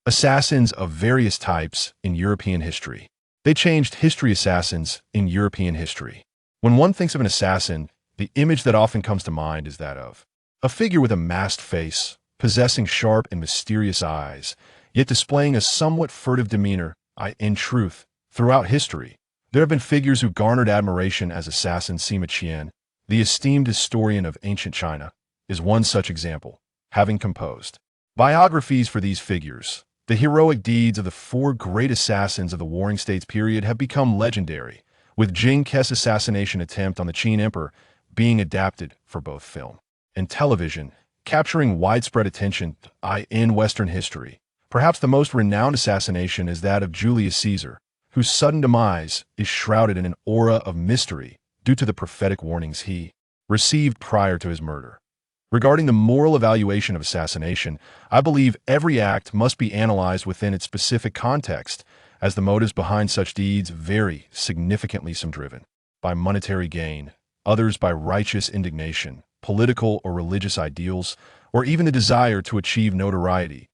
Assassins of various types in European history. They changed history. Assassins in European history. When one thinks of an assassin, the image that often comes to mind is that of a figure with a masked face, possessing sharp and mysterious eyes, yet displaying a somewhat furtive demeanor. In truth, throughout history, there have been figures who garnered admiration as assassins. Sima Qian, the esteemed historian of ancient China, is one such example, having composed biographies for these figures. The heroic deeds of the four great assassins of the Warring States period have become legendary, with Jing Ke's assassination attempt on the Qin Emperor being adapted for both film and television, capturing widespread attention. In Western history, perhaps the most renowned assassination is that of Julius Caesar, whose sudden demise is shrouded in an aura of mystery due to the prophetic warnings he received prior to his murder. Regarding the moral evaluation of assassination, I believe every act must be analyzed within its specific context, as the motives behind such deeds vary significantly. Some driven by monetary gain, others by righteous indignation, political or religious ideals, or even the desire to achieve notoriety.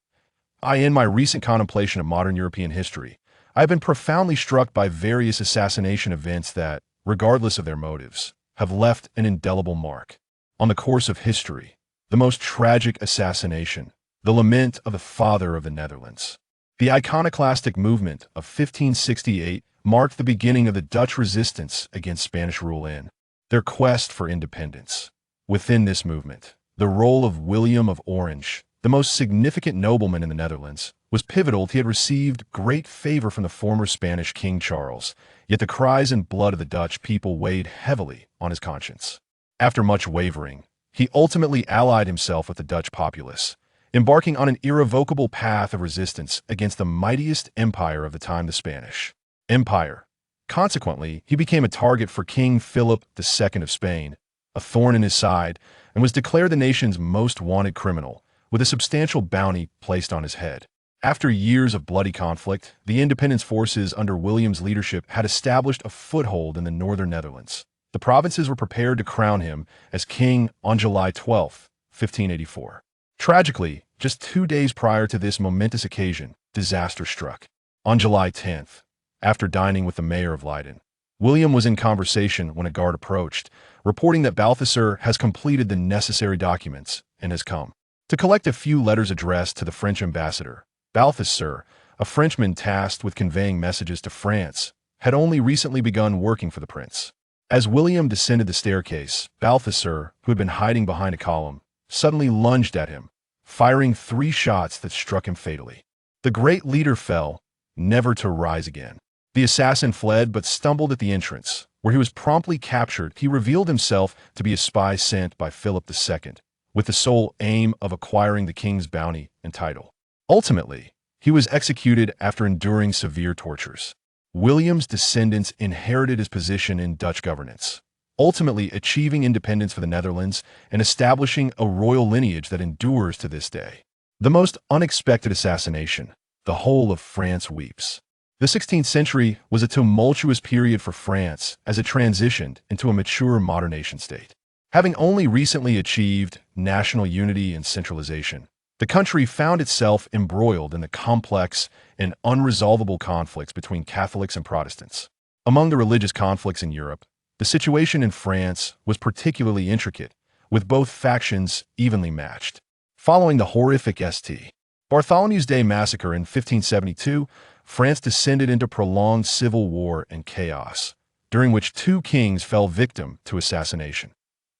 In my recent contemplation of modern European history, I have been profoundly struck by various assassination events that, regardless of their motives, have left an indelible mark on the course of history. The most tragic assassination, the lament of the father of the Netherlands. The iconoclastic movement of 1568 marked the beginning of the Dutch resistance against Spanish rule in their quest for independence. Within this movement, the role of William of Orange, the most significant nobleman in the Netherlands, was pivotal. He had received great favor from the former Spanish King Charles, yet the cries and blood of the Dutch people weighed heavily on his conscience. After much wavering, he ultimately allied himself with the Dutch populace, embarking on an irrevocable path of resistance against the mightiest empire of the time, the Spanish Empire. Consequently, he became a target for King Philip II of Spain, a thorn in his side, and was declared the nation's most wanted criminal, with a substantial bounty placed on his head. After years of bloody conflict, the independence forces under William's leadership had established a foothold in the northern Netherlands. The provinces were prepared to crown him as king on July 12, 1584. Tragically, just 2 days prior to this momentous occasion, disaster struck. On July 10th, after dining with the mayor of Leiden, William was in conversation when a guard approached, reporting that Balthasar has completed the necessary documents and has come to collect a few letters addressed to the French ambassador. Balthasar, a Frenchman tasked with conveying messages to France, had only recently begun working for the prince. As William descended the staircase, Balthasar, who had been hiding behind a column, suddenly lunged at him, firing 3 shots that struck him fatally. The great leader fell, never to rise again. The assassin fled but stumbled at the entrance, where he was promptly captured. He revealed himself to be a spy sent by Philip II, with the sole aim of acquiring the king's bounty and title. Ultimately, he was executed after enduring severe tortures. William's descendants inherited his position in Dutch governance, ultimately achieving independence for the Netherlands and establishing a royal lineage that endures to this day. The most unexpected assassination. The whole of France weeps. The 16th century was a tumultuous period for France as it transitioned into a mature modern nation-state. Having only recently achieved national unity and centralization, the country found itself embroiled in the complex and unresolvable conflicts between Catholics and Protestants. Among the religious conflicts in Europe, the situation in France was particularly intricate, with both factions evenly matched. Following the horrific St. Bartholomew's Day massacre in 1572, France descended into prolonged civil war and chaos, during which 2 kings fell victim to assassination.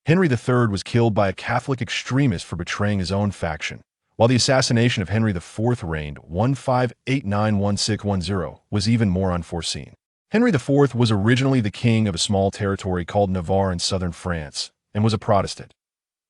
Henry III was killed by a Catholic extremist for betraying his own faction, while the assassination of Henry IV reigned 1589-1610 was even more unforeseen. Henry IV was originally the king of a small territory called Navarre in southern France and was a Protestant.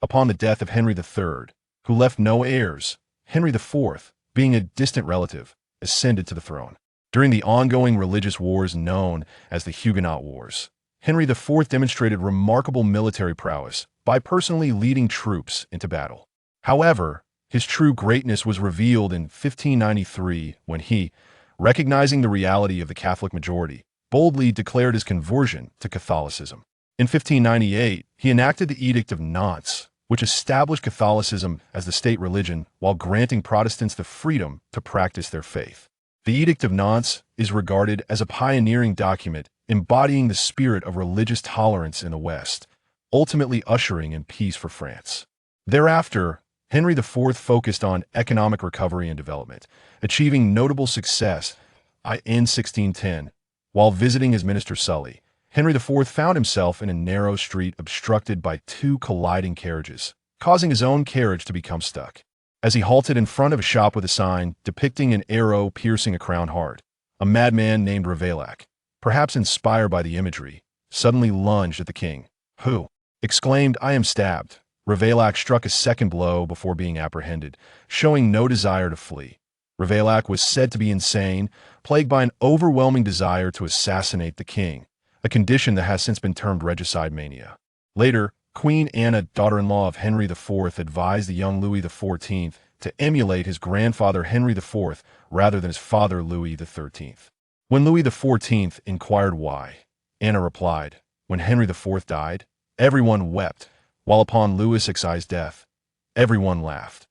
Upon the death of Henry III, who left no heirs, Henry IV, being a distant relative, ascended to the throne. During the ongoing religious wars known as the Huguenot Wars, Henry IV demonstrated remarkable military prowess by personally leading troops into battle. However, his true greatness was revealed in 1593 when he, recognizing the reality of the Catholic majority, boldly declared his conversion to Catholicism. In 1598, he enacted the Edict of Nantes, which established Catholicism as the state religion while granting Protestants the freedom to practice their faith. The Edict of Nantes is regarded as a pioneering document embodying the spirit of religious tolerance in the West, ultimately ushering in peace for France. Thereafter, Henry IV focused on economic recovery and development, achieving notable success in 1610. While visiting his minister Sully, Henry IV found himself in a narrow street obstructed by two colliding carriages, causing his own carriage to become stuck. As he halted in front of a shop with a sign depicting an arrow piercing a crowned heart, a madman named Ravaillac, perhaps inspired by the imagery, suddenly lunged at the king, who exclaimed, "I am stabbed." Ravaillac struck a second blow before being apprehended, showing no desire to flee. Ravaillac was said to be insane, plagued by an overwhelming desire to assassinate the king, a condition that has since been termed regicide mania. Later, Queen Anna, daughter-in-law of Henry IV, advised the young Louis XIV to emulate his grandfather Henry IV rather than his father Louis XIII. When Louis XIV inquired why, Anna replied, "When Henry IV died, everyone wept, while upon Louis XI's death, everyone laughed."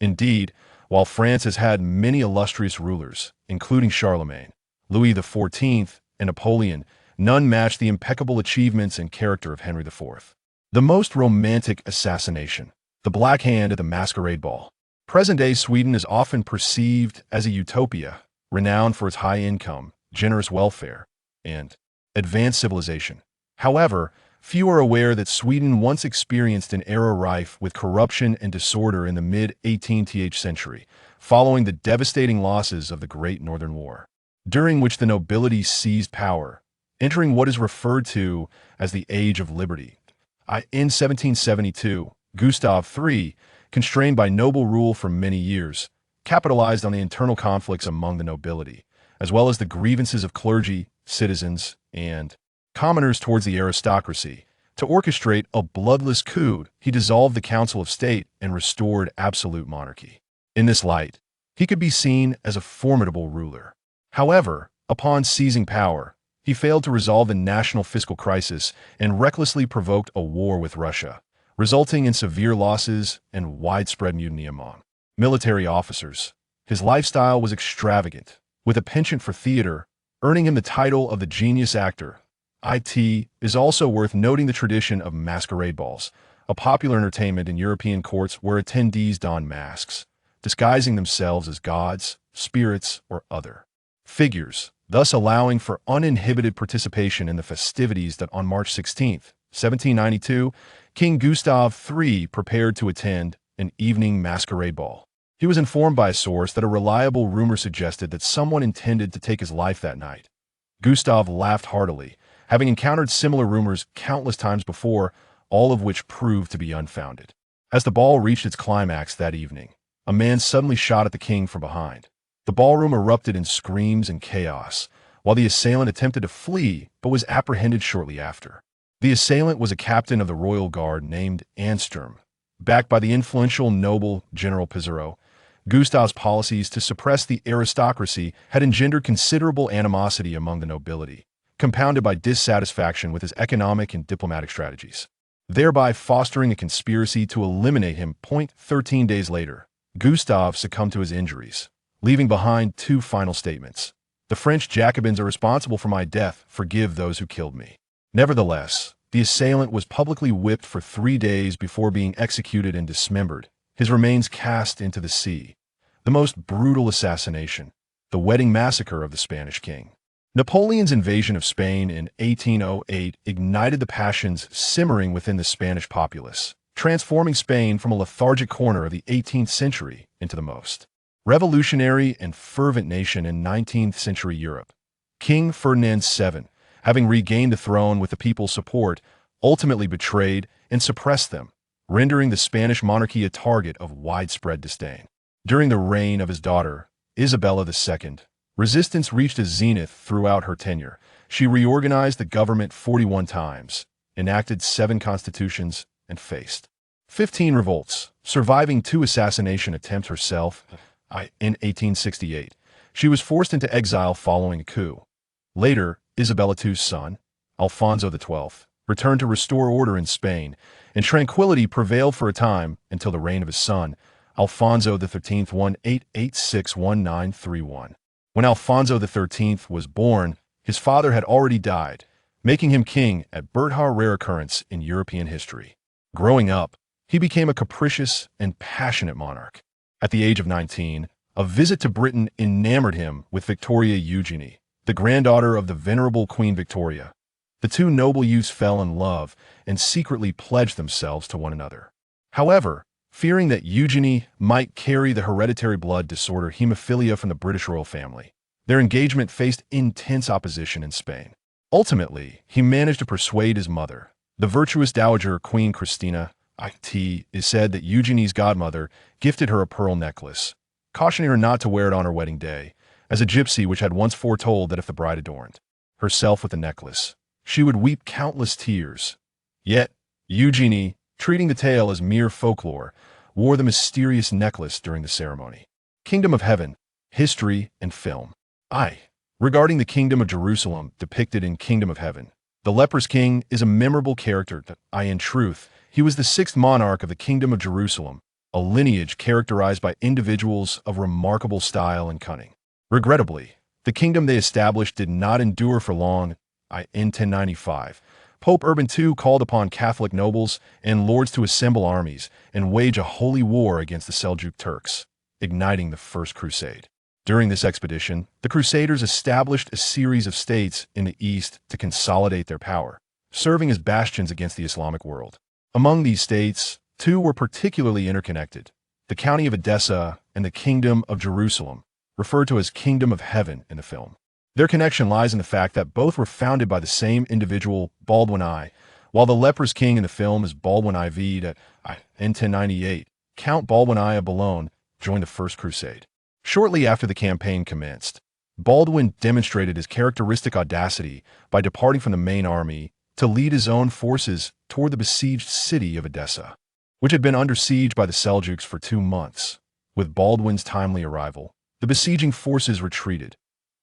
Indeed, while France has had many illustrious rulers, including Charlemagne, Louis XIV, and Napoleon, none match the impeccable achievements and character of Henry IV. The most romantic assassination, the Black Hand at the Masquerade Ball. Present-day Sweden is often perceived as a utopia, renowned for its high income, generous welfare, and advanced civilization. However, few are aware that Sweden once experienced an era rife with corruption and disorder in the mid-18th century, following the devastating losses of the Great Northern War, during which the nobility seized power, entering what is referred to as the Age of Liberty. In 1772, Gustav III, constrained by noble rule for many years, capitalized on the internal conflicts among the nobility, as well as the grievances of clergy, citizens, and commoners towards the aristocracy. To orchestrate a bloodless coup, he dissolved the Council of State and restored absolute monarchy. In this light, he could be seen as a formidable ruler. However, upon seizing power, he failed to resolve the national fiscal crisis and recklessly provoked a war with Russia, resulting in severe losses and widespread mutiny among military officers. His lifestyle was extravagant, with a penchant for theater, earning him the title of the genius actor. It is also worth noting the tradition of masquerade balls, a popular entertainment in European courts where attendees don masks, disguising themselves as gods, spirits, or other figures, thus allowing for uninhibited participation in the festivities that on March 16, 1792, King Gustav III prepared to attend an evening masquerade ball. He was informed by a source that a reliable rumor suggested that someone intended to take his life that night. Gustav laughed heartily, having encountered similar rumors countless times before, all of which proved to be unfounded. As the ball reached its climax that evening, a man suddenly shot at the king from behind. The ballroom erupted in screams and chaos, while the assailant attempted to flee but was apprehended shortly after. The assailant was a captain of the royal guard named Ansturm. Backed by the influential noble General Pizarro, Gustav's policies to suppress the aristocracy had engendered considerable animosity among the nobility, compounded by dissatisfaction with his economic and diplomatic strategies, thereby fostering a conspiracy to eliminate him. 13 days later, Gustav succumbed to his injuries, leaving behind two final statements. "The French Jacobins are responsible for my death. Forgive those who killed me." Nevertheless, the assailant was publicly whipped for 3 days before being executed and dismembered, his remains cast into the sea. The most brutal assassination, the wedding massacre of the Spanish king. Napoleon's invasion of Spain in 1808 ignited the passions simmering within the Spanish populace, transforming Spain from a lethargic corner of the 18th century into the most revolutionary and fervent nation in 19th century Europe. King Ferdinand VII, having regained the throne with the people's support, ultimately betrayed and suppressed them, rendering the Spanish monarchy a target of widespread disdain. During the reign of his daughter, Isabella II, resistance reached a zenith throughout her tenure. She reorganized the government 41 times, enacted 7 constitutions, and faced 15 revolts, surviving 2 assassination attempts herself. In 1868, she was forced into exile following a coup. Later, Isabella II's son, Alfonso XII, returned to restore order in Spain, and tranquility prevailed for a time until the reign of his son, Alfonso XIII 1886-1931. When Alfonso XIII was born, his father had already died, making him king at birth, rare occurrence in European history. Growing up, he became a capricious and passionate monarch. At the age of 19, a visit to Britain enamored him with Victoria Eugenie, the granddaughter of the venerable Queen Victoria. The two noble youths fell in love and secretly pledged themselves to one another. However, fearing that Eugenie might carry the hereditary blood disorder hemophilia from the British royal family, their engagement faced intense opposition in Spain. Ultimately, he managed to persuade his mother, the virtuous dowager Queen Christina. It is said that Eugenie's godmother gifted her a pearl necklace, cautioning her not to wear it on her wedding day, as a gypsy which had once foretold that if the bride adorned herself with the necklace, she would weep countless tears. Yet, Eugenie, treating the tale as mere folklore, wore the mysterious necklace during the ceremony. Kingdom of Heaven, History and Film. Regarding the Kingdom of Jerusalem depicted in Kingdom of Heaven, the leprous king is a memorable character. In truth, he was the sixth monarch of the Kingdom of Jerusalem, a lineage characterized by individuals of remarkable style and cunning. Regrettably, the kingdom they established did not endure for long. In 1095, Pope Urban II called upon Catholic nobles and lords to assemble armies and wage a holy war against the Seljuk Turks, igniting the First Crusade. During this expedition, the Crusaders established a series of states in the east to consolidate their power, serving as bastions against the Islamic world. Among these states, two were particularly interconnected: the County of Edessa and the Kingdom of Jerusalem, referred to as Kingdom of Heaven in the film. Their connection lies in the fact that both were founded by the same individual, Baldwin I. While the leprous king in the film is Baldwin IV. In 1098, Count Baldwin I of Boulogne joined the First Crusade. Shortly after the campaign commenced, Baldwin demonstrated his characteristic audacity by departing from the main army to lead his own forces toward the besieged city of Edessa, which had been under siege by the Seljuks for 2 months. With Baldwin's timely arrival, the besieging forces retreated.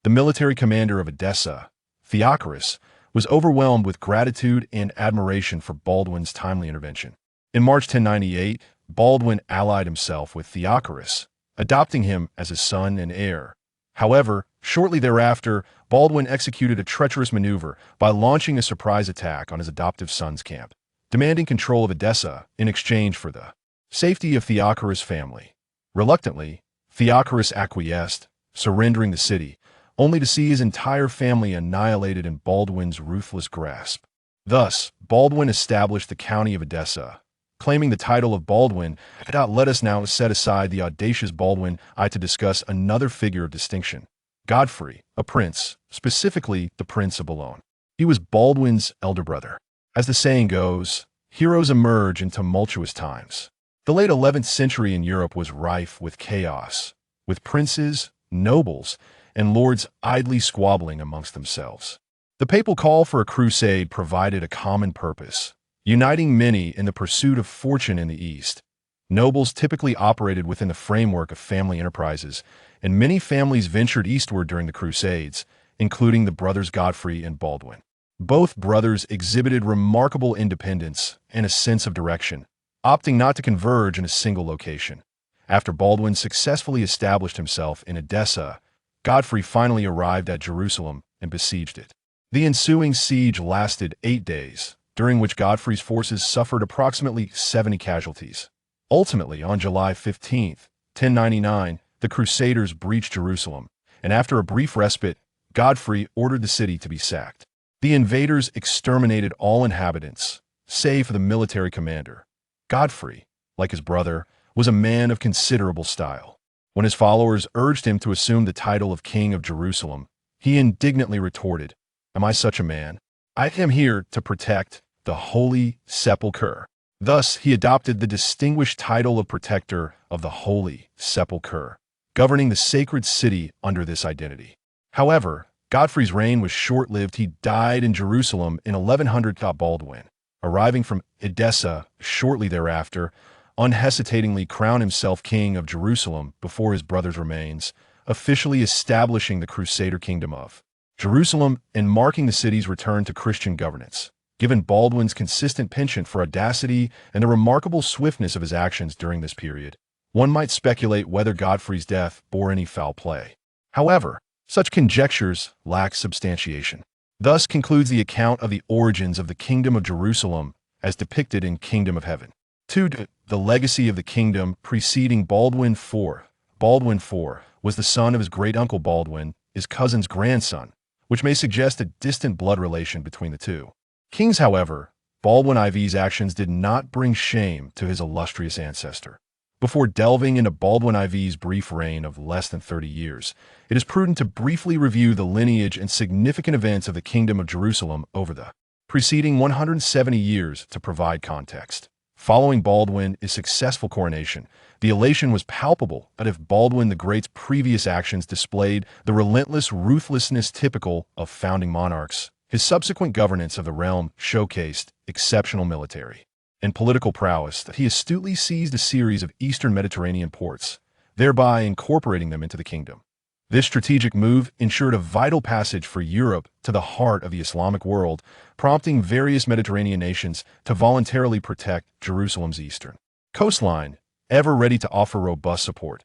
The military commander of Edessa, Theochorus, was overwhelmed with gratitude and admiration for Baldwin's timely intervention. In March 1098, Baldwin allied himself with Theochorus, adopting him as his son and heir. However, shortly thereafter, Baldwin executed a treacherous maneuver by launching a surprise attack on his adoptive son's camp, demanding control of Edessa in exchange for the safety of Theochorus' family. Reluctantly, Theochorus acquiesced, surrendering the city, only to see his entire family annihilated in Baldwin's ruthless grasp. Thus, Baldwin established the County of Edessa, claiming the title of Baldwin. Let us now set aside the audacious Baldwin I to discuss another figure of distinction: Godfrey, a prince, specifically the Prince of Boulogne. He was Baldwin's elder brother. As the saying goes, heroes emerge in tumultuous times. The late 11th century in Europe was rife with chaos, with princes, nobles, and lords idly squabbling amongst themselves. The papal call for a crusade provided a common purpose, uniting many in the pursuit of fortune in the East. Nobles typically operated within the framework of family enterprises, and many families ventured eastward during the Crusades, including the brothers Godfrey and Baldwin. Both brothers exhibited remarkable independence and a sense of direction, opting not to converge in a single location. After Baldwin successfully established himself in Edessa, Godfrey finally arrived at Jerusalem and besieged it. The ensuing siege lasted 8 days, during which Godfrey's forces suffered approximately 70 casualties. Ultimately, on July 15, 1099, the Crusaders breached Jerusalem, and after a brief respite, Godfrey ordered the city to be sacked. The invaders exterminated all inhabitants, save for the military commander. Godfrey, like his brother, was a man of considerable style. When his followers urged him to assume the title of King of Jerusalem, he indignantly retorted, "Am I such a man? I am here to protect the Holy Sepulchre." Thus, he adopted the distinguished title of Protector of the Holy Sepulchre, governing the sacred city under this identity. However, Godfrey's reign was short-lived. He died in Jerusalem in 1100. Baldwin, arriving from Edessa shortly thereafter, unhesitatingly crowned himself King of Jerusalem before his brother's remains, officially establishing the Crusader Kingdom of Jerusalem and marking the city's return to Christian governance. Given Baldwin's consistent penchant for audacity and the remarkable swiftness of his actions during this period, one might speculate whether Godfrey's death bore any foul play. However, such conjectures lack substantiation. Thus concludes the account of the origins of the Kingdom of Jerusalem as depicted in Kingdom of Heaven. 2. The legacy of the kingdom preceding Baldwin IV. Baldwin IV was the son of his great-uncle Baldwin, his cousin's grandson, which may suggest a distant blood relation between the two. Kings, however, Baldwin IV's actions did not bring shame to his illustrious ancestor. Before delving into Baldwin IV's brief reign of less than 30 years, it is prudent to briefly review the lineage and significant events of the Kingdom of Jerusalem over the preceding 170 years to provide context. Following Baldwin his successful coronation, the elation was palpable, but if Baldwin the Great's previous actions displayed the relentless ruthlessness typical of founding monarchs, his subsequent governance of the realm showcased exceptional military and political prowess that he astutely seized a series of eastern Mediterranean ports, thereby incorporating them into the kingdom. This strategic move ensured a vital passage for Europe to the heart of the Islamic world, prompting various Mediterranean nations to voluntarily protect Jerusalem's eastern coastline, ever ready to offer robust support.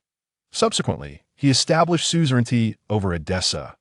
Subsequently, he established suzerainty over Edessa,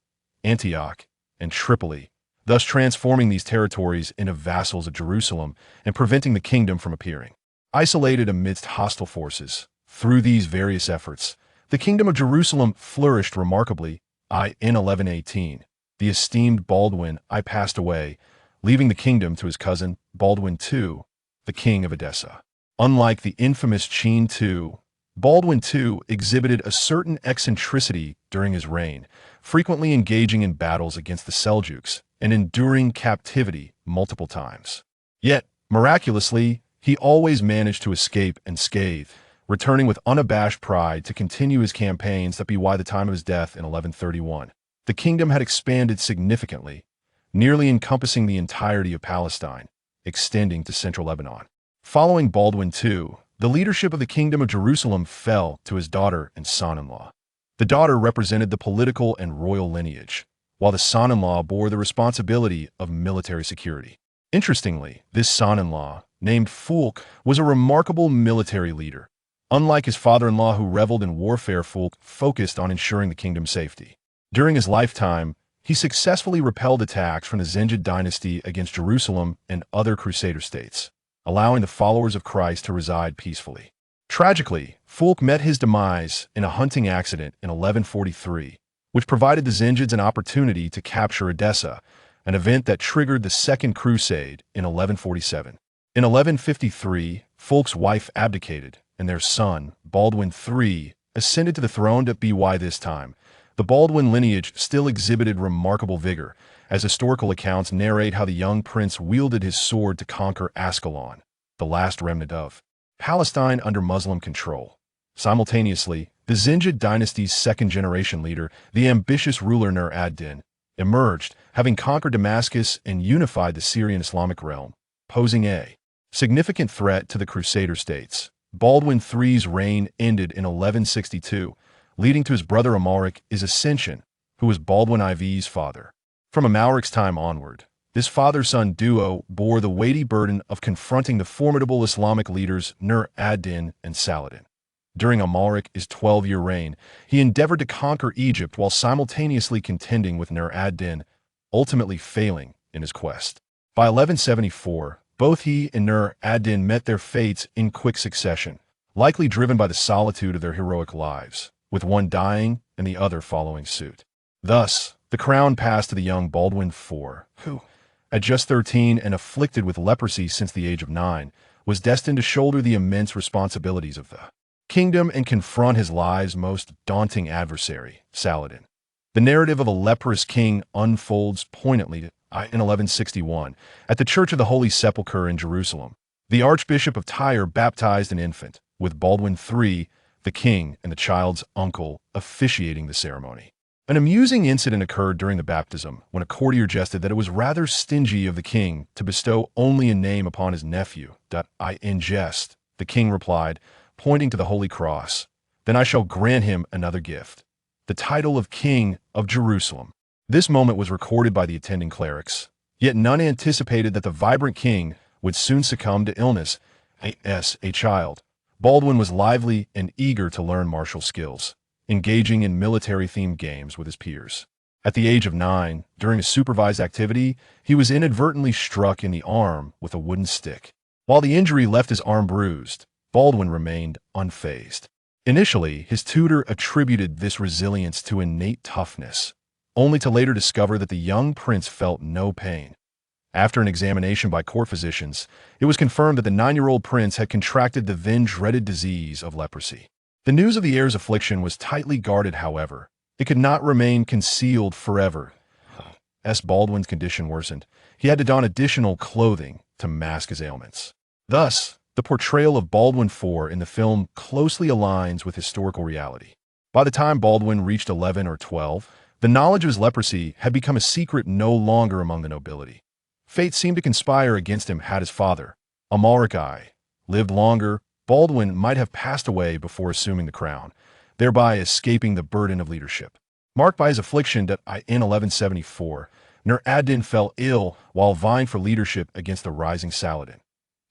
Antioch, and Tripoli, thus transforming these territories into vassals of Jerusalem and preventing the kingdom from appearing isolated amidst hostile forces. Through these various efforts, the Kingdom of Jerusalem flourished remarkably. In 1118, the esteemed Baldwin I passed away, leaving the kingdom to his cousin, Baldwin II, the king of Edessa. Unlike the infamous Qin II, Baldwin II exhibited a certain eccentricity during his reign, frequently engaging in battles against the Seljuks and enduring captivity multiple times. Yet, miraculously, he always managed to escape unscathed, returning with unabashed pride to continue his campaigns that by the time of his death in 1131. The kingdom had expanded significantly, nearly encompassing the entirety of Palestine, extending to central Lebanon. Following Baldwin II, the leadership of the Kingdom of Jerusalem fell to his daughter and son-in-law. The daughter represented the political and royal lineage, while the son-in-law bore the responsibility of military security. Interestingly, this son-in-law, named Fulk, was a remarkable military leader. Unlike his father-in-law who reveled in warfare, Fulk focused on ensuring the kingdom's safety. During his lifetime, he successfully repelled attacks from the Zengid dynasty against Jerusalem and other Crusader states, allowing the followers of Christ to reside peacefully. Tragically, Fulk met his demise in a hunting accident in 1143, which provided the Zengids an opportunity to capture Edessa, an event that triggered the Second Crusade in 1147. In 1153, Fulk's wife abdicated, and their son, Baldwin III, ascended to the throne. By this time, the Baldwin lineage still exhibited remarkable vigor, as historical accounts narrate how the young prince wielded his sword to conquer Ascalon, the last remnant of Palestine under Muslim control. Simultaneously, the Zengid dynasty's second-generation leader, the ambitious ruler Nur ad-Din, emerged, having conquered Damascus and unified the Syrian Islamic realm, posing a significant threat to the Crusader states. Baldwin III's reign ended in 1162, leading to his brother Amalric's ascension, who was Baldwin IV's father. From Amalric's time onward, this father-son duo bore the weighty burden of confronting the formidable Islamic leaders Nur ad-Din and Saladin. During Amalric's 12-year reign, he endeavored to conquer Egypt while simultaneously contending with Nur ad-Din, ultimately failing in his quest. By 1174, both he and Nur ad-Din met their fates in quick succession, likely driven by the solitude of their heroic lives, with one dying and the other following suit. Thus, the crown passed to the young Baldwin IV, who, at just 13 and afflicted with leprosy since the age of 9, was destined to shoulder the immense responsibilities of the kingdom and confront his life's most daunting adversary, Saladin. The narrative of a leprous king unfolds poignantly in 1161, at the Church of the Holy Sepulchre in Jerusalem. The Archbishop of Tyre baptized an infant, with Baldwin III, the king, and the child's uncle officiating the ceremony. An amusing incident occurred during the baptism, when a courtier jested that it was rather stingy of the king to bestow only a name upon his nephew. In jest, the king replied, pointing to the Holy Cross, "Then I shall grant him another gift, the title of King of Jerusalem." This moment was recorded by the attending clerics, Yet none anticipated that the vibrant king would soon succumb to illness. As a child, Baldwin was lively and eager to learn martial skills, engaging in military-themed games with his peers. At the age of 9, during a supervised activity, he was inadvertently struck in the arm with a wooden stick. While the injury left his arm bruised, Baldwin remained unfazed. Initially, his tutor attributed this resilience to innate toughness, only to later discover that the young prince felt no pain. After an examination by court physicians, it was confirmed that the 9-year-old prince had contracted the then-dreaded disease of leprosy. The news of the heir's affliction was tightly guarded, however. It could not remain concealed forever. As Baldwin's condition worsened, he had to don additional clothing to mask his ailments. Thus, the portrayal of Baldwin IV in the film closely aligns with historical reality. By the time Baldwin reached 11 or 12, the knowledge of his leprosy had become a secret no longer among the nobility. Fate seemed to conspire against him. Had his father, Amalric I, lived longer, Baldwin might have passed away before assuming the crown, thereby escaping the burden of leadership. Marked by his affliction that in 1174, Nur ad-Din fell ill while vying for leadership against the rising Saladin.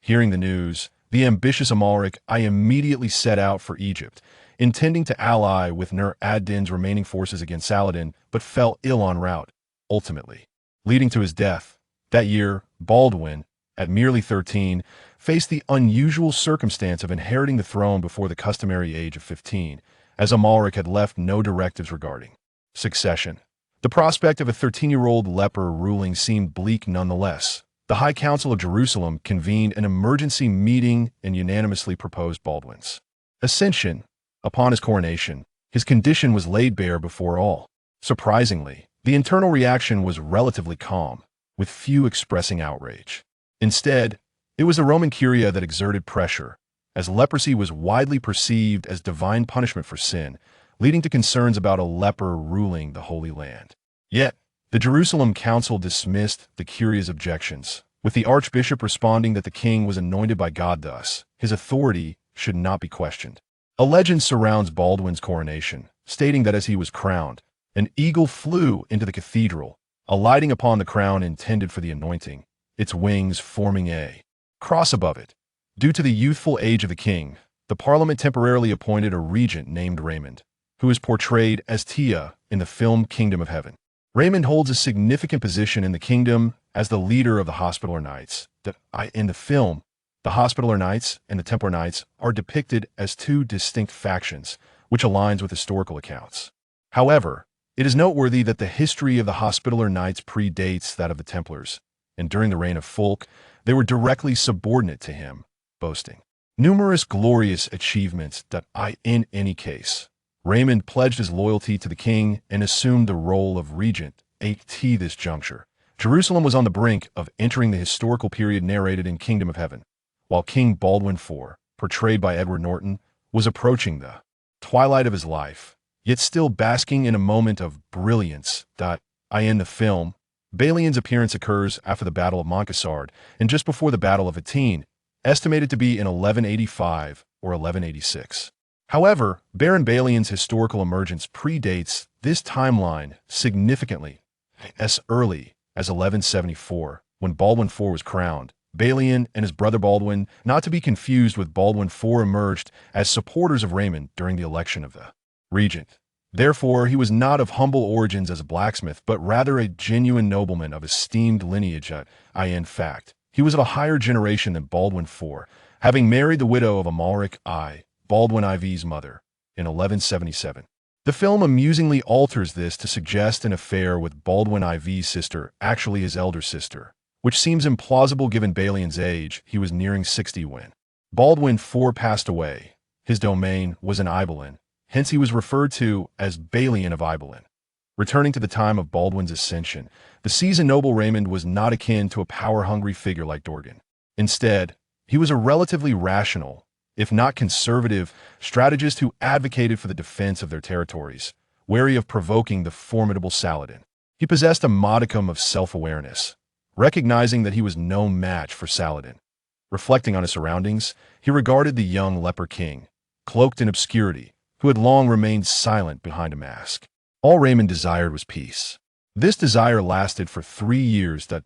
Hearing the news, the ambitious Amalric I immediately set out for Egypt, intending to ally with Nur ad-Din's remaining forces against Saladin, but fell ill en route, ultimately leading to his death. That year, Baldwin, at merely 13, faced the unusual circumstance of inheriting the throne before the customary age of 15, as Amalric had left no directives regarding succession. The prospect of a 13-year-old leper ruling seemed bleak nonetheless. The High Council of Jerusalem convened an emergency meeting and unanimously proposed Baldwin's ascension. Upon his coronation, his condition was laid bare before all. Surprisingly, the internal reaction was relatively calm, with few expressing outrage. Instead, it was the Roman Curia that exerted pressure, as leprosy was widely perceived as divine punishment for sin, leading to concerns about a leper ruling the Holy Land. Yet, the Jerusalem Council dismissed the Curia's objections, with the archbishop responding that the king was anointed by God, thus his authority should not be questioned. A legend surrounds Baldwin's coronation, stating that as he was crowned, an eagle flew into the cathedral, alighting upon the crown intended for the anointing, its wings forming a cross above it. Due to the youthful age of the king, the parliament temporarily appointed a regent named Raymond, who is portrayed as Tia in the film Kingdom of Heaven. Raymond holds a significant position in the kingdom as the leader of the Hospitaller Knights. In the film, the Hospitaller Knights and the Templar Knights are depicted as two distinct factions, which aligns with historical accounts. However, it is noteworthy that the history of the Hospitaller Knights predates that of the Templars, and during the reign of Fulk, they were directly subordinate to him, boasting numerous glorious achievements. In any case, Raymond pledged his loyalty to the king and assumed the role of regent. At this juncture, Jerusalem was on the brink of entering the historical period narrated in Kingdom of Heaven, while King Baldwin IV, portrayed by Edward Norton, was approaching the twilight of his life, yet still basking in a moment of brilliance. In the film, Balian's appearance occurs after the Battle of Montcassard and just before the Battle of Hattin, estimated to be in 1185 or 1186. However, Baron Balian's historical emergence predates this timeline significantly, as early as 1174, when Baldwin IV was crowned. Balian and his brother Baldwin, not to be confused with Baldwin IV, emerged as supporters of Raymond during the election of the regent. Therefore, he was not of humble origins as a blacksmith, but rather a genuine nobleman of esteemed lineage. In fact, he was of a higher generation than Baldwin IV, having married the widow of Amalric I, Baldwin IV's mother, in 1177. The film amusingly alters this to suggest an affair with Baldwin IV's sister, actually his elder sister, which seems implausible given Balian's age. He was nearing 60 when Baldwin IV passed away. His domain was in Ibelin, hence he was referred to as Balian of Ibelin. Returning to the time of Baldwin's ascension, the seasoned noble Raymond was not akin to a power-hungry figure like Dorgan. Instead, he was a relatively rational, if not conservative, strategist who advocated for the defense of their territories, wary of provoking the formidable Saladin. He possessed a modicum of self-awareness, recognizing that he was no match for Saladin. Reflecting on his surroundings, he regarded the young leper king, cloaked in obscurity, who had long remained silent behind a mask. All Raymond desired was peace. This desire lasted for 3 years. By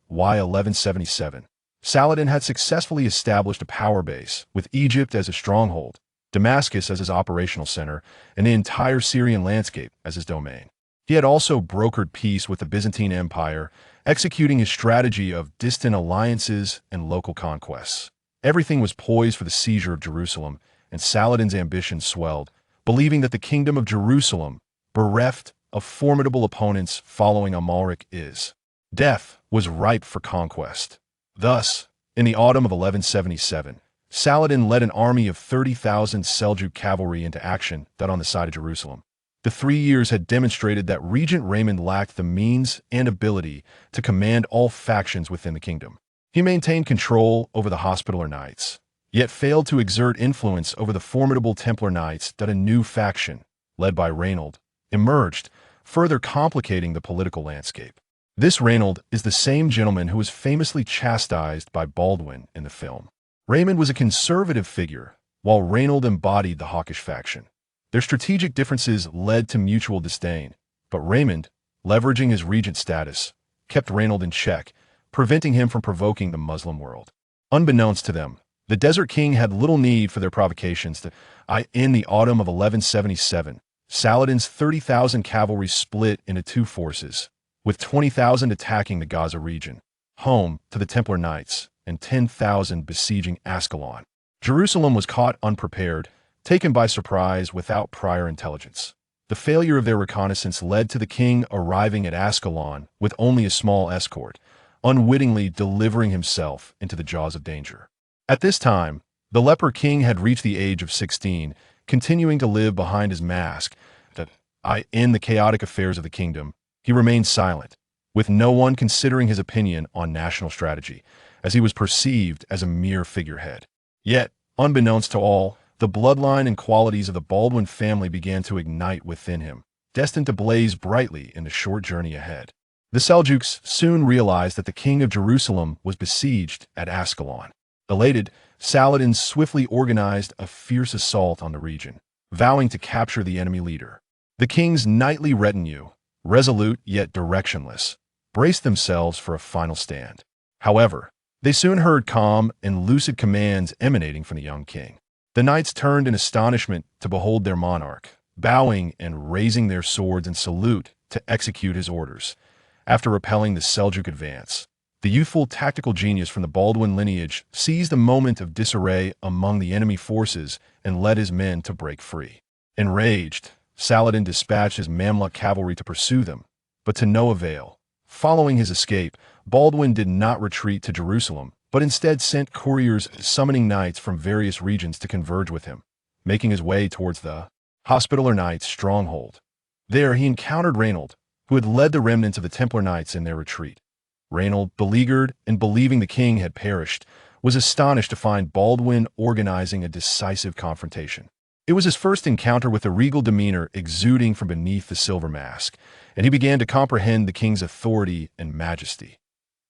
1177, Saladin had successfully established a power base, with Egypt as a stronghold, Damascus as his operational center, and the entire Syrian landscape as his domain. He had also brokered peace with the Byzantine Empire, executing his strategy of distant alliances and local conquests. Everything was poised for the seizure of Jerusalem, and Saladin's ambitions swelled, believing that the kingdom of Jerusalem, bereft of formidable opponents following Amalric's death, was ripe for conquest. Thus, in the autumn of 1177, Saladin led an army of 30,000 Seljuk cavalry into action on the side of Jerusalem. The 3 years had demonstrated that Regent Raymond lacked the means and ability to command all factions within the kingdom. He maintained control over the Hospitaller Knights, yet failed to exert influence over the formidable Templar Knights. A new faction, led by Reynold, emerged, further complicating the political landscape. This Reynold is the same gentleman who was famously chastised by Baldwin in the film. Raymond was a conservative figure, while Reynold embodied the hawkish faction. Their strategic differences led to mutual disdain, but Raymond, leveraging his regent status, kept Reynold in check, preventing him from provoking the Muslim world. Unbeknownst to them, the Desert King had little need for their provocations. In the autumn of 1177, Saladin's 30,000 cavalry split into two forces, with 20,000 attacking the Gaza region, home to the Templar Knights, and 10,000 besieging Ascalon. Jerusalem was caught unprepared, taken by surprise without prior intelligence. The failure of their reconnaissance led to the king arriving at Ascalon with only a small escort, unwittingly delivering himself into the jaws of danger. At this time, the leper king had reached the age of 16, continuing to live behind his mask. In the chaotic affairs of the kingdom, he remained silent, with no one considering his opinion on national strategy, as he was perceived as a mere figurehead. Yet, unbeknownst to all, the bloodline and qualities of the Baldwin family began to ignite within him, destined to blaze brightly in the short journey ahead. The Seljuks soon realized that the king of Jerusalem was besieged at Ascalon. Elated, Saladin swiftly organized a fierce assault on the region, vowing to capture the enemy leader. The king's knightly retinue, resolute yet directionless, braced themselves for a final stand. However, they soon heard calm and lucid commands emanating from the young king. The knights turned in astonishment to behold their monarch, bowing and raising their swords in salute to execute his orders. After repelling the Seljuk advance, the youthful tactical genius from the Baldwin lineage seized a moment of disarray among the enemy forces and led his men to break free. Enraged, Saladin dispatched his Mamluk cavalry to pursue them, but to no avail. Following his escape, Baldwin did not retreat to Jerusalem, but instead sent couriers summoning knights from various regions to converge with him, making his way towards the Hospitaller Knights' stronghold. There he encountered Reynold, who had led the remnants of the Templar Knights in their retreat. Reynold, beleaguered and believing the king had perished, was astonished to find Baldwin organizing a decisive confrontation. It was his first encounter with the regal demeanor exuding from beneath the silver mask, and he began to comprehend the king's authority and majesty.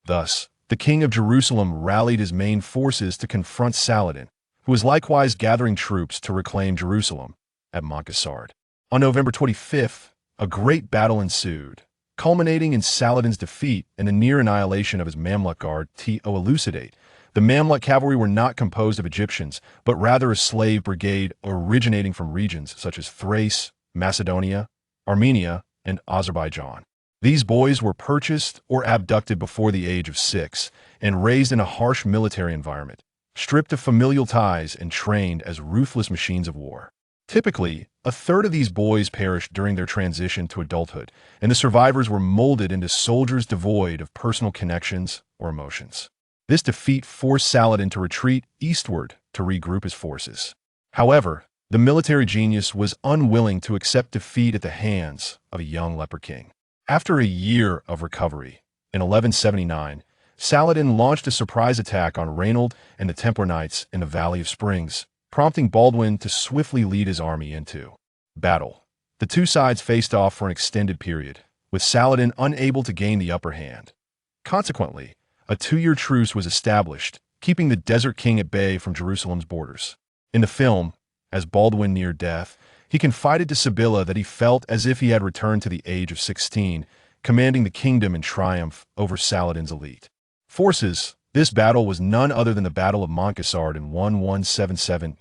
Thus, the king of Jerusalem rallied his main forces to confront Saladin, who was likewise gathering troops to reclaim Jerusalem at Montgassard. On November 25th, a great battle ensued, culminating in Saladin's defeat and the near annihilation of his Mamluk guard. To elucidate, the Mamluk cavalry were not composed of Egyptians, but rather a slave brigade originating from regions such as Thrace, Macedonia, Armenia, and Azerbaijan. These boys were purchased or abducted before the age of 6 and raised in a harsh military environment, stripped of familial ties and trained as ruthless machines of war. Typically, a third of these boys perished during their transition to adulthood, and the survivors were molded into soldiers devoid of personal connections or emotions. This defeat forced Saladin to retreat eastward to regroup his forces. However, the military genius was unwilling to accept defeat at the hands of a young leper king. After a year of recovery, in 1179, Saladin launched a surprise attack on Reynold and the Templar Knights in the Valley of Springs, prompting Baldwin to swiftly lead his army into battle. The two sides faced off for an extended period, with Saladin unable to gain the upper hand. Consequently, a 2-year truce was established, keeping the Desert King at bay from Jerusalem's borders. In the film, as Baldwin neared death, he confided to Sibylla that he felt as if he had returned to the age of 16, commanding the kingdom in triumph over Saladin's elite forces. This battle was none other than the Battle of Montgassard in 1177,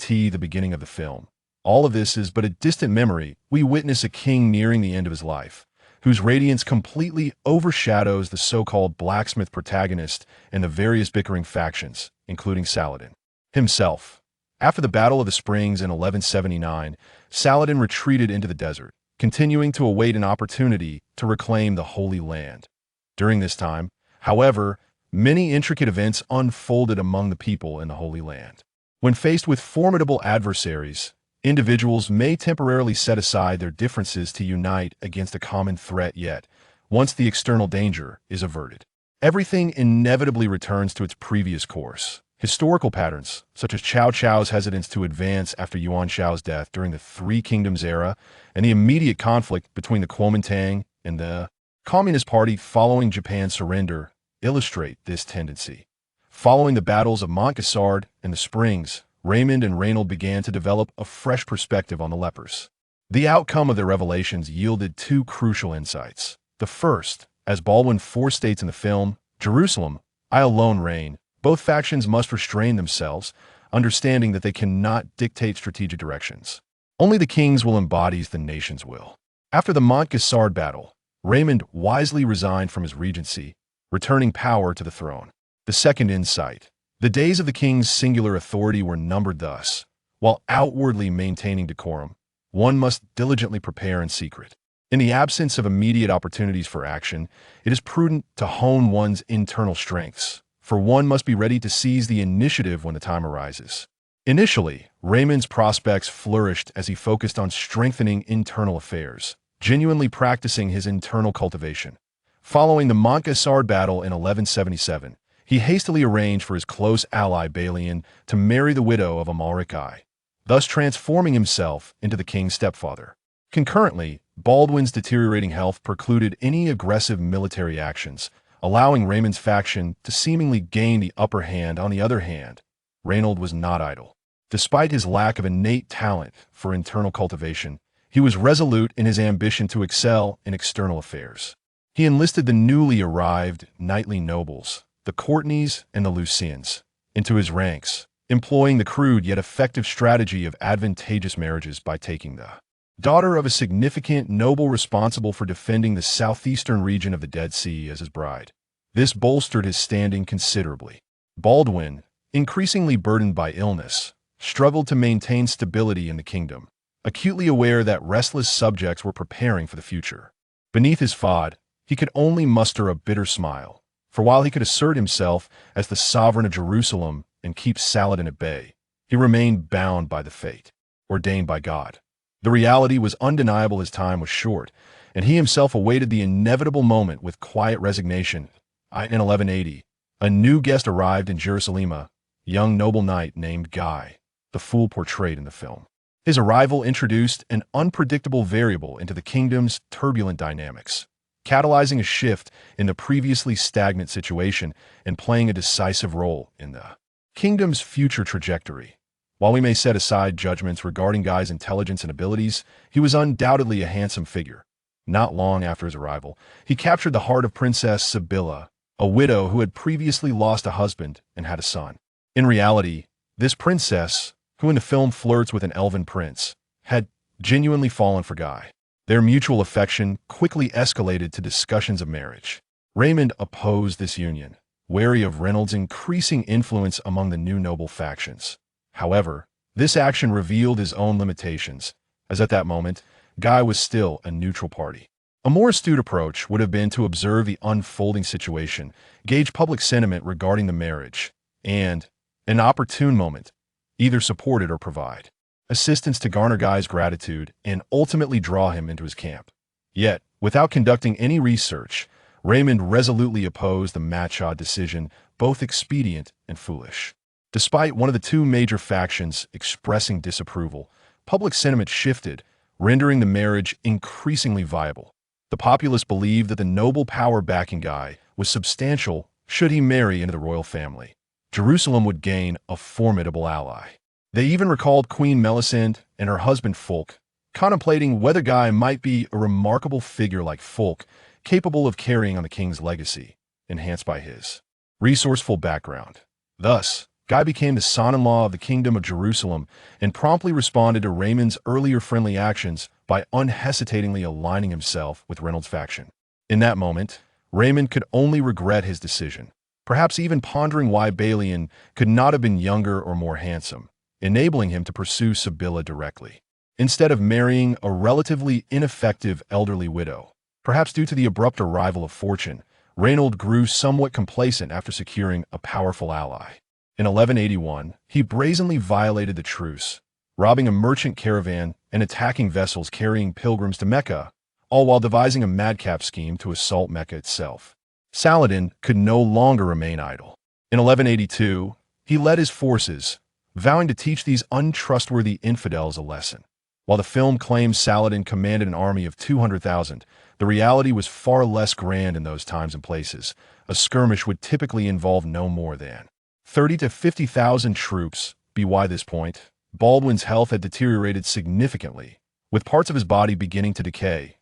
the beginning of the film. All of this is but a distant memory. We witness a king nearing the end of his life, whose radiance completely overshadows the so-called blacksmith protagonist and the various bickering factions, including Saladin himself. After the Battle of the Springs in 1179, Saladin retreated into the desert, continuing to await an opportunity to reclaim the Holy Land. During this time, however, many intricate events unfolded among the people in the Holy Land. When faced with formidable adversaries, individuals may temporarily set aside their differences to unite against a common threat, yet, once the external danger is averted, everything inevitably returns to its previous course. Historical patterns, such as Cao Cao's hesitance to advance after Yuan Shao's death during the Three Kingdoms era, and the immediate conflict between the Kuomintang and the Communist Party following Japan's surrender, illustrate this tendency. Following the battles of Montgassard and the Springs, Raymond and Reynold began to develop a fresh perspective on the lepers. The outcome of their revelations yielded two crucial insights. The first, as Baldwin forestates in the film, Jerusalem, I alone reign. Both factions must restrain themselves, understanding that they cannot dictate strategic directions. Only the king's will embodies the nation's will. After the Montgassard battle, Raymond wisely resigned from his regency, returning power to the throne. The second insight. The days of the king's singular authority were numbered thus. While outwardly maintaining decorum, one must diligently prepare in secret. In the absence of immediate opportunities for action, it is prudent to hone one's internal strengths, for one must be ready to seize the initiative when the time arises. Initially, Raymond's prospects flourished as he focused on strengthening internal affairs, genuinely practicing his internal cultivation. Following the Montgassard battle in 1177, he hastily arranged for his close ally Balian to marry the widow of Amalric I, thus transforming himself into the king's stepfather. Concurrently, Baldwin's deteriorating health precluded any aggressive military actions, allowing Raymond's faction to seemingly gain the upper hand. On the other hand, Reynold was not idle. Despite his lack of innate talent for internal cultivation, he was resolute in his ambition to excel in external affairs. He enlisted the newly arrived knightly nobles, the Courtenays and the Lucians, into his ranks, employing the crude yet effective strategy of advantageous marriages by taking the daughter of a significant noble responsible for defending the southeastern region of the Dead Sea as his bride. This bolstered his standing considerably. Baldwin, increasingly burdened by illness, struggled to maintain stability in the kingdom, acutely aware that restless subjects were preparing for the future. Beneath his fade, he could only muster a bitter smile, for while he could assert himself as the sovereign of Jerusalem and keep Saladin at bay, he remained bound by the fate ordained by God. The reality was undeniable. His time was short, and he himself awaited the inevitable moment with quiet resignation. In 1180, a new guest arrived in Jerusalem, a young noble knight named Guy, the fool portrayed in the film. His arrival introduced an unpredictable variable into the kingdom's turbulent dynamics, catalyzing a shift in the previously stagnant situation and playing a decisive role in the kingdom's future trajectory. While we may set aside judgments regarding Guy's intelligence and abilities, he was undoubtedly a handsome figure. Not long after his arrival, he captured the heart of Princess Sibylla, a widow who had previously lost a husband and had a son. In reality, this princess, who in the film flirts with an elven prince, had genuinely fallen for Guy. Their mutual affection quickly escalated to discussions of marriage. Raymond opposed this union, wary of Reynold's increasing influence among the new noble factions. However, this action revealed his own limitations, as at that moment, Guy was still a neutral party. A more astute approach would have been to observe the unfolding situation, gauge public sentiment regarding the marriage, and, in an opportune moment, either support it or provide assistance to garner Guy's gratitude and ultimately draw him into his camp. Yet, without conducting any research, Raymond resolutely opposed the Machad decision, both expedient and foolish. Despite one of the two major factions expressing disapproval, public sentiment shifted, rendering the marriage increasingly viable. The populace believed that the noble power backing Guy was substantial should he marry into the royal family. Jerusalem would gain a formidable ally. They even recalled Queen Melisande and her husband Fulk, contemplating whether Guy might be a remarkable figure like Fulk, capable of carrying on the king's legacy, enhanced by his resourceful background. Thus, Guy became the son-in-law of the Kingdom of Jerusalem and promptly responded to Raymond's earlier friendly actions by unhesitatingly aligning himself with Reynolds' faction. In that moment, Raymond could only regret his decision, perhaps even pondering why Balian could not have been younger or more handsome, enabling him to pursue Sibylla directly, instead of marrying a relatively ineffective elderly widow. Perhaps due to the abrupt arrival of fortune, Reynold grew somewhat complacent after securing a powerful ally. In 1181, he brazenly violated the truce, robbing a merchant caravan and attacking vessels carrying pilgrims to Mecca, all while devising a madcap scheme to assault Mecca itself. Saladin could no longer remain idle. In 1182, he led his forces, vowing to teach these untrustworthy infidels a lesson. While the film claims Saladin commanded an army of 200,000, the reality was far less grand in those times and places. A skirmish would typically involve no more than 30 to 50,000 troops. By this point, Baldwin's health had deteriorated significantly, with parts of his body beginning to decay.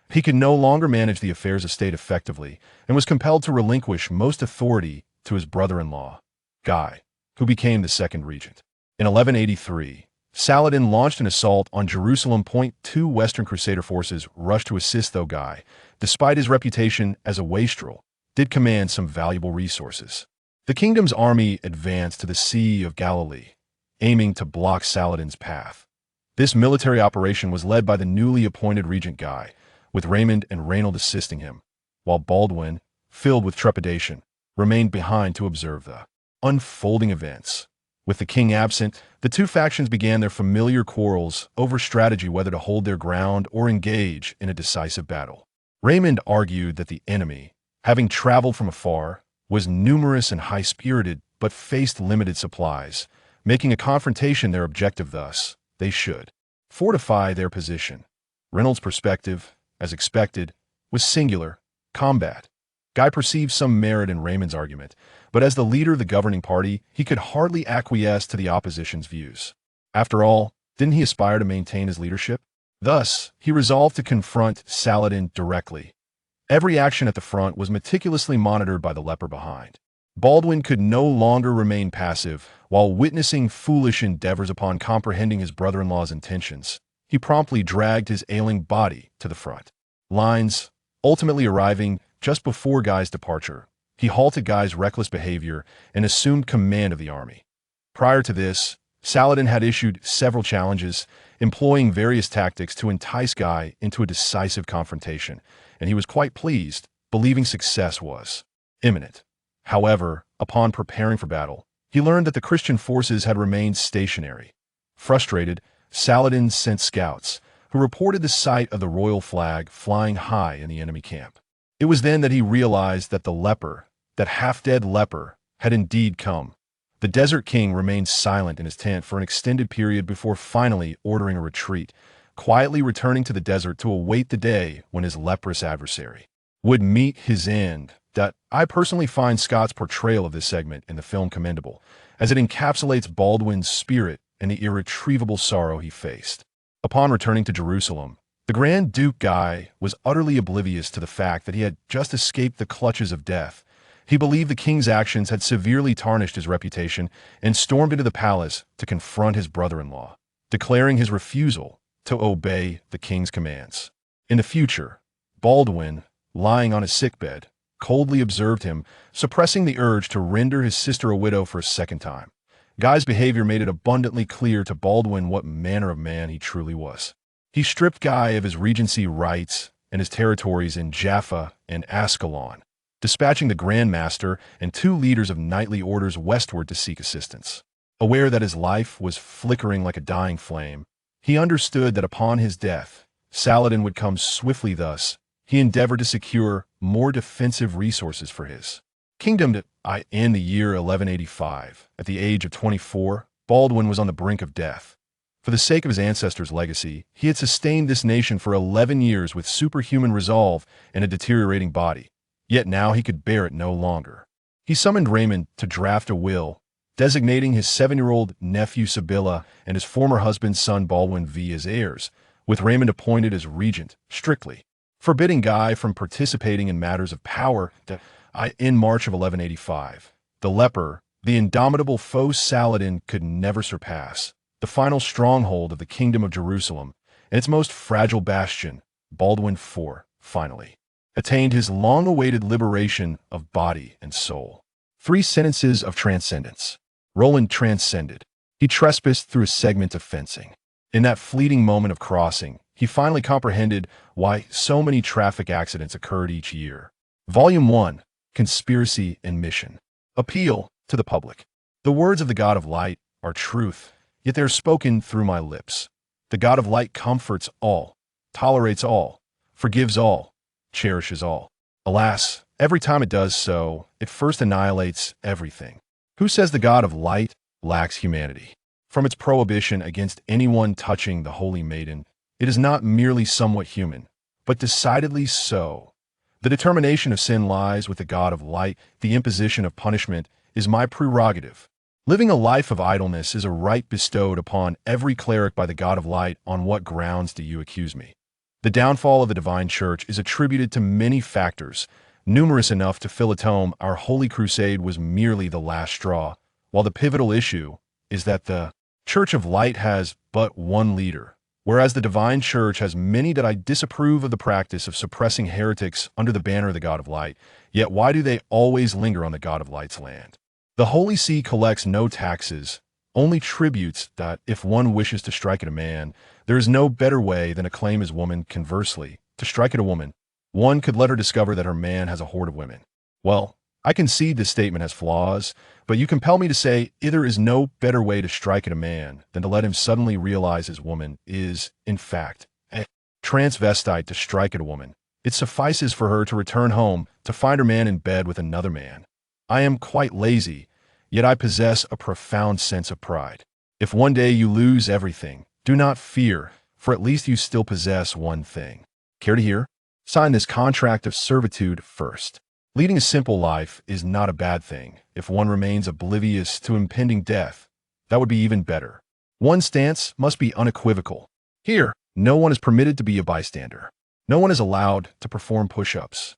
He could no longer manage the affairs of state effectively and was compelled to relinquish most authority to his brother-in-law, Guy, who became the second regent. In 1183, Saladin launched an assault on Jerusalem. Two Western Crusader forces rushed to assist, though Guy, despite his reputation as a wastrel, did command some valuable resources. The kingdom's army advanced to the Sea of Galilee, aiming to block Saladin's path. This military operation was led by the newly appointed regent Guy, with Raymond and Reynold assisting him, while Baldwin, filled with trepidation, remained behind to observe the unfolding events. With the king absent, the two factions began their familiar quarrels over strategy, whether to hold their ground or engage in a decisive battle. Raymond argued that the enemy, having traveled from afar, was numerous and high-spirited, but faced limited supplies, making a confrontation their objective. Thus, they should fortify their position. Reynolds' perspective, as expected, was singular: combat. Guy perceived some merit in Raymond's argument, but as the leader of the governing party, he could hardly acquiesce to the opposition's views. After all, didn't he aspire to maintain his leadership? Thus, he resolved to confront Saladin directly. Every action at the front was meticulously monitored by the leper behind. Baldwin could no longer remain passive. While witnessing foolish endeavors upon comprehending his brother-in-law's intentions, he promptly dragged his ailing body to the front lines, ultimately arriving just before Guy's departure. He halted Guy's reckless behavior and assumed command of the army. Prior to this, Saladin had issued several challenges, employing various tactics to entice Guy into a decisive confrontation, and he was quite pleased, believing success was imminent. However, upon preparing for battle, he learned that the Christian forces had remained stationary. Frustrated, Saladin sent scouts, who reported the sight of the royal flag flying high in the enemy camp. It was then that he realized that the leper, that half-dead leper, had indeed come. The desert king remained silent in his tent for an extended period before finally ordering a retreat, quietly returning to the desert to await the day when his leprous adversary would meet his end. I personally find Scott's portrayal of this segment in the film commendable, as it encapsulates Baldwin's spirit and the irretrievable sorrow he faced. Upon returning to Jerusalem, the Grand Duke Guy was utterly oblivious to the fact that he had just escaped the clutches of death. He believed the king's actions had severely tarnished his reputation and stormed into the palace to confront his brother-in-law, declaring his refusal to obey the king's commands. In the future, Baldwin, lying on his sickbed, coldly observed him, suppressing the urge to render his sister a widow for a second time. Guy's behavior made it abundantly clear to Baldwin what manner of man he truly was. He stripped Guy of his regency rights and his territories in Jaffa and Ascalon, dispatching the Grand Master and two leaders of knightly orders westward to seek assistance. Aware that his life was flickering like a dying flame, he understood that upon his death, Saladin would come swiftly. Thus, he endeavored to secure more defensive resources for his kingdom. In the year 1185, at the age of 24, Baldwin was on the brink of death. For the sake of his ancestors' legacy, he had sustained this nation for 11 years with superhuman resolve and a deteriorating body. Yet now he could bear it no longer. He summoned Raymond to draft a will, designating his 7-year-old nephew Sibylla and his former husband's son Baldwin V as heirs, with Raymond appointed as regent, strictly forbidding Guy from participating in matters of power. In March of 1185, the leper, the indomitable foe Saladin could never surpass, the final stronghold of the Kingdom of Jerusalem, and its most fragile bastion, Baldwin IV, finally attained his long-awaited liberation of body and soul. 3 sentences of transcendence. Roland transcended. He trespassed through a segment of fencing. In that fleeting moment of crossing, he finally comprehended why so many traffic accidents occurred each year. Volume 1, Conspiracy and Mission. Appeal to the public. The words of the God of Light are truth, yet they are spoken through my lips. The God of Light comforts all, tolerates all, forgives all, cherishes all. Alas, every time it does so, it first annihilates everything. Who says the God of Light lacks humanity? From its prohibition against anyone touching the Holy Maiden, it is not merely somewhat human, but decidedly so. The determination of sin lies with the God of Light. The imposition of punishment is my prerogative. Living a life of idleness is a right bestowed upon every cleric by the God of Light. On what grounds do you accuse me? The downfall of the divine church is attributed to many factors, numerous enough to fill a tome. Our holy crusade was merely the last straw, while the pivotal issue is that the Church of Light has but one leader, whereas the divine church has many. That I disapprove of the practice of suppressing heretics under the banner of the God of Light. Yet why do they always linger on the God of Light's land? The Holy See collects no taxes, only tributes. That if one wishes to strike at a man, there is no better way than to claim his woman. Conversely, to strike at a woman, one could let her discover that her man has a horde of women. Well, I concede this statement has flaws, but you compel me to say there is no better way to strike at a man than to let him suddenly realize his woman is, in fact, a transvestite. To strike at a woman, it suffices for her to return home to find her man in bed with another man. I am quite lazy, yet I possess a profound sense of pride. If one day you lose everything, do not fear, for at least you still possess one thing. Care to hear? Sign this contract of servitude first. Leading a simple life is not a bad thing. If one remains oblivious to impending death, that would be even better. One's stance must be unequivocal. Here, no one is permitted to be a bystander. No one is allowed to perform push-ups.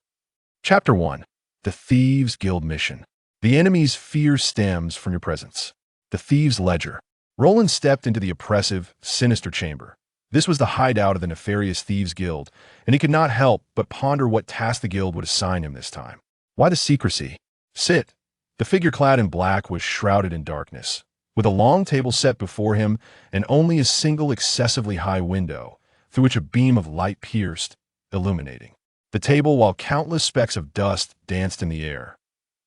Chapter 1. The Thieves' Guild Mission. The enemy's fear stems from your presence. The Thieves' Ledger. Roland stepped into the oppressive, sinister chamber. This was the hideout of the nefarious Thieves' Guild, and he could not help but ponder what task the guild would assign him this time. Why the secrecy? Sit. The figure clad in black was shrouded in darkness, with a long table set before him and only a single excessively high window, through which a beam of light pierced, illuminating the table while countless specks of dust danced in the air.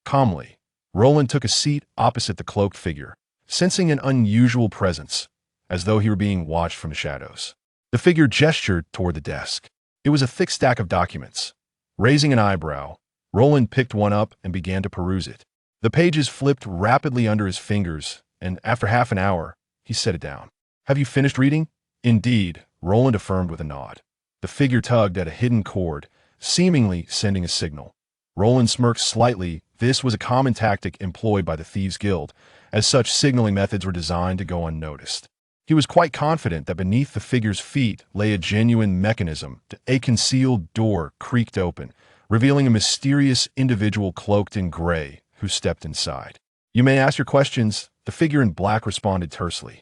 Calmly, Roland took a seat opposite the cloaked figure, sensing an unusual presence, as though he were being watched from the shadows. The figure gestured toward the desk. It was a thick stack of documents. Raising an eyebrow, Roland picked one up and began to peruse it. The pages flipped rapidly under his fingers, and after half an hour, he set it down. Have you finished reading? Indeed, Roland affirmed with a nod. The figure tugged at a hidden cord, seemingly sending a signal. Roland smirked slightly. This was a common tactic employed by the Thieves' Guild, as such signaling methods were designed to go unnoticed. He was quite confident that beneath the figure's feet lay a genuine mechanism. A concealed door creaked open, revealing a mysterious individual cloaked in gray who stepped inside. You may ask your questions, the figure in black responded tersely.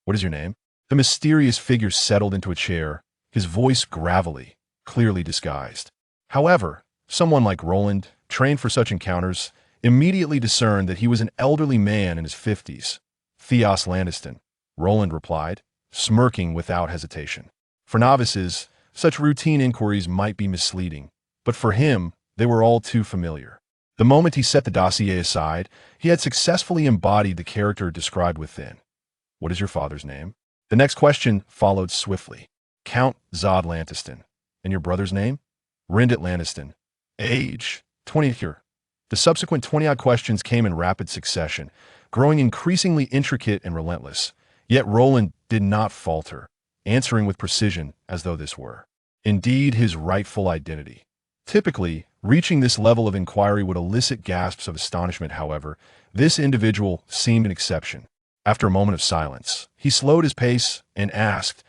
What is your name? The mysterious figure settled into a chair, his voice gravelly, clearly disguised. However, someone like Roland, trained for such encounters, immediately discerned that he was an elderly man in his 50s. Theos Landiston, Roland replied, smirking without hesitation. For novices, such routine inquiries might be misleading, but for him, they were all too familiar. The moment he set the dossier aside, he had successfully embodied the character described within. What is your father's name? The next question followed swiftly. Count Zod Lantiston. And your brother's name? Rendit Lantiston. Age? 20 here. The subsequent 20-odd questions came in rapid succession, growing increasingly intricate and relentless. Yet Roland did not falter, answering with precision as though this were indeed his rightful identity. Typically, reaching this level of inquiry would elicit gasps of astonishment. However, this individual seemed an exception. After a moment of silence, he slowed his pace and asked,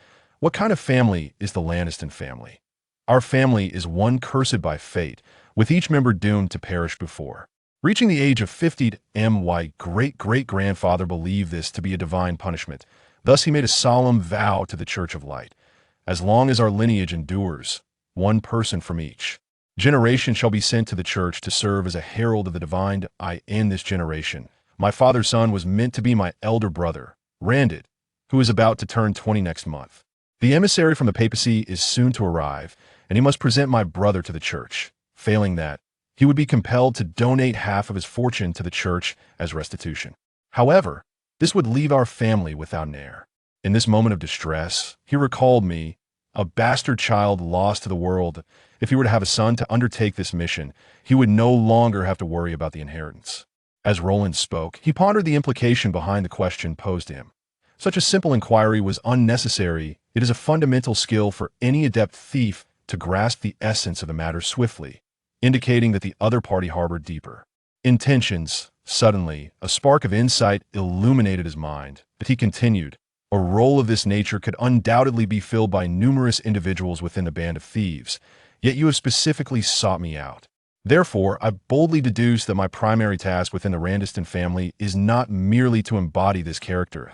What kind of family is the Lannister family? Our family is one cursed by fate, with each member doomed to perish before reaching the age of 50. My great-great-grandfather believed this to be a divine punishment. Thus he made a solemn vow to the Church of Light. As long as our lineage endures, one person from each generation shall be sent to the church to serve as a herald of the divine. In this generation, my father's son was meant to be my elder brother, Randed, who is about to turn 20 next month. The emissary from the papacy is soon to arrive, and he must present my brother to the church. Failing that, he would be compelled to donate half of his fortune to the church as restitution. However, this would leave our family without an heir. In this moment of distress, he recalled me, a bastard child lost to the world. If he were to have a son to undertake this mission, he would no longer have to worry about the inheritance. As Roland spoke, he pondered the implication behind the question posed to him. Such a simple inquiry was unnecessary. It is a fundamental skill for any adept thief to grasp the essence of the matter swiftly, indicating that the other party harbored deeper intentions. Suddenly, a spark of insight illuminated his mind, but he continued, a role of this nature could undoubtedly be filled by numerous individuals within the band of thieves, yet you have specifically sought me out. Therefore, I boldly deduce that my primary task within the Randiston family is not merely to embody this character.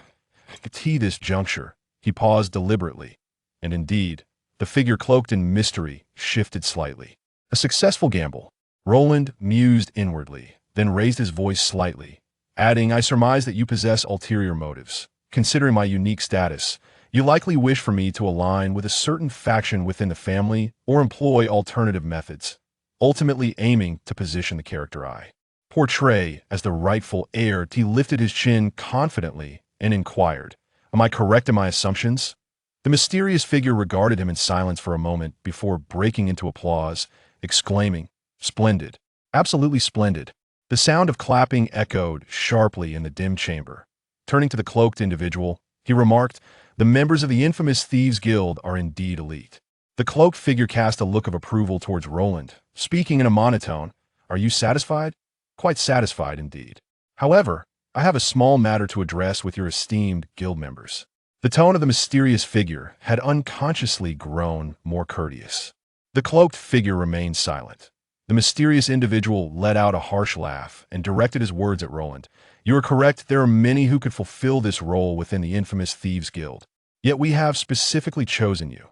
At this juncture, he paused deliberately, and indeed, the figure cloaked in mystery shifted slightly. A successful gamble. Roland mused inwardly, then raised his voice slightly, adding, I surmise that you possess ulterior motives. Considering my unique status, you likely wish for me to align with a certain faction within the family or employ alternative methods, ultimately aiming to position the character I portray as the rightful heir. He lifted his chin confidently and inquired, am I correct in my assumptions? The mysterious figure regarded him in silence for a moment before breaking into applause, exclaiming, splendid, absolutely splendid. The sound of clapping echoed sharply in the dim chamber. Turning to the cloaked individual, he remarked, the members of the infamous Thieves Guild are indeed elite. The cloaked figure cast a look of approval towards Roland, speaking in a monotone, are you satisfied? Quite satisfied indeed. However, I have a small matter to address with your esteemed guild members. The tone of the mysterious figure had unconsciously grown more courteous. The cloaked figure remained silent. The mysterious individual let out a harsh laugh and directed his words at Roland. You are correct, there are many who could fulfill this role within the infamous Thieves Guild. Yet we have specifically chosen you.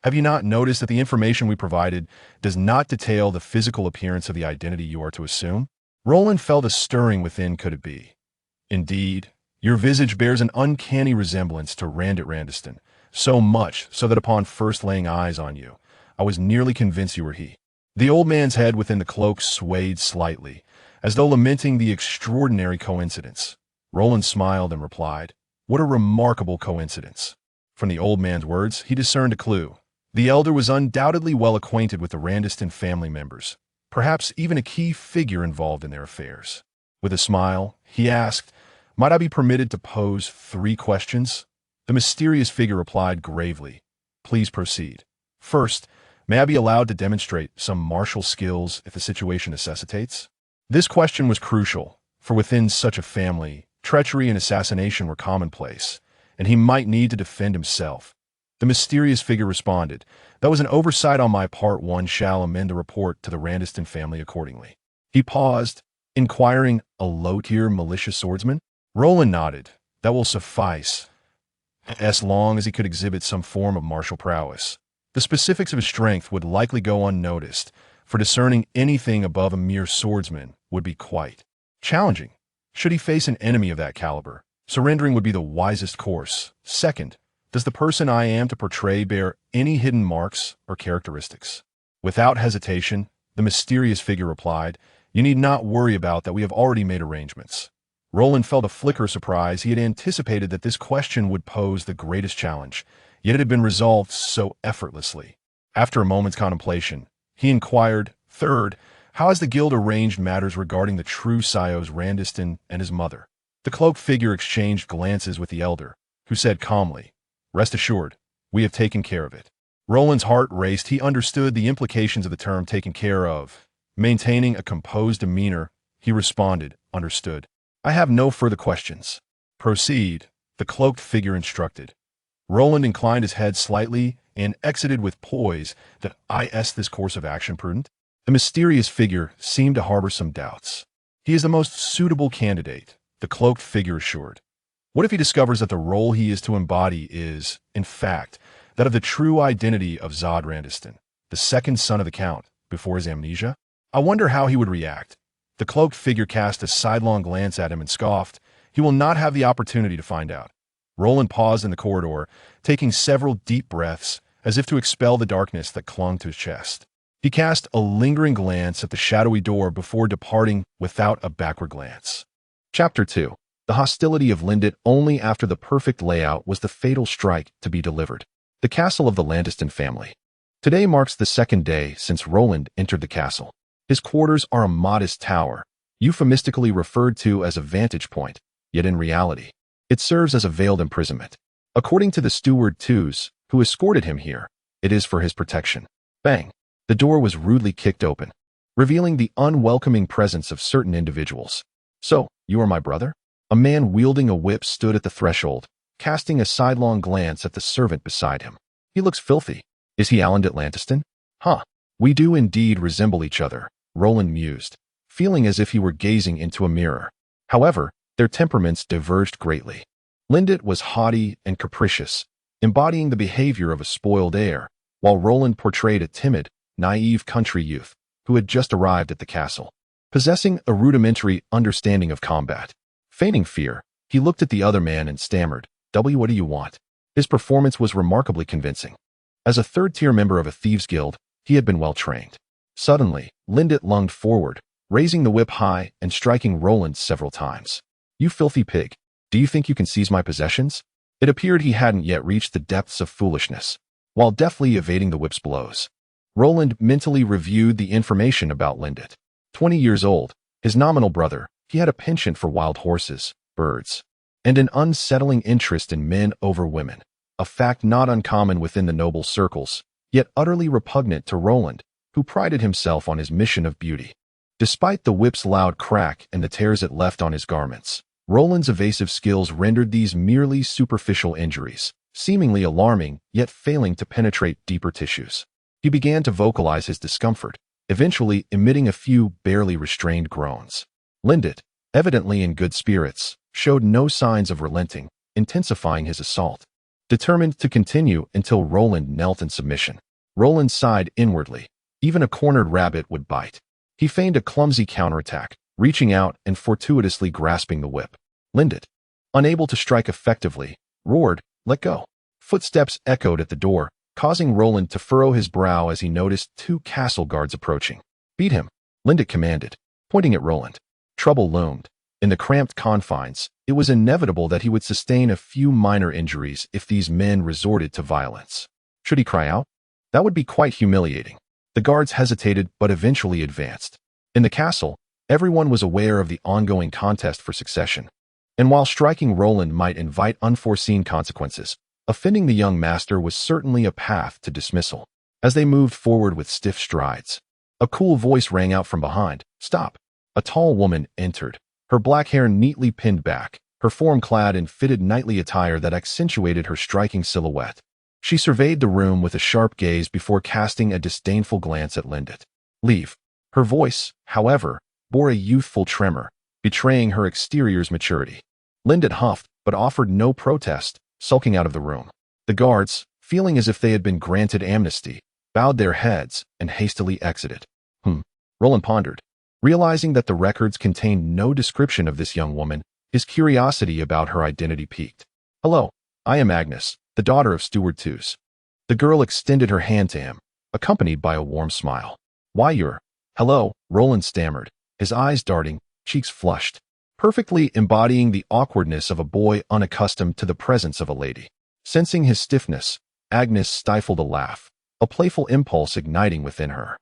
Have you not noticed that the information we provided does not detail the physical appearance of the identity you are to assume? Roland felt a stirring within. Could it be? Indeed, your visage bears an uncanny resemblance to Randiston, so much so that upon first laying eyes on you, I was nearly convinced you were he. The old man's head within the cloak swayed slightly, as though lamenting the extraordinary coincidence. Roland smiled and replied, what a remarkable coincidence. From the old man's words, he discerned a clue. The elder was undoubtedly well acquainted with the Randiston family members, perhaps even a key figure involved in their affairs. With a smile, he asked, might I be permitted to pose 3 questions? The mysterious figure replied gravely, please proceed. First, may I be allowed to demonstrate some martial skills if the situation necessitates? This question was crucial, for within such a family, treachery and assassination were commonplace, and he might need to defend himself. The mysterious figure responded, that was an oversight on my part. One shall amend the report to the Randiston family accordingly. He paused, inquiring, a low-tier malicious swordsman? Roland nodded, that will suffice, as long as he could exhibit some form of martial prowess. The specifics of his strength would likely go unnoticed, for discerning anything above a mere swordsman would be quite challenging. Should he face an enemy of that caliber, surrendering would be the wisest course. Second, does the person I am to portray bear any hidden marks or characteristics? Without hesitation, the mysterious figure replied, you need not worry about that, we have already made arrangements. Roland felt a flicker of surprise. He had anticipated that this question would pose the greatest challenge, yet it had been resolved so effortlessly. After a moment's contemplation, he inquired, third, how has the guild arranged matters regarding the true Sios Randiston and his mother? The cloaked figure exchanged glances with the elder, who said calmly, rest assured, we have taken care of it. Roland's heart raced. He understood the implications of the term taken care of. Maintaining a composed demeanor, he responded, understood. I have no further questions. Proceed, the cloaked figure instructed. Roland inclined his head slightly and exited with poise. That is this course of action prudent? The mysterious figure seemed to harbor some doubts. He is the most suitable candidate, the cloaked figure assured. What if he discovers that the role he is to embody is, in fact, that of the true identity of Zod Randiston, the second son of the Count, before his amnesia? I wonder how he would react. The cloaked figure cast a sidelong glance at him and scoffed. He will not have the opportunity to find out. Roland paused in the corridor, taking several deep breaths, as if to expel the darkness that clung to his chest. He cast a lingering glance at the shadowy door before departing without a backward glance. Chapter 2. The hostility of Lindet. Only after the perfect layout was the fatal strike to be delivered. The castle of the Landiston family. Today marks the second day since Roland entered the castle. His quarters are a modest tower, euphemistically referred to as a vantage point, yet in reality, it serves as a veiled imprisonment. According to the steward Twos, who escorted him here, it is for his protection. Bang! The door was rudely kicked open, revealing the unwelcoming presence of certain individuals. So, you are my brother? A man wielding a whip stood at the threshold, casting a sidelong glance at the servant beside him. He looks filthy. Is he Alandet Lantiston? Huh. We do indeed resemble each other, Roland mused, feeling as if he were gazing into a mirror. However, their temperaments diverged greatly. Lindet was haughty and capricious, embodying the behavior of a spoiled heir, while Roland portrayed a timid, naive country youth who had just arrived at the castle, possessing a rudimentary understanding of combat. Feigning fear, he looked at the other man and stammered, "What do you want?" His performance was remarkably convincing. As a third-tier member of a thieves' guild, he had been well trained. Suddenly, Lindet lunged forward, raising the whip high and striking Roland several times. "You filthy pig, do you think you can seize my possessions?" It appeared he hadn't yet reached the depths of foolishness. While deftly evading the whip's blows, Roland mentally reviewed the information about Lindet. 20 years old, his nominal brother, he had a penchant for wild horses, birds, and an unsettling interest in men over women, a fact not uncommon within the noble circles, yet utterly repugnant to Roland, who prided himself on his mission of beauty. Despite the whip's loud crack and the tears it left on his garments, Roland's evasive skills rendered these merely superficial injuries, seemingly alarming yet failing to penetrate deeper tissues. He began to vocalize his discomfort, eventually emitting a few barely restrained groans. Lindet, evidently in good spirits, showed no signs of relenting, intensifying his assault. Determined to continue until Roland knelt in submission. Roland sighed inwardly. Even a cornered rabbit would bite. He feigned a clumsy counterattack, reaching out and fortuitously grasping the whip. Lindet, unable to strike effectively, roared, "Let go." Footsteps echoed at the door, causing Roland to furrow his brow as he noticed 2 castle guards approaching. "Beat him," Lindet commanded, pointing at Roland. Trouble loomed. In the cramped confines, it was inevitable that he would sustain a few minor injuries if these men resorted to violence. Should he cry out? That would be quite humiliating. The guards hesitated but eventually advanced. In the castle, everyone was aware of the ongoing contest for succession, and while striking Roland might invite unforeseen consequences, offending the young master was certainly a path to dismissal. As they moved forward with stiff strides, a cool voice rang out from behind, "Stop!" A tall woman entered, her black hair neatly pinned back, her form clad in fitted knightly attire that accentuated her striking silhouette. She surveyed the room with a sharp gaze before casting a disdainful glance at Lindet. "Leave." Her voice, however, bore a youthful tremor, betraying her exterior's maturity. Lindet huffed, but offered no protest, sulking out of the room. The guards, feeling as if they had been granted amnesty, bowed their heads and hastily exited. Roland pondered. Realizing that the records contained no description of this young woman, his curiosity about her identity piqued. "Hello, I am Agnes, the daughter of Steward Twos." The girl extended her hand to him, accompanied by a warm smile. "Why you're..." "Hello," Roland stammered, his eyes darting, cheeks flushed, perfectly embodying the awkwardness of a boy unaccustomed to the presence of a lady. Sensing his stiffness, Agnes stifled a laugh, a playful impulse igniting within her.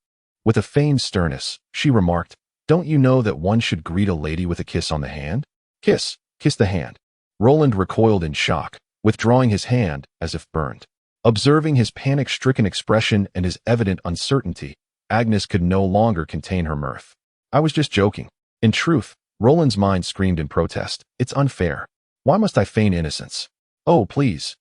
With a feigned sternness, she remarked, "Don't you know that one should greet a lady with a kiss on the hand?" "Kiss the hand." Roland recoiled in shock, withdrawing his hand as if burned. Observing his panic-stricken expression and his evident uncertainty, Agnes could no longer contain her mirth. "I was just joking." In truth, Roland's mind screamed in protest. "It's unfair. Why must I feign innocence?" "Oh, please,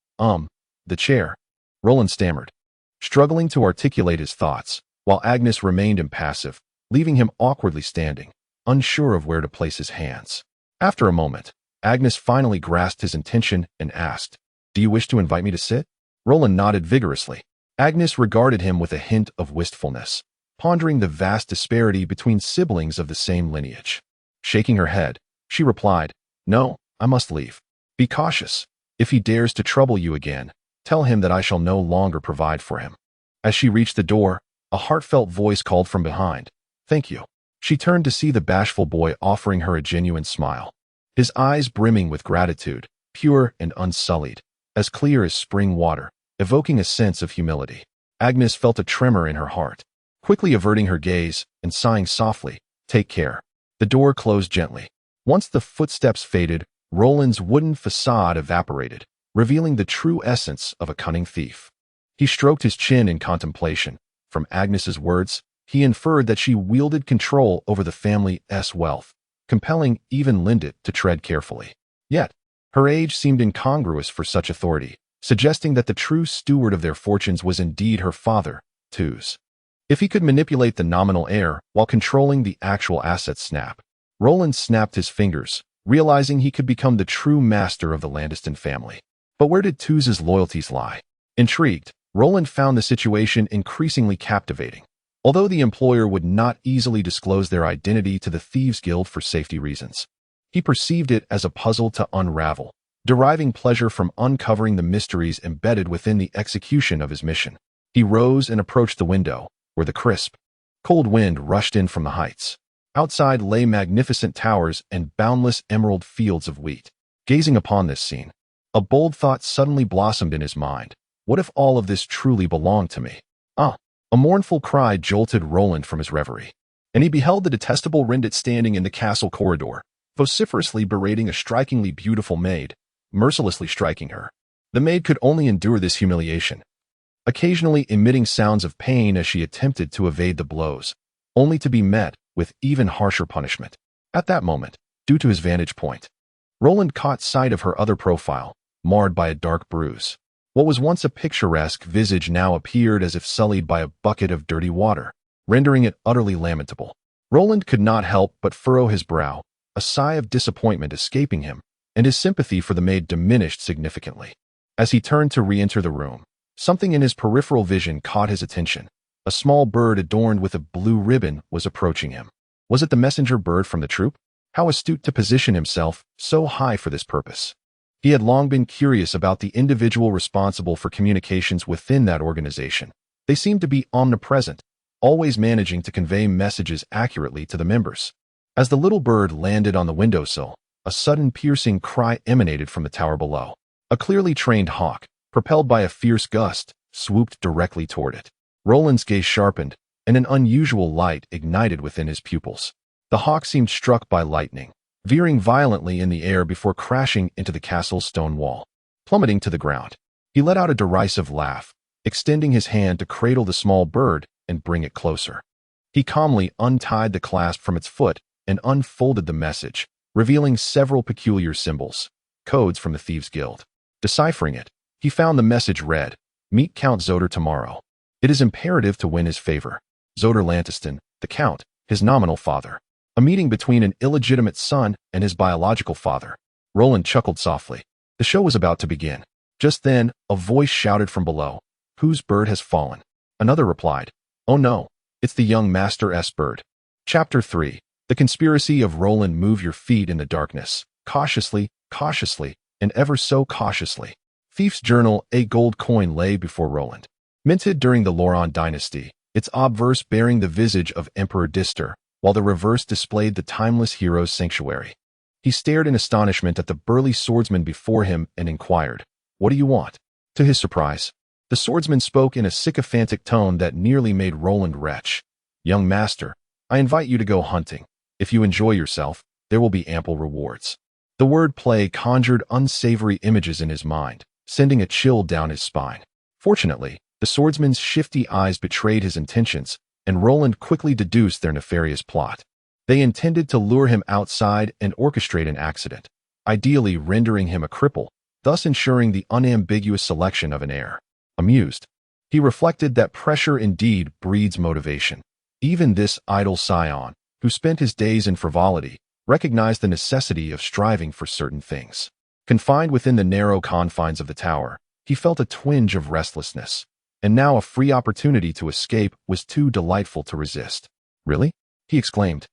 The chair. Roland stammered, struggling to articulate his thoughts, while Agnes remained impassive, leaving him awkwardly standing, unsure of where to place his hands. After a moment, Agnes finally grasped his intention and asked, "Do you wish to invite me to sit?" Roland nodded vigorously. Agnes regarded him with a hint of wistfulness, pondering the vast disparity between siblings of the same lineage. Shaking her head, she replied, "No, I must leave. Be cautious. If he dares to trouble you again, tell him that I shall no longer provide for him." As she reached the door, a heartfelt voice called from behind, "Thank you." She turned to see the bashful boy offering her a genuine smile, his eyes brimming with gratitude, pure and unsullied, as clear as spring water, evoking a sense of humility. Agnes felt a tremor in her heart, quickly averting her gaze and sighing softly, "Take care." The door closed gently. Once the footsteps faded, Roland's wooden facade evaporated, revealing the true essence of a cunning thief. He stroked his chin in contemplation. From Agnes's words, he inferred that she wielded control over the family's wealth, compelling even Lindit to tread carefully. Yet, her age seemed incongruous for such authority, suggesting that the true steward of their fortunes was indeed her father, too's. If he could manipulate the nominal heir while controlling the actual assets, Roland snapped his fingers, realizing he could become the true master of the Landiston family. But where did Too's loyalties lie? Intrigued, Roland found the situation increasingly captivating. Although the employer would not easily disclose their identity to the Thieves' Guild for safety reasons, he perceived it as a puzzle to unravel, deriving pleasure from uncovering the mysteries embedded within the execution of his mission. He rose and approached the window, where the crisp, cold wind rushed in from the heights. Outside lay magnificent towers and boundless emerald fields of wheat. Gazing upon this scene, a bold thought suddenly blossomed in his mind. What if all of this truly belonged to me? A mournful cry jolted Roland from his reverie, and he beheld the detestable Rendit standing in the castle corridor, vociferously berating a strikingly beautiful maid, mercilessly striking her. The maid could only endure this humiliation, occasionally emitting sounds of pain as she attempted to evade the blows, only to be met with even harsher punishment. At that moment, due to his vantage point, Roland caught sight of her other profile, marred by a dark bruise. What was once a picturesque visage now appeared as if sullied by a bucket of dirty water, rendering it utterly lamentable. Roland could not help but furrow his brow, a sigh of disappointment escaping him, and his sympathy for the maid diminished significantly. As he turned to re-enter the room, something in his peripheral vision caught his attention. A small bird adorned with a blue ribbon was approaching him. Was it the messenger bird from the troop? How astute to position himself so high for this purpose. He had long been curious about the individual responsible for communications within that organization. They seemed to be omnipresent, always managing to convey messages accurately to the members. As the little bird landed on the windowsill, a sudden piercing cry emanated from the tower below. A clearly trained hawk, propelled by a fierce gust, swooped directly toward it. Roland's gaze sharpened, and an unusual light ignited within his pupils. The hawk seemed struck by lightning, veering violently in the air before crashing into the castle's stone wall. Plummeting to the ground, he let out a derisive laugh, extending his hand to cradle the small bird and bring it closer. He calmly untied the clasp from its foot and unfolded the message, revealing several peculiar symbols, codes from the Thieves' Guild. Deciphering it, he found the message read, "Meet Count Zoder tomorrow. It is imperative to win his favor. Zoder Lantiston, the Count, his nominal father." A meeting between an illegitimate son and his biological father. Roland chuckled softly. The show was about to begin. Just then, a voice shouted from below, "Whose bird has fallen?" Another replied, "Oh no, it's the young Master's bird." Chapter 3. The Conspiracy of Roland. Move your feet in the darkness, cautiously, cautiously, and ever so cautiously. Thief's Journal. A gold coin lay before Roland. Minted during the Loran dynasty, its obverse bearing the visage of Emperor Dister, while the reverse displayed the timeless hero's sanctuary. He stared in astonishment at the burly swordsman before him and inquired, "What do you want?" To his surprise, the swordsman spoke in a sycophantic tone that nearly made Roland retch. "Young master, I invite you to go hunting. If you enjoy yourself, there will be ample rewards." The word play conjured unsavory images in his mind, sending a chill down his spine. Fortunately, the swordsman's shifty eyes betrayed his intentions, and Roland quickly deduced their nefarious plot. They intended to lure him outside and orchestrate an accident, ideally rendering him a cripple, thus ensuring the unambiguous selection of an heir. Amused, he reflected that pressure indeed breeds motivation. Even this idle scion, who spent his days in frivolity, recognized the necessity of striving for certain things. Confined within the narrow confines of the tower, he felt a twinge of restlessness, and now a free opportunity to escape was too delightful to resist. "Really?" he exclaimed,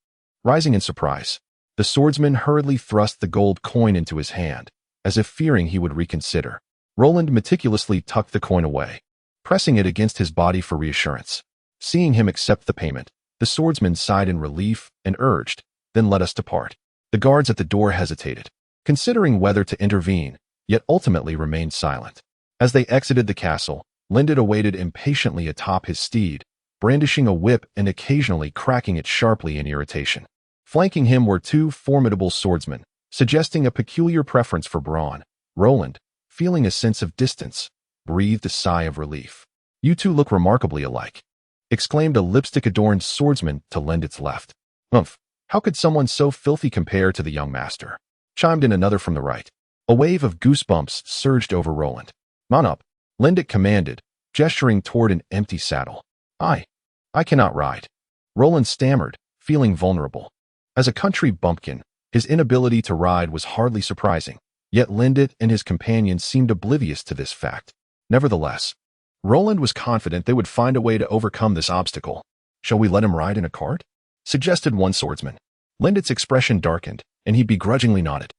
rising in surprise. The swordsman hurriedly thrust the gold coin into his hand, as if fearing he would reconsider. Roland meticulously tucked the coin away, pressing it against his body for reassurance. Seeing him accept the payment, the swordsman sighed in relief and urged, "Then let us depart." The guards at the door hesitated, considering whether to intervene, yet ultimately remained silent. As they exited the castle, Lindit awaited impatiently atop his steed, brandishing a whip and occasionally cracking it sharply in irritation. Flanking him were two formidable swordsmen, suggesting a peculiar preference for brawn. Roland, feeling a sense of distance, breathed a sigh of relief. "You two look remarkably alike," exclaimed a lipstick-adorned swordsman to Lindit's left. "Umph, how could someone so filthy compare to the young master?" chimed in another from the right. A wave of goosebumps surged over Roland. "Mount up," Lindit commanded, gesturing toward an empty saddle. I cannot ride," Roland stammered, feeling vulnerable. As a country bumpkin, his inability to ride was hardly surprising, yet Lindit and his companions seemed oblivious to this fact. Nevertheless, Roland was confident they would find a way to overcome this obstacle. "Shall we let him ride in a cart?" suggested one swordsman. Lindit's expression darkened, and he begrudgingly nodded.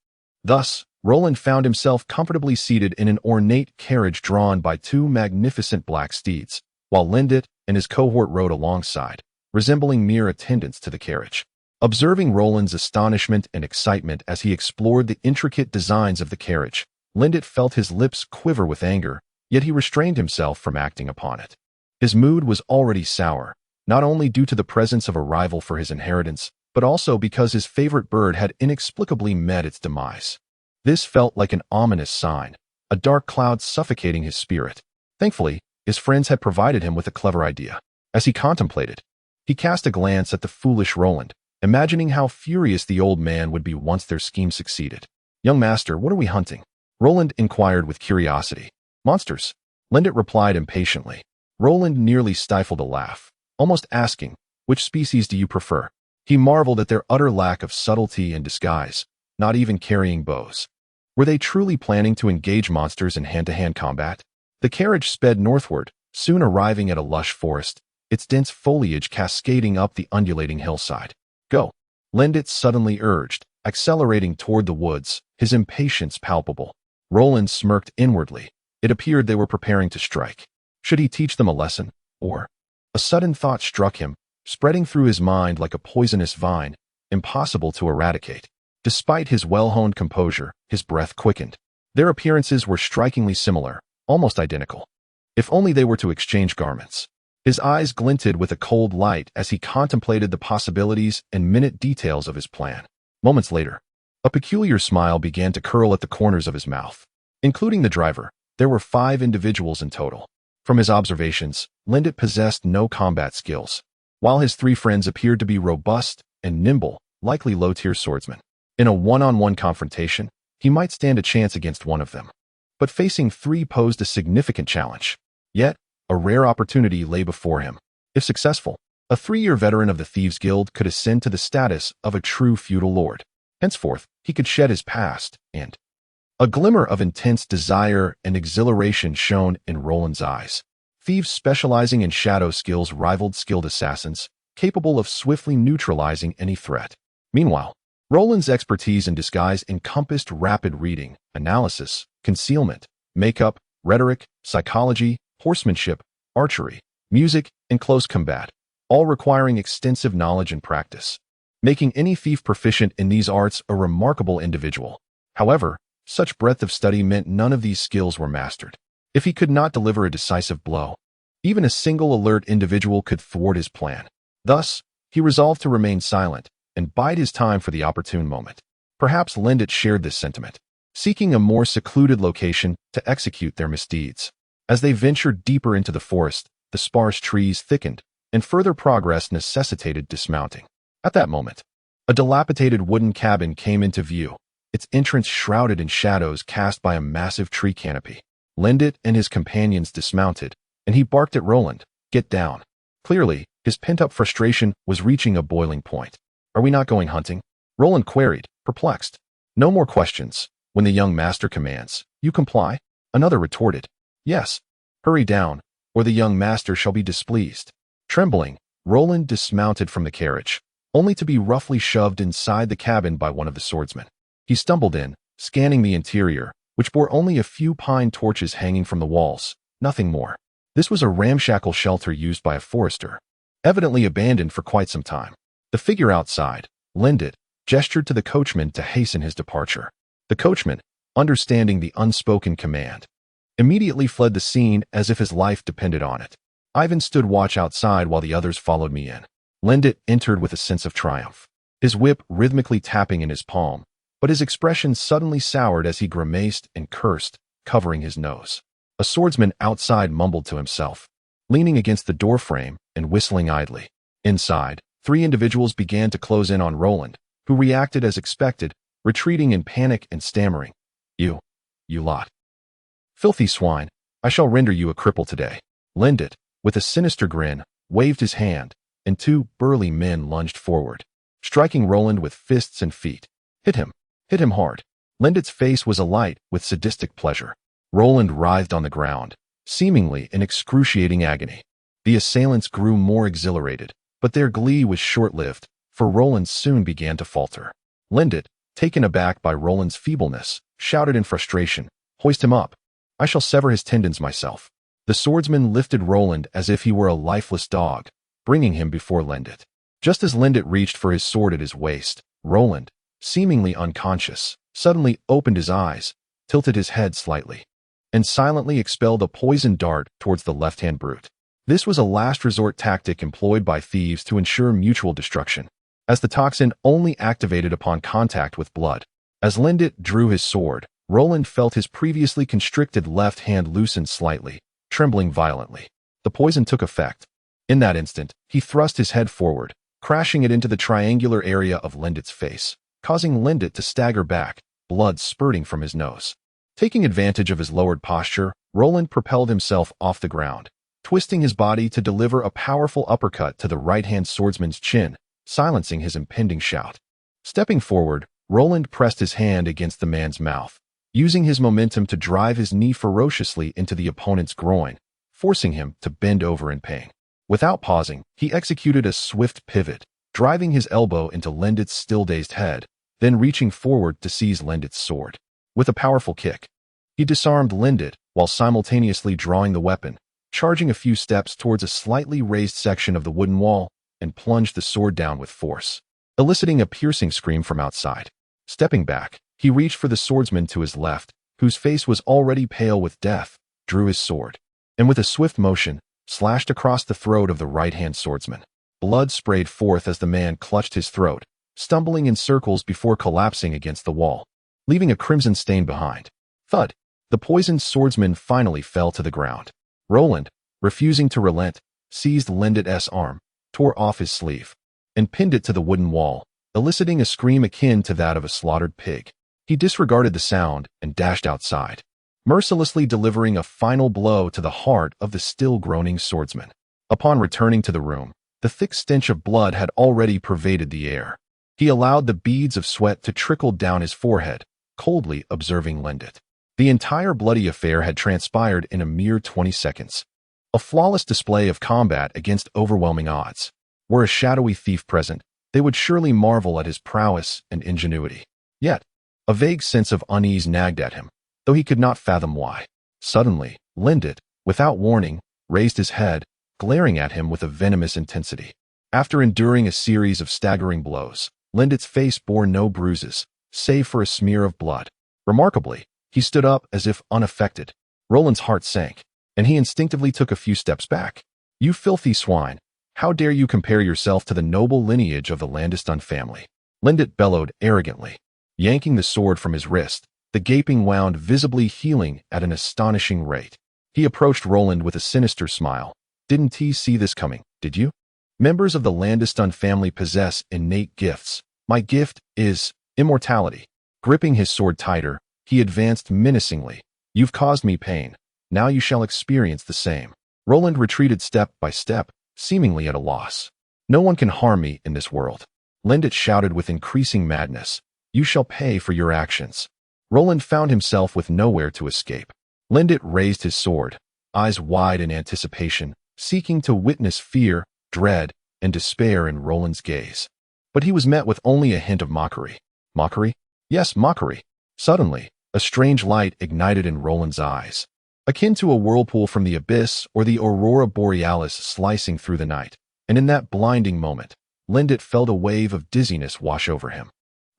Thus, Roland found himself comfortably seated in an ornate carriage drawn by two magnificent black steeds, while Lindit and his cohort rode alongside, resembling mere attendants to the carriage. Observing Roland's astonishment and excitement as he explored the intricate designs of the carriage, Lindit felt his lips quiver with anger, yet he restrained himself from acting upon it. His mood was already sour, not only due to the presence of a rival for his inheritance, but also because his favorite bird had inexplicably met its demise. This felt like an ominous sign, a dark cloud suffocating his spirit. Thankfully, his friends had provided him with a clever idea. As he contemplated, he cast a glance at the foolish Roland, imagining how furious the old man would be once their scheme succeeded. "Young master, what are we hunting?" Roland inquired with curiosity. "Monsters," Lindit replied impatiently. Roland nearly stifled a laugh, almost asking, "Which species do you prefer?" He marveled at their utter lack of subtlety and disguise, not even carrying bows. Were they truly planning to engage monsters in hand-to-hand combat? The carriage sped northward, soon arriving at a lush forest, its dense foliage cascading up the undulating hillside. "Go," Lindit suddenly urged, accelerating toward the woods, his impatience palpable. Roland smirked inwardly. It appeared they were preparing to strike. Should he teach them a lesson, or? A sudden thought struck him, spreading through his mind like a poisonous vine, impossible to eradicate. Despite his well-honed composure, his breath quickened. Their appearances were strikingly similar, almost identical. If only they were to exchange garments. His eyes glinted with a cold light as he contemplated the possibilities and minute details of his plan. Moments later, a peculiar smile began to curl at the corners of his mouth. Including the driver, there were 5 individuals in total. From his observations, Lindit possessed no combat skills, while his 3 friends appeared to be robust and nimble, likely low-tier swordsmen. In a one-on-one confrontation, he might stand a chance against one of them. But facing 3 posed a significant challenge. Yet, a rare opportunity lay before him. If successful, a 3-year veteran of the Thieves' Guild could ascend to the status of a true feudal lord. Henceforth, he could shed his past, and a glimmer of intense desire and exhilaration shone in Roland's eyes. Thieves specializing in shadow skills rivaled skilled assassins, capable of swiftly neutralizing any threat. Meanwhile, Roland's expertise in disguise encompassed rapid reading, analysis, concealment, makeup, rhetoric, psychology, horsemanship, archery, music, and close combat, all requiring extensive knowledge and practice, making any thief proficient in these arts a remarkable individual. However, such breadth of study meant none of these skills were mastered. If he could not deliver a decisive blow, even a single alert individual could thwart his plan. Thus, he resolved to remain silent and bide his time for the opportune moment. Perhaps Lindit shared this sentiment, seeking a more secluded location to execute their misdeeds. As they ventured deeper into the forest, the sparse trees thickened, and further progress necessitated dismounting. At that moment, a dilapidated wooden cabin came into view, its entrance shrouded in shadows cast by a massive tree canopy. Lindit and his companions dismounted, and he barked at Roland, "Get down." Clearly, his pent-up frustration was reaching a boiling point. "Are we not going hunting?" Roland queried, perplexed. "No more questions. When the young master commands, you comply?" Another retorted, "Yes. Hurry down, or the young master shall be displeased." Trembling, Roland dismounted from the carriage, only to be roughly shoved inside the cabin by one of the swordsmen. He stumbled in, scanning the interior, which bore only a few pine torches hanging from the walls, nothing more. This was a ramshackle shelter used by a forester, evidently abandoned for quite some time. The figure outside, Lindit, gestured to the coachman to hasten his departure. The coachman, understanding the unspoken command, immediately fled the scene as if his life depended on it. Ivan stood watch outside while the others followed me in. Lindit entered with a sense of triumph, his whip rhythmically tapping in his palm, but his expression suddenly soured as he grimaced and cursed, covering his nose. A swordsman outside mumbled to himself, leaning against the doorframe and whistling idly. Inside, 3 individuals began to close in on Roland, who reacted as expected, retreating in panic and stammering. You lot. Filthy swine, I shall render you a cripple today." Lindit, with a sinister grin, waved his hand, and 2 burly men lunged forward, striking Roland with fists and feet. Hit him hard." Lindit's face was alight with sadistic pleasure. Roland writhed on the ground, seemingly in excruciating agony. The assailants grew more exhilarated, but their glee was short-lived, for Roland soon began to falter. Lindit, taken aback by Roland's feebleness, shouted in frustration, "Hoist him up. I shall sever his tendons myself." The swordsman lifted Roland as if he were a lifeless dog, bringing him before Lindit. Just as Lindit reached for his sword at his waist, Roland, seemingly unconscious, suddenly opened his eyes, tilted his head slightly, and silently expelled a poisoned dart towards the left-hand brute. This was a last resort tactic employed by thieves to ensure mutual destruction, as the toxin only activated upon contact with blood. As Lindit drew his sword, Roland felt his previously constricted left hand loosen slightly, trembling violently. The poison took effect. In that instant, he thrust his head forward, crashing it into the triangular area of Lindit's face, causing Lindit to stagger back, blood spurting from his nose. Taking advantage of his lowered posture, Roland propelled himself off the ground, twisting his body to deliver a powerful uppercut to the right-hand swordsman's chin, silencing his impending shout. Stepping forward, Roland pressed his hand against the man's mouth, using his momentum to drive his knee ferociously into the opponent's groin, forcing him to bend over in pain. Without pausing, he executed a swift pivot, driving his elbow into Lindit's still-dazed head, then reaching forward to seize Lindit's sword. With a powerful kick, he disarmed Lindit while simultaneously drawing the weapon, charging a few steps towards a slightly raised section of the wooden wall, and plunged the sword down with force, eliciting a piercing scream from outside. Stepping back, he reached for the swordsman to his left, whose face was already pale with death, drew his sword, and with a swift motion, slashed across the throat of the right-hand swordsman. Blood sprayed forth as the man clutched his throat, stumbling in circles before collapsing against the wall, leaving a crimson stain behind. Thud! The poisoned swordsman finally fell to the ground. Roland, refusing to relent, seized Lindit's arm, tore off his sleeve, and pinned it to the wooden wall, eliciting a scream akin to that of a slaughtered pig. He disregarded the sound and dashed outside, mercilessly delivering a final blow to the heart of the still groaning swordsman. Upon returning to the room, the thick stench of blood had already pervaded the air. He allowed the beads of sweat to trickle down his forehead, coldly observing Lindit. The entire bloody affair had transpired in a mere 20 seconds. A flawless display of combat against overwhelming odds. Were a shadowy thief present, they would surely marvel at his prowess and ingenuity. Yet, a vague sense of unease nagged at him, though he could not fathom why. Suddenly, Lindit, without warning, raised his head, glaring at him with a venomous intensity. After enduring a series of staggering blows, Lindit's face bore no bruises, save for a smear of blood. Remarkably, he stood up as if unaffected. Roland's heart sank, and he instinctively took a few steps back. "You filthy swine! How dare you compare yourself to the noble lineage of the Landiston family?" Lindit bellowed arrogantly, yanking the sword from his wrist, the gaping wound visibly healing at an astonishing rate. He approached Roland with a sinister smile. "Didn't he see this coming, did you? Members of the Landiston family possess innate gifts. My gift is immortality. Gripping his sword tighter, he advanced menacingly. "You've caused me pain. Now you shall experience the same." Roland retreated step by step, seemingly at a loss. "No one can harm me in this world." Lindit shouted with increasing madness. "You shall pay for your actions." Roland found himself with nowhere to escape. Lindit raised his sword, eyes wide in anticipation, seeking to witness fear, dread, and despair in Roland's gaze. But he was met with only a hint of mockery. Mockery? Yes, mockery. Suddenly, a strange light ignited in Roland's eyes, akin to a whirlpool from the abyss or the aurora borealis slicing through the night. And in that blinding moment, Lindit felt a wave of dizziness wash over him.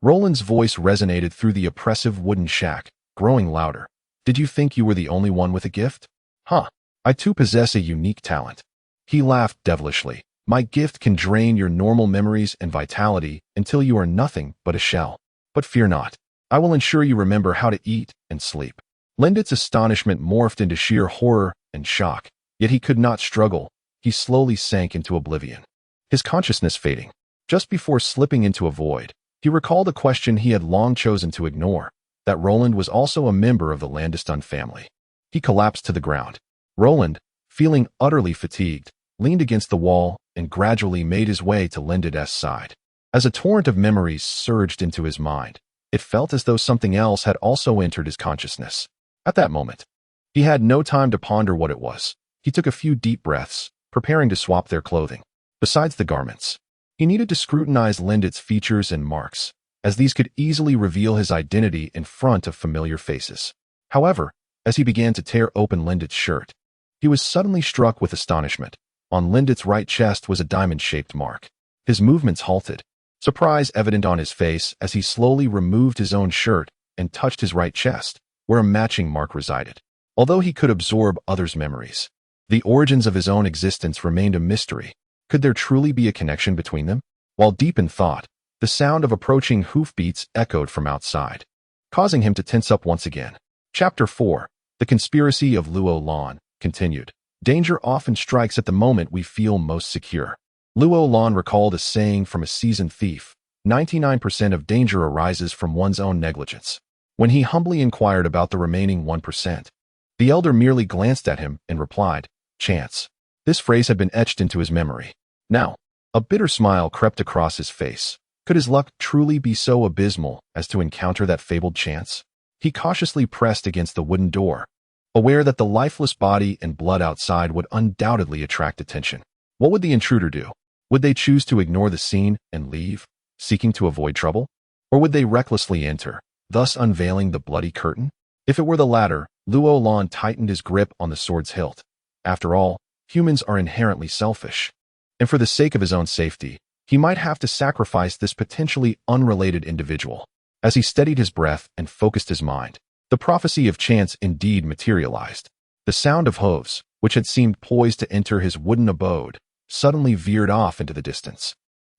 Roland's voice resonated through the oppressive wooden shack, growing louder. "Did you think you were the only one with a gift? Huh. I too possess a unique talent." He laughed devilishly. "My gift can drain your normal memories and vitality until you are nothing but a shell. But fear not. I will ensure you remember how to eat and sleep." Lindit's astonishment morphed into sheer horror and shock, yet he could not struggle. He slowly sank into oblivion, his consciousness fading. Just before slipping into a void, he recalled a question he had long chosen to ignore, that Roland was also a member of the Landestun family. He collapsed to the ground. Roland, feeling utterly fatigued, leaned against the wall and gradually made his way to Lindit's side. As a torrent of memories surged into his mind, it felt as though something else had also entered his consciousness. At that moment, he had no time to ponder what it was. He took a few deep breaths, preparing to swap their clothing. Besides the garments, he needed to scrutinize Lindit's features and marks, as these could easily reveal his identity in front of familiar faces. However, as he began to tear open Lindit's shirt, he was suddenly struck with astonishment. On Lindit's right chest was a diamond-shaped mark. His movements halted, surprise evident on his face as he slowly removed his own shirt and touched his right chest, where a matching mark resided. Although he could absorb others' memories, the origins of his own existence remained a mystery. Could there truly be a connection between them? While deep in thought, the sound of approaching hoofbeats echoed from outside, causing him to tense up once again. Chapter 4. The Conspiracy of Luo Lan continued. Danger often strikes at the moment we feel most secure. Luo Lan recalled a saying from a seasoned thief: 99% of danger arises from one's own negligence. When he humbly inquired about the remaining 1%, the elder merely glanced at him and replied, "Chance." This phrase had been etched into his memory. Now, a bitter smile crept across his face. Could his luck truly be so abysmal as to encounter that fabled chance? He cautiously pressed against the wooden door, aware that the lifeless body and blood outside would undoubtedly attract attention. What would the intruder do? Would they choose to ignore the scene and leave, seeking to avoid trouble? Or would they recklessly enter, thus unveiling the bloody curtain? If it were the latter, Luo Lan tightened his grip on the sword's hilt. After all, humans are inherently selfish, and for the sake of his own safety, he might have to sacrifice this potentially unrelated individual. As he steadied his breath and focused his mind, the prophecy of chance indeed materialized. The sound of hooves, which had seemed poised to enter his wooden abode, suddenly veered off into the distance,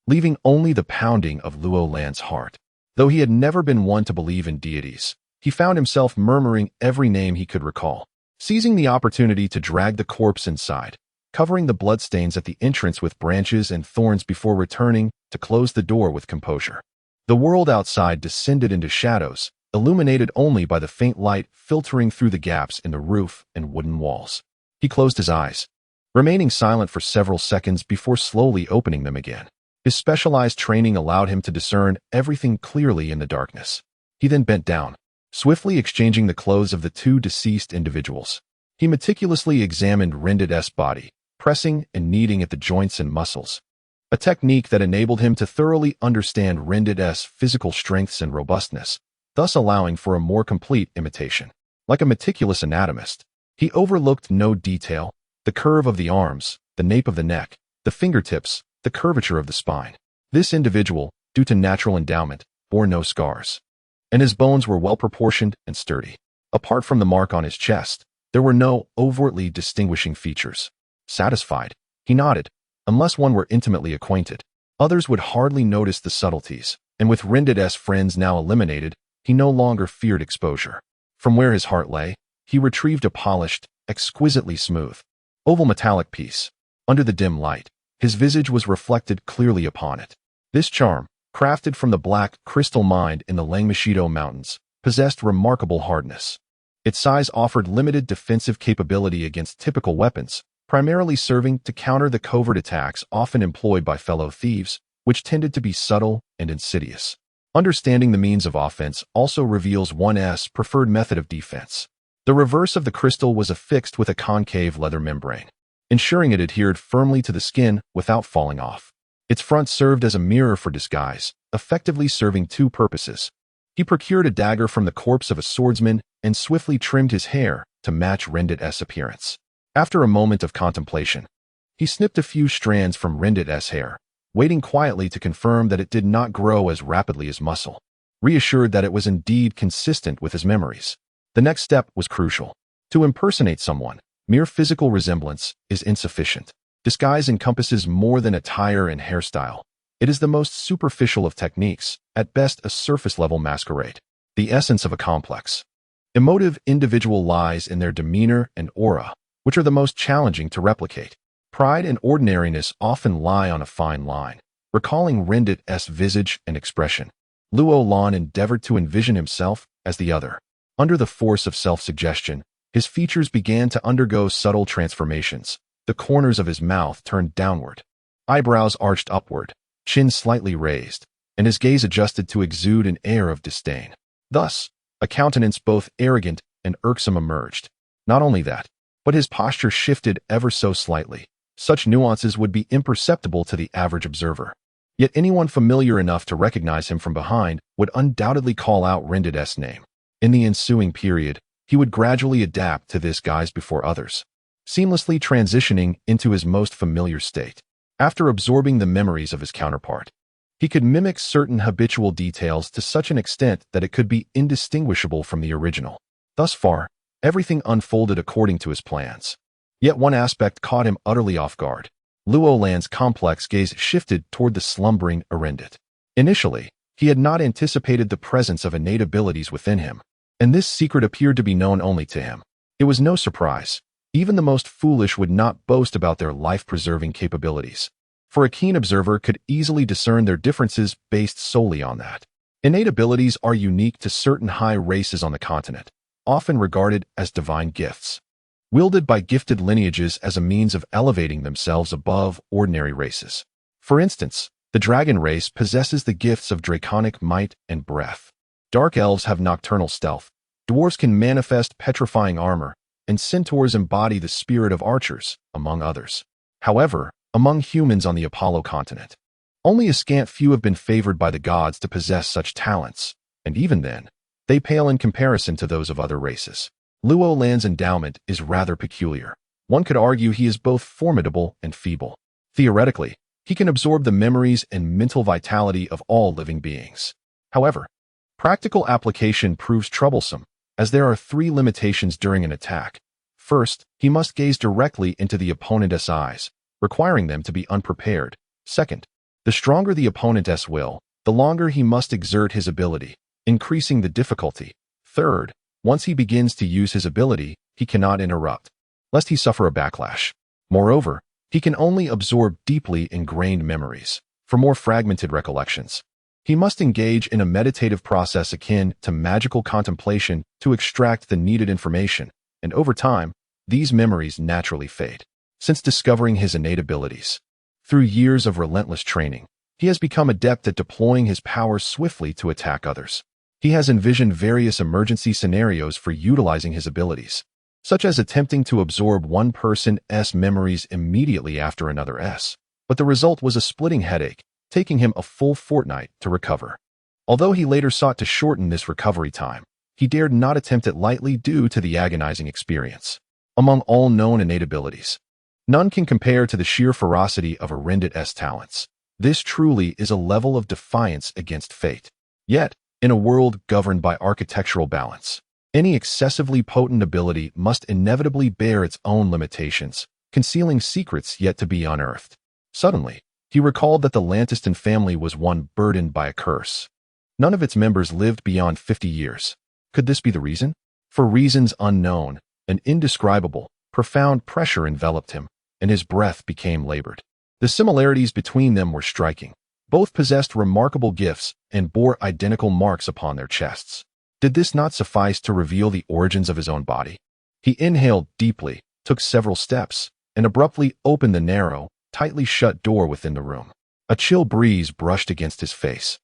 leaving only the pounding of Luo Lan's heart. Though he had never been one to believe in deities, he found himself murmuring every name he could recall, seizing the opportunity to drag the corpse inside, covering the bloodstains at the entrance with branches and thorns before returning to close the door with composure. The world outside descended into shadows, illuminated only by the faint light filtering through the gaps in the roof and wooden walls. He closed his eyes, remaining silent for several seconds before slowly opening them again. His specialized training allowed him to discern everything clearly in the darkness. He then bent down, swiftly exchanging the clothes of the two deceased individuals. He meticulously examined Rendit's body, pressing and kneading at the joints and muscles, a technique that enabled him to thoroughly understand Rendit's physical strengths and robustness, thus allowing for a more complete imitation. Like a meticulous anatomist, he overlooked no detail: the curve of the arms, the nape of the neck, the fingertips, the curvature of the spine. This individual, due to natural endowment, bore no scars, and his bones were well proportioned and sturdy. Apart from the mark on his chest, there were no overtly distinguishing features. Satisfied, he nodded. Unless one were intimately acquainted, others would hardly notice the subtleties, and with Rendit's friends now eliminated, he no longer feared exposure. From where his heart lay, he retrieved a polished, exquisitely smooth, oval metallic piece. Under the dim light, his visage was reflected clearly upon it. This charm, crafted from the black crystal mined in the Langmashido Mountains, possessed remarkable hardness. Its size offered limited defensive capability against typical weapons, primarily serving to counter the covert attacks often employed by fellow thieves, which tended to be subtle and insidious. Understanding the means of offense also reveals one's preferred method of defense. The reverse of the crystal was affixed with a concave leather membrane, ensuring it adhered firmly to the skin without falling off. Its front served as a mirror for disguise, effectively serving two purposes. He procured a dagger from the corpse of a swordsman and swiftly trimmed his hair to match Rendit's appearance. After a moment of contemplation, he snipped a few strands from Rendit's hair, waiting quietly to confirm that it did not grow as rapidly as muscle. Reassured that it was indeed consistent with his memories, the next step was crucial. To impersonate someone, mere physical resemblance is insufficient. Disguise encompasses more than attire and hairstyle. It is the most superficial of techniques, at best a surface-level masquerade. The essence of a complex, emotive individual lies in their demeanor and aura, which are the most challenging to replicate. Pride and ordinariness often lie on a fine line. Recalling Rendit's visage and expression, Luo Lan endeavored to envision himself as the other. Under the force of self-suggestion, his features began to undergo subtle transformations. The corners of his mouth turned downward, eyebrows arched upward, chin slightly raised, and his gaze adjusted to exude an air of disdain. Thus, a countenance both arrogant and irksome emerged. Not only that, but his posture shifted ever so slightly. Such nuances would be imperceptible to the average observer. Yet anyone familiar enough to recognize him from behind would undoubtedly call out Rendit's name. In the ensuing period, he would gradually adapt to this guise before others, seamlessly transitioning into his most familiar state. After absorbing the memories of his counterpart, he could mimic certain habitual details to such an extent that it could be indistinguishable from the original. Thus far, everything unfolded according to his plans. Yet one aspect caught him utterly off guard. Luo Lan's complex gaze shifted toward the slumbering Rendit. Initially, he had not anticipated the presence of innate abilities within him, and this secret appeared to be known only to him. It was no surprise. Even the most foolish would not boast about their life-preserving capabilities, for a keen observer could easily discern their differences based solely on that. Innate abilities are unique to certain high races on the continent, often regarded as divine gifts, wielded by gifted lineages as a means of elevating themselves above ordinary races. For instance, the dragon race possesses the gifts of draconic might and breath. Dark elves have nocturnal stealth, dwarves can manifest petrifying armor, and centaurs embody the spirit of archers, among others. However, among humans on the Apollo continent, only a scant few have been favored by the gods to possess such talents, and even then, they pale in comparison to those of other races. Luo Lan's endowment is rather peculiar. One could argue he is both formidable and feeble. Theoretically, he can absorb the memories and mental vitality of all living beings. However, practical application proves troublesome, as there are three limitations during an attack. First, he must gaze directly into the opponent's eyes, requiring them to be unprepared. Second, the stronger the opponent's will, the longer he must exert his ability, increasing the difficulty. Third, once he begins to use his ability, he cannot interrupt, lest he suffer a backlash. Moreover, he can only absorb deeply ingrained memories. For more fragmented recollections, he must engage in a meditative process akin to magical contemplation to extract the needed information, and over time, these memories naturally fade. Since discovering his innate abilities, through years of relentless training, he has become adept at deploying his powers swiftly to attack others. He has envisioned various emergency scenarios for utilizing his abilities, such as attempting to absorb one person's memories immediately after another's. But the result was a splitting headache, taking him a full fortnight to recover. Although he later sought to shorten this recovery time, he dared not attempt it lightly due to the agonizing experience. Among all known innate abilities, none can compare to the sheer ferocity of a Rendit's talents. This truly is a level of defiance against fate. Yet, in a world governed by architectural balance, any excessively potent ability must inevitably bear its own limitations, concealing secrets yet to be unearthed. Suddenly, he recalled that the Lantiston family was one burdened by a curse. None of its members lived beyond 50 years. Could this be the reason? For reasons unknown and indescribable, profound pressure enveloped him, and his breath became labored. The similarities between them were striking. Both possessed remarkable gifts and bore identical marks upon their chests. Did this not suffice to reveal the origins of his own body? He inhaled deeply, took several steps, and abruptly opened the narrow, tightly shut door within the room. A chill breeze brushed against his face,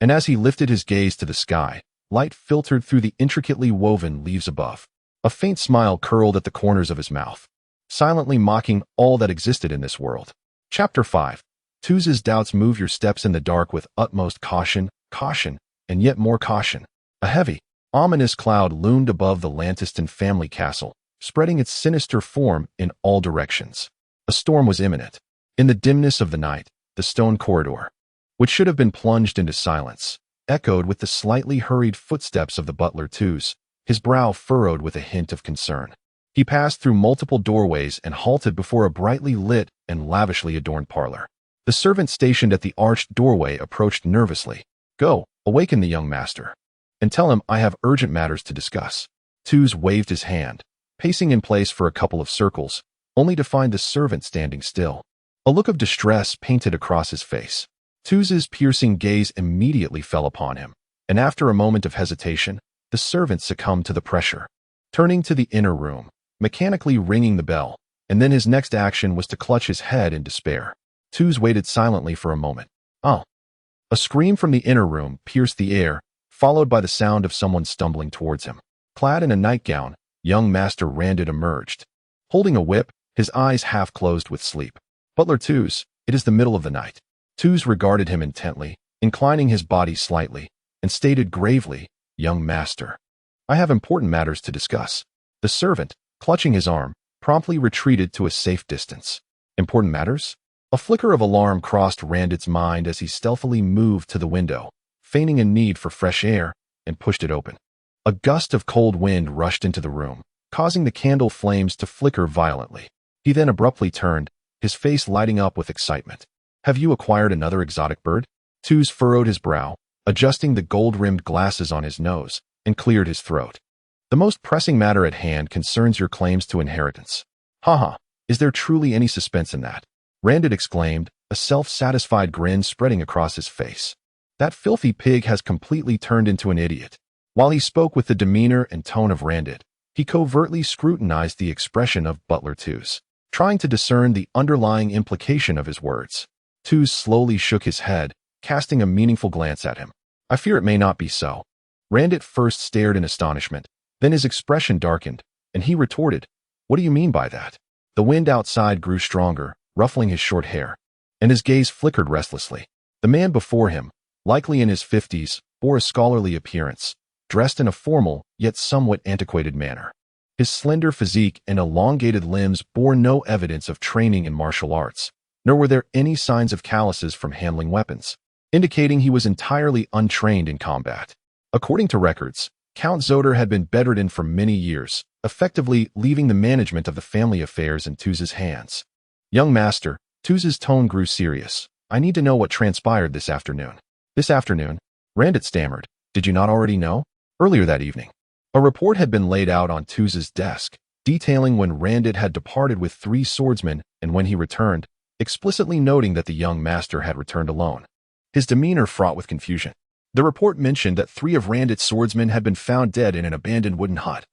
and as he lifted his gaze to the sky, light filtered through the intricately woven leaves above. A faint smile curled at the corners of his mouth, silently mocking all that existed in this world. Chapter 5. Tuz's doubts. Move your steps in the dark with utmost caution, and yet more caution. A heavy, ominous cloud loomed above the Lantiston family castle, spreading its sinister form in all directions. A storm was imminent. In the dimness of the night, the stone corridor, which should have been plunged into silence, echoed with the slightly hurried footsteps of the butler Tuz, his brow furrowed with a hint of concern. He passed through multiple doorways and halted before a brightly lit and lavishly adorned parlor. The servant stationed at the arched doorway approached nervously. Go, awaken the young master, and tell him I have urgent matters to discuss. Tuz waved his hand, pacing in place for a couple of circles, only to find the servant standing still. A look of distress painted across his face. Tuz's piercing gaze immediately fell upon him, and after a moment of hesitation, the servant succumbed to the pressure. Turning to the inner room, mechanically ringing the bell, and then his next action was to clutch his head in despair. Tuz waited silently for a moment. Oh! A scream from the inner room pierced the air, followed by the sound of someone stumbling towards him. Clad in a nightgown, young Master Randed emerged. Holding a whip, his eyes half closed with sleep. Butler Tuz, it is the middle of the night. Tuz regarded him intently, inclining his body slightly, and stated gravely, Young Master, I have important matters to discuss. The servant, clutching his arm, promptly retreated to a safe distance. Important matters? A flicker of alarm crossed Randit's mind as he stealthily moved to the window, feigning a need for fresh air, and pushed it open. A gust of cold wind rushed into the room, causing the candle flames to flicker violently. He then abruptly turned, his face lighting up with excitement. Have you acquired another exotic bird? Tuz furrowed his brow, adjusting the gold-rimmed glasses on his nose, and cleared his throat. The most pressing matter at hand concerns your claims to inheritance. Haha, is there truly any suspense in that? Randit exclaimed, a self-satisfied grin spreading across his face. That filthy pig has completely turned into an idiot. While he spoke with the demeanor and tone of Randit, he covertly scrutinized the expression of Butler Tuz, trying to discern the underlying implication of his words. Tuz slowly shook his head, casting a meaningful glance at him. I fear it may not be so. Randit first stared in astonishment, then his expression darkened, and he retorted, What do you mean by that? The wind outside grew stronger, ruffling his short hair, and his gaze flickered restlessly. The man before him, likely in his 50s, bore a scholarly appearance, dressed in a formal, yet somewhat antiquated manner. His slender physique and elongated limbs bore no evidence of training in martial arts, nor were there any signs of calluses from handling weapons, indicating he was entirely untrained in combat. According to records, Count Zoder had been bedridden for many years, effectively leaving the management of the family affairs in Tuz's hands. Young Master, Tuz's tone grew serious. I need to know what transpired this afternoon. This afternoon? Randit stammered. Did you not already know? Earlier that evening, a report had been laid out on Tuz's desk, detailing when Randit had departed with 3 swordsmen and when he returned, explicitly noting that the young master had returned alone. His demeanor fraught with confusion. The report mentioned that 3 of Randit's swordsmen had been found dead in an abandoned wooden hut,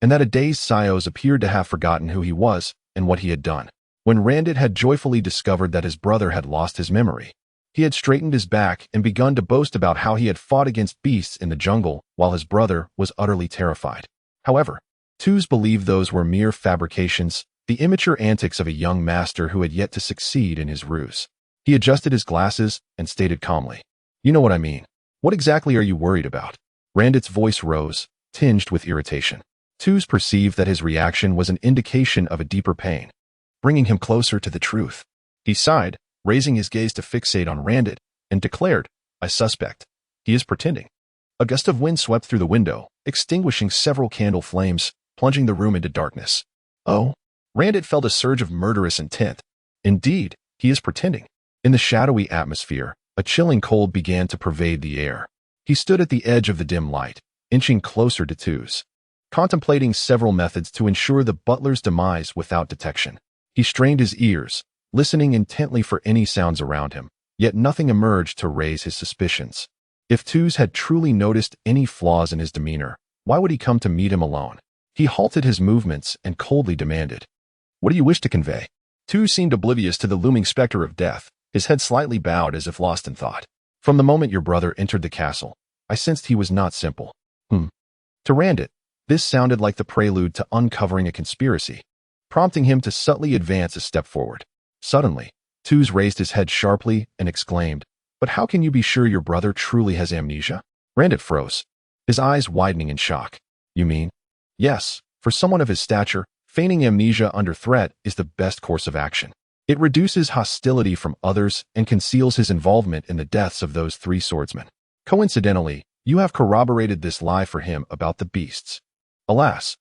and that a dazed Sios appeared to have forgotten who he was and what he had done. When Randit had joyfully discovered that his brother had lost his memory, he had straightened his back and begun to boast about how he had fought against beasts in the jungle while his brother was utterly terrified. However, Tuz believed those were mere fabrications, the immature antics of a young master who had yet to succeed in his ruse. He adjusted his glasses and stated calmly, You know what I mean. What exactly are you worried about? Randit's voice rose, tinged with irritation. Tuz perceived that his reaction was an indication of a deeper pain, bringing him closer to the truth. He sighed, raising his gaze to fixate on Randit, and declared, I suspect. He is pretending. A gust of wind swept through the window, extinguishing several candle flames, plunging the room into darkness. Oh, Randit felt a surge of murderous intent. Indeed, he is pretending. In the shadowy atmosphere, a chilling cold began to pervade the air. He stood at the edge of the dim light, inching closer to Tuz, contemplating several methods to ensure the butler's demise without detection. He strained his ears, listening intently for any sounds around him, yet nothing emerged to raise his suspicions. If Tuz had truly noticed any flaws in his demeanor, why would he come to meet him alone? He halted his movements and coldly demanded, "What do you wish to convey?" Tuz seemed oblivious to the looming specter of death, his head slightly bowed as if lost in thought. "From the moment your brother entered the castle, I sensed he was not simple." To Randit, this sounded like the prelude to uncovering a conspiracy, prompting him to subtly advance a step forward. Suddenly, Tuz raised his head sharply and exclaimed, "But how can you be sure your brother truly has amnesia?" Randit froze, his eyes widening in shock. "You mean?" "Yes, for someone of his stature, feigning amnesia under threat is the best course of action. It reduces hostility from others and conceals his involvement in the deaths of those 3 swordsmen. Coincidentally, you have corroborated this lie for him about the beasts." Alas!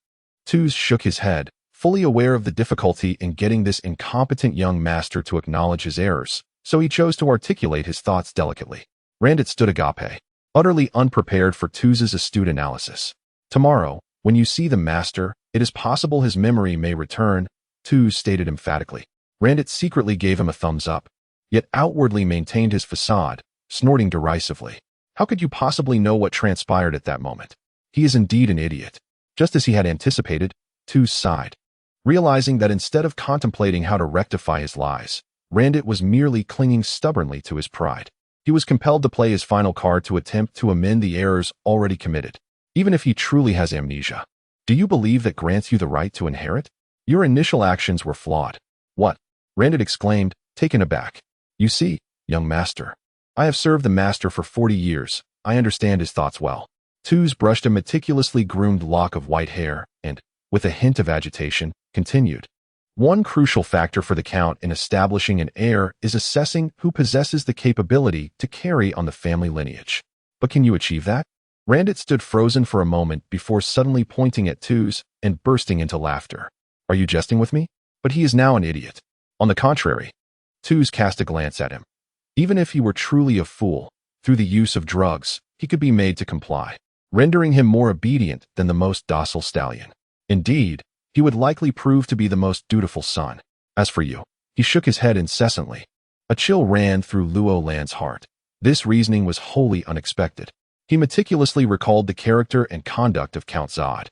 Tuz shook his head, fully aware of the difficulty in getting this incompetent young master to acknowledge his errors, so he chose to articulate his thoughts delicately. Randit stood agape, utterly unprepared for Tuz's astute analysis. "Tomorrow, when you see the master, it is possible his memory may return," Tuz stated emphatically. Randit secretly gave him a thumbs up, yet outwardly maintained his facade, snorting derisively. How could you possibly know what transpired at that moment? He is indeed an idiot. Just as he had anticipated, Tuz sighed, realizing that instead of contemplating how to rectify his lies, Randit was merely clinging stubbornly to his pride. He was compelled to play his final card to attempt to amend the errors already committed. "Even if he truly has amnesia, do you believe that grants you the right to inherit? Your initial actions were flawed." "What?" Randit exclaimed, taken aback. "You see, young master, I have served the master for 40 years. I understand his thoughts well." Tuz brushed a meticulously groomed lock of white hair and, with a hint of agitation, continued. "One crucial factor for the Count in establishing an heir is assessing who possesses the capability to carry on the family lineage. But can you achieve that?" Randit stood frozen for a moment before suddenly pointing at Tuz and bursting into laughter. "Are you jesting with me? But he is now an idiot." On the contrary, Tuz cast a glance at him. Even if he were truly a fool, through the use of drugs, he could be made to comply, rendering him more obedient than the most docile stallion. Indeed, he would likely prove to be the most dutiful son. As for you, he shook his head incessantly. A chill ran through Luo Lan's heart. This reasoning was wholly unexpected. He meticulously recalled the character and conduct of Count Zod,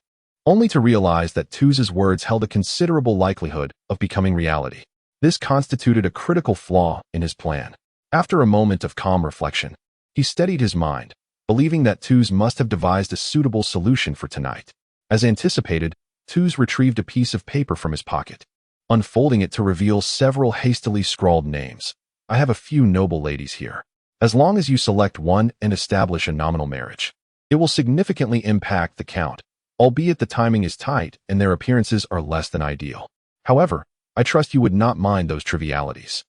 only to realize that Tuz's words held a considerable likelihood of becoming reality. This constituted a critical flaw in his plan. After a moment of calm reflection, he steadied his mind, believing that Tuz must have devised a suitable solution for tonight. As anticipated, Tuz retrieved a piece of paper from his pocket, unfolding it to reveal several hastily scrawled names. "I have a few noble ladies here. As long as you select one and establish a nominal marriage, it will significantly impact the Count, albeit the timing is tight and their appearances are less than ideal. However, I trust you would not mind those trivialities."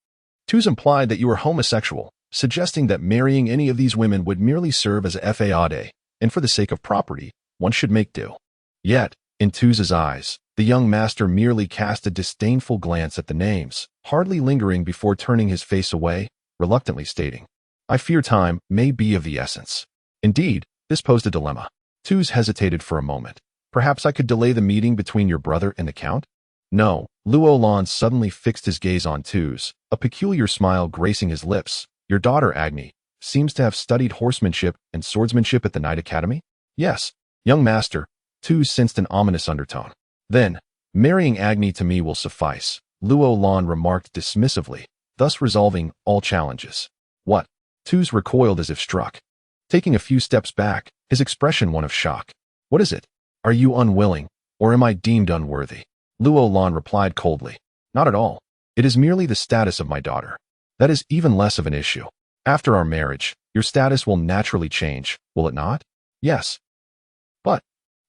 Tuz implied that you were homosexual, suggesting that marrying any of these women would merely serve as a fade, and for the sake of property, one should make do. Yet, in Tuz's eyes, the young master merely cast a disdainful glance at the names, hardly lingering before turning his face away, reluctantly stating, "I fear time may be of the essence." Indeed, this posed a dilemma. Tuz hesitated for a moment. "Perhaps I could delay the meeting between your brother and the Count?" "No." Luo Lan suddenly fixed his gaze on Tuz, a peculiar smile gracing his lips. "Your daughter, Agni, seems to have studied horsemanship and swordsmanship at the Knight Academy?" "Yes, young master." Tuz sensed an ominous undertone. "Then, marrying Agni to me will suffice," Luo Lan remarked dismissively, thus resolving all challenges. "What?" Tuz recoiled as if struck. Taking a few steps back, his expression one of shock. "What is it? Are you unwilling, or am I deemed unworthy?" Luo Lan replied coldly. "Not at all. It is merely the status of my daughter. That is even less of an issue. After our marriage, your status will naturally change, will it not?" "Yes." "But,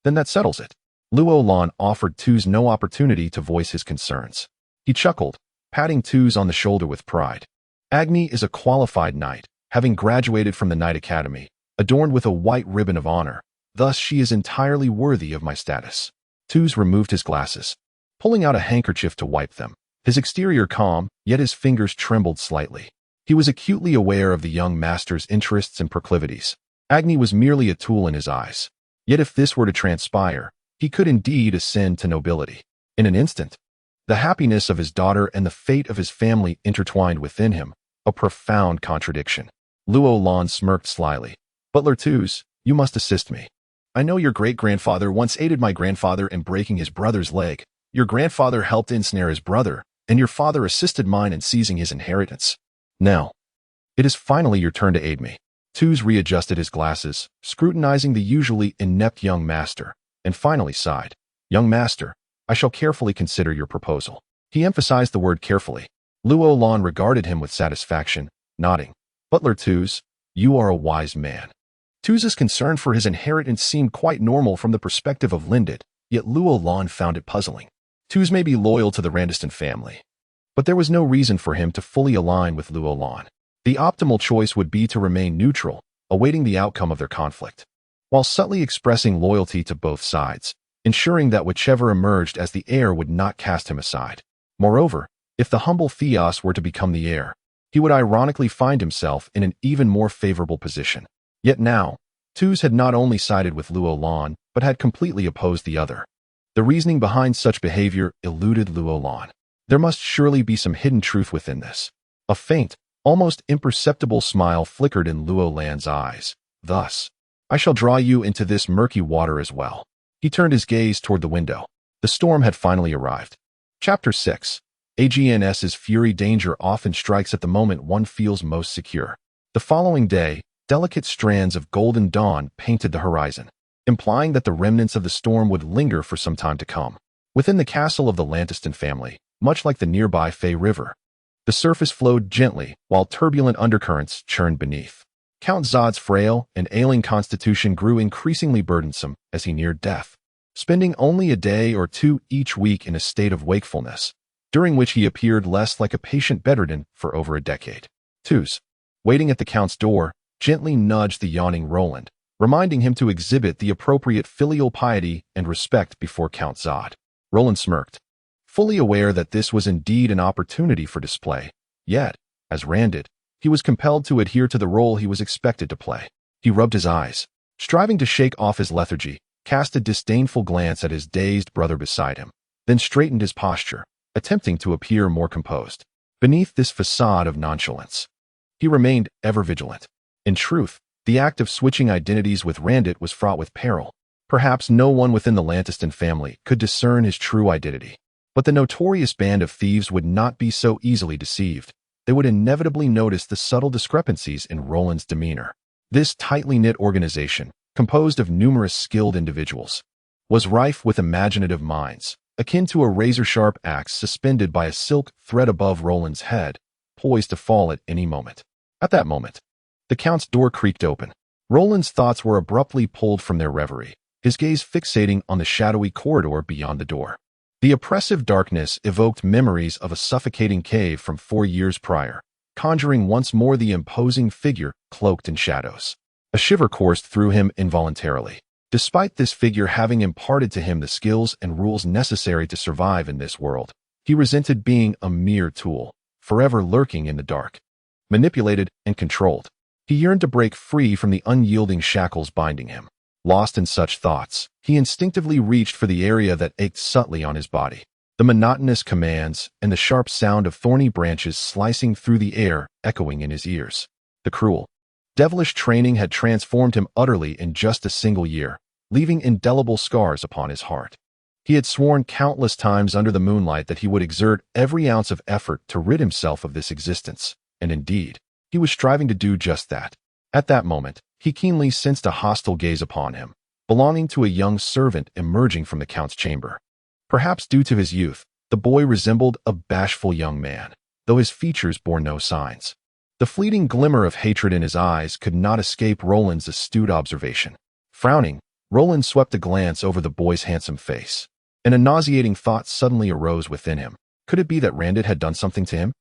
then that settles it." Luo Lan offered Tuz no opportunity to voice his concerns. He chuckled, patting Tuz on the shoulder with pride. "Agni is a qualified knight, having graduated from the Knight Academy, adorned with a white ribbon of honor. Thus she is entirely worthy of my status." Tuz removed his glasses, pulling out a handkerchief to wipe them. His exterior calm, yet his fingers trembled slightly. He was acutely aware of the young master's interests and proclivities. Agni was merely a tool in his eyes. Yet if this were to transpire, he could indeed ascend to nobility. In an instant, the happiness of his daughter and the fate of his family intertwined within him, A profound contradiction. Luo Lan smirked slyly. Butler Twos, you must assist me. I know your great-grandfather once aided my grandfather in breaking his brother's leg. Your grandfather helped ensnare his brother, and your father assisted mine in seizing his inheritance. Now, it is finally your turn to aid me. Twos readjusted his glasses, scrutinizing the usually inept young master, and finally sighed. Young master, I shall carefully consider your proposal. He emphasized the word carefully. Luo Lan regarded him with satisfaction, nodding. Butler Twos, you are a wise man. Twos' concern for his inheritance seemed quite normal from the perspective of Lindit, yet Luo Lan found it puzzling. Twos may be loyal to the Randiston family, but there was no reason for him to fully align with Luo Lan. The optimal choice would be to remain neutral, awaiting the outcome of their conflict, while subtly expressing loyalty to both sides, ensuring that whichever emerged as the heir would not cast him aside. Moreover, if the humble Theos were to become the heir, he would ironically find himself in an even more favorable position. Yet now, Twos had not only sided with Luo Lan, but had completely opposed the other. The reasoning behind such behavior eluded Luo Lan. There must surely be some hidden truth within this. A faint, almost imperceptible smile flickered in Luo Lan's eyes. Thus, I shall draw you into this murky water as well. He turned his gaze toward the window. The storm had finally arrived. Chapter 6. AGNS's fury. Danger often strikes at the moment one feels most secure. The following day, delicate strands of golden dawn painted the horizon, implying that the remnants of the storm would linger for some time to come. Within the castle of the Lantiston family, much like the nearby Fey River, the surface flowed gently while turbulent undercurrents churned beneath. Count Zod's frail and ailing constitution grew increasingly burdensome as he neared death, spending only a day or two each week in a state of wakefulness, during which he appeared less like a patient bedridden for over a decade. Twos, waiting at the Count's door, gently nudged the yawning Roland, reminding him to exhibit the appropriate filial piety and respect before Count Zod. Roland smirked, fully aware that this was indeed an opportunity for display. Yet, as Randit, he was compelled to adhere to the role he was expected to play. He rubbed his eyes, striving to shake off his lethargy, cast a disdainful glance at his dazed brother beside him, then straightened his posture, attempting to appear more composed. Beneath this facade of nonchalance, he remained ever vigilant. In truth, the act of switching identities with Randit was fraught with peril. Perhaps no one within the Lantiston family could discern his true identity. But the notorious band of thieves would not be so easily deceived. They would inevitably notice the subtle discrepancies in Roland's demeanor. This tightly knit organization, composed of numerous skilled individuals, was rife with imaginative minds, akin to a razor-sharp axe suspended by a silk thread above Roland's head, poised to fall at any moment. At that moment, the Count's door creaked open. Roland's thoughts were abruptly pulled from their reverie, his gaze fixating on the shadowy corridor beyond the door. The oppressive darkness evoked memories of a suffocating cave from 4 years prior, conjuring once more the imposing figure cloaked in shadows. A shiver coursed through him involuntarily. Despite this figure having imparted to him the skills and rules necessary to survive in this world, he resented being a mere tool, forever lurking in the dark, manipulated and controlled. He yearned to break free from the unyielding shackles binding him. Lost in such thoughts, he instinctively reached for the area that ached subtly on his body. The monotonous commands and the sharp sound of thorny branches slicing through the air echoing in his ears. The cruel, devilish training had transformed him utterly in just a single year, leaving indelible scars upon his heart. He had sworn countless times under the moonlight that he would exert every ounce of effort to rid himself of this existence, and indeed, he was striving to do just that. At that moment, he keenly sensed a hostile gaze upon him, belonging to a young servant emerging from the Count's chamber. Perhaps due to his youth, the boy resembled a bashful young man, though his features bore no signs. The fleeting glimmer of hatred in his eyes could not escape Roland's astute observation. Frowning, Roland swept a glance over the boy's handsome face, and a nauseating thought suddenly arose within him. Could it be that Randit had done something to him?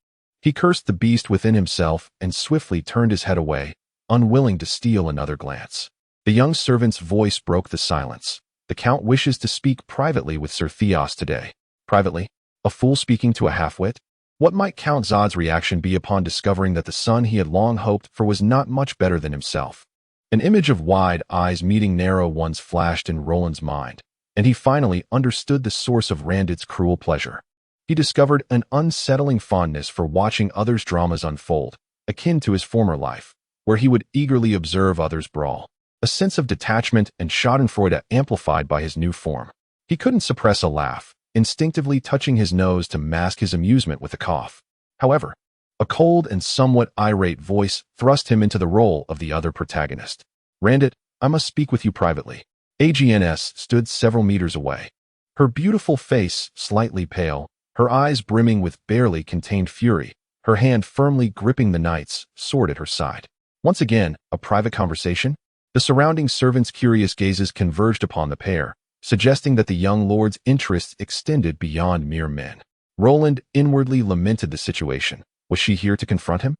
He cursed the beast within himself and swiftly turned his head away, unwilling to steal another glance. The young servant's voice broke the silence. The Count wishes to speak privately with Sir Theos today. Privately? A fool speaking to a half-wit? What might Count Zod's reaction be upon discovering that the son he had long hoped for was not much better than himself? An image of wide eyes meeting narrow ones flashed in Roland's mind, and he finally understood the source of Randit's cruel pleasure. He discovered an unsettling fondness for watching others' dramas unfold, akin to his former life, where he would eagerly observe others brawl. A sense of detachment and schadenfreude amplified by his new form. He couldn't suppress a laugh, instinctively touching his nose to mask his amusement with a cough. However, a cold and somewhat irate voice thrust him into the role of the other protagonist. "Randit, I must speak with you privately." Agns stood several meters away. Her beautiful face slightly pale, her eyes brimming with barely contained fury, her hand firmly gripping the knight's sword at her side. Once again, a private conversation? The surrounding servants' curious gazes converged upon the pair, suggesting that the young lord's interests extended beyond mere men. Roland inwardly lamented the situation. Was she here to confront him?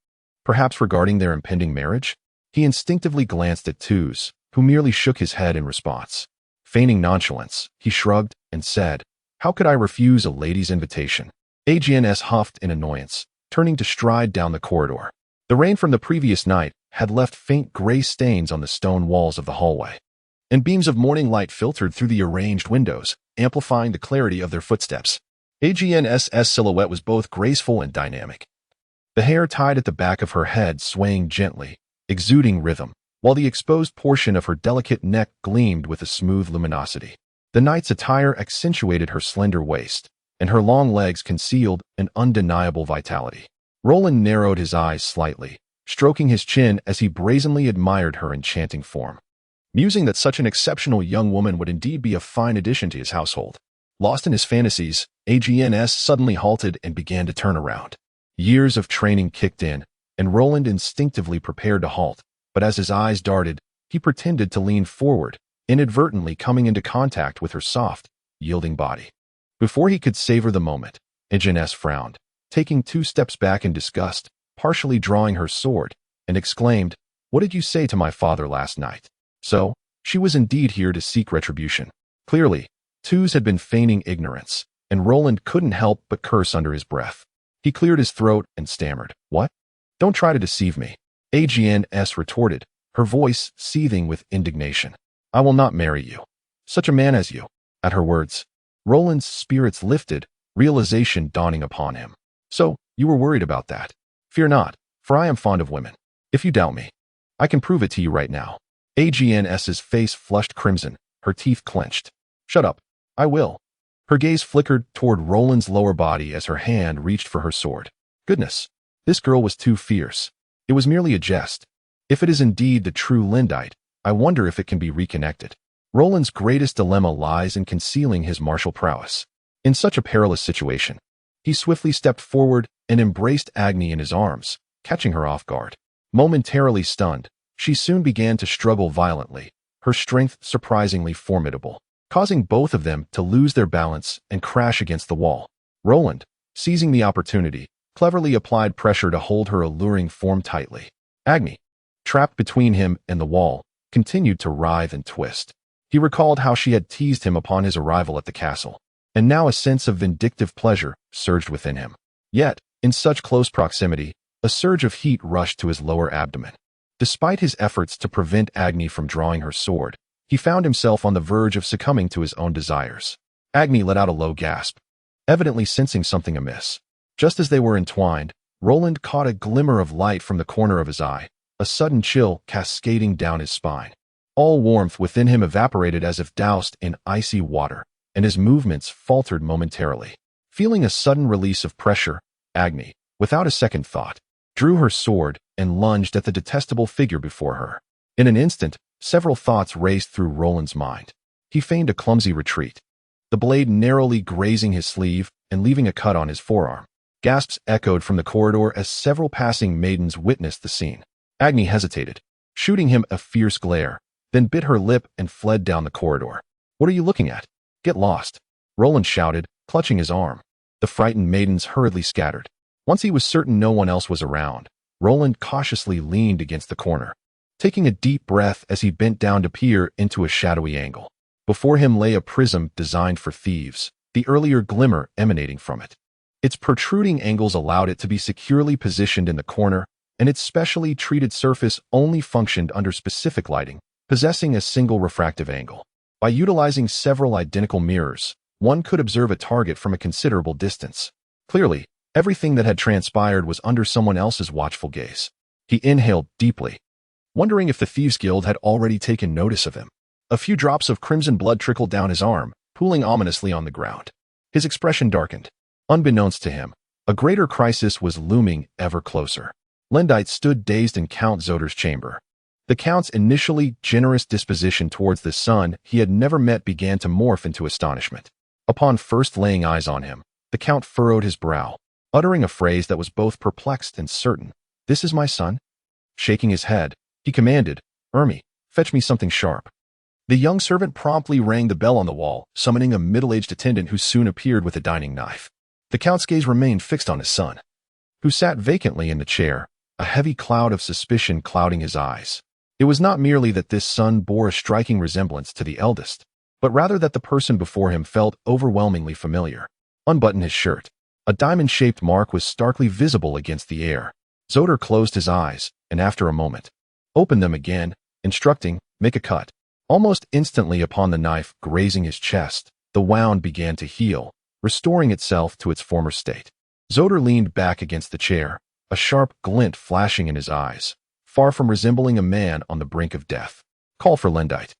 Perhaps regarding their impending marriage? He instinctively glanced at Tuz, who merely shook his head in response. Feigning nonchalance, he shrugged and said, "How could I refuse a lady's invitation?" Agns huffed in annoyance, turning to stride down the corridor. The rain from the previous night had left faint gray stains on the stone walls of the hallway, and beams of morning light filtered through the arranged windows, amplifying the clarity of their footsteps. Agn's silhouette was both graceful and dynamic. The hair tied at the back of her head swaying gently, exuding rhythm, while the exposed portion of her delicate neck gleamed with a smooth luminosity. The knight's attire accentuated her slender waist, and her long legs concealed an undeniable vitality. Roland narrowed his eyes slightly, stroking his chin as he brazenly admired her enchanting form. Musing that such an exceptional young woman would indeed be a fine addition to his household. Lost in his fantasies, Agns suddenly halted and began to turn around. Years of training kicked in, and Roland instinctively prepared to halt, but as his eyes darted, he pretended to lean forward, inadvertently coming into contact with her soft, yielding body. Before he could savor the moment, Agnes frowned, taking 2 steps back in disgust, partially drawing her sword, and exclaimed, "What did you say to my father last night?" So, she was indeed here to seek retribution. Clearly, Tuz had been feigning ignorance, and Roland couldn't help but curse under his breath. He cleared his throat and stammered, "What? Don't try to deceive me." Agns retorted, her voice seething with indignation. "I will not marry you. Such a man as you." At her words, Roland's spirits lifted, realization dawning upon him. "So, you were worried about that. Fear not, for I am fond of women. If you doubt me, I can prove it to you right now." Agns's face flushed crimson, her teeth clenched. "Shut up. I will." Her gaze flickered toward Roland's lower body as her hand reached for her sword. Goodness, this girl was too fierce. It was merely a jest. If it is indeed the true Lindite, I wonder if it can be reconnected. Roland's greatest dilemma lies in concealing his martial prowess. In such a perilous situation, he swiftly stepped forward and embraced Agni in his arms, catching her off guard. Momentarily stunned, she soon began to struggle violently, her strength surprisingly formidable, causing both of them to lose their balance and crash against the wall. Roland, seizing the opportunity, cleverly applied pressure to hold her alluring form tightly. Agni, trapped between him and the wall, continued to writhe and twist. He recalled how she had teased him upon his arrival at the castle, and now a sense of vindictive pleasure surged within him. Yet, in such close proximity, a surge of heat rushed to his lower abdomen. Despite his efforts to prevent Agni from drawing her sword, he found himself on the verge of succumbing to his own desires. Agni let out a low gasp, evidently sensing something amiss. Just as they were entwined, Roland caught a glimmer of light from the corner of his eye, a sudden chill cascading down his spine. All warmth within him evaporated as if doused in icy water, and his movements faltered momentarily. Feeling a sudden release of pressure, Agni, without a second thought, drew her sword and lunged at the detestable figure before her. In an instant, several thoughts raced through Roland's mind. He feigned a clumsy retreat, the blade narrowly grazing his sleeve and leaving a cut on his forearm. Gasps echoed from the corridor as several passing maidens witnessed the scene. Agni hesitated, shooting him a fierce glare, then bit her lip and fled down the corridor. "What are you looking at? Get lost," Roland shouted, clutching his arm. The frightened maidens hurriedly scattered. Once he was certain no one else was around, Roland cautiously leaned against the corner, taking a deep breath as he bent down to peer into a shadowy angle. Before him lay a prism designed for thieves, the earlier glimmer emanating from it. Its protruding angles allowed it to be securely positioned in the corner, and its specially treated surface only functioned under specific lighting, possessing a single refractive angle. By utilizing several identical mirrors, one could observe a target from a considerable distance. Clearly, everything that had transpired was under someone else's watchful gaze. He inhaled deeply, wondering if the Thieves' Guild had already taken notice of him. A few drops of crimson blood trickled down his arm, pooling ominously on the ground. His expression darkened. Unbeknownst to him, a greater crisis was looming ever closer. Lendite stood dazed in Count Zoder's chamber. The Count's initially generous disposition towards this son he had never met began to morph into astonishment. Upon first laying eyes on him, the Count furrowed his brow, uttering a phrase that was both perplexed and certain. "This is my son?" Shaking his head, he commanded, "Ermi, fetch me something sharp." The young servant promptly rang the bell on the wall, summoning a middle-aged attendant who soon appeared with a dining knife. The Count's gaze remained fixed on his son, who sat vacantly in the chair, a heavy cloud of suspicion clouding his eyes. It was not merely that this son bore a striking resemblance to the eldest, but rather that the person before him felt overwhelmingly familiar. Unbuttoned his shirt. A diamond-shaped mark was starkly visible against the air. Zoder closed his eyes, and after a moment, opened them again, instructing, "Make a cut." Almost instantly upon the knife grazing his chest, the wound began to heal, restoring itself to its former state. Zoder leaned back against the chair, a sharp glint flashing in his eyes, far from resembling a man on the brink of death. "Call for Lendite.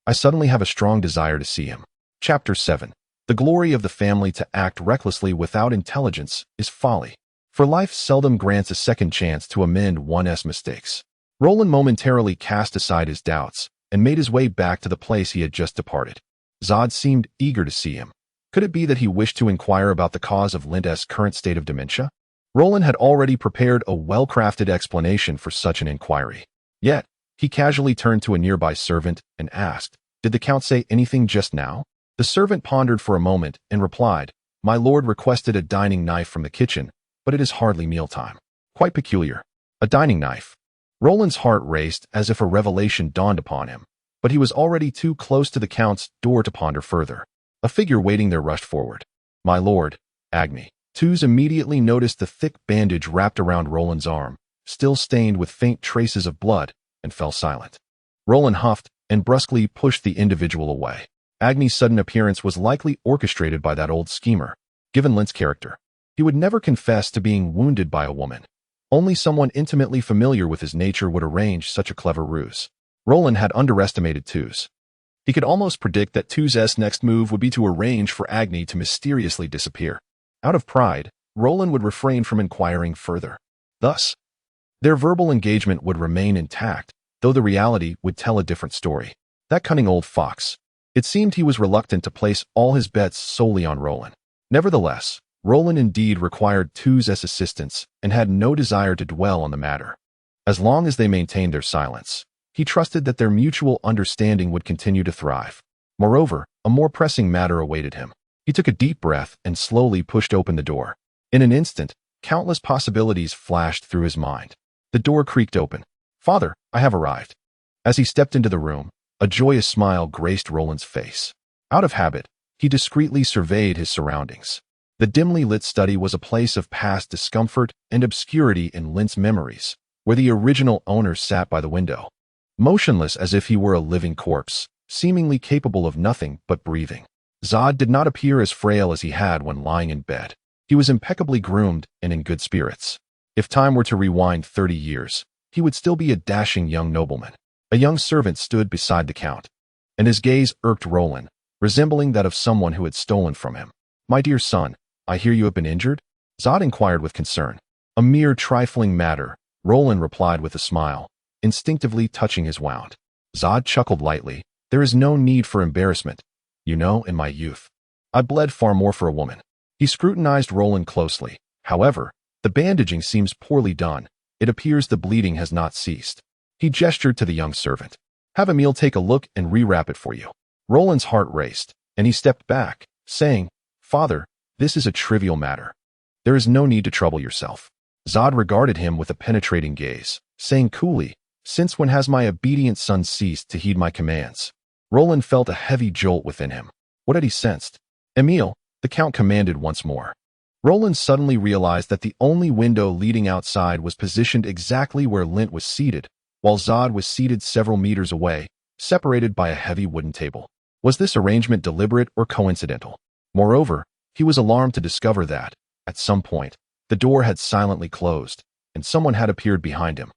I suddenly have a strong desire to see him." Chapter 7. The glory of the family to act recklessly without intelligence is folly, for life seldom grants a second chance to amend one's mistakes. Roland momentarily cast aside his doubts and made his way back to the place he had just departed. Zod seemed eager to see him. Could it be that he wished to inquire about the cause of Lind's current state of dementia? Roland had already prepared a well-crafted explanation for such an inquiry. Yet, he casually turned to a nearby servant and asked, "Did the Count say anything just now?" The servant pondered for a moment and replied, "My lord requested a dining knife from the kitchen, but it is hardly mealtime." Quite peculiar. A dining knife. Roland's heart raced as if a revelation dawned upon him, but he was already too close to the Count's door to ponder further. A figure waiting there rushed forward. "My lord, Agni." Tuz immediately noticed the thick bandage wrapped around Roland's arm, still stained with faint traces of blood, and fell silent. Roland huffed and brusquely pushed the individual away. Agni's sudden appearance was likely orchestrated by that old schemer. Given Lint's character, he would never confess to being wounded by a woman. Only someone intimately familiar with his nature would arrange such a clever ruse. Roland had underestimated Tuz. He could almost predict that Tuz's next move would be to arrange for Agni to mysteriously disappear. Out of pride, Roland would refrain from inquiring further. Thus, their verbal engagement would remain intact, though the reality would tell a different story. That cunning old fox. It seemed he was reluctant to place all his bets solely on Roland. Nevertheless, Roland indeed required Tuz's assistance and had no desire to dwell on the matter. As long as they maintained their silence, he trusted that their mutual understanding would continue to thrive. Moreover, a more pressing matter awaited him. He took a deep breath and slowly pushed open the door. In an instant, countless possibilities flashed through his mind. The door creaked open. "Father, I have arrived." As he stepped into the room, a joyous smile graced Roland's face. Out of habit, he discreetly surveyed his surroundings. The dimly lit study was a place of past discomfort and obscurity in Lint's memories, where the original owner sat by the window, motionless as if he were a living corpse, seemingly capable of nothing but breathing. Zod did not appear as frail as he had when lying in bed. He was impeccably groomed and in good spirits. If time were to rewind 30 years, he would still be a dashing young nobleman. A young servant stood beside the Count, and his gaze irked Roland, resembling that of someone who had stolen from him. "My dear son, I hear you have been injured?" Zod inquired with concern. "A mere trifling matter," Roland replied with a smile, instinctively touching his wound. Zod chuckled lightly. "There is no need for embarrassment. You know, in my youth, I bled far more for a woman." He scrutinized Roland closely. "However, the bandaging seems poorly done. It appears the bleeding has not ceased." He gestured to the young servant. "Have Emil take a look and rewrap it for you." Roland's heart raced, and he stepped back, saying, "Father, this is a trivial matter. There is no need to trouble yourself." Zod regarded him with a penetrating gaze, saying coolly, "Since when has my obedient son ceased to heed my commands?" Roland felt a heavy jolt within him. What had he sensed? "Emil," the Count commanded once more. Roland suddenly realized that the only window leading outside was positioned exactly where Lint was seated, while Zod was seated several meters away, separated by a heavy wooden table. Was this arrangement deliberate or coincidental? Moreover, he was alarmed to discover that, at some point, the door had silently closed, and someone had appeared behind him.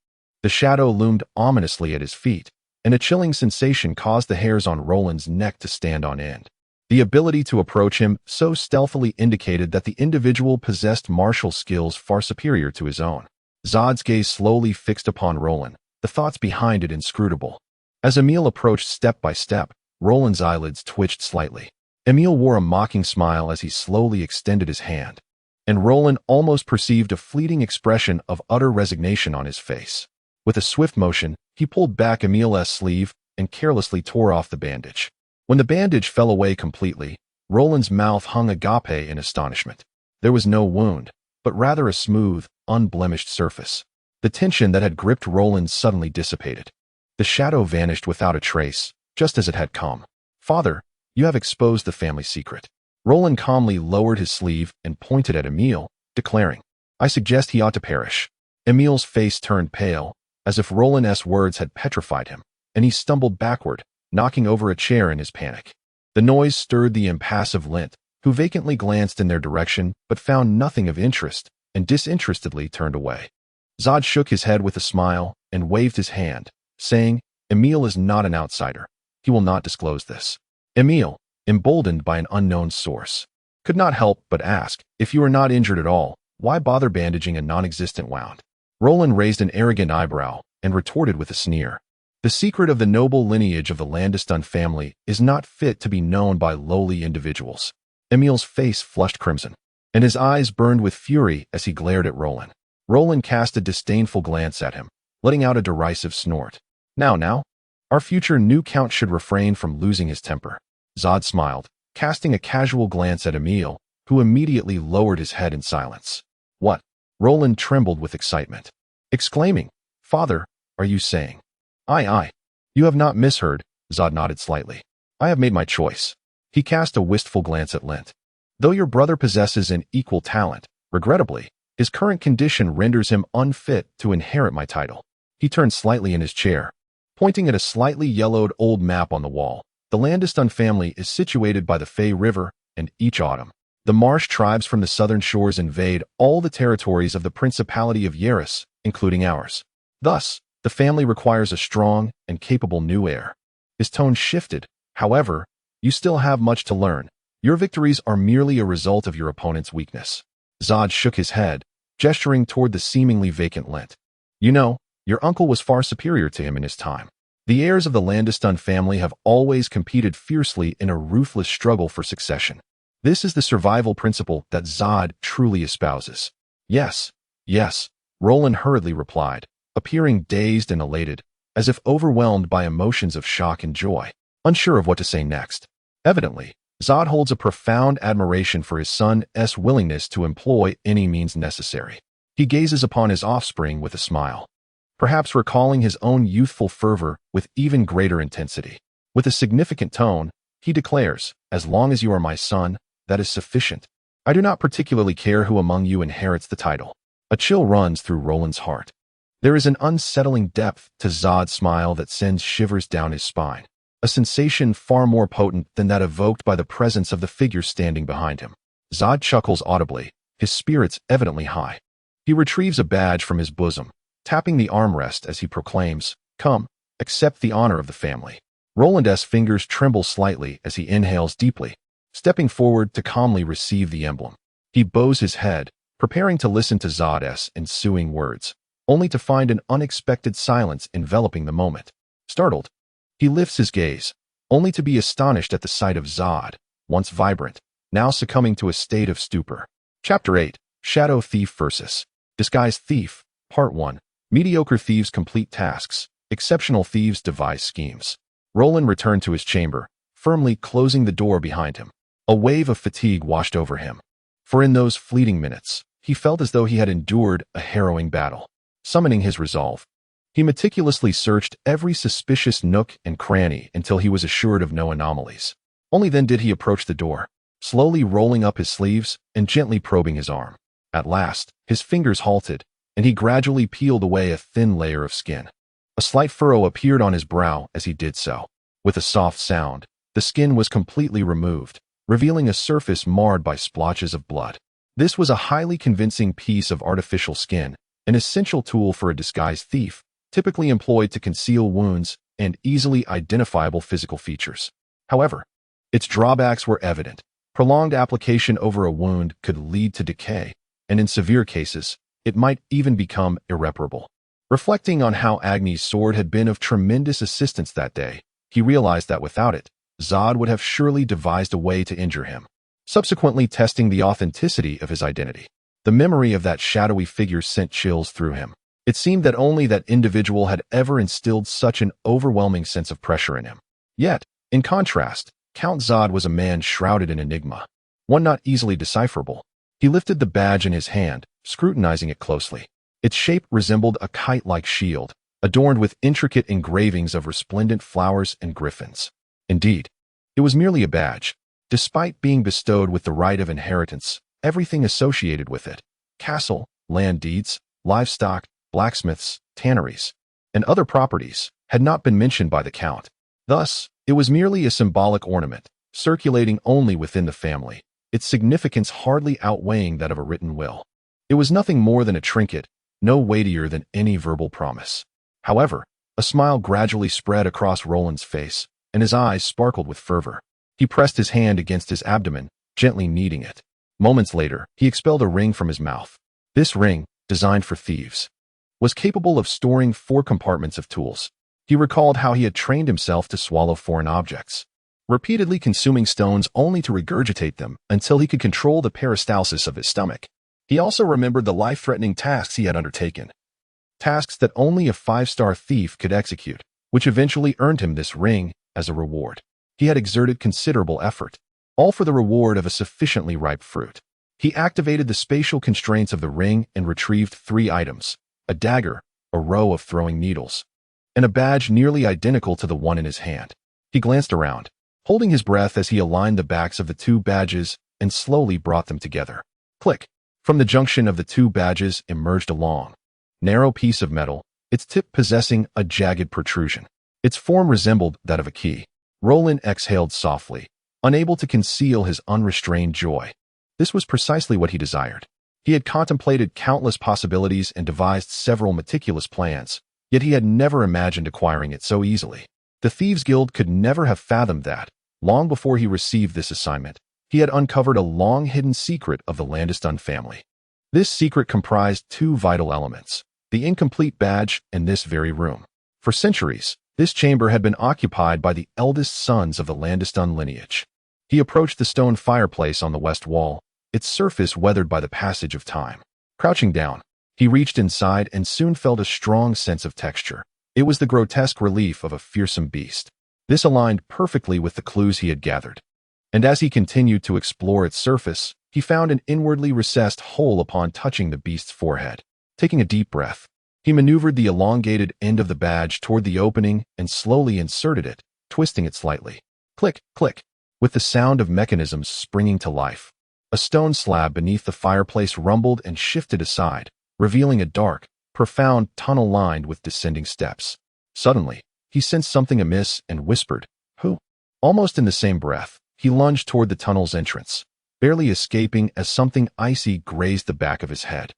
The shadow loomed ominously at his feet, and a chilling sensation caused the hairs on Roland's neck to stand on end. The ability to approach him so stealthily indicated that the individual possessed martial skills far superior to his own. Zod's gaze slowly fixed upon Roland, the thoughts behind it inscrutable. As Emil approached step by step, Roland's eyelids twitched slightly. Emil wore a mocking smile as he slowly extended his hand, and Roland almost perceived a fleeting expression of utter resignation on his face. With a swift motion, he pulled back Emil's sleeve and carelessly tore off the bandage. When the bandage fell away completely, Roland's mouth hung agape in astonishment. There was no wound, but rather a smooth, unblemished surface. The tension that had gripped Roland suddenly dissipated. The shadow vanished without a trace, just as it had come. "Father, you have exposed the family secret." Roland calmly lowered his sleeve and pointed at Emil, declaring, "I suggest he ought to perish." Emil's face turned pale, as if Roland's words had petrified him, and he stumbled backward, knocking over a chair in his panic. The noise stirred the impassive Lint, who vacantly glanced in their direction but found nothing of interest and disinterestedly turned away. Zod shook his head with a smile and waved his hand, saying, "Emil is not an outsider. He will not disclose this." Emil, emboldened by an unknown source, could not help but ask, "If you are not injured at all, why bother bandaging a non-existent wound?" Roland raised an arrogant eyebrow and retorted with a sneer, "The secret of the noble lineage of the Landestun family is not fit to be known by lowly individuals." Emil's face flushed crimson, and his eyes burned with fury as he glared at Roland. Roland cast a disdainful glance at him, letting out a derisive snort. Now, our future new count should refrain from losing his temper." Zod smiled, casting a casual glance at Emil, who immediately lowered his head in silence. "What?" Roland trembled with excitement, exclaiming, "Father, are you saying?" Aye. You have not misheard," Zod nodded slightly. "I have made my choice." He cast a wistful glance at Lint. "Though your brother possesses an equal talent, regrettably, his current condition renders him unfit to inherit my title." He turned slightly in his chair, pointing at a slightly yellowed old map on the wall. "The Landestun family is situated by the Fey River, and each autumn, the marsh tribes from the southern shores invade all the territories of the Principality of Yaris, including ours. Thus, the family requires a strong and capable new heir." His tone shifted. "However, you still have much to learn. Your victories are merely a result of your opponent's weakness." Zod shook his head, gesturing toward the seemingly vacant Lint. "You know, your uncle was far superior to him in his time. The heirs of the Landestun family have always competed fiercely in a ruthless struggle for succession. This is the survival principle that Zod truly espouses." Yes, Roland hurriedly replied, appearing dazed and elated, as if overwhelmed by emotions of shock and joy, unsure of what to say next. Evidently, Zod holds a profound admiration for his son's willingness to employ any means necessary. He gazes upon his offspring with a smile, perhaps recalling his own youthful fervor with even greater intensity. With a significant tone, he declares, "As long as you are my son, that is sufficient. I do not particularly care who among you inherits the title." A chill runs through Roland's heart. There is an unsettling depth to Zod's smile that sends shivers down his spine, a sensation far more potent than that evoked by the presence of the figure standing behind him. Zod chuckles audibly, his spirits evidently high. He retrieves a badge from his bosom, tapping the armrest as he proclaims, "Come, accept the honor of the family." Roland's fingers tremble slightly as he inhales deeply, stepping forward to calmly receive the emblem. He bows his head, preparing to listen to Zod's ensuing words, only to find an unexpected silence enveloping the moment. Startled, he lifts his gaze, only to be astonished at the sight of Zod, once vibrant, now succumbing to a state of stupor. Chapter 8, Shadow Thief vs. Disguised Thief, Part 1. Mediocre thieves complete tasks, exceptional thieves devise schemes. Roland returned to his chamber, firmly closing the door behind him. A wave of fatigue washed over him, for in those fleeting minutes, he felt as though he had endured a harrowing battle. Summoning his resolve, he meticulously searched every suspicious nook and cranny until he was assured of no anomalies. Only then did he approach the door, slowly rolling up his sleeves and gently probing his arm. At last, his fingers halted, and he gradually peeled away a thin layer of skin. A slight furrow appeared on his brow as he did so. With a soft sound, the skin was completely removed, revealing a surface marred by splotches of blood. This was a highly convincing piece of artificial skin, an essential tool for a disguised thief, typically employed to conceal wounds and easily identifiable physical features. However, its drawbacks were evident. Prolonged application over a wound could lead to decay, and in severe cases, it might even become irreparable. Reflecting on how Agni's sword had been of tremendous assistance that day, he realized that without it, Zod would have surely devised a way to injure him. Subsequently testing the authenticity of his identity, the memory of that shadowy figure sent chills through him. It seemed that only that individual had ever instilled such an overwhelming sense of pressure in him. Yet, in contrast, Count Zod was a man shrouded in enigma, one not easily decipherable. He lifted the badge in his hand, scrutinizing it closely. Its shape resembled a kite-like shield, adorned with intricate engravings of resplendent flowers and griffins. Indeed, it was merely a badge. Despite being bestowed with the right of inheritance, everything associated with it, castle, land deeds, livestock, blacksmiths, tanneries, and other properties, had not been mentioned by the Count. Thus, it was merely a symbolic ornament, circulating only within the family, its significance hardly outweighing that of a written will. It was nothing more than a trinket, no weightier than any verbal promise. However, a smile gradually spread across Roland's face, and his eyes sparkled with fervor. He pressed his hand against his abdomen, gently kneading it. Moments later, he expelled a ring from his mouth. This ring, designed for thieves, was capable of storing 4 compartments of tools. He recalled how he had trained himself to swallow foreign objects, repeatedly consuming stones only to regurgitate them until he could control the peristalsis of his stomach. He also remembered the life-threatening tasks he had undertaken, tasks that only a 5-star thief could execute, which eventually earned him this ring as a reward. He had exerted considerable effort, all for the reward of a sufficiently ripe fruit. He activated the spatial constraints of the ring and retrieved 3 items: a dagger, a row of throwing needles, and a badge nearly identical to the one in his hand. He glanced around, holding his breath as he aligned the backs of the 2 badges and slowly brought them together. Click! From the junction of the 2 badges emerged a long, narrow piece of metal, its tip possessing a jagged protrusion. Its form resembled that of a key. Roland exhaled softly, unable to conceal his unrestrained joy. This was precisely what he desired. He had contemplated countless possibilities and devised several meticulous plans, yet he had never imagined acquiring it so easily. The Thieves' Guild could never have fathomed that. Long before he received this assignment, he had uncovered a long-hidden secret of the Landeston family. This secret comprised 2 vital elements: the incomplete badge and this very room. For centuries, this chamber had been occupied by the eldest sons of the Landeston lineage. He approached the stone fireplace on the west wall, its surface weathered by the passage of time. Crouching down, he reached inside and soon felt a strong sense of texture. It was the grotesque relief of a fearsome beast. This aligned perfectly with the clues he had gathered. And as he continued to explore its surface, he found an inwardly recessed hole upon touching the beast's forehead. Taking a deep breath, he maneuvered the elongated end of the badge toward the opening and slowly inserted it, twisting it slightly. Click, click, with the sound of mechanisms springing to life. A stone slab beneath the fireplace rumbled and shifted aside, revealing a dark, profound tunnel lined with descending steps. Suddenly, he sensed something amiss and whispered, "Who?" Almost in the same breath, he lunged toward the tunnel's entrance, barely escaping as something icy grazed the back of his head.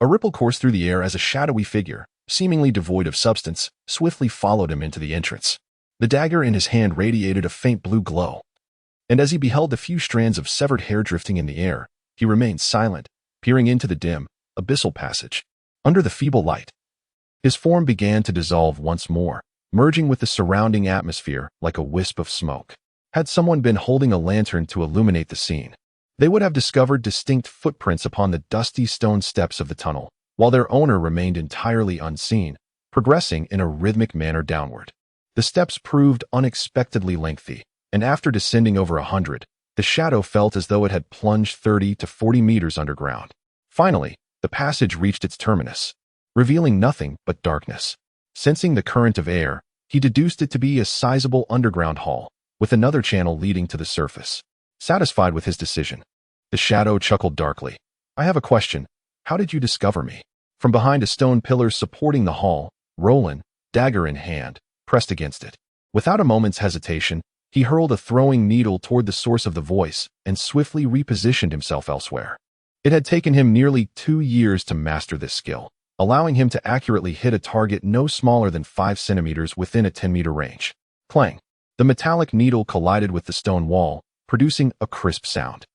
A ripple coursed through the air as a shadowy figure, seemingly devoid of substance, swiftly followed him into the entrance. The dagger in his hand radiated a faint blue glow, and as he beheld the few strands of severed hair drifting in the air, he remained silent, peering into the dim, abyssal passage. Under the feeble light, his form began to dissolve once more, merging with the surrounding atmosphere like a wisp of smoke. Had someone been holding a lantern to illuminate the scene, they would have discovered distinct footprints upon the dusty stone steps of the tunnel, while their owner remained entirely unseen, progressing in a rhythmic manner downward. The steps proved unexpectedly lengthy, and after descending over 100, the shadow felt as though it had plunged 30 to 40 meters underground. Finally, the passage reached its terminus, revealing nothing but darkness. Sensing the current of air, he deduced it to be a sizable underground hall, with another channel leading to the surface. Satisfied with his decision, the shadow chuckled darkly. "I have a question. How did you discover me?" From behind a stone pillar supporting the hall, Roland, dagger in hand, pressed against it. Without a moment's hesitation, he hurled a throwing needle toward the source of the voice and swiftly repositioned himself elsewhere. It had taken him nearly 2 years to master this skill, allowing him to accurately hit a target no smaller than 5 centimeters within a 10-meter range. Clang! The metallic needle collided with the stone wall, producing a crisp sound.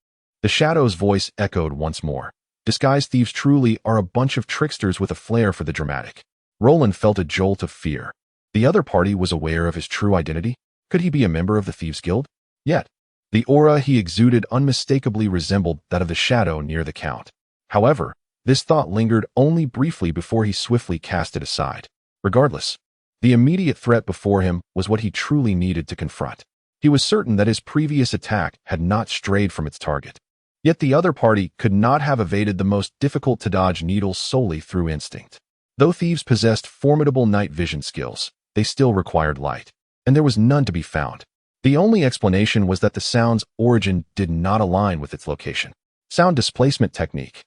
The shadow's voice echoed once more. Disguised thieves truly are a bunch of tricksters with a flair for the dramatic. Roland felt a jolt of fear. The other party was aware of his true identity. Could he be a member of the Thieves' Guild? Yet, the aura he exuded unmistakably resembled that of the shadow near the Count. However, this thought lingered only briefly before he swiftly cast it aside. Regardless, the immediate threat before him was what he truly needed to confront. He was certain that his previous attack had not strayed from its target. Yet the other party could not have evaded the most difficult-to-dodge needles solely through instinct. Though thieves possessed formidable night vision skills, they still required light, and there was none to be found. The only explanation was that the sound's origin did not align with its location. Sound displacement technique.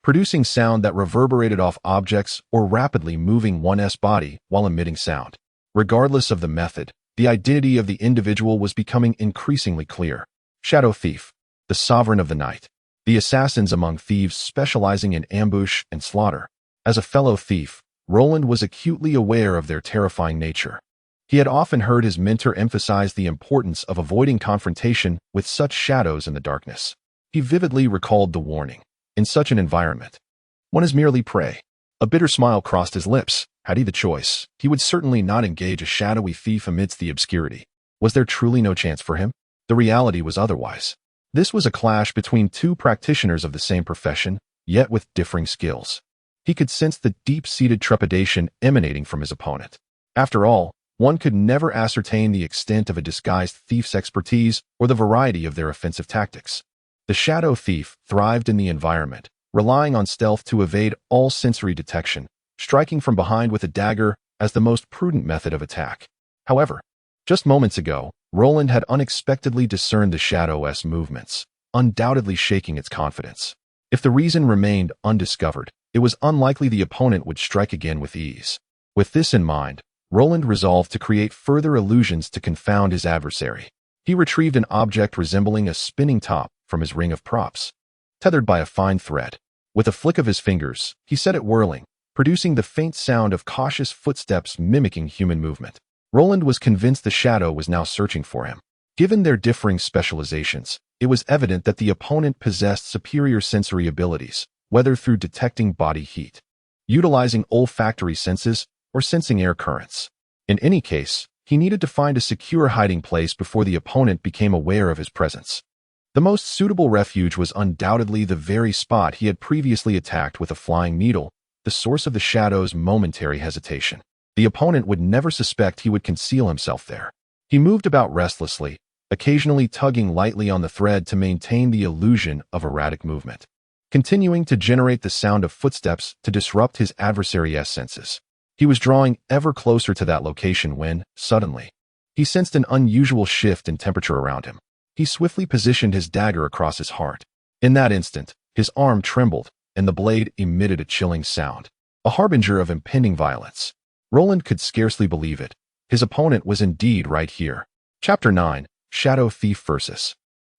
Producing sound that reverberated off objects or rapidly moving one's body while emitting sound. Regardless of the method, the identity of the individual was becoming increasingly clear. Shadow Thief, the sovereign of the night. The assassins among thieves specializing in ambush and slaughter. As a fellow thief, Roland was acutely aware of their terrifying nature. He had often heard his mentor emphasize the importance of avoiding confrontation with such shadows in the darkness. He vividly recalled the warning. In such an environment, one is merely prey. A bitter smile crossed his lips. Had he the choice, he would certainly not engage a shadowy thief amidst the obscurity. Was there truly no chance for him? The reality was otherwise. This was a clash between two practitioners of the same profession, yet with differing skills. He could sense the deep-seated trepidation emanating from his opponent. After all, one could never ascertain the extent of a disguised thief's expertise or the variety of their offensive tactics. The shadow thief thrived in the environment, relying on stealth to evade all sensory detection, striking from behind with a dagger as the most prudent method of attack. However, just moments ago, Roland had unexpectedly discerned the shadow's movements, undoubtedly shaking its confidence. If the reason remained undiscovered, it was unlikely the opponent would strike again with ease. With this in mind, Roland resolved to create further illusions to confound his adversary. He retrieved an object resembling a spinning top from his ring of props, tethered by a fine thread. With a flick of his fingers, he set it whirling, producing the faint sound of cautious footsteps mimicking human movement. Roland was convinced the shadow was now searching for him. Given their differing specializations, it was evident that the opponent possessed superior sensory abilities, whether through detecting body heat, utilizing olfactory senses, or sensing air currents. In any case, he needed to find a secure hiding place before the opponent became aware of his presence. The most suitable refuge was undoubtedly the very spot he had previously attacked with a flying needle, the source of the shadow's momentary hesitation. The opponent would never suspect he would conceal himself there. He moved about restlessly, occasionally tugging lightly on the thread to maintain the illusion of erratic movement, continuing to generate the sound of footsteps to disrupt his adversary's senses. He was drawing ever closer to that location when, suddenly, he sensed an unusual shift in temperature around him. He swiftly positioned his dagger across his heart. In that instant, his arm trembled, and the blade emitted a chilling sound, a harbinger of impending violence. Roland could scarcely believe it. His opponent was indeed right here. Chapter 9, Shadow Thief vs.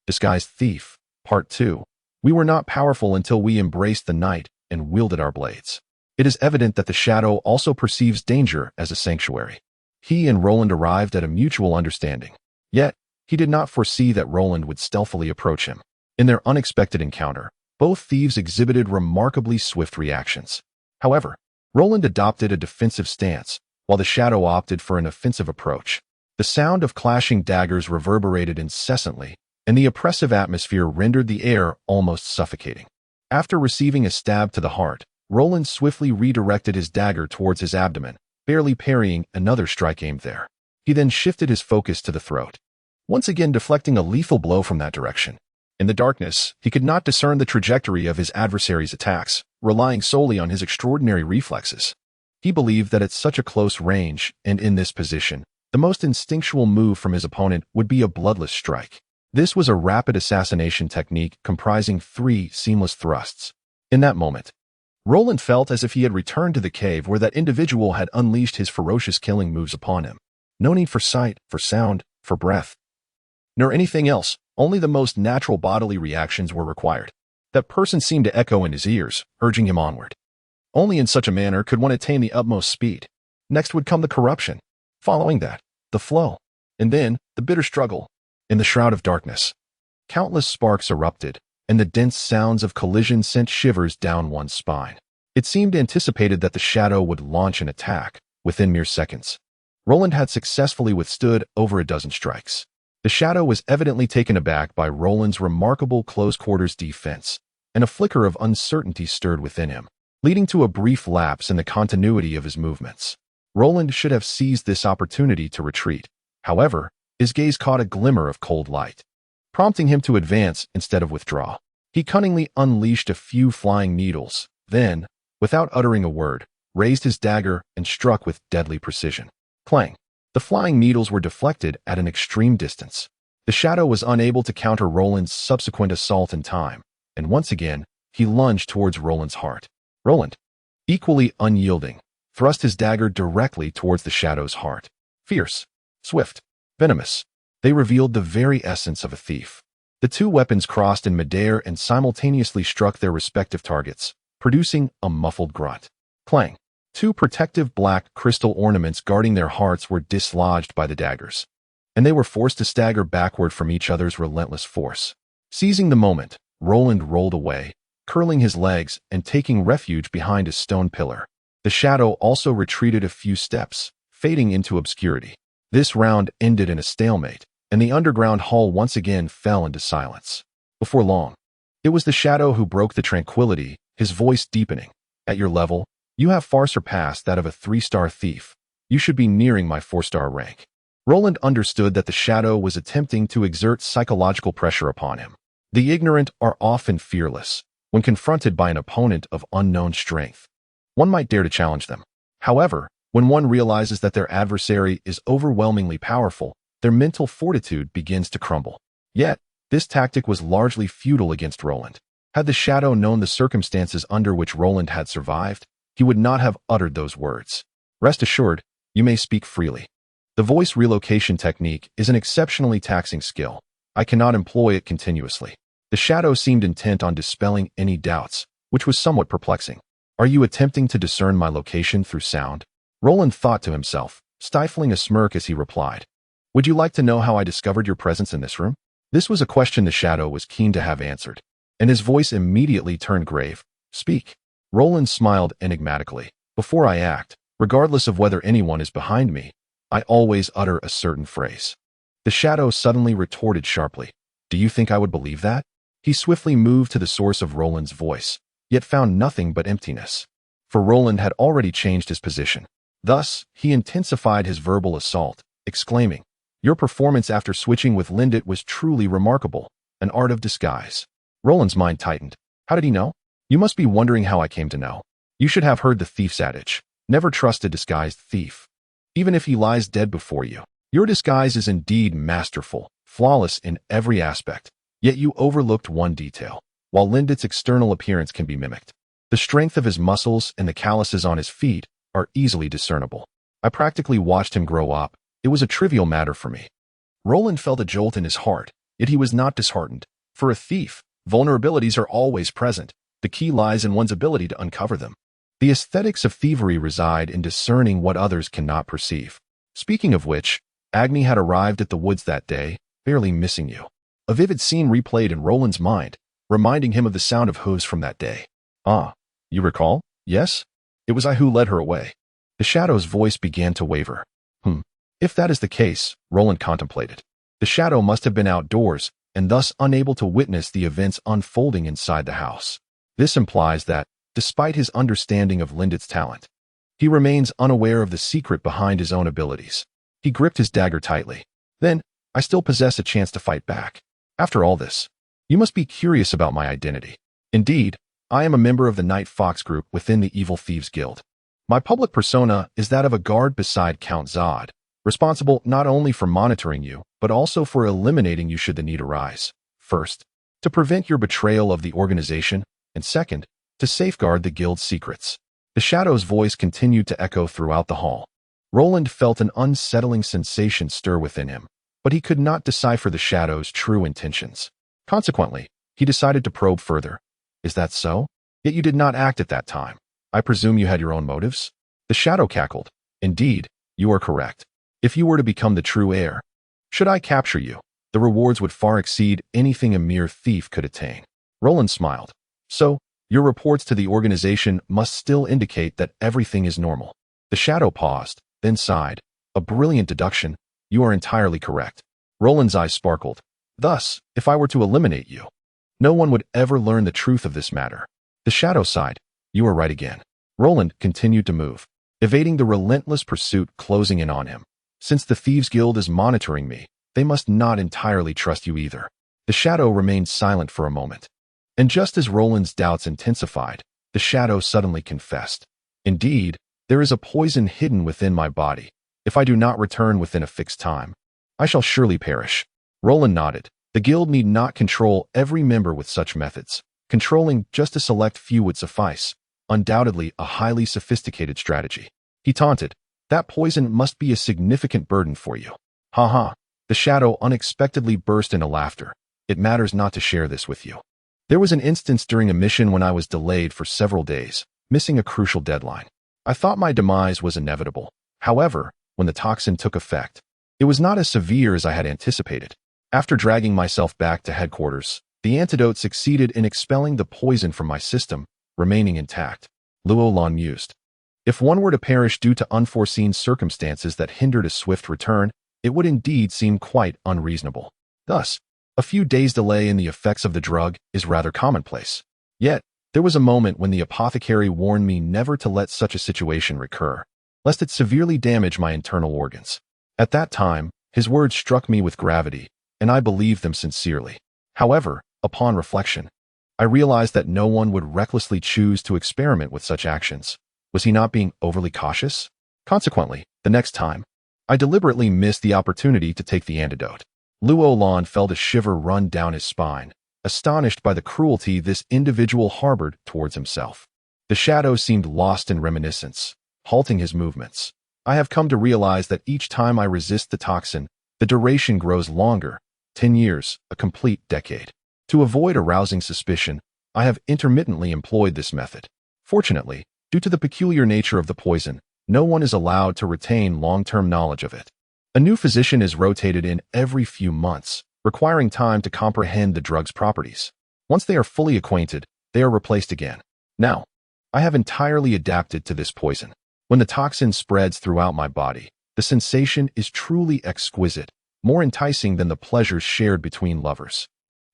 Disguised Thief, Part 2. We were not powerful until we embraced the night and wielded our blades. It is evident that the shadow also perceives danger as a sanctuary. He and Roland arrived at a mutual understanding. Yet, he did not foresee that Roland would stealthily approach him. In their unexpected encounter, both thieves exhibited remarkably swift reactions. However, Roland adopted a defensive stance, while the shadow opted for an offensive approach. The sound of clashing daggers reverberated incessantly, and the oppressive atmosphere rendered the air almost suffocating. After receiving a stab to the heart, Roland swiftly redirected his dagger towards his abdomen, barely parrying another strike aimed there. He then shifted his focus to the throat, once again deflecting a lethal blow from that direction. In the darkness, he could not discern the trajectory of his adversary's attacks, relying solely on his extraordinary reflexes. He believed that at such a close range, and in this position, the most instinctual move from his opponent would be a bloodless strike. This was a rapid assassination technique comprising 3 seamless thrusts. In that moment, Roland felt as if he had returned to the cave where that individual had unleashed his ferocious killing moves upon him. No need for sight, for sound, for breath, nor anything else. Only the most natural bodily reactions were required. That person seemed to echo in his ears, urging him onward. Only in such a manner could one attain the utmost speed. Next would come the corruption. Following that, the flow. And then, the bitter struggle. In the shroud of darkness, countless sparks erupted, and the dense sounds of collision sent shivers down one's spine. It seemed anticipated that the shadow would launch an attack within mere seconds. Roland had successfully withstood over a dozen strikes. The shadow was evidently taken aback by Roland's remarkable close-quarters defense, and a flicker of uncertainty stirred within him, leading to a brief lapse in the continuity of his movements. Roland should have seized this opportunity to retreat. However, his gaze caught a glimmer of cold light, prompting him to advance instead of withdraw. He cunningly unleashed a few flying needles, then, without uttering a word, raised his dagger and struck with deadly precision. Clang! The flying needles were deflected at an extreme distance. The shadow was unable to counter Roland's subsequent assault in time, and once again, he lunged towards Roland's heart. Roland, equally unyielding, thrust his dagger directly towards the shadow's heart. Fierce, swift, venomous, they revealed the very essence of a thief. The two weapons crossed in midair and simultaneously struck their respective targets, producing a muffled grunt. Clang! Two protective black crystal ornaments guarding their hearts were dislodged by the daggers, and they were forced to stagger backward from each other's relentless force. Seizing the moment, Roland rolled away, curling his legs and taking refuge behind a stone pillar. The shadow also retreated a few steps, fading into obscurity. This round ended in a stalemate, and the underground hall once again fell into silence. Before long, it was the shadow who broke the tranquility, his voice deepening. At your level, you have far surpassed that of a 3-star thief. You should be nearing my 4-star rank. Roland understood that the shadow was attempting to exert psychological pressure upon him. The ignorant are often fearless. When confronted by an opponent of unknown strength, one might dare to challenge them. However, when one realizes that their adversary is overwhelmingly powerful, their mental fortitude begins to crumble. Yet, this tactic was largely futile against Roland. Had the shadow known the circumstances under which Roland had survived, he would not have uttered those words. Rest assured, you may speak freely. The voice relocation technique is an exceptionally taxing skill. I cannot employ it continuously. The shadow seemed intent on dispelling any doubts, which was somewhat perplexing. Are you attempting to discern my location through sound? Roland thought to himself, stifling a smirk as he replied. Would you like to know how I discovered your presence in this room? This was a question the shadow was keen to have answered, and his voice immediately turned grave. Speak. Roland smiled enigmatically. Before I act, regardless of whether anyone is behind me, I always utter a certain phrase. The shadow suddenly retorted sharply. Do you think I would believe that? He swiftly moved to the source of Roland's voice, yet found nothing but emptiness. For Roland had already changed his position. Thus, he intensified his verbal assault, exclaiming, Your performance after switching with Lindit was truly remarkable, an art of disguise. Roland's mind tightened. How did he know? You must be wondering how I came to know. You should have heard the thief's adage. Never trust a disguised thief, even if he lies dead before you. Your disguise is indeed masterful, flawless in every aspect, yet you overlooked one detail. While Lindit's external appearance can be mimicked, the strength of his muscles and the calluses on his feet are easily discernible. I practically watched him grow up. It was a trivial matter for me. Roland felt a jolt in his heart, yet he was not disheartened. For a thief, vulnerabilities are always present. The key lies in one's ability to uncover them. The aesthetics of thievery reside in discerning what others cannot perceive. Speaking of which, Agni had arrived at the woods that day, barely missing you. A vivid scene replayed in Roland's mind, reminding him of the sound of hooves from that day. Ah, you recall? Yes? It was I who led her away. The shadow's voice began to waver. If that is the case, Roland contemplated. The shadow must have been outdoors, and thus unable to witness the events unfolding inside the house. This implies that, despite his understanding of Lindit's talent, he remains unaware of the secret behind his own abilities. He gripped his dagger tightly. Then, I still possess a chance to fight back. After all this, you must be curious about my identity. Indeed, I am a member of the Night Fox group within the Evil Thieves Guild. My public persona is that of a guard beside Count Zod, responsible not only for monitoring you, but also for eliminating you should the need arise. First, to prevent your betrayal of the organization, and second, to safeguard the guild's secrets. The shadow's voice continued to echo throughout the hall. Roland felt an unsettling sensation stir within him, but he could not decipher the shadow's true intentions. Consequently, he decided to probe further. Is that so? Yet you did not act at that time. I presume you had your own motives? The shadow cackled. Indeed, you are correct. If you were to become the true heir, should I capture you, the rewards would far exceed anything a mere thief could attain. Roland smiled. So, your reports to the organization must still indicate that everything is normal. The shadow paused, then sighed. A brilliant deduction. You are entirely correct. Roland's eyes sparkled. Thus, if I were to eliminate you, no one would ever learn the truth of this matter. The shadow sighed. You are right again. Roland continued to move, evading the relentless pursuit closing in on him. Since the Thieves' Guild is monitoring me, they must not entirely trust you either. The shadow remained silent for a moment. And just as Roland's doubts intensified, the shadow suddenly confessed. Indeed, there is a poison hidden within my body. If I do not return within a fixed time, I shall surely perish. Roland nodded. The guild need not control every member with such methods. Controlling just a select few would suffice. Undoubtedly a highly sophisticated strategy. He taunted. That poison must be a significant burden for you. Ha ha. The shadow unexpectedly burst into laughter. It matters not to share this with you. There was an instance during a mission when I was delayed for several days, missing a crucial deadline. I thought my demise was inevitable. However, when the toxin took effect, it was not as severe as I had anticipated. After dragging myself back to headquarters, the antidote succeeded in expelling the poison from my system, remaining intact. Luolan mused. If one were to perish due to unforeseen circumstances that hindered a swift return, it would indeed seem quite unreasonable. Thus, a few days' delay in the effects of the drug is rather commonplace. Yet, there was a moment when the apothecary warned me never to let such a situation recur, lest it severely damage my internal organs. At that time, his words struck me with gravity, and I believed them sincerely. However, upon reflection, I realized that no one would recklessly choose to experiment with such actions. Was he not being overly cautious? Consequently, the next time, I deliberately missed the opportunity to take the antidote. Luolan felt a shiver run down his spine, astonished by the cruelty this individual harbored towards himself. The shadow seemed lost in reminiscence, halting his movements. I have come to realize that each time I resist the toxin, the duration grows longer, 10 years, a complete decade. To avoid arousing suspicion, I have intermittently employed this method. Fortunately, due to the peculiar nature of the poison, no one is allowed to retain long-term knowledge of it. A new physician is rotated in every few months, requiring time to comprehend the drug's properties. Once they are fully acquainted, they are replaced again. Now, I have entirely adapted to this poison. When the toxin spreads throughout my body, the sensation is truly exquisite, more enticing than the pleasures shared between lovers.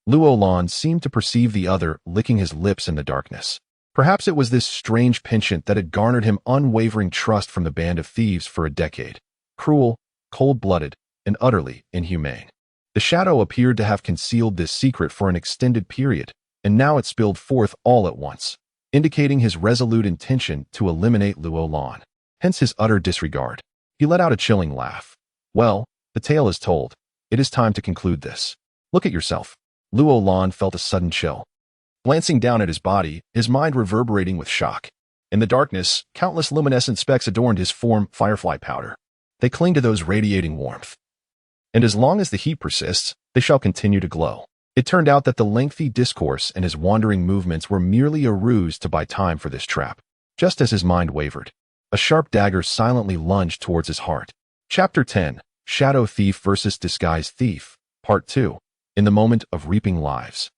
Luolan seemed to perceive the other licking his lips in the darkness. Perhaps it was this strange penchant that had garnered him unwavering trust from the band of thieves for a decade. Cruel, cold-blooded, and utterly inhumane. The shadow appeared to have concealed this secret for an extended period, and now it spilled forth all at once, indicating his resolute intention to eliminate Luolan. Hence his utter disregard. He let out a chilling laugh. Well, the tale is told. It is time to conclude this. Look at yourself. Luolan felt a sudden chill. Glancing down at his body, his mind reverberating with shock. In the darkness, countless luminescent specks adorned his form, firefly powder. They cling to those radiating warmth. And as long as the heat persists, they shall continue to glow. It turned out that the lengthy discourse and his wandering movements were merely a ruse to buy time for this trap. Just as his mind wavered, a sharp dagger silently lunged towards his heart. Chapter 10, Shadow Thief versus Disguised Thief, Part 2. In the moment of reaping lives.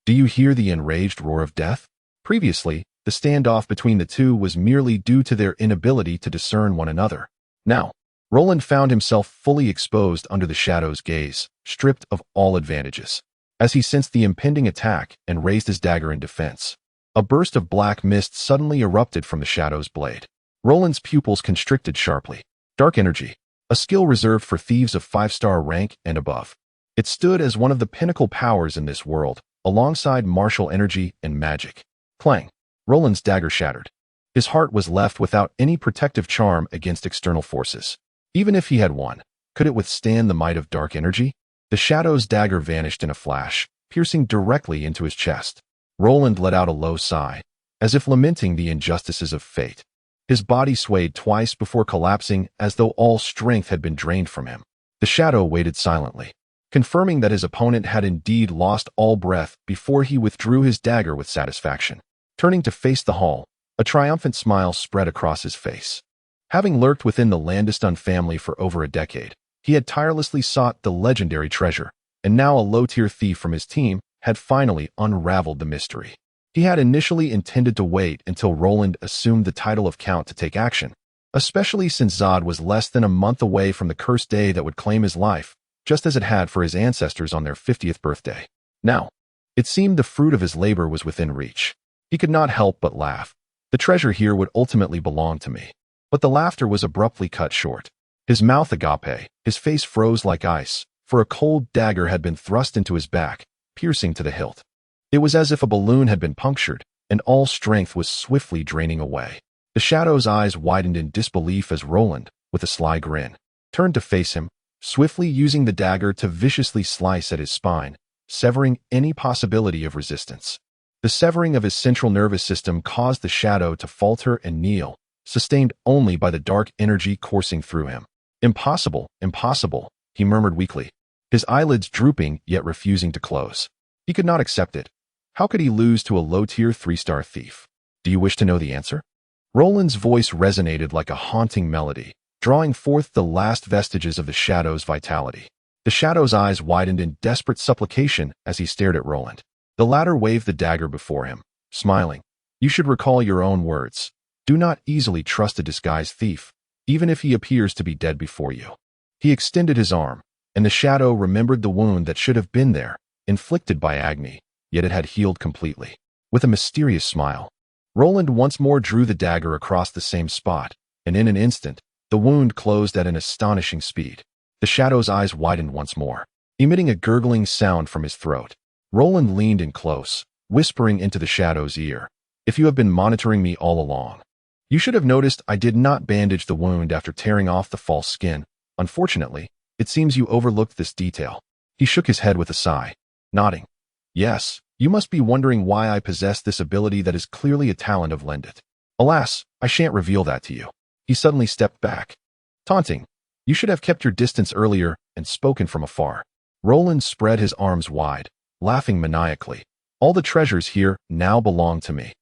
Do you hear the enraged roar of death? Previously, the standoff between the two was merely due to their inability to discern one another. Now, Roland found himself fully exposed under the shadow's gaze, stripped of all advantages. As he sensed the impending attack and raised his dagger in defense, a burst of black mist suddenly erupted from the shadow's blade. Roland's pupils constricted sharply. Dark energy, a skill reserved for thieves of 5-star rank and above. It stood as one of the pinnacle powers in this world, alongside martial energy and magic. Clang! Roland's dagger shattered. His heart was left without any protective charm against external forces. Even if he had one, could it withstand the might of dark energy? The shadow's dagger vanished in a flash, piercing directly into his chest. Roland let out a low sigh, as if lamenting the injustices of fate. His body swayed twice before collapsing as though all strength had been drained from him. The shadow waited silently, confirming that his opponent had indeed lost all breath before he withdrew his dagger with satisfaction. Turning to face the hall, A triumphant smile spread across his face. Having lurked within the Landestun family for over a decade, he had tirelessly sought the legendary treasure, and now a low-tier thief from his team had finally unraveled the mystery. He had initially intended to wait until Roland assumed the title of Count to take action, especially since Zod was less than a month away from the cursed day that would claim his life, just as it had for his ancestors on their 50th birthday. Now, it seemed the fruit of his labor was within reach. He could not help but laugh. The treasure here would ultimately belong to me. But the laughter was abruptly cut short. His mouth agape, his face froze like ice, for a cold dagger had been thrust into his back, piercing to the hilt. It was as if a balloon had been punctured, and all strength was swiftly draining away. The Shadow's eyes widened in disbelief as Roland, with a sly grin, turned to face him, swiftly using the dagger to viciously slice at his spine, severing any possibility of resistance. The severing of his central nervous system caused the Shadow to falter and kneel, sustained only by the dark energy coursing through him. Impossible, impossible, he murmured weakly, his eyelids drooping yet refusing to close. He could not accept it. How could he lose to a low-tier 3-star thief? Do you wish to know the answer? Roland's voice resonated like a haunting melody, drawing forth the last vestiges of the Shadow's vitality. The Shadow's eyes widened in desperate supplication as he stared at Roland. The latter waved the dagger before him, smiling. You should recall your own words. Do not easily trust a disguised thief, even if he appears to be dead before you. He extended his arm, and the Shadow remembered the wound that should have been there, inflicted by Agni, yet it had healed completely. With a mysterious smile, Roland once more drew the dagger across the same spot, and in an instant, the wound closed at an astonishing speed. The Shadow's eyes widened once more, emitting a gurgling sound from his throat. Roland leaned in close, whispering into the Shadow's ear, "If you have been monitoring me all along, you should have noticed I did not bandage the wound after tearing off the false skin. Unfortunately, it seems you overlooked this detail." He shook his head with a sigh, nodding. "Yes, you must be wondering why I possess this ability that is clearly a talent of Lendit. Alas, I shan't reveal that to you." He suddenly stepped back, taunting, "You should have kept your distance earlier and spoken from afar." Roland spread his arms wide, laughing maniacally. "All the treasures here now belong to me."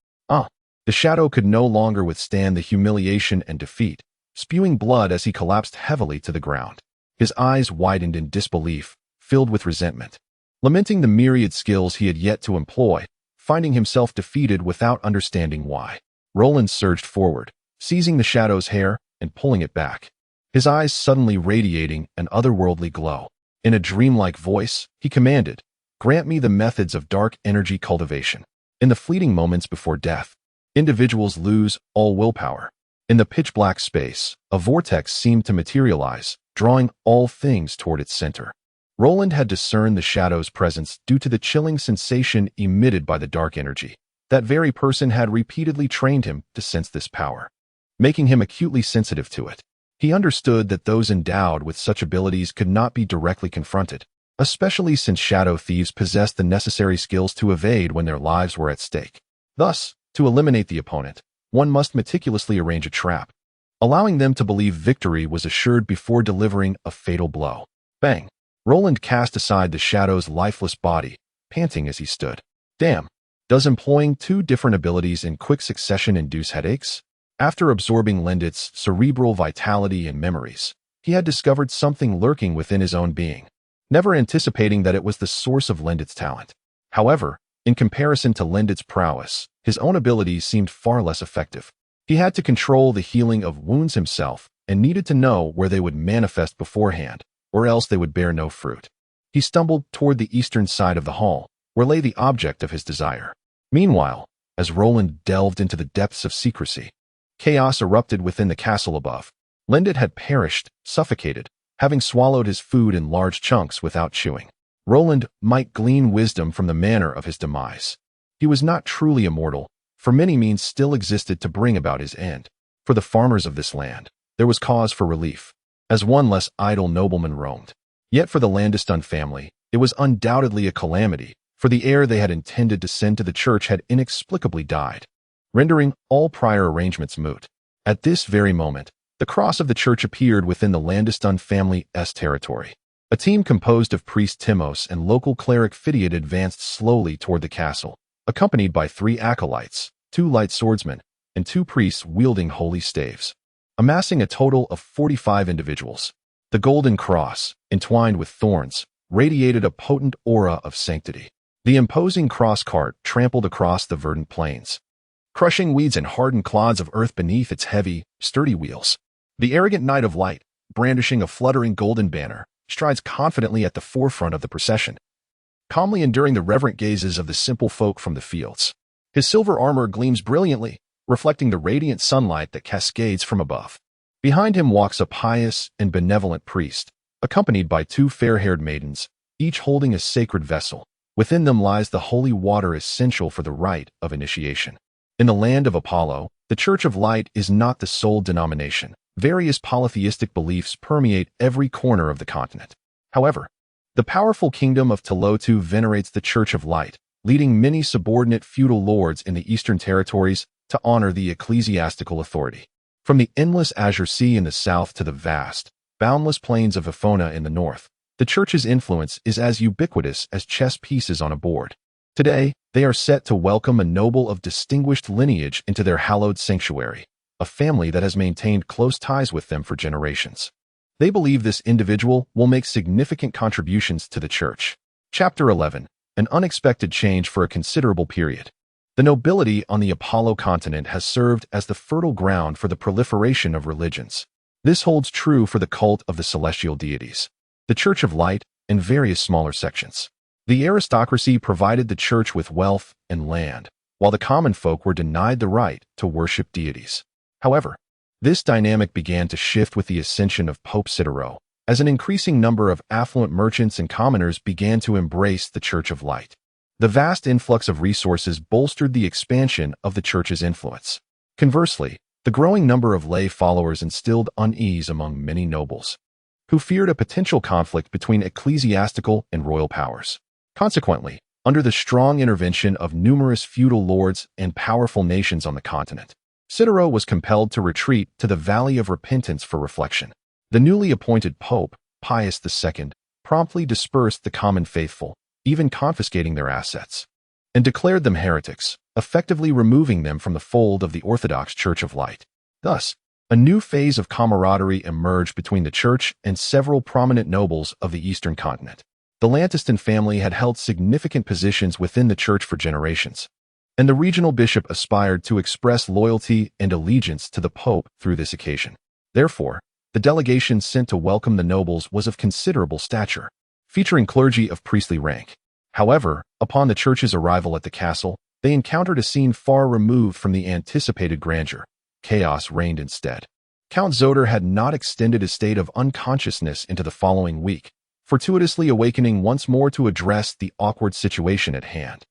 The Shadow could no longer withstand the humiliation and defeat, spewing blood as he collapsed heavily to the ground. His eyes widened in disbelief, filled with resentment. Lamenting the myriad skills he had yet to employ, finding himself defeated without understanding why, Roland surged forward, seizing the Shadow's hair and pulling it back, his eyes suddenly radiating an otherworldly glow. In a dreamlike voice, he commanded, "Grant me the methods of dark energy cultivation." In the fleeting moments before death, individuals lose all willpower. In the pitch-black space, a vortex seemed to materialize, drawing all things toward its center. Roland had discerned the Shadow's presence due to the chilling sensation emitted by the dark energy. That very person had repeatedly trained him to sense this power, making him acutely sensitive to it. He understood that those endowed with such abilities could not be directly confronted, especially since shadow thieves possessed the necessary skills to evade when their lives were at stake. Thus, to eliminate the opponent, one must meticulously arrange a trap, allowing them to believe victory was assured before delivering a fatal blow. Bang! Roland cast aside the Shadow's lifeless body, panting as he stood. Damn! Does employing two different abilities in quick succession induce headaches? After absorbing Lendit's cerebral vitality and memories, he had discovered something lurking within his own being, never anticipating that it was the source of Lendit's talent. However, in comparison to Lendit's prowess, his own abilities seemed far less effective. He had to control the healing of wounds himself and needed to know where they would manifest beforehand, or else they would bear no fruit. He stumbled toward the eastern side of the hall, where lay the object of his desire. Meanwhile, as Roland delved into the depths of secrecy, chaos erupted within the castle above. Lendit had perished, suffocated, having swallowed his food in large chunks without chewing. Roland might glean wisdom from the manner of his demise. He was not truly immortal, for many means still existed to bring about his end. For the farmers of this land, there was cause for relief, as one less idle nobleman roamed. Yet for the Landestun family, it was undoubtedly a calamity, for the heir they had intended to send to the church had inexplicably died, rendering all prior arrangements moot. At this very moment, the cross of the church appeared within the Landestun family's territory. A team composed of priest Timos and local cleric Phidiad advanced slowly toward the castle, accompanied by 3 acolytes, 2 light swordsmen, and 2 priests wielding holy staves, amassing a total of 45 individuals. The golden cross, entwined with thorns, radiated a potent aura of sanctity. The imposing cross cart trampled across the verdant plains, crushing weeds and hardened clods of earth beneath its heavy, sturdy wheels. The arrogant Knight of Light, brandishing a fluttering golden banner, strides confidently at the forefront of the procession, calmly enduring the reverent gazes of the simple folk from the fields. His silver armor gleams brilliantly, reflecting the radiant sunlight that cascades from above. Behind him walks a pious and benevolent priest, accompanied by 2 fair-haired maidens, each holding a sacred vessel. Within them lies the holy water essential for the rite of initiation. In the land of Apollo, the Church of Light is not the sole denomination. Various polytheistic beliefs permeate every corner of the continent. However, the powerful kingdom of Telotu venerates the Church of Light, leading many subordinate feudal lords in the eastern territories to honor the ecclesiastical authority. From the endless azure sea in the south to the vast, boundless plains of Epona in the north, the Church's influence is as ubiquitous as chess pieces on a board. Today, they are set to welcome a noble of distinguished lineage into their hallowed sanctuary, a family that has maintained close ties with them for generations. They believe this individual will make significant contributions to the Church. Chapter 11. An unexpected change for a considerable period. The nobility on the Apollo continent has served as the fertile ground for the proliferation of religions. This holds true for the cult of the celestial deities, the Church of Light, and various smaller sections. The aristocracy provided the Church with wealth and land, while the common folk were denied the right to worship deities. However, this dynamic began to shift with the ascension of Pope Cicero, as an increasing number of affluent merchants and commoners began to embrace the Church of Light. The vast influx of resources bolstered the expansion of the Church's influence. Conversely, the growing number of lay followers instilled unease among many nobles, who feared a potential conflict between ecclesiastical and royal powers. Consequently, under the strong intervention of numerous feudal lords and powerful nations on the continent, Cicero was compelled to retreat to the Valley of Repentance for reflection. The newly appointed Pope, Pius II, promptly dispersed the common faithful, even confiscating their assets, and declared them heretics, effectively removing them from the fold of the Orthodox Church of Light. Thus, a new phase of camaraderie emerged between the Church and several prominent nobles of the eastern continent. The Lantiston family had held significant positions within the Church for generations, and the regional bishop aspired to express loyalty and allegiance to the Pope through this occasion. Therefore, the delegation sent to welcome the nobles was of considerable stature, featuring clergy of priestly rank. However, upon the Church's arrival at the castle, they encountered a scene far removed from the anticipated grandeur. Chaos reigned instead. Count Zoder had not extended his state of unconsciousness into the following week, fortuitously awakening once more to address the awkward situation at hand.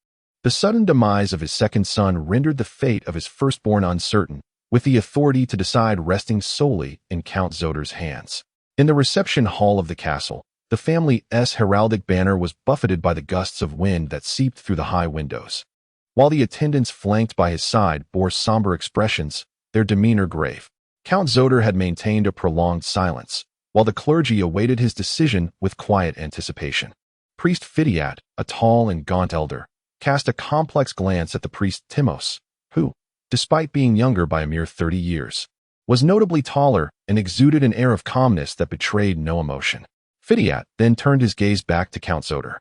The sudden demise of his second son rendered the fate of his firstborn uncertain, with the authority to decide resting solely in Count Zoder's hands. In the reception hall of the castle, the family's heraldic banner was buffeted by the gusts of wind that seeped through the high windows. While the attendants flanked by his side bore somber expressions, their demeanor grave. Count Zoder had maintained a prolonged silence, while the clergy awaited his decision with quiet anticipation. Priest Phidiat, a tall and gaunt elder, cast a complex glance at the priest Timos, who, despite being younger by a mere 30 years, was notably taller and exuded an air of calmness that betrayed no emotion. Phidiat then turned his gaze back to Count Zoder,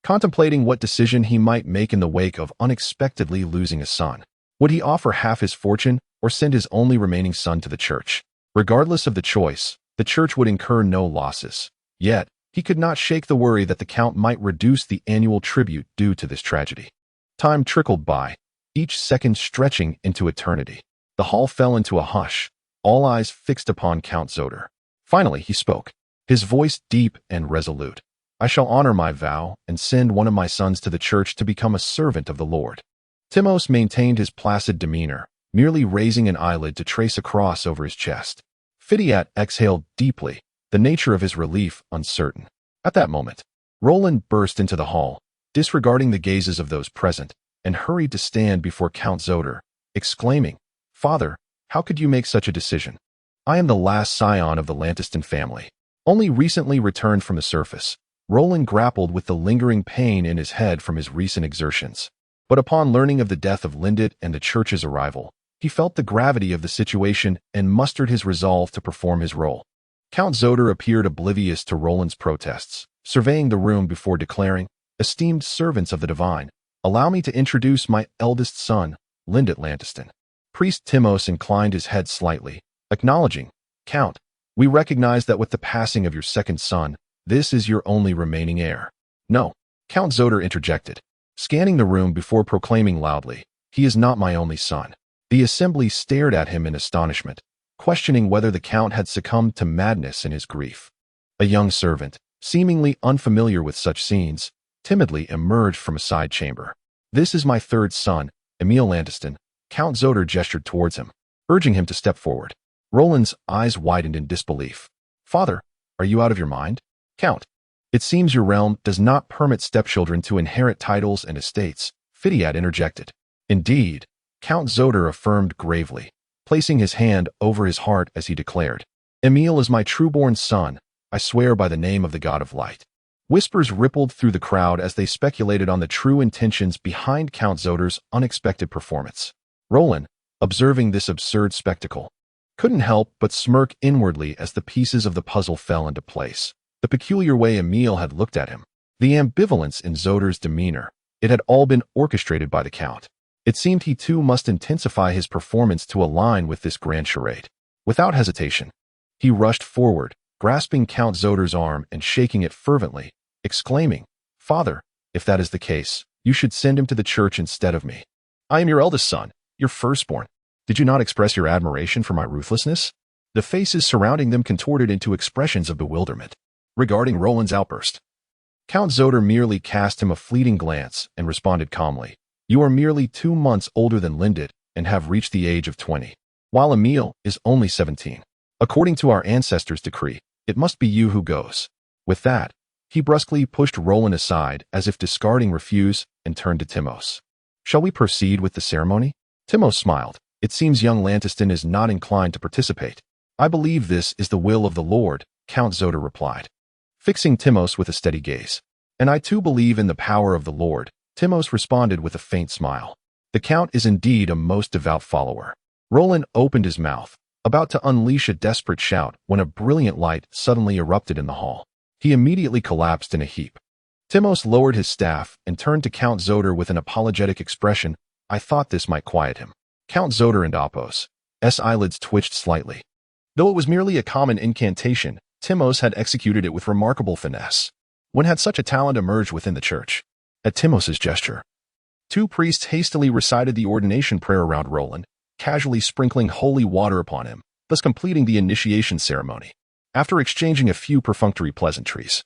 contemplating what decision he might make in the wake of unexpectedly losing a son. Would he offer half his fortune or send his only remaining son to the Church? Regardless of the choice, the Church would incur no losses. Yet, he could not shake the worry that the Count might reduce the annual tribute due to this tragedy. Time trickled by, each second stretching into eternity. The hall fell into a hush, all eyes fixed upon Count Zoder. Finally, he spoke, his voice deep and resolute. "I shall honor my vow and send one of my sons to the Church to become a servant of the Lord." Timos maintained his placid demeanor, merely raising an eyelid to trace a cross over his chest. Phidiat exhaled deeply, the nature of his relief uncertain. At that moment, Roland burst into the hall, disregarding the gazes of those present, and hurried to stand before Count Zoder, exclaiming, "Father, how could you make such a decision? I am the last scion of the Lantiston family." Only recently returned from the surface, Roland grappled with the lingering pain in his head from his recent exertions. But upon learning of the death of Lindit and the Church's arrival, He felt the gravity of the situation and mustered his resolve to perform his role. Count Zoder appeared oblivious to Roland's protests, surveying the room before declaring, "Esteemed servants of the divine, allow me to introduce my eldest son, Lindit Lantiston." Priest Timos inclined his head slightly, acknowledging, "Count, we recognize that with the passing of your second son, this is your only remaining heir." "No," Count Zoder interjected, scanning the room before proclaiming loudly, "He is not my only son." The assembly stared at him in astonishment, questioning whether the Count had succumbed to madness in his grief. A young servant, seemingly unfamiliar with such scenes, timidly emerged from a side chamber. "This is my third son, Emil Lantiston." Count Zoder gestured towards him, urging him to step forward. Roland's eyes widened in disbelief. "Father, are you out of your mind?" "Count, it seems your realm does not permit stepchildren to inherit titles and estates," Fidiat interjected. "Indeed," Count Zoder affirmed gravely, placing his hand over his heart as he declared, "Emil is my true-born son, I swear by the name of the God of Light." Whispers rippled through the crowd as they speculated on the true intentions behind Count Zoder's unexpected performance. Roland, observing this absurd spectacle, couldn't help but smirk inwardly as the pieces of the puzzle fell into place. The peculiar way Emil had looked at him, the ambivalence in Zoder's demeanor, it had all been orchestrated by the Count. It seemed he too must intensify his performance to align with this grand charade. Without hesitation, he rushed forward, grasping Count Zoder's arm and shaking it fervently, exclaiming, "Father, if that is the case, you should send him to the church instead of me. I am your eldest son, your firstborn. Did you not express your admiration for my ruthlessness?" The faces surrounding them contorted into expressions of bewilderment. Regarding Roland's outburst, Count Zoder merely cast him a fleeting glance and responded calmly, "You are merely 2 months older than Lindit and have reached the age of 20, while Emil is only 17. According to our ancestors' decree, it must be you who goes." With that, he brusquely pushed Roland aside as if discarding refuse and turned to Timos. "Shall we proceed with the ceremony?" Timos smiled. "It seems young Lantiston is not inclined to participate." "I believe this is the will of the Lord," Count Zoder replied, fixing Timos with a steady gaze. "And I too believe in the power of the Lord," Timos responded with a faint smile. "The Count is indeed a most devout follower." Roland opened his mouth, about to unleash a desperate shout when a brilliant light suddenly erupted in the hall. He immediately collapsed in a heap. Timos lowered his staff and turned to Count Zoder with an apologetic expression. "I thought this might quiet him." Count Zoder and Apos' eyelids twitched slightly. Though it was merely a common incantation, Timos had executed it with remarkable finesse. When had such a talent emerged within the church? At Timos's gesture, 2 priests hastily recited the ordination prayer around Roland, casually sprinkling holy water upon him, thus completing the initiation ceremony. After exchanging a few perfunctory pleasantries,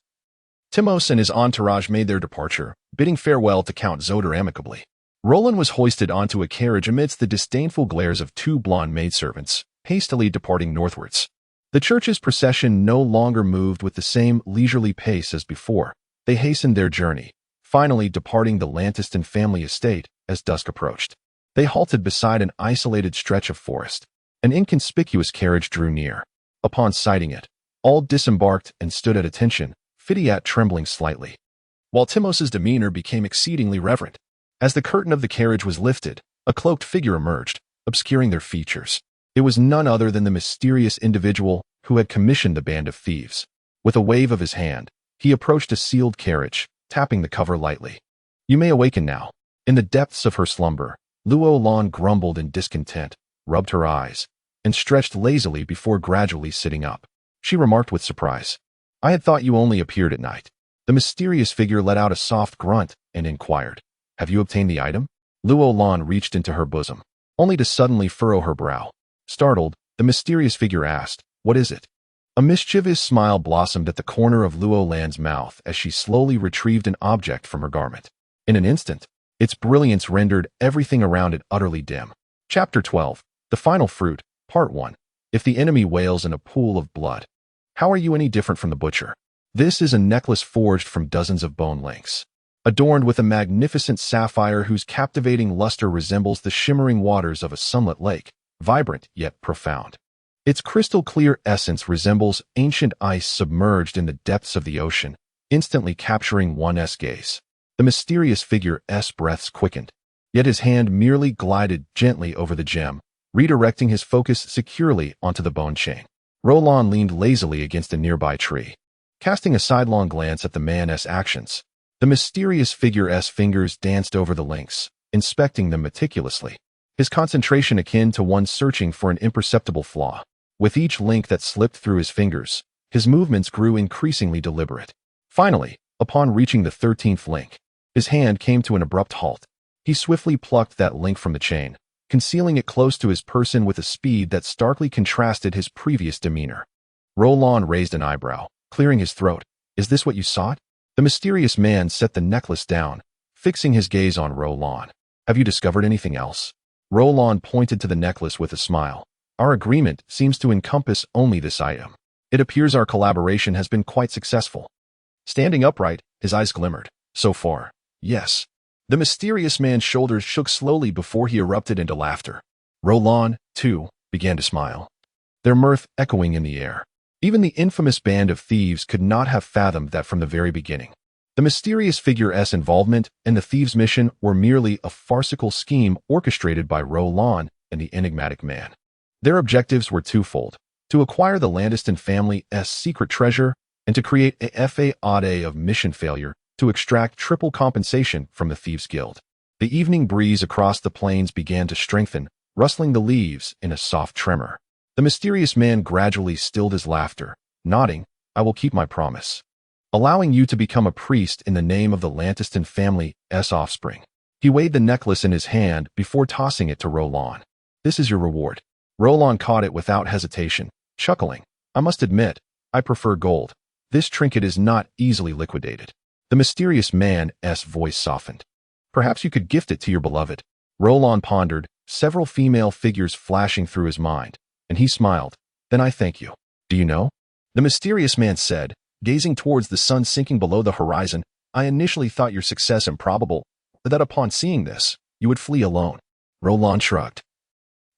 Timos and his entourage made their departure, bidding farewell to Count Zoder amicably. Roland was hoisted onto a carriage amidst the disdainful glares of 2 blonde maidservants, hastily departing northwards. The church's procession no longer moved with the same leisurely pace as before. They hastened their journey, finally departing the Lantiston family estate as dusk approached. They halted beside an isolated stretch of forest. An inconspicuous carriage drew near. Upon sighting it, all disembarked and stood at attention, Fidiat trembling slightly, while Timos's demeanor became exceedingly reverent. As the curtain of the carriage was lifted, a cloaked figure emerged, obscuring their features. It was none other than the mysterious individual who had commissioned the band of thieves. With a wave of his hand, he approached a sealed carriage, tapping the cover lightly. "You may awaken now." In the depths of her slumber, Luo Lan grumbled in discontent, rubbed her eyes, and stretched lazily before gradually sitting up. She remarked with surprise, "I had thought you only appeared at night." The mysterious figure let out a soft grunt and inquired, "Have you obtained the item?" Luo Lan reached into her bosom, only to suddenly furrow her brow. Startled, the mysterious figure asked, "What is it?" A mischievous smile blossomed at the corner of Luo Lan's mouth as she slowly retrieved an object from her garment. In an instant, its brilliance rendered everything around it utterly dim. Chapter 12, The Final Fruit, Part 1. If the enemy wails in a pool of blood, how are you any different from the butcher? This is a necklace forged from dozens of bone links, adorned with a magnificent sapphire whose captivating luster resembles the shimmering waters of a sunlit lake, vibrant yet profound. Its crystal-clear essence resembles ancient ice submerged in the depths of the ocean, instantly capturing one's gaze. The mysterious figure's breaths quickened, yet his hand merely glided gently over the gem, redirecting his focus securely onto the bone chain. Roland leaned lazily against a nearby tree, casting a sidelong glance at the man's actions. The mysterious figure's fingers danced over the links, inspecting them meticulously, his concentration akin to one searching for an imperceptible flaw. With each link that slipped through his fingers, his movements grew increasingly deliberate. Finally, upon reaching the 13th link, his hand came to an abrupt halt. He swiftly plucked that link from the chain, concealing it close to his person with a speed that starkly contrasted his previous demeanor. Roland raised an eyebrow, clearing his throat. "Is this what you sought?" The mysterious man set the necklace down, fixing his gaze on Roland. "Have you discovered anything else?" Roland pointed to the necklace with a smile. "Our agreement seems to encompass only this item. It appears our collaboration has been quite successful." Standing upright, his eyes glimmered. "So far, yes." The mysterious man's shoulders shook slowly before he erupted into laughter. Roland, too, began to smile, their mirth echoing in the air. Even the infamous band of thieves could not have fathomed that from the very beginning. The mysterious figure's involvement in the thieves' mission were merely a farcical scheme orchestrated by Roland and the enigmatic man. Their objectives were twofold: to acquire the Landiston family's secret treasure and to create a faade of mission failure to extract triple compensation from the Thieves' Guild. The evening breeze across the plains began to strengthen, rustling the leaves in a soft tremor. The mysterious man gradually stilled his laughter, nodding, "I will keep my promise, allowing you to become a priest in the name of the Landiston family's offspring." He weighed the necklace in his hand before tossing it to Roland. "This is your reward." Roland caught it without hesitation, chuckling. "I must admit, I prefer gold. This trinket is not easily liquidated." The mysterious man's voice softened. "Perhaps you could gift it to your beloved." Roland pondered, several female figures flashing through his mind, and he smiled. "Then I thank you." "Do you know?" the mysterious man said, gazing towards the sun sinking below the horizon. "I initially thought your success improbable, but that upon seeing this, you would flee alone." Roland shrugged.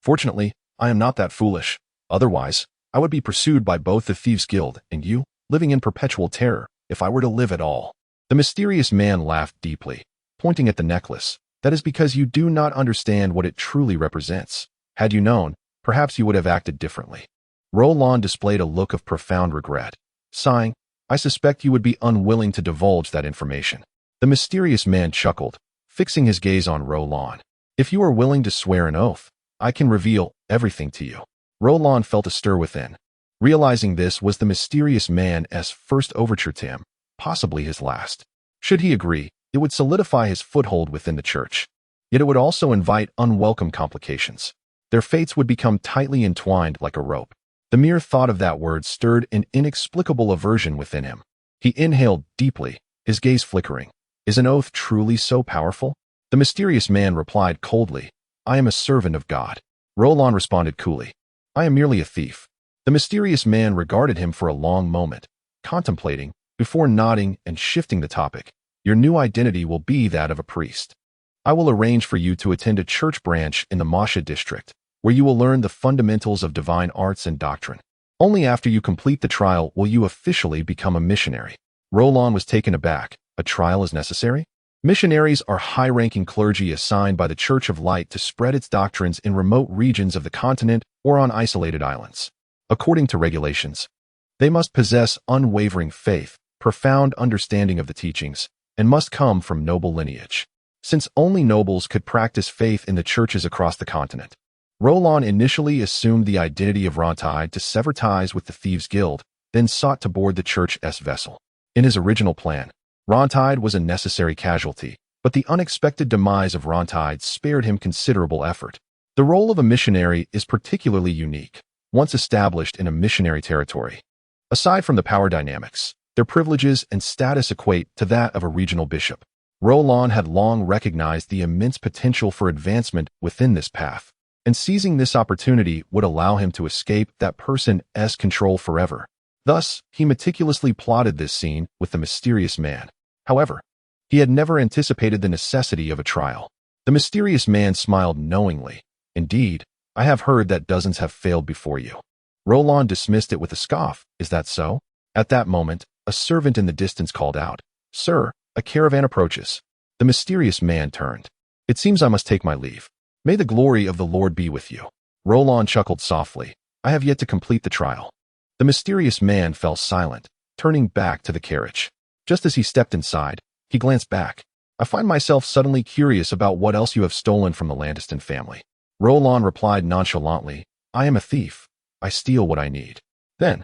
"Fortunately, I am not that foolish. Otherwise, I would be pursued by both the Thieves' Guild and you, living in perpetual terror, if I were to live at all." The mysterious man laughed deeply, pointing at the necklace. "That is because you do not understand what it truly represents. Had you known, perhaps you would have acted differently." Roland displayed a look of profound regret, sighing, "I suspect you would be unwilling to divulge that information." The mysterious man chuckled, fixing his gaze on Roland. "If you are willing to swear an oath, I can reveal everything to you." Roland felt a stir within, realizing this was the mysterious man's first overture to him, possibly his last. Should he agree, it would solidify his foothold within the church. Yet it would also invite unwelcome complications. Their fates would become tightly entwined like a rope. The mere thought of that word stirred an inexplicable aversion within him. He inhaled deeply, his gaze flickering. "Is an oath truly so powerful?" The mysterious man replied coldly, "I am a servant of God." Roland responded coolly, "I am merely a thief." The mysterious man regarded him for a long moment, contemplating, before nodding and shifting the topic. "Your new identity will be that of a priest. I will arrange for you to attend a church branch in the Masha district, where you will learn the fundamentals of divine arts and doctrine. Only after you complete the trial will you officially become a missionary." Roland was taken aback. "A trial is necessary?" Missionaries are high-ranking clergy assigned by the Church of Light to spread its doctrines in remote regions of the continent or on isolated islands. According to regulations, they must possess unwavering faith, profound understanding of the teachings, and must come from noble lineage. Since only nobles could practice faith in the churches across the continent, Roland initially assumed the identity of Rontide to sever ties with the Thieves' Guild, then sought to board the church's vessel. In his original plan, Rontide was a necessary casualty, but the unexpected demise of Rontide spared him considerable effort. The role of a missionary is particularly unique, once established in a missionary territory. Aside from the power dynamics, their privileges and status equate to that of a regional bishop. Roland had long recognized the immense potential for advancement within this path, and seizing this opportunity would allow him to escape that person's control forever. Thus, he meticulously plotted this scene with the mysterious man. However, he had never anticipated the necessity of a trial. The mysterious man smiled knowingly. "Indeed, I have heard that dozens have failed before you." Roland dismissed it with a scoff. "Is that so?" At that moment, a servant in the distance called out, "Sir, a caravan approaches." The mysterious man turned. "It seems I must take my leave. May the glory of the Lord be with you." Roland chuckled softly. I have yet to complete the trial. The mysterious man fell silent, turning back to the carriage. Just as he stepped inside, he glanced back. I find myself suddenly curious about what else you have stolen from the Lantiston family. Roland replied nonchalantly, I am a thief. I steal what I need. Then,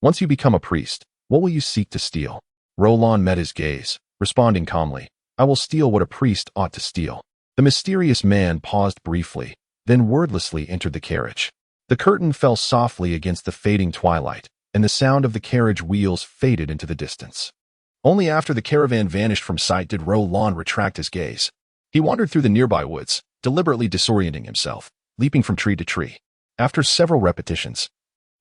once you become a priest, what will you seek to steal? Roland met his gaze, responding calmly, I will steal what a priest ought to steal. The mysterious man paused briefly, then wordlessly entered the carriage. The curtain fell softly against the fading twilight, and the sound of the carriage wheels faded into the distance. Only after the caravan vanished from sight did Roland retract his gaze. He wandered through the nearby woods, deliberately disorienting himself, leaping from tree to tree. After several repetitions,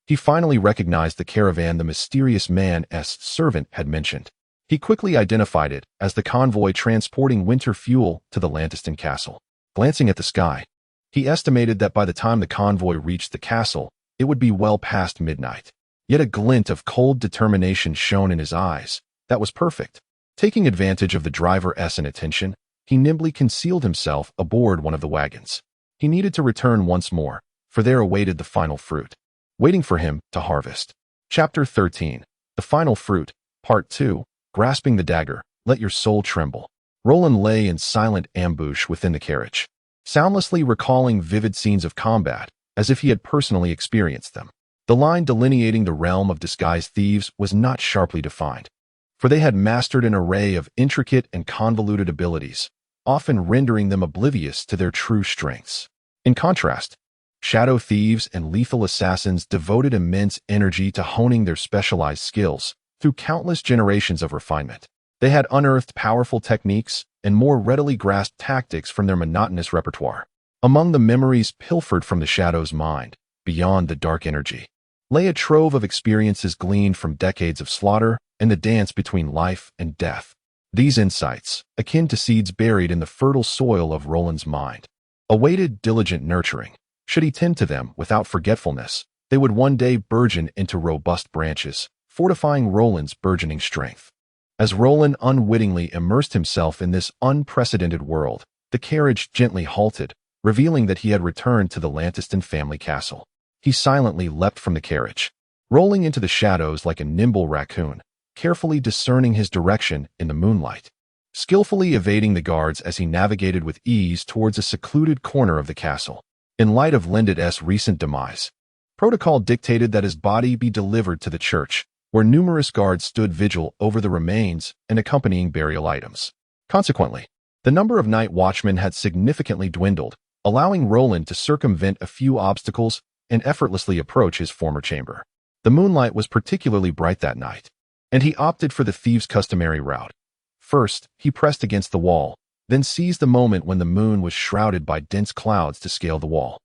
he finally recognized the caravan the mysterious man's servant had mentioned. He quickly identified it as the convoy transporting winter fuel to the Lantiston castle. Glancing at the sky, he estimated that by the time the convoy reached the castle, it would be well past midnight. Yet a glint of cold determination shone in his eyes. That was perfect. Taking advantage of the driver's inattention, he nimbly concealed himself aboard one of the wagons. He needed to return once more, for there awaited the final fruit, waiting for him to harvest. Chapter 13. The Final Fruit, Part 2. Grasping the dagger, let your soul tremble. Roland lay in silent ambush within the carriage, soundlessly recalling vivid scenes of combat, as if he had personally experienced them. The line delineating the realm of disguised thieves was not sharply defined, for they had mastered an array of intricate and convoluted abilities, often rendering them oblivious to their true strengths. In contrast, shadow thieves and lethal assassins devoted immense energy to honing their specialized skills through countless generations of refinement. They had unearthed powerful techniques and more readily grasped tactics from their monotonous repertoire. Among the memories pilfered from the shadow's mind, beyond the dark energy, lay a trove of experiences gleaned from decades of slaughter and the dance between life and death. These insights, akin to seeds buried in the fertile soil of Roland's mind, awaited diligent nurturing. Should he tend to them without forgetfulness, they would one day burgeon into robust branches, fortifying Roland's burgeoning strength. As Roland unwittingly immersed himself in this unprecedented world, the carriage gently halted, revealing that he had returned to the Lantiston family castle. He silently leapt from the carriage, rolling into the shadows like a nimble raccoon, carefully discerning his direction in the moonlight, skillfully evading the guards as he navigated with ease towards a secluded corner of the castle. In light of Lendit's recent demise, protocol dictated that his body be delivered to the church, where numerous guards stood vigil over the remains and accompanying burial items. Consequently, the number of night watchmen had significantly dwindled, allowing Roland to circumvent a few obstacles and effortlessly approach his former chamber. The moonlight was particularly bright that night, and he opted for the thieves' customary route. First, he pressed against the wall, then seized the moment when the moon was shrouded by dense clouds to scale the wall.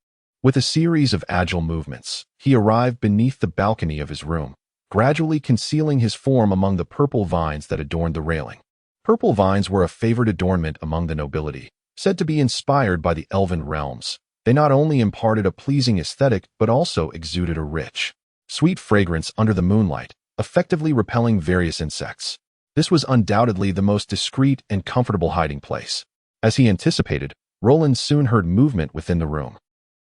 With a series of agile movements, he arrived beneath the balcony of his room, gradually concealing his form among the purple vines that adorned the railing. Purple vines were a favored adornment among the nobility, said to be inspired by the elven realms. They not only imparted a pleasing aesthetic but also exuded a rich, sweet fragrance under the moonlight, effectively repelling various insects. This was undoubtedly the most discreet and comfortable hiding place. As he anticipated, Roland soon heard movement within the room.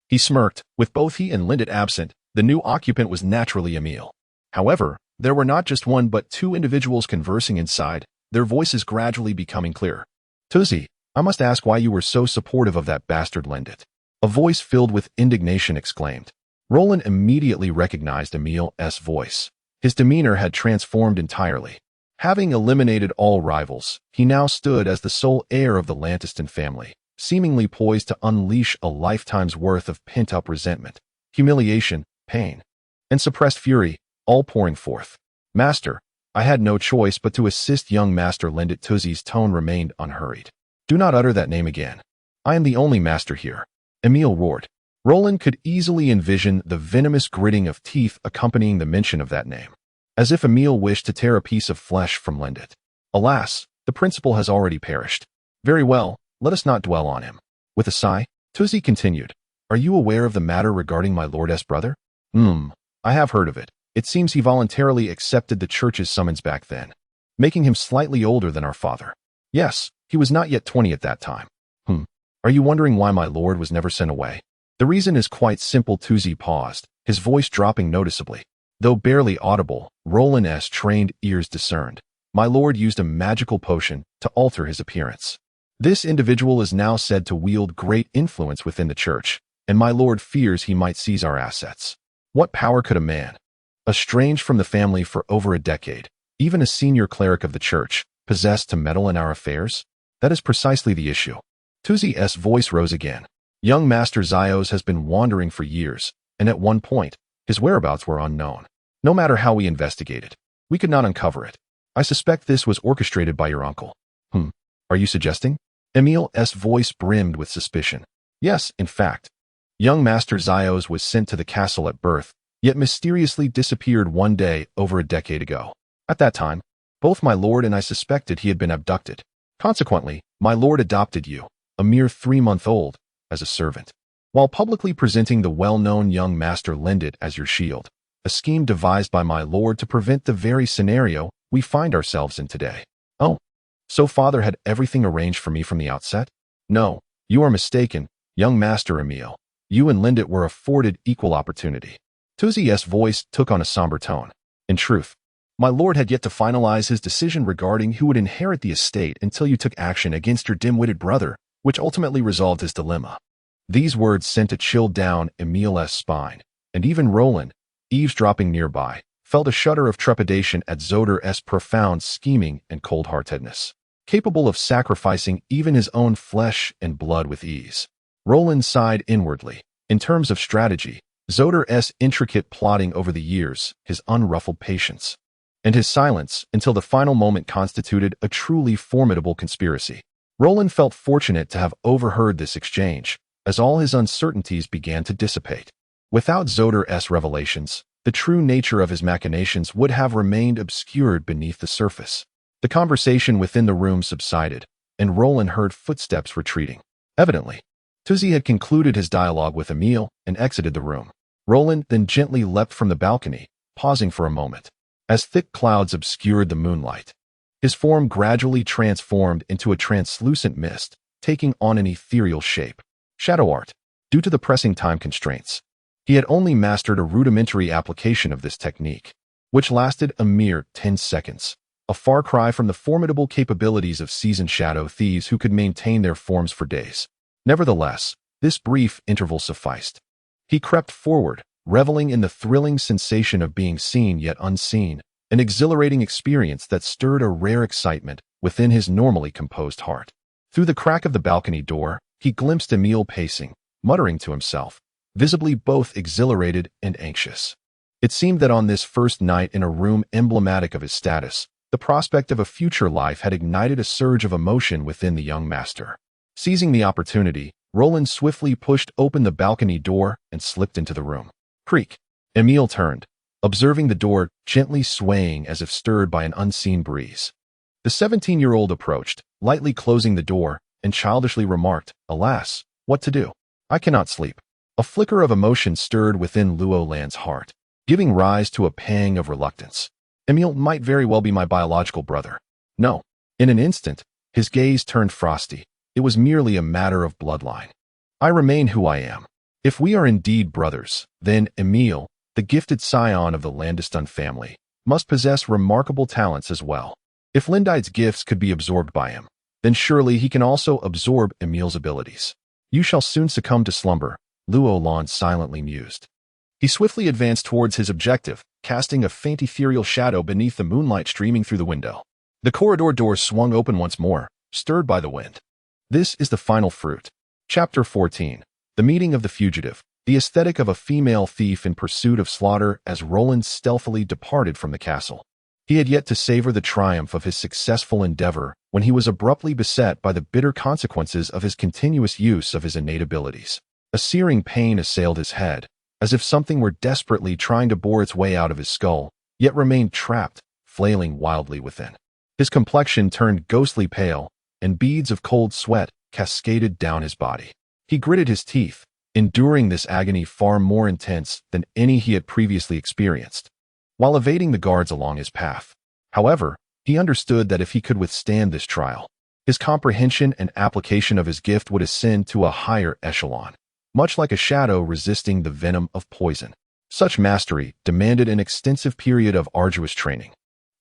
He smirked. With both he and Lendit absent, the new occupant was naturally Emil. However, there were not just one but two individuals conversing inside, their voices gradually becoming clearer. Tuzi, I must ask why you were so supportive of that bastard Lendit. A voice filled with indignation exclaimed. Roland immediately recognized Emil's voice. His demeanor had transformed entirely. Having eliminated all rivals, he now stood as the sole heir of the Lantiston family, seemingly poised to unleash a lifetime's worth of pent-up resentment, humiliation, pain, and suppressed fury, all pouring forth. Master, I had no choice but to assist young Master Lendit. Tuzi's tone remained unhurried. Do not utter that name again. I am the only master here. Emil roared. Roland could easily envision the venomous gritting of teeth accompanying the mention of that name, as if Emil wished to tear a piece of flesh from Lendit. Alas, the principal has already perished. Very well, let us not dwell on him. With a sigh, Tuzi continued. Are you aware of the matter regarding my lord's brother? I have heard of it. It seems he voluntarily accepted the church's summons back then, making him slightly older than our father. Yes, he was not yet 20 at that time. Are you wondering why my lord was never sent away? The reason is quite simple. Tuzi paused, his voice dropping noticeably. Though barely audible, Roland's trained ears discerned. My lord used a magical potion to alter his appearance. This individual is now said to wield great influence within the church, and my lord fears he might seize our assets. What power could a man, estranged from the family for over a decade, even a senior cleric of the church, possess to meddle in our affairs? That is precisely the issue. Tuzi's voice rose again. Young Master Xios has been wandering for years, and at one point, his whereabouts were unknown. No matter how we investigated, we could not uncover it. I suspect this was orchestrated by your uncle. Are you suggesting? Emil's voice brimmed with suspicion. Yes, in fact. Young Master Xios was sent to the castle at birth, yet mysteriously disappeared one day over a decade ago. At that time, both my lord and I suspected he had been abducted. Consequently, my lord adopted you, a mere 3-month-old, as a servant. While publicly presenting the well-known young Master Lindit as your shield, a scheme devised by my lord to prevent the very scenario we find ourselves in today. Oh, so father had everything arranged for me from the outset? No, you are mistaken, young Master Emil. You and Lindit were afforded equal opportunity. Tuzi's voice took on a somber tone. In truth, my lord had yet to finalize his decision regarding who would inherit the estate until you took action against your dim-witted brother, which ultimately resolved his dilemma. These words sent a chill down Emil's spine, and even Roland, eavesdropping nearby, felt a shudder of trepidation at Zodor's profound scheming and cold-heartedness, capable of sacrificing even his own flesh and blood with ease. Roland sighed inwardly. In terms of strategy, Zodor's intricate plotting over the years, his unruffled patience, and his silence until the final moment constituted a truly formidable conspiracy. Roland felt fortunate to have overheard this exchange, as all his uncertainties began to dissipate. Without Zodor's revelations, the true nature of his machinations would have remained obscured beneath the surface. The conversation within the room subsided, and Roland heard footsteps retreating. Evidently, Tuzi had concluded his dialogue with Emil and exited the room. Roland then gently leapt from the balcony, pausing for a moment. As thick clouds obscured the moonlight, his form gradually transformed into a translucent mist, taking on an ethereal shape. Shadow art. Due to the pressing time constraints, he had only mastered a rudimentary application of this technique, which lasted a mere 10 seconds, a far cry from the formidable capabilities of seasoned shadow thieves who could maintain their forms for days. Nevertheless, this brief interval sufficed. He crept forward, reveling in the thrilling sensation of being seen yet unseen, an exhilarating experience that stirred a rare excitement within his normally composed heart. Through the crack of the balcony door, he glimpsed Emil pacing, muttering to himself, visibly both exhilarated and anxious. It seemed that on this first night in a room emblematic of his status, the prospect of a future life had ignited a surge of emotion within the young master. Seizing the opportunity, Roland swiftly pushed open the balcony door and slipped into the room. Creak. Emil turned, observing the door gently swaying as if stirred by an unseen breeze. The 17-year-old approached, lightly closing the door, and childishly remarked, "Alas, what to do? I cannot sleep." A flicker of emotion stirred within Luo Lan's heart, giving rise to a pang of reluctance. Emil might very well be my biological brother. No. In an instant, his gaze turned frosty. It was merely a matter of bloodline. I remain who I am. If we are indeed brothers, then Emil, the gifted scion of the Landistun family, must possess remarkable talents as well. If Lindite's gifts could be absorbed by him, then surely he can also absorb Emil's abilities. You shall soon succumb to slumber, Luo Lan silently mused. He swiftly advanced towards his objective, casting a faint ethereal shadow beneath the moonlight streaming through the window. The corridor door swung open once more, stirred by the wind. This is the final fruit. Chapter 14. The Meeting of the Fugitive. The aesthetic of a female thief in pursuit of slaughter as Roland stealthily departed from the castle. He had yet to savor the triumph of his successful endeavor when he was abruptly beset by the bitter consequences of his continuous use of his innate abilities. A searing pain assailed his head, as if something were desperately trying to bore its way out of his skull, yet remained trapped, flailing wildly within. His complexion turned ghostly pale, and beads of cold sweat cascaded down his body. He gritted his teeth, enduring this agony far more intense than any he had previously experienced, while evading the guards along his path. However, he understood that if he could withstand this trial, his comprehension and application of his gift would ascend to a higher echelon. much like a shadow resisting the venom of poison. Such mastery demanded an extensive period of arduous training,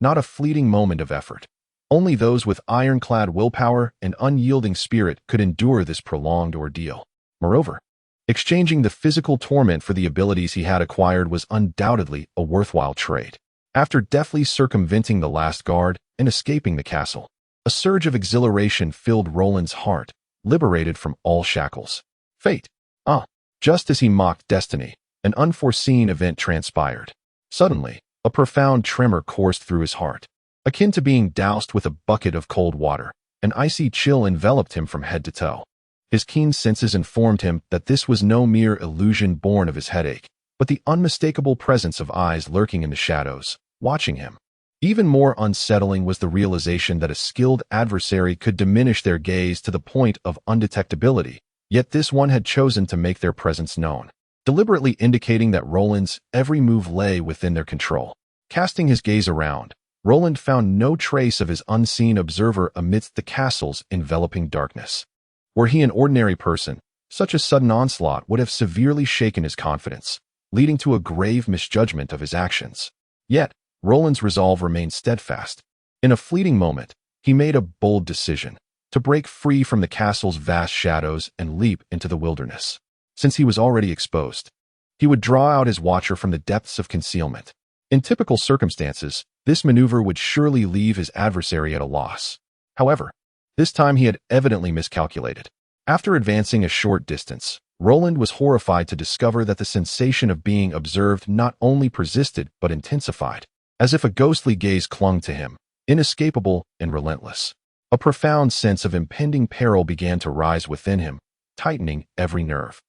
not a fleeting moment of effort. Only those with ironclad willpower and unyielding spirit could endure this prolonged ordeal. Moreover, exchanging the physical torment for the abilities he had acquired was undoubtedly a worthwhile trade. After deftly circumventing the last guard and escaping the castle, a surge of exhilaration filled Roland's heart, liberated from all shackles. Fate. Just as he mocked destiny, an unforeseen event transpired. Suddenly, a profound tremor coursed through his heart. Akin to being doused with a bucket of cold water, an icy chill enveloped him from head to toe. His keen senses informed him that this was no mere illusion born of his headache, but the unmistakable presence of eyes lurking in the shadows, watching him. Even more unsettling was the realization that a skilled adversary could diminish their gaze to the point of undetectability, yet this one had chosen to make their presence known, deliberately indicating that Roland's every move lay within their control. Casting his gaze around, Roland found no trace of his unseen observer amidst the castle's enveloping darkness. Were he an ordinary person, such a sudden onslaught would have severely shaken his confidence, leading to a grave misjudgment of his actions. Yet, Roland's resolve remained steadfast. In a fleeting moment, he made a bold decision to break free from the castle's vast shadows and leap into the wilderness. Since he was already exposed, he would draw out his watcher from the depths of concealment. In typical circumstances, this maneuver would surely leave his adversary at a loss. However, this time he had evidently miscalculated. After advancing a short distance, Roland was horrified to discover that the sensation of being observed not only persisted but intensified, as if a ghostly gaze clung to him, inescapable and relentless. A profound sense of impending peril began to rise within him, tightening every nerve.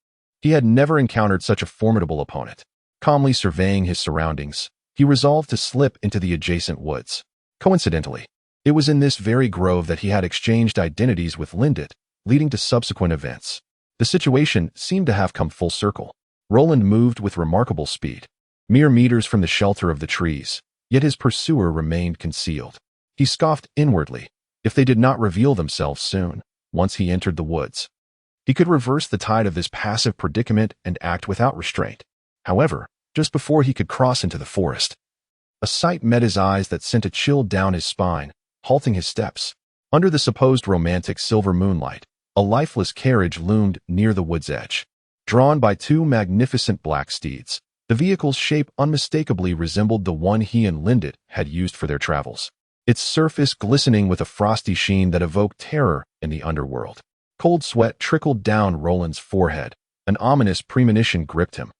He had never encountered such a formidable opponent. Calmly surveying his surroundings, he resolved to slip into the adjacent woods. Coincidentally, it was in this very grove that he had exchanged identities with Lindit, leading to subsequent events. The situation seemed to have come full circle. Roland moved with remarkable speed, mere meters from the shelter of the trees, yet his pursuer remained concealed. He scoffed inwardly. If they did not reveal themselves soon, once he entered the woods, he could reverse the tide of this passive predicament and act without restraint. However, just before he could cross into the forest, a sight met his eyes that sent a chill down his spine, halting his steps. Under the supposed romantic silver moonlight, a lifeless carriage loomed near the wood's edge. Drawn by two magnificent black steeds, the vehicle's shape unmistakably resembled the one he and Lindit had used for their travels, its surface glistening with a frosty sheen that evoked terror in the underworld. Cold sweat trickled down Roland's forehead. An ominous premonition gripped him.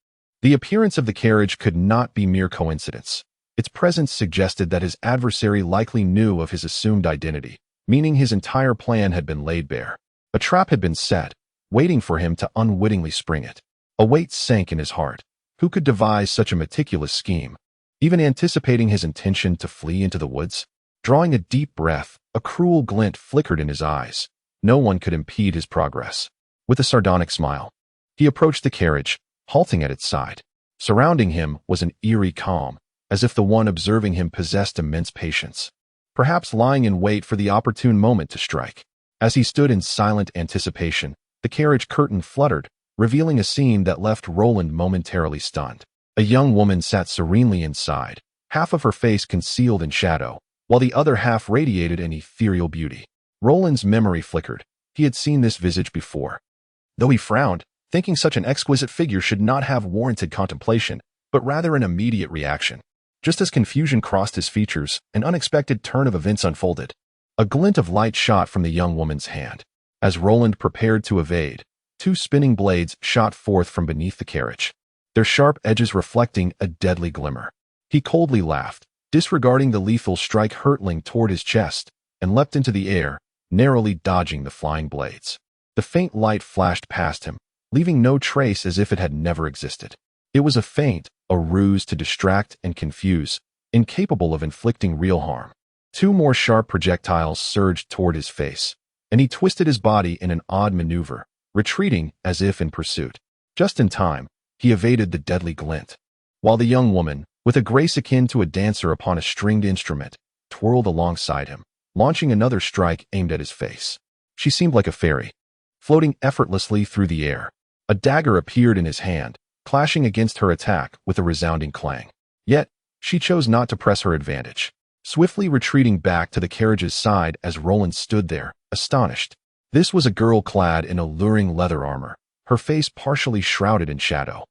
The appearance of the carriage could not be mere coincidence. Its presence suggested that his adversary likely knew of his assumed identity, meaning his entire plan had been laid bare. A trap had been set, waiting for him to unwittingly spring it. A weight sank in his heart. Who could devise such a meticulous scheme? Even anticipating his intention to flee into the woods? Drawing a deep breath, a cruel glint flickered in his eyes. No one could impede his progress. With a sardonic smile, he approached the carriage, halting at its side. Surrounding him was an eerie calm, as if the one observing him possessed immense patience, perhaps lying in wait for the opportune moment to strike. As he stood in silent anticipation, the carriage curtain fluttered, revealing a scene that left Roland momentarily stunned. A young woman sat serenely inside, half of her face concealed in shadow, while the other half radiated an ethereal beauty. Roland's memory flickered. He had seen this visage before. Though he frowned, thinking such an exquisite figure should not have warranted contemplation, but rather an immediate reaction. Just as confusion crossed his features, an unexpected turn of events unfolded. A glint of light shot from the young woman's hand. As Roland prepared to evade, two spinning blades shot forth from beneath the carriage, their sharp edges reflecting a deadly glimmer. He coldly laughed, disregarding the lethal strike hurtling toward his chest, and leapt into the air, narrowly dodging the flying blades. The faint light flashed past him, leaving no trace as if it had never existed. It was a feint, a ruse to distract and confuse, incapable of inflicting real harm. Two more sharp projectiles surged toward his face, and he twisted his body in an odd maneuver, retreating as if in pursuit. Just in time, he evaded the deadly glint, while the young woman, with a grace akin to a dancer upon a stringed instrument, twirled alongside him, launching another strike aimed at his face. She seemed like a fairy, floating effortlessly through the air, A dagger appeared in his hand, clashing against her attack with a resounding clang. Yet, she chose not to press her advantage, swiftly retreating back to the carriage's side as Roland stood there, astonished. This was a girl clad in alluring leather armor, her face partially shrouded in shadow.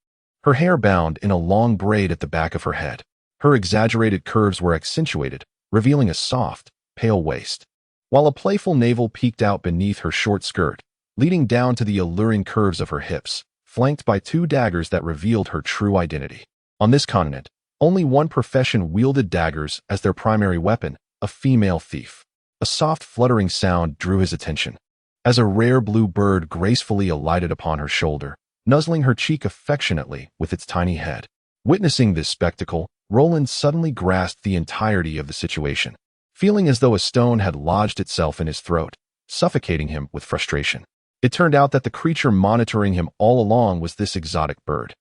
Her hair bound in a long braid at the back of her head. Her exaggerated curves were accentuated, revealing a soft, pale waist, while a playful navel peeked out beneath her short skirt, leading down to the alluring curves of her hips, flanked by two daggers that revealed her true identity. On this continent, only one profession wielded daggers as their primary weapon, a female thief. A soft fluttering sound drew his attention, as a rare blue bird gracefully alighted upon her shoulder, nuzzling her cheek affectionately with its tiny head. Witnessing this spectacle, Roland suddenly grasped the entirety of the situation, feeling as though a stone had lodged itself in his throat, suffocating him with frustration. It turned out that the creature monitoring him all along was this exotic bird.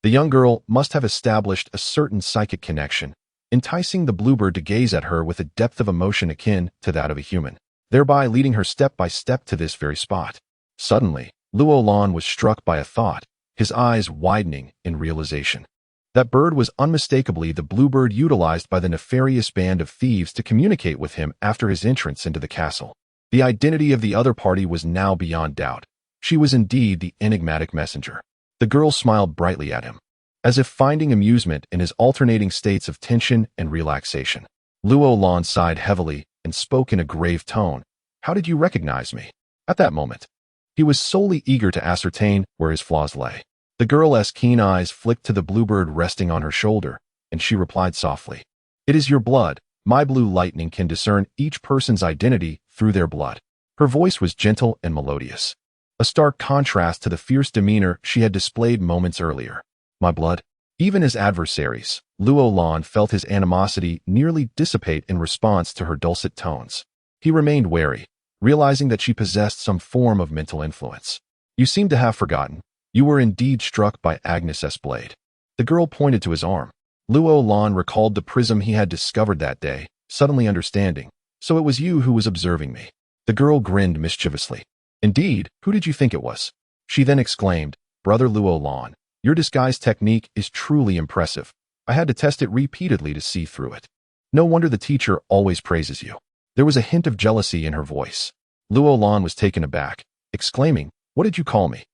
The young girl must have established a certain psychic connection, enticing the bluebird to gaze at her with a depth of emotion akin to that of a human, thereby leading her step by step to this very spot. Suddenly, Luo Lan was struck by a thought, his eyes widening in realization. That bird was unmistakably the bluebird utilized by the nefarious band of thieves to communicate with him after his entrance into the castle. The identity of the other party was now beyond doubt. She was indeed the enigmatic messenger. The girl smiled brightly at him, as if finding amusement in his alternating states of tension and relaxation. Luo Lan sighed heavily and spoke in a grave tone. "How did you recognize me?" At that moment, he was solely eager to ascertain where his flaws lay. The girl's keen eyes flicked to the bluebird resting on her shoulder, and she replied softly, "It is your blood. My blue lightning can discern each person's identity through their blood." Her voice was gentle and melodious, a stark contrast to the fierce demeanor she had displayed moments earlier. "My blood?" Even as adversaries, Luo Lan felt his animosity nearly dissipate in response to her dulcet tones. He remained wary, realizing that she possessed some form of mental influence. "You seem to have forgotten. You were indeed struck by Agnes's blade." The girl pointed to his arm. Luo Lan recalled the prism he had discovered that day, suddenly understanding. "So it was you who was observing me." The girl grinned mischievously. "Indeed, who did you think it was?" She then exclaimed, "Brother Luo Lan, your disguise technique is truly impressive. I had to test it repeatedly to see through it. No wonder the teacher always praises you." There was a hint of jealousy in her voice. Luo Lan was taken aback, exclaiming, "What did you call me?"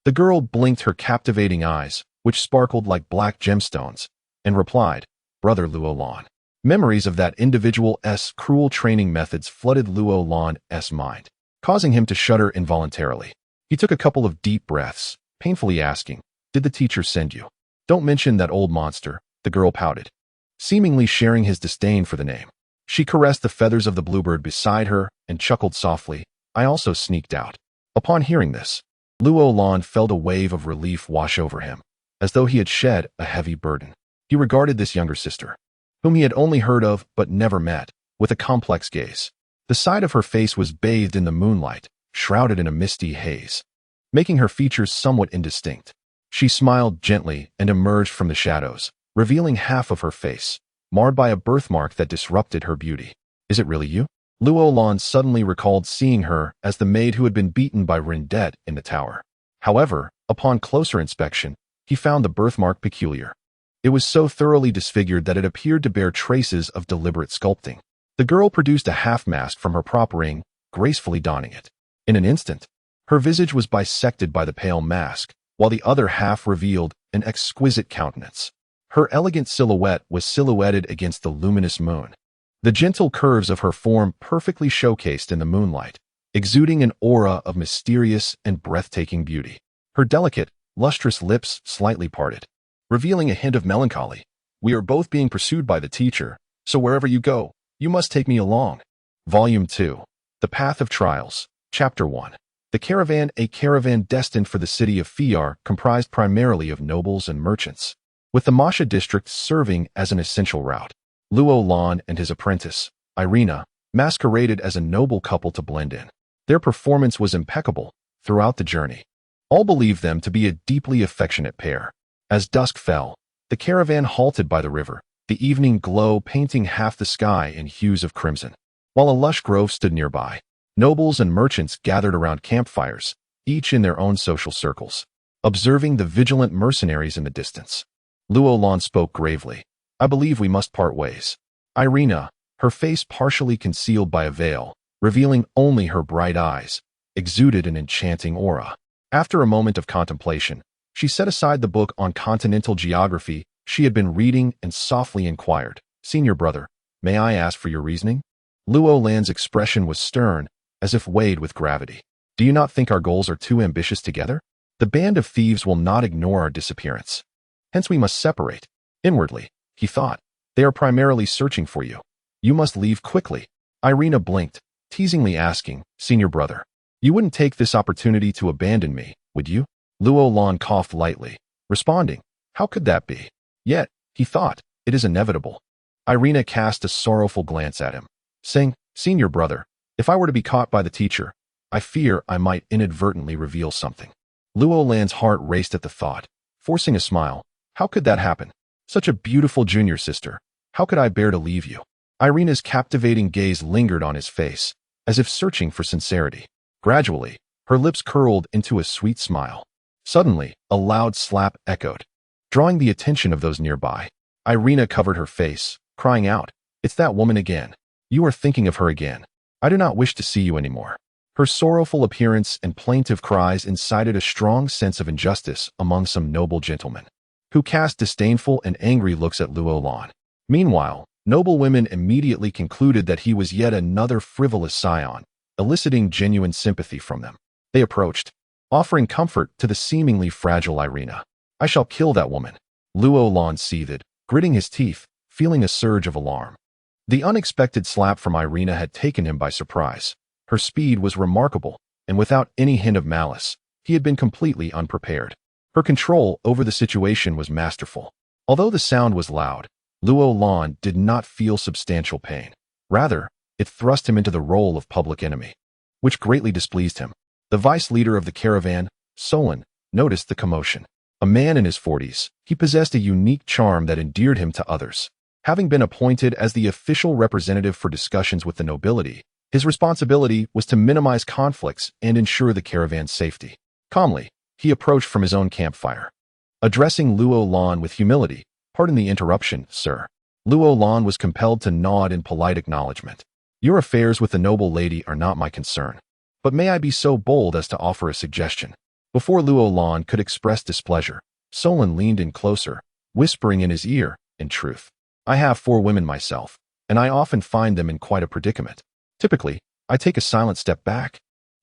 The girl blinked her captivating eyes, which sparkled like black gemstones, and replied, "Brother Luo Lan." Memories of that individual's cruel training methods flooded Luo Lan's mind, causing him to shudder involuntarily. He took a couple of deep breaths, painfully asking, "Did the teacher send you?" "Don't mention that old monster," the girl pouted, seemingly sharing his disdain for the name. She caressed the feathers of the bluebird beside her and chuckled softly. "I also sneaked out." Upon hearing this, Luo Lan felt a wave of relief wash over him, as though he had shed a heavy burden. He regarded this younger sister, whom he had only heard of but never met, with a complex gaze. The side of her face was bathed in the moonlight, shrouded in a misty haze, making her features somewhat indistinct. She smiled gently and emerged from the shadows, revealing half of her face, marred by a birthmark that disrupted her beauty. "Is it really you?" Luo Lan suddenly recalled seeing her as the maid who had been beaten by Rindet in the tower. However, upon closer inspection, he found the birthmark peculiar. It was so thoroughly disfigured that it appeared to bear traces of deliberate sculpting. The girl produced a half-mask from her prop ring, gracefully donning it. In an instant, her visage was bisected by the pale mask, while the other half revealed an exquisite countenance. Her elegant silhouette was silhouetted against the luminous moon, the gentle curves of her form perfectly showcased in the moonlight, exuding an aura of mysterious and breathtaking beauty. Her delicate, lustrous lips slightly parted, revealing a hint of melancholy. "We are both being pursued by the teacher, so wherever you go, you must take me along." Volume 2. The Path of Trials. Chapter 1. The Caravan. A caravan destined for the city of Fiar comprised primarily of nobles and merchants, with the Masha district serving as an essential route. Luo Lan and his apprentice, Irina, masqueraded as a noble couple to blend in. Their performance was impeccable throughout the journey. All believed them to be a deeply affectionate pair. As dusk fell, the caravan halted by the river, the evening glow painting half the sky in hues of crimson. While a lush grove stood nearby, nobles and merchants gathered around campfires, each in their own social circles. observing the vigilant mercenaries in the distance. Luo Lan spoke gravely. I believe we must part ways. Irina, her face partially concealed by a veil, revealing only her bright eyes, exuded an enchanting aura. After a moment of contemplation, she set aside the book on continental geography she had been reading and softly inquired, Senior brother, may I ask for your reasoning? Luo Lan's expression was stern, as if weighed with gravity. Do you not think our goals are too ambitious together? The band of thieves will not ignore our disappearance. Hence we must separate. Inwardly, he thought, they are primarily searching for you. You must leave quickly. Irina blinked, teasingly asking, Senior brother, you wouldn't take this opportunity to abandon me, would you? Luo Lan coughed lightly, responding, how could that be? Yet, he thought, it is inevitable. Irina cast a sorrowful glance at him, saying, Senior brother, if I were to be caught by the teacher, I fear I might inadvertently reveal something. Luo Lan's heart raced at the thought, forcing a smile. How could that happen? Such a beautiful junior sister. How could I bear to leave you? Irina's captivating gaze lingered on his face, as if searching for sincerity. Gradually, her lips curled into a sweet smile. Suddenly, a loud slap echoed, drawing the attention of those nearby. Irina covered her face, crying out, It's that woman again. You are thinking of her again. I do not wish to see you anymore. Her sorrowful appearance and plaintive cries incited a strong sense of injustice among some noble gentlemen, who cast disdainful and angry looks at Luo Lan. Meanwhile, noble women immediately concluded that he was yet another frivolous scion, eliciting genuine sympathy from them. They approached, offering comfort to the seemingly fragile Irina. I shall kill that woman. Luo Lan seethed, gritting his teeth, feeling a surge of alarm. The unexpected slap from Irina had taken him by surprise. Her speed was remarkable, and without any hint of malice, he had been completely unprepared. Her control over the situation was masterful. Although the sound was loud, Luo Lan did not feel substantial pain. Rather, it thrust him into the role of public enemy, which greatly displeased him. The vice leader of the caravan, Solon, noticed the commotion. A man in his 40s, he possessed a unique charm that endeared him to others. Having been appointed as the official representative for discussions with the nobility, his responsibility was to minimize conflicts and ensure the caravan's safety. Calmly, he approached from his own campfire. Addressing Luo Lan with humility, Pardon the interruption, sir. Luo Lan was compelled to nod in polite acknowledgement. Your affairs with the noble lady are not my concern. But may I be so bold as to offer a suggestion? Before Luo Lan could express displeasure, Solon leaned in closer, whispering in his ear, in truth, I have 4 women myself, and I often find them in quite a predicament. Typically, I take a silent step back,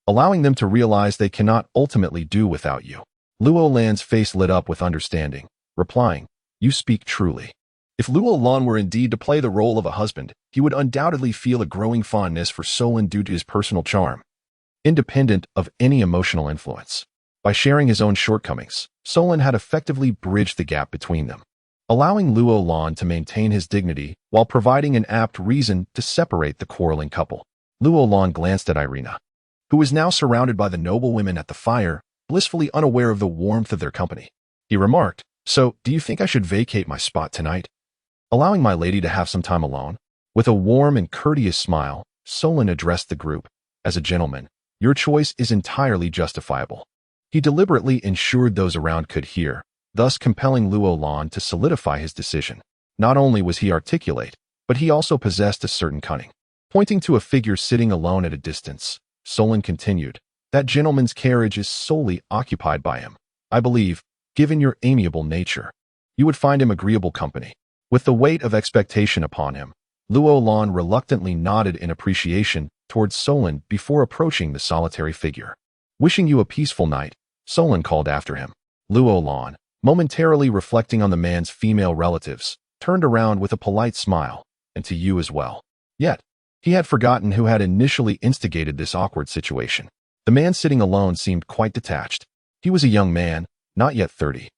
allowing them to realize they cannot ultimately do without you. Luo Lan's face lit up with understanding, replying, You speak truly. If Luo Lan were indeed to play the role of a husband, he would undoubtedly feel a growing fondness for Solon due to his personal charm, independent of any emotional influence. By sharing his own shortcomings, Solon had effectively bridged the gap between them, allowing Luo Lan to maintain his dignity while providing an apt reason to separate the quarreling couple. Luo Lan glanced at Irina, who was now surrounded by the noble women at the fire, blissfully unaware of the warmth of their company. He remarked, So, do you think I should vacate my spot tonight, allowing my lady to have some time alone? With a warm and courteous smile, Solon addressed the group. As a gentleman, your choice is entirely justifiable. He deliberately ensured those around could hear, thus compelling Luo Lan to solidify his decision. Not only was he articulate, but he also possessed a certain cunning. Pointing to a figure sitting alone at a distance, Solon continued, That gentleman's carriage is solely occupied by him. I believe, given your amiable nature, you would find him agreeable company. With the weight of expectation upon him, Luo Lan reluctantly nodded in appreciation towards Solon before approaching the solitary figure. Wishing you a peaceful night, Solon called after him. Luo Lan, momentarily reflecting on the man's female relatives, turned around with a polite smile, and to you as well. Yet, he had forgotten who had initially instigated this awkward situation. The man sitting alone seemed quite detached. He was a young man, not yet 30,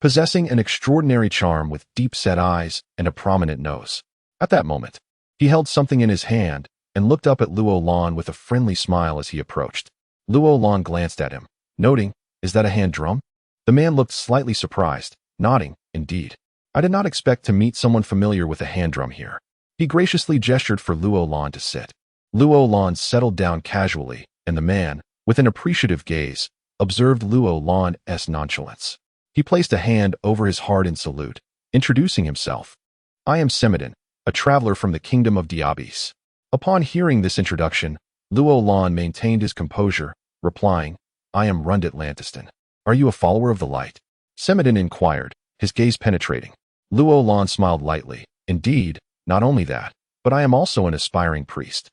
possessing an extraordinary charm with deep-set eyes and a prominent nose. At that moment, he held something in his hand and looked up at Luo Lan with a friendly smile as he approached. Luo Lan glanced at him, noting, Is that a hand drum? The man looked slightly surprised, nodding, Indeed. I did not expect to meet someone familiar with a hand drum here. He graciously gestured for Luo Lan to sit. Luo Lan settled down casually, and the man, with an appreciative gaze, observed Luo Lan's nonchalance. He placed a hand over his heart in salute, introducing himself. I am Sima Qian, a traveler from the kingdom of Diabis. Upon hearing this introduction, Luo Lan maintained his composure, replying, I am Rundit Lantiston. Are you a follower of the light? Sima Qian inquired, his gaze penetrating. Luo Lan smiled lightly. Indeed, not only that, but I am also an aspiring priest.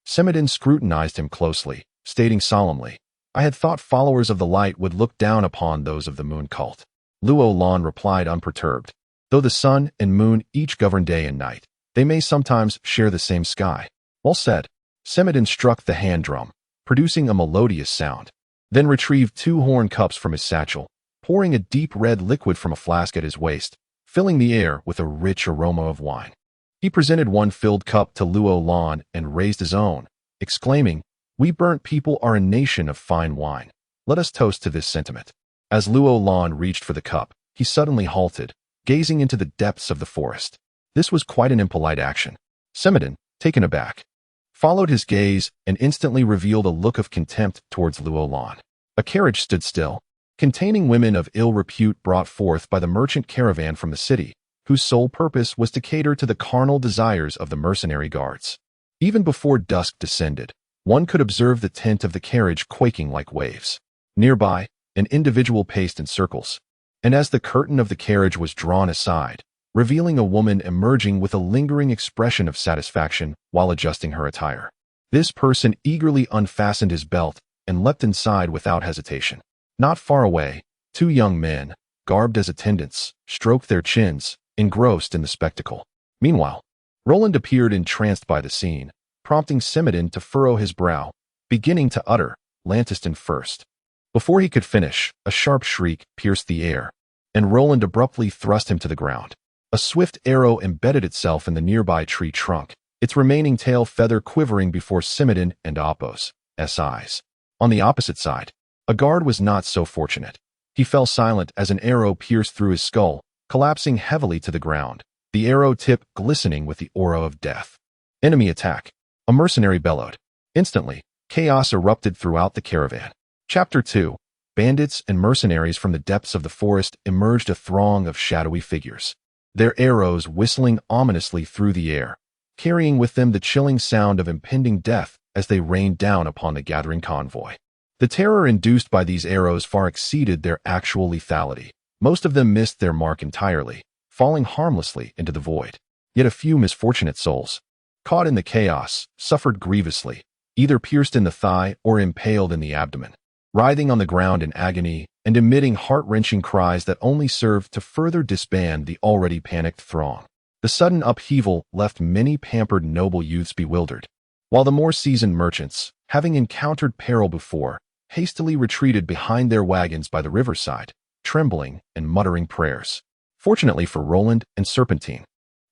Sima Qian scrutinized him closely, stating solemnly, I had thought followers of the light would look down upon those of the moon cult. Luo Lan replied unperturbed, though the sun and moon each govern day and night, they may sometimes share the same sky. Well said. Sima Qian struck the hand drum, producing a melodious sound, then retrieved 2 horn cups from his satchel, pouring a deep red liquid from a flask at his waist, filling the air with a rich aroma of wine. He presented one filled cup to Luo Lan and raised his own, exclaiming, We burnt people are a nation of fine wine. Let us toast to this sentiment. As Luo Lan reached for the cup, he suddenly halted, gazing into the depths of the forest. This was quite an impolite action. Sima Qian, taken aback, followed his gaze and instantly revealed a look of contempt towards Luo Lan. A carriage stood still, containing women of ill repute brought forth by the merchant caravan from the city, whose sole purpose was to cater to the carnal desires of the mercenary guards. Even before dusk descended, one could observe the tent of the carriage quaking like waves. Nearby, an individual paced in circles, and as the curtain of the carriage was drawn aside, revealing a woman emerging with a lingering expression of satisfaction while adjusting her attire. This person eagerly unfastened his belt and leapt inside without hesitation. Not far away, 2 young men, garbed as attendants, stroked their chins, engrossed in the spectacle. Meanwhile, Roland appeared entranced by the scene, prompting Sima Qian to furrow his brow, beginning to utter, Lantiston first. Before he could finish, a sharp shriek pierced the air, and Roland abruptly thrust him to the ground. A swift arrow embedded itself in the nearby tree trunk, its remaining tail feather quivering before Sima Qian and Apos' eyes. On the opposite side, a guard was not so fortunate. He fell silent as an arrow pierced through his skull, collapsing heavily to the ground, the arrow tip glistening with the aura of death. Enemy attack. A mercenary bellowed. Instantly, chaos erupted throughout the caravan. Chapter 2. Bandits and mercenaries from the depths of the forest emerged, a throng of shadowy figures, their arrows whistling ominously through the air, carrying with them the chilling sound of impending death as they rained down upon the gathering convoy. The terror induced by these arrows far exceeded their actual lethality. Most of them missed their mark entirely, falling harmlessly into the void. Yet a few misfortunate souls, caught in the chaos, suffered grievously, either pierced in the thigh or impaled in the abdomen, writhing on the ground in agony and emitting heart-wrenching cries that only served to further disband the already panicked throng. The sudden upheaval left many pampered noble youths bewildered, while the more seasoned merchants, having encountered peril before, hastily retreated behind their wagons by the riverside, trembling and muttering prayers. Fortunately for Roland and Serpentine,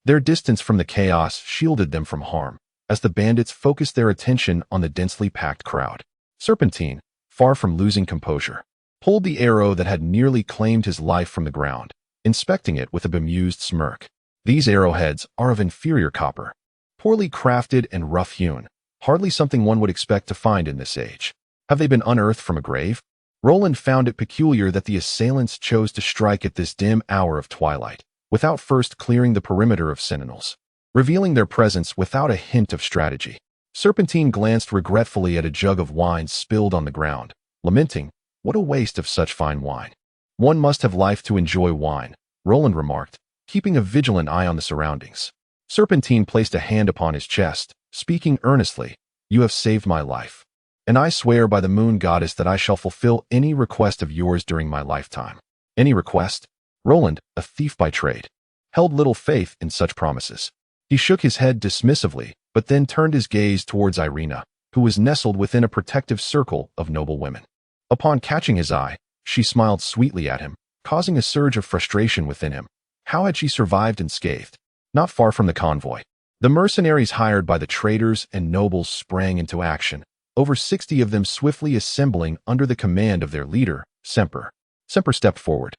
their distance from the chaos shielded them from harm, as the bandits focused their attention on the densely packed crowd. Serpentine, far from losing composure, pulled the arrow that had nearly claimed his life from the ground, inspecting it with a bemused smirk. These arrowheads are of inferior copper, poorly crafted and rough-hewn, hardly something one would expect to find in this age. Have they been unearthed from a grave? Roland found it peculiar that the assailants chose to strike at this dim hour of twilight, without first clearing the perimeter of sentinels, revealing their presence without a hint of strategy. Serpentine glanced regretfully at a jug of wine spilled on the ground, lamenting, what a waste of such fine wine. One must have life to enjoy wine, Roland remarked, keeping a vigilant eye on the surroundings. Serpentine placed a hand upon his chest, speaking earnestly, You have saved my life, and I swear by the moon goddess that I shall fulfill any request of yours during my lifetime. Any request? Roland, a thief by trade, held little faith in such promises. He shook his head dismissively, but then turned his gaze towards Irina, who was nestled within a protective circle of noble women. Upon catching his eye, she smiled sweetly at him, causing a surge of frustration within him. How had she survived unscathed? Not far from the convoy, the mercenaries hired by the traders and nobles sprang into action, over 60 of them swiftly assembling under the command of their leader, Semper. Semper stepped forward,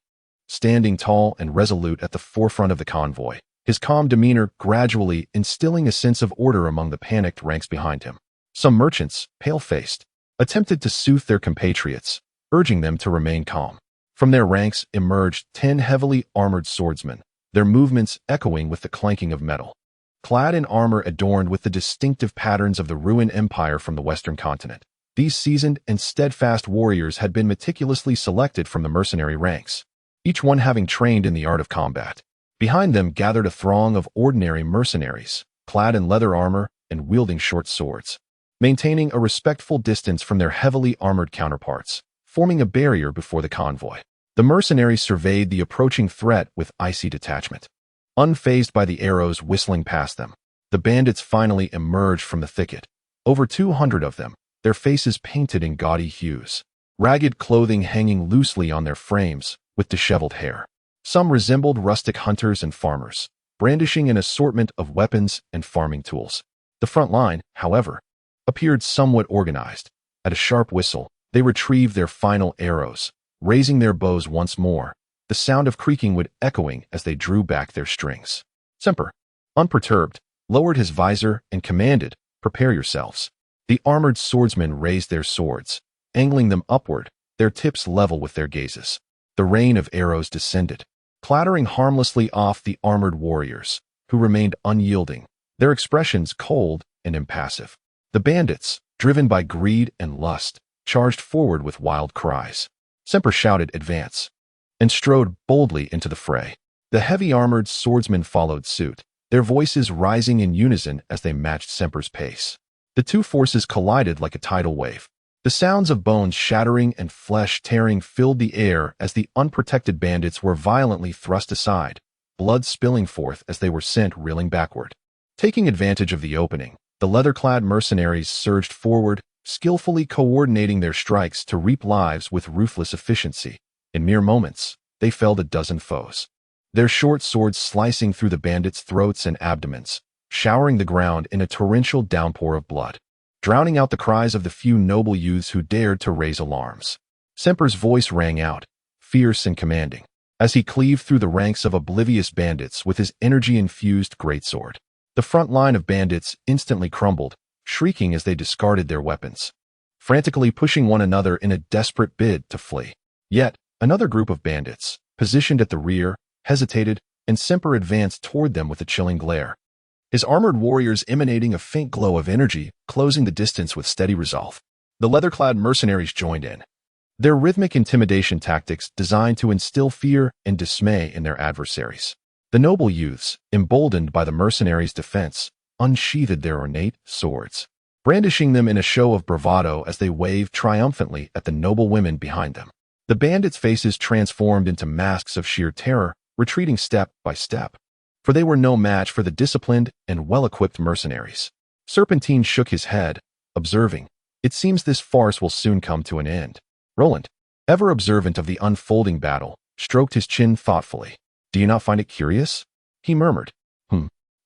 standing tall and resolute at the forefront of the convoy, his calm demeanor gradually instilling a sense of order among the panicked ranks behind him. Some merchants, pale-faced, attempted to soothe their compatriots, urging them to remain calm. From their ranks emerged 10 heavily armored swordsmen, their movements echoing with the clanking of metal. Clad in armor adorned with the distinctive patterns of the ruined empire from the western continent, these seasoned and steadfast warriors had been meticulously selected from the mercenary ranks, each one having trained in the art of combat. Behind them gathered a throng of ordinary mercenaries, clad in leather armor and wielding short swords, maintaining a respectful distance from their heavily armored counterparts, forming a barrier before the convoy. The mercenaries surveyed the approaching threat with icy detachment, unfazed by the arrows whistling past them. The bandits finally emerged from the thicket, over 200 of them, their faces painted in gaudy hues, ragged clothing hanging loosely on their frames, with disheveled hair. Some resembled rustic hunters and farmers, brandishing an assortment of weapons and farming tools. The front line, however, appeared somewhat organized. At a sharp whistle, they retrieved their final arrows, raising their bows once more, the sound of creaking wood echoing as they drew back their strings. Semper, unperturbed, lowered his visor and commanded, "Prepare yourselves." The armored swordsmen raised their swords, angling them upward, their tips level with their gazes. The rain of arrows descended, clattering harmlessly off the armored warriors, who remained unyielding, their expressions cold and impassive. The bandits, driven by greed and lust, charged forward with wild cries. Semper shouted, "Advance," and strode boldly into the fray. The heavy-armored swordsmen followed suit, their voices rising in unison as they matched Semper's pace. The two forces collided like a tidal wave. The sounds of bones shattering and flesh tearing filled the air as the unprotected bandits were violently thrust aside, blood spilling forth as they were sent reeling backward. Taking advantage of the opening, the leather-clad mercenaries surged forward, skillfully coordinating their strikes to reap lives with ruthless efficiency. In mere moments, they felled a dozen foes, their short swords slicing through the bandits' throats and abdomens, showering the ground in a torrential downpour of blood, drowning out the cries of the few noble youths who dared to raise alarms. Semper's voice rang out, fierce and commanding, as he cleaved through the ranks of oblivious bandits with his energy-infused greatsword. The front line of bandits instantly crumbled, shrieking as they discarded their weapons, frantically pushing one another in a desperate bid to flee. Yet, another group of bandits, positioned at the rear, hesitated, and Semper advanced toward them with a chilling glare, his armored warriors emanating a faint glow of energy, closing the distance with steady resolve. The leather-clad mercenaries joined in, their rhythmic intimidation tactics designed to instill fear and dismay in their adversaries. The noble youths, emboldened by the mercenaries' defense, unsheathed their ornate swords, brandishing them in a show of bravado as they waved triumphantly at the noble women behind them. The bandits' faces transformed into masks of sheer terror, retreating step by step, for they were no match for the disciplined and well-equipped mercenaries. Serpentine shook his head, observing, "It seems this farce will soon come to an end." Roland, ever observant of the unfolding battle, stroked his chin thoughtfully. "Do you not find it curious?" he murmured.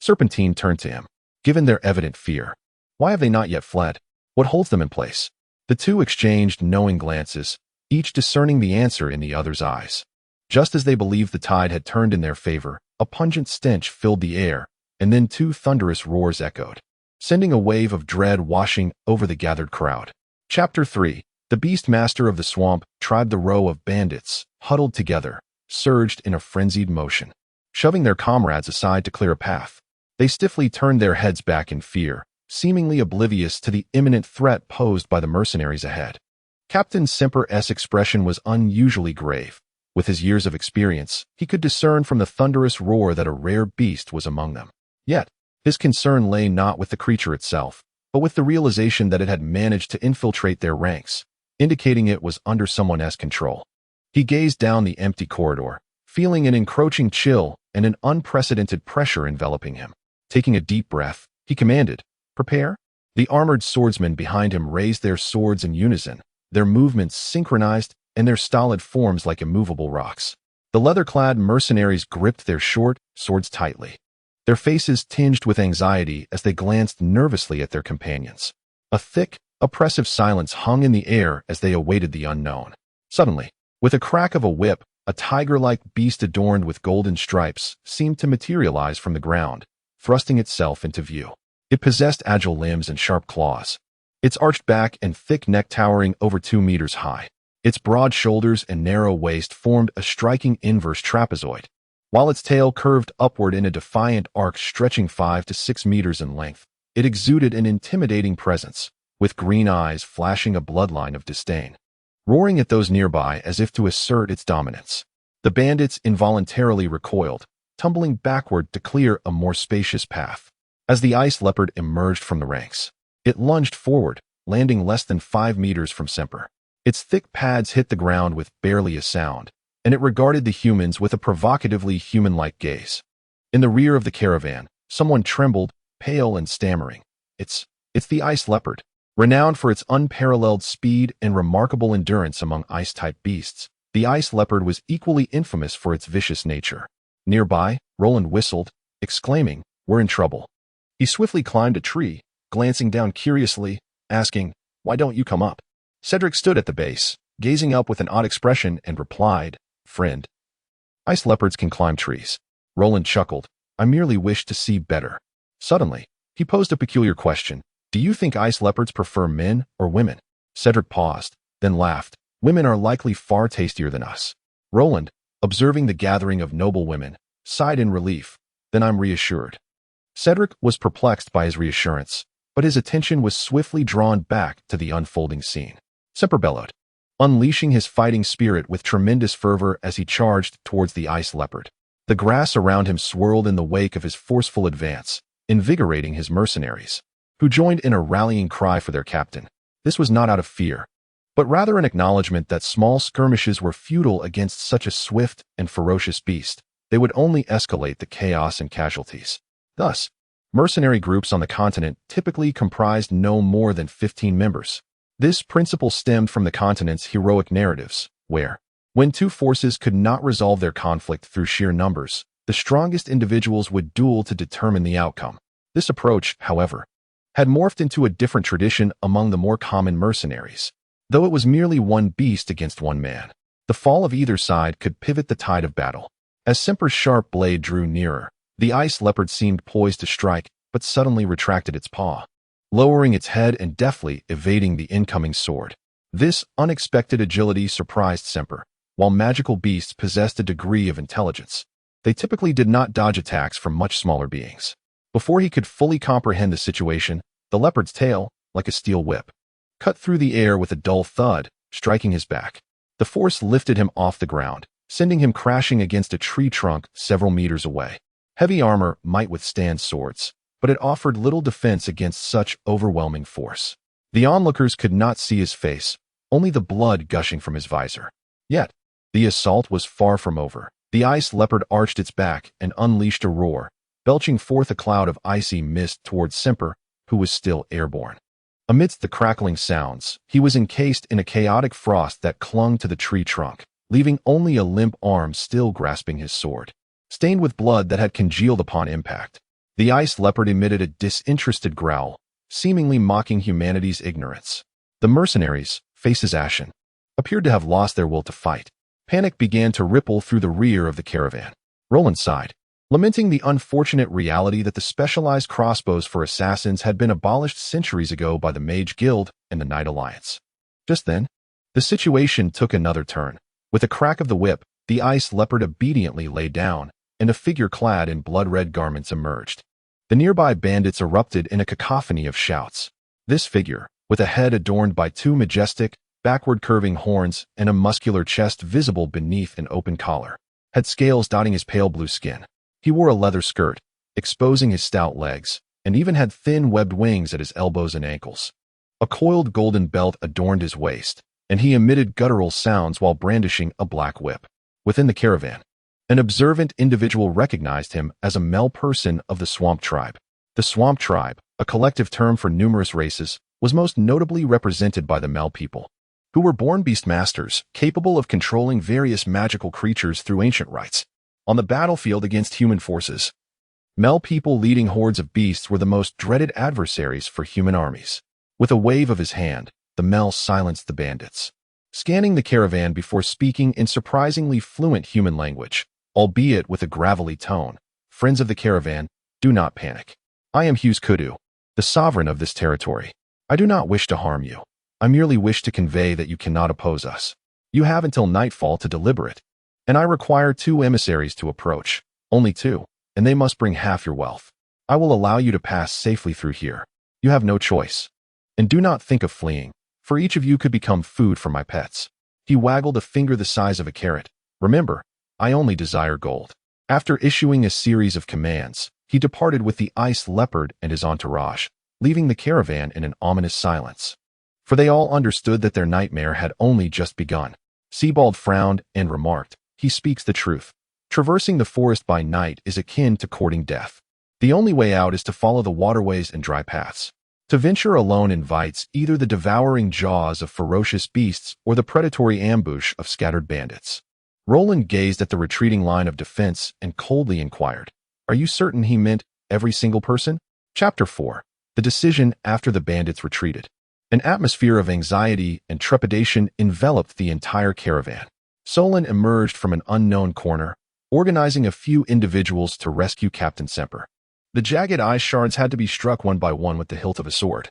Serpentine turned to him. "Given their evident fear, why have they not yet fled? What holds them in place?" The two exchanged knowing glances, each discerning the answer in the other's eyes. Just as they believed the tide had turned in their favor, a pungent stench filled the air, and then two thunderous roars echoed, sending a wave of dread washing over the gathered crowd. Chapter 3. The beast master of the swamp tried the row of bandits, huddled together, surged in a frenzied motion, shoving their comrades aside to clear a path. They stiffly turned their heads back in fear, seemingly oblivious to the imminent threat posed by the mercenaries ahead. Captain Semper's expression was unusually grave. With his years of experience, he could discern from the thunderous roar that a rare beast was among them. Yet, his concern lay not with the creature itself, but with the realization that it had managed to infiltrate their ranks, indicating it was under someone's control. He gazed down the empty corridor, feeling an encroaching chill and an unprecedented pressure enveloping him. Taking a deep breath, he commanded, "Prepare." The armored swordsmen behind him raised their swords in unison, their movements synchronized and their stolid forms like immovable rocks. The leather-clad mercenaries gripped their short swords tightly, their faces tinged with anxiety as they glanced nervously at their companions. A thick, oppressive silence hung in the air as they awaited the unknown. Suddenly, with a crack of a whip, a tiger-like beast adorned with golden stripes seemed to materialize from the ground, thrusting itself into view. It possessed agile limbs and sharp claws, its arched back and thick neck towering over 2 meters high. Its broad shoulders and narrow waist formed a striking inverse trapezoid, while its tail curved upward in a defiant arc stretching 5 to 6 meters in length. It exuded an intimidating presence, with green eyes flashing a bloodline of disdain, roaring at those nearby as if to assert its dominance. The bandits involuntarily recoiled, tumbling backward to clear a more spacious path. As the ice leopard emerged from the ranks, it lunged forward, landing less than 5 meters from Semper. Its thick pads hit the ground with barely a sound, and it regarded the humans with a provocatively human-like gaze. In the rear of the caravan, someone trembled, pale and stammering. It's the ice leopard. Renowned for its unparalleled speed and remarkable endurance among ice-type beasts, the ice leopard was equally infamous for its vicious nature. Nearby, Roland whistled, exclaiming, "We're in trouble." He swiftly climbed a tree, glancing down curiously, asking, "Why don't you come up?" Cedric stood at the base, gazing up with an odd expression, and replied, "Friend, ice leopards can climb trees." Roland chuckled, "I merely wish to see better." Suddenly, he posed a peculiar question. "Do you think ice leopards prefer men or women?" Cedric paused, then laughed. "Women are likely far tastier than us." Roland, observing the gathering of noble women, sighed in relief. "Then I'm reassured." Cedric was perplexed by his reassurance, but his attention was swiftly drawn back to the unfolding scene. Semper bellowed, unleashing his fighting spirit with tremendous fervor as he charged towards the ice leopard. The grass around him swirled in the wake of his forceful advance, invigorating his mercenaries, who joined in a rallying cry for their captain. This was not out of fear, but rather an acknowledgement that small skirmishes were futile against such a swift and ferocious beast. They would only escalate the chaos and casualties. Thus, mercenary groups on the continent typically comprised no more than 15 members. This principle stemmed from the continent's heroic narratives, where, when two forces could not resolve their conflict through sheer numbers, the strongest individuals would duel to determine the outcome. This approach, however, had morphed into a different tradition among the more common mercenaries. Though it was merely one beast against one man, the fall of either side could pivot the tide of battle. As Semper's sharp blade drew nearer, the ice leopard seemed poised to strike, but suddenly retracted its paw, lowering its head and deftly evading the incoming sword. This unexpected agility surprised Semper. While magical beasts possessed a degree of intelligence, they typically did not dodge attacks from much smaller beings. Before he could fully comprehend the situation, the leopard's tail, like a steel whip, cut through the air with a dull thud, striking his back. The force lifted him off the ground, sending him crashing against a tree trunk several meters away. Heavy armor might withstand swords, but it offered little defense against such overwhelming force. The onlookers could not see his face, only the blood gushing from his visor. Yet, the assault was far from over. The ice leopard arched its back and unleashed a roar, belching forth a cloud of icy mist towards Semper, who was still airborne. Amidst the crackling sounds, he was encased in a chaotic frost that clung to the tree trunk, leaving only a limp arm still grasping his sword, stained with blood that had congealed upon impact. The ice leopard emitted a disinterested growl, seemingly mocking humanity's ignorance. The mercenaries, faces ashen, appeared to have lost their will to fight. Panic began to ripple through the rear of the caravan. Roland sighed, lamenting the unfortunate reality that the specialized crossbows for assassins had been abolished centuries ago by the Mage Guild and the Knight Alliance. Just then, the situation took another turn. With a crack of the whip, the ice leopard obediently lay down, and a figure clad in blood-red garments emerged. The nearby bandits erupted in a cacophony of shouts. This figure, with a head adorned by two majestic, backward-curving horns and a muscular chest visible beneath an open collar, had scales dotting his pale blue skin. He wore a leather skirt, exposing his stout legs, and even had thin webbed wings at his elbows and ankles. A coiled golden belt adorned his waist, and he emitted guttural sounds while brandishing a black whip. Within the caravan, an observant individual recognized him as a male person of the Swamp Tribe. The Swamp Tribe, a collective term for numerous races, was most notably represented by the Mel people, who were born beastmasters capable of controlling various magical creatures through ancient rites. On the battlefield against human forces, Mel people leading hordes of beasts were the most dreaded adversaries for human armies. With a wave of his hand, the Mel silenced the bandits, scanning the caravan before speaking in surprisingly fluent human language, albeit with a gravelly tone. "Friends of the caravan, do not panic. I am Hughes Kudu, the sovereign of this territory. I do not wish to harm you. I merely wish to convey that you cannot oppose us." You have until nightfall to deliberate. And I require 2 emissaries to approach. Only 2, and they must bring half your wealth. I will allow you to pass safely through here. You have no choice. And do not think of fleeing, for each of you could become food for my pets." He waggled a finger the size of a carrot. "Remember, I only desire gold." After issuing a series of commands, he departed with the ice leopard and his entourage, leaving the caravan in an ominous silence. For they all understood that their nightmare had only just begun. Sebald frowned and remarked, "He speaks the truth. Traversing the forest by night is akin to courting death. The only way out is to follow the waterways and dry paths. To venture alone invites either the devouring jaws of ferocious beasts or the predatory ambush of scattered bandits." Roland gazed at the retreating line of defense and coldly inquired, "Are you certain he meant every single person?" Chapter 4. The decision after the bandits retreated. An atmosphere of anxiety and trepidation enveloped the entire caravan. Solon emerged from an unknown corner, organizing a few individuals to rescue Captain Semper. The jagged ice shards had to be struck one by one with the hilt of a sword,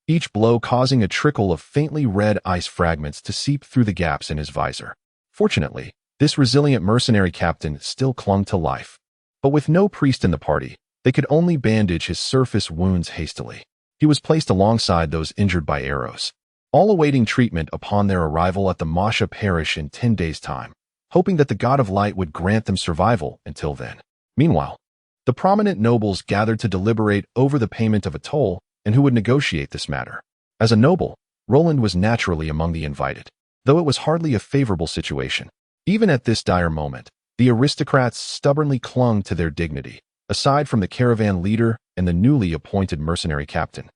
each blow causing a trickle of faintly red ice fragments to seep through the gaps in his visor. Fortunately, this resilient mercenary captain still clung to life. But with no priest in the party, they could only bandage his surface wounds hastily. He was placed alongside those injured by arrows, all awaiting treatment upon their arrival at the Masha parish in 10 days' time, hoping that the god of light would grant them survival until then. Meanwhile, the prominent nobles gathered to deliberate over the payment of a toll and who would negotiate this matter. As a noble, Roland was naturally among the invited, though it was hardly a favorable situation. Even at this dire moment, the aristocrats stubbornly clung to their dignity, aside from the caravan leader and the newly appointed mercenary captain.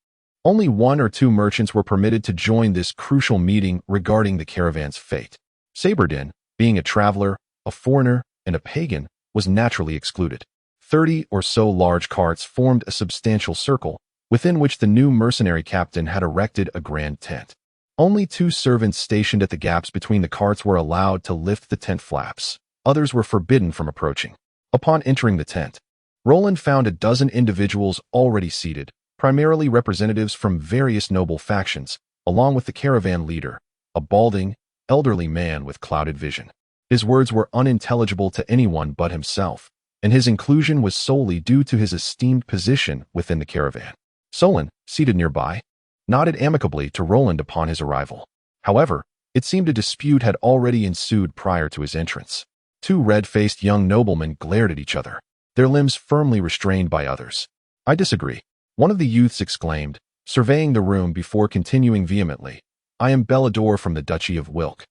Only 1 or 2 merchants were permitted to join this crucial meeting regarding the caravan's fate. Saberdin, being a traveler, a foreigner, and a pagan, was naturally excluded. 30 or so large carts formed a substantial circle, within which the new mercenary captain had erected a grand tent. Only 2 servants stationed at the gaps between the carts were allowed to lift the tent flaps. Others were forbidden from approaching. Upon entering the tent, Roland found a dozen individuals already seated, primarily representatives from various noble factions, along with the caravan leader, a balding, elderly man with clouded vision. His words were unintelligible to anyone but himself, and his inclusion was solely due to his esteemed position within the caravan. Solon, seated nearby, nodded amicably to Roland upon his arrival. However, it seemed a dispute had already ensued prior to his entrance. 2 red-faced young noblemen glared at each other, their limbs firmly restrained by others. "I disagree," one of the youths exclaimed, surveying the room before continuing vehemently. "I am Bellador from the Duchy of Wilk,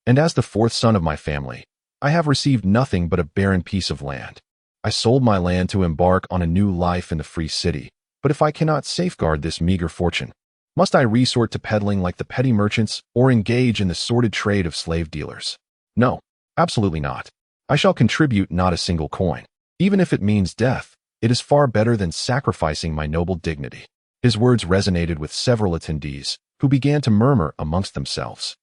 and as the 4th son of my family, I have received nothing but a barren piece of land. I sold my land to embark on a new life in the free city, but if I cannot safeguard this meager fortune, must I resort to peddling like the petty merchants or engage in the sordid trade of slave dealers? No, absolutely not. I shall contribute not a single coin. Even if it means death, it is far better than sacrificing my noble dignity." His words resonated with several attendees, who began to murmur amongst themselves.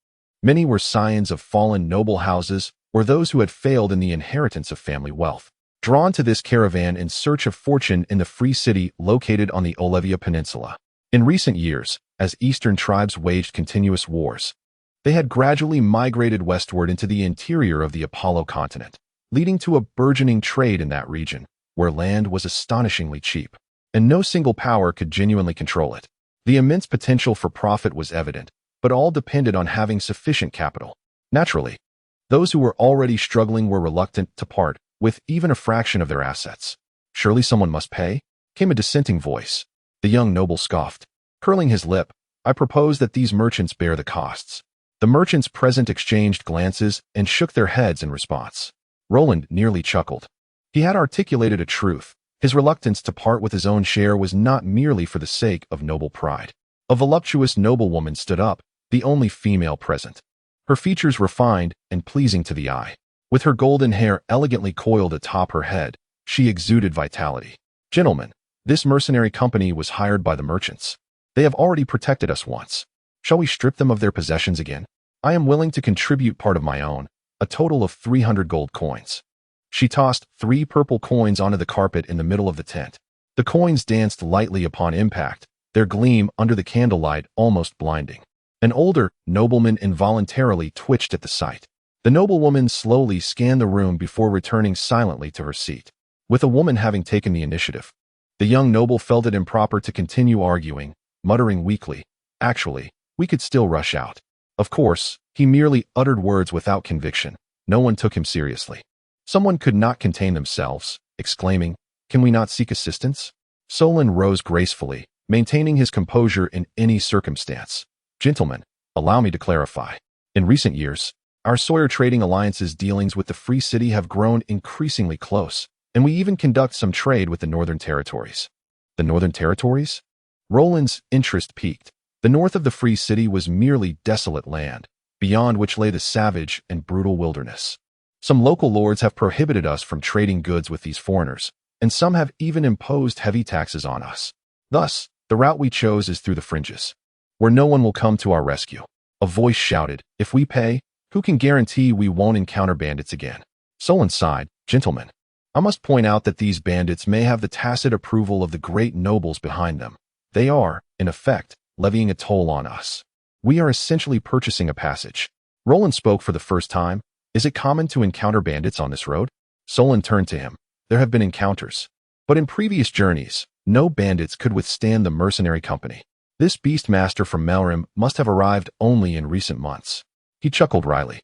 Many were scions of fallen noble houses or those who had failed in the inheritance of family wealth, drawn to this caravan in search of fortune in the free city located on the Olivia Peninsula. In recent years, as Eastern tribes waged continuous wars, they had gradually migrated westward into the interior of the Apollo continent, leading to a burgeoning trade in that region, where land was astonishingly cheap, and no single power could genuinely control it. The immense potential for profit was evident, but all depended on having sufficient capital. Naturally, those who were already struggling were reluctant to part with even a fraction of their assets. "Surely someone must pay?" came a dissenting voice. The young noble scoffed, curling his lip. "I propose that these merchants bear the costs." The merchants present exchanged glances and shook their heads in response. Roland nearly chuckled. He had articulated a truth. His reluctance to part with his own share was not merely for the sake of noble pride. A voluptuous noblewoman stood up, the only female present. Her features refined and pleasing to the eye. With her golden hair elegantly coiled atop her head, she exuded vitality. "Gentlemen, this mercenary company was hired by the merchants. They have already protected us once. Shall we strip them of their possessions again? I am willing to contribute part of my own, a total of 300 gold coins." She tossed 3 purple coins onto the carpet in the middle of the tent. The coins danced lightly upon impact, their gleam under the candlelight almost blinding. An older nobleman involuntarily twitched at the sight. The noblewoman slowly scanned the room before returning silently to her seat. With a woman having taken the initiative, the young noble felt it improper to continue arguing, muttering weakly, "Actually, we could still rush out." Of course, he merely uttered words without conviction. No one took him seriously. Someone could not contain themselves, exclaiming, "Can we not seek assistance?" Solon rose gracefully, maintaining his composure in any circumstance. "Gentlemen, allow me to clarify. In recent years, our Sawyer Trading Alliance's dealings with the Free City have grown increasingly close, and we even conduct some trade with the Northern Territories." The Northern Territories? Roland's interest peaked. The north of the Free City was merely desolate land, beyond which lay the savage and brutal wilderness. Some local lords have prohibited us from trading goods with these foreigners, and some have even imposed heavy taxes on us. Thus, the route we chose is through the fringes, where no one will come to our rescue. A voice shouted, "If we pay, who can guarantee we won't encounter bandits again?" Solon sighed, "Gentlemen, I must point out that these bandits may have the tacit approval of the great nobles behind them. They are, in effect, levying a toll on us. We are essentially purchasing a passage." Roland spoke for the first time. "Is it common to encounter bandits on this road?" Solon turned to him. "There have been encounters, but in previous journeys, no bandits could withstand the mercenary company. This beastmaster from Melrim must have arrived only in recent months." He chuckled wryly.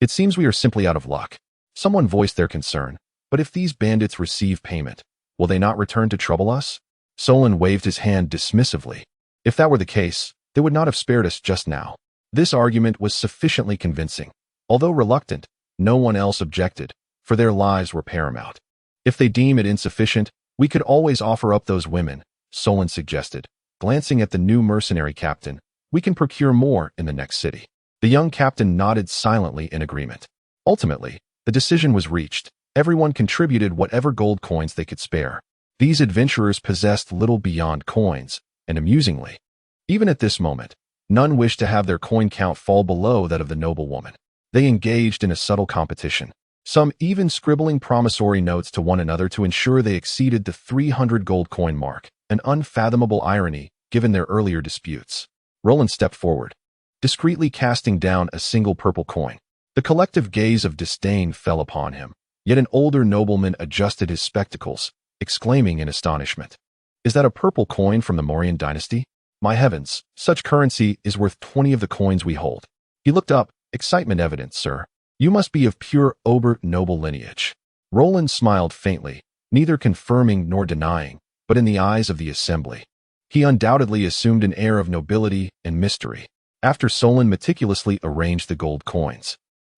"It seems we are simply out of luck." Someone voiced their concern. "But if these bandits receive payment, will they not return to trouble us?" Solon waved his hand dismissively. "If that were the case, they would not have spared us just now." This argument was sufficiently convincing. Although reluctant, no one else objected, for their lives were paramount. "If they deem it insufficient, we could always offer up those women," Solon suggested, glancing at the new mercenary captain. "We can procure more in the next city." The young captain nodded silently in agreement. Ultimately, the decision was reached. Everyone contributed whatever gold coins they could spare. These adventurers possessed little beyond coins, and amusingly, even at this moment, none wished to have their coin count fall below that of the noblewoman. They engaged in a subtle competition, some even scribbling promissory notes to one another to ensure they exceeded the 300 gold coin mark, an unfathomable irony given their earlier disputes. Roland stepped forward, discreetly casting down a single purple coin. The collective gaze of disdain fell upon him, yet an older nobleman adjusted his spectacles, exclaiming in astonishment, "Is that a purple coin from the Mauryan dynasty? My heavens, such currency is worth 20 of the coins we hold." He looked up, excitement evident. "Sir, you must be of pure Ober noble lineage." Roland smiled faintly, neither confirming nor denying, but in the eyes of the assembly, he undoubtedly assumed an air of nobility and mystery. After Solon meticulously arranged the gold coins,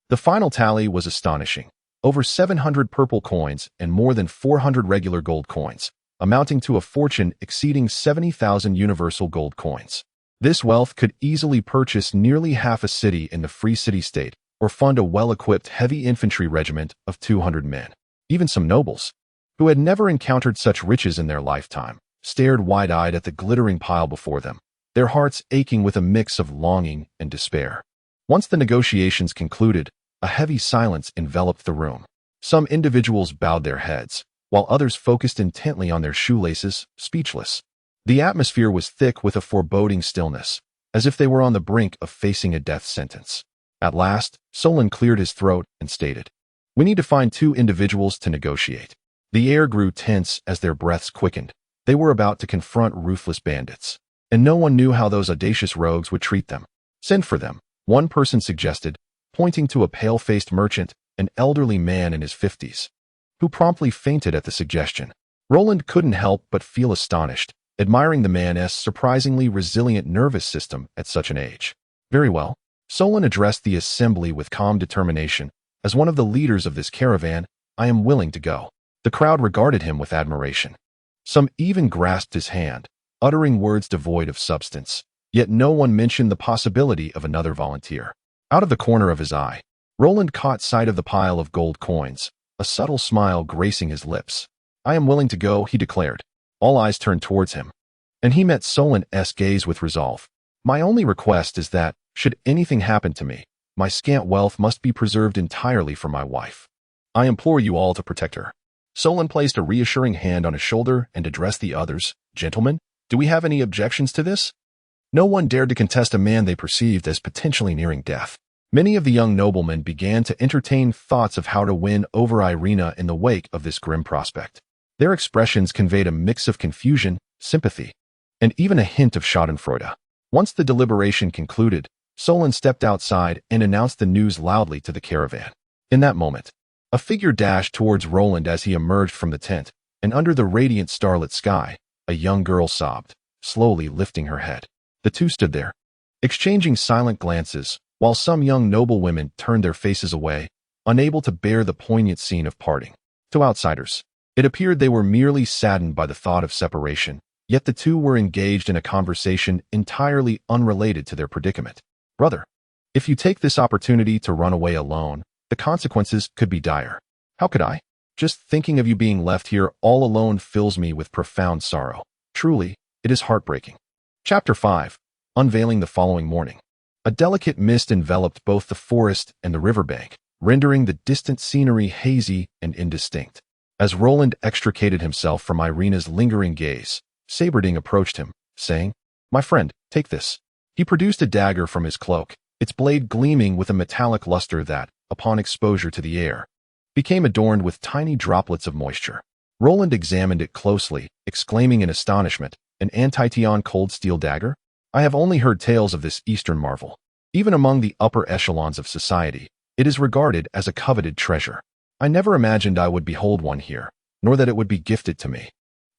the final tally was astonishing. Over 700 purple coins and more than 400 regular gold coins, amounting to a fortune exceeding 70,000 universal gold coins. This wealth could easily purchase nearly half a city in the Free City state, or fund a well-equipped heavy infantry regiment of 200 men. Even some nobles, who had never encountered such riches in their lifetime, stared wide-eyed at the glittering pile before them, their hearts aching with a mix of longing and despair. Once the negotiations concluded, a heavy silence enveloped the room. Some individuals bowed their heads, while others focused intently on their shoelaces, speechless. The atmosphere was thick with a foreboding stillness, as if they were on the brink of facing a death sentence. At last, Solon cleared his throat and stated, "We need to find 2 individuals to negotiate." The air grew tense as their breaths quickened. They were about to confront ruthless bandits, and no one knew how those audacious rogues would treat them. "Send for them," one person suggested, pointing to a pale-faced merchant, an elderly man in his 50s, who promptly fainted at the suggestion. Roland couldn't help but feel astonished, admiring the man's surprisingly resilient nervous system at such an age. "Very well." Solon addressed the assembly with calm determination. "As one of the leaders of this caravan, I am willing to go." The crowd regarded him with admiration. Some even grasped his hand, uttering words devoid of substance, yet no one mentioned the possibility of another volunteer. Out of the corner of his eye, Roland caught sight of the pile of gold coins, a subtle smile gracing his lips. "I am willing to go," he declared. All eyes turned towards him, and he met Solon's gaze with resolve. "My only request is that, should anything happen to me, my scant wealth must be preserved entirely for my wife. I implore you all to protect her." Solon placed a reassuring hand on his shoulder and addressed the others. "Gentlemen, do we have any objections to this?" No one dared to contest a man they perceived as potentially nearing death. Many of the young noblemen began to entertain thoughts of how to win over Irina in the wake of this grim prospect. Their expressions conveyed a mix of confusion, sympathy, and even a hint of schadenfreude. Once the deliberation concluded, Solon stepped outside and announced the news loudly to the caravan. In that moment, a figure dashed towards Roland as he emerged from the tent, and under the radiant starlit sky, a young girl sobbed, slowly lifting her head. The two stood there, exchanging silent glances, while some young noblewomen turned their faces away, unable to bear the poignant scene of parting. To outsiders, it appeared they were merely saddened by the thought of separation, yet the two were engaged in a conversation entirely unrelated to their predicament. Brother, if you take this opportunity to run away alone, the consequences could be dire. How could I? Just thinking of you being left here all alone fills me with profound sorrow. Truly, it is heartbreaking. Chapter 5. Unveiling the following morning. A delicate mist enveloped both the forest and the riverbank, rendering the distant scenery hazy and indistinct. As Roland extricated himself from Irina's lingering gaze, Saberding approached him, saying, "My friend, take this." He produced a dagger from his cloak, its blade gleaming with a metallic luster that, upon exposure to the air, became adorned with tiny droplets of moisture. Roland examined it closely, exclaiming in astonishment, "An anti-Tian cold steel dagger? I have only heard tales of this Eastern marvel. Even among the upper echelons of society, it is regarded as a coveted treasure. I never imagined I would behold one here, nor that it would be gifted to me."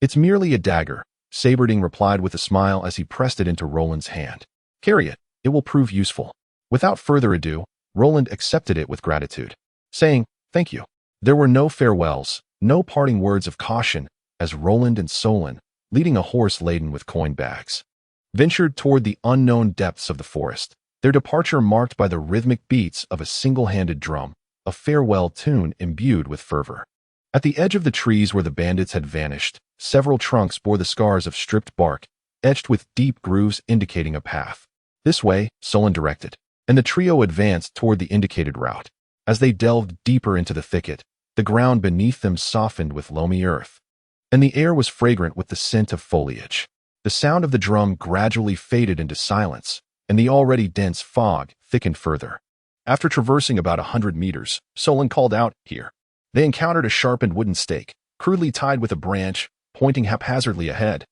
"It's merely a dagger," Saberding replied with a smile as he pressed it into Roland's hand. "Carry it, it will prove useful." Without further ado, Roland accepted it with gratitude, saying, "Thank you." There were no farewells, no parting words of caution, as Roland and Solon, leading a horse laden with coin bags, ventured toward the unknown depths of the forest, their departure marked by the rhythmic beats of a single-handed drum, a farewell tune imbued with fervor. At the edge of the trees where the bandits had vanished, several trunks bore the scars of stripped bark, etched with deep grooves indicating a path. "This way," Solon directed, and the trio advanced toward the indicated route. As they delved deeper into the thicket, the ground beneath them softened with loamy earth, and the air was fragrant with the scent of foliage. The sound of the drum gradually faded into silence, and the already dense fog thickened further. After traversing about 100 meters, Solon called out, "Here." They encountered a sharpened wooden stake, crudely tied with a branch, pointing haphazardly ahead,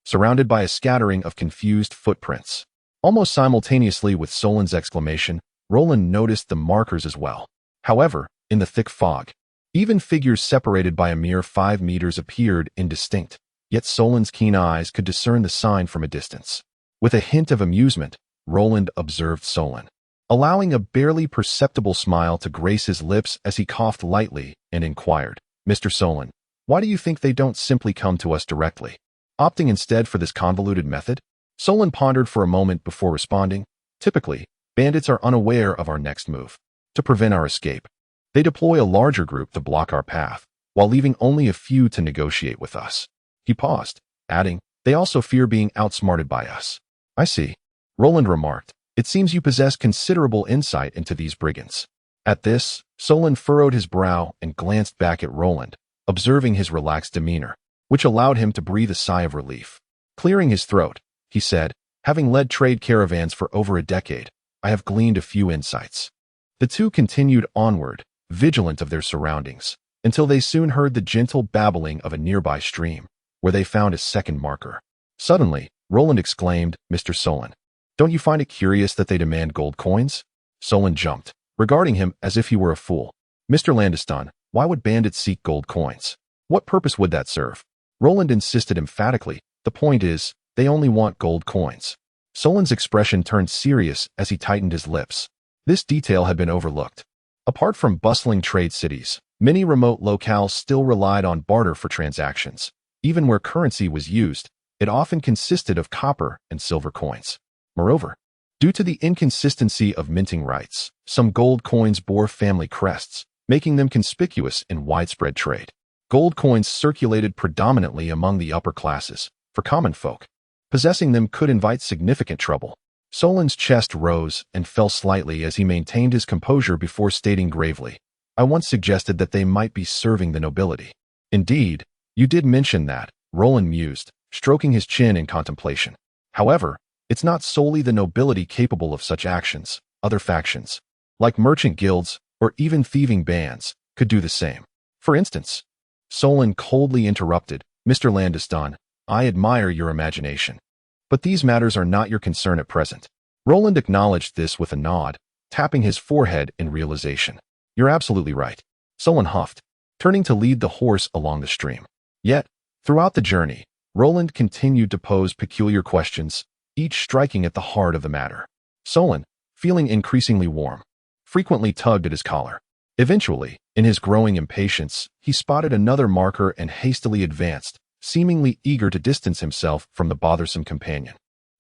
surrounded by a scattering of confused footprints. Almost simultaneously with Solon's exclamation, Roland noticed the markers as well. However, in the thick fog, even figures separated by a mere 5 meters appeared indistinct, yet Solon's keen eyes could discern the sign from a distance. With a hint of amusement, Roland observed Solon, allowing a barely perceptible smile to grace his lips as he coughed lightly and inquired, "Mr. Solon, why do you think they don't simply come to us directly, opting instead for this convoluted method?" Solon pondered for a moment before responding, "Typically, bandits are unaware of our next move. To prevent our escape, they deploy a larger group to block our path, while leaving only a few to negotiate with us." He paused, adding, "They also fear being outsmarted by us." "I see," Roland remarked. "It seems you possess considerable insight into these brigands." At this, Solon furrowed his brow and glanced back at Roland, observing his relaxed demeanor, which allowed him to breathe a sigh of relief. Clearing his throat, he said, "Having led trade caravans for over a decade, I have gleaned a few insights." The two continued onward, vigilant of their surroundings, until they soon heard the gentle babbling of a nearby stream, where they found a second marker. Suddenly, Roland exclaimed, "Mr. Solon, don't you find it curious that they demand gold coins?" Solon jumped, regarding him as if he were a fool. "Mr. Landeston, why would bandits seek gold coins? What purpose would that serve?" Roland insisted emphatically, "The point is, they only want gold coins." Solon's expression turned serious as he tightened his lips. This detail had been overlooked. Apart from bustling trade cities, many remote locales still relied on barter for transactions. Even where currency was used, it often consisted of copper and silver coins. Moreover, due to the inconsistency of minting rites, some gold coins bore family crests, making them conspicuous in widespread trade. Gold coins circulated predominantly among the upper classes. For common folk, possessing them could invite significant trouble. Solon's chest rose and fell slightly as he maintained his composure before stating gravely, "I once suggested that they might be serving the nobility." "Indeed, you did mention that," Roland mused, stroking his chin in contemplation. "However, It's not solely the nobility capable of such actions. Other factions, like merchant guilds or even thieving bands, could do the same. For instance, Solon coldly interrupted, Mr. Landeston, I admire your imagination. But these matters are not your concern at present. Roland acknowledged this with a nod, tapping his forehead in realization. You're absolutely right. Solon huffed, turning to lead the horse along the stream. Yet, throughout the journey, Roland continued to pose peculiar questions, each striking at the heart of the matter. Solon, feeling increasingly warm, frequently tugged at his collar. Eventually, in his growing impatience, he spotted another marker and hastily advanced, seemingly eager to distance himself from the bothersome companion.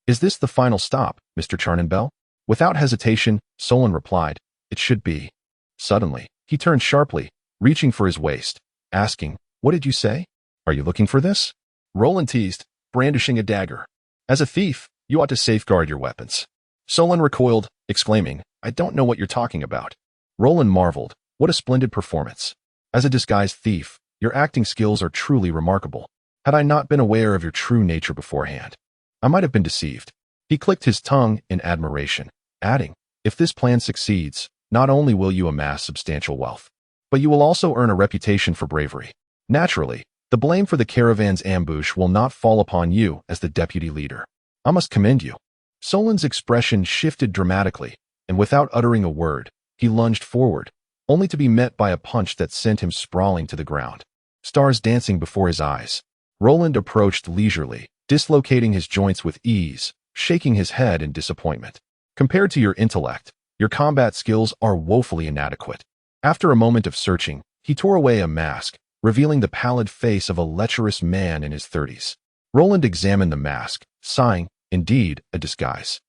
Is this the final stop, Mr. Charnenbell? Without hesitation, Solon replied, It should be. Suddenly, he turned sharply, reaching for his waist, asking, What did you say? Are you looking for this? Roland teased, brandishing a dagger. As a thief, you ought to safeguard your weapons. Solon recoiled, exclaiming, I don't know what you're talking about. Roland marveled, what a splendid performance. As a disguised thief, your acting skills are truly remarkable. Had I not been aware of your true nature beforehand, I might have been deceived. He clicked his tongue in admiration, adding, If this plan succeeds, not only will you amass substantial wealth, but you will also earn a reputation for bravery. Naturally, the blame for the caravan's ambush will not fall upon you as the deputy leader. I must commend you. Solon's expression shifted dramatically, and without uttering a word, he lunged forward, only to be met by a punch that sent him sprawling to the ground. Stars dancing before his eyes, Roland approached leisurely, dislocating his joints with ease, shaking his head in disappointment. Compared to your intellect, your combat skills are woefully inadequate. After a moment of searching, he tore away a mask, revealing the pallid face of a lecherous man in his 30s. Roland examined the mask, sighing, Indeed, a disguise.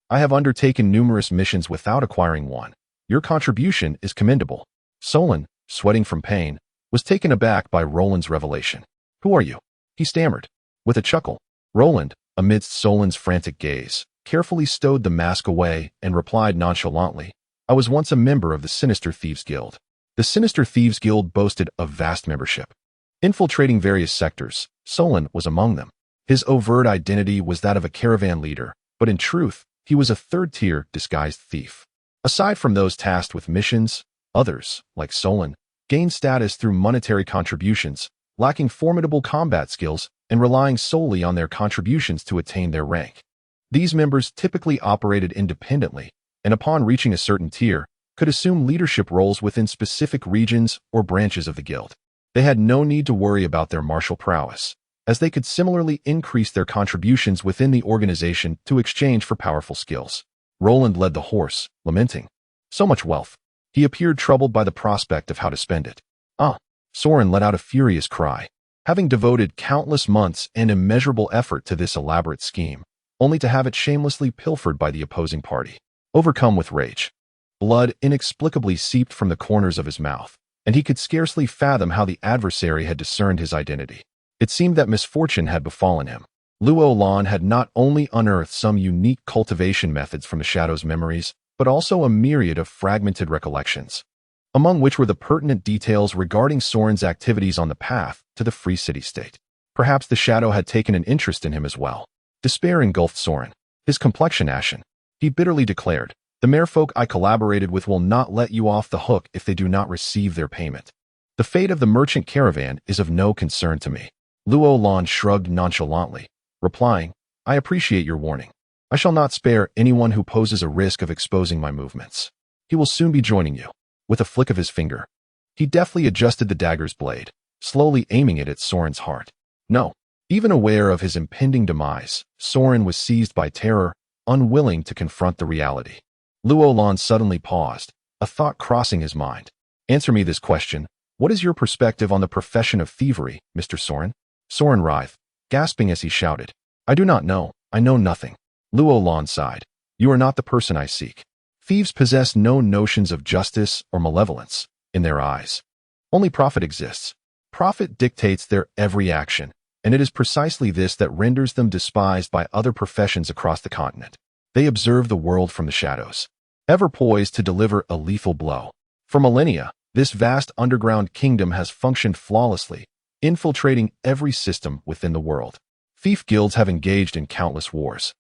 I have undertaken numerous missions without acquiring one. Your contribution is commendable. Solon, sweating from pain, was taken aback by Roland's revelation. Who are you? He stammered. With a chuckle, Roland, amidst Solon's frantic gaze, carefully stowed the mask away and replied nonchalantly, I was once a member of the Sinister Thieves Guild. The Sinister Thieves Guild boasted a vast membership. Infiltrating various sectors, Solon was among them. His overt identity was that of a caravan leader, but in truth, he was a third-tier disguised thief. Aside from those tasked with missions, others, like Solon, gained status through monetary contributions, lacking formidable combat skills and relying solely on their contributions to attain their rank. These members typically operated independently, and upon reaching a certain tier, could assume leadership roles within specific regions or branches of the guild. They had no need to worry about their martial prowess, as they could similarly increase their contributions within the organization to exchange for powerful skills. Roland led the horse, lamenting. So much wealth. He appeared troubled by the prospect of how to spend it. Soren let out a furious cry. Having devoted countless months and immeasurable effort to this elaborate scheme, only to have it shamelessly pilfered by the opposing party. Overcome with rage, blood inexplicably seeped from the corners of his mouth, and he could scarcely fathom how the adversary had discerned his identity. It seemed that misfortune had befallen him. Luo Lan had not only unearthed some unique cultivation methods from the Shadow's memories, but also a myriad of fragmented recollections, among which were the pertinent details regarding Soren's activities on the path to the Free City-State. Perhaps the Shadow had taken an interest in him as well. Despair engulfed Soren, his complexion ashen. He bitterly declared, The merfolk I collaborated with will not let you off the hook if they do not receive their payment. The fate of the merchant caravan is of no concern to me. Luo Lan shrugged nonchalantly, replying, I appreciate your warning. I shall not spare anyone who poses a risk of exposing my movements. He will soon be joining you. With a flick of his finger, he deftly adjusted the dagger's blade, slowly aiming it at Soren's heart. No. Even aware of his impending demise, Soren was seized by terror, unwilling to confront the reality. Luo Lan suddenly paused, a thought crossing his mind. Answer me this question. What is your perspective on the profession of thievery, Mr. Soren? Soren writhed, gasping as he shouted. I do not know. I know nothing. Luo Lan sighed. You are not the person I seek. Thieves possess no notions of justice or malevolence in their eyes. Only profit exists. Profit dictates their every action, and it is precisely this that renders them despised by other professions across the continent. They observe the world from the shadows, ever poised to deliver a lethal blow. For millennia, this vast underground kingdom has functioned flawlessly, infiltrating every system within the world. Thief guilds have engaged in countless wars,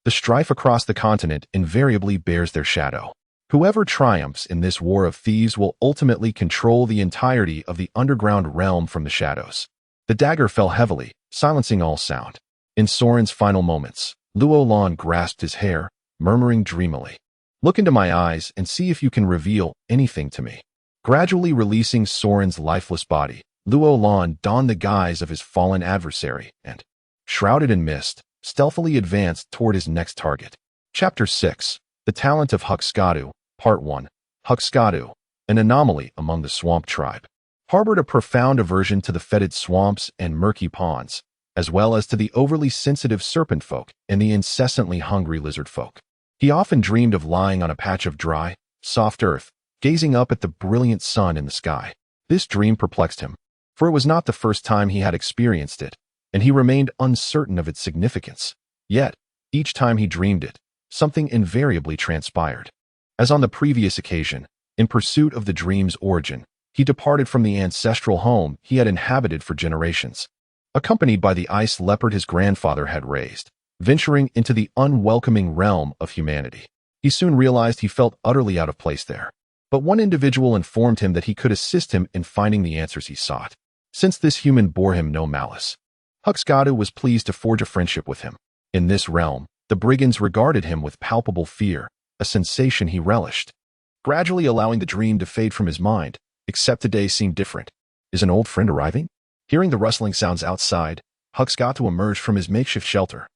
The strife across the continent invariably bears their shadow. Whoever triumphs in this war of thieves will ultimately control the entirety of the underground realm from the shadows. The dagger fell heavily, silencing all sound. In Soren's final moments, Luo Lan grasped his hair, murmuring dreamily, "Look into my eyes and see if you can reveal anything to me." Gradually releasing Soren's lifeless body, Luo Lan donned the guise of his fallen adversary and, shrouded in mist, stealthily advanced toward his next target. Chapter 6. The Talent of Huxkadu, Part 1. Huxkadu, an anomaly among the swamp tribe, harbored a profound aversion to the fetid swamps and murky ponds, as well as to the overly sensitive serpent folk and the incessantly hungry lizard folk. He often dreamed of lying on a patch of dry, soft earth, gazing up at the brilliant sun in the sky. This dream perplexed him, for it was not the first time he had experienced it, and he remained uncertain of its significance. Yet, each time he dreamed it, something invariably transpired. As on the previous occasion, in pursuit of the dream's origin, he departed from the ancestral home he had inhabited for generations, accompanied by the ice leopard his grandfather had raised, venturing into the unwelcoming realm of humanity. He soon realized he felt utterly out of place there. But one individual informed him that he could assist him in finding the answers he sought. Since this human bore him no malice, Huxkadu was pleased to forge a friendship with him. In this realm, the brigands regarded him with palpable fear, a sensation he relished. Gradually allowing the dream to fade from his mind, except today seemed different. Is an old friend arriving? Hearing the rustling sounds outside, Huxkadu emerged from his makeshift shelter.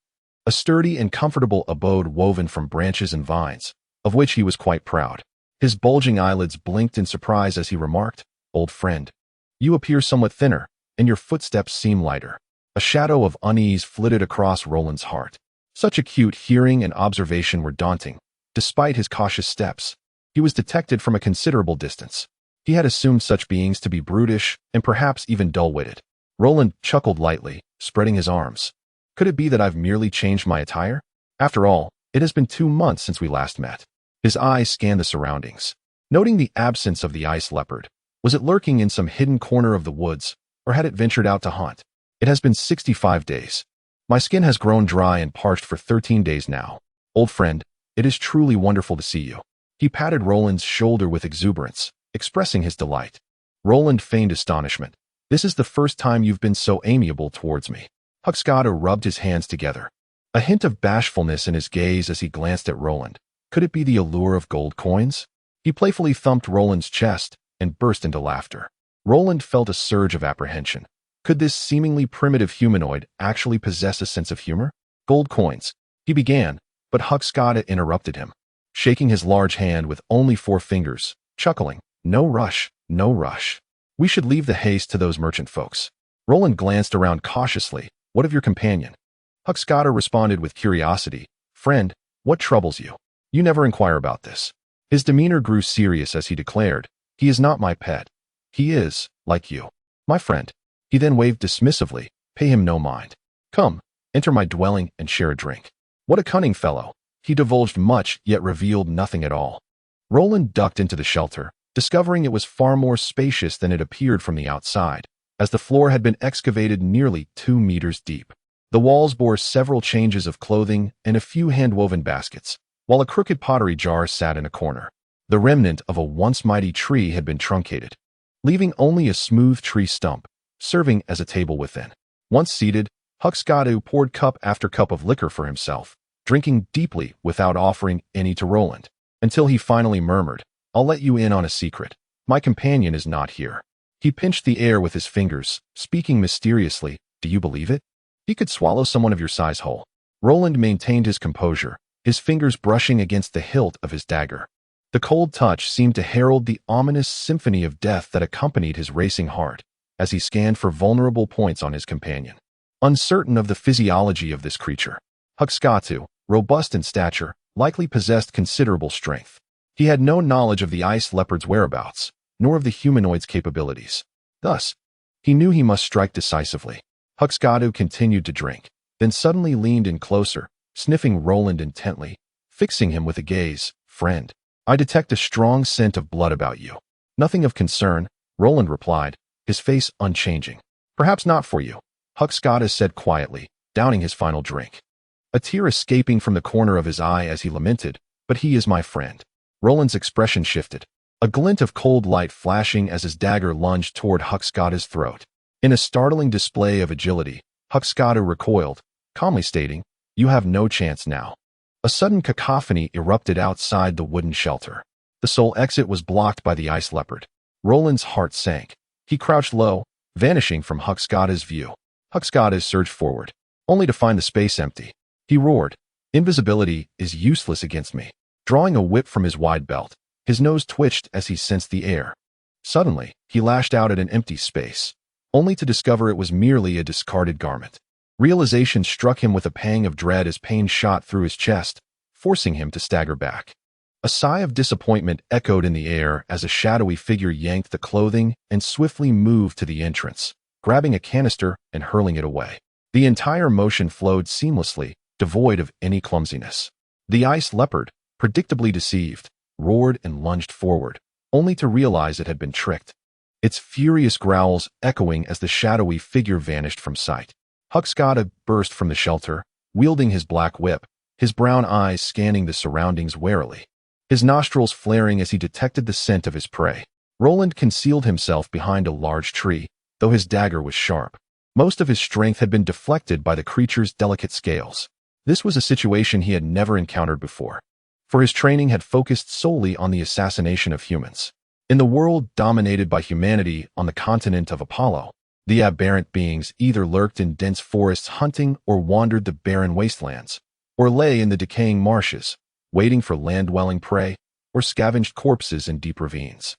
A sturdy and comfortable abode woven from branches and vines, of which he was quite proud. His bulging eyelids blinked in surprise as he remarked, "Old friend, you appear somewhat thinner, and your footsteps seem lighter." A shadow of unease flitted across Roland's heart. Such acute hearing and observation were daunting. Despite his cautious steps, he was detected from a considerable distance. He had assumed such beings to be brutish and perhaps even dull-witted. Roland chuckled lightly, spreading his arms. Could it be that I've merely changed my attire? After all, it has been 2 months since we last met. His eyes scanned the surroundings, noting the absence of the ice leopard. Was it lurking in some hidden corner of the woods, or had it ventured out to hunt? It has been 65 days. My skin has grown dry and parched for 13 days now. Old friend, it is truly wonderful to see you. He patted Roland's shoulder with exuberance, expressing his delight. Roland feigned astonishment. This is the first time you've been so amiable towards me. Huxkadu rubbed his hands together, a hint of bashfulness in his gaze as he glanced at Roland. Could it be the allure of gold coins? He playfully thumped Roland's chest and burst into laughter. Roland felt a surge of apprehension. Could this seemingly primitive humanoid actually possess a sense of humor? Gold coins, he began, but Huxkadu interrupted him, shaking his large hand with only 4 fingers, chuckling, "No rush, no rush. We should leave the haste to those merchant folks." Roland glanced around cautiously. "What of your companion?" Huxkadu responded with curiosity, "Friend, what troubles you? You never inquire about this." His demeanor grew serious as he declared, "He is not my pet. He is, like you, my friend." He then waved dismissively, "Pay him no mind. Come, enter my dwelling and share a drink." What a cunning fellow. He divulged much yet revealed nothing at all. Roland ducked into the shelter, discovering it was far more spacious than it appeared from the outside, as the floor had been excavated nearly 2 meters deep. The walls bore several changes of clothing and a few hand-woven baskets, while a crooked pottery jar sat in a corner. The remnant of a once mighty tree had been truncated, leaving only a smooth tree stump, serving as a table within. Once seated, Huxkadu poured cup after cup of liquor for himself, drinking deeply without offering any to Roland, until he finally murmured, "I'll let you in on a secret. My companion is not here." He pinched the air with his fingers, speaking mysteriously, "Do you believe it? He could swallow someone of your size whole." Roland maintained his composure, his fingers brushing against the hilt of his dagger. The cold touch seemed to herald the ominous symphony of death that accompanied his racing heart, as he scanned for vulnerable points on his companion. Uncertain of the physiology of this creature, Huxkadu, robust in stature, likely possessed considerable strength. He had no knowledge of the ice leopard's whereabouts, nor of the humanoid's capabilities. Thus, he knew he must strike decisively. Huxkadu continued to drink, then suddenly leaned in closer, sniffing Roland intently, fixing him with a gaze. "Friend, I detect a strong scent of blood about you." "Nothing of concern," Roland replied, his face unchanging. "Perhaps not for you," Huxkadu said quietly, downing his final drink. a tear escaping from the corner of his eye as he lamented, "But he is my friend." Roland's expression shifted, a glint of cold light flashing as his dagger lunged toward Huxgada's throat. In a startling display of agility, Huxgada recoiled, calmly stating, "You have no chance now." A sudden cacophony erupted outside the wooden shelter. The sole exit was blocked by the ice leopard. Roland's heart sank. He crouched low, vanishing from Huxgada's view. Huxgada surged forward, only to find the space empty. He roared, "Invisibility is useless against me." Drawing a whip from his wide belt, his nose twitched as he sensed the air. Suddenly, he lashed out at an empty space, only to discover it was merely a discarded garment. Realization struck him with a pang of dread as pain shot through his chest, forcing him to stagger back. A sigh of disappointment echoed in the air as a shadowy figure yanked the clothing and swiftly moved to the entrance, grabbing a canister and hurling it away. The entire motion flowed seamlessly, devoid of any clumsiness. The ice leopard, predictably deceived, roared and lunged forward, only to realize it had been tricked. Its furious growls echoing as the shadowy figure vanished from sight. Huxgada burst from the shelter, wielding his black whip, his brown eyes scanning the surroundings warily, his nostrils flaring as he detected the scent of his prey. Roland concealed himself behind a large tree, though his dagger was sharp. Most of his strength had been deflected by the creature's delicate scales. This was a situation he had never encountered before, for his training had focused solely on the assassination of humans. In the world dominated by humanity on the continent of Apollo, the aberrant beings either lurked in dense forests hunting or wandered the barren wastelands, or lay in the decaying marshes, waiting for land-dwelling prey, or scavenged corpses in deep ravines.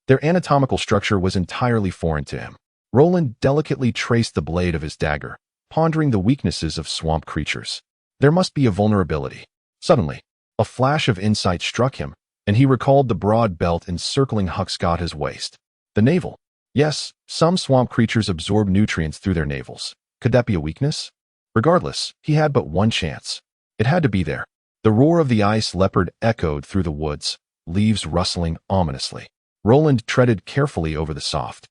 Their anatomical structure was entirely foreign to him. Roland delicately traced the blade of his dagger, pondering the weaknesses of swamp creatures. There must be a vulnerability. Suddenly, a flash of insight struck him, and he recalled the broad belt encircling Huxgada's waist. The navel. Yes, some swamp creatures absorb nutrients through their navels. Could that be a weakness? Regardless, he had but one chance. It had to be there. The roar of the ice leopard echoed through the woods, leaves rustling ominously. Roland treaded carefully over the soft,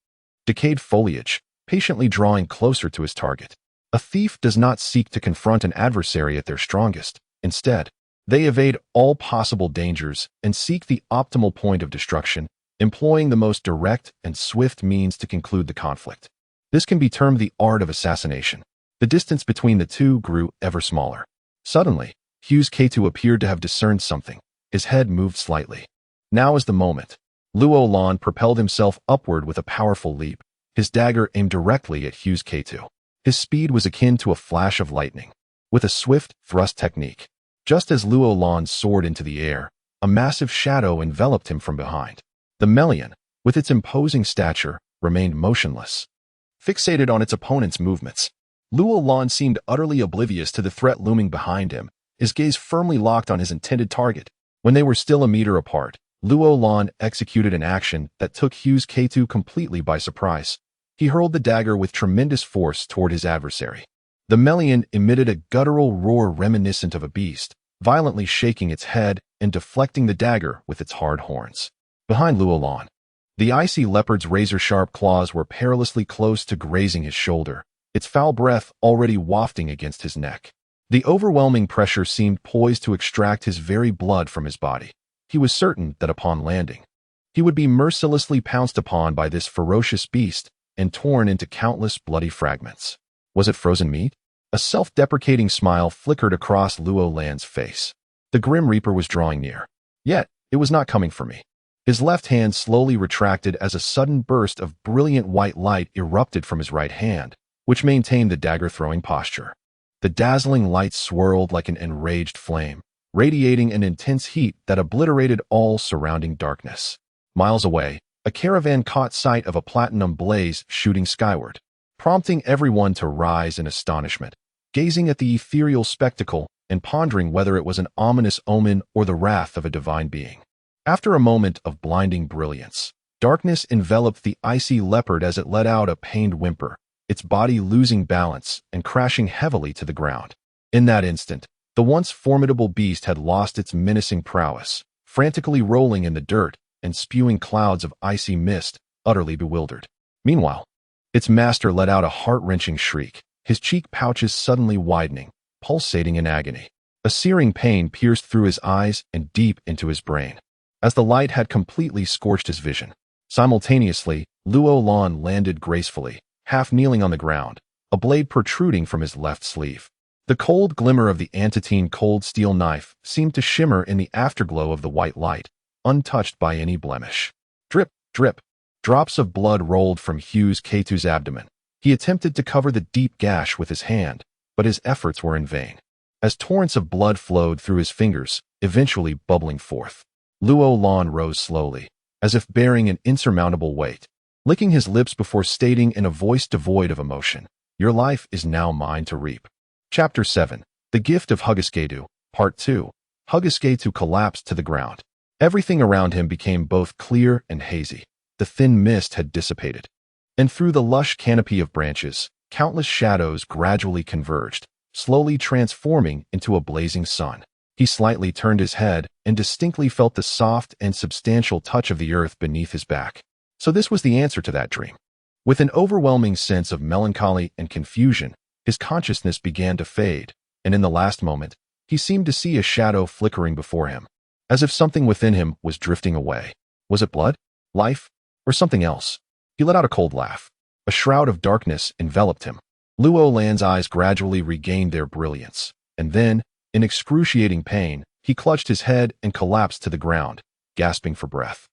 decayed foliage, patiently drawing closer to his target. A thief does not seek to confront an adversary at their strongest. Instead, they evade all possible dangers and seek the optimal point of destruction, employing the most direct and swift means to conclude the conflict. This can be termed the art of assassination. The distance between the two grew ever smaller. Suddenly, Ke appeared to have discerned something. His head moved slightly. Now is the moment. Luo Lan propelled himself upward with a powerful leap, his dagger aimed directly at Ke. His speed was akin to a flash of lightning, with a swift thrust technique. Just as Luo Lan soared into the air, a massive shadow enveloped him from behind. The Melian, with its imposing stature, remained motionless, fixated on its opponent's movements. Luo Lan seemed utterly oblivious to the threat looming behind him, his gaze firmly locked on his intended target. When they were still a meter apart, Luo Lan executed an action that took Ke completely by surprise. He hurled the dagger with tremendous force toward his adversary. The Melian emitted a guttural roar reminiscent of a beast, violently shaking its head and deflecting the dagger with its hard horns. Behind Luo Lan, the icy leopard's razor-sharp claws were perilously close to grazing his shoulder, its foul breath already wafting against his neck. The overwhelming pressure seemed poised to extract his very blood from his body. He was certain that upon landing, he would be mercilessly pounced upon by this ferocious beast and torn into countless bloody fragments. Was it frozen meat? A self-deprecating smile flickered across Luo Lan's face. The Grim Reaper was drawing near. Yet, it was not coming for me. His left hand slowly retracted as a sudden burst of brilliant white light erupted from his right hand, which maintained the dagger-throwing posture. The dazzling light swirled like an enraged flame, radiating an intense heat that obliterated all surrounding darkness. Miles away, a caravan caught sight of a platinum blaze shooting skyward, prompting everyone to rise in astonishment, gazing at the ethereal spectacle and pondering whether it was an ominous omen or the wrath of a divine being. After a moment of blinding brilliance, darkness enveloped the icy leopard as it let out a pained whimper, its body losing balance and crashing heavily to the ground. In that instant, the once formidable beast had lost its menacing prowess, frantically rolling in the dirt and spewing clouds of icy mist, utterly bewildered. Meanwhile, its master let out a heart-wrenching shriek, his cheek pouches suddenly widening, pulsating in agony. A searing pain pierced through his eyes and deep into his brain, as the light had completely scorched his vision. Simultaneously, Luo Lan landed gracefully, half kneeling on the ground, a blade protruding from his left sleeve. The cold glimmer of the Antitine cold steel knife seemed to shimmer in the afterglow of the white light, untouched by any blemish. Drip, drip. Drops of blood rolled from Hughes Ketu's abdomen. He attempted to cover the deep gash with his hand, but his efforts were in vain. As torrents of blood flowed through his fingers, eventually bubbling forth, Luo Lan rose slowly, as if bearing an insurmountable weight, licking his lips before stating in a voice devoid of emotion, "Your life is now mine to reap." Chapter 7. The Gift of Hugisketu, Part 2. Hugisketu collapsed to the ground. Everything around him became both clear and hazy. The thin mist had dissipated, and through the lush canopy of branches, countless shadows gradually converged, slowly transforming into a blazing sun. He slightly turned his head and distinctly felt the soft and substantial touch of the earth beneath his back. So this was the answer to that dream. With an overwhelming sense of melancholy and confusion, his consciousness began to fade, and in the last moment, he seemed to see a shadow flickering before him, as if something within him was drifting away. Was it blood, life, or something else? He let out a cold laugh. A shroud of darkness enveloped him. Luo Lan's eyes gradually regained their brilliance, and then, in excruciating pain, he clutched his head and collapsed to the ground, gasping for breath.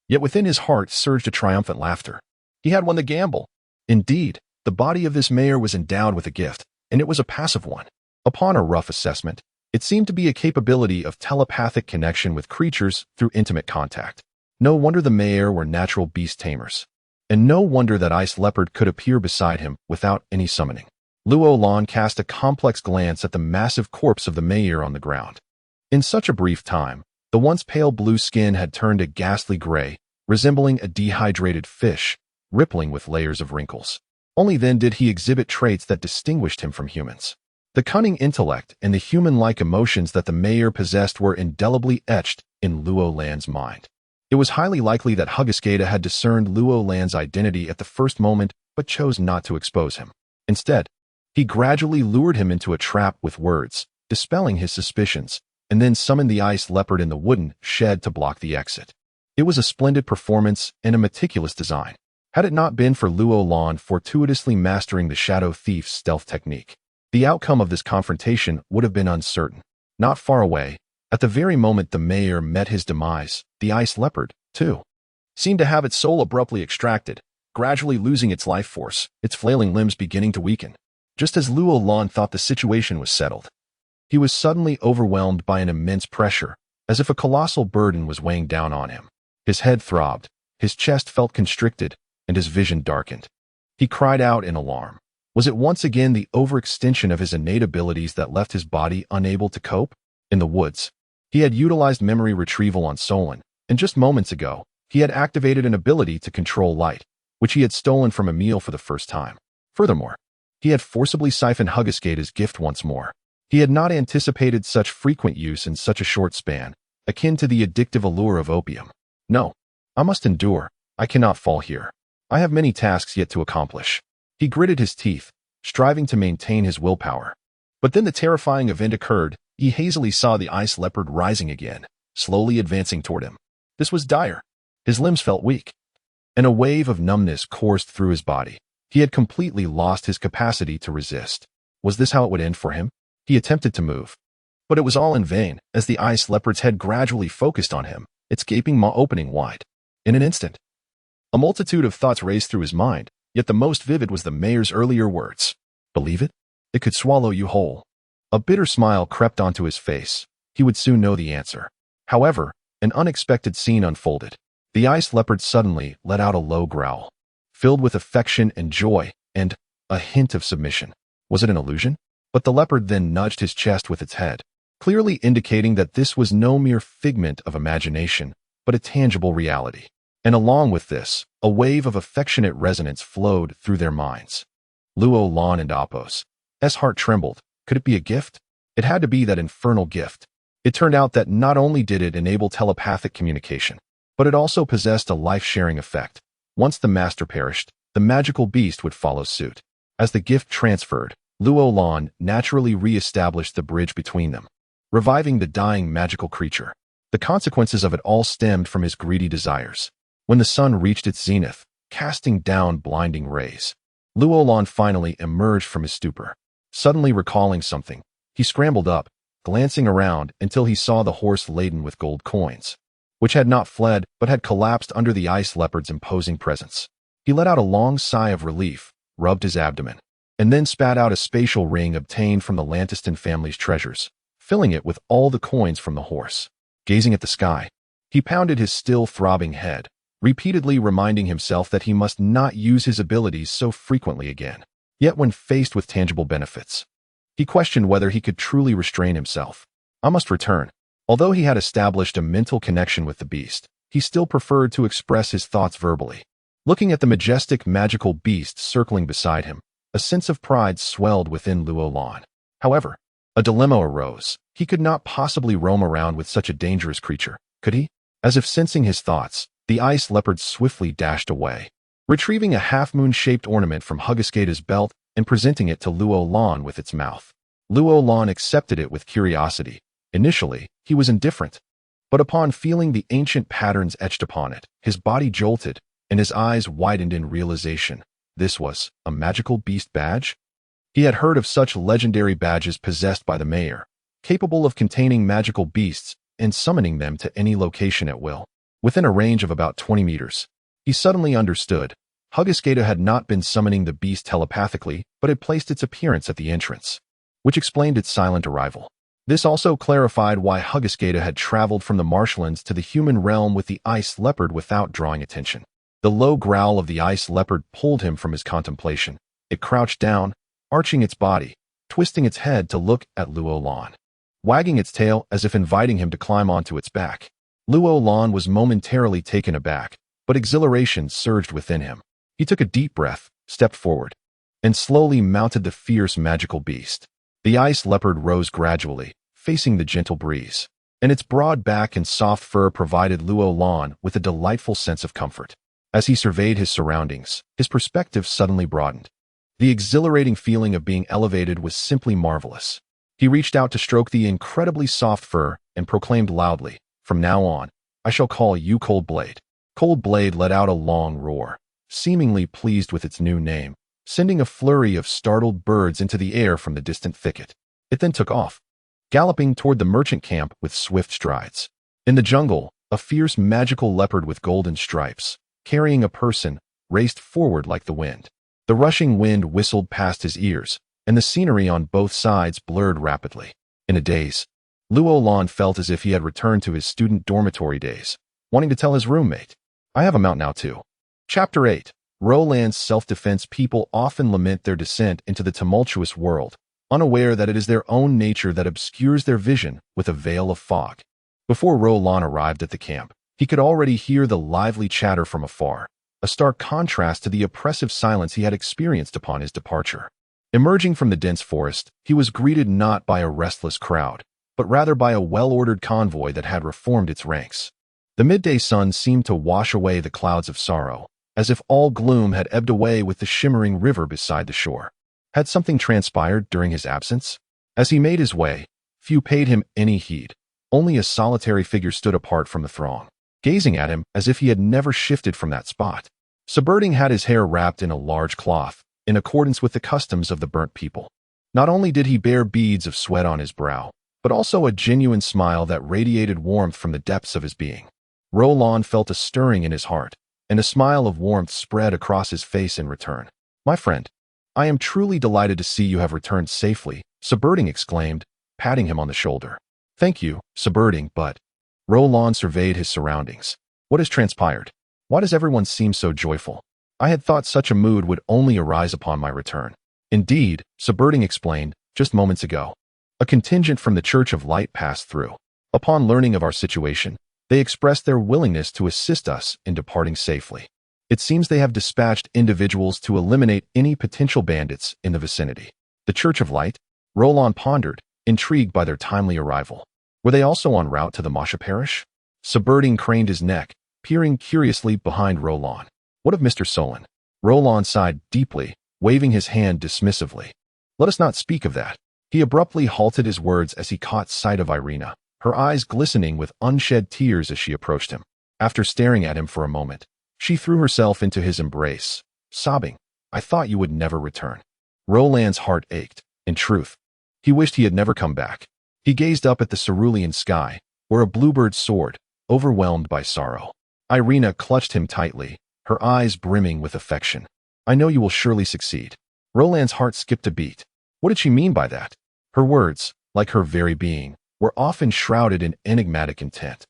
Yet within his heart surged a triumphant laughter. He had won the gamble. Indeed, the body of this mayor was endowed with a gift, and it was a passive one. Upon a rough assessment, it seemed to be a capability of telepathic connection with creatures through intimate contact. No wonder the mayor were natural beast tamers. And no wonder that ice leopard could appear beside him without any summoning. Luo Lan cast a complex glance at the massive corpse of the mayor on the ground. In such a brief time, the once pale blue skin had turned a ghastly gray, resembling a dehydrated fish, rippling with layers of wrinkles. Only then did he exhibit traits that distinguished him from humans. The cunning intellect and the human-like emotions that the mayor possessed were indelibly etched in Luo Lan's mind. It was highly likely that Hugisketu had discerned Luo Lan's identity at the first moment but chose not to expose him. Instead, he gradually lured him into a trap with words, dispelling his suspicions, and then summoned the ice leopard in the wooden shed to block the exit. It was a splendid performance and a meticulous design. Had it not been for Luo Lan fortuitously mastering the shadow thief's stealth technique, the outcome of this confrontation would have been uncertain. Not far away, at the very moment the mayor met his demise, the ice leopard, too, seemed to have its soul abruptly extracted, gradually losing its life force, its flailing limbs beginning to weaken. Just as Luo Lan thought the situation was settled, he was suddenly overwhelmed by an immense pressure, as if a colossal burden was weighing down on him. His head throbbed, his chest felt constricted, and his vision darkened. He cried out in alarm. Was it once again the overextension of his innate abilities that left his body unable to cope? In the woods, he had utilized memory retrieval on Solon, and just moments ago, he had activated an ability to control light, which he had stolen from Emil for the first time. Furthermore, he had forcibly siphoned Hugisketu's gift once more. He had not anticipated such frequent use in such a short span, akin to the addictive allure of opium. No, I must endure. I cannot fall here. I have many tasks yet to accomplish. He gritted his teeth, striving to maintain his willpower. But then the terrifying event occurred. He hazily saw the ice leopard rising again, slowly advancing toward him. This was dire. His limbs felt weak, and a wave of numbness coursed through his body. He had completely lost his capacity to resist. Was this how it would end for him? He attempted to move, but it was all in vain, as the ice leopard's head gradually focused on him, its gaping maw opening wide. In an instant, a multitude of thoughts raced through his mind, yet the most vivid was the mayor's earlier words. Believe it? It could swallow you whole. A bitter smile crept onto his face. He would soon know the answer. However, an unexpected scene unfolded. The ice leopard suddenly let out a low growl, filled with affection and joy, and a hint of submission. Was it an illusion? But the leopard then nudged his chest with its head, clearly indicating that this was no mere figment of imagination, but a tangible reality. And along with this, a wave of affectionate resonance flowed through their minds. Luo Lan and Apos' heart trembled. Could it be a gift? It had to be that infernal gift. It turned out that not only did it enable telepathic communication, but it also possessed a life-sharing effect. Once the master perished, the magical beast would follow suit. As the gift transferred, Luo Lan naturally re-established the bridge between them, reviving the dying magical creature. The consequences of it all stemmed from his greedy desires. When the sun reached its zenith, casting down blinding rays, Luo Lan finally emerged from his stupor. Suddenly recalling something, he scrambled up, glancing around until he saw the horse laden with gold coins, which had not fled but had collapsed under the ice leopard's imposing presence. He let out a long sigh of relief, rubbed his abdomen, and then spat out a spatial ring obtained from the Lantiston family's treasures, filling it with all the coins from the horse. Gazing at the sky, he pounded his still throbbing head, repeatedly reminding himself that he must not use his abilities so frequently again. Yet when faced with tangible benefits, he questioned whether he could truly restrain himself. I must return. Although he had established a mental connection with the beast, he still preferred to express his thoughts verbally. Looking at the majestic magical beast circling beside him, a sense of pride swelled within Luo Lan. However, a dilemma arose. He could not possibly roam around with such a dangerous creature, could he? As if sensing his thoughts, the ice leopard swiftly dashed away, retrieving a half-moon-shaped ornament from Hugaskeda's belt and presenting it to Luo Lan with its mouth. Luo Lan accepted it with curiosity. Initially, he was indifferent, but upon feeling the ancient patterns etched upon it, his body jolted and his eyes widened in realization. This was a magical beast badge? He had heard of such legendary badges possessed by the mayor, capable of containing magical beasts and summoning them to any location at will, within a range of about 20 meters. He suddenly understood. Hugaskeda had not been summoning the beast telepathically, but had placed its appearance at the entrance, which explained its silent arrival. This also clarified why Hugaskeda had traveled from the marshlands to the human realm with the ice leopard without drawing attention. The low growl of the ice leopard pulled him from his contemplation. It crouched down, arching its body, twisting its head to look at Luo Lan, wagging its tail as if inviting him to climb onto its back. Luo Lan was momentarily taken aback, but exhilaration surged within him. He took a deep breath, stepped forward, and slowly mounted the fierce magical beast. The ice leopard rose gradually, facing the gentle breeze, and its broad back and soft fur provided Luo Lan with a delightful sense of comfort. As he surveyed his surroundings, his perspective suddenly broadened. The exhilarating feeling of being elevated was simply marvelous. He reached out to stroke the incredibly soft fur and proclaimed loudly, "From now on, I shall call you Cold Blade." Cold Blade let out a long roar, seemingly pleased with its new name, sending a flurry of startled birds into the air from the distant thicket. It then took off, galloping toward the merchant camp with swift strides. In the jungle, a fierce magical leopard with golden stripes, carrying a person, raced forward like the wind. The rushing wind whistled past his ears, and the scenery on both sides blurred rapidly. In a daze, Luo Lan felt as if he had returned to his student dormitory days, wanting to tell his roommate, "I have a mount now too." Chapter 8. Roland's self-defense. People often lament their descent into the tumultuous world, unaware that it is their own nature that obscures their vision with a veil of fog. Before Roland arrived at the camp, he could already hear the lively chatter from afar, a stark contrast to the oppressive silence he had experienced upon his departure. Emerging from the dense forest, he was greeted not by a restless crowd, but rather by a well-ordered convoy that had reformed its ranks. The midday sun seemed to wash away the clouds of sorrow, as if all gloom had ebbed away with the shimmering river beside the shore. Had something transpired during his absence? As he made his way, few paid him any heed. Only a solitary figure stood apart from the throng, gazing at him as if he had never shifted from that spot. Subverting had his hair wrapped in a large cloth, in accordance with the customs of the burnt people. Not only did he bear beads of sweat on his brow, but also a genuine smile that radiated warmth from the depths of his being. Roland felt a stirring in his heart, and a smile of warmth spread across his face in return. "My friend, I am truly delighted to see you have returned safely," Subverting exclaimed, patting him on the shoulder. "Thank you, Subverting, but..." Roland surveyed his surroundings. "What has transpired? Why does everyone seem so joyful? I had thought such a mood would only arise upon my return." "Indeed," Subverting explained, "just moments ago, a contingent from the Church of Light passed through. Upon learning of our situation, they expressed their willingness to assist us in departing safely. It seems they have dispatched individuals to eliminate any potential bandits in the vicinity." "The Church of Light?" Roland pondered, intrigued by their timely arrival. "Were they also en route to the Masha parish?" Subverting craned his neck, peering curiously behind Roland. "What of Mr. Solon?" Roland sighed deeply, waving his hand dismissively. Let us not speak of that. He abruptly halted his words as he caught sight of Irina, her eyes glistening with unshed tears as she approached him. After staring at him for a moment, she threw herself into his embrace, sobbing, "I thought you would never return." Roland's heart ached. In truth, he wished he had never come back. He gazed up at the cerulean sky, where a bluebird soared, overwhelmed by sorrow. Irina clutched him tightly, her eyes brimming with affection. "I know you will surely succeed." Roland's heart skipped a beat. What did she mean by that? Her words, like her very being, were often shrouded in enigmatic intent.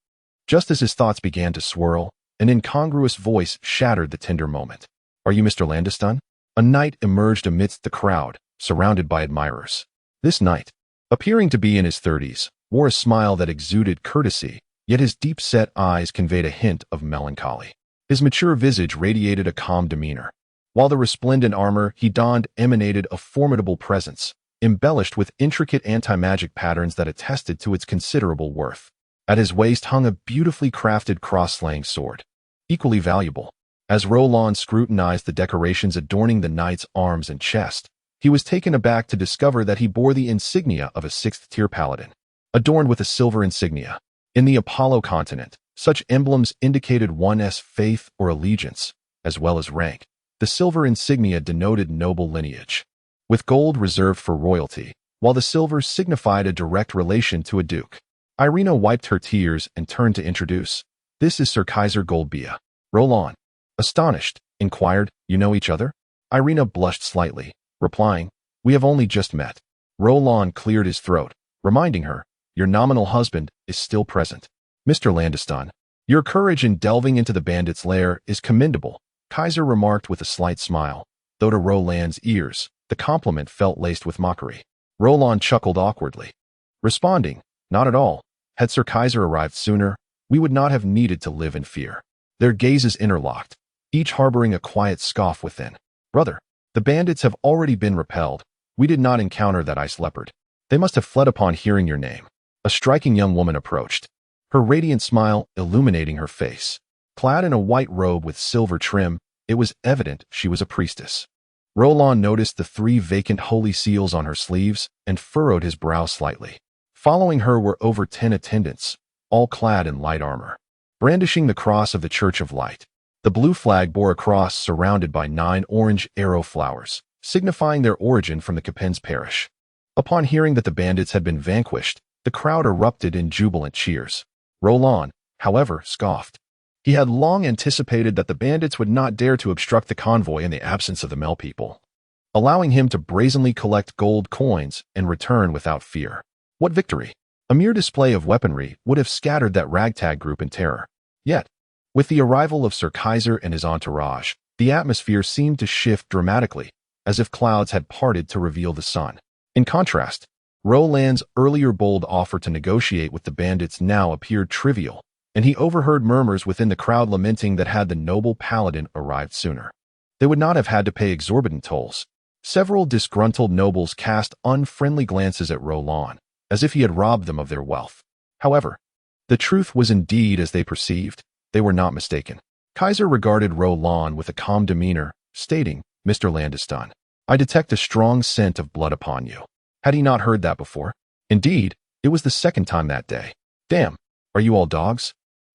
Just as his thoughts began to swirl, an incongruous voice shattered the tender moment. "Are you Mr. Landeston?" A knight emerged amidst the crowd, surrounded by admirers. This knight, appearing to be in his 30s, wore a smile that exuded courtesy, yet his deep-set eyes conveyed a hint of melancholy. His mature visage radiated a calm demeanor, while the resplendent armor he donned emanated a formidable presence, embellished with intricate anti-magic patterns that attested to its considerable worth. At his waist hung a beautifully crafted cross-slaying sword, equally valuable. As Roland scrutinized the decorations adorning the knight's arms and chest, he was taken aback to discover that he bore the insignia of a sixth-tier paladin, adorned with a silver insignia. In the Apollo continent, such emblems indicated one's faith or allegiance, as well as rank. The silver insignia denoted noble lineage, with gold reserved for royalty, while the silver signified a direct relation to a duke. Irina wiped her tears and turned to introduce. "This is Sir Kaiser Goldbia." Roland, astonished, inquired, "You know each other?" Irina blushed slightly, replying, "We have only just met." Roland cleared his throat, reminding her, "Your nominal husband is still present." "Mr. Landeston, your courage in delving into the bandit's lair is commendable," Kaiser remarked with a slight smile, though to Roland's ears, the compliment felt laced with mockery. Roland chuckled awkwardly, responding, "Not at all. Had Sir Kaiser arrived sooner, we would not have needed to live in fear." Their gazes interlocked, each harboring a quiet scoff within. "Brother, the bandits have already been repelled. We did not encounter that ice leopard. They must have fled upon hearing your name." A striking young woman approached, her radiant smile illuminating her face. Clad in a white robe with silver trim, it was evident she was a priestess. Roland noticed the 3 vacant holy seals on her sleeves and furrowed his brow slightly. Following her were over 10 attendants, all clad in light armor, brandishing the cross of the Church of Light. The blue flag bore a cross surrounded by 9 orange arrow flowers, signifying their origin from the Capens parish. Upon hearing that the bandits had been vanquished, the crowd erupted in jubilant cheers. Roland, however, scoffed. He had long anticipated that the bandits would not dare to obstruct the convoy in the absence of the Mel people, allowing him to brazenly collect gold coins and return without fear. What victory! A mere display of weaponry would have scattered that ragtag group in terror. Yet, with the arrival of Sir Kaiser and his entourage, the atmosphere seemed to shift dramatically, as if clouds had parted to reveal the sun. In contrast, Roland's earlier bold offer to negotiate with the bandits now appeared trivial, and he overheard murmurs within the crowd lamenting that had the noble paladin arrived sooner, they would not have had to pay exorbitant tolls. Several disgruntled nobles cast unfriendly glances at Roland, as if he had robbed them of their wealth. However, the truth was indeed as they perceived. They were not mistaken. Kaiser regarded Roland with a calm demeanor, stating, "Mr. Landeston, I detect a strong scent of blood upon you." Had he not heard that before? Indeed, it was the second time that day. "Damn, are you all dogs?"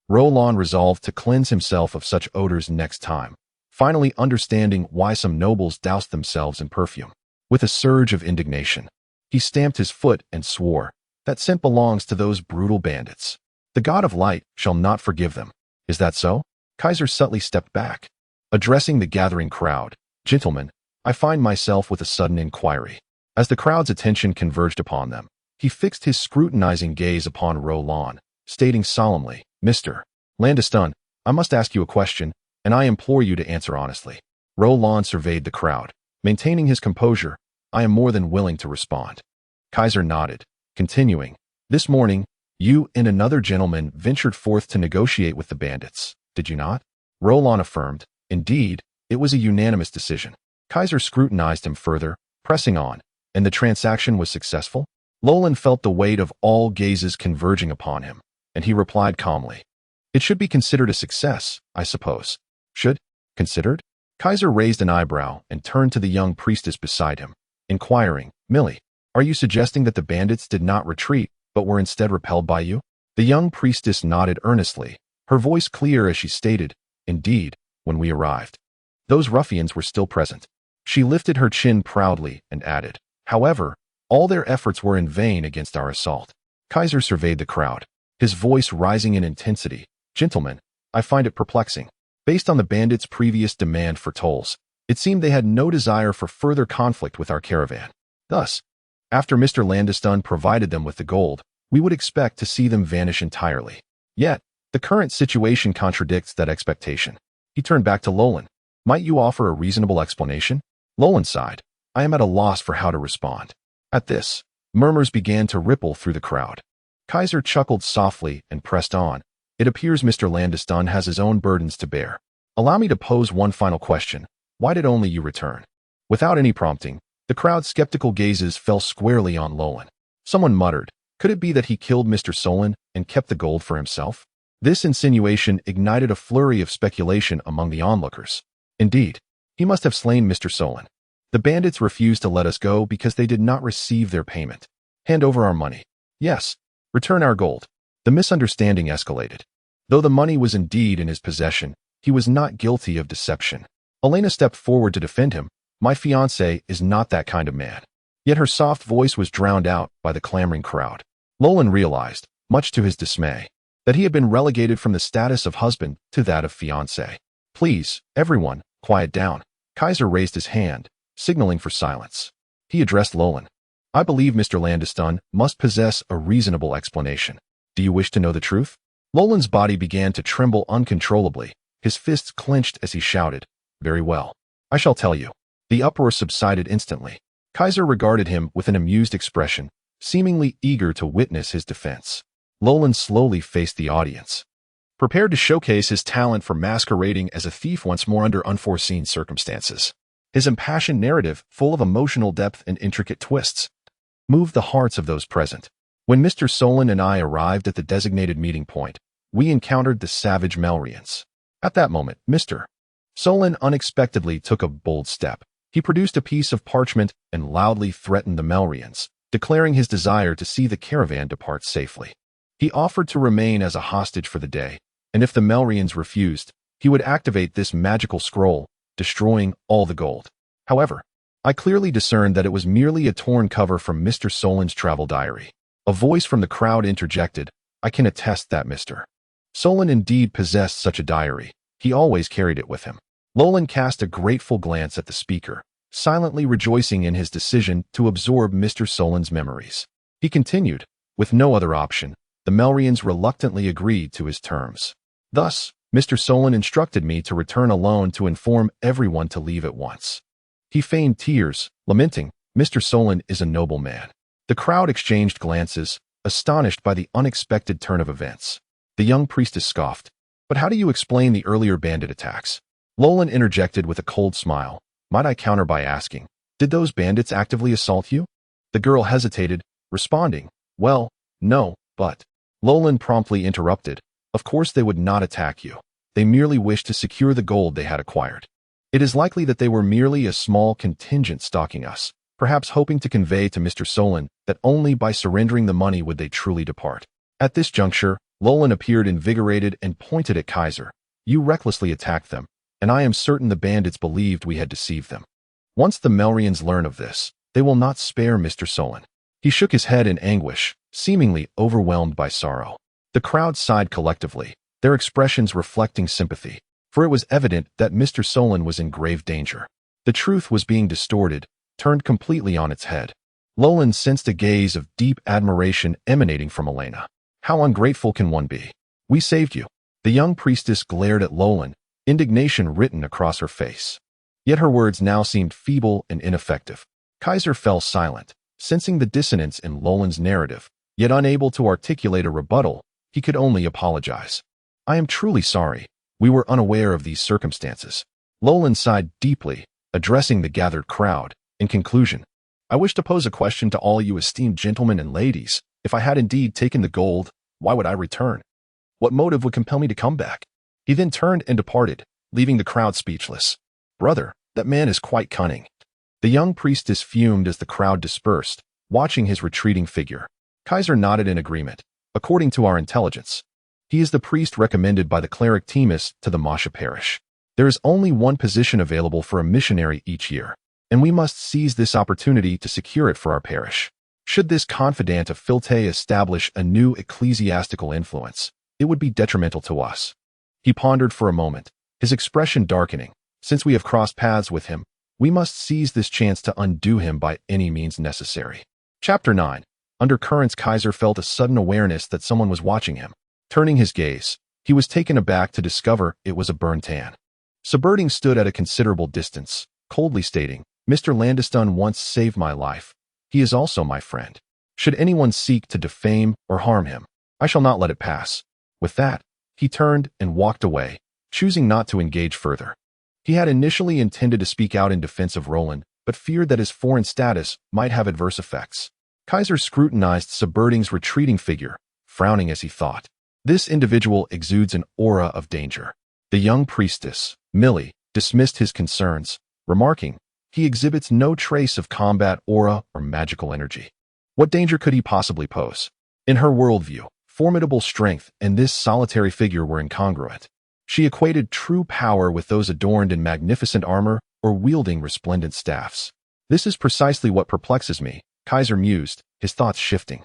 Roland resolved to cleanse himself of such odors next time, finally understanding why some nobles doused themselves in perfume. With a surge of indignation, he stamped his foot and swore, "That scent belongs to those brutal bandits. The God of Light shall not forgive them." "Is that so?" Kaiser subtly stepped back, addressing the gathering crowd. "Gentlemen, I find myself with a sudden inquiry." As the crowd's attention converged upon them, he fixed his scrutinizing gaze upon Roland, stating solemnly, "Mr. Landeston, I must ask you a question, and I implore you to answer honestly." Roland surveyed the crowd, maintaining his composure. "I am more than willing to respond." Kaiser nodded, continuing, "This morning, you and another gentleman ventured forth to negotiate with the bandits, did you not?" Roland affirmed, "Indeed, it was a unanimous decision." Kaiser scrutinized him further, pressing on, "And the transaction was successful?" Roland felt the weight of all gazes converging upon him, and he replied calmly, "It should be considered a success, I suppose." "Should? Considered?" Kaiser raised an eyebrow and turned to the young priestess beside him, inquiring, Millie, are you suggesting that the bandits did not retreat, but were instead repelled by you? The young priestess nodded earnestly, her voice clear as she stated, indeed, when we arrived, those ruffians were still present. She lifted her chin proudly and added, however, all their efforts were in vain against our assault. Kaiser surveyed the crowd, his voice rising in intensity. Gentlemen, I find it perplexing. Based on the bandits' previous demand for tolls, it seemed they had no desire for further conflict with our caravan. Thus, after Mr. Landeston provided them with the gold, we would expect to see them vanish entirely. Yet, the current situation contradicts that expectation. He turned back to Lolan. Might you offer a reasonable explanation? Lolan sighed. I am at a loss for how to respond. At this, murmurs began to ripple through the crowd. Kaiser chuckled softly and pressed on. It appears Mr. Landeston has his own burdens to bear. Allow me to pose one final question. Why did only you return? Without any prompting, the crowd's skeptical gazes fell squarely on Lolan. Someone muttered, could it be that he killed Mr. Solon and kept the gold for himself? This insinuation ignited a flurry of speculation among the onlookers. Indeed, he must have slain Mr. Solon. The bandits refused to let us go because they did not receive their payment. Hand over our money. Yes, return our gold. The misunderstanding escalated. Though the money was indeed in his possession, he was not guilty of deception. Elena stepped forward to defend him. My fiancé is not that kind of man. Yet her soft voice was drowned out by the clamoring crowd. Lolan realized, much to his dismay, that he had been relegated from the status of husband to that of fiancé. Please, everyone, quiet down. Kaiser raised his hand, signaling for silence. He addressed Lolan. I believe Mr. Landeston must possess a reasonable explanation. Do you wish to know the truth? Lolan's body began to tremble uncontrollably, his fists clenched as he shouted, very well. I shall tell you. The uproar subsided instantly. Kaiser regarded him with an amused expression, seemingly eager to witness his defense. Lolan slowly faced the audience, prepared to showcase his talent for masquerading as a thief once more under unforeseen circumstances. His impassioned narrative, full of emotional depth and intricate twists, moved the hearts of those present. When Mr. Solon and I arrived at the designated meeting point, we encountered the savage Melrians. At that moment, Mr. Solon unexpectedly took a bold step. He produced a piece of parchment and loudly threatened the Melrians, declaring his desire to see the caravan depart safely. He offered to remain as a hostage for the day, and if the Melrians refused, he would activate this magical scroll, destroying all the gold. However, I clearly discerned that it was merely a torn cover from Mr. Solon's travel diary. A voice from the crowd interjected, I can attest that Mr. Solon indeed possessed such a diary. He always carried it with him. Lolan cast a grateful glance at the speaker, silently rejoicing in his decision to absorb Mr. Solon's memories. He continued, with no other option, the Melrians reluctantly agreed to his terms. Thus, Mr. Solon instructed me to return alone to inform everyone to leave at once. He feigned tears, lamenting, Mr. Solon is a noble man. The crowd exchanged glances, astonished by the unexpected turn of events. The young priestess scoffed, but how do you explain the earlier bandit attacks? Lolan interjected with a cold smile. Might I counter by asking, did those bandits actively assault you? The girl hesitated, responding, well, no, but... Lolan promptly interrupted, of course they would not attack you. They merely wished to secure the gold they had acquired. It is likely that they were merely a small contingent stalking us, perhaps hoping to convey to Mr. Solon that only by surrendering the money would they truly depart. At this juncture, Lolan appeared invigorated and pointed at Kaiser. You recklessly attacked them, and I am certain the bandits believed we had deceived them. Once the Melrians learn of this, they will not spare Mr. Solon. He shook his head in anguish, seemingly overwhelmed by sorrow. The crowd sighed collectively, their expressions reflecting sympathy, for it was evident that Mr. Solon was in grave danger. The truth was being distorted, turned completely on its head. Lolan sensed a gaze of deep admiration emanating from Elena. How ungrateful can one be? We saved you. The young priestess glared at Lolan, indignation written across her face. Yet her words now seemed feeble and ineffective. Kaiser fell silent, sensing the dissonance in Lolan's narrative, yet unable to articulate a rebuttal. He could only apologize. I am truly sorry. We were unaware of these circumstances. Lolan sighed deeply, addressing the gathered crowd. In conclusion, I wish to pose a question to all you esteemed gentlemen and ladies. If I had indeed taken the gold, why would I return? What motive would compel me to come back? He then turned and departed, leaving the crowd speechless. Brother, that man is quite cunning. The young priestess fumed as the crowd dispersed, watching his retreating figure. Kaiser nodded in agreement. According to our intelligence, he is the priest recommended by the cleric Timus to the Masha parish. There is only one position available for a missionary each year, and we must seize this opportunity to secure it for our parish. Should this confidant of Filte establish a new ecclesiastical influence, it would be detrimental to us. He pondered for a moment, his expression darkening. Since we have crossed paths with him, we must seize this chance to undo him by any means necessary. Chapter 9. Under currents, Kaiser felt a sudden awareness that someone was watching him. Turning his gaze, he was taken aback to discover it was a Berntan. Subverting stood at a considerable distance, coldly stating, "Mr. Landeston once saved my life. He is also my friend. Should anyone seek to defame or harm him, I shall not let it pass." With that, he turned and walked away, choosing not to engage further. He had initially intended to speak out in defense of Roland, but feared that his foreign status might have adverse effects. Kaiser scrutinized Subverting's retreating figure, frowning as he thought. This individual exudes an aura of danger. The young priestess, Millie, dismissed his concerns, remarking, "He exhibits no trace of combat aura or magical energy. What danger could he possibly pose?" In her worldview, formidable strength and this solitary figure were incongruent. She equated true power with those adorned in magnificent armor or wielding resplendent staffs. "This is precisely what perplexes me," Kaiser mused, his thoughts shifting.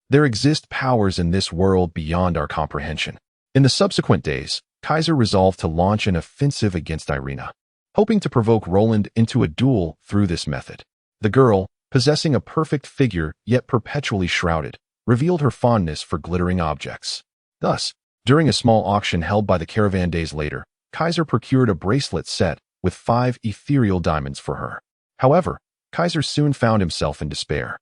"There exist powers in this world beyond our comprehension." In the subsequent days, Kaiser resolved to launch an offensive against Irina, hoping to provoke Roland into a duel through this method. The girl, possessing a perfect figure yet perpetually shrouded, revealed her fondness for glittering objects. Thus, during a small auction held by the caravan days later, Kaiser procured a bracelet set with 5 ethereal diamonds for her. However, Kaiser soon found himself in despair,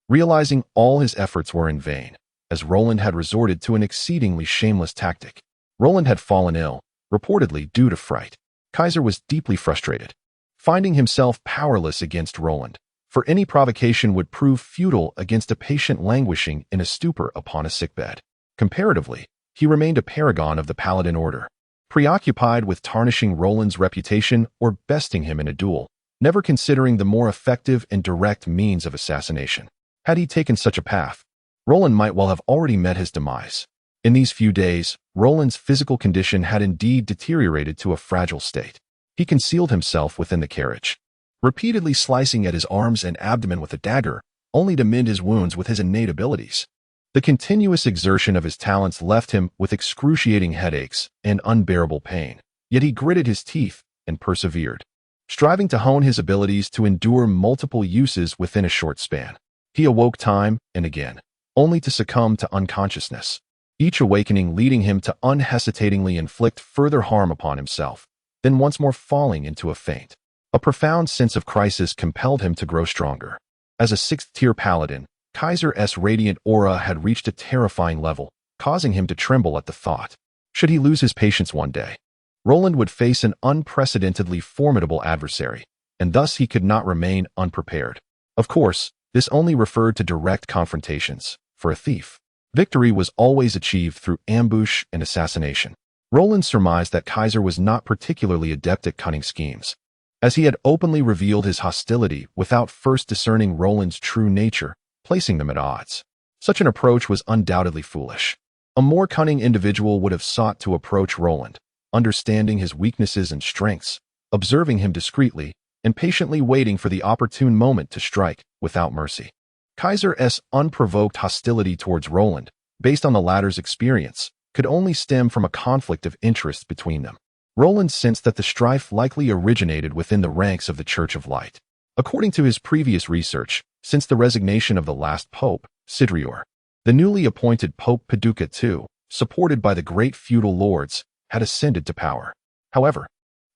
realizing all his efforts were in vain, as Roland had resorted to an exceedingly shameless tactic. Roland had fallen ill, reportedly due to fright. Kaiser was deeply frustrated, finding himself powerless against Roland, for any provocation would prove futile against a patient languishing in a stupor upon a sickbed. Comparatively, he remained a paragon of the Paladin order, preoccupied with tarnishing Roland's reputation or besting him in a duel, never considering the more effective and direct means of assassination. Had he taken such a path, Roland might well have already met his demise. In these few days, Roland's physical condition had indeed deteriorated to a fragile state. He concealed himself within the carriage, repeatedly slicing at his arms and abdomen with a dagger, only to mend his wounds with his innate abilities. The continuous exertion of his talents left him with excruciating headaches and unbearable pain, yet he gritted his teeth and persevered, striving to hone his abilities to endure multiple uses within a short span. He awoke time and again, only to succumb to unconsciousness, each awakening leading him to unhesitatingly inflict further harm upon himself, then once more falling into a faint. A profound sense of crisis compelled him to grow stronger. As a 6th-tier paladin, Kaiser's radiant aura had reached a terrifying level, causing him to tremble at the thought. Should he lose his patience one day, Roland would face an unprecedentedly formidable adversary, and thus he could not remain unprepared. Of course, this only referred to direct confrontations. For a thief, victory was always achieved through ambush and assassination. Roland surmised that Kaiser was not particularly adept at cunning schemes, as he had openly revealed his hostility without first discerning Roland's true nature, placing them at odds. Such an approach was undoubtedly foolish. A more cunning individual would have sought to approach Roland, understanding his weaknesses and strengths, observing him discreetly, and patiently waiting for the opportune moment to strike without mercy. Kaiser's unprovoked hostility towards Roland, based on the latter's experience, could only stem from a conflict of interest between them. Roland sensed that the strife likely originated within the ranks of the Church of Light. According to his previous research, since the resignation of the last pope, Sidrior, the newly appointed Pope Paducah II, supported by the great feudal lords, had ascended to power. However,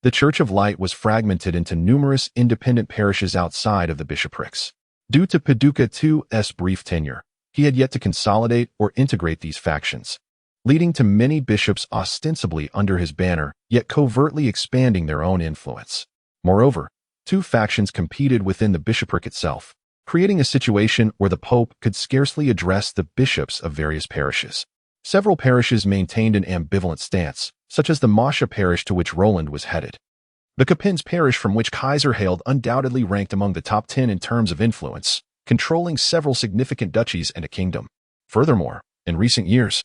the Church of Light was fragmented into numerous independent parishes outside of the bishoprics. Due to Paducah II's brief tenure, he had yet to consolidate or integrate these factions, leading to many bishops ostensibly under his banner, yet covertly expanding their own influence. Moreover, 2 factions competed within the bishopric itself, creating a situation where the pope could scarcely address the bishops of various parishes. Several parishes maintained an ambivalent stance, such as the Masha parish to which Roland was headed. The Qin's parish from which Kaiser hailed undoubtedly ranked among the top 10 in terms of influence, controlling several significant duchies and a kingdom. Furthermore, in recent years,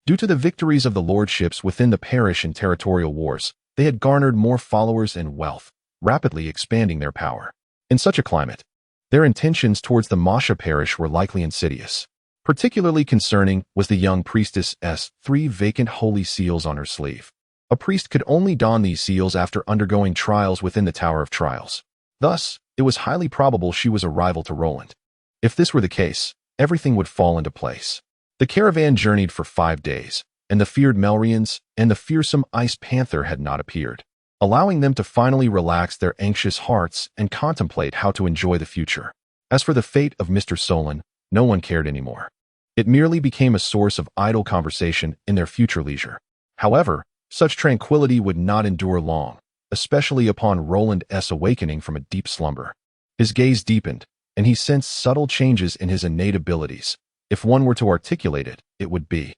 due to the victories of the lordships within the parish in territorial wars, they had garnered more followers and wealth, rapidly expanding their power. In such a climate, their intentions towards the Masha parish were likely insidious. Particularly concerning was the young priestess's 3 vacant holy seals on her sleeve. A priest could only don these seals after undergoing trials within the Tower of Trials. Thus, it was highly probable she was a rival to Roland. If this were the case, everything would fall into place. The caravan journeyed for 5 days, and the feared Melrians and the fearsome Ice Panther had not appeared, allowing them to finally relax their anxious hearts and contemplate how to enjoy the future. As for the fate of Mr. Solon, no one cared anymore. It merely became a source of idle conversation in their future leisure. However, such tranquility would not endure long, especially upon Roland's awakening from a deep slumber. His gaze deepened, and he sensed subtle changes in his innate abilities. If one were to articulate it, it would be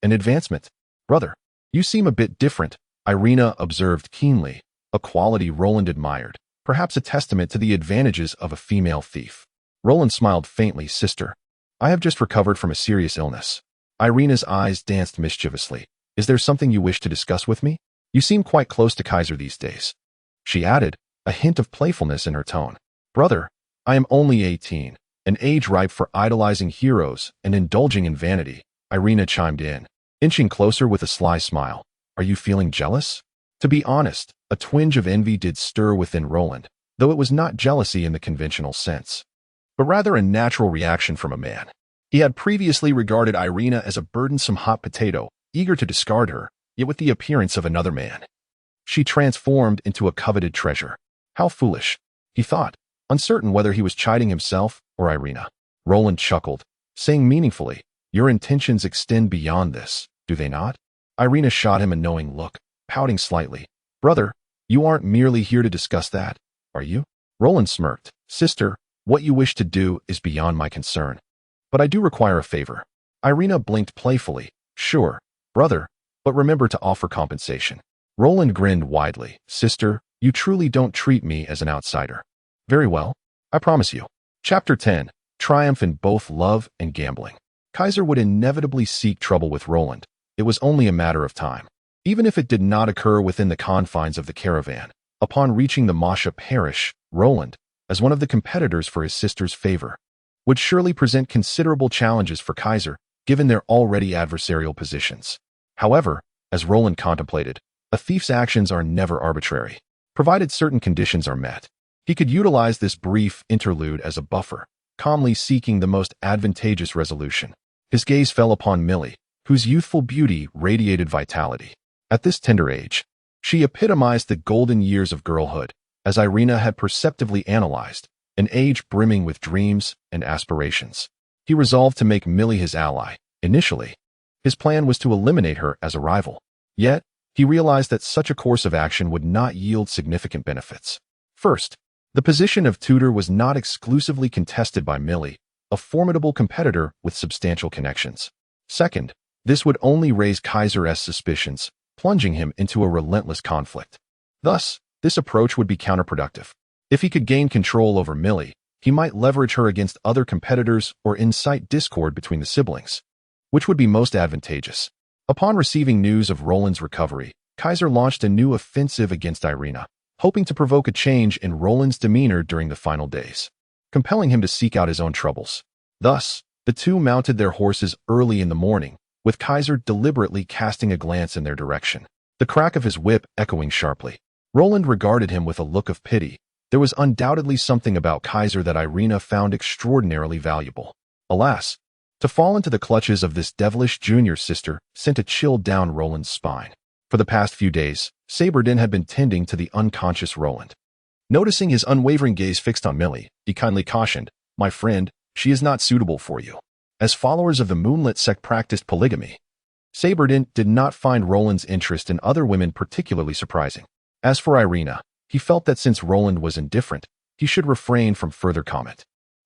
an advancement. "Brother, you seem a bit different," Irina observed keenly, a quality Roland admired, perhaps a testament to the advantages of a female thief. Roland smiled faintly. "Sister, I have just recovered from a serious illness." Irina's eyes danced mischievously. "Is there something you wish to discuss with me? You seem quite close to Kaiser these days," she added, a hint of playfulness in her tone. "Brother, I am only 18, an age ripe for idolizing heroes and indulging in vanity," Irina chimed in, inching closer with a sly smile. "Are you feeling jealous?" To be honest, a twinge of envy did stir within Roland, though it was not jealousy in the conventional sense, but rather a natural reaction from a man. He had previously regarded Irina as a burdensome hot potato, eager to discard her, yet with the appearance of another man, she transformed into a coveted treasure. How foolish, he thought, uncertain whether he was chiding himself or Irina. Roland chuckled, saying meaningfully, "Your intentions extend beyond this, do they not?" Irina shot him a knowing look, pouting slightly. "Brother, you aren't merely here to discuss that, are you?" Roland smirked. "Sister, what you wish to do is beyond my concern. But I do require a favor." Irina blinked playfully. "Sure, brother, but remember to offer compensation." Roland grinned widely. "Sister, you truly don't treat me as an outsider." "Very well, I promise you." Chapter 10. Triumph in both love and gambling. Kaiser would inevitably seek trouble with Roland. It was only a matter of time. Even if it did not occur within the confines of the caravan, upon reaching the Masha parish, Roland, as one of the competitors for his sister's favor, would surely present considerable challenges for Kaiser, given their already adversarial positions. However, as Roland contemplated, a thief's actions are never arbitrary, provided certain conditions are met. He could utilize this brief interlude as a buffer, calmly seeking the most advantageous resolution. His gaze fell upon Millie, whose youthful beauty radiated vitality. At this tender age, she epitomized the golden years of girlhood, as Irina had perceptively analyzed, an age brimming with dreams and aspirations. He resolved to make Millie his ally. Initially, his plan was to eliminate her as a rival. Yet, he realized that such a course of action would not yield significant benefits. First, the position of tutor was not exclusively contested by Millie, a formidable competitor with substantial connections. Second, this would only raise Kaiser's suspicions, plunging him into a relentless conflict. Thus, this approach would be counterproductive. If he could gain control over Millie, he might leverage her against other competitors or incite discord between the siblings, which would be most advantageous. Upon receiving news of Roland's recovery, Kaiser launched a new offensive against Irina, hoping to provoke a change in Roland's demeanor during the final days, compelling him to seek out his own troubles. Thus, the two mounted their horses early in the morning, with Kaiser deliberately casting a glance in their direction, the crack of his whip echoing sharply. Roland regarded him with a look of pity. There was undoubtedly something about Kaiser that Irina found extraordinarily valuable. Alas, to fall into the clutches of this devilish junior sister sent a chill down Roland's spine. For the past few days, Saberdin had been tending to the unconscious Roland. Noticing his unwavering gaze fixed on Millie, he kindly cautioned, "My friend, she is not suitable for you." As followers of the Moonlit sect practiced polygamy, Saberdin did not find Roland's interest in other women particularly surprising. As for Irina, he felt that since Roland was indifferent, he should refrain from further comment,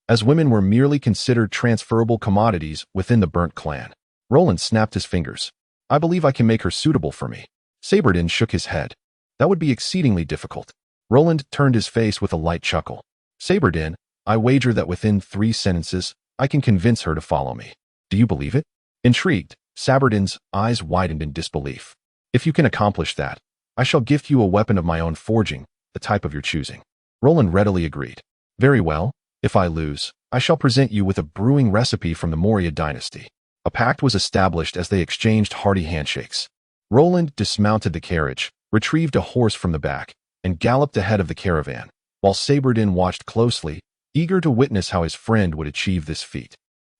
as women were merely considered transferable commodities within the burnt clan. Roland snapped his fingers. "I believe I can make her suitable for me." Saberdin shook his head. "That would be exceedingly difficult. Roland turned his face with a light chuckle. Saberdin, I wager that within 3 sentences, I can convince her to follow me. Do you believe it? Intrigued, Saberdin's eyes widened in disbelief. If you can accomplish that, I shall gift you a weapon of my own forging, the type of your choosing. Roland readily agreed. Very well, if I lose, I shall present you with a brewing recipe from the Maurya dynasty. A pact was established as they exchanged hearty handshakes. Roland dismounted the carriage, retrieved a horse from the back, and galloped ahead of the caravan, while Saberdin watched closely, eager to witness how his friend would achieve this feat.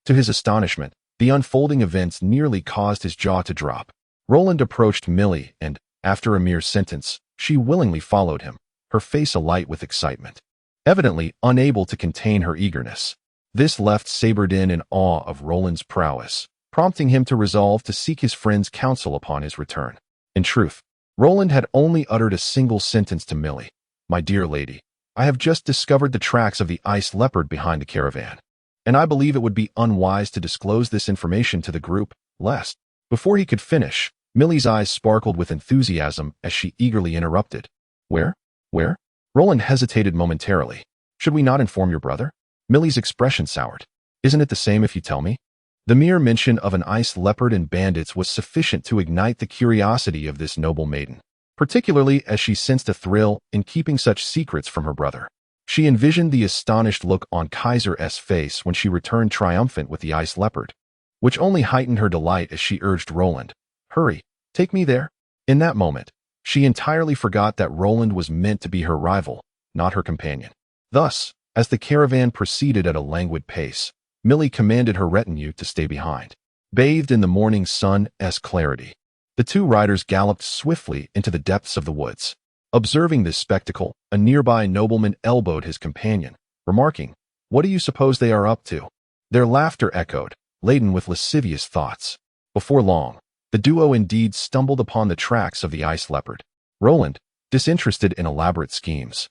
To his astonishment, the unfolding events nearly caused his jaw to drop. Roland approached Millie and, after a mere sentence, she willingly followed him, her face alight with excitement, evidently unable to contain her eagerness. This left Saberdin in awe of Roland's prowess, prompting him to resolve to seek his friend's counsel upon his return. In truth, Roland had only uttered a single sentence to Millie. My dear lady, I have just discovered the tracks of the ice leopard behind the caravan, and I believe it would be unwise to disclose this information to the group, lest. Before he could finish, Millie's eyes sparkled with enthusiasm as she eagerly interrupted. Where? Where? Roland hesitated momentarily. Should we not inform your brother? Millie's expression soured. Isn't it the same if you tell me? The mere mention of an ice leopard and bandits was sufficient to ignite the curiosity of this noble maiden, particularly as she sensed a thrill in keeping such secrets from her brother. She envisioned the astonished look on Kaiser's face when she returned triumphant with the ice leopard, which only heightened her delight as she urged Roland, hurry, take me there. In that moment, she entirely forgot that Roland was meant to be her rival, not her companion. Thus, as the caravan proceeded at a languid pace, Millie commanded her retinue to stay behind. Bathed in the morning sun's clarity, the 2 riders galloped swiftly into the depths of the woods. Observing this spectacle, a nearby nobleman elbowed his companion, remarking, What do you suppose they are up to? Their laughter echoed, laden with lascivious thoughts. Before long, the duo indeed stumbled upon the tracks of the ice leopard. Roland, disinterested in elaborate schemes,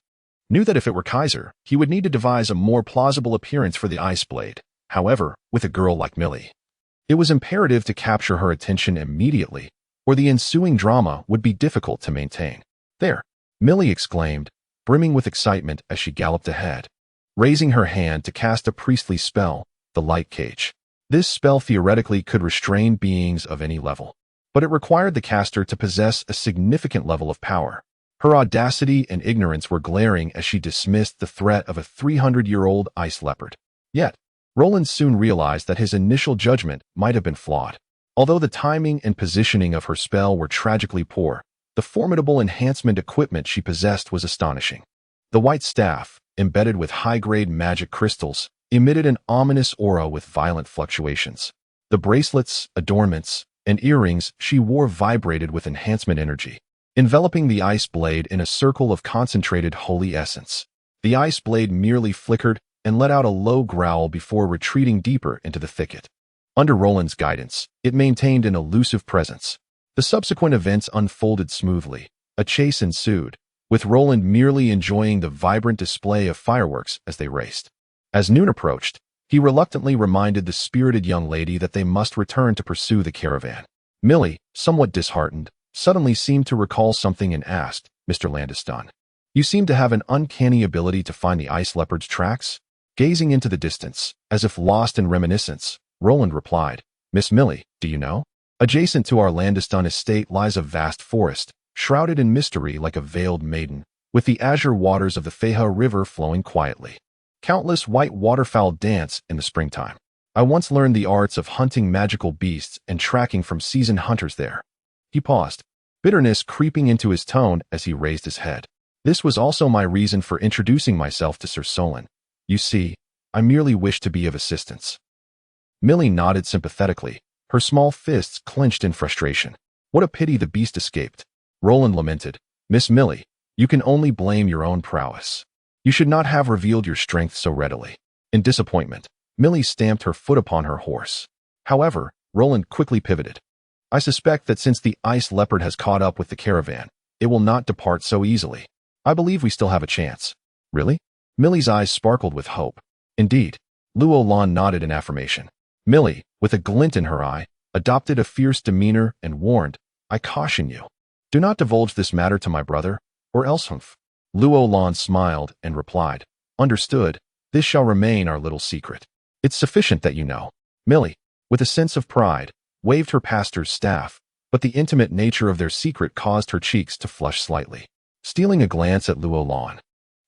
knew that if it were Kaiser, he would need to devise a more plausible appearance for the ice blade. However, with a girl like Millie, it was imperative to capture her attention immediately, or the ensuing drama would be difficult to maintain. There, Millie exclaimed, brimming with excitement as she galloped ahead, raising her hand to cast a priestly spell, the light cage. This spell theoretically could restrain beings of any level, but it required the caster to possess a significant level of power. Her audacity and ignorance were glaring as she dismissed the threat of a 300-year-old ice leopard. Yet, Roland soon realized that his initial judgment might have been flawed. Although the timing and positioning of her spell were tragically poor, the formidable enhancement equipment she possessed was astonishing. The white staff, embedded with high-grade magic crystals, emitted an ominous aura with violent fluctuations. The bracelets, adornments, and earrings she wore vibrated with enhancement energy, enveloping the ice blade in a circle of concentrated holy essence. The ice blade merely flickered and let out a low growl before retreating deeper into the thicket. Under Roland's guidance, it maintained an elusive presence. The subsequent events unfolded smoothly. A chase ensued, with Roland merely enjoying the vibrant display of fireworks as they raced. As noon approached, he reluctantly reminded the spirited young lady that they must return to pursue the caravan. Millie, somewhat disheartened, suddenly seemed to recall something and asked, Mr. Landeston, you seem to have an uncanny ability to find the ice leopard's tracks? Gazing into the distance, as if lost in reminiscence, Roland replied, Miss Millie, do you know? Adjacent to our Landeston estate lies a vast forest, shrouded in mystery like a veiled maiden, with the azure waters of the Feha River flowing quietly. Countless white waterfowl dance in the springtime. I once learned the arts of hunting magical beasts and tracking from seasoned hunters there. He paused, bitterness creeping into his tone as he raised his head. This was also my reason for introducing myself to Sir Solon. You see, I merely wish to be of assistance. Millie nodded sympathetically, her small fists clenched in frustration. What a pity the beast escaped. Roland lamented, Miss Millie, you can only blame your own prowess. You should not have revealed your strength so readily. In disappointment, Millie stamped her foot upon her horse. However, Roland quickly pivoted. I suspect that since the ice leopard has caught up with the caravan, it will not depart so easily. I believe we still have a chance. Really? Millie's eyes sparkled with hope. Indeed. Luo Lan nodded in affirmation. Millie, with a glint in her eye, adopted a fierce demeanor and warned, I caution you. Do not divulge this matter to my brother, or else humph. Luo Lan smiled and replied, "Understood. This shall remain our little secret. It's sufficient that you know." Millie, with a sense of pride, waved her pastor's staff, but the intimate nature of their secret caused her cheeks to flush slightly. Stealing a glance at Luo Lan,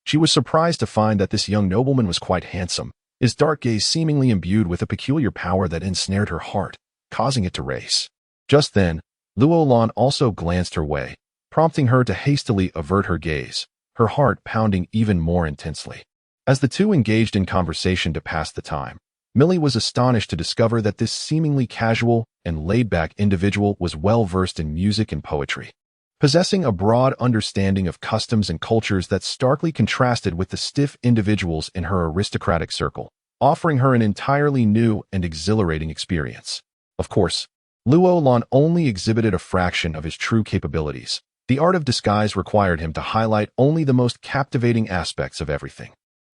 she was surprised to find that this young nobleman was quite handsome, his dark gaze seemingly imbued with a peculiar power that ensnared her heart, causing it to race. Just then, Luo Lan also glanced her way, prompting her to hastily avert her gaze, her heart pounding even more intensely. As the two engaged in conversation to pass the time, Millie was astonished to discover that this seemingly casual and laid-back individual was well-versed in music and poetry, possessing a broad understanding of customs and cultures that starkly contrasted with the stiff individuals in her aristocratic circle, offering her an entirely new and exhilarating experience. Of course, Luo Lan only exhibited a fraction of his true capabilities. The art of disguise required him to highlight only the most captivating aspects of everything,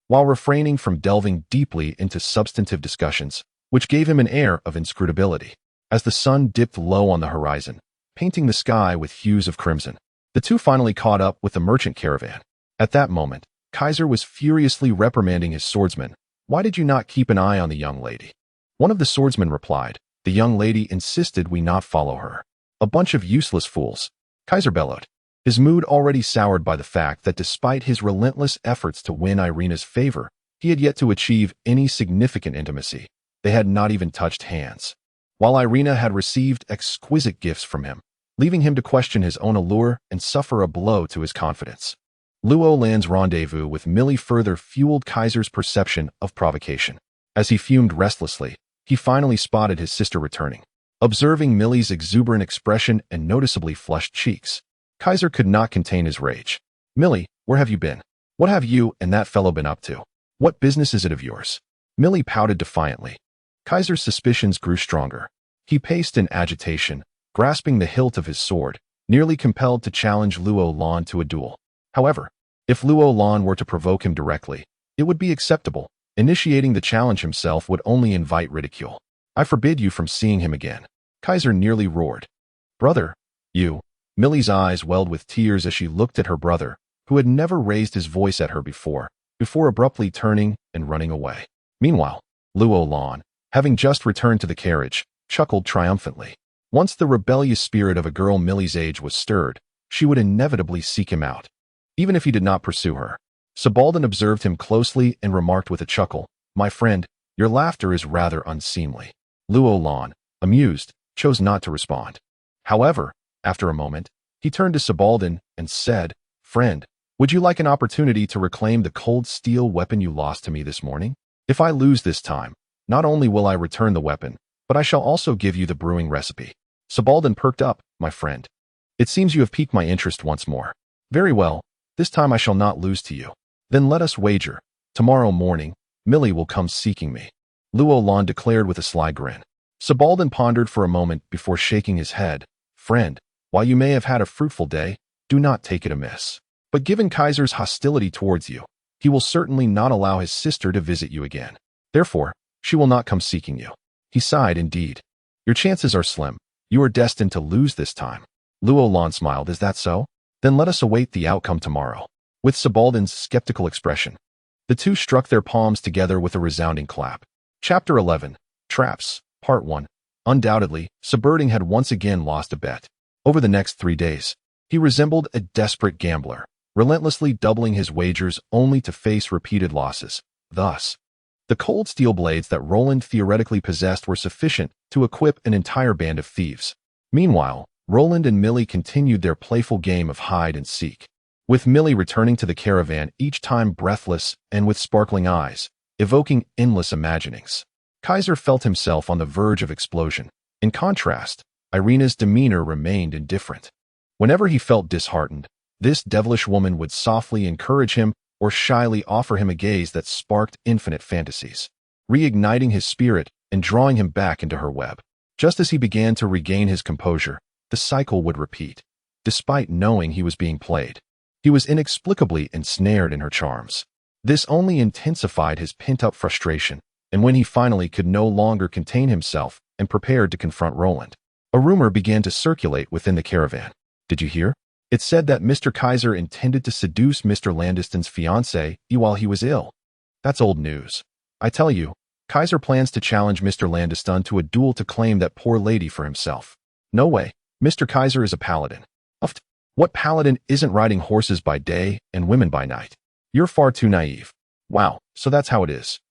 while refraining from delving deeply into substantive discussions, which gave him an air of inscrutability. As the sun dipped low on the horizon, painting the sky with hues of crimson, the two finally caught up with the merchant caravan. At that moment, Kaiser was furiously reprimanding his swordsman. "Why did you not keep an eye on the young lady?" One of the swordsmen replied, "The young lady insisted we not follow her." "A bunch of useless fools," Kaiser bellowed, his mood already soured by the fact that despite his relentless efforts to win Irina's favor, he had yet to achieve any significant intimacy. They had not even touched hands, while Irina had received exquisite gifts from him, leaving him to question his own allure and suffer a blow to his confidence. Luo Lan's rendezvous with Millie further fueled Kaiser's perception of provocation. As he fumed restlessly, he finally spotted his sister returning. Observing Millie's exuberant expression and noticeably flushed cheeks, Kaiser could not contain his rage. "Millie, where have you been? What have you and that fellow been up to? What business is it of yours?" Millie pouted defiantly. Kaiser's suspicions grew stronger. He paced in agitation, grasping the hilt of his sword, nearly compelled to challenge Luo Lan to a duel. However, if Luo Lan were to provoke him directly, it would be acceptable. Initiating the challenge himself would only invite ridicule. "I forbid you from seeing him again," Kaiser nearly roared. "Brother, you..." Millie's eyes welled with tears as she looked at her brother, who had never raised his voice at her before abruptly turning and running away. Meanwhile, Luo Lan, having just returned to the carriage, chuckled triumphantly. Once the rebellious spirit of a girl Millie's age was stirred, she would inevitably seek him out, even if he did not pursue her. Subaltern observed him closely and remarked with a chuckle, "My friend, your laughter is rather unseemly." Luo Lan, amused, chose not to respond. However, after a moment, he turned to Subaltern and said, "Friend, would you like an opportunity to reclaim the cold steel weapon you lost to me this morning? If I lose this time, not only will I return the weapon, but I shall also give you the brewing recipe." Subaltern perked up, "My friend, it seems you have piqued my interest once more. Very well, this time I shall not lose to you. Then let us wager. Tomorrow morning, Millie will come seeking me," Luo Lan declared with a sly grin. Subaltern pondered for a moment before shaking his head. "Friend, while you may have had a fruitful day, do not take it amiss. But given Kaiser's hostility towards you, he will certainly not allow his sister to visit you again. Therefore, she will not come seeking you." He sighed indeed. "Your chances are slim. You are destined to lose this time." Luo Lan smiled. "Is that so? Then let us await the outcome tomorrow." With Subaltern's skeptical expression, the two struck their palms together with a resounding clap. Chapter 11. Traps, Part 1. Undoubtedly, Subaltern had once again lost a bet. Over the next 3 days, he resembled a desperate gambler, relentlessly doubling his wagers only to face repeated losses. Thus, the cold steel blades that Roland theoretically possessed were sufficient to equip an entire band of thieves. Meanwhile, Roland and Millie continued their playful game of hide and seek, with Millie returning to the caravan each time breathless and with sparkling eyes, evoking endless imaginings. Kaiser felt himself on the verge of explosion. In contrast, Irina's demeanor remained indifferent. Whenever he felt disheartened, this devilish woman would softly encourage him or shyly offer him a gaze that sparked infinite fantasies, reigniting his spirit and drawing him back into her web. Just as he began to regain his composure, the cycle would repeat. Despite knowing he was being played, he was inexplicably ensnared in her charms. This only intensified his pent-up frustration, and when he finally could no longer contain himself and prepared to confront Roland, a rumor began to circulate within the caravan. "Did you hear? It's said that Mr. Kaiser intended to seduce Mr. Landiston's fiancée while he was ill. That's old news. I tell you, Kaiser plans to challenge Mr. Landiston to a duel to claim that poor lady for himself. No way. Mr. Kaiser is a paladin. What paladin isn't riding horses by day and women by night? You're far too naive. Wow, so that's how it is.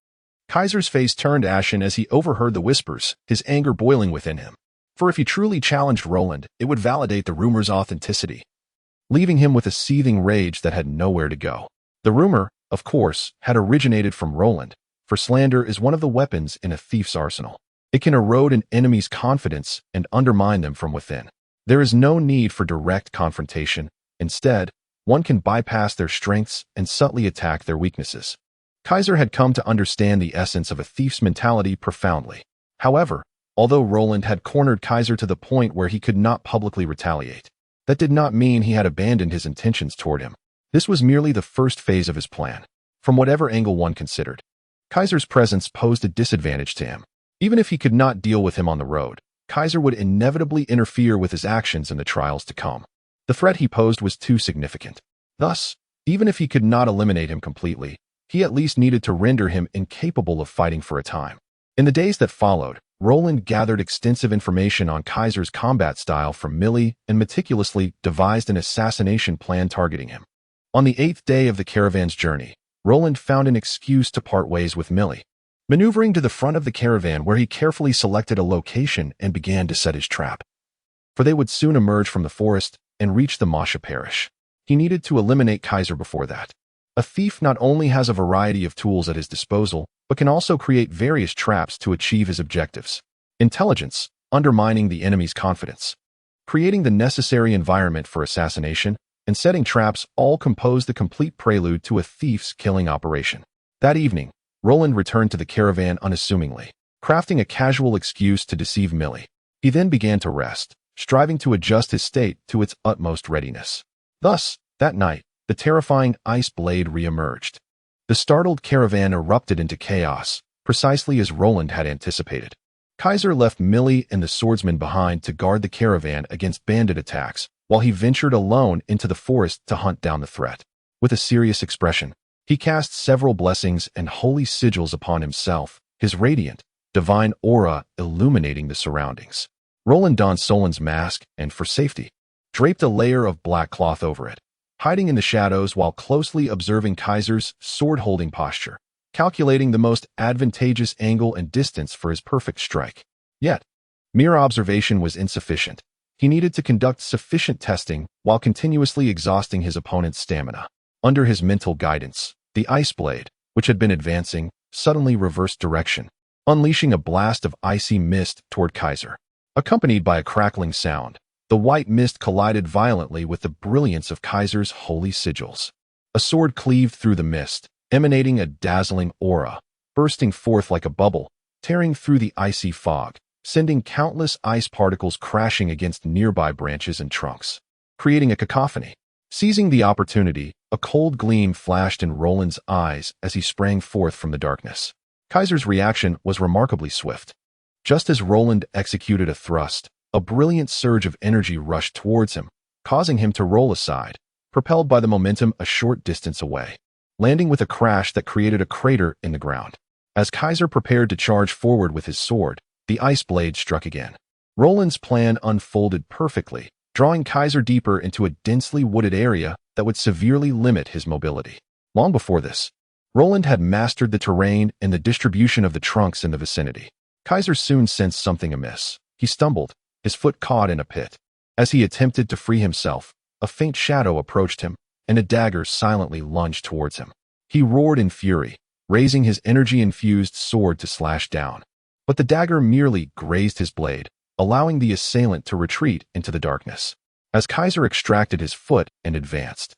Kaiser's face turned ashen as he overheard the whispers, his anger boiling within him. For if he truly challenged Roland, it would validate the rumor's authenticity, leaving him with a seething rage that had nowhere to go. The rumor, of course, had originated from Roland, for slander is one of the weapons in a thief's arsenal. It can erode an enemy's confidence and undermine them from within. There is no need for direct confrontation. Instead, one can bypass their strengths and subtly attack their weaknesses. Kaiser had come to understand the essence of a thief's mentality profoundly. However, although Roland had cornered Kaiser to the point where he could not publicly retaliate, that did not mean he had abandoned his intentions toward him. This was merely the first phase of his plan. From whatever angle one considered, Kaiser's presence posed a disadvantage to him. Even if he could not deal with him on the road, Kaiser would inevitably interfere with his actions in the trials to come. The threat he posed was too significant. Thus, even if he could not eliminate him completely, he at least needed to render him incapable of fighting for a time. In the days that followed, Roland gathered extensive information on Kaiser's combat style from Millie and meticulously devised an assassination plan targeting him. On the 8th day of the caravan's journey, Roland found an excuse to part ways with Millie, maneuvering to the front of the caravan where he carefully selected a location and began to set his trap. For they would soon emerge from the forest and reach the Masha parish. He needed to eliminate Kaiser before that. A thief not only has a variety of tools at his disposal, but can also create various traps to achieve his objectives. Intelligence, undermining the enemy's confidence, creating the necessary environment for assassination, and setting traps all compose the complete prelude to a thief's killing operation. That evening, Roland returned to the caravan unassumingly, crafting a casual excuse to deceive Millie. He then began to rest, striving to adjust his state to its utmost readiness. Thus, that night, the terrifying ice blade re-emerged. The startled caravan erupted into chaos, precisely as Roland had anticipated. Kaiser left Millie and the swordsman behind to guard the caravan against bandit attacks, while he ventured alone into the forest to hunt down the threat. With a serious expression, he cast several blessings and holy sigils upon himself, his radiant, divine aura illuminating the surroundings. Roland donned Solon's mask and, for safety, draped a layer of black cloth over it, hiding in the shadows while closely observing Kaiser's sword-holding posture, calculating the most advantageous angle and distance for his perfect strike. Yet, mere observation was insufficient. He needed to conduct sufficient testing while continuously exhausting his opponent's stamina. Under his mental guidance, the ice blade, which had been advancing, suddenly reversed direction, unleashing a blast of icy mist toward Kaiser. Accompanied by a crackling sound, the white mist collided violently with the brilliance of Kaiser's holy sigils. A sword cleaved through the mist, emanating a dazzling aura, bursting forth like a bubble, tearing through the icy fog, sending countless ice particles crashing against nearby branches and trunks, creating a cacophony. Seizing the opportunity, a cold gleam flashed in Roland's eyes as he sprang forth from the darkness. Kaiser's reaction was remarkably swift. Just as Roland executed a thrust, a brilliant surge of energy rushed towards him, causing him to roll aside, propelled by the momentum a short distance away, landing with a crash that created a crater in the ground. As Kaiser prepared to charge forward with his sword, the ice blade struck again. Roland's plan unfolded perfectly, drawing Kaiser deeper into a densely wooded area that would severely limit his mobility. Long before this, Roland had mastered the terrain and the distribution of the trunks in the vicinity. Kaiser soon sensed something amiss. He stumbled, his foot caught in a pit. As he attempted to free himself, a faint shadow approached him, and a dagger silently lunged towards him. He roared in fury, raising his energy-infused sword to slash down. But the dagger merely grazed his blade, allowing the assailant to retreat into the darkness. As Kaiser extracted his foot and advanced,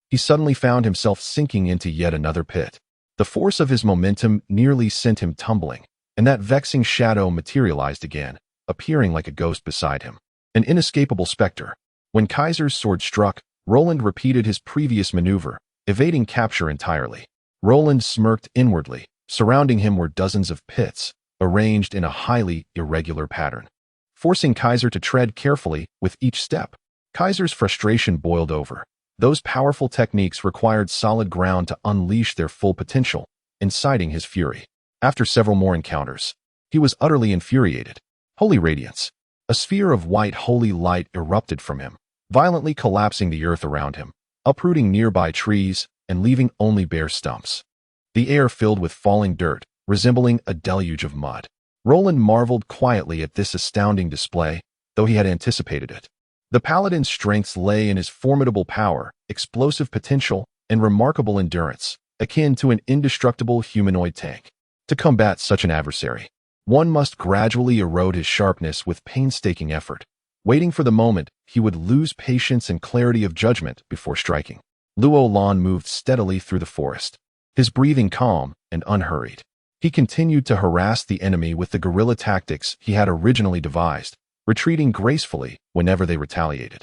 he suddenly found himself sinking into yet another pit. The force of his momentum nearly sent him tumbling, and that vexing shadow materialized again, appearing like a ghost beside him, an inescapable specter. When Kaiser's sword struck, Roland repeated his previous maneuver, evading capture entirely. Roland smirked inwardly. Surrounding him were dozens of pits, arranged in a highly irregular pattern, forcing Kaiser to tread carefully with each step. Kaiser's frustration boiled over. Those powerful techniques required solid ground to unleash their full potential, inciting his fury. After several more encounters, he was utterly infuriated. Holy radiance. A sphere of white holy light erupted from him, violently collapsing the earth around him, uprooting nearby trees and leaving only bare stumps. The air filled with falling dirt, resembling a deluge of mud. Roland marveled quietly at this astounding display, though he had anticipated it. The paladin's strengths lay in his formidable power, explosive potential, and remarkable endurance, akin to an indestructible humanoid tank. To combat such an adversary, one must gradually erode his sharpness with painstaking effort, waiting for the moment he would lose patience and clarity of judgment before striking. Luo Lan moved steadily through the forest, his breathing calm and unhurried. He continued to harass the enemy with the guerrilla tactics he had originally devised, retreating gracefully whenever they retaliated.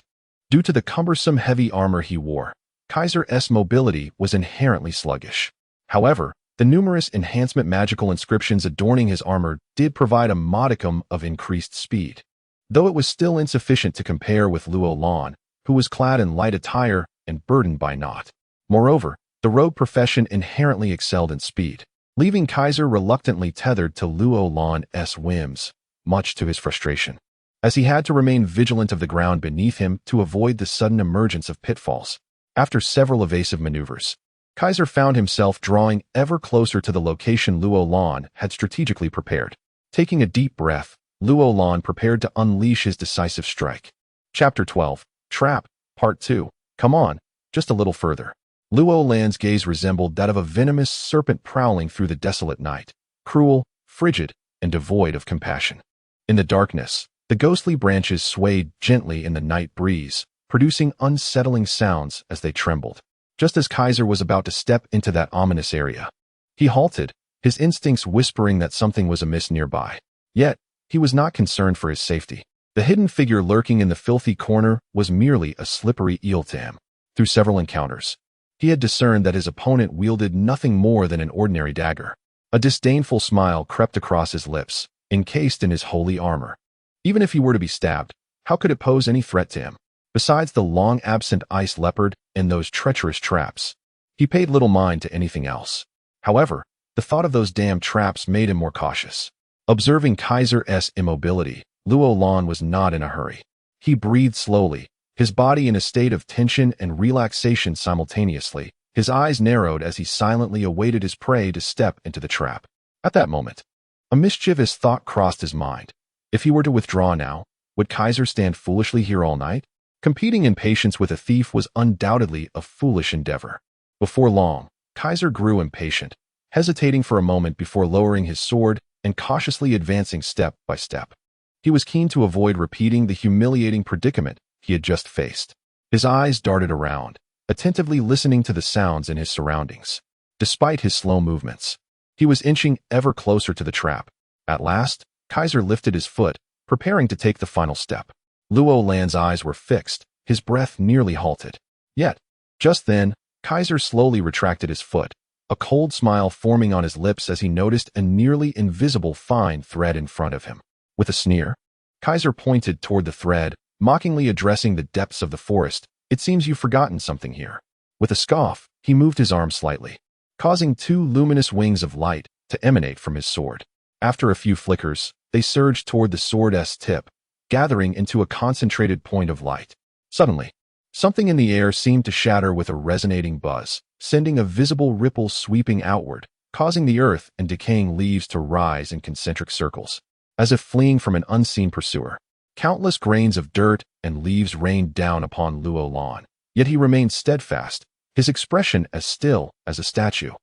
Due to the cumbersome heavy armor he wore, Kaiser's mobility was inherently sluggish. However, the numerous enhancement magical inscriptions adorning his armor did provide a modicum of increased speed, though it was still insufficient to compare with Luo Lan, who was clad in light attire and burdened by naught. Moreover, the rogue profession inherently excelled in speed, leaving Kaiser reluctantly tethered to Luo Lan's whims, much to his frustration, as he had to remain vigilant of the ground beneath him to avoid the sudden emergence of pitfalls. After several evasive maneuvers, Kaiser found himself drawing ever closer to the location Luo Lan had strategically prepared. Taking a deep breath, Luo Lan prepared to unleash his decisive strike. Chapter 12, Trap, Part 2. Come on, just a little further. Luo Lan's gaze resembled that of a venomous serpent prowling through the desolate night, cruel, frigid, and devoid of compassion. In the darkness, the ghostly branches swayed gently in the night breeze, producing unsettling sounds as they trembled. Just as Kaiser was about to step into that ominous area, he halted, his instincts whispering that something was amiss nearby. Yet, he was not concerned for his safety. The hidden figure lurking in the filthy corner was merely a slippery eel to him. Through several encounters, he had discerned that his opponent wielded nothing more than an ordinary dagger. A disdainful smile crept across his lips, encased in his holy armor. Even if he were to be stabbed, how could it pose any threat to him? Besides the long-absent ice leopard and those treacherous traps, he paid little mind to anything else. However, the thought of those damned traps made him more cautious. Observing Kaiser's immobility, Luo Lan was not in a hurry. He breathed slowly, his body in a state of tension and relaxation simultaneously. His eyes narrowed as he silently awaited his prey to step into the trap. At that moment, a mischievous thought crossed his mind. If he were to withdraw now, would Kaiser stand foolishly here all night? Competing in patience with a thief was undoubtedly a foolish endeavor. Before long, Kaiser grew impatient, hesitating for a moment before lowering his sword and cautiously advancing step by step. He was keen to avoid repeating the humiliating predicament he had just faced. His eyes darted around, attentively listening to the sounds in his surroundings. Despite his slow movements, he was inching ever closer to the trap. At last, Kaiser lifted his foot, preparing to take the final step. Luo Lan's eyes were fixed, his breath nearly halted. Yet, just then, Kaiser slowly retracted his foot, a cold smile forming on his lips as he noticed a nearly invisible fine thread in front of him. With a sneer, Kaiser pointed toward the thread, mockingly addressing the depths of the forest. It seems you've forgotten something here. With a scoff, he moved his arm slightly, causing two luminous wings of light to emanate from his sword. After a few flickers, they surged toward the sword's tip, gathering into a concentrated point of light. Suddenly, something in the air seemed to shatter with a resonating buzz, sending a visible ripple sweeping outward, causing the earth and decaying leaves to rise in concentric circles, as if fleeing from an unseen pursuer. Countless grains of dirt and leaves rained down upon Luo Lan, yet he remained steadfast, his expression as still as a statue.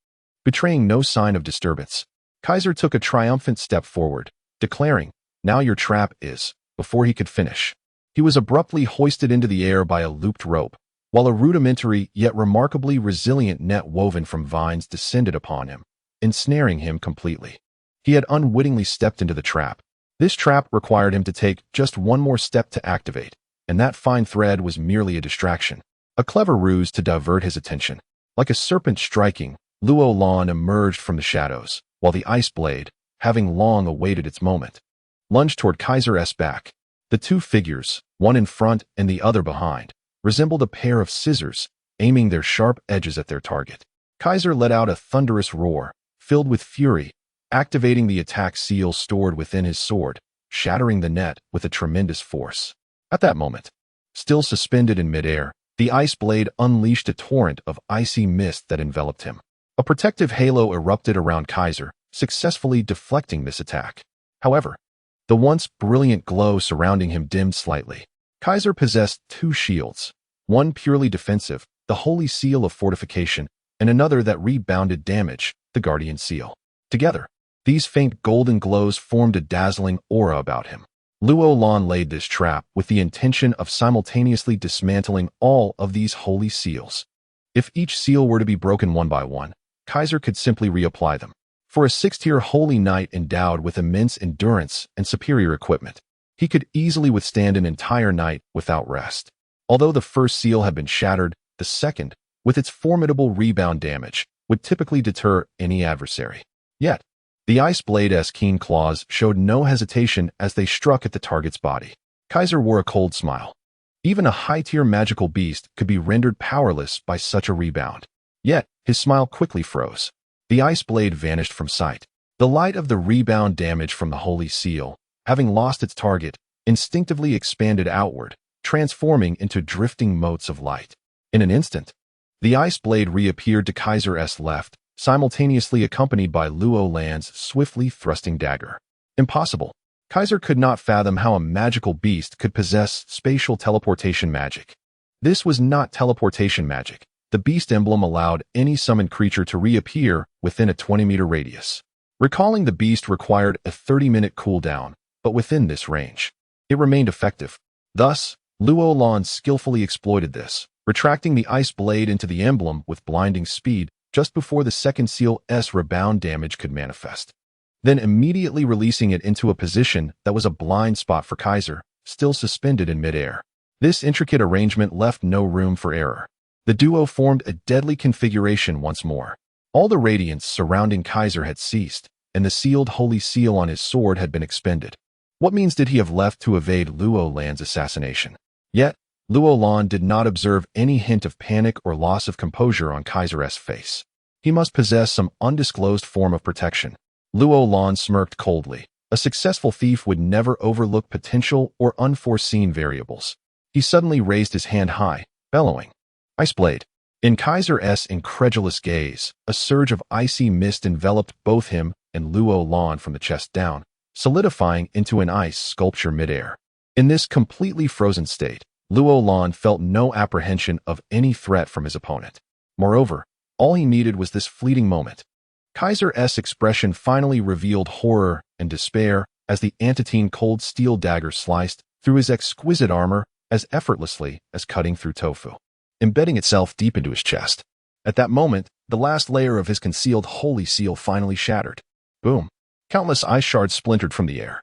Betraying no sign of disturbance, Kaiser took a triumphant step forward, declaring, "Now your trap is." Before he could finish, he was abruptly hoisted into the air by a looped rope, while a rudimentary yet remarkably resilient net woven from vines descended upon him, ensnaring him completely. He had unwittingly stepped into the trap. This trap required him to take just one more step to activate, and that fine thread was merely a distraction, a clever ruse to divert his attention. Like a serpent striking, Luo Lan emerged from the shadows, while the ice blade, having long awaited its moment, lunged toward Kaiser's back. The two figures, one in front and the other behind, resembled a pair of scissors, aiming their sharp edges at their target. Kaiser let out a thunderous roar, filled with fury, activating the attack seal stored within his sword, shattering the net with a tremendous force. At that moment, still suspended in midair, the ice blade unleashed a torrent of icy mist that enveloped him. A protective halo erupted around Kaiser, successfully deflecting this attack. However, the once brilliant glow surrounding him dimmed slightly. Kaiser possessed two shields, one purely defensive, the Holy Seal of Fortification, and another that rebounded damage, the Guardian Seal. Together, these faint golden glows formed a dazzling aura about him. Luo Lan laid this trap with the intention of simultaneously dismantling all of these holy seals. If each seal were to be broken one by one, Kaiser could simply reapply them. For a 6th-tier holy knight endowed with immense endurance and superior equipment, he could easily withstand an entire night without rest. Although the first seal had been shattered, the second, with its formidable rebound damage, would typically deter any adversary. Yet, the ice blade's keen claws showed no hesitation as they struck at the target's body. Kaiser wore a cold smile. Even a high-tier magical beast could be rendered powerless by such a rebound. Yet, his smile quickly froze. The ice blade vanished from sight. The light of the rebound damage from the Holy Seal, having lost its target, instinctively expanded outward, transforming into drifting motes of light. In an instant, the ice blade reappeared to Kaiser's left, simultaneously accompanied by Luo Lan's swiftly thrusting dagger. Impossible. Kaiser could not fathom how a magical beast could possess spatial teleportation magic. This was not teleportation magic. The beast emblem allowed any summoned creature to reappear within a 20-meter radius. Recalling the beast required a 30-minute cooldown, but within this range, it remained effective. Thus, Luo Lan skillfully exploited this, retracting the ice blade into the emblem with blinding speed just before the second seal's rebound damage could manifest. Then immediately releasing it into a position that was a blind spot for Kaiser, still suspended in midair. This intricate arrangement left no room for error. The duo formed a deadly configuration once more. All the radiance surrounding Kaiser had ceased, and the sealed Holy Seal on his sword had been expended. What means did he have left to evade Luo Lan's assassination? Yet, Luo Lan did not observe any hint of panic or loss of composure on Kaiser's face. He must possess some undisclosed form of protection. Luo Lan smirked coldly. A successful thief would never overlook potential or unforeseen variables. He suddenly raised his hand high, bellowing, "Ice blade." In Kaiser's incredulous gaze, a surge of icy mist enveloped both him and Luo Lan from the chest down, solidifying into an ice sculpture midair. In this completely frozen state, Luo Lan felt no apprehension of any threat from his opponent. Moreover, all he needed was this fleeting moment. Kaiser's expression finally revealed horror and despair as the Antitine cold steel dagger sliced through his exquisite armor as effortlessly as cutting through tofu, embedding itself deep into his chest. At that moment, the last layer of his concealed Holy Seal finally shattered. Boom! Countless ice shards splintered from the air,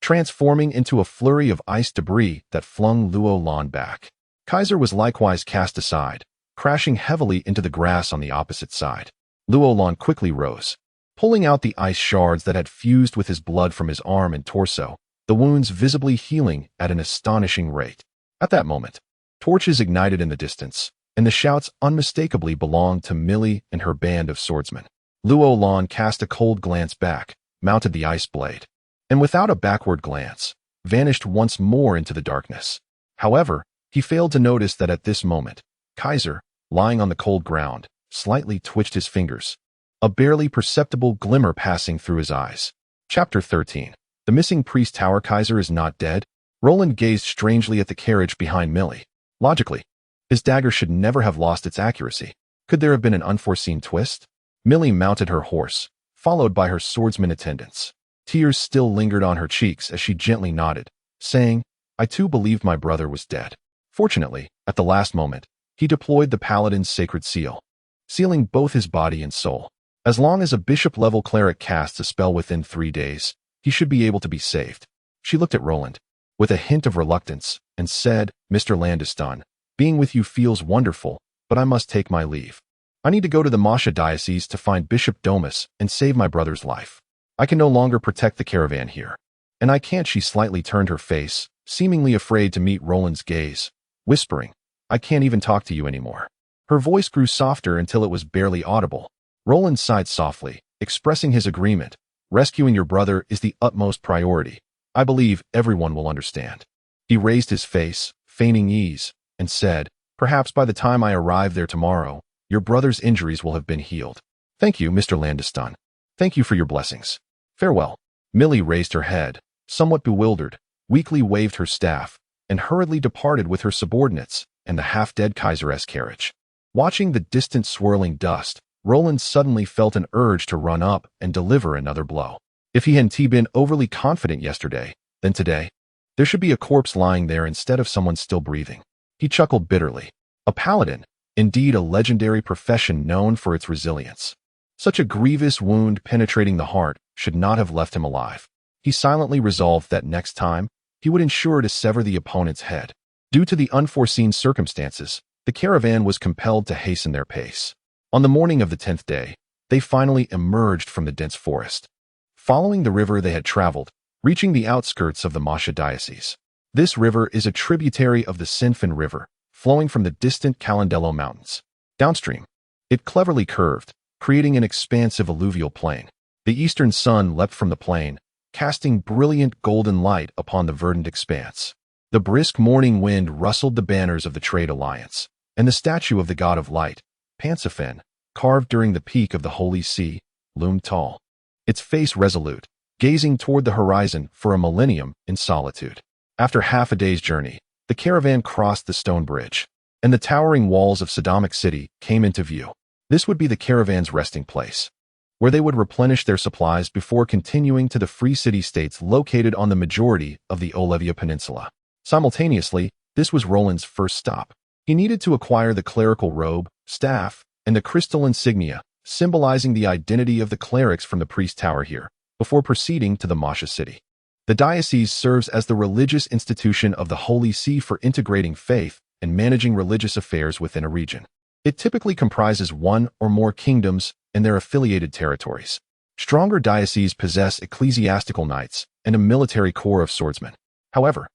transforming into a flurry of ice debris that flung Luo Lan back. Kaiser was likewise cast aside, crashing heavily into the grass on the opposite side. Luo Lan quickly rose, pulling out the ice shards that had fused with his blood from his arm and torso, the wounds visibly healing at an astonishing rate. At that moment, torches ignited in the distance, and the shouts unmistakably belonged to Millie and her band of swordsmen. Luo Lan cast a cold glance back, mounted the ice blade, and without a backward glance, vanished once more into the darkness. However, he failed to notice that at this moment, Kaiser, lying on the cold ground, slightly twitched his fingers, a barely perceptible glimmer passing through his eyes. Chapter 13. The missing priest Tower. Kaiser is not dead? Roland gazed strangely at the carriage behind Millie. Logically, his dagger should never have lost its accuracy. Could there have been an unforeseen twist? Millie mounted her horse, followed by her swordsman attendants. Tears still lingered on her cheeks as she gently nodded, saying, "I too believed my brother was dead." Fortunately, at the last moment, he deployed the paladin's sacred seal, sealing both his body and soul. As long as a bishop-level cleric casts a spell within 3 days, he should be able to be saved. She looked at Roland, with a hint of reluctance, and said, "Mr. Landiston, being with you feels wonderful, but I must take my leave. I need to go to the Masha diocese to find Bishop Domus and save my brother's life. I can no longer protect the caravan here. And I can't." She slightly turned her face, seemingly afraid to meet Roland's gaze, whispering, "I can't even talk to you anymore." Her voice grew softer until it was barely audible. Roland sighed softly, expressing his agreement. "Rescuing your brother is the utmost priority. I believe everyone will understand." He raised his face, feigning ease, and said, "Perhaps by the time I arrive there tomorrow, your brother's injuries will have been healed. Thank you, Mr. Landeston. Thank you for your blessings. Farewell." Millie raised her head, somewhat bewildered, weakly waved her staff, and hurriedly departed with her subordinates and the half-dead Kaiser's carriage. Watching the distant swirling dust, Roland suddenly felt an urge to run up and deliver another blow. If he hadn't been overly confident yesterday, then today, there should be a corpse lying there instead of someone still breathing. He chuckled bitterly. A paladin, indeed a legendary profession known for its resilience. Such a grievous wound penetrating the heart should not have left him alive. He silently resolved that next time, he would ensure to sever the opponent's head. Due to the unforeseen circumstances, the caravan was compelled to hasten their pace. On the morning of the 10th day, they finally emerged from the dense forest. Following the river they had traveled, reaching the outskirts of the Masha diocese. This river is a tributary of the Sinfin River, flowing from the distant Calandello Mountains. Downstream, it cleverly curved, creating an expansive alluvial plain. The eastern sun leapt from the plain, casting brilliant golden light upon the verdant expanse. The brisk morning wind rustled the banners of the trade alliance, and the statue of the god of light, Pansophen, carved during the peak of the Holy See, loomed tall. Its face resolute, gazing toward the horizon for a millennium in solitude. After half a day's journey, the caravan crossed the stone bridge, and the towering walls of Sodomic City came into view. This would be the caravan's resting place, where they would replenish their supplies before continuing to the free city-states located on the majority of the Olevia Peninsula. Simultaneously, this was Roland's first stop. He needed to acquire the clerical robe, staff, and the crystal insignia, symbolizing the identity of the clerics from the priest tower here, before proceeding to the Masha city. The diocese serves as the religious institution of the Holy See for integrating faith and managing religious affairs within a region. It typically comprises one or more kingdoms and their affiliated territories. Stronger dioceses possess ecclesiastical knights and a military corps of swordsmen. However,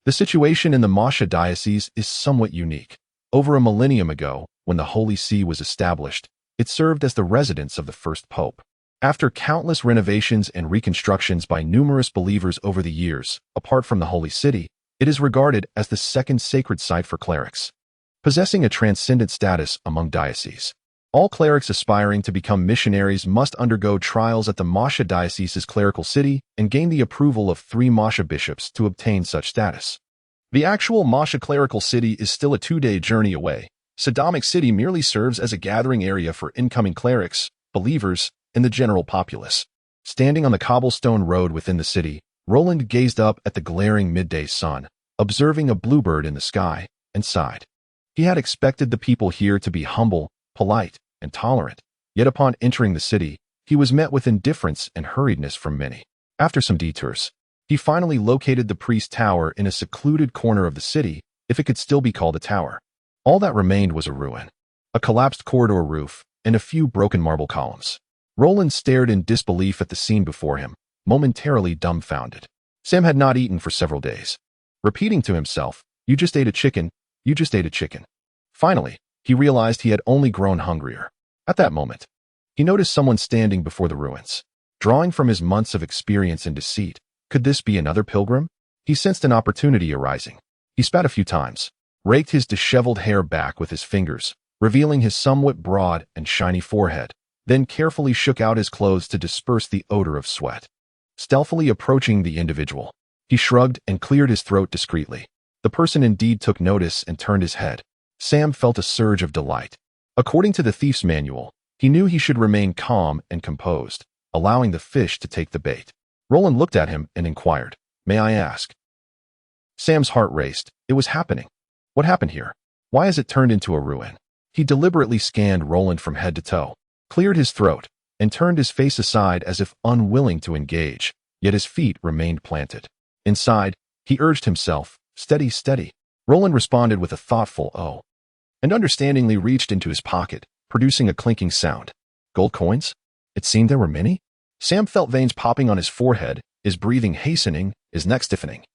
the situation in the Masha diocese is somewhat unique. Over a millennium ago, when the Holy See was established, it served as the residence of the first pope. After countless renovations and reconstructions by numerous believers over the years, apart from the Holy City, it is regarded as the second sacred site for clerics, possessing a transcendent status among dioceses. All clerics aspiring to become missionaries must undergo trials at the Masha diocese's clerical city and gain the approval of 3 Masha bishops to obtain such status. The actual Masha clerical city is still a 2-day journey away. Sodomic City merely serves as a gathering area for incoming clerics, believers, and the general populace. Standing on the cobblestone road within the city, Roland gazed up at the glaring midday sun, observing a bluebird in the sky, and sighed. He had expected the people here to be humble, polite, and tolerant, yet upon entering the city, he was met with indifference and hurriedness from many. After some detours, he finally located the priest tower in a secluded corner of the city, if it could still be called a tower. All that remained was a ruin, a collapsed corridor roof, and a few broken marble columns. Roland stared in disbelief at the scene before him, momentarily dumbfounded. Sam had not eaten for several days. Repeating to himself, "You just ate a chicken, you just ate a chicken." Finally, he realized he had only grown hungrier. At that moment, he noticed someone standing before the ruins. Drawing from his months of experience in deceit, could this be another pilgrim? He sensed an opportunity arising. He spat a few times, raked his disheveled hair back with his fingers, revealing his somewhat broad and shiny forehead, then carefully shook out his clothes to disperse the odor of sweat. Stealthily approaching the individual, he shrugged and cleared his throat discreetly. The person indeed took notice and turned his head. Sam felt a surge of delight. According to the thief's manual, he knew he should remain calm and composed, allowing the fish to take the bait. Roland looked at him and inquired, "May I ask?" Sam's heart raced. It was happening. What happened here? Why has it turned into a ruin? He deliberately scanned Roland from head to toe, cleared his throat, and turned his face aside as if unwilling to engage, yet his feet remained planted. Inside, he urged himself, "Steady, steady." Roland responded with a thoughtful "oh," and understandingly reached into his pocket, producing a clinking sound. Gold coins? It seemed there were many. Sam felt veins popping on his forehead, his breathing hastening, his neck stiffening.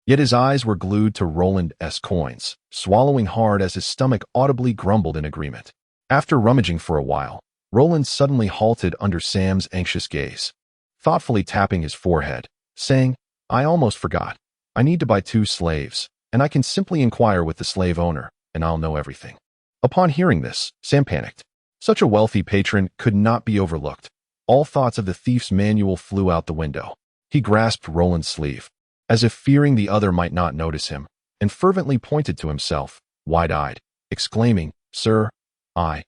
Yet his eyes were glued to Roland's coins, swallowing hard as his stomach audibly grumbled in agreement. After rummaging for a while, Roland suddenly halted under Sam's anxious gaze, thoughtfully tapping his forehead, saying, "I almost forgot. I need to buy 2 slaves, and I can simply inquire with the slave owner, and I'll know everything." Upon hearing this, Sam panicked. Such a wealthy patron could not be overlooked. All thoughts of the thief's manual flew out the window. He grasped Roland's sleeve, as if fearing the other might not notice him, and fervently pointed to himself, wide-eyed, exclaiming, "Sir, I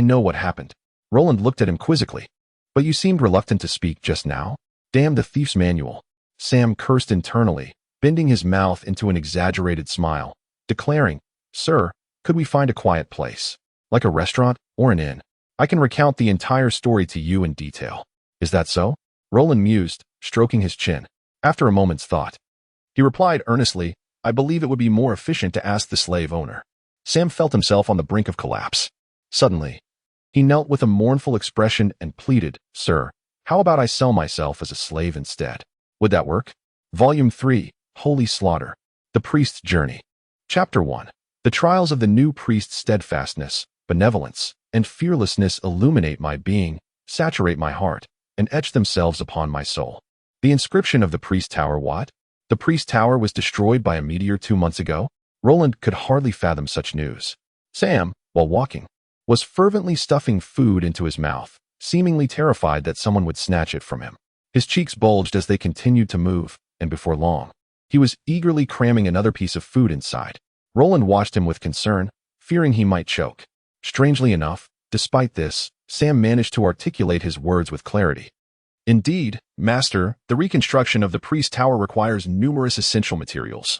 know what happened." Roland looked at him quizzically. "But you seemed reluctant to speak just now." "Damn the thief's manual." Sam cursed internally, bending his mouth into an exaggerated smile, declaring, "Sir, could we find a quiet place, like a restaurant or an inn? I can recount the entire story to you in detail." "Is that so?" Roland mused, stroking his chin. After a moment's thought, he replied earnestly, "I believe it would be more efficient to ask the slave owner." Sam felt himself on the brink of collapse. Suddenly, he knelt with a mournful expression and pleaded, "Sir, how about I sell myself as a slave instead? Would that work?" Volume 3, Holy Slaughter. The Priest's Journey. Chapter 1. The trials of the new priest's steadfastness, benevolence, and fearlessness illuminate my being, saturate my heart, and etch themselves upon my soul. The inscription of the priest tower. What? The priest tower was destroyed by a meteor 2 months ago? Roland could hardly fathom such news. Sam, while walking, was fervently stuffing food into his mouth, seemingly terrified that someone would snatch it from him. His cheeks bulged as they continued to move, and before long, he was eagerly cramming another piece of food inside. Roland watched him with concern, fearing he might choke. Strangely enough, despite this, Sam managed to articulate his words with clarity. "Indeed, Master, the reconstruction of the priest tower requires numerous essential materials,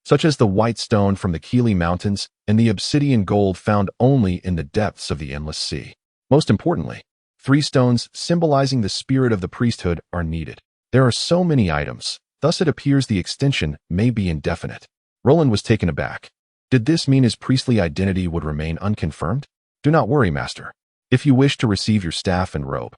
such as the white stone from the Qili Mountains and the obsidian gold found only in the depths of the endless sea. Most importantly, 3 stones symbolizing the spirit of the priesthood are needed. There are so many items, thus it appears the extension may be indefinite." Roland was taken aback. Did this mean his priestly identity would remain unconfirmed? "Do not worry, Master. If you wish to receive your staff and robe,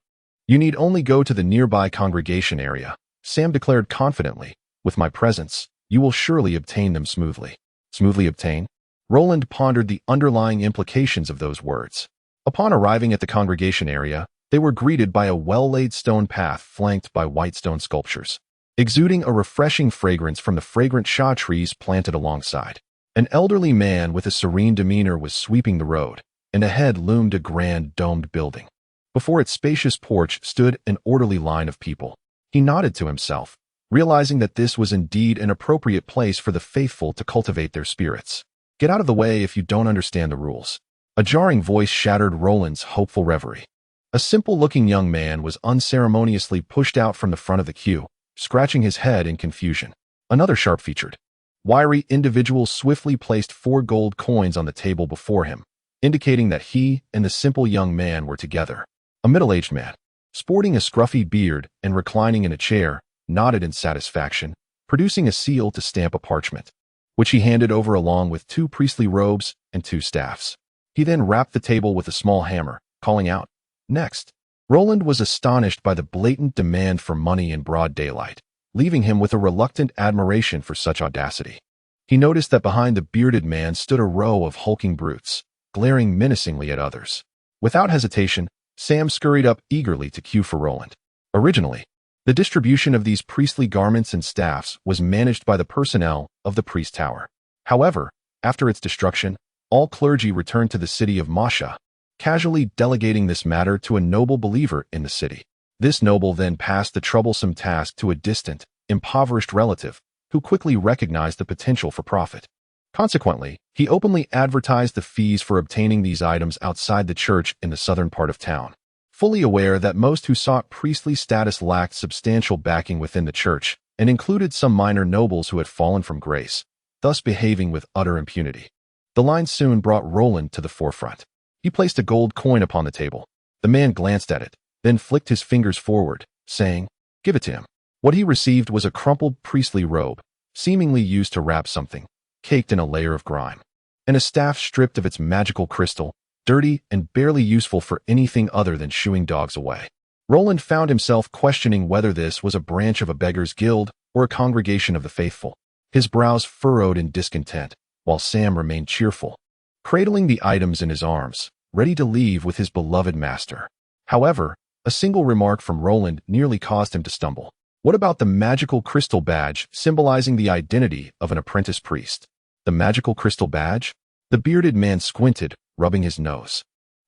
you need only go to the nearby congregation area," Sam declared confidently. "With my presence, you will surely obtain them smoothly." Smoothly obtain? Roland pondered the underlying implications of those words. Upon arriving at the congregation area, they were greeted by a well-laid stone path flanked by white stone sculptures, exuding a refreshing fragrance from the fragrant sha trees planted alongside. An elderly man with a serene demeanor was sweeping the road, and ahead loomed a grand domed building. Before its spacious porch stood an orderly line of people. He nodded to himself, realizing that this was indeed an appropriate place for the faithful to cultivate their spirits. "Get out of the way if you don't understand the rules." A jarring voice shattered Roland's hopeful reverie. A simple-looking young man was unceremoniously pushed out from the front of the queue, scratching his head in confusion. Another sharp-featured, wiry individual swiftly placed 4 gold coins on the table before him, indicating that he and the simple young man were together. A middle-aged man, sporting a scruffy beard and reclining in a chair, nodded in satisfaction, producing a seal to stamp a parchment, which he handed over along with 2 priestly robes and 2 staffs. He then rapped the table with a small hammer, calling out, "Next." Roland was astonished by the blatant demand for money in broad daylight, leaving him with a reluctant admiration for such audacity. He noticed that behind the bearded man stood a row of hulking brutes, glaring menacingly at others. Without hesitation, Sam scurried up eagerly to queue for Roland. Originally, the distribution of these priestly garments and staffs was managed by the personnel of the priest tower. However, after its destruction, all clergy returned to the city of Masha, casually delegating this matter to a noble believer in the city. This noble then passed the troublesome task to a distant, impoverished relative, who quickly recognized the potential for profit. Consequently, he openly advertised the fees for obtaining these items outside the church in the southern part of town. Fully aware that most who sought priestly status lacked substantial backing within the church, and included some minor nobles who had fallen from grace, thus behaving with utter impunity. The line soon brought Roland to the forefront. He placed a gold coin upon the table. The man glanced at it, then flicked his fingers forward, saying, "Give it to him." What he received was a crumpled priestly robe, seemingly used to wrap something, caked in a layer of grime, and a staff stripped of its magical crystal, dirty and barely useful for anything other than shooing dogs away. Roland found himself questioning whether this was a branch of a beggar's guild or a congregation of the faithful. His brows furrowed in discontent, while Sam remained cheerful, cradling the items in his arms, ready to leave with his beloved master. However, a single remark from Roland nearly caused him to stumble. What about the magical crystal badge symbolizing the identity of an apprentice priest? The magical crystal badge? The bearded man squinted, rubbing his nose.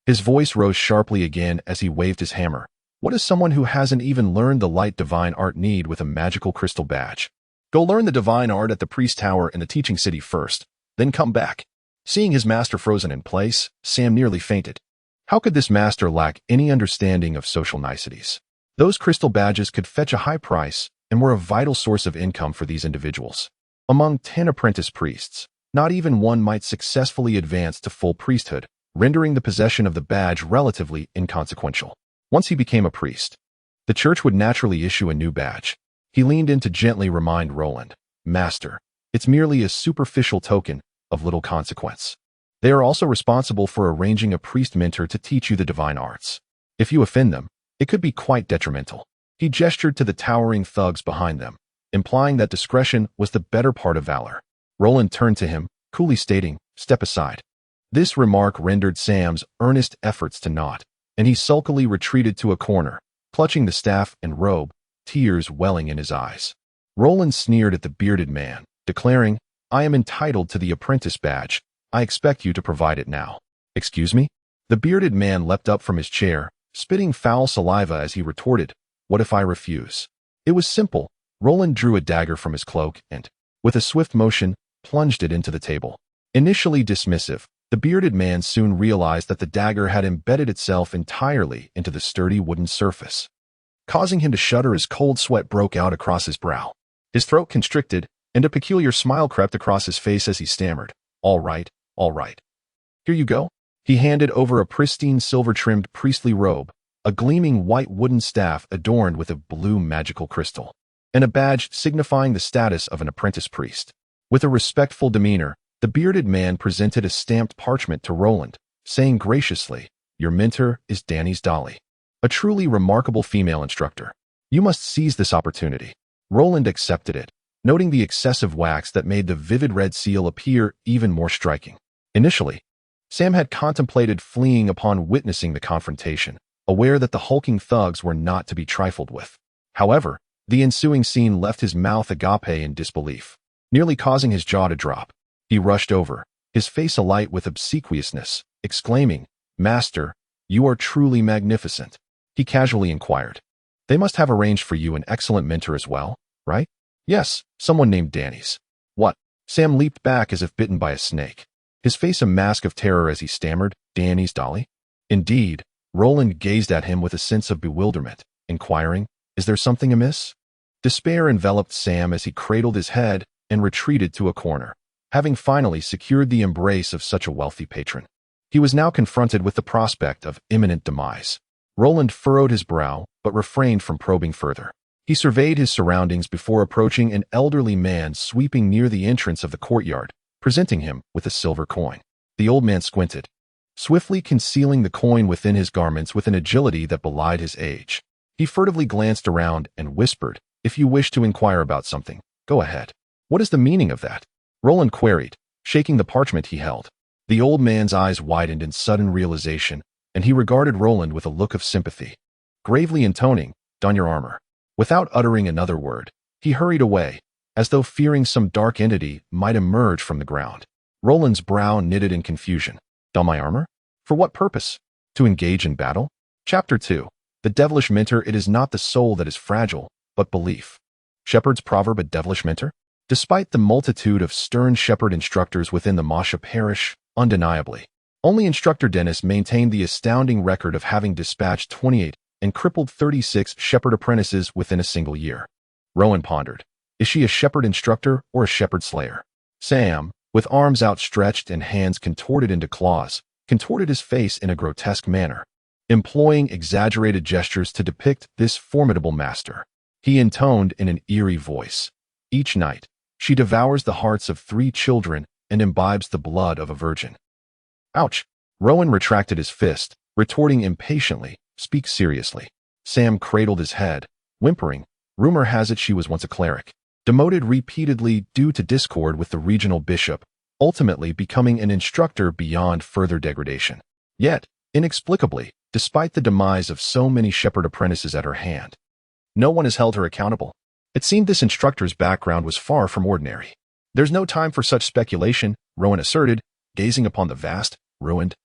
His voice rose sharply again as he waved his hammer. What does someone who hasn't even learned the light divine art need with a magical crystal badge? Go learn the divine art at the priest tower in the teaching city first, then come back. Seeing his master frozen in place, Sam nearly fainted. How could this master lack any understanding of social niceties? Those crystal badges could fetch a high price and were a vital source of income for these individuals. Among 10 apprentice priests, not even one might successfully advance to full priesthood, rendering the possession of the badge relatively inconsequential. Once he became a priest, the church would naturally issue a new badge. He leaned in to gently remind Roland, "Master, it's merely a superficial token of little consequence. They are also responsible for arranging a priest mentor to teach you the divine arts. If you offend them, it could be quite detrimental." He gestured to the towering thugs behind them, implying that discretion was the better part of valor. Roland turned to him, coolly stating, "Step aside." This remark rendered Sam's earnest efforts to nod, and he sulkily retreated to a corner, clutching the staff and robe, tears welling in his eyes. Roland sneered at the bearded man, declaring, "I am entitled to the apprentice badge. I expect you to provide it now." "Excuse me?" The bearded man leapt up from his chair, spitting foul saliva as he retorted, "What if I refuse?" It was simple. Roland drew a dagger from his cloak and, with a swift motion, plunged it into the table. Initially dismissive, the bearded man soon realized that the dagger had embedded itself entirely into the sturdy wooden surface, causing him to shudder as cold sweat broke out across his brow. His throat constricted, and a peculiar smile crept across his face as he stammered, all right. Here you go." He handed over a pristine silver-trimmed priestly robe, a gleaming white wooden staff adorned with a blue magical crystal, and a badge signifying the status of an apprentice priest. With a respectful demeanor, the bearded man presented a stamped parchment to Roland, saying graciously, "Your mentor is Danny's Dolly, a truly remarkable female instructor. You must seize this opportunity." Roland accepted it, noting the excessive wax that made the vivid red seal appear even more striking. Initially, Sam had contemplated fleeing upon witnessing the confrontation, aware that the hulking thugs were not to be trifled with. However, the ensuing scene left his mouth agape in disbelief, nearly causing his jaw to drop. He rushed over, his face alight with obsequiousness, exclaiming, "Master, you are truly magnificent." He casually inquired, "They must have arranged for you an excellent mentor as well, right?" "Yes, someone named Danny's." "What?" Sam leaped back as if bitten by a snake, his face a mask of terror as he stammered, "Danny's Dolly?" "Indeed." Roland gazed at him with a sense of bewilderment, inquiring, "Is there something amiss?" Despair enveloped Sam as he cradled his head and retreated to a corner, having finally secured the embrace of such a wealthy patron. He was now confronted with the prospect of imminent demise. Roland furrowed his brow, but refrained from probing further. He surveyed his surroundings before approaching an elderly man sweeping near the entrance of the courtyard, presenting him with a silver coin. The old man squinted, swiftly concealing the coin within his garments with an agility that belied his age. He furtively glanced around and whispered, "If you wish to inquire about something, go ahead." "What is the meaning of that?" Roland queried, shaking the parchment he held. The old man's eyes widened in sudden realization, and he regarded Roland with a look of sympathy, gravely intoning, "Don your armor." Without uttering another word, he hurried away, as though fearing some dark entity might emerge from the ground. Roland's brow knitted in confusion. "Don my armor? For what purpose? To engage in battle?" Chapter 2. The Devilish Mentor. It is not the soul that is fragile, but belief. Shepherd's proverb. A devilish mentor? Despite the multitude of stern shepherd instructors within the Masha parish, undeniably, only Instructor Dennis maintained the astounding record of having dispatched 28 and crippled 36 shepherd apprentices within a single year. Rowan pondered, is she a shepherd instructor or a shepherd slayer? Sam, with arms outstretched and hands contorted into claws, contorted his face in a grotesque manner, employing exaggerated gestures to depict this formidable master. He intoned in an eerie voice, "Each night, she devours the hearts of 3 children and imbibes the blood of a virgin." Ouch! Rowan retracted his fist, retorting impatiently, "Speak seriously." Sam cradled his head, whimpering, "Rumor has it she was once a cleric." demoted repeatedly due to discord with the regional bishop, ultimately becoming an instructor beyond further degradation. Yet, inexplicably, despite the demise of so many shepherd apprentices at her hand, no one has held her accountable. It seemed this instructor's background was far from ordinary. "There's no time for such speculation," Rowan asserted, gazing upon the vast, ruined,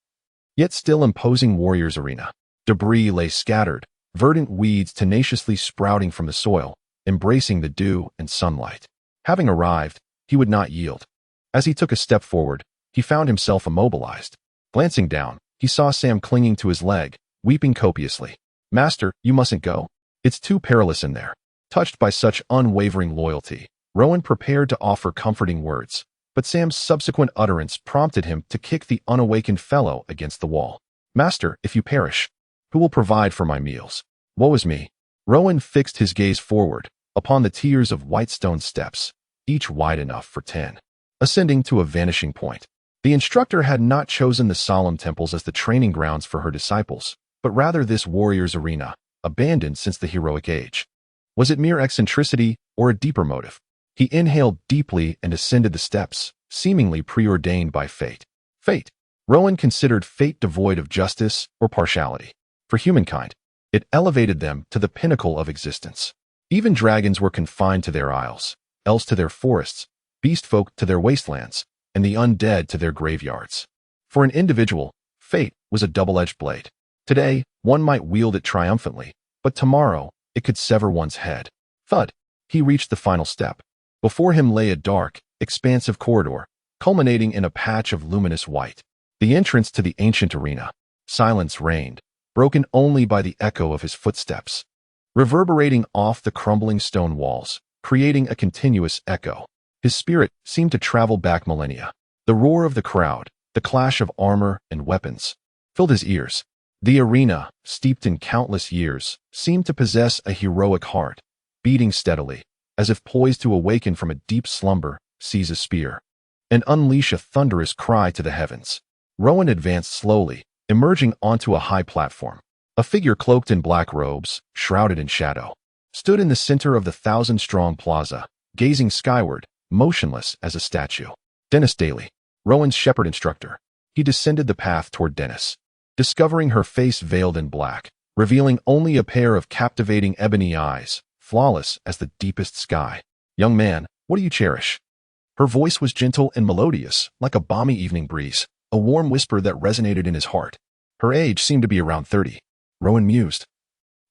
yet still imposing warrior's arena. Debris lay scattered, verdant weeds tenaciously sprouting from the soil, embracing the dew and sunlight. Having arrived, he would not yield. As he took a step forward, he found himself immobilized. Glancing down, he saw Sam clinging to his leg, weeping copiously. "Master, you mustn't go. It's too perilous in there." Touched by such unwavering loyalty, Rowan prepared to offer comforting words, but Sam's subsequent utterance prompted him to kick the unawakened fellow against the wall. "Master, if you perish, who will provide for my meals? Woe is me." Rowan fixed his gaze forward, upon the tiers of white stone steps, each wide enough for 10, ascending to a vanishing point. The instructor had not chosen the solemn temples as the training grounds for her disciples, but rather this warrior's arena, abandoned since the heroic age. Was it mere eccentricity or a deeper motive? He inhaled deeply and ascended the steps, seemingly preordained by fate. Fate. Rowan considered fate devoid of justice or partiality. For humankind, it elevated them to the pinnacle of existence. Even dragons were confined to their isles, elves to their forests, beast folk to their wastelands, and the undead to their graveyards. For an individual, fate was a double-edged blade. Today, one might wield it triumphantly, but tomorrow, it could sever one's head. Thud. He reached the final step. Before him lay a dark, expansive corridor, culminating in a patch of luminous white. The entrance to the ancient arena. Silence reigned, broken only by the echo of his footsteps, reverberating off the crumbling stone walls, creating a continuous echo. His spirit seemed to travel back millennia. The roar of the crowd, the clash of armor and weapons, filled his ears. The arena, steeped in countless years, seemed to possess a heroic heart, beating steadily, as if poised to awaken from a deep slumber, seize a spear, and unleash a thunderous cry to the heavens. Rowan advanced slowly, emerging onto a high platform. A figure cloaked in black robes, shrouded in shadow, stood in the center of the 1,000-strong plaza, gazing skyward, motionless as a statue. Dennis Daly, Rowan's shepherd instructor. He descended the path toward Dennis, discovering her face veiled in black, revealing only a pair of captivating ebony eyes, flawless as the deepest sky. "Young man, what do you cherish?" Her voice was gentle and melodious, like a balmy evening breeze, a warm whisper that resonated in his heart. Her age seemed to be around 30. Rowan mused.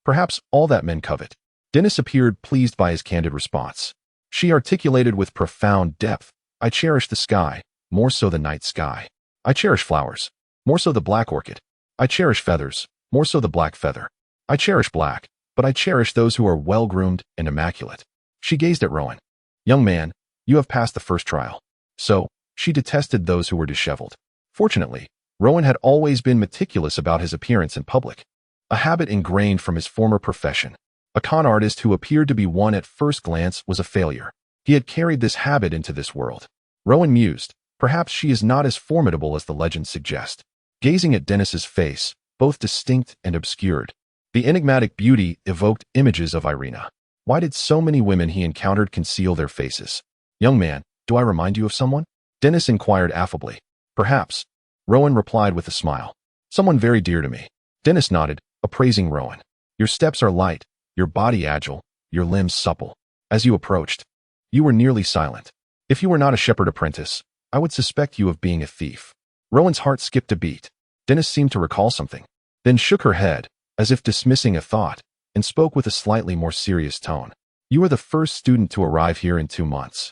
Perhaps all that men covet. Dennis appeared pleased by his candid response. She articulated with profound depth, "I cherish the sky, more so the night sky. I cherish flowers, more so the black orchid. I cherish feathers, more so the black feather. I cherish black, but I cherish those who are well-groomed and immaculate." She gazed at Rowan. "Young man, you have passed the first trial." So, she detested those who were disheveled. Fortunately, Rowan had always been meticulous about his appearance in public, a habit ingrained from his former profession. A con artist who appeared to be one at first glance was a failure. He had carried this habit into this world. Rowan mused, perhaps she is not as formidable as the legends suggest. Gazing at Dennis's face, both distinct and obscured, the enigmatic beauty evoked images of Irina. Why did so many women he encountered conceal their faces? "Young man, do I remind you of someone?" Dennis inquired affably. "Perhaps," Rowan replied with a smile. "Someone very dear to me." Dennis nodded, appraising Rowan. "Your steps are light, your body agile, your limbs supple. As you approached, you were nearly silent. If you were not a shepherd apprentice, I would suspect you of being a thief." Rowan's heart skipped a beat. Dennis seemed to recall something, then shook her head, as if dismissing a thought, and spoke with a slightly more serious tone. "You are the first student to arrive here in 2 months.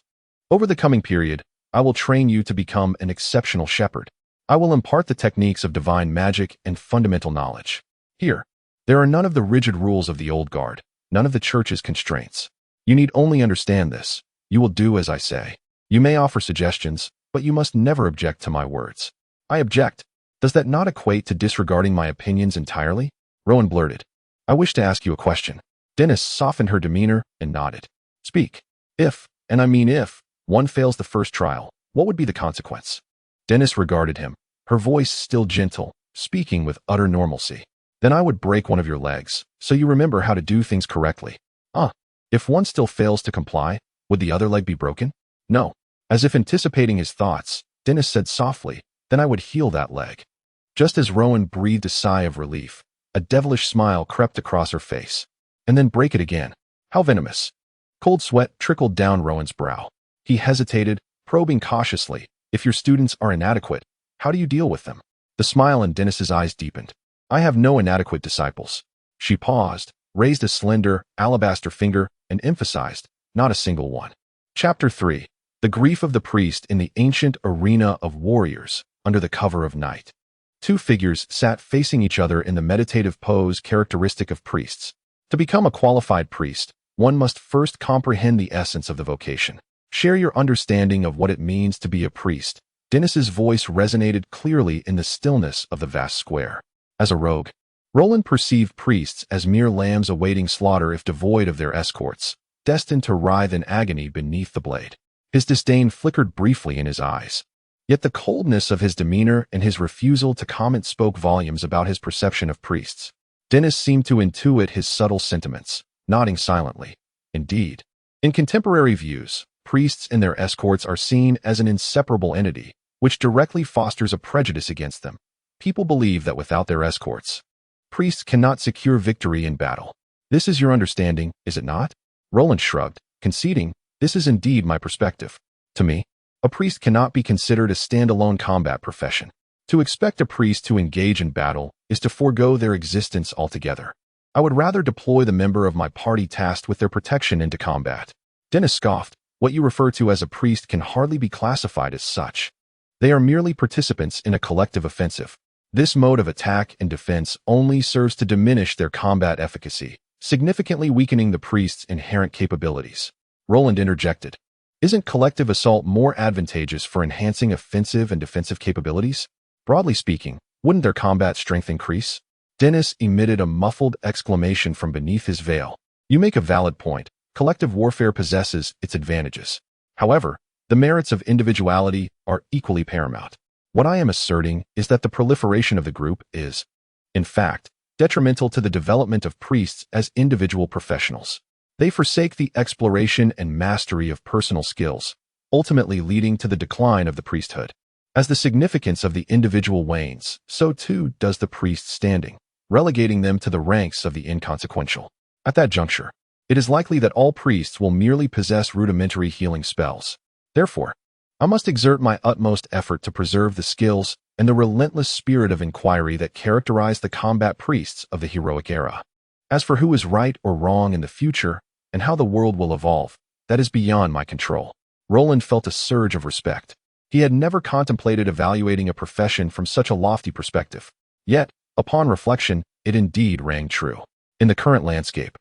Over the coming period, I will train you to become an exceptional shepherd. I will impart the techniques of divine magic and fundamental knowledge. Here, there are none of the rigid rules of the old guard, none of the church's constraints. You need only understand this. You will do as I say. You may offer suggestions, but you must never object to my words." "I object. Does that not equate to disregarding my opinions entirely?" Rowan blurted. "I wish to ask you a question." Dennis softened her demeanor and nodded. "Speak. If, and I mean if, one fails the first trial, what would be the consequence?" Dennis regarded him, her voice still gentle, speaking with utter normalcy. "Then I would break one of your legs, so you remember how to do things correctly." "Ah, if one still fails to comply, Would the other leg be broken? No. As if anticipating his thoughts, Dennis said softly, then I would heal that leg. Just as Rowan breathed a sigh of relief, a devilish smile crept across her face. And then break it again. How venomous. Cold sweat trickled down Rowan's brow. He hesitated, probing cautiously. If your students are inadequate, how do you deal with them? The smile in Dennis's eyes deepened. I have no inadequate disciples. She paused, raised a slender, alabaster finger, and emphasized, not a single one. Chapter 3. The Grief of the Priest in the Ancient Arena of Warriors, under the cover of night. Two figures sat facing each other in the meditative pose characteristic of priests. To become a qualified priest, one must first comprehend the essence of the vocation. Share your understanding of what it means to be a priest. Dennis's voice resonated clearly in the stillness of the vast square. As a rogue, Roland perceived priests as mere lambs awaiting slaughter if devoid of their escorts, destined to writhe in agony beneath the blade. His disdain flickered briefly in his eyes. Yet the coldness of his demeanor and his refusal to comment spoke volumes about his perception of priests. Dennis seemed to intuit his subtle sentiments, nodding silently. Indeed, in contemporary views, priests and their escorts are seen as an inseparable entity, which directly fosters a prejudice against them. People believe that without their escorts, priests cannot secure victory in battle. This is your understanding, is it not? Roland shrugged, conceding, this is indeed my perspective. To me, a priest cannot be considered a standalone combat profession. To expect a priest to engage in battle is to forego their existence altogether. I would rather deploy the member of my party tasked with their protection into combat. Dennis scoffed. What you refer to as a priest can hardly be classified as such. They are merely participants in a collective offensive. This mode of attack and defense only serves to diminish their combat efficacy, significantly weakening the priest's inherent capabilities. Roland interjected. Isn't collective assault more advantageous for enhancing offensive and defensive capabilities? Broadly speaking, wouldn't their combat strength increase? Dennis emitted a muffled exclamation from beneath his veil. You make a valid point. Collective warfare possesses its advantages. However, the merits of individuality are equally paramount. What I am asserting is that the proliferation of the group is, in fact, detrimental to the development of priests as individual professionals. They forsake the exploration and mastery of personal skills, ultimately leading to the decline of the priesthood. As the significance of the individual wanes, so too does the priest's standing, relegating them to the ranks of the inconsequential. At that juncture, it is likely that all priests will merely possess rudimentary healing spells. Therefore, I must exert my utmost effort to preserve the skills and the relentless spirit of inquiry that characterize the combat priests of the heroic era. As for who is right or wrong in the future and how the world will evolve, that is beyond my control. Roland felt a surge of respect. He had never contemplated evaluating a profession from such a lofty perspective. Yet, upon reflection, it indeed rang true. In the current landscape,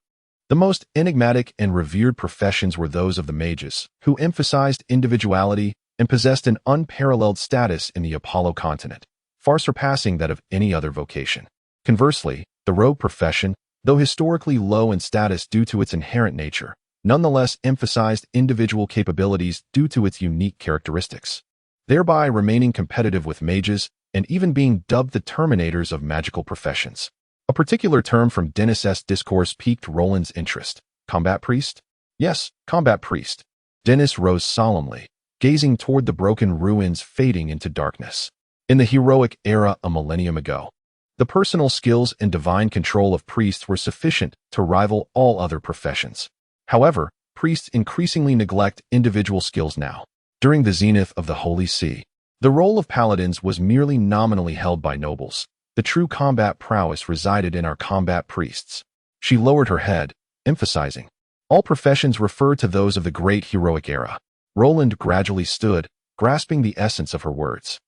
the most enigmatic and revered professions were those of the mages, who emphasized individuality and possessed an unparalleled status in the Apollo continent, far surpassing that of any other vocation. Conversely, the rogue profession, though historically low in status due to its inherent nature, nonetheless emphasized individual capabilities due to its unique characteristics, thereby remaining competitive with mages and even being dubbed the terminators of magical professions. A particular term from Dennis's discourse piqued Roland's interest. Combat priest? Yes, combat priest. Dennis rose solemnly, gazing toward the broken ruins fading into darkness. In the heroic era a millennium ago, the personal skills and divine control of priests were sufficient to rival all other professions. However, priests increasingly neglect individual skills now. During the zenith of the Holy See, the role of paladins was merely nominally held by nobles. The true combat prowess resided in our combat priests. She lowered her head, emphasizing, all professions refer to those of the great heroic era. Roland gradually stood, grasping the essence of her words.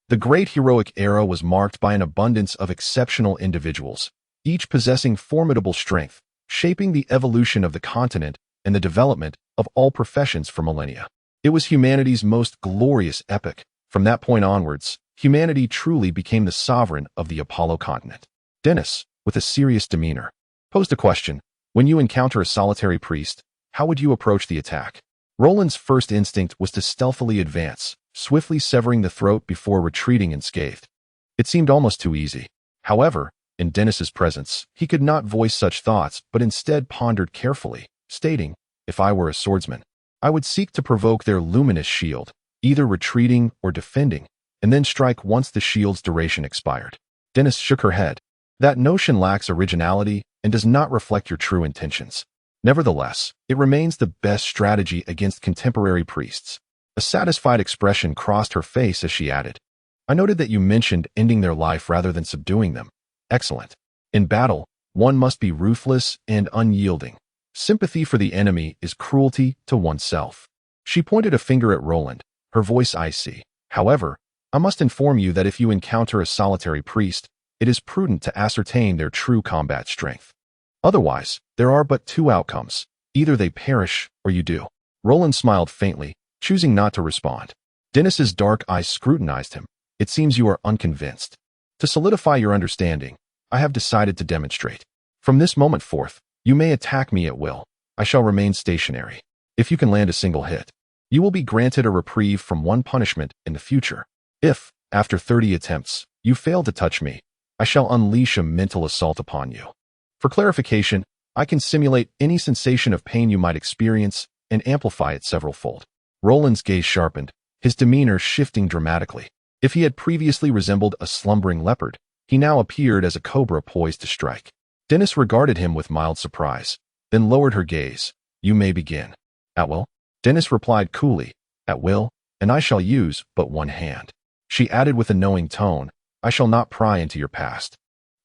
The great heroic era was marked by an abundance of exceptional individuals, each possessing formidable strength, shaping the evolution of the continent and the development of all professions for millennia. It was humanity's most glorious epoch. From that point onwards, humanity truly became the sovereign of the Apollo continent. Dennis, with a serious demeanor, posed a question. When you encounter a solitary priest, how would you approach the attack? Roland's first instinct was to stealthily advance, swiftly severing the throat before retreating unscathed. It seemed almost too easy. However, in Dennis's presence, he could not voice such thoughts, but instead pondered carefully, stating, if I were a swordsman, I would seek to provoke their luminous shield, either retreating or defending, and then strike once the shield's duration expired. Dennis shook her head. That notion lacks originality and does not reflect your true intentions. Nevertheless, it remains the best strategy against contemporary priests. A satisfied expression crossed her face as she added, I noted that you mentioned ending their life rather than subduing them. Excellent. In battle, one must be ruthless and unyielding. Sympathy for the enemy is cruelty to oneself. She pointed a finger at Roland, her voice icy. However, I must inform you that if you encounter a solitary priest, it is prudent to ascertain their true combat strength. Otherwise, there are but two outcomes. Either they perish, or you do. Roland smiled faintly, choosing not to respond. Dennis's dark eyes scrutinized him. It seems you are unconvinced. To solidify your understanding, I have decided to demonstrate. From this moment forth, you may attack me at will. I shall remain stationary. If you can land a single hit, you will be granted a reprieve from one punishment in the future. If, after 30 attempts, you fail to touch me, I shall unleash a mental assault upon you. For clarification, I can simulate any sensation of pain you might experience and amplify it several-fold. Roland's gaze sharpened, his demeanor shifting dramatically. If he had previously resembled a slumbering leopard, he now appeared as a cobra poised to strike. Dennis regarded him with mild surprise, then lowered her gaze. You may begin. At will? Dennis replied coolly. At will, and I shall use but one hand. She added with a knowing tone, I shall not pry into your past.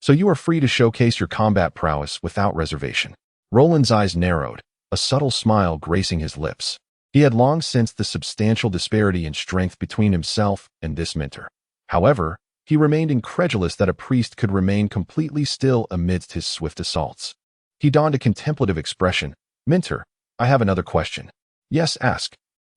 So you are free to showcase your combat prowess without reservation. Roland's eyes narrowed, a subtle smile gracing his lips. He had long sensed the substantial disparity in strength between himself and this mentor. However, he remained incredulous that a priest could remain completely still amidst his swift assaults. He donned a contemplative expression. Mentor, I have another question. Yes, ask.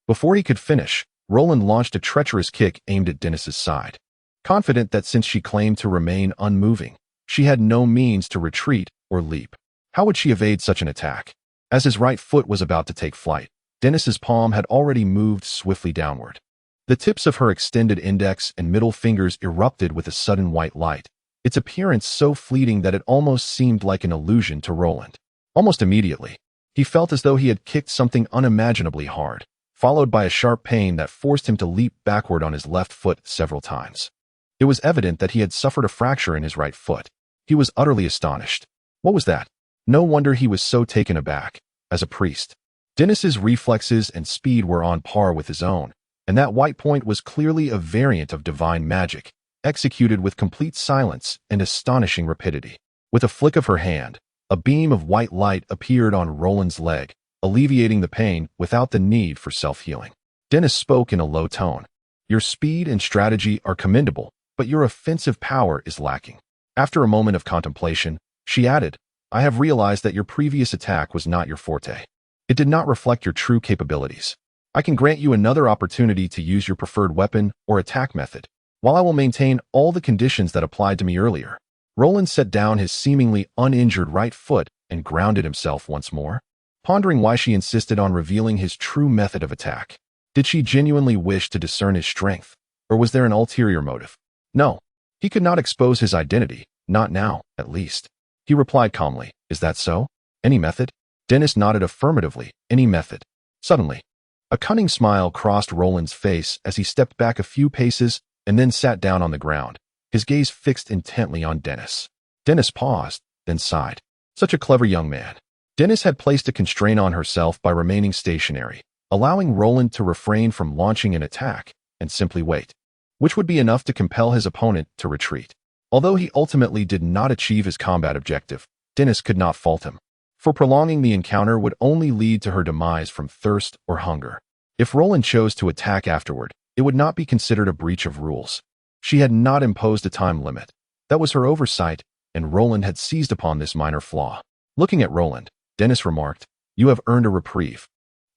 Before he could finish, Roland launched a treacherous kick aimed at Dennis's side. Confident that since she claimed to remain unmoving, she had no means to retreat or leap. How would she evade such an attack? As his right foot was about to take flight, Dennis's palm had already moved swiftly downward. The tips of her extended index and middle fingers erupted with a sudden white light, its appearance so fleeting that it almost seemed like an illusion to Roland. Almost immediately, he felt as though he had kicked something unimaginably hard, followed by a sharp pain that forced him to leap backward on his left foot several times. It was evident that he had suffered a fracture in his right foot. He was utterly astonished. What was that? No wonder he was so taken aback. As a priest, Dennis's reflexes and speed were on par with his own, and that white point was clearly a variant of divine magic, executed with complete silence and astonishing rapidity. With a flick of her hand, a beam of white light appeared on Roland's leg, alleviating the pain without the need for self-healing. Dennis spoke in a low tone. Your speed and strategy are commendable, but your offensive power is lacking. After a moment of contemplation, she added, I have realized that your previous attack was not your forte. It did not reflect your true capabilities. I can grant you another opportunity to use your preferred weapon or attack method, while I will maintain all the conditions that applied to me earlier. Roland set down his seemingly uninjured right foot and grounded himself once more, pondering why she insisted on revealing his true method of attack. Did she genuinely wish to discern his strength, or was there an ulterior motive? No, he could not expose his identity, not now, at least. He replied calmly, Is that so? Any method? Dennis nodded affirmatively. Any method. Suddenly, a cunning smile crossed Roland's face as he stepped back a few paces and then sat down on the ground, his gaze fixed intently on Dennis. Dennis paused, then sighed. Such a clever young man. Dennis had placed a constraint on herself by remaining stationary, allowing Roland to refrain from launching an attack and simply wait, which would be enough to compel his opponent to retreat. Although he ultimately did not achieve his combat objective, Dennis could not fault him, for prolonging the encounter would only lead to her demise from thirst or hunger. If Roland chose to attack afterward, it would not be considered a breach of rules. She had not imposed a time limit. That was her oversight, and Roland had seized upon this minor flaw. Looking at Roland, Dennis remarked, You have earned a reprieve,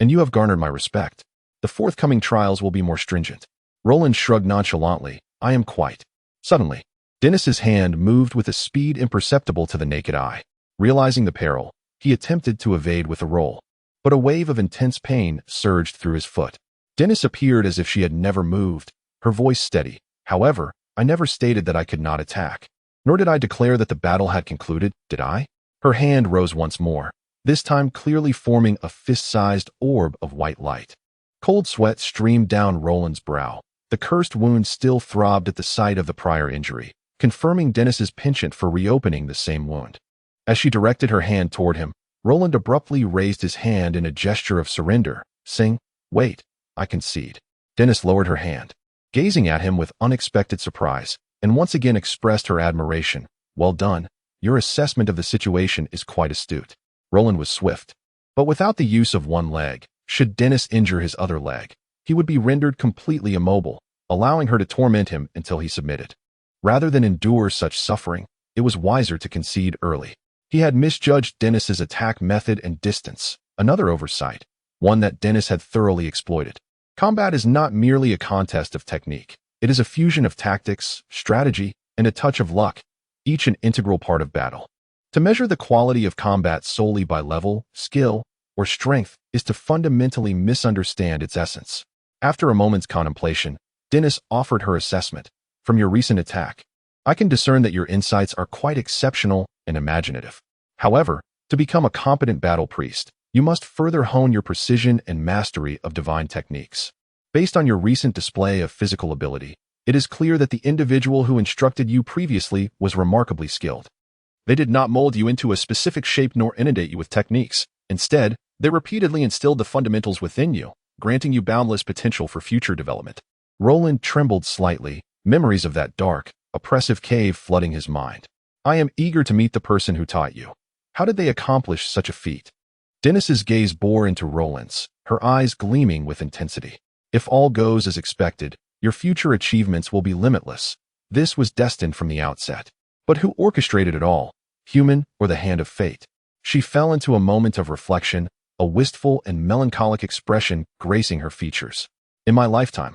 and you have garnered my respect. The forthcoming trials will be more stringent. Roland shrugged nonchalantly. I am quite. Suddenly, Dennis's hand moved with a speed imperceptible to the naked eye. Realizing the peril, he attempted to evade with a roll, but a wave of intense pain surged through his foot. Dennis appeared as if she had never moved, her voice steady. However, I never stated that I could not attack. Nor did I declare that the battle had concluded, did I? Her hand rose once more, this time clearly forming a fist-sized orb of white light. Cold sweat streamed down Roland's brow. The cursed wound still throbbed at the sight of the prior injury, confirming Dennis's penchant for reopening the same wound. As she directed her hand toward him, Roland abruptly raised his hand in a gesture of surrender, saying, "Wait, I concede." Dennis lowered her hand, gazing at him with unexpected surprise, and once again expressed her admiration. "Well done. Your assessment of the situation is quite astute." Roland was swift. But without the use of one leg, should Dennis injure his other leg, he would be rendered completely immobile, allowing her to torment him until he submitted. Rather than endure such suffering, it was wiser to concede early. He had misjudged Dennis's attack method and distance, another oversight, one that Dennis had thoroughly exploited. Combat is not merely a contest of technique. It is a fusion of tactics, strategy, and a touch of luck, each an integral part of battle. To measure the quality of combat solely by level, skill, or strength is to fundamentally misunderstand its essence. After a moment's contemplation, Dennis offered her assessment. "From your recent attack, I can discern that your insights are quite exceptional and imaginative. However, to become a competent battle priest, you must further hone your precision and mastery of divine techniques. Based on your recent display of physical ability, it is clear that the individual who instructed you previously was remarkably skilled. They did not mold you into a specific shape nor inundate you with techniques. Instead, they repeatedly instilled the fundamentals within you, granting you boundless potential for future development." Roland trembled slightly, memories of that dark, oppressive cave flooding his mind. "I am eager to meet the person who taught you. How did they accomplish such a feat?" Dennis's gaze bore into Roland's, her eyes gleaming with intensity. "If all goes as expected, your future achievements will be limitless. This was destined from the outset. But who orchestrated it all, human or the hand of fate?" She fell into a moment of reflection, a wistful and melancholic expression gracing her features. "In my lifetime,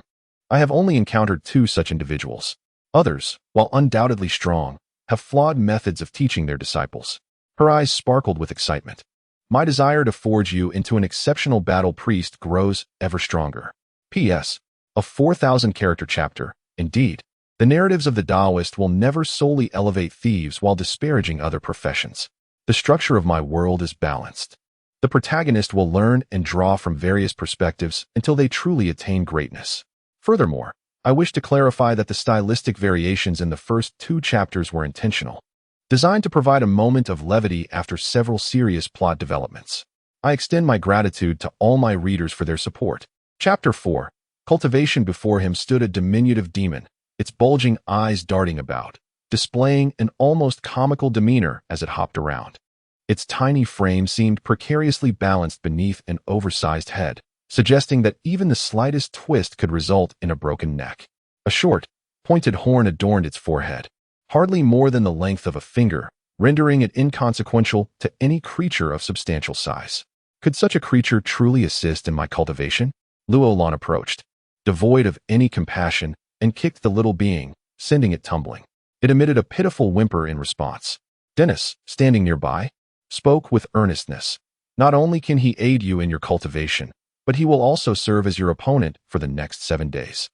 I have only encountered two such individuals. Others, while undoubtedly strong, have flawed methods of teaching their disciples." Her eyes sparkled with excitement. "My desire to forge you into an exceptional battle priest grows ever stronger." P.S. A 4,000-character chapter. Indeed, the narratives of the Taoist will never solely elevate thieves while disparaging other professions. The structure of my world is balanced. The protagonist will learn and draw from various perspectives until they truly attain greatness. Furthermore, I wish to clarify that the stylistic variations in the first two chapters were intentional, designed to provide a moment of levity after several serious plot developments. I extend my gratitude to all my readers for their support. Chapter 4. Cultivation. Before him stood a diminutive demon, its bulging eyes darting about, displaying an almost comical demeanor as it hopped around. Its tiny frame seemed precariously balanced beneath an oversized head, suggesting that even the slightest twist could result in a broken neck. A short, pointed horn adorned its forehead, hardly more than the length of a finger, rendering it inconsequential to any creature of substantial size. Could such a creature truly assist in my cultivation? Luolan approached, devoid of any compassion, and kicked the little being, sending it tumbling. It emitted a pitiful whimper in response. Dennis, standing nearby, spoke with earnestness. "Not only can he aid you in your cultivation, but he will also serve as your opponent for the next 7 days."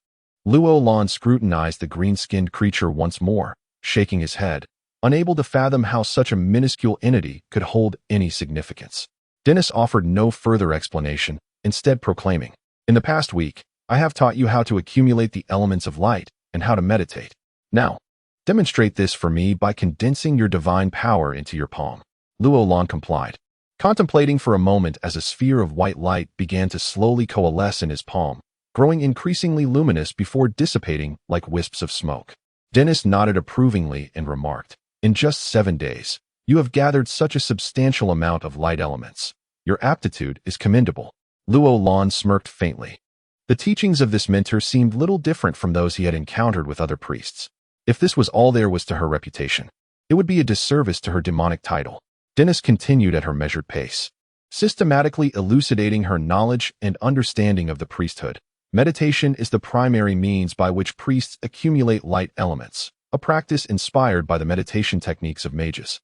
Luolan scrutinized the green-skinned creature once more, shaking his head, unable to fathom how such a minuscule entity could hold any significance. Dennis offered no further explanation, instead proclaiming, "In the past week, I have taught you how to accumulate the elements of light and how to meditate. Now, demonstrate this for me by condensing your divine power into your palm." Luolan complied, contemplating for a moment as a sphere of white light began to slowly coalesce in his palm, growing increasingly luminous before dissipating like wisps of smoke. Dennis nodded approvingly and remarked, "In just 7 days, you have gathered such a substantial amount of light elements. Your aptitude is commendable." Luolan smirked faintly. The teachings of this mentor seemed little different from those he had encountered with other priests. If this was all there was to her reputation, it would be a disservice to her demonic title. Dennis continued at her measured pace, systematically elucidating her knowledge and understanding of the priesthood. Meditation is the primary means by which priests accumulate light elements, a practice inspired by the meditation techniques of mages,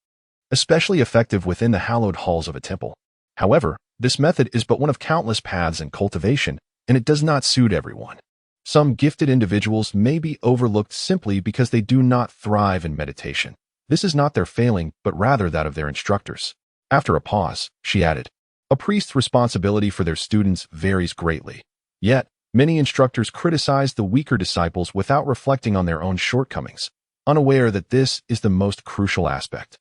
especially effective within the hallowed halls of a temple. However, this method is but one of countless paths in cultivation, and it does not suit everyone. Some gifted individuals may be overlooked simply because they do not thrive in meditation. This is not their failing, but rather that of their instructors. After a pause, she added, "A priest's responsibility for their students varies greatly. Yet, many instructors criticize the weaker disciples without reflecting on their own shortcomings, unaware that this is the most crucial aspect."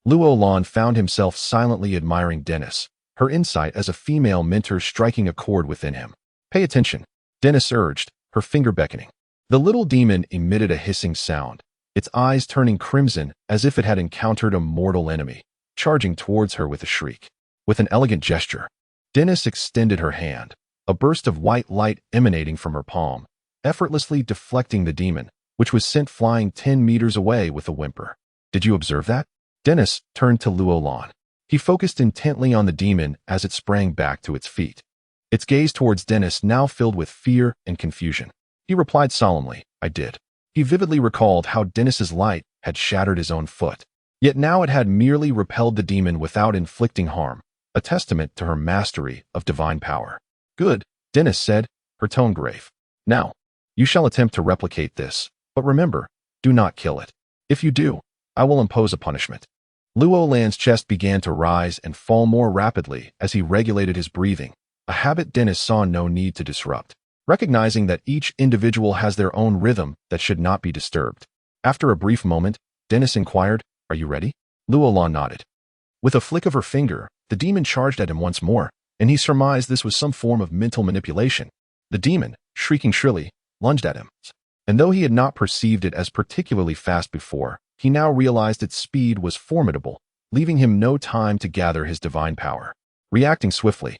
Luo Lan found himself silently admiring Dennis, her insight as a female mentor striking a chord within him. "Pay attention," Dennis urged, her finger beckoning. The little demon emitted a hissing sound, its eyes turning crimson as if it had encountered a mortal enemy, charging towards her with a shriek. With an elegant gesture, Dennis extended her hand, a burst of white light emanating from her palm, effortlessly deflecting the demon, which was sent flying 10 meters away with a whimper. "Did you observe that?" Dennis turned to Luo Lan. He focused intently on the demon as it sprang back to its feet. Its gaze towards Dennis now filled with fear and confusion. He replied solemnly, "I did." He vividly recalled how Dennis's light had shattered his own foot. Yet now it had merely repelled the demon without inflicting harm, a testament to her mastery of divine power. "Good," Dennis said, her tone grave. "Now, you shall attempt to replicate this, but remember, do not kill it. If you do, I will impose a punishment." Luo Lan's chest began to rise and fall more rapidly as he regulated his breathing, a habit Dennis saw no need to disrupt, recognizing that each individual has their own rhythm that should not be disturbed. After a brief moment, Dennis inquired, "Are you ready?" Luo Lan nodded. With a flick of her finger, the demon charged at him once more, and he surmised this was some form of mental manipulation. The demon, shrieking shrilly, lunged at him, and though he had not perceived it as particularly fast before, he now realized its speed was formidable, leaving him no time to gather his divine power. Reacting swiftly,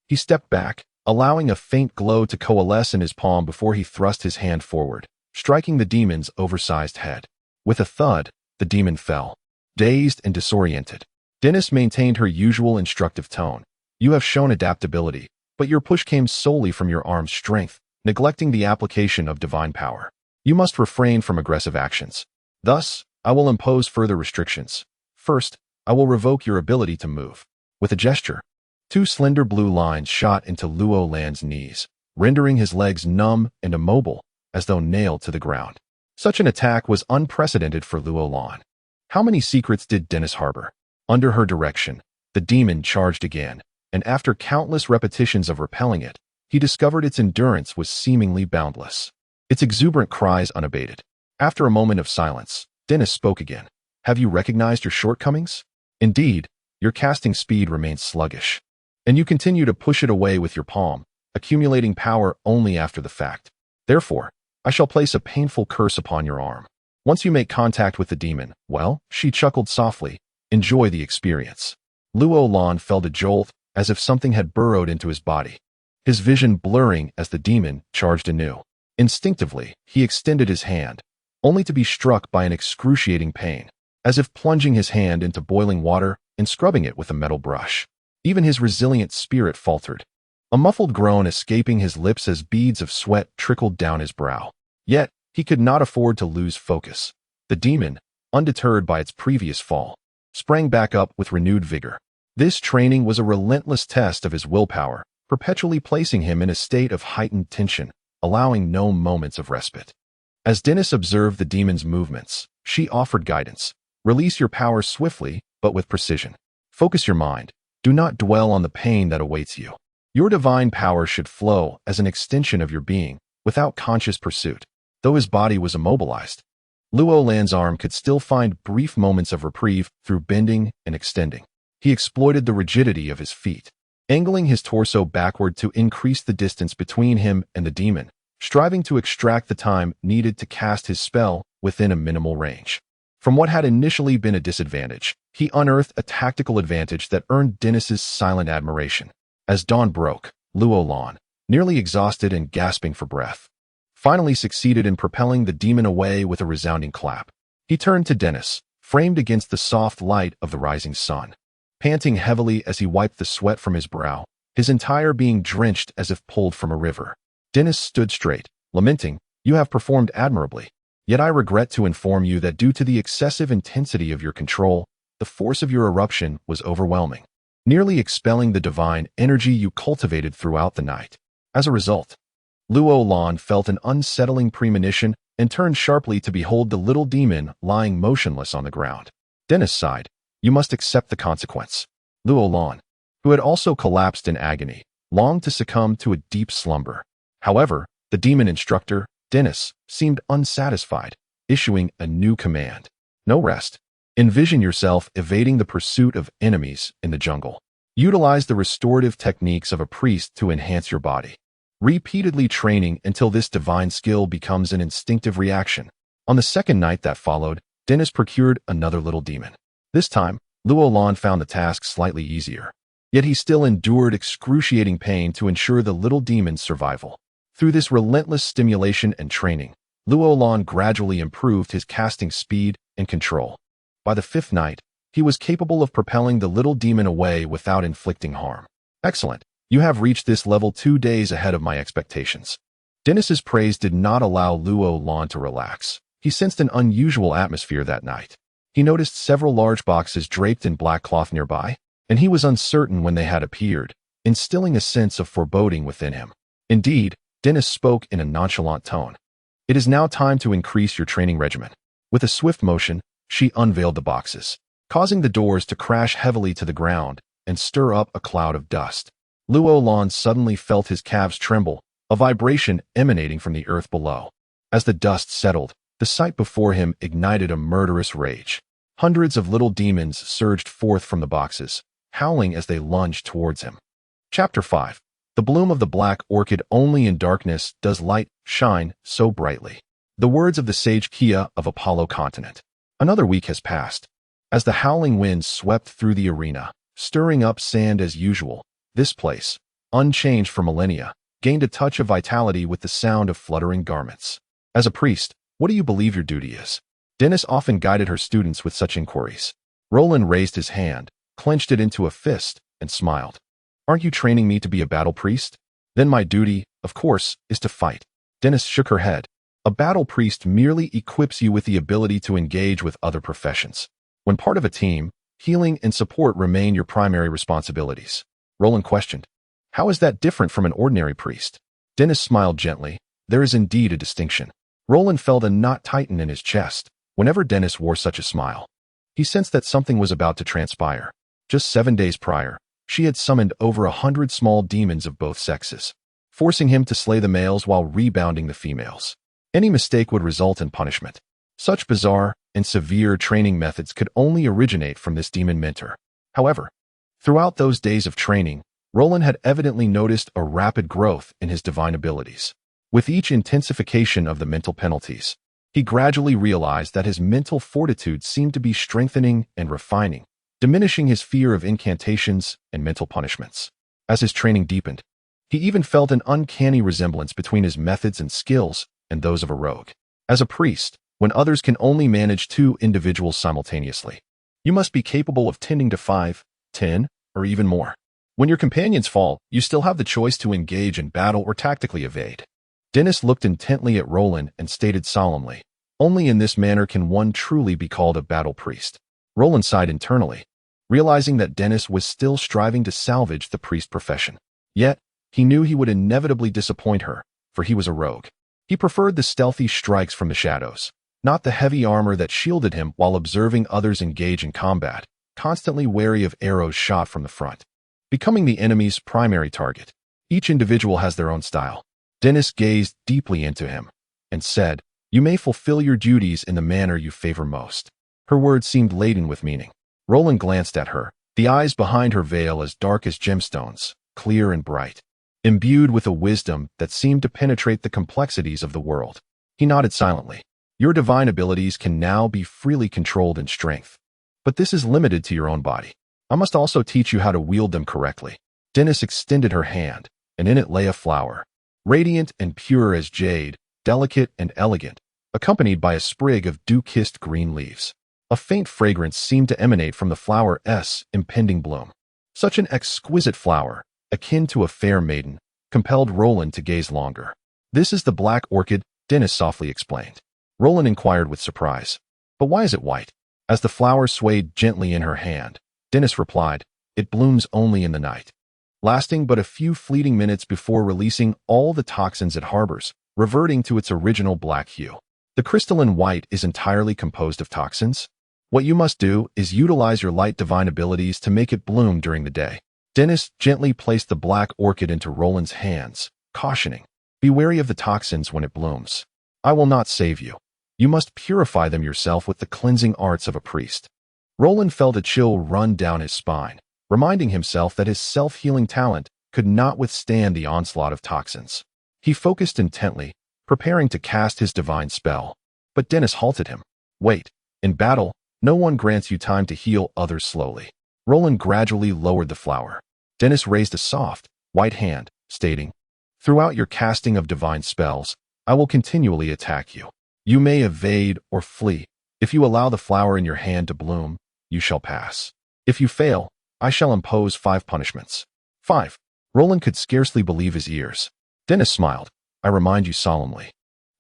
he stepped back, allowing a faint glow to coalesce in his palm before he thrust his hand forward, striking the demon's oversized head. With a thud, the demon fell, dazed and disoriented. Dennis maintained her usual instructive tone. "You have shown adaptability, but your push came solely from your arm's strength, neglecting the application of divine power. You must refrain from aggressive actions. Thus, I will impose further restrictions. First, I will revoke your ability to move." With a gesture, 2 slender blue lines shot into Luo Lan's knees, rendering his legs numb and immobile, as though nailed to the ground. Such an attack was unprecedented for Luo Lan. How many secrets did Dennis harbor? Under her direction, the demon charged again, and after countless repetitions of repelling it, he discovered its endurance was seemingly boundless, its exuberant cries unabated. After a moment of silence, Dennis spoke again. "Have you recognized your shortcomings? Indeed, your casting speed remains sluggish, and you continue to push it away with your palm, accumulating power only after the fact. Therefore, I shall place a painful curse upon your arm. Once you make contact with the demon, well," she chuckled softly, "enjoy the experience." Luo Lan felt a jolt as if something had burrowed into his body, his vision blurring as the demon charged anew. Instinctively, he extended his hand, only to be struck by an excruciating pain, as if plunging his hand into boiling water and scrubbing it with a metal brush. Even his resilient spirit faltered, a muffled groan escaping his lips as beads of sweat trickled down his brow. Yet, he could not afford to lose focus. The demon, undeterred by its previous fall, sprang back up with renewed vigor. This training was a relentless test of his willpower, perpetually placing him in a state of heightened tension, allowing no moments of respite. As Dennis observed the demon's movements, she offered guidance. "Release your power swiftly, but with precision. Focus your mind. Do not dwell on the pain that awaits you. Your divine power should flow as an extension of your being, without conscious pursuit." Though his body was immobilized, Luo Lan's arm could still find brief moments of reprieve through bending and extending. He exploited the rigidity of his feet, angling his torso backward to increase the distance between him and the demon, striving to extract the time needed to cast his spell within a minimal range. From what had initially been a disadvantage, he unearthed a tactical advantage that earned Dennis's silent admiration. As dawn broke, Luo Lan, nearly exhausted and gasping for breath, finally succeeded in propelling the demon away with a resounding clap. He turned to Dennis, framed against the soft light of the rising sun, panting heavily as he wiped the sweat from his brow, his entire being drenched as if pulled from a river. Dennis stood straight, lamenting, "You have performed admirably. Yet I regret to inform you that due to the excessive intensity of your control, the force of your eruption was overwhelming, nearly expelling the divine energy you cultivated throughout the night." As a result, Luo Lan felt an unsettling premonition and turned sharply to behold the little demon lying motionless on the ground. Dennis sighed, "You must accept the consequence." Luo Lan, who had also collapsed in agony, longed to succumb to a deep slumber. However, the demon instructor, Dennis, seemed unsatisfied, issuing a new command. No rest. Envision yourself evading the pursuit of enemies in the jungle. Utilize the restorative techniques of a priest to enhance your body, repeatedly training until this divine skill becomes an instinctive reaction. On the second night that followed, Dennis procured another little demon. This time, Luo Lan found the task slightly easier. Yet he still endured excruciating pain to ensure the little demon's survival. Through this relentless stimulation and training, Luo Lan gradually improved his casting speed and control. By the fifth night, he was capable of propelling the little demon away without inflicting harm. Excellent. You have reached this level 2 days ahead of my expectations. Dennis's praise did not allow Luo Lan to relax. He sensed an unusual atmosphere that night. He noticed several large boxes draped in black cloth nearby, and he was uncertain when they had appeared, instilling a sense of foreboding within him. Indeed, Dennis spoke in a nonchalant tone. It is now time to increase your training regimen. With a swift motion, she unveiled the boxes, causing the doors to crash heavily to the ground and stir up a cloud of dust. Luo Lan suddenly felt his calves tremble, a vibration emanating from the earth below. As the dust settled, the sight before him ignited a murderous rage. Hundreds of little demons surged forth from the boxes, howling as they lunged towards him. Chapter 5. The bloom of the black orchid. Only in darkness does light shine so brightly. The words of the sage Kia of Apollo continent. Another week has passed. As the howling winds swept through the arena, stirring up sand as usual, this place, unchanged for millennia, gained a touch of vitality with the sound of fluttering garments. As a priest, what do you believe your duty is? Dennis often guided her students with such inquiries. Roland raised his hand, clenched it into a fist, and smiled. Aren't you training me to be a battle priest? Then my duty, of course, is to fight. Dennis shook her head. A battle priest merely equips you with the ability to engage with other professions. When part of a team, healing and support remain your primary responsibilities. Roland questioned. How is that different from an ordinary priest? Dennis smiled gently. There is indeed a distinction. Roland felt a knot tighten in his chest whenever Dennis wore such a smile. He sensed that something was about to transpire. Just 7 days prior, she had summoned over 100 small demons of both sexes, forcing him to slay the males while rebounding the females. Any mistake would result in punishment. Such bizarre and severe training methods could only originate from this demon mentor. However, throughout those days of training, Roland had evidently noticed a rapid growth in his divine abilities. With each intensification of the mental penalties, he gradually realized that his mental fortitude seemed to be strengthening and refining, diminishing his fear of incantations and mental punishments. As his training deepened, he even felt an uncanny resemblance between his methods and skills and those of a rogue. As a priest, when others can only manage 2 individuals simultaneously, you must be capable of tending to 5, 10, or even more. When your companions fall, you still have the choice to engage in battle or tactically evade. Dennis looked intently at Roland and stated solemnly, only in this manner can one truly be called a battle priest. Roland sighed internally, realizing that Dennis was still striving to salvage the priest profession. Yet, he knew he would inevitably disappoint her, for he was a rogue. He preferred the stealthy strikes from the shadows, not the heavy armor that shielded him while observing others engage in combat, constantly wary of arrows shot from the front. Becoming the enemy's primary target. Each individual has their own style. Dennis gazed deeply into him and said, you may fulfill your duties in the manner you favor most. Her words seemed laden with meaning. Roland glanced at her, the eyes behind her veil as dark as gemstones, clear and bright, imbued with a wisdom that seemed to penetrate the complexities of the world. He nodded silently. Your divine abilities can now be freely controlled in strength, but this is limited to your own body. I must also teach you how to wield them correctly. Dennis extended her hand, and in it lay a flower, radiant and pure as jade, delicate and elegant, accompanied by a sprig of dew-kissed green leaves. A faint fragrance seemed to emanate from the flower's impending bloom. Such an exquisite flower, akin to a fair maiden, compelled Roland to gaze longer. This is the black orchid, Dennis softly explained. Roland inquired with surprise. But why is it white? As the flower swayed gently in her hand, Dennis replied, it blooms only in the night, lasting but a few fleeting minutes before releasing all the toxins it harbors, reverting to its original black hue. The crystalline white is entirely composed of toxins? What you must do is utilize your light divine abilities to make it bloom during the day. Dennis gently placed the black orchid into Roland's hands, cautioning, "Be wary of the toxins when it blooms. I will not save you. You must purify them yourself with the cleansing arts of a priest." Roland felt a chill run down his spine, reminding himself that his self-healing talent could not withstand the onslaught of toxins. He focused intently, preparing to cast his divine spell. But Dennis halted him. "Wait. In battle, no one grants you time to heal others slowly." Roland gradually lowered the flower. Dennis raised a soft, white hand, stating, "Throughout your casting of divine spells, I will continually attack you. You may evade or flee. If you allow the flower in your hand to bloom, you shall pass. If you fail, I shall impose 5 punishments." 5. Roland could scarcely believe his ears. Dennis smiled. "I remind you solemnly.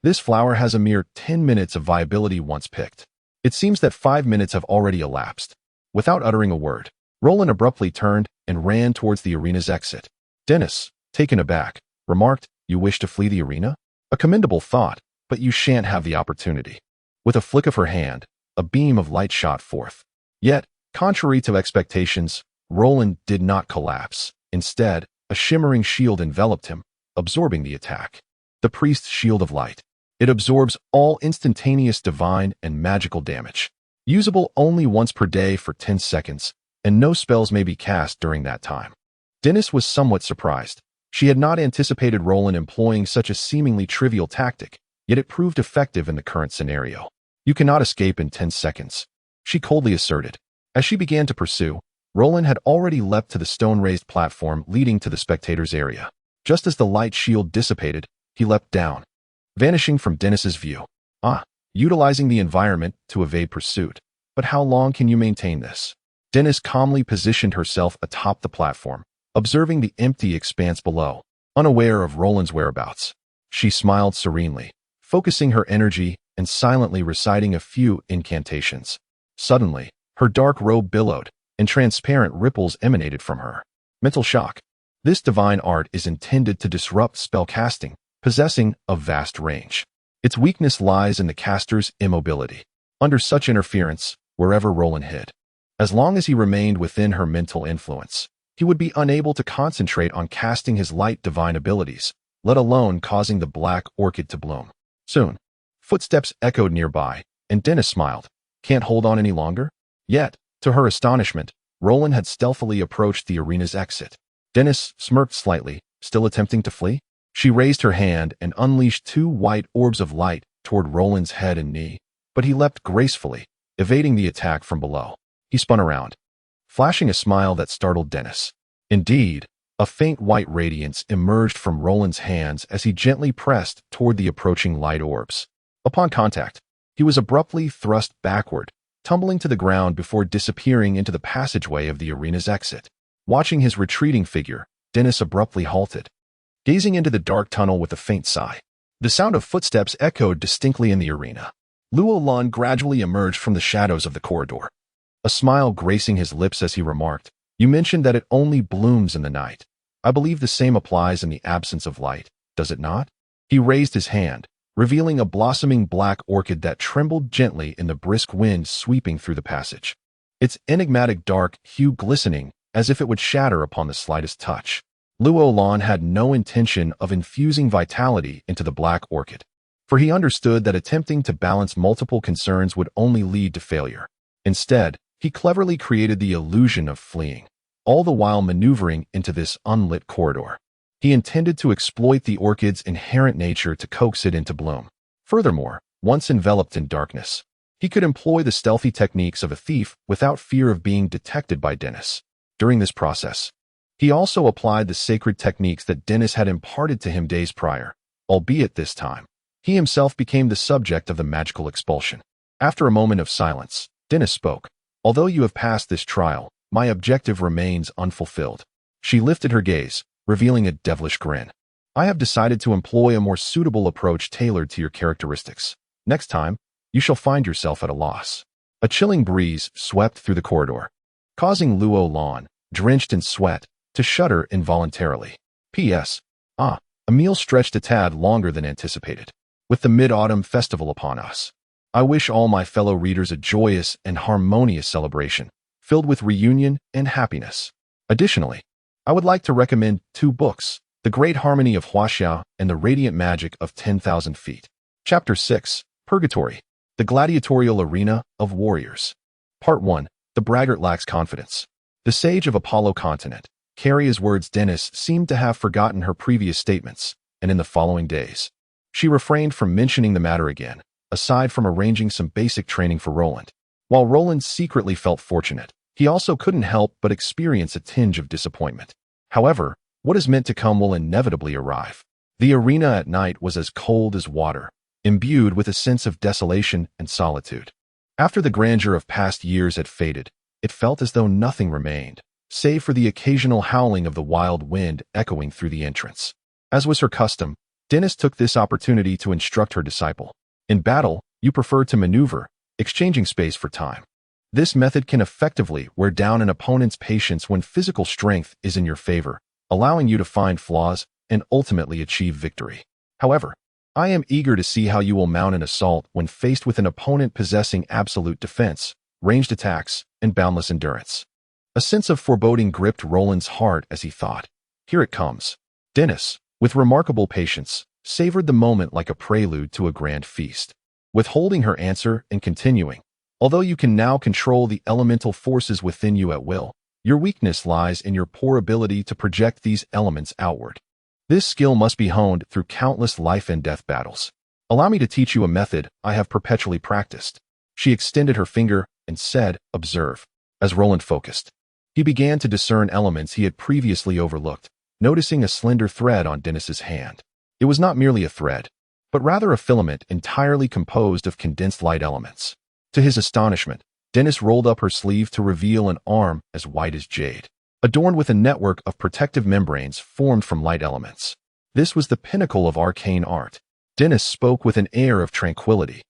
This flower has a mere 10 minutes of viability once picked. It seems that 5 minutes have already elapsed." Without uttering a word, Roland abruptly turned and ran towards the arena's exit. Dennis, taken aback, remarked, "You wish to flee the arena? A commendable thought, but you shan't have the opportunity." With a flick of her hand, a beam of light shot forth. Yet, contrary to expectations, Roland did not collapse. Instead, a shimmering shield enveloped him, absorbing the attack. The priest's shield of light. It absorbs all instantaneous divine and magical damage. Usable only once per day for 10 seconds, and no spells may be cast during that time. Dennis was somewhat surprised. She had not anticipated Roland employing such a seemingly trivial tactic, yet it proved effective in the current scenario. "You cannot escape in 10 seconds, she coldly asserted. As she began to pursue, Roland had already leapt to the stone-raised platform leading to the spectators' area. Just as the light shield dissipated, he leapt down, vanishing from Dennis's view. Utilizing the environment to evade pursuit. But how long can you maintain this? Dennis calmly positioned herself atop the platform, observing the empty expanse below, unaware of Roland's whereabouts. She smiled serenely, focusing her energy and silently reciting a few incantations. Suddenly, her dark robe billowed, and transparent ripples emanated from her. Mental shock. This divine art is intended to disrupt spellcasting, possessing a vast range. Its weakness lies in the caster's immobility. Under such interference, wherever Roland hid, as long as he remained within her mental influence, he would be unable to concentrate on casting his light divine abilities, let alone causing the black orchid to bloom. Soon, footsteps echoed nearby, and Dennis smiled. Can't hold on any longer? Yet, to her astonishment, Roland had stealthily approached the arena's exit. Dennis smirked slightly, still attempting to flee. She raised her hand and unleashed 2 white orbs of light toward Roland's head and knee, but he leapt gracefully, evading the attack from below. He spun around, flashing a smile that startled Dennis. Indeed, a faint white radiance emerged from Roland's hands as he gently pressed toward the approaching light orbs. Upon contact, he was abruptly thrust backward, tumbling to the ground before disappearing into the passageway of the arena's exit. Watching his retreating figure, Dennis abruptly halted, gazing into the dark tunnel with a faint sigh. The sound of footsteps echoed distinctly in the arena. Luo Lan gradually emerged from the shadows of the corridor, a smile gracing his lips as he remarked, "You mentioned that it only blooms in the night. I believe the same applies in the absence of light, does it not?" He raised his hand, revealing a blossoming black orchid that trembled gently in the brisk wind sweeping through the passage, its enigmatic dark hue glistening as if it would shatter upon the slightest touch. Luo Lan had no intention of infusing vitality into the black orchid, for he understood that attempting to balance multiple concerns would only lead to failure. Instead, he cleverly created the illusion of fleeing, all the while maneuvering into this unlit corridor. He intended to exploit the orchid's inherent nature to coax it into bloom. Furthermore, once enveloped in darkness, he could employ the stealthy techniques of a thief without fear of being detected by Dennis. During this process, he also applied the sacred techniques that Dennis had imparted to him days prior, albeit this time, he himself became the subject of the magical expulsion. After a moment of silence, Dennis spoke. "Although you have passed this trial, my objective remains unfulfilled." She lifted her gaze, revealing a devilish grin. "I have decided to employ a more suitable approach tailored to your characteristics. Next time, you shall find yourself at a loss." A chilling breeze swept through the corridor, causing Luo Lan, drenched in sweat, to shudder involuntarily. P.S. A meal stretched a tad longer than anticipated. With the Mid-Autumn Festival upon us, I wish all my fellow readers a joyous and harmonious celebration, filled with reunion and happiness. Additionally, I would like to recommend 2 books, The Great Harmony of Huaxia and The Radiant Magic of 10,000 Feet. Chapter 6, Purgatory, The Gladiatorial Arena of Warriors. Part 1, The Braggart Lacks Confidence. The sage of Apollo continent, Carrie's words. Dennis seemed to have forgotten her previous statements, and in the following days, she refrained from mentioning the matter again, aside from arranging some basic training for Roland. While Roland secretly felt fortunate, he also couldn't help but experience a tinge of disappointment. However, what is meant to come will inevitably arrive. The arena at night was as cold as water, imbued with a sense of desolation and solitude. After the grandeur of past years had faded, it felt as though nothing remained, save for the occasional howling of the wild wind echoing through the entrance. As was her custom, Dennis took this opportunity to instruct her disciple. In battle, you prefer to maneuver, exchanging space for time. This method can effectively wear down an opponent's patience when physical strength is in your favor, allowing you to find flaws and ultimately achieve victory. However, I am eager to see how you will mount an assault when faced with an opponent possessing absolute defense, ranged attacks, and boundless endurance. A sense of foreboding gripped Roland's heart as he thought, here it comes. Dennis, with remarkable patience, savored the moment like a prelude to a grand feast. Withholding her answer and continuing, although you can now control the elemental forces within you at will, your weakness lies in your poor ability to project these elements outward. This skill must be honed through countless life and death battles. Allow me to teach you a method I have perpetually practiced. She extended her finger and said, observe. As Roland focused, he began to discern elements he had previously overlooked, noticing a slender thread on Dennis's hand. It was not merely a thread, but rather a filament entirely composed of condensed light elements. To his astonishment, Dennis rolled up her sleeve to reveal an arm as white as jade, adorned with a network of protective membranes formed from light elements. This was the pinnacle of arcane art. Dennis spoke with an air of tranquility.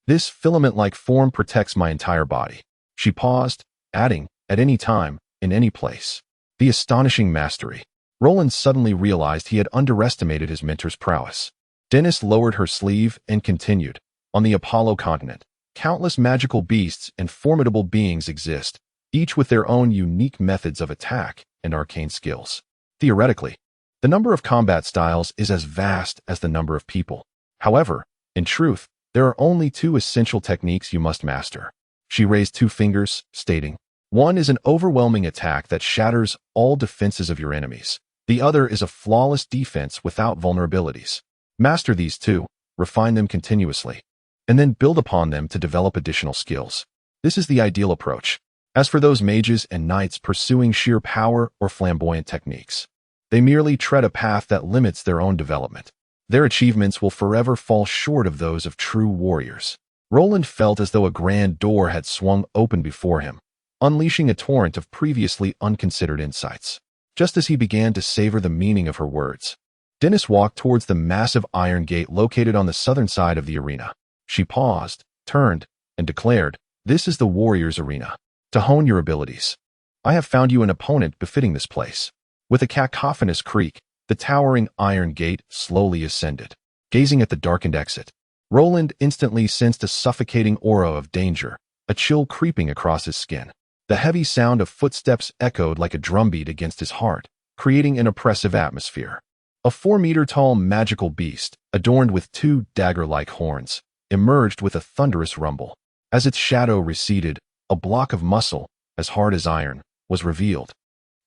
This filament-like form protects my entire body. She paused, adding, at any time, in any place. The astonishing mastery. Roland suddenly realized he had underestimated his mentor's prowess. Dennis lowered her sleeve and continued, on the Apollo continent, countless magical beasts and formidable beings exist, each with their own unique methods of attack and arcane skills. Theoretically, the number of combat styles is as vast as the number of people. However, in truth, there are only 2 essential techniques you must master. She raised 2 fingers, stating, one is an overwhelming attack that shatters all defenses of your enemies. The other is a flawless defense without vulnerabilities. Master these 2, refine them continuously, and then build upon them to develop additional skills. This is the ideal approach. As for those mages and knights pursuing sheer power or flamboyant techniques, they merely tread a path that limits their own development. Their achievements will forever fall short of those of true warriors. Roland felt as though a grand door had swung open before him, unleashing a torrent of previously unconsidered insights. Just as he began to savor the meaning of her words, Dennis walked towards the massive iron gate located on the southern side of the arena. She paused, turned, and declared, this is the warrior's arena. To hone your abilities, I have found you an opponent befitting this place. With a cacophonous creak, the towering iron gate slowly ascended. Gazing at the darkened exit, Roland instantly sensed a suffocating aura of danger, a chill creeping across his skin. The heavy sound of footsteps echoed like a drumbeat against his heart, creating an oppressive atmosphere. A 4-meter-tall magical beast, adorned with 2 dagger-like horns, emerged with a thunderous rumble. As its shadow receded, a block of muscle, as hard as iron, was revealed.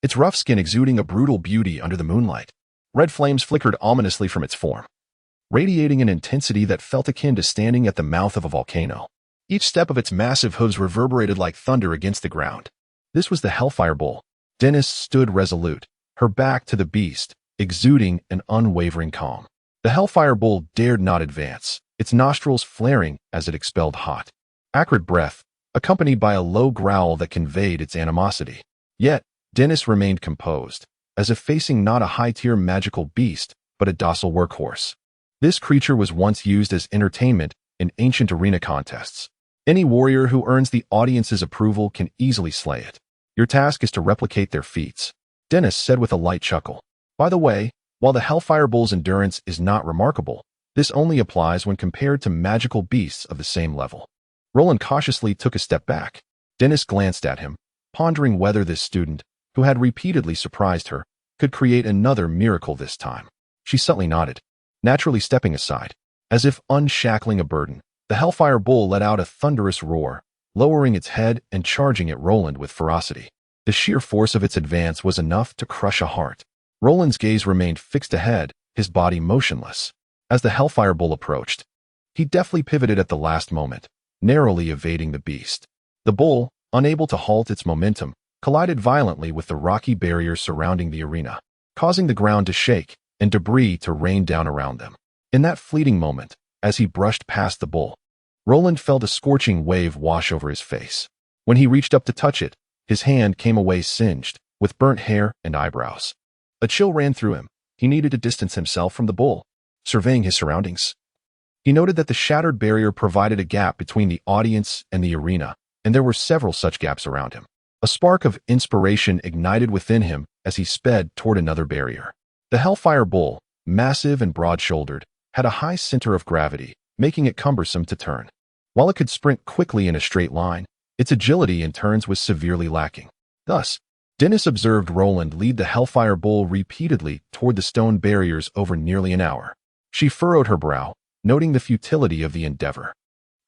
Its rough skin exuding a brutal beauty under the moonlight. Red flames flickered ominously from its form, radiating an intensity that felt akin to standing at the mouth of a volcano. Each step of its massive hooves reverberated like thunder against the ground. This was the Hellfire Bull. Dennis stood resolute, her back to the beast, exuding an unwavering calm. The Hellfire Bull dared not advance, its nostrils flaring as it expelled hot, acrid breath, accompanied by a low growl that conveyed its animosity. Yet, Dennis remained composed, as if facing not a high-tier magical beast, but a docile workhorse. This creature was once used as entertainment in ancient arena contests. Any warrior who earns the audience's approval can easily slay it. Your task is to replicate their feats, Dennis said with a light chuckle. By the way, while the Hellfire Bull's endurance is not remarkable, This only applies when compared to magical beasts of the same level. Roland cautiously took a step back. Dennis glanced at him, pondering whether this student, who had repeatedly surprised her, could create another miracle this time. She subtly nodded, naturally stepping aside. As if unshackling a burden, the Hellfire Bull let out a thunderous roar, lowering its head and charging at Roland with ferocity. The sheer force of its advance was enough to crush a heart. Roland's gaze remained fixed ahead, his body motionless. As the Hellfire Bull approached, he deftly pivoted at the last moment, narrowly evading the beast. The bull, unable to halt its momentum, collided violently with the rocky barriers surrounding the arena, causing the ground to shake and debris to rain down around them. In that fleeting moment, as he brushed past the bull, Roland felt a scorching wave wash over his face. When he reached up to touch it, his hand came away singed, with burnt hair and eyebrows. A chill ran through him. He needed to distance himself from the bull. Surveying his surroundings, he noted that the shattered barrier provided a gap between the audience and the arena, and there were several such gaps around him. A spark of inspiration ignited within him as he sped toward another barrier. The Hellfire Bull, massive and broad-shouldered, had a high center of gravity, making it cumbersome to turn. While it could sprint quickly in a straight line, its agility in turns was severely lacking. Thus, Dennis observed Roland lead the Hellfire Bull repeatedly toward the stone barriers over nearly an hour. She furrowed her brow, noting the futility of the endeavor.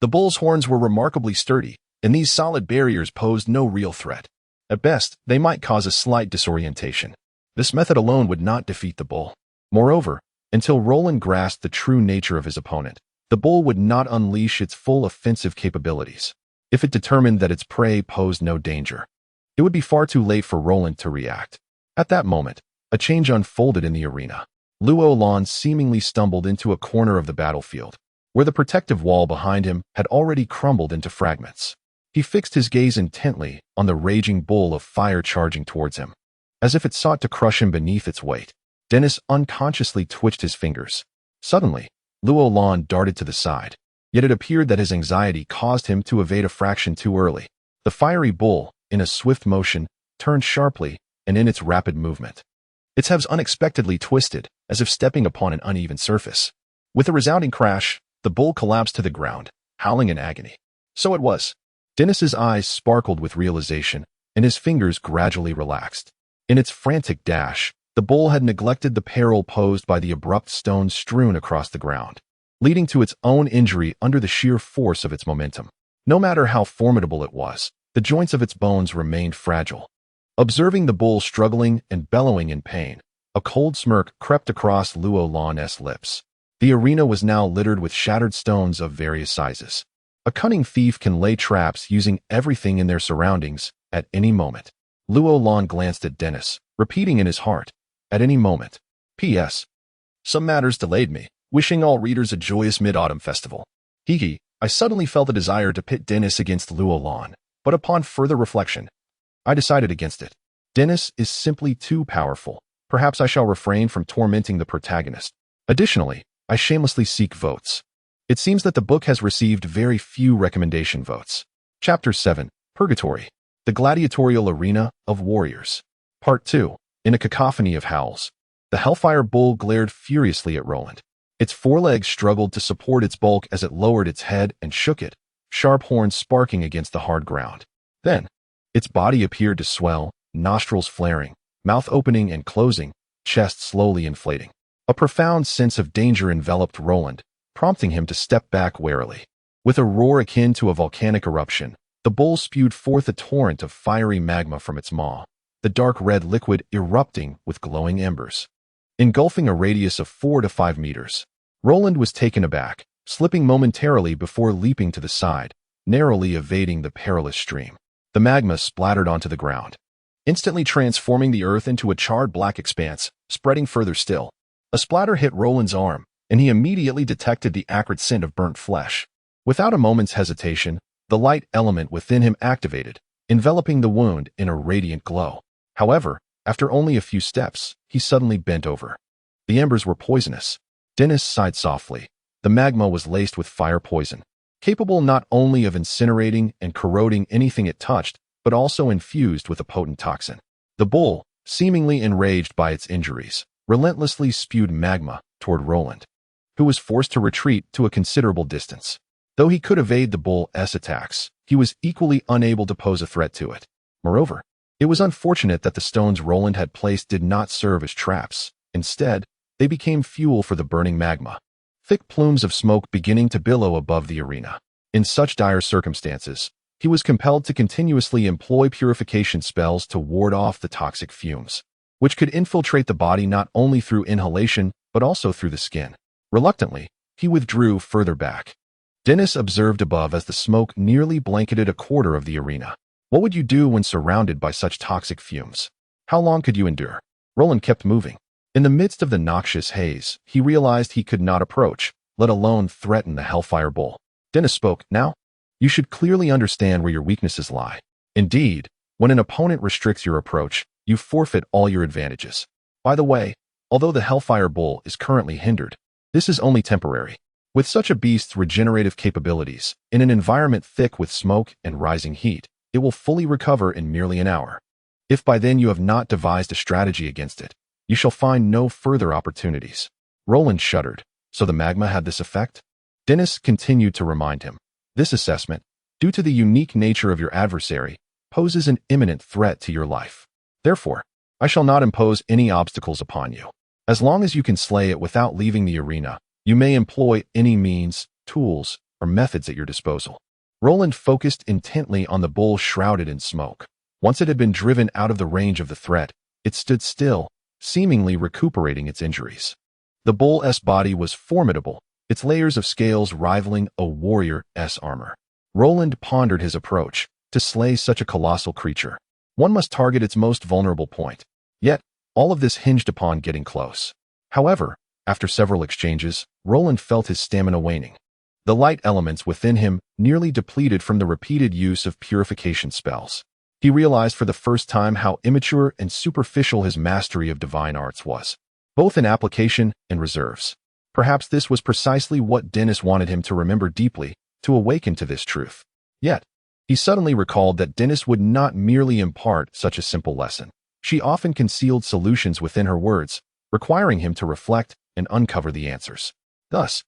The bull's horns were remarkably sturdy, and these solid barriers posed no real threat. At best, they might cause a slight disorientation. This method alone would not defeat the bull. Moreover, until Roland grasped the true nature of his opponent, the bull would not unleash its full offensive capabilities. If it determined that its prey posed no danger, it would be far too late for Roland to react. At that moment, a change unfolded in the arena. Luo Lan seemingly stumbled into a corner of the battlefield, where the protective wall behind him had already crumbled into fragments. He fixed his gaze intently on the raging bull of fire charging towards him. As if it sought to crush him beneath its weight, Dennis unconsciously twitched his fingers. Suddenly, Luo Lan darted to the side, yet it appeared that his anxiety caused him to evade a fraction too early. The fiery bull, in a swift motion, turned sharply and in its rapid movement. Its hooves unexpectedly twisted, as if stepping upon an uneven surface. With a resounding crash, the bull collapsed to the ground, howling in agony. So it was. Dennis's eyes sparkled with realization, and his fingers gradually relaxed. In its frantic dash, the bull had neglected the peril posed by the abrupt stones strewn across the ground, leading to its own injury under the sheer force of its momentum. No matter how formidable it was, the joints of its bones remained fragile. Observing the bull struggling and bellowing in pain, a cold smirk crept across Luo Lan's lips. The arena was now littered with shattered stones of various sizes. A cunning thief can lay traps using everything in their surroundings at any moment. Luo Lan glanced at Dennis, repeating in his heart, "At any moment. P.S. Some matters delayed me. Wishing all readers a joyous Mid-Autumn festival." I suddenly felt a desire to pit Dennis against Luo Lan, but upon further reflection, I decided against it. Dennis is simply too powerful. Perhaps I shall refrain from tormenting the protagonist. Additionally, I shamelessly seek votes. It seems that the book has received very few recommendation votes. Chapter 7, Purgatory, the Gladiatorial Arena of Warriors. Part 2, in a cacophony of howls, the Hellfire Bull glared furiously at Roland. Its forelegs struggled to support its bulk as it lowered its head and shook it, sharp horns sparking against the hard ground. Then, its body appeared to swell, nostrils flaring, mouth opening and closing, chest slowly inflating. A profound sense of danger enveloped Roland, prompting him to step back warily. With a roar akin to a volcanic eruption, the bull spewed forth a torrent of fiery magma from its maw, the dark red liquid erupting with glowing embers, engulfing a radius of 4 to 5 meters. Roland was taken aback, slipping momentarily before leaping to the side, narrowly evading the perilous stream. The magma splattered onto the ground, instantly transforming the earth into a charred black expanse, spreading further still. A splatter hit Roland's arm, and he immediately detected the acrid scent of burnt flesh. Without a moment's hesitation, the light element within him activated, enveloping the wound in a radiant glow. However, after only a few steps, he suddenly bent over. The embers were poisonous. Dennis sighed softly. The magma was laced with fire poison, capable not only of incinerating and corroding anything it touched, but also infused with a potent toxin. The bull, seemingly enraged by its injuries, relentlessly spewed magma toward Roland, who was forced to retreat to a considerable distance. Though he could evade the bull's attacks, he was equally unable to pose a threat to it. Moreover, it was unfortunate that the stones Roland had placed did not serve as traps. Instead, they became fuel for the burning magma, thick plumes of smoke beginning to billow above the arena. In such dire circumstances, he was compelled to continuously employ purification spells to ward off the toxic fumes, which could infiltrate the body not only through inhalation but also through the skin. Reluctantly, he withdrew further back. Dennis observed above as the smoke nearly blanketed a quarter of the arena. What would you do when surrounded by such toxic fumes? How long could you endure? Roland kept moving. In the midst of the noxious haze, he realized he could not approach, let alone threaten the Hellfire Bull. Dennis spoke, "Now, you should clearly understand where your weaknesses lie. Indeed, when an opponent restricts your approach, you forfeit all your advantages. By the way, although the Hellfire Bull is currently hindered, this is only temporary. With such a beast's regenerative capabilities, in an environment thick with smoke and rising heat, it will fully recover in merely an hour. If by then you have not devised a strategy against it, you shall find no further opportunities." Roland shuddered. So the magma had this effect? Dennis continued to remind him. This assessment, due to the unique nature of your adversary, poses an imminent threat to your life. Therefore, I shall not impose any obstacles upon you. As long as you can slay it without leaving the arena, you may employ any means, tools, or methods at your disposal. Roland focused intently on the bull shrouded in smoke. Once it had been driven out of the range of the threat, it stood still, seemingly recuperating its injuries. The bull's body was formidable, its layers of scales rivaling a warrior's armor. Roland pondered his approach. To slay such a colossal creature, one must target its most vulnerable point. Yet, all of this hinged upon getting close. However, after several exchanges, Roland felt his stamina waning. The light elements within him nearly depleted from the repeated use of purification spells. He realized for the first time how immature and superficial his mastery of divine arts was, both in application and reserves. Perhaps this was precisely what Dennis wanted him to remember deeply, to awaken to this truth. Yet, he suddenly recalled that Dennis would not merely impart such a simple lesson. She often concealed solutions within her words, requiring him to reflect and uncover the answers. Thus,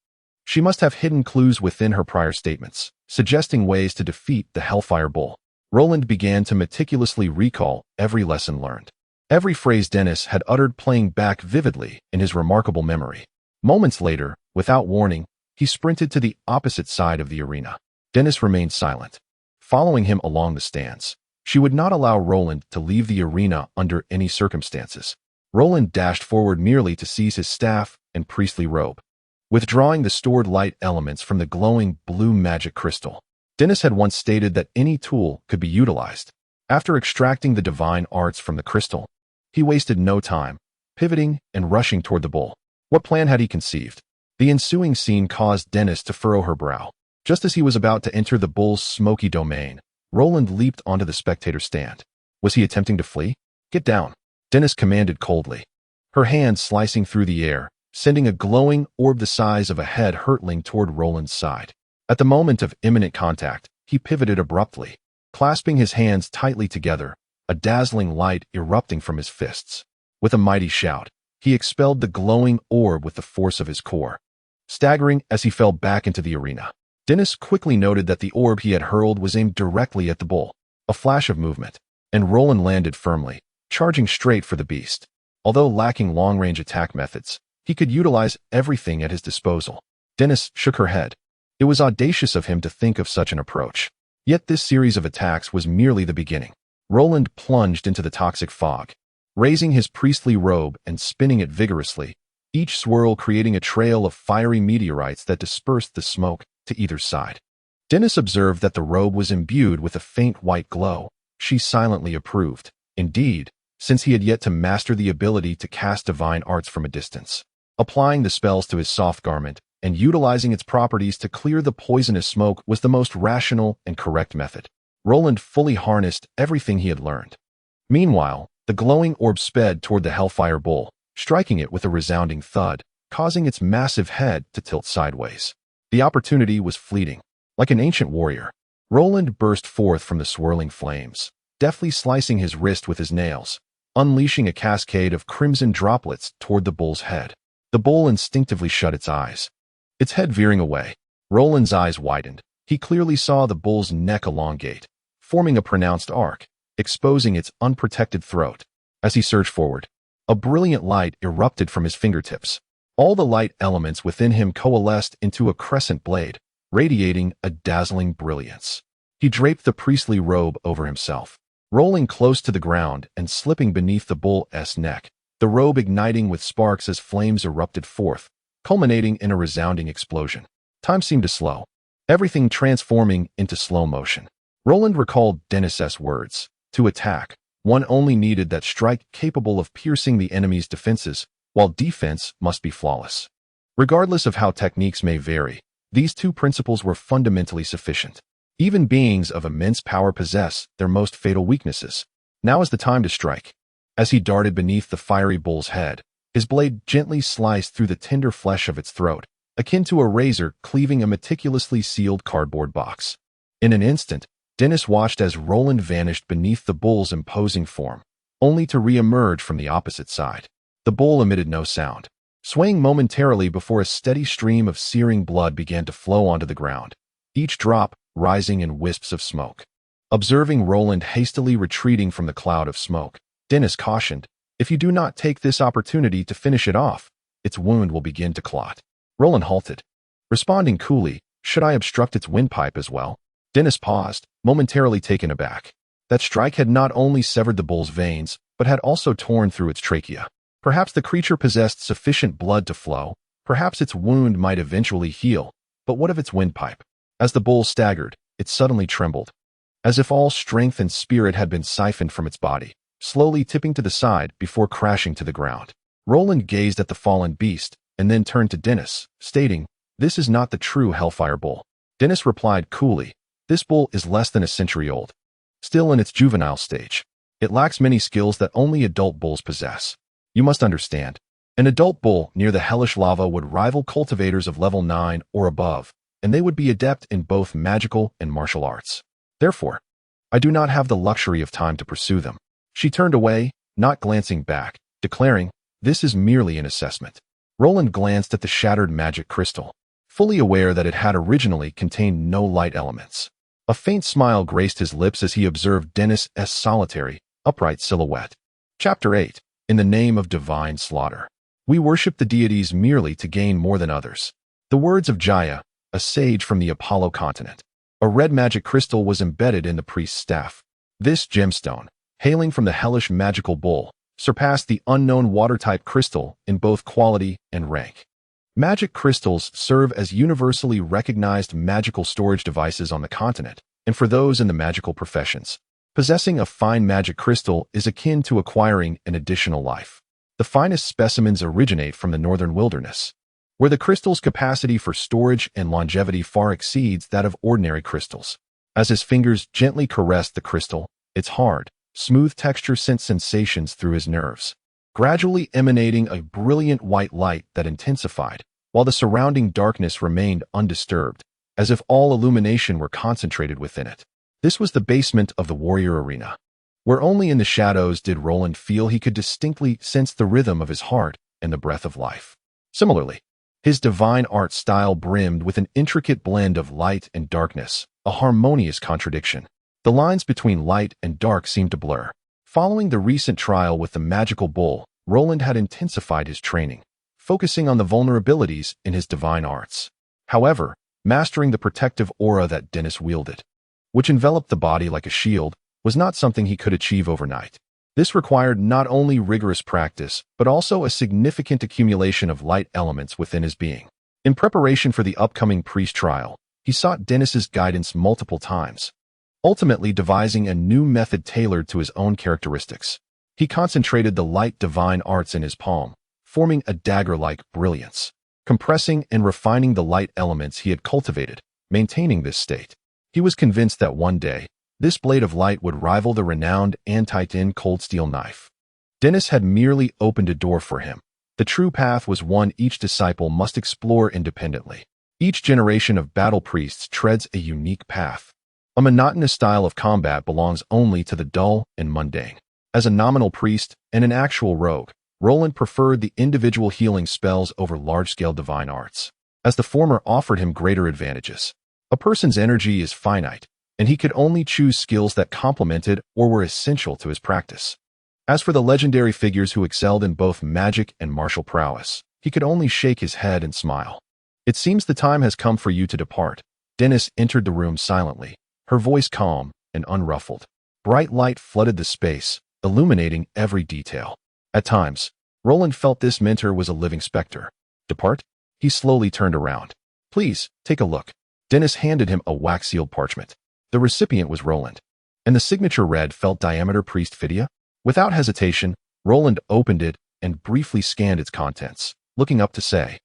she must have hidden clues within her prior statements, suggesting ways to defeat the Hellfire Bull. Roland began to meticulously recall every lesson learned. Every phrase Dennis had uttered playing back vividly in his remarkable memory. Moments later, without warning, he sprinted to the opposite side of the arena. Dennis remained silent, following him along the stands. She would not allow Roland to leave the arena under any circumstances. Roland dashed forward merely to seize his staff and priestly robe, withdrawing the stored light elements from the glowing blue magic crystal. Dennis had once stated that any tool could be utilized. After extracting the divine arts from the crystal, he wasted no time, pivoting and rushing toward the bull. What plan had he conceived? The ensuing scene caused Dennis to furrow her brow. Just as he was about to enter the bull's smoky domain, Roland leaped onto the spectator stand. Was he attempting to flee? "Get down," Dennis commanded coldly, her hand slicing through the air, sending a glowing orb the size of a head hurtling toward Roland's side. At the moment of imminent contact, he pivoted abruptly, clasping his hands tightly together, a dazzling light erupting from his fists. With a mighty shout, he expelled the glowing orb with the force of his core, staggering as he fell back into the arena. Dennis quickly noted that the orb he had hurled was aimed directly at the bull. A flash of movement, and Roland landed firmly, charging straight for the beast. Although lacking long-range attack methods, he could utilize everything at his disposal. Dennis shook her head. It was audacious of him to think of such an approach. Yet this series of attacks was merely the beginning. Roland plunged into the toxic fog, raising his priestly robe and spinning it vigorously, each swirl creating a trail of fiery meteorites that dispersed the smoke to either side. Dennis observed that the robe was imbued with a faint white glow. She silently approved. Indeed, since he had yet to master the ability to cast divine arts from a distance. Applying the spells to his soft garment and utilizing its properties to clear the poisonous smoke was the most rational and correct method. Roland fully harnessed everything he had learned. Meanwhile, the glowing orb sped toward the Hellfire Bull, striking it with a resounding thud, causing its massive head to tilt sideways. The opportunity was fleeting. Like an ancient warrior, Roland burst forth from the swirling flames, deftly slicing his wrist with his nails, unleashing a cascade of crimson droplets toward the bull's head. The bull instinctively shut its eyes, its head veering away. Roland's eyes widened. He clearly saw the bull's neck elongate, forming a pronounced arc, exposing its unprotected throat. As he surged forward, a brilliant light erupted from his fingertips. All the light elements within him coalesced into a crescent blade, radiating a dazzling brilliance. He draped the priestly robe over himself, rolling close to the ground and slipping beneath the bull's neck, the robe igniting with sparks as flames erupted forth, culminating in a resounding explosion. Time seemed to slow, everything transforming into slow motion. Roland recalled Dennis's words. To attack, one only needed that strike capable of piercing the enemy's defenses, while defense must be flawless. Regardless of how techniques may vary, these two principles were fundamentally sufficient. Even beings of immense power possess their most fatal weaknesses. Now is the time to strike. As he darted beneath the fiery bull's head, his blade gently sliced through the tender flesh of its throat, akin to a razor cleaving a meticulously sealed cardboard box. In an instant, Dennis watched as Roland vanished beneath the bull's imposing form, only to re-emerge from the opposite side. The bull emitted no sound, swaying momentarily before a steady stream of searing blood began to flow onto the ground, each drop rising in wisps of smoke. Observing Roland hastily retreating from the cloud of smoke, Dennis cautioned, "If you do not take this opportunity to finish it off, its wound will begin to clot." Roland halted, responding coolly, "Should I obstruct its windpipe as well?" Dennis paused, momentarily taken aback. That strike had not only severed the bull's veins, but had also torn through its trachea. Perhaps the creature possessed sufficient blood to flow, perhaps its wound might eventually heal, but what of its windpipe? As the bull staggered, it suddenly trembled, as if all strength and spirit had been siphoned from its body, slowly tipping to the side before crashing to the ground. Roland gazed at the fallen beast, and then turned to Dennis, stating, "This is not the true Hellfire Bull." Dennis replied coolly, "This bull is less than a century old, still in its juvenile stage. It lacks many skills that only adult bulls possess. You must understand, an adult bull near the hellish lava would rival cultivators of level 9 or above, and they would be adept in both magical and martial arts. Therefore, I do not have the luxury of time to pursue them." She turned away, not glancing back, declaring, "This is merely an assessment." Roland glanced at the shattered magic crystal, fully aware that it had originally contained no light elements. A faint smile graced his lips as he observed Dennis's solitary, upright silhouette. Chapter 8. In the name of divine slaughter. We worship the deities merely to gain more than others. The words of Jaya, a sage from the Apollo continent. A red magic crystal was embedded in the priest's staff. This gemstone, hailing from the hellish magical bull, surpassed the unknown water-type crystal in both quality and rank. Magic crystals serve as universally recognized magical storage devices on the continent, and for those in the magical professions, possessing a fine magic crystal is akin to acquiring an additional life. The finest specimens originate from the northern wilderness, where the crystal's capacity for storage and longevity far exceeds that of ordinary crystals. As his fingers gently caressed the crystal, its hard, smooth texture sent sensations through his nerves, gradually emanating a brilliant white light that intensified, while the surrounding darkness remained undisturbed, as if all illumination were concentrated within it. This was the basement of the warrior arena, where only in the shadows did Roland feel he could distinctly sense the rhythm of his heart and the breath of life. Similarly, his divine art style brimmed with an intricate blend of light and darkness, a harmonious contradiction. The lines between light and dark seemed to blur. Following the recent trial with the magical bull, Roland had intensified his training, focusing on the vulnerabilities in his divine arts. However, mastering the protective aura that Dennis wielded, which enveloped the body like a shield, was not something he could achieve overnight. This required not only rigorous practice, but also a significant accumulation of light elements within his being. In preparation for the upcoming priest trial, he sought Dennis's guidance multiple times, ultimately devising a new method tailored to his own characteristics. He concentrated the light divine arts in his palm, forming a dagger-like brilliance, compressing and refining the light elements he had cultivated, maintaining this state. He was convinced that one day, this blade of light would rival the renowned anti-tin cold steel knife. Dennis had merely opened a door for him. The true path was one each disciple must explore independently. Each generation of battle priests treads a unique path. A monotonous style of combat belongs only to the dull and mundane. As a nominal priest and an actual rogue, Roland preferred the individual healing spells over large-scale divine arts. as the former offered him greater advantages. A person's energy is finite, and he could only choose skills that complemented or were essential to his practice. As for the legendary figures who excelled in both magic and martial prowess, he could only shake his head and smile. It seems the time has come for you to depart. Dennis entered the room silently, her voice calm and unruffled. Bright light flooded the space, illuminating every detail. At times, Roland felt this mentor was a living specter. Depart? He slowly turned around. Please, take a look. Dennis handed him a wax-sealed parchment. The recipient was Roland, and the signature read felt diameter priest Phidia. Without hesitation, Roland opened it and briefly scanned its contents, looking up to say,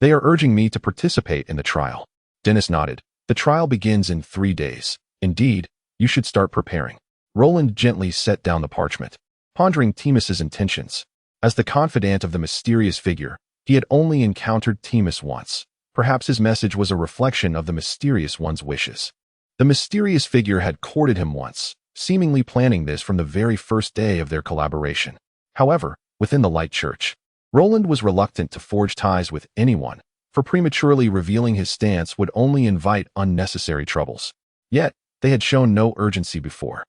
"They are urging me to participate in the trial." Dennis nodded. "The trial begins in 3 days. Indeed, you should start preparing." Roland gently set down the parchment, pondering Timus's intentions. As the confidant of the mysterious figure, he had only encountered Timus once. Perhaps his message was a reflection of the mysterious one's wishes. The mysterious figure had courted him once, seemingly planning this from the very first day of their collaboration. However, within the Light Church, Roland was reluctant to forge ties with anyone, for prematurely revealing his stance would only invite unnecessary troubles. Yet, they had shown no urgency before.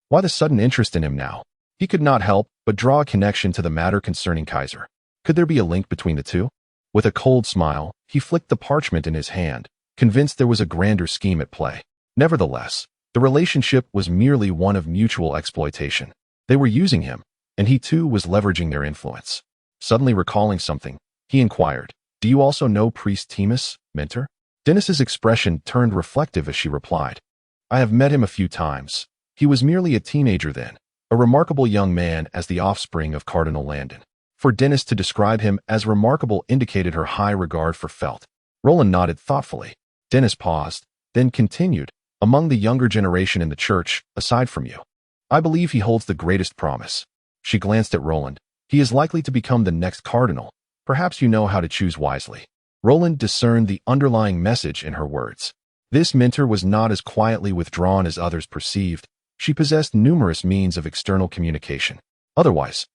Why the sudden interest in him now? He could not help but draw a connection to the matter concerning Kaiser. Could there be a link between the two? With a cold smile, he flicked the parchment in his hand, convinced there was a grander scheme at play. Nevertheless, the relationship was merely one of mutual exploitation. They were using him, and he too was leveraging their influence. Suddenly recalling something, he inquired, "Do you also know Priest Timus, mentor?" Dennis's expression turned reflective as she replied, "I have met him a few times. He was merely a teenager then, a remarkable young man as the offspring of Cardinal Landon." For Dennis to describe him as remarkable indicated her high regard for Felt. Roland nodded thoughtfully. Dennis paused, then continued, "Among the younger generation in the church, aside from you, I believe he holds the greatest promise." She glanced at Roland. "He is likely to become the next cardinal. Perhaps you know how to choose wisely." Roland discerned the underlying message in her words. This mentor was not as quietly withdrawn as others perceived. She possessed numerous means of external communication. Otherwise,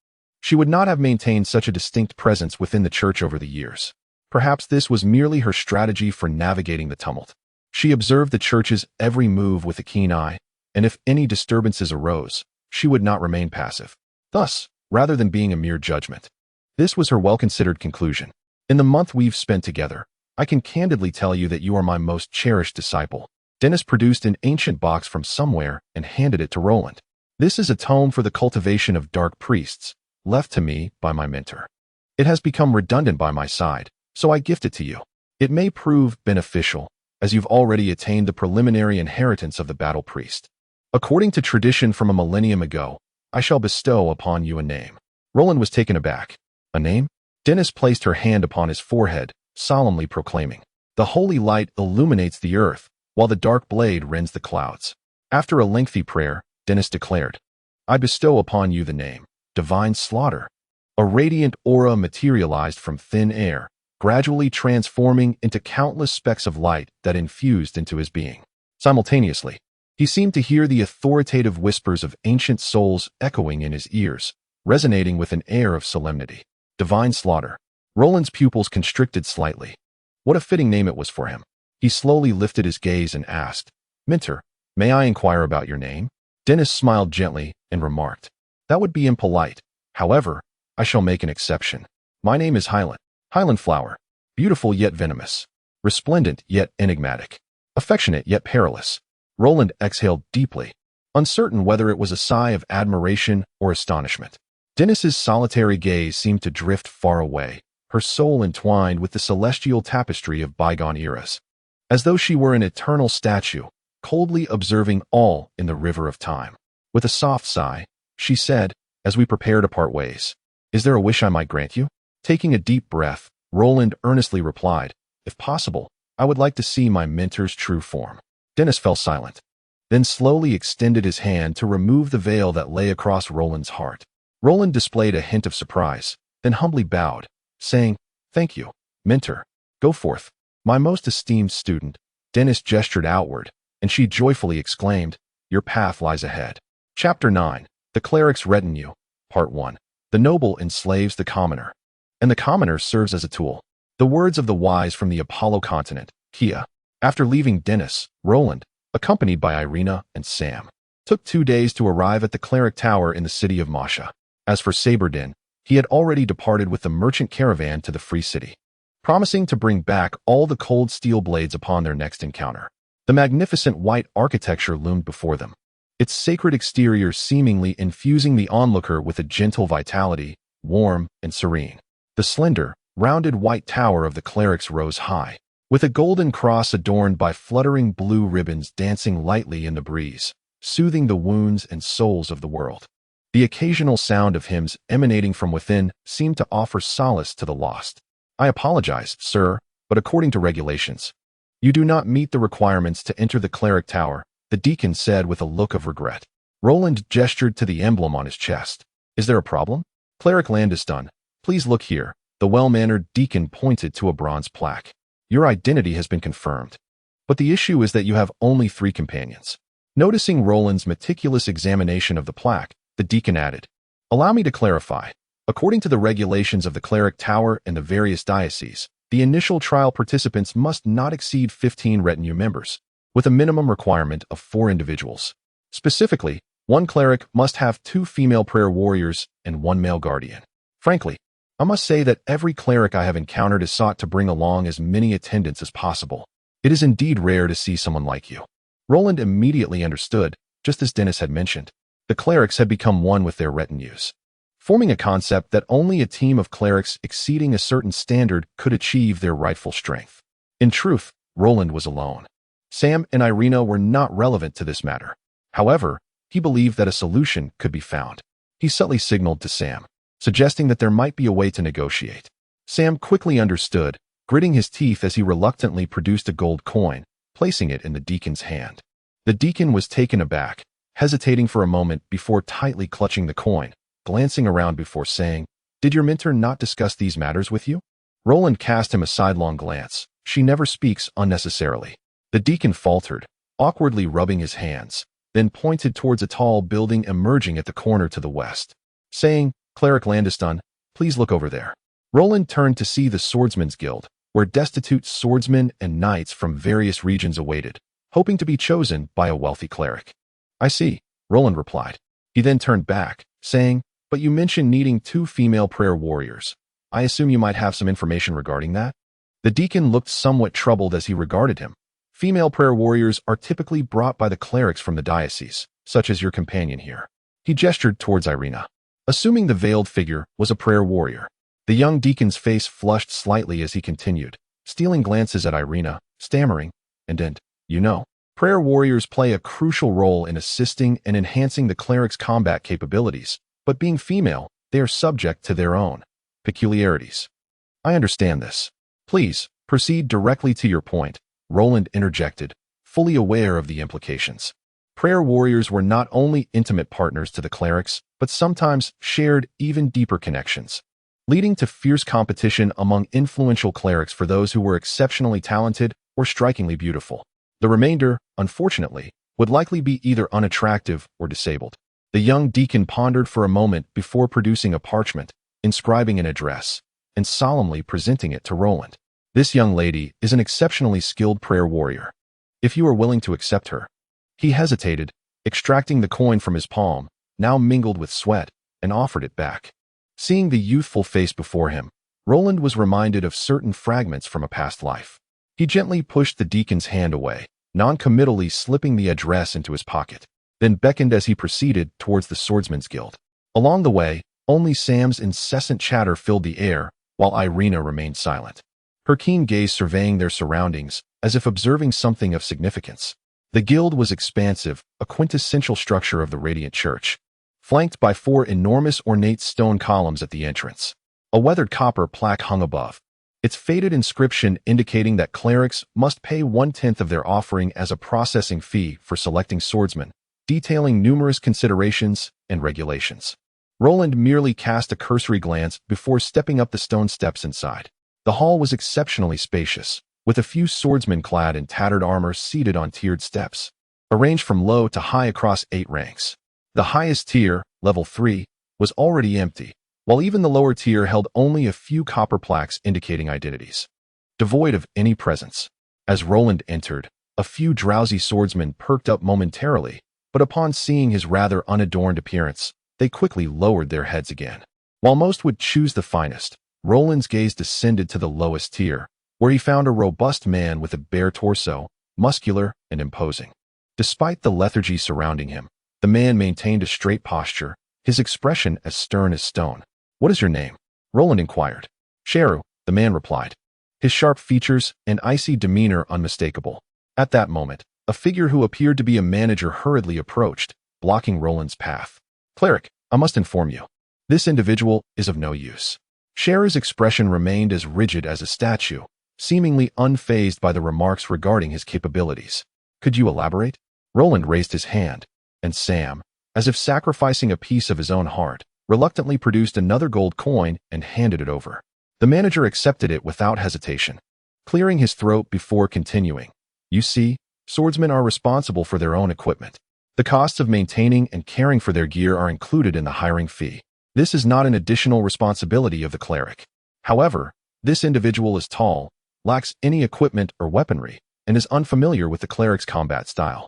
she would not have maintained such a distinct presence within the church over the years. Perhaps this was merely her strategy for navigating the tumult. She observed the church's every move with a keen eye, and if any disturbances arose, she would not remain passive. Thus, rather than being a mere judgment, this was her well-considered conclusion. "In the month we've spent together, I can candidly tell you that you are my most cherished disciple." Dennis produced an ancient box from somewhere and handed it to Roland. "This is a tome for the cultivation of dark priests, left to me by my mentor. It has become redundant by my side, so I gift it to you. It may prove beneficial, as you've already attained the preliminary inheritance of the battle priest. According to tradition from a millennium ago, I shall bestow upon you a name." Roland was taken aback. "A name?" Dennis placed her hand upon his forehead, solemnly proclaiming, "The holy light illuminates the earth, while the dark blade rends the clouds." After a lengthy prayer, Dennis declared, "I bestow upon you the name, Divine Slaughter." A radiant aura materialized from thin air, gradually transforming into countless specks of light that infused into his being. Simultaneously, he seemed to hear the authoritative whispers of ancient souls echoing in his ears, resonating with an air of solemnity. Divine Slaughter. Roland's pupils constricted slightly. What a fitting name it was for him. He slowly lifted his gaze and asked, "Mentor, may I inquire about your name?" Dennis smiled gently and remarked, "That would be impolite. However, I shall make an exception. My name is Highland. Highland Flower. Beautiful yet venomous. Resplendent yet enigmatic. Affectionate yet perilous." Roland exhaled deeply, uncertain whether it was a sigh of admiration or astonishment. Dennis's solitary gaze seemed to drift far away, her soul entwined with the celestial tapestry of bygone eras, as though she were an eternal statue, coldly observing all in the river of time. With a soft sigh, she said, as we prepare to part ways, "Is there a wish I might grant you?" Taking a deep breath, Roland earnestly replied, "If possible, I would like to see my mentor's true form." Dennis fell silent, then slowly extended his hand to remove the veil that lay across Roland's heart. Roland displayed a hint of surprise, then humbly bowed, saying, "Thank you, mentor. Go forth, my most esteemed student." Dennis gestured outward, and she joyfully exclaimed, "Your path lies ahead." Chapter 9. The Cleric's Retinue. Part 1. The noble enslaves the commoner, and the commoner serves as a tool. The words of the wise from the Apollo continent, Kia. After leaving Dennis, Roland, accompanied by Irina and Sam, took 2 days to arrive at the cleric tower in the city of Masha. As for Saberdin, he had already departed with the merchant caravan to the Free City, promising to bring back all the cold steel blades upon their next encounter. The magnificent white architecture loomed before them, its sacred exterior seemingly infusing the onlooker with a gentle vitality, warm and serene. The slender, rounded white tower of the clerics rose high, with a golden cross adorned by fluttering blue ribbons dancing lightly in the breeze, soothing the wounds and souls of the world. The occasional sound of hymns emanating from within seemed to offer solace to the lost. "I apologize, sir, but according to regulations, you do not meet the requirements to enter the cleric tower," the deacon said with a look of regret. Roland gestured to the emblem on his chest. "Is there a problem?" "Cleric Landiston, please look here." The well-mannered deacon pointed to a bronze plaque. "Your identity has been confirmed, but the issue is that you have only 3 companions." Noticing Roland's meticulous examination of the plaque, the deacon added, "Allow me to clarify. According to the regulations of the cleric tower and the various dioceses, the initial trial participants must not exceed 15 retinue members, with a minimum requirement of 4 individuals. Specifically, 1 cleric must have 2 female prayer warriors and 1 male guardian. Frankly, I must say that every cleric I have encountered has sought to bring along as many attendants as possible. It is indeed rare to see someone like you." Roland immediately understood, just as Dennis had mentioned. The clerics had become one with their retinues, forming a concept that only a team of clerics exceeding a certain standard could achieve their rightful strength. In truth, Roland was alone. Sam and Irina were not relevant to this matter. However, he believed that a solution could be found. He subtly signaled to Sam, suggesting that there might be a way to negotiate. Sam quickly understood, gritting his teeth as he reluctantly produced a gold coin, placing it in the deacon's hand. The deacon was taken aback, hesitating for a moment before tightly clutching the coin, glancing around before saying, "Did your mentor not discuss these matters with you?" Roland cast him a sidelong glance. "She never speaks unnecessarily." The deacon faltered, awkwardly rubbing his hands, then pointed towards a tall building emerging at the corner to the west, saying, "Cleric Landiston, please look over there." Roland turned to see the Swordsman's Guild, where destitute swordsmen and knights from various regions awaited, hoping to be chosen by a wealthy cleric. "I see," Roland replied. He then turned back, saying, "But you mentioned needing 2 female prayer warriors. I assume you might have some information regarding that?" The deacon looked somewhat troubled as he regarded him. "Female prayer warriors are typically brought by the clerics from the diocese, such as your companion here." He gestured towards Irina, assuming the veiled figure was a prayer warrior. The young deacon's face flushed slightly as he continued, stealing glances at Irina, stammering, and "You know, prayer warriors play a crucial role in assisting and enhancing the cleric's combat capabilities, but being female, they are subject to their own peculiarities." "I understand this. Please, proceed directly to your point," Roland interjected, fully aware of the implications. Prayer warriors were not only intimate partners to the clerics, but sometimes shared even deeper connections, leading to fierce competition among influential clerics for those who were exceptionally talented or strikingly beautiful. The remainder, unfortunately, would likely be either unattractive or disabled. The young deacon pondered for a moment before producing a parchment, inscribing an address, and solemnly presenting it to Roland. "This young lady is an exceptionally skilled prayer warrior. If you are willing to accept her." He hesitated, extracting the coin from his palm, now mingled with sweat, and offered it back. Seeing the youthful face before him, Roland was reminded of certain fragments from a past life. He gently pushed the deacon's hand away, non-committally slipping the address into his pocket, then beckoned as he proceeded towards the Swordsman's Guild. Along the way, only Sam's incessant chatter filled the air, while Irina remained silent, her keen gaze surveying their surroundings as if observing something of significance. The guild was expansive, a quintessential structure of the Radiant Church, flanked by 4 enormous ornate stone columns at the entrance. A weathered copper plaque hung above, its faded inscription indicating that clerics must pay 1/10 of their offering as a processing fee for selecting swordsmen, detailing numerous considerations and regulations. Roland merely cast a cursory glance before stepping up the stone steps inside. The hall was exceptionally spacious, with a few swordsmen clad in tattered armor seated on tiered steps, arranged from low to high across 8 ranks. The highest tier, level 3, was already empty, while even the lower tier held only a few copper plaques indicating identities, devoid of any presence. As Roland entered, a few drowsy swordsmen perked up momentarily, but upon seeing his rather unadorned appearance, they quickly lowered their heads again. While most would choose the finest, Roland's gaze descended to the lowest tier, where he found a robust man with a bare torso, muscular and imposing. Despite the lethargy surrounding him, the man maintained a straight posture, his expression as stern as stone. "What is your name?" Roland inquired. "Sheru," the man replied, his sharp features and icy demeanor unmistakable. At that moment, a figure who appeared to be a manager hurriedly approached, blocking Roland's path. "Cleric, I must inform you. This individual is of no use." Sheru's expression remained as rigid as a statue, seemingly unfazed by the remarks regarding his capabilities. "Could you elaborate?" Roland raised his hand, and Sam, as if sacrificing a piece of his own heart, reluctantly produced another gold coin and handed it over. The manager accepted it without hesitation, clearing his throat before continuing. "You see, swordsmen are responsible for their own equipment. The costs of maintaining and caring for their gear are included in the hiring fee. This is not an additional responsibility of the cleric. However, this individual is tall, lacks any equipment or weaponry, and is unfamiliar with the cleric's combat style.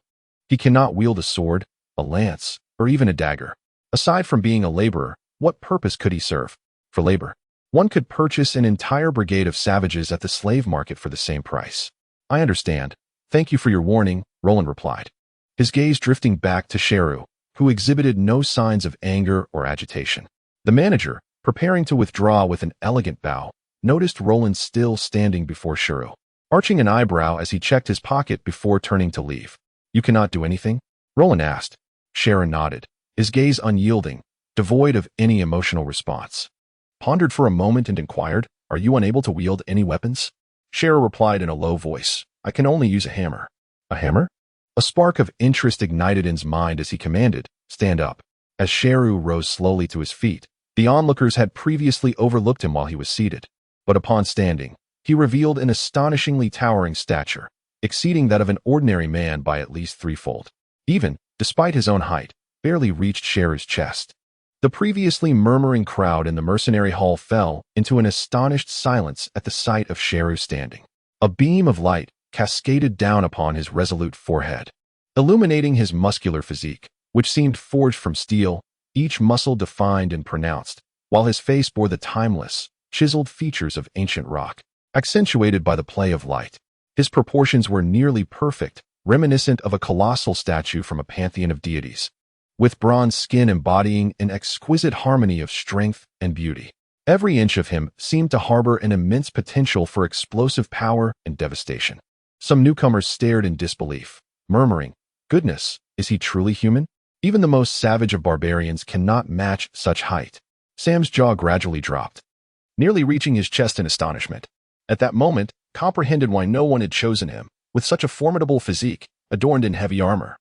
He cannot wield a sword, a lance, or even a dagger. Aside from being a laborer, what purpose could he serve? For labor, one could purchase an entire brigade of savages at the slave market for the same price." "I understand. Thank you for your warning," Roland replied, his gaze drifting back to Sheru, who exhibited no signs of anger or agitation. The manager, preparing to withdraw with an elegant bow, noticed Roland still standing before Sheru, arching an eyebrow as he checked his pocket before turning to leave. "You cannot do anything?" Roland asked. Sheru nodded, his gaze unyielding, devoid of any emotional response. Pondered for a moment and inquired, "Are you unable to wield any weapons?" Sheru replied in a low voice, "I can only use a hammer." "A hammer?" A spark of interest ignited in his mind as he commanded, "Stand up." As Sheru rose slowly to his feet, the onlookers had previously overlooked him while he was seated. But upon standing, he revealed an astonishingly towering stature, exceeding that of an ordinary man by at least threefold. Even, despite his own height, barely reached Sheru's chest. The previously murmuring crowd in the mercenary hall fell into an astonished silence at the sight of Sheru standing. A beam of light cascaded down upon his resolute forehead, illuminating his muscular physique, which seemed forged from steel, each muscle defined and pronounced, while his face bore the timeless, chiseled features of ancient rock, accentuated by the play of light. His proportions were nearly perfect, reminiscent of a colossal statue from a pantheon of deities, with bronze skin embodying an exquisite harmony of strength and beauty. Every inch of him seemed to harbor an immense potential for explosive power and devastation. Some newcomers stared in disbelief, murmuring, "Goodness, is he truly human? Even the most savage of barbarians cannot match such height." Sam's jaw gradually dropped, nearly reaching his chest in astonishment. At that moment, comprehended why no one had chosen him, with such a formidable physique, adorned in heavy armor.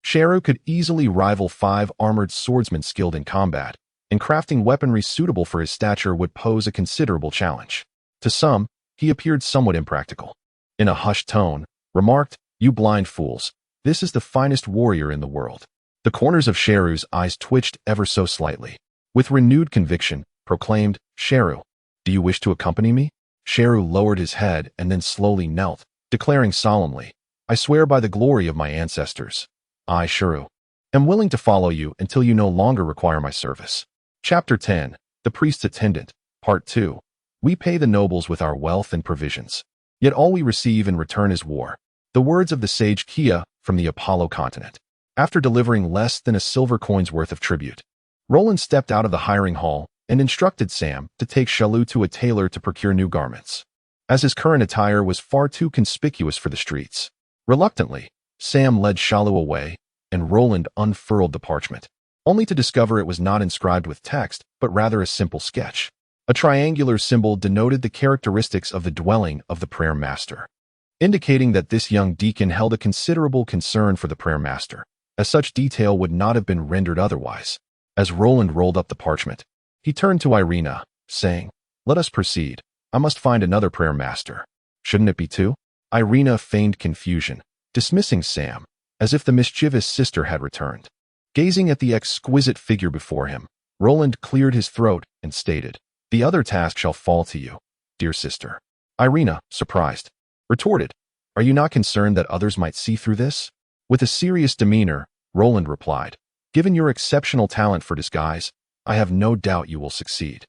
Sheru could easily rival 5 armored swordsmen skilled in combat, and crafting weaponry suitable for his stature would pose a considerable challenge. To some, he appeared somewhat impractical. In a hushed tone, remarked, "You blind fools, this is the finest warrior in the world." The corners of Sheru's eyes twitched ever so slightly. With renewed conviction, proclaimed, "Sheru, do you wish to accompany me?" Sheru lowered his head and then slowly knelt, declaring solemnly, "I swear by the glory of my ancestors, I, Sheru, am willing to follow you until you no longer require my service." Chapter 10, The Priest's Attendant, Part 2. We pay the nobles with our wealth and provisions, yet all we receive in return is war. The words of the sage Qin from the Apollo continent. After delivering less than a silver coin's worth of tribute, Roland stepped out of the hiring hall and instructed Sam to take Shalu to a tailor to procure new garments, as his current attire was far too conspicuous for the streets. Reluctantly, Sam led Shalu away, and Roland unfurled the parchment, only to discover it was not inscribed with text, but rather a simple sketch. A triangular symbol denoted the characteristics of the dwelling of the prayer master, indicating that this young deacon held a considerable concern for the prayer master, as such detail would not have been rendered otherwise. As Roland rolled up the parchment, he turned to Irina, saying, "Let us proceed. I must find another prayer master." "Shouldn't it be 2? Irina feigned confusion, dismissing Sam, as if the mischievous sister had returned. Gazing at the exquisite figure before him, Roland cleared his throat and stated, "The other task shall fall to you, dear sister." Irina, surprised, retorted, "Are you not concerned that others might see through this?" With a serious demeanor, Roland replied, "Given your exceptional talent for disguise, I have no doubt you will succeed."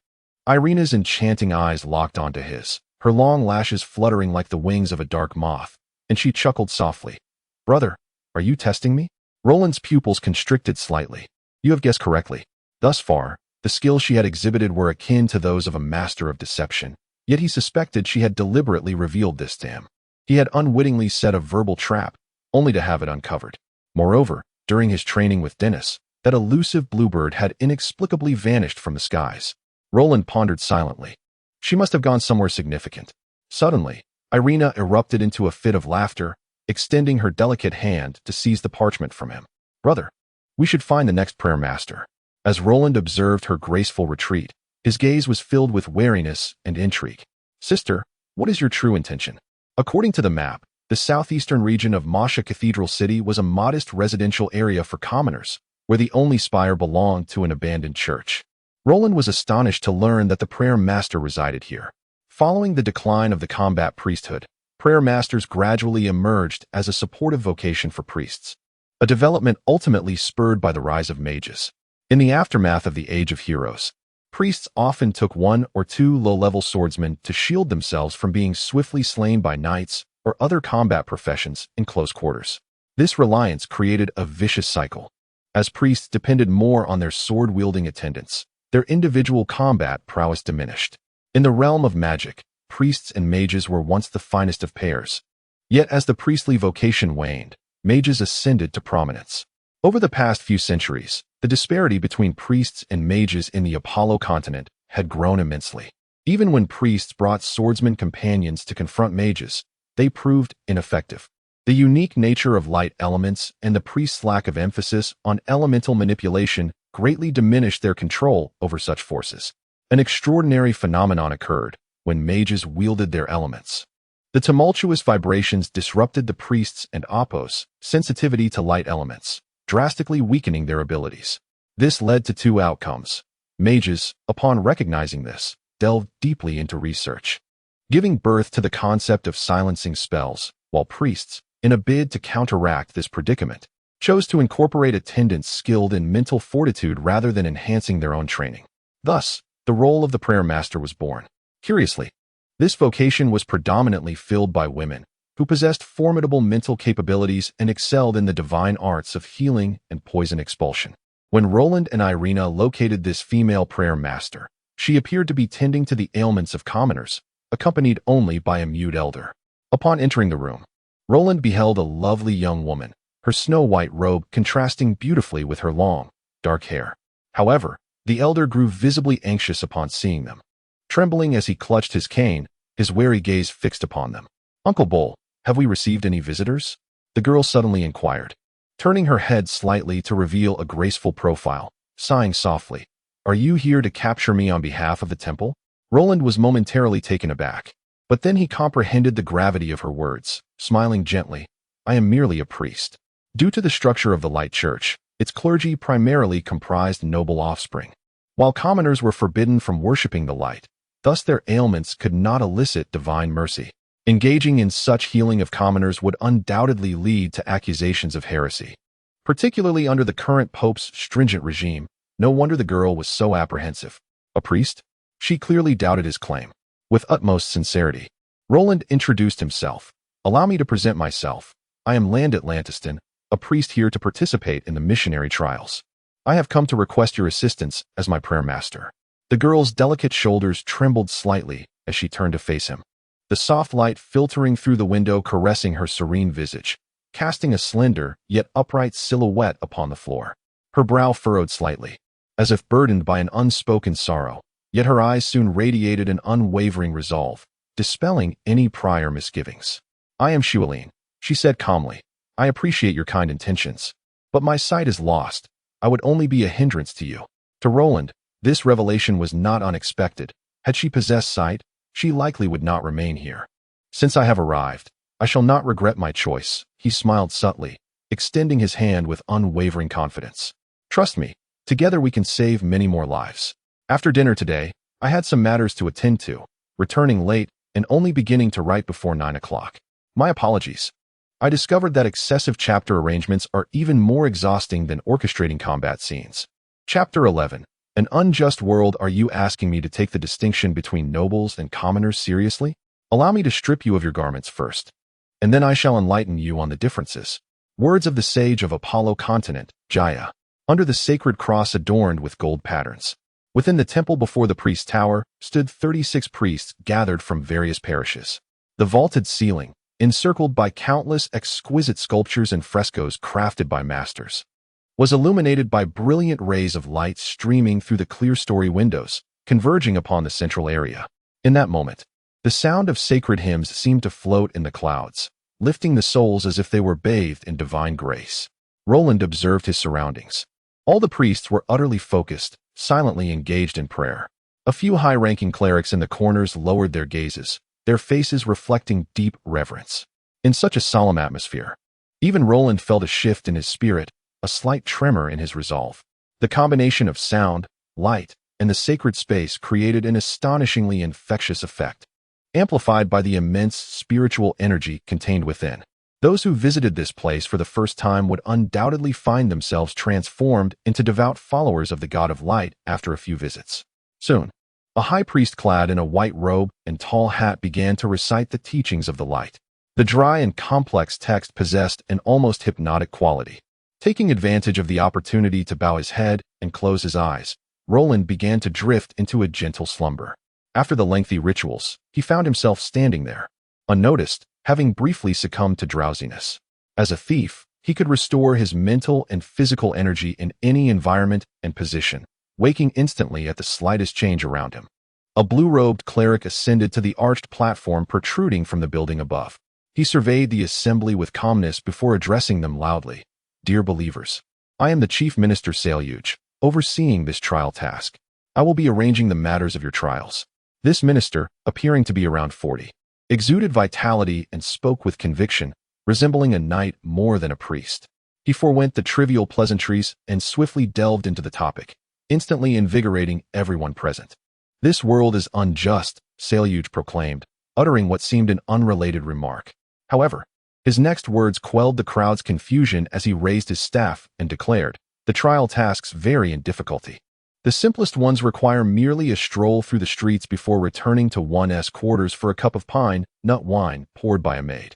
Irina's enchanting eyes locked onto his, her long lashes fluttering like the wings of a dark moth, and she chuckled softly. "Brother, are you testing me?" Roland's pupils constricted slightly. "You have guessed correctly." Thus far, the skills she had exhibited were akin to those of a master of deception, yet he suspected she had deliberately revealed this to him. He had unwittingly set a verbal trap, only to have it uncovered. Moreover, during his training with Dennis, that elusive bluebird had inexplicably vanished from the skies. Roland pondered silently. She must have gone somewhere significant. Suddenly, Irina erupted into a fit of laughter, extending her delicate hand to seize the parchment from him. "Brother, we should find the next prayer master." As Roland observed her graceful retreat, his gaze was filled with wariness and intrigue. "Sister, what is your true intention?" According to the map, the southeastern region of Masha Cathedral City was a modest residential area for commoners, where the only spire belonged to an abandoned church. Roland was astonished to learn that the prayer master resided here. Following the decline of the combat priesthood, prayer masters gradually emerged as a supportive vocation for priests, a development ultimately spurred by the rise of mages. In the aftermath of the Age of Heroes, priests often took one or two low-level swordsmen to shield themselves from being swiftly slain by knights or other combat professions in close quarters. This reliance created a vicious cycle. As priests depended more on their sword-wielding attendants, their individual combat prowess diminished. In the realm of magic, priests and mages were once the finest of pairs. Yet as the priestly vocation waned, mages ascended to prominence. Over the past few centuries, the disparity between priests and mages in the Apollo continent had grown immensely. Even when priests brought swordsman companions to confront mages, they proved ineffective. The unique nature of light elements and the priest's lack of emphasis on elemental manipulation greatly diminished their control over such forces. An extraordinary phenomenon occurred when mages wielded their elements. The tumultuous vibrations disrupted the priests' and Apos' sensitivity to light elements, drastically weakening their abilities. This led to two outcomes. Mages, upon recognizing this, delved deeply into research, giving birth to the concept of silencing spells, while priests, in a bid to counteract this predicament, chose to incorporate attendants skilled in mental fortitude rather than enhancing their own training. Thus, the role of the prayer master was born. Curiously, this vocation was predominantly filled by women, who possessed formidable mental capabilities and excelled in the divine arts of healing and poison expulsion. When Roland and Irina located this female prayer master, she appeared to be tending to the ailments of commoners, accompanied only by a mute elder. Upon entering the room, Roland beheld a lovely young woman, her snow-white robe contrasting beautifully with her long, dark hair. However, the elder grew visibly anxious upon seeing them. Trembling as he clutched his cane, his wary gaze fixed upon them. "Uncle Bull, have we received any visitors?" the girl suddenly inquired, turning her head slightly to reveal a graceful profile, sighing softly. "Are you here to capture me on behalf of the temple?" Roland was momentarily taken aback, but then he comprehended the gravity of her words, smiling gently. "I am merely a priest." Due to the structure of the Light Church, its clergy primarily comprised noble offspring. While commoners were forbidden from worshipping the light, thus their ailments could not elicit divine mercy. Engaging in such healing of commoners would undoubtedly lead to accusations of heresy. Particularly under the current pope's stringent regime, no wonder the girl was so apprehensive. A priest? She clearly doubted his claim. With utmost sincerity, Roland introduced himself. "Allow me to present myself. I am Land Atlantiston, a priest here to participate in the missionary trials. I have come to request your assistance as my prayer master." The girl's delicate shoulders trembled slightly as she turned to face him, the soft light filtering through the window caressing her serene visage, casting a slender yet upright silhouette upon the floor. Her brow furrowed slightly, as if burdened by an unspoken sorrow, yet her eyes soon radiated an unwavering resolve, dispelling any prior misgivings. "I am Shualine," she said calmly. "I appreciate your kind intentions, but my sight is lost. I would only be a hindrance to you." To Roland, this revelation was not unexpected. Had she possessed sight, she likely would not remain here. "Since I have arrived, I shall not regret my choice," he smiled subtly, extending his hand with unwavering confidence. "Trust me, Together we can save many more lives. After dinner today, I had some matters to attend to, returning late and only beginning to write before 9 o'clock. My apologies. I discovered that excessive chapter arrangements are even more exhausting than orchestrating combat scenes. Chapter 11. An unjust world. Are you asking me to take the distinction between nobles and commoners seriously? Allow me to strip you of your garments first, and then I shall enlighten you on the differences. Words of the sage of Apollo continent, Jaya. Under the sacred cross adorned with gold patterns. Within the temple before the priest tower stood 36 priests gathered from various parishes. The vaulted ceiling, encircled by countless exquisite sculptures and frescoes crafted by masters, was illuminated by brilliant rays of light streaming through the clear-story windows, converging upon the central area. In that moment, the sound of sacred hymns seemed to float in the clouds, lifting the souls as if they were bathed in divine grace. Roland observed his surroundings. All the priests were utterly focused, silently engaged in prayer. A few high-ranking clerics in the corners lowered their gazes, their faces reflecting deep reverence. In such a solemn atmosphere, even Roland felt a shift in his spirit, a slight tremor in his resolve. The combination of sound, light, and the sacred space created an astonishingly infectious effect, amplified by the immense spiritual energy contained within. Those who visited this place for the first time would undoubtedly find themselves transformed into devout followers of the God of Light after a few visits. Soon, a high priest clad in a white robe and tall hat began to recite the teachings of the light. The dry and complex text possessed an almost hypnotic quality. Taking advantage of the opportunity to bow his head and close his eyes, Roland began to drift into a gentle slumber. After the lengthy rituals, he found himself standing there, unnoticed, having briefly succumbed to drowsiness. As a thief, he could restore his mental and physical energy in any environment and position, waking instantly at the slightest change around him. A blue-robed cleric ascended to the arched platform protruding from the building above. He surveyed the assembly with calmness before addressing them loudly. Dear believers, I am the Chief Minister Selyuj, overseeing this trial task. I will be arranging the matters of your trials. This minister, appearing to be around 40, exuded vitality and spoke with conviction, resembling a knight more than a priest. He forewent the trivial pleasantries and swiftly delved into the topic, instantly invigorating everyone present. This world is unjust, Selyuj proclaimed, uttering what seemed an unrelated remark. However, his next words quelled the crowd's confusion as he raised his staff and declared, the trial tasks vary in difficulty. The simplest ones require merely a stroll through the streets before returning to one's quarters for a cup of pine, nut wine poured by a maid.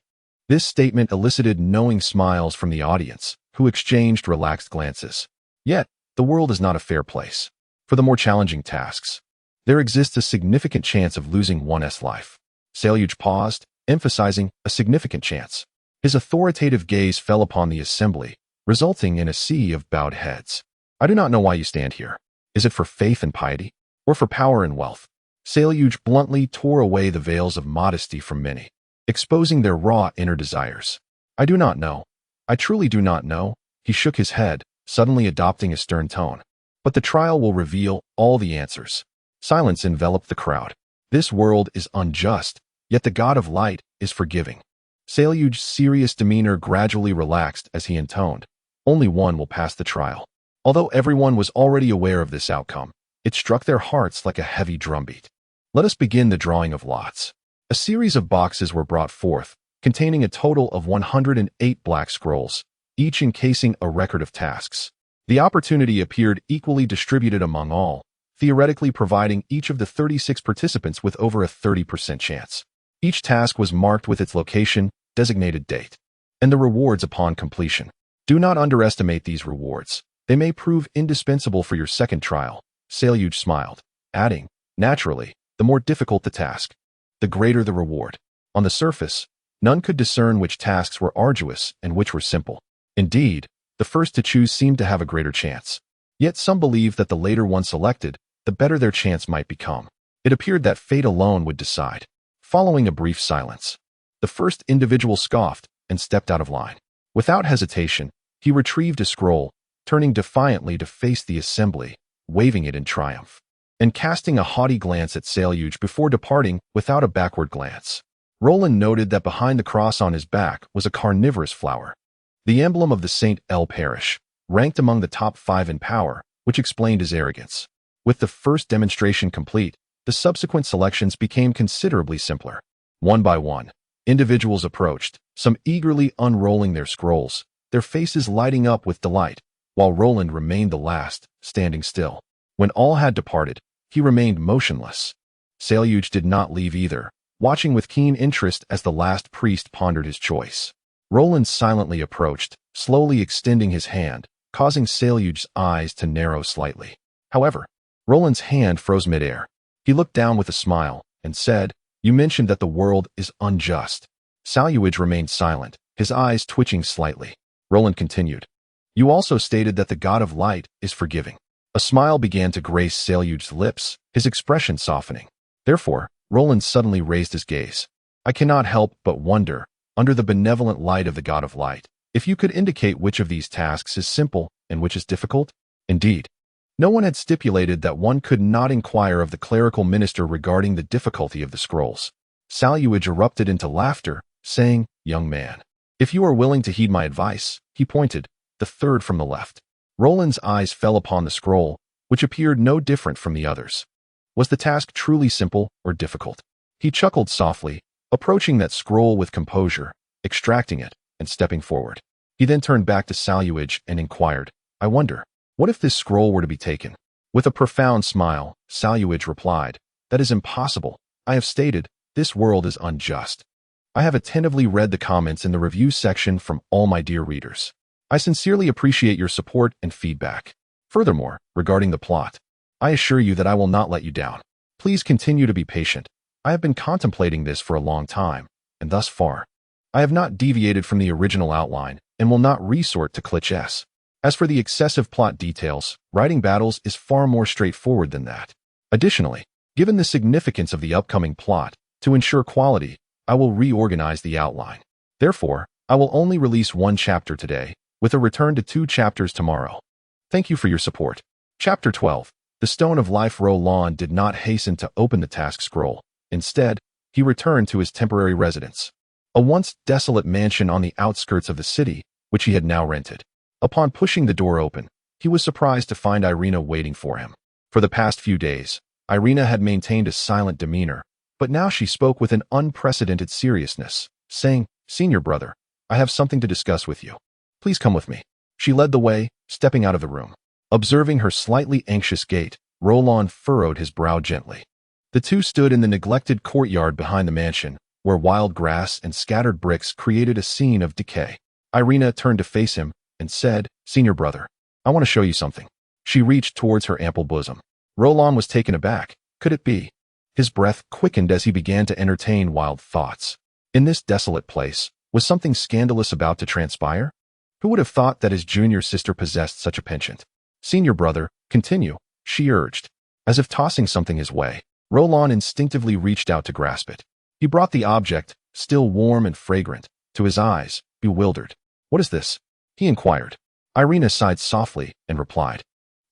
This statement elicited knowing smiles from the audience, who exchanged relaxed glances. Yet, the world is not a fair place. For the more challenging tasks, there exists a significant chance of losing one's life. Selyuj paused, emphasizing a significant chance. His authoritative gaze fell upon the assembly, resulting in a sea of bowed heads. I do not know why you stand here. Is it for faith and piety, or for power and wealth? Selyuj bluntly tore away the veils of modesty from many, exposing their raw inner desires. I do not know. I truly do not know. He shook his head, suddenly adopting a stern tone. But the trial will reveal all the answers. Silence enveloped the crowd. This world is unjust, yet the God of Light is forgiving. Selyuj's serious demeanor gradually relaxed as he intoned, only one will pass the trial. Although everyone was already aware of this outcome, it struck their hearts like a heavy drumbeat. Let us begin the drawing of lots. A series of boxes were brought forth, containing a total of 108 black scrolls, each encasing a record of tasks. The opportunity appeared equally distributed among all, theoretically providing each of the 36 participants with over a 30% chance. Each task was marked with its location, designated date, and the rewards upon completion. Do not underestimate these rewards. They may prove indispensable for your second trial. Selyuj smiled, adding, naturally, the more difficult the task, the greater the reward. On the surface, none could discern which tasks were arduous and which were simple. Indeed, the first to choose seemed to have a greater chance. Yet some believed that the later one selected, the better their chance might become. It appeared that fate alone would decide. Following a brief silence, the first individual scoffed and stepped out of line. Without hesitation, he retrieved a scroll, turning defiantly to face the assembly, waving it in triumph, and casting a haughty glance at Selyuj before departing without a backward glance. Roland noted that behind the cross on his back was a carnivorous flower, the emblem of the St. L parish, ranked among the top 5 in power, which explained his arrogance. With the first demonstration complete, the subsequent selections became considerably simpler. One by one, individuals approached, some eagerly unrolling their scrolls, their faces lighting up with delight, while Roland remained the last, standing still. When all had departed, he remained motionless. Salyuj did not leave either, watching with keen interest as the last priest pondered his choice. Roland silently approached, slowly extending his hand, causing Salyuj's eyes to narrow slightly. However, Roland's hand froze midair. He looked down with a smile and said, "You mentioned that the world is unjust." Salyuj remained silent, his eyes twitching slightly. Roland continued, "You also stated that the god of light is forgiving." A smile began to grace Salyuj's lips, his expression softening. Therefore, Roland suddenly raised his gaze. "I cannot help but wonder, under the benevolent light of the god of light, if you could indicate which of these tasks is simple and which is difficult?" Indeed, no one had stipulated that one could not inquire of the clerical minister regarding the difficulty of the scrolls. Salyuj erupted into laughter, saying, "Young man, if you are willing to heed my advice," he pointed, the third from the left. Roland's eyes fell upon the scroll, which appeared no different from the others. Was the task truly simple or difficult? He chuckled softly, approaching that scroll with composure, extracting it, and stepping forward. He then turned back to Salyuj and inquired, "I wonder, what if this scroll were to be taken?" With a profound smile, Salyuj replied, "That is impossible. I have stated, this world is unjust. I have attentively read the comments in the review section from all my dear readers. I sincerely appreciate your support and feedback. Furthermore, regarding the plot, I assure you that I will not let you down. Please continue to be patient. I have been contemplating this for a long time, and thus far, I have not deviated from the original outline and will not resort to clichés. As for the excessive plot details, writing battles is far more straightforward than that. Additionally, given the significance of the upcoming plot, to ensure quality, I will reorganize the outline. Therefore, I will only release one chapter today, with a return to 2 chapters tomorrow. Thank you for your support." Chapter 12. The Stone of Life. Roland did not hasten to open the task scroll. Instead, he returned to his temporary residence, a once desolate mansion on the outskirts of the city, which he had now rented. Upon pushing the door open, he was surprised to find Irina waiting for him. For the past few days, Irina had maintained a silent demeanor, but now she spoke with an unprecedented seriousness, saying, "Senior brother, I have something to discuss with you. Please come with me." She led the way, stepping out of the room. Observing her slightly anxious gait, Roland furrowed his brow gently. The two stood in the neglected courtyard behind the mansion, where wild grass and scattered bricks created a scene of decay. Irina turned to face him and said, "Senior brother, I want to show you something." She reached towards her ample bosom. Roland was taken aback. Could it be? His breath quickened as he began to entertain wild thoughts. In this desolate place, was something scandalous about to transpire? Who would have thought that his junior sister possessed such a penchant? "Senior brother, continue," she urged. As if tossing something his way, Roland instinctively reached out to grasp it. He brought the object, still warm and fragrant, to his eyes, bewildered. "What is this?" he inquired. Irina sighed softly and replied,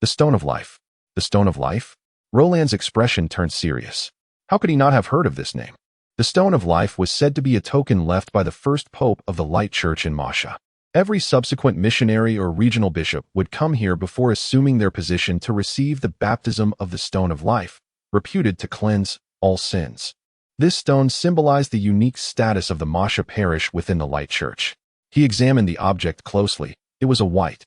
"The Stone of Life." "The Stone of Life?" Roland's expression turned serious. How could he not have heard of this name? The Stone of Life was said to be a token left by the first pope of the Light Church in Masha. Every subsequent missionary or regional bishop would come here before assuming their position to receive the baptism of the Stone of Life, reputed to cleanse all sins. This stone symbolized the unique status of the Masha parish within the Light Church. He examined the object closely. It was a white,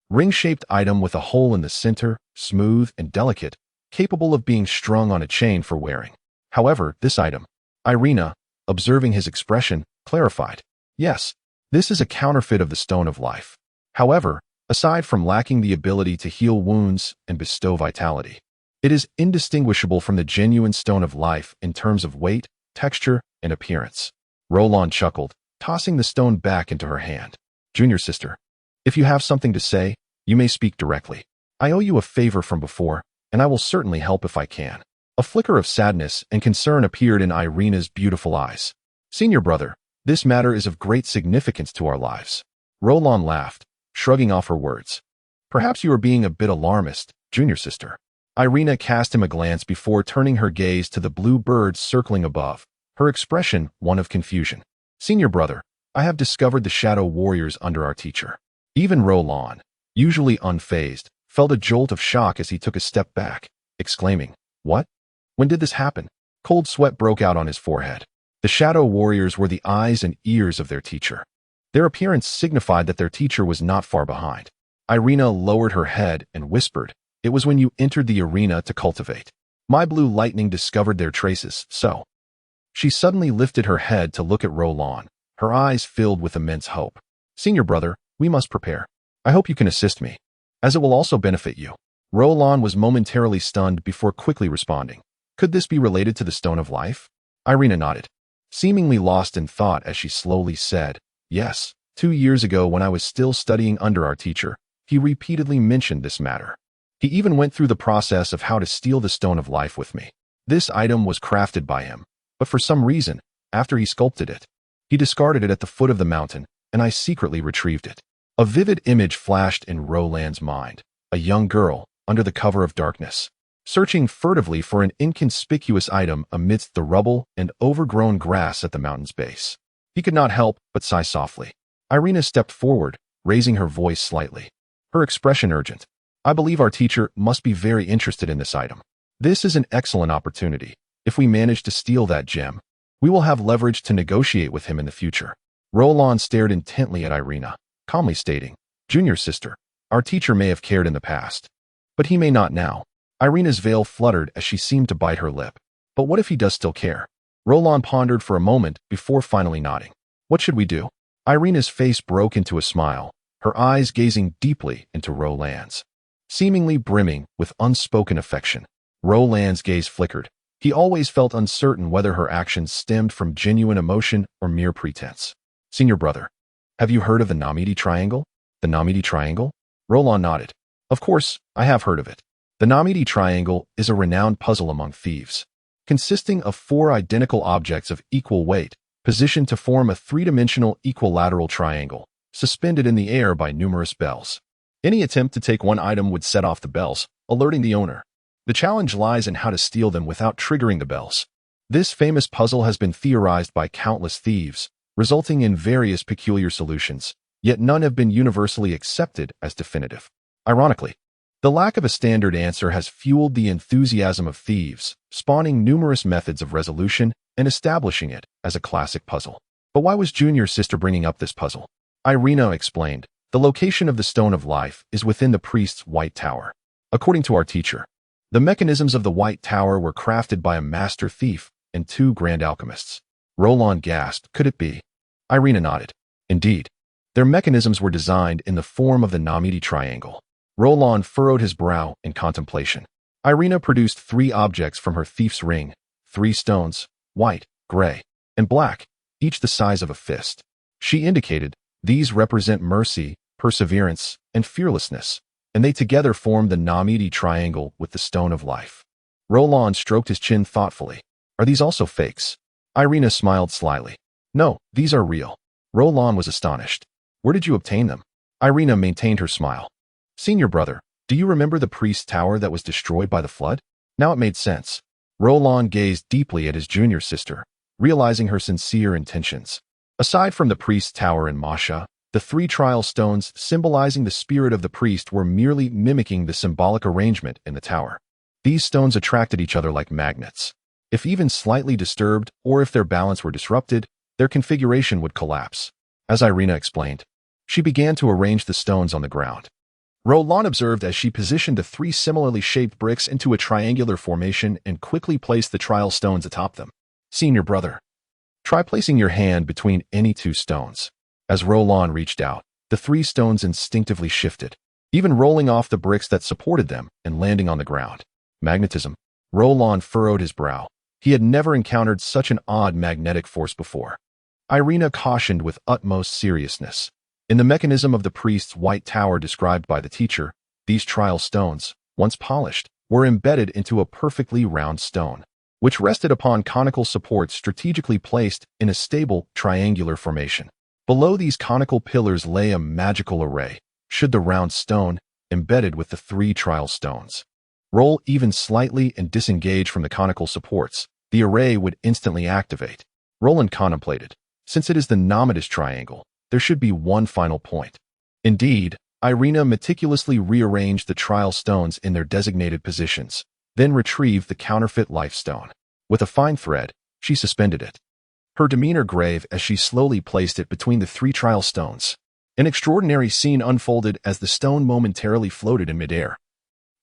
ring-shaped item with a hole in the center, smooth and delicate, capable of being strung on a chain for wearing. However, this item, Irina, observing his expression, clarified, "Yes, this is a counterfeit of the Stone of Life. However, aside from lacking the ability to heal wounds and bestow vitality, it is indistinguishable from the genuine Stone of Life in terms of weight, texture, and appearance." Roland chuckled, tossing the stone back into her hand. "Junior sister, if you have something to say, you may speak directly. I owe you a favor from before, and I will certainly help if I can." A flicker of sadness and concern appeared in Irina's beautiful eyes. "Senior brother, this matter is of great significance to our lives." Roland laughed, shrugging off her words. "Perhaps you are being a bit alarmist, junior sister." Irina cast him a glance before turning her gaze to the blue birds circling above, her expression one of confusion. "Senior brother, I have discovered the shadow warriors under our teacher." Even Roland, usually unfazed, felt a jolt of shock as he took a step back, exclaiming, "What? When did this happen?" Cold sweat broke out on his forehead. The shadow warriors were the eyes and ears of their teacher. Their appearance signified that their teacher was not far behind. Irina lowered her head and whispered, "It was when you entered the arena to cultivate. My blue lightning discovered their traces, so." She suddenly lifted her head to look at Roland, her eyes filled with immense hope. "Senior brother, we must prepare. I hope you can assist me, as it will also benefit you." Roland was momentarily stunned before quickly responding. Could this be related to the Stone of Life? Irina nodded, seemingly lost in thought as she slowly said, "Yes, 2 years ago when I was still studying under our teacher, he repeatedly mentioned this matter. He even went through the process of how to steal the Stone of Life with me. This item was crafted by him, but for some reason, after he sculpted it, he discarded it at the foot of the mountain, and I secretly retrieved it." A vivid image flashed in Roland's mind, a young girl, under the cover of darkness, searching furtively for an inconspicuous item amidst the rubble and overgrown grass at the mountain's base. He could not help but sigh softly. Irina stepped forward, raising her voice slightly, her expression urgent. "I believe our teacher must be very interested in this item. This is an excellent opportunity. If we manage to steal that gem, we will have leverage to negotiate with him in the future." Roland stared intently at Irina, calmly stating, "Junior sister, our teacher may have cared in the past, but he may not now." Irina's veil fluttered as she seemed to bite her lip. "But what if he does still care?" Roland pondered for a moment before finally nodding. "What should we do?" Irina's face broke into a smile, her eyes gazing deeply into Roland's, seemingly brimming with unspoken affection. Roland's gaze flickered. He always felt uncertain whether her actions stemmed from genuine emotion or mere pretense. "Senior brother, have you heard of the Namidi Triangle?" "The Namidi Triangle?" Roland nodded. "Of course, I have heard of it. The Namidi Triangle is a renowned puzzle among thieves, consisting of 4 identical objects of equal weight, positioned to form a 3-dimensional equilateral triangle, suspended in the air by numerous bells. Any attempt to take one item would set off the bells, alerting the owner. The challenge lies in how to steal them without triggering the bells. This famous puzzle has been theorized by countless thieves, resulting in various peculiar solutions, yet none have been universally accepted as definitive. Ironically, the lack of a standard answer has fueled the enthusiasm of thieves, spawning numerous methods of resolution and establishing it as a classic puzzle. But why was Junior sister bringing up this puzzle? Irina explained, "The location of the Stone of Life is within the priest's White Tower. According to our teacher, the mechanisms of the White Tower were crafted by a master thief and 2 grand alchemists." Roland gasped, "Could it be?" Irina nodded. "Indeed. Their mechanisms were designed in the form of the Namidi Triangle." Roland furrowed his brow in contemplation. Irina produced 3 objects from her thief's ring, 3 stones, white, gray, and black, each the size of a fist. She indicated, "These represent mercy, perseverance, and fearlessness, and they together form the Namidi Triangle with the Stone of Life." Roland stroked his chin thoughtfully. "Are these also fakes?" Irina smiled slyly. "No, these are real." Roland was astonished. "Where did you obtain them?" Irina maintained her smile. "Senior brother, do you remember the priest's tower that was destroyed by the flood?" Now it made sense. Roland gazed deeply at his junior sister, realizing her sincere intentions. Aside from the priest's tower in Masha, the 3 trial stones symbolizing the spirit of the priest were merely mimicking the symbolic arrangement in the tower. These stones attracted each other like magnets. If even slightly disturbed or if their balance were disrupted, their configuration would collapse. As Irina explained, she began to arrange the stones on the ground. Roland observed as she positioned the 3 similarly shaped bricks into a triangular formation and quickly placed the trial stones atop them. "Senior brother, try placing your hand between any 2 stones." As Roland reached out, the 3 stones instinctively shifted, even rolling off the bricks that supported them and landing on the ground. Magnetism. Roland furrowed his brow. He had never encountered such an odd magnetic force before. Irina cautioned with utmost seriousness. In the mechanism of the priest's White Tower described by the teacher, these trial stones, once polished, were embedded into a perfectly round stone, which rested upon conical supports strategically placed in a stable triangular formation. Below these conical pillars lay a magical array, should the round stone, embedded with the 3 trial stones, roll even slightly and disengage from the conical supports, the array would instantly activate. Roland contemplated. Since it is the Namidus triangle, there should be one final point. Indeed, Irina meticulously rearranged the trial stones in their designated positions, then retrieved the counterfeit life stone. With a fine thread, she suspended it, her demeanor grave as she slowly placed it between the 3 trial stones. An extraordinary scene unfolded as the stone momentarily floated in midair.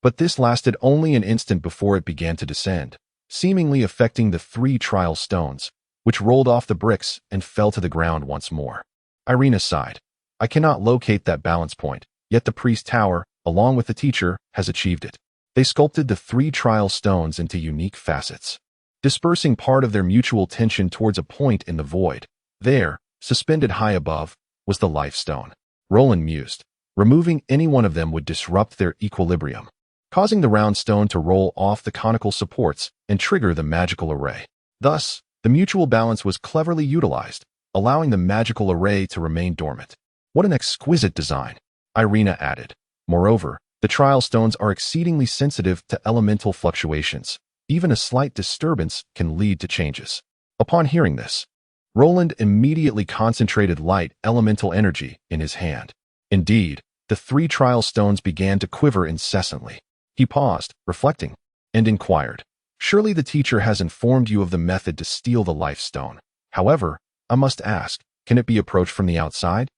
But this lasted only an instant before it began to descend, seemingly affecting the 3 trial stones, which rolled off the bricks and fell to the ground once more. Irina sighed. I cannot locate that balance point, yet the priest tower, along with the teacher, has achieved it. They sculpted the 3 trial stones into unique facets, dispersing part of their mutual tension towards a point in the void. There, suspended high above, was the life stone. Roland mused. Removing any one of them would disrupt their equilibrium, causing the round stone to roll off the conical supports and trigger the magical array. Thus, the mutual balance was cleverly utilized, allowing the magical array to remain dormant. What an exquisite design, Irina added. Moreover, the trial stones are exceedingly sensitive to elemental fluctuations. Even a slight disturbance can lead to changes. Upon hearing this, Roland immediately concentrated light elemental energy in his hand. Indeed, the 3 trial stones began to quiver incessantly. He paused, reflecting, and inquired, "Surely the teacher has informed you of the method to steal the life stone. However, I must ask, can it be approached from the outside?"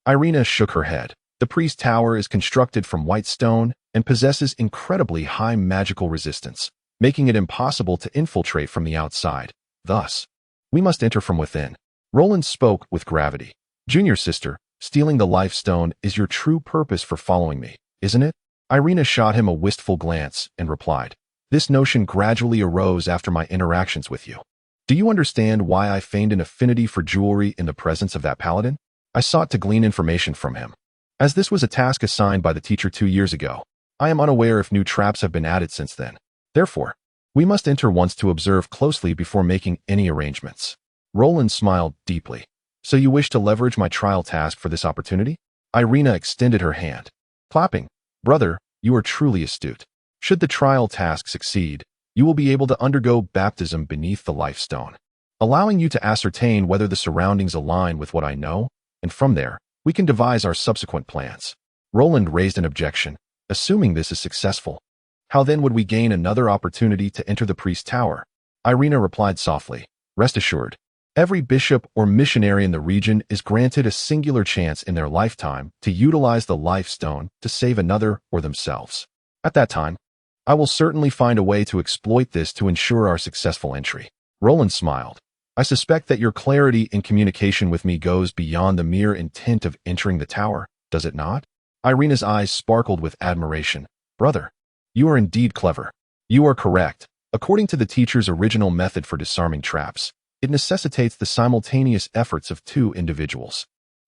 Irina shook her head. The priest tower is constructed from white stone and possesses incredibly high magical resistance, making it impossible to infiltrate from the outside. Thus, we must enter from within. Roland spoke with gravity. Junior sister, stealing the life stone is your true purpose for following me, isn't it? Irina shot him a wistful glance and replied, This notion gradually arose after my interactions with you. Do you understand why I feigned an affinity for jewelry in the presence of that paladin? I sought to glean information from him. As this was a task assigned by the teacher 2 years ago, I am unaware if new traps have been added since then. Therefore, we must enter once to observe closely before making any arrangements. Roland smiled deeply. So you wish to leverage my trial task for this opportunity? Irina extended her hand, clapping. Brother, you are truly astute. Should the trial task succeed, you will be able to undergo baptism beneath the life stone, allowing you to ascertain whether the surroundings align with what I know, and from there, we can devise our subsequent plans. Roland raised an objection. Assuming this is successful, how then would we gain another opportunity to enter the priest's tower? Irina replied softly, Rest assured, every bishop or missionary in the region is granted a singular chance in their lifetime to utilize the life stone to save another or themselves. At that time, I will certainly find a way to exploit this to ensure our successful entry. Roland smiled. I suspect that your clarity in communication with me goes beyond the mere intent of entering the tower, does it not? Irina's eyes sparkled with admiration. Brother, you are indeed clever. You are correct. According to the teacher's original method for disarming traps, it necessitates the simultaneous efforts of 2 individuals.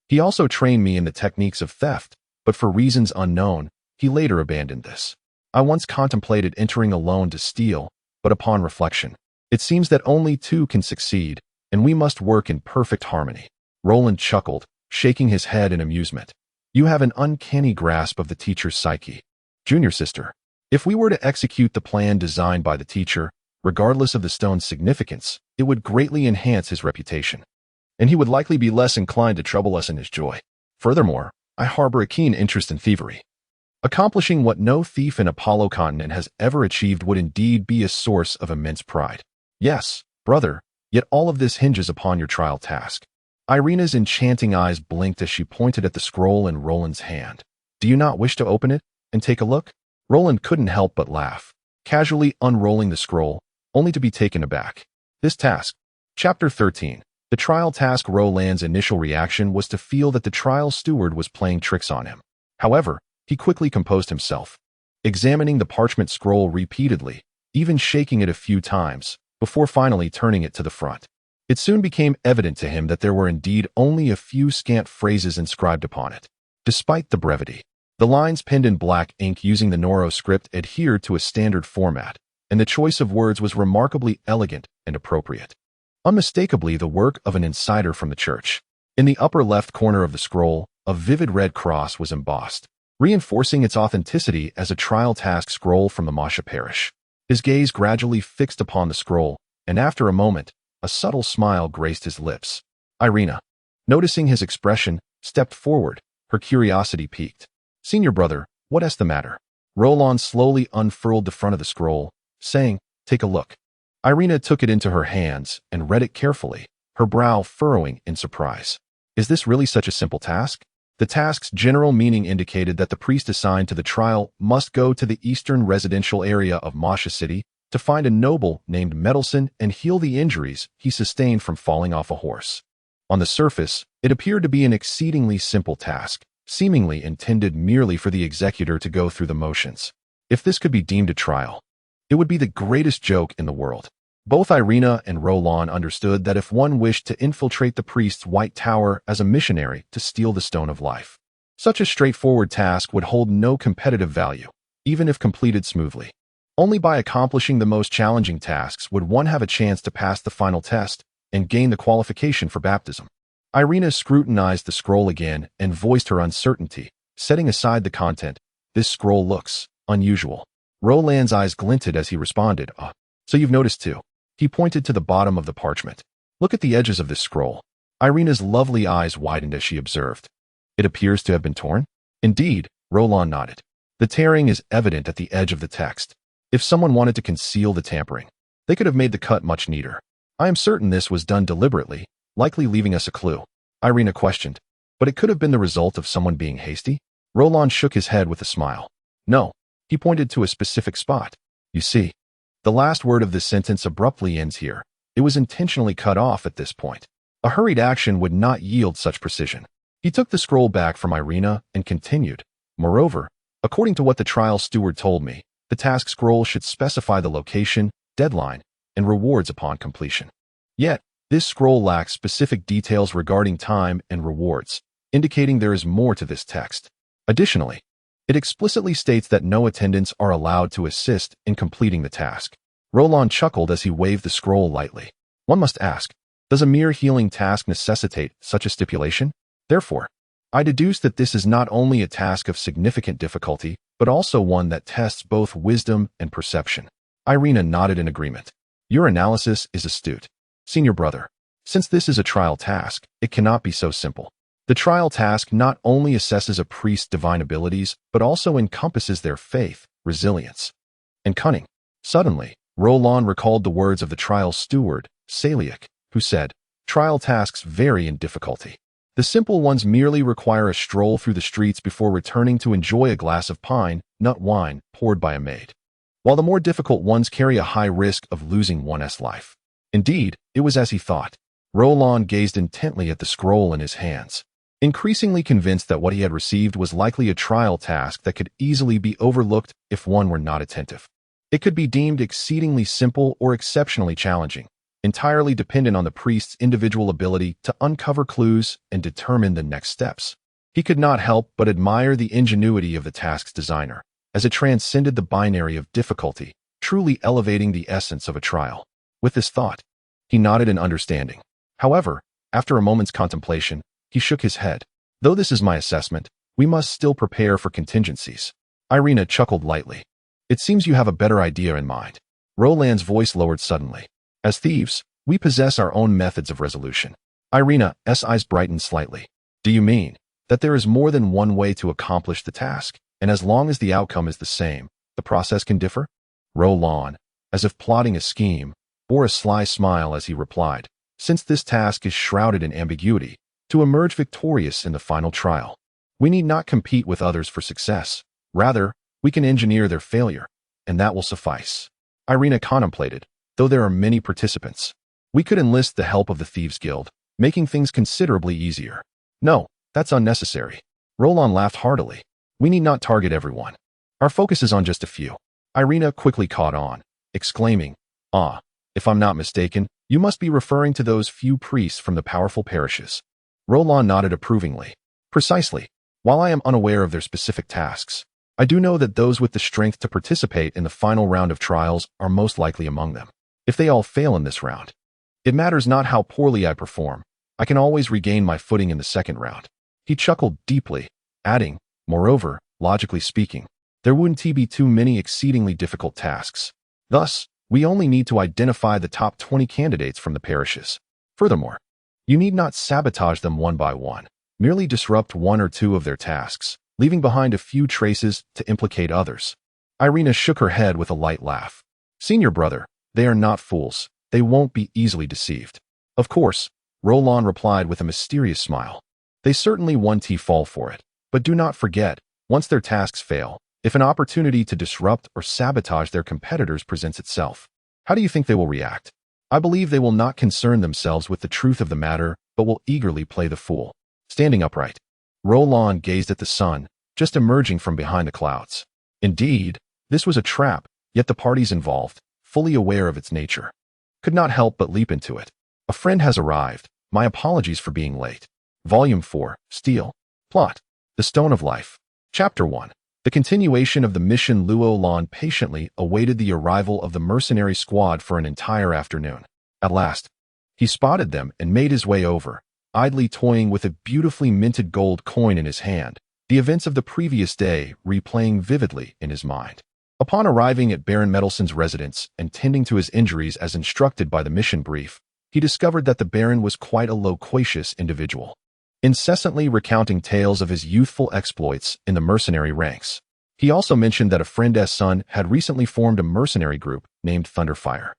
He also trained me in the techniques of theft, but for reasons unknown, he later abandoned this. I once contemplated entering alone to steal, but upon reflection, it seems that only 2 can succeed, and we must work in perfect harmony. Roland chuckled, shaking his head in amusement. You have an uncanny grasp of the teacher's psyche. Junior sister, if we were to execute the plan designed by the teacher, regardless of the stone's significance, it would greatly enhance his reputation, and he would likely be less inclined to trouble us in his joy. Furthermore, I harbor a keen interest in thievery. Accomplishing what no thief in Apollo continent has ever achieved would indeed be a source of immense pride. Yes, brother, yet all of this hinges upon your trial task. Irina's enchanting eyes blinked as she pointed at the scroll in Roland's hand. Do you not wish to open it and take a look? Roland couldn't help but laugh, casually unrolling the scroll, only to be taken aback. This task. Chapter 13. The trial task. Roland's initial reaction was to feel that the trial steward was playing tricks on him. However, he quickly composed himself, examining the parchment scroll repeatedly, even shaking it a few times, before finally turning it to the front. It soon became evident to him that there were indeed only a few scant phrases inscribed upon it. Despite the brevity, the lines penned in black ink using the Noro script adhered to a standard format, and the choice of words was remarkably elegant and appropriate. Unmistakably the work of an insider from the church. In the upper left corner of the scroll, a vivid red cross was embossed, reinforcing its authenticity as a trial task scroll from the Masha parish. His gaze gradually fixed upon the scroll, and after a moment, a subtle smile graced his lips. Irina, noticing his expression, stepped forward, her curiosity piqued. Senior brother, what's the matter? Roland slowly unfurled the front of the scroll, saying, take a look. Irina took it into her hands and read it carefully, her brow furrowing in surprise. Is this really such a simple task? The task's general meaning indicated that the priest assigned to the trial must go to the eastern residential area of Masha City to find a noble named Medelson and heal the injuries he sustained from falling off a horse. On the surface, it appeared to be an exceedingly simple task, seemingly intended merely for the executor to go through the motions. If this could be deemed a trial, it would be the greatest joke in the world. Both Irina and Roland understood that if one wished to infiltrate the priest's White Tower as a missionary to steal the Stone of Life, such a straightforward task would hold no competitive value, even if completed smoothly. Only by accomplishing the most challenging tasks would one have a chance to pass the final test and gain the qualification for baptism. Irina scrutinized the scroll again and voiced her uncertainty, setting aside the content. This scroll looks unusual. Roland's eyes glinted as he responded, so you've noticed too. He pointed to the bottom of the parchment. Look at the edges of this scroll. Irina's lovely eyes widened as she observed. It appears to have been torn? Indeed, Roland nodded. The tearing is evident at the edge of the text. If someone wanted to conceal the tampering, they could have made the cut much neater. I am certain this was done deliberately, likely leaving us a clue. Irina questioned. But it could have been the result of someone being hasty? Roland shook his head with a smile. No. He pointed to a specific spot. You see, the last word of this sentence abruptly ends here. It was intentionally cut off at this point. A hurried action would not yield such precision. He took the scroll back from Irina and continued. Moreover, according to what the trial steward told me, the task scroll should specify the location, deadline, and rewards upon completion. Yet, this scroll lacks specific details regarding time and rewards, indicating there is more to this text. Additionally, it explicitly states that no attendants are allowed to assist in completing the task. Roland chuckled as he waved the scroll lightly. One must ask, does a mere healing task necessitate such a stipulation? Therefore, I deduce that this is not only a task of significant difficulty, but also one that tests both wisdom and perception. Irina nodded in agreement. Your analysis is astute. Senior brother, since this is a trial task, it cannot be so simple. The trial task not only assesses a priest's divine abilities, but also encompasses their faith, resilience, and cunning. Suddenly, Roland recalled the words of the trial steward, Saliak, who said, trial tasks vary in difficulty. The simple ones merely require a stroll through the streets before returning to enjoy a glass of pine, nut wine, poured by a maid, while the more difficult ones carry a high risk of losing one's life. Indeed, it was as he thought. Roland gazed intently at the scroll in his hands, increasingly convinced that what he had received was likely a trial task that could easily be overlooked if one were not attentive. It could be deemed exceedingly simple or exceptionally challenging, entirely dependent on the priest's individual ability to uncover clues and determine the next steps. He could not help but admire the ingenuity of the task's designer, as it transcended the binary of difficulty, truly elevating the essence of a trial. With this thought, he nodded in understanding. However, after a moment's contemplation, he shook his head. Though this is my assessment, we must still prepare for contingencies. Irina chuckled lightly. It seems you have a better idea in mind. Roland's voice lowered suddenly. As thieves, we possess our own methods of resolution. Irina's eyes brightened slightly. Do you mean that there is more than one way to accomplish the task, and as long as the outcome is the same, the process can differ? Roland, as if plotting a scheme, bore a sly smile as he replied, since this task is shrouded in ambiguity, to emerge victorious in the final trial, we need not compete with others for success. Rather, we can engineer their failure, and that will suffice. Irina contemplated. Though there are many participants, we could enlist the help of the Thieves' Guild, making things considerably easier. No, that's unnecessary. Roland laughed heartily. We need not target everyone. Our focus is on just a few. Irina quickly caught on, exclaiming, if I'm not mistaken, you must be referring to those few priests from the powerful parishes. Roland nodded approvingly. Precisely. While I am unaware of their specific tasks, I do know that those with the strength to participate in the final round of trials are most likely among them. If they all fail in this round, it matters not how poorly I perform. I can always regain my footing in the second round. He chuckled deeply, adding, moreover, logically speaking, there wouldn't be too many exceedingly difficult tasks. Thus, we only need to identify the top 20 candidates from the parishes. Furthermore, you need not sabotage them one by one. Merely disrupt one or two of their tasks, leaving behind a few traces to implicate others. Irina shook her head with a light laugh. Senior brother, they are not fools. They won't be easily deceived. Of course, Roland replied with a mysterious smile. They certainly won't fall for it. But do not forget, once their tasks fail, if an opportunity to disrupt or sabotage their competitors presents itself, how do you think they will react? I believe they will not concern themselves with the truth of the matter, but will eagerly play the fool. Standing upright, Roland gazed at the sun, just emerging from behind the clouds. Indeed, this was a trap, yet the parties involved, fully aware of its nature, could not help but leap into it. A friend has arrived. My apologies for being late. Volume 4, Steel. Plot. The Stone of Life. Chapter 1. The continuation of the mission. Luolan patiently awaited the arrival of the mercenary squad for an entire afternoon. At last, he spotted them and made his way over, idly toying with a beautifully minted gold coin in his hand, the events of the previous day replaying vividly in his mind. Upon arriving at Baron Medelson's residence and tending to his injuries as instructed by the mission brief, he discovered that the Baron was quite a loquacious individual, incessantly recounting tales of his youthful exploits in the mercenary ranks. He also mentioned that a friend's son had recently formed a mercenary group named Thunderfire.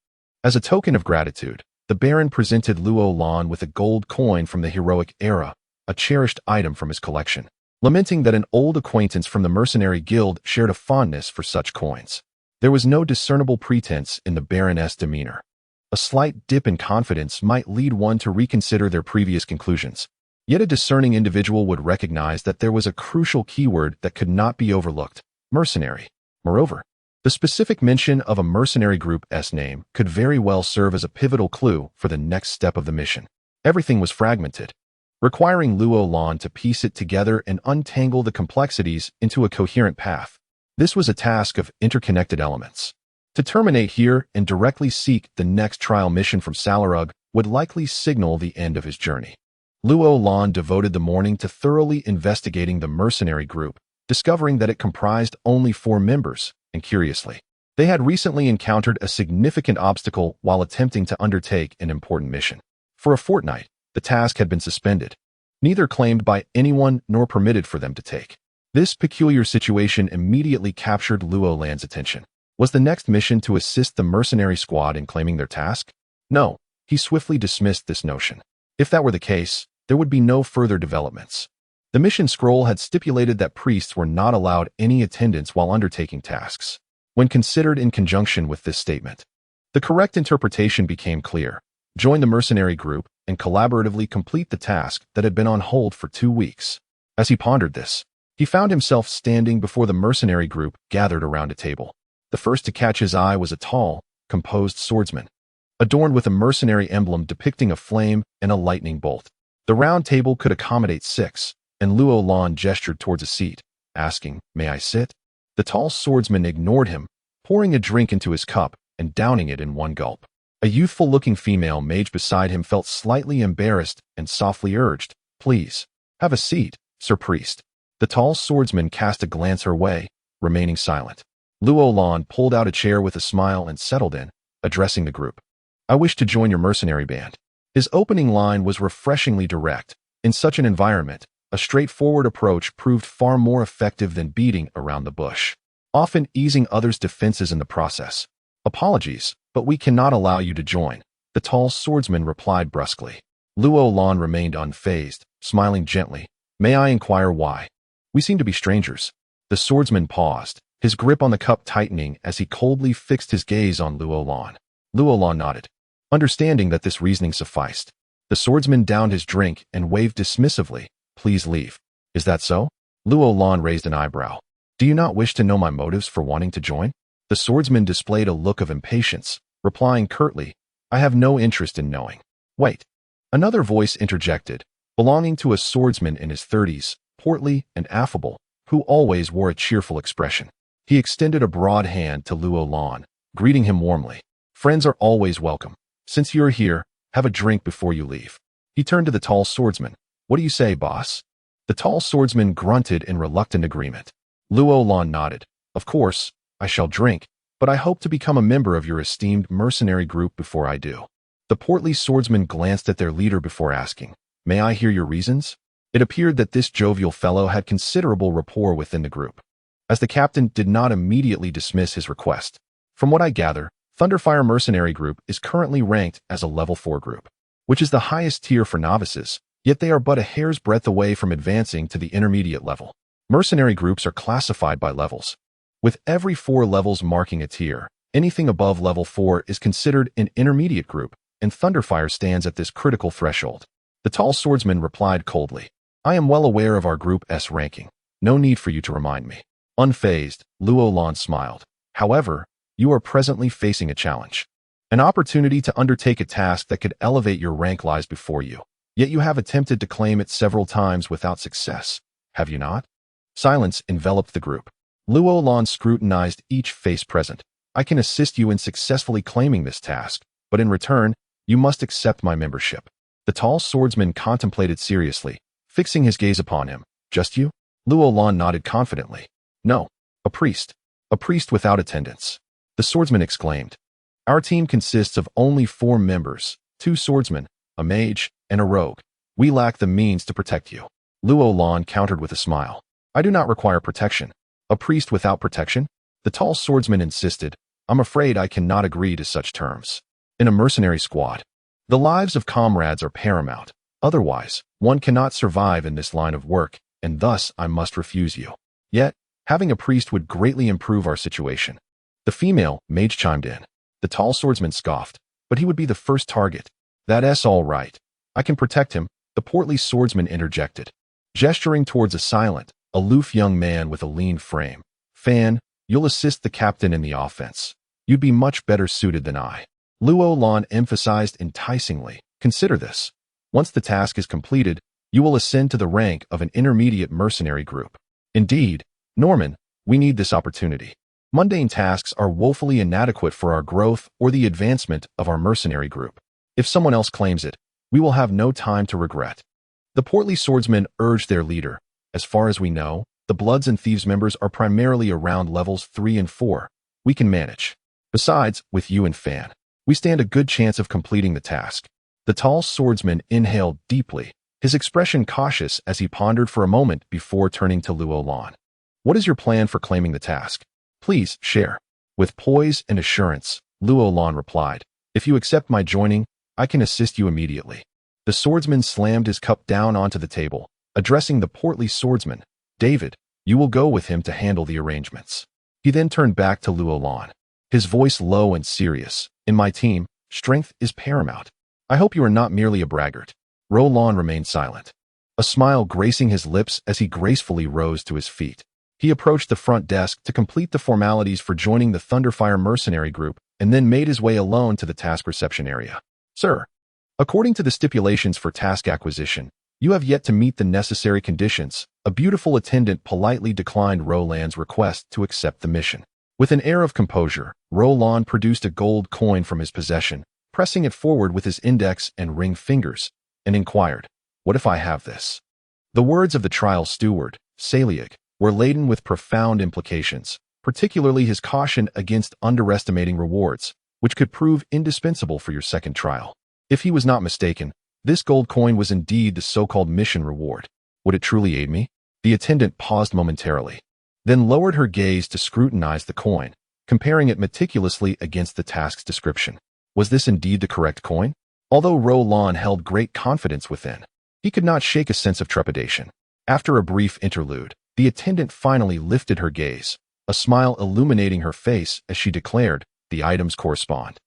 As a token of gratitude, the Baron presented Luolan with a gold coin from the heroic era, a cherished item from his collection, lamenting that an old acquaintance from the mercenary guild shared a fondness for such coins. There was no discernible pretense in the Baroness' demeanor. A slight dip in confidence might lead one to reconsider their previous conclusions. Yet a discerning individual would recognize that there was a crucial keyword that could not be overlooked: mercenary. Moreover, the specific mention of a mercenary group's name could very well serve as a pivotal clue for the next step of the mission. Everything was fragmented, requiring Luolan to piece it together and untangle the complexities into a coherent path. This was a task of interconnected elements. To terminate here and directly seek the next trial mission from Salarug would likely signal the end of his journey. Luolan devoted the morning to thoroughly investigating the mercenary group, discovering that it comprised only 4 members, and curiously, they had recently encountered a significant obstacle while attempting to undertake an important mission. For a fortnight, the task had been suspended, neither claimed by anyone nor permitted for them to take. This peculiar situation immediately captured Luolan's attention. Was the next mission to assist the mercenary squad in claiming their task? No, he swiftly dismissed this notion. If that were the case, there would be no further developments. The mission scroll had stipulated that priests were not allowed any attendance while undertaking tasks. When considered in conjunction with this statement, the correct interpretation became clear. Join the mercenary group and collaboratively complete the task that had been on hold for 2 weeks. As he pondered this, he found himself standing before the mercenary group gathered around a table. The first to catch his eye was a tall, composed swordsman, adorned with a mercenary emblem depicting a flame and a lightning bolt. The round table could accommodate 6, and Luolan gestured towards a seat, asking, "May I sit?" The tall swordsman ignored him, pouring a drink into his cup and downing it in one gulp. A youthful-looking female mage beside him felt slightly embarrassed and softly urged, "Please, have a seat, Sir Priest." The tall swordsman cast a glance her way, remaining silent. Luolan pulled out a chair with a smile and settled in, addressing the group. "I wish to join your mercenary band." His opening line was refreshingly direct. In such an environment, a straightforward approach proved far more effective than beating around the bush, often easing others' defenses in the process. "Apologies, but we cannot allow you to join," the tall swordsman replied brusquely. Luolan remained unfazed, smiling gently. "May I inquire why? We seem to be strangers." The swordsman paused, his grip on the cup tightening as he coldly fixed his gaze on Luolan. Luolan nodded, understanding that this reasoning sufficed. The swordsman downed his drink and waved dismissively. "Please leave." "Is that so?" Luolan raised an eyebrow. "Do you not wish to know my motives for wanting to join?" The swordsman displayed a look of impatience, replying curtly, "I have no interest in knowing." "Wait." Another voice interjected, belonging to a swordsman in his 30s, portly and affable, who always wore a cheerful expression. He extended a broad hand to Luolan, greeting him warmly. "Friends are always welcome. Since you're here, have a drink before you leave." He turned to the tall swordsman. "What do you say, boss?" The tall swordsman grunted in reluctant agreement. Luolan nodded. "Of course, I shall drink, but I hope to become a member of your esteemed mercenary group before I do." The portly swordsman glanced at their leader before asking, "May I hear your reasons?" It appeared that this jovial fellow had considerable rapport within the group, as the captain did not immediately dismiss his request. From what I gather, Thunderfire Mercenary Group is currently ranked as a level 4 group, which is the highest tier for novices, yet they are but a hair's breadth away from advancing to the intermediate level. Mercenary groups are classified by levels, with every 4 levels marking a tier. Anything above level 4 is considered an intermediate group, and Thunderfire stands at this critical threshold. The tall swordsman replied coldly, I am well aware of our Group S ranking. No need for you to remind me. Unfazed, Luo Lan smiled. However, you are presently facing a challenge. An opportunity to undertake a task that could elevate your rank lies before you. Yet you have attempted to claim it several times without success, have you not? Silence enveloped the group. Luo Lan scrutinized each face present. I can assist you in successfully claiming this task, but in return, you must accept my membership. The tall swordsman contemplated seriously, fixing his gaze upon him. Just you? Luo Lan nodded confidently. No, a priest. A priest without attendance. The swordsman exclaimed. Our team consists of only 4 members, 2 swordsmen, a mage, and a rogue. We lack the means to protect you. Luo Lan countered with a smile. I do not require protection. A priest without protection? The tall swordsman insisted. I'm afraid I cannot agree to such terms. In a mercenary squad, the lives of comrades are paramount. Otherwise, one cannot survive in this line of work, and thus I must refuse you. Yet, having a priest would greatly improve our situation. The female mage chimed in. The tall swordsman scoffed, but he would be the first target. That's all right. I can protect him, the portly swordsman interjected, gesturing towards a silent, aloof young man with a lean frame. Fan, you'll assist the captain in the offense. You'd be much better suited than I. Luo Lan emphasized enticingly. Consider this. Once the task is completed, you will ascend to the rank of an intermediate mercenary group. Indeed, Norman, we need this opportunity. Mundane tasks are woefully inadequate for our growth or the advancement of our mercenary group. If someone else claims it, we will have no time to regret. The portly swordsmen urged their leader. As far as we know, the Bloods and Thieves members are primarily around levels 3 and 4. We can manage. Besides, with you and Fan, we stand a good chance of completing the task. The tall swordsman inhaled deeply, his expression cautious as he pondered for a moment before turning to Luo Lan. What is your plan for claiming the task? Please share. With poise and assurance, Luo Lan replied. If you accept my joining, I can assist you immediately. The swordsman slammed his cup down onto the table, addressing the portly swordsman. David, you will go with him to handle the arrangements. He then turned back to Luo Lan, his voice low and serious. In my team, strength is paramount. I hope you are not merely a braggart. Roland remained silent, a smile gracing his lips as he gracefully rose to his feet. He approached the front desk to complete the formalities for joining the Thunderfire Mercenary Group and then made his way alone to the task reception area. Sir, according to the stipulations for task acquisition, you have yet to meet the necessary conditions. A beautiful attendant politely declined Roland's request to accept the mission. With an air of composure, Roland produced a gold coin from his possession, pressing it forward with his index and ring fingers, and inquired, What if I have this? The words of the trial steward, Saliag, were laden with profound implications, particularly his caution against underestimating rewards, which could prove indispensable for your second trial. If he was not mistaken, this gold coin was indeed the so-called mission reward. Would it truly aid me? The attendant paused momentarily, then lowered her gaze to scrutinize the coin, comparing it meticulously against the task's description. Was this indeed the correct coin? Although Roland held great confidence within, he could not shake a sense of trepidation. After a brief interlude, the attendant finally lifted her gaze, a smile illuminating her face as she declared, The items correspond.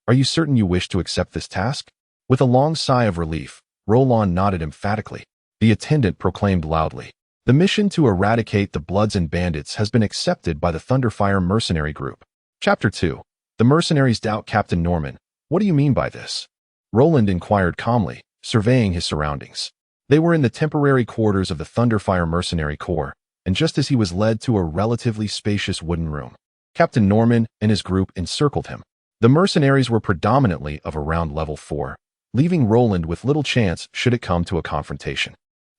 Are you certain you wish to accept this task? With a long sigh of relief, Roland nodded emphatically. The attendant proclaimed loudly, The mission to eradicate the Bloods and Bandits has been accepted by the Thunderfire Mercenary Group. Chapter 2. The mercenaries doubt Captain Norman. What do you mean by this? Roland inquired calmly, surveying his surroundings. They were in the temporary quarters of the Thunderfire Mercenary Corps, and just as he was led to a relatively spacious wooden room, Captain Norman and his group encircled him. The mercenaries were predominantly of around level 4, leaving Roland with little chance should it come to a confrontation.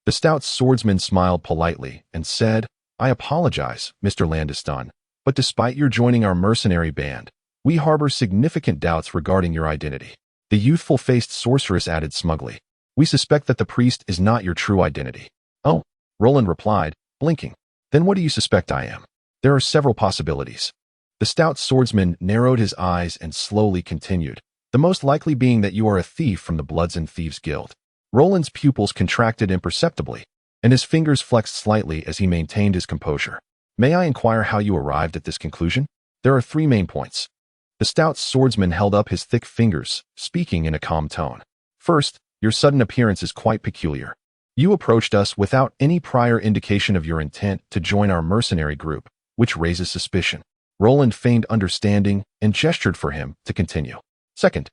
The stout swordsman smiled politely and said, I apologize, Mr. Landiston, but despite your joining our mercenary band, we harbor significant doubts regarding your identity. The youthful-faced sorceress added smugly. We suspect that the priest is not your true identity. Oh, Roland replied, blinking. Then what do you suspect I am? There are several possibilities. The stout swordsman narrowed his eyes and slowly continued, the most likely being that you are a thief from the Bloods and Thieves Guild. Roland's pupils contracted imperceptibly, and his fingers flexed slightly as he maintained his composure. May I inquire how you arrived at this conclusion? There are three main points. The stout swordsman held up his thick fingers, speaking in a calm tone. First, your sudden appearance is quite peculiar. You approached us without any prior indication of your intent to join our mercenary group, which raises suspicion. Roland feigned understanding and gestured for him to continue. Second,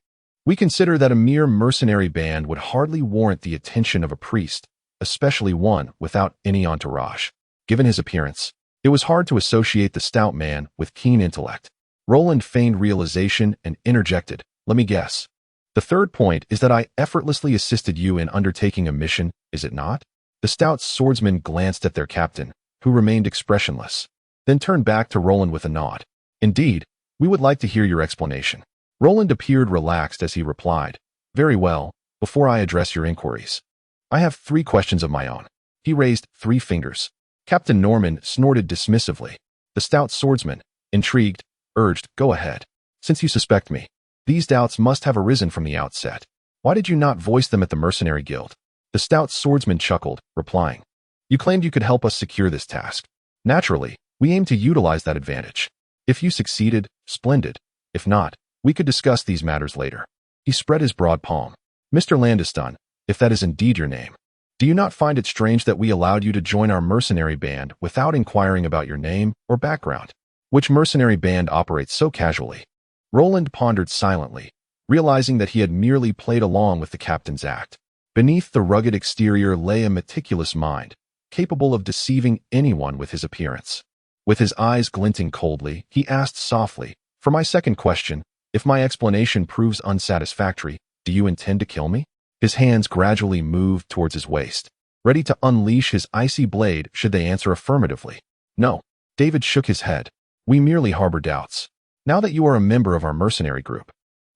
we consider that a mere mercenary band would hardly warrant the attention of a priest, especially one without any entourage. Given his appearance, it was hard to associate the stout man with keen intellect. Roland feigned realization and interjected, let me guess. The third point is that I effortlessly assisted you in undertaking a mission, is it not? The stout swordsman glanced at their captain, who remained expressionless, then turned back to Roland with a nod. Indeed, we would like to hear your explanation. Roland appeared relaxed as he replied, very well, before I address your inquiries. I have 3 questions of my own. He raised 3 fingers. Captain Norman snorted dismissively. The stout swordsman, intrigued, urged, go ahead. Since you suspect me, these doubts must have arisen from the outset. Why did you not voice them at the mercenary guild? The stout swordsman chuckled, replying, you claimed you could help us secure this task. Naturally, we aim to utilize that advantage. If you succeeded, splendid. If not, we could discuss these matters later. He spread his broad palm. Mr. Landeston, if that is indeed your name, do you not find it strange that we allowed you to join our mercenary band without inquiring about your name or background? Which mercenary band operates so casually? Roland pondered silently, realizing that he had merely played along with the captain's act. Beneath the rugged exterior lay a meticulous mind, capable of deceiving anyone with his appearance. With his eyes glinting coldly, he asked softly, for my second question, if my explanation proves unsatisfactory, do you intend to kill me? His hands gradually moved towards his waist, ready to unleash his icy blade should they answer affirmatively. No. David shook his head. We merely harbor doubts. Now that you are a member of our mercenary group,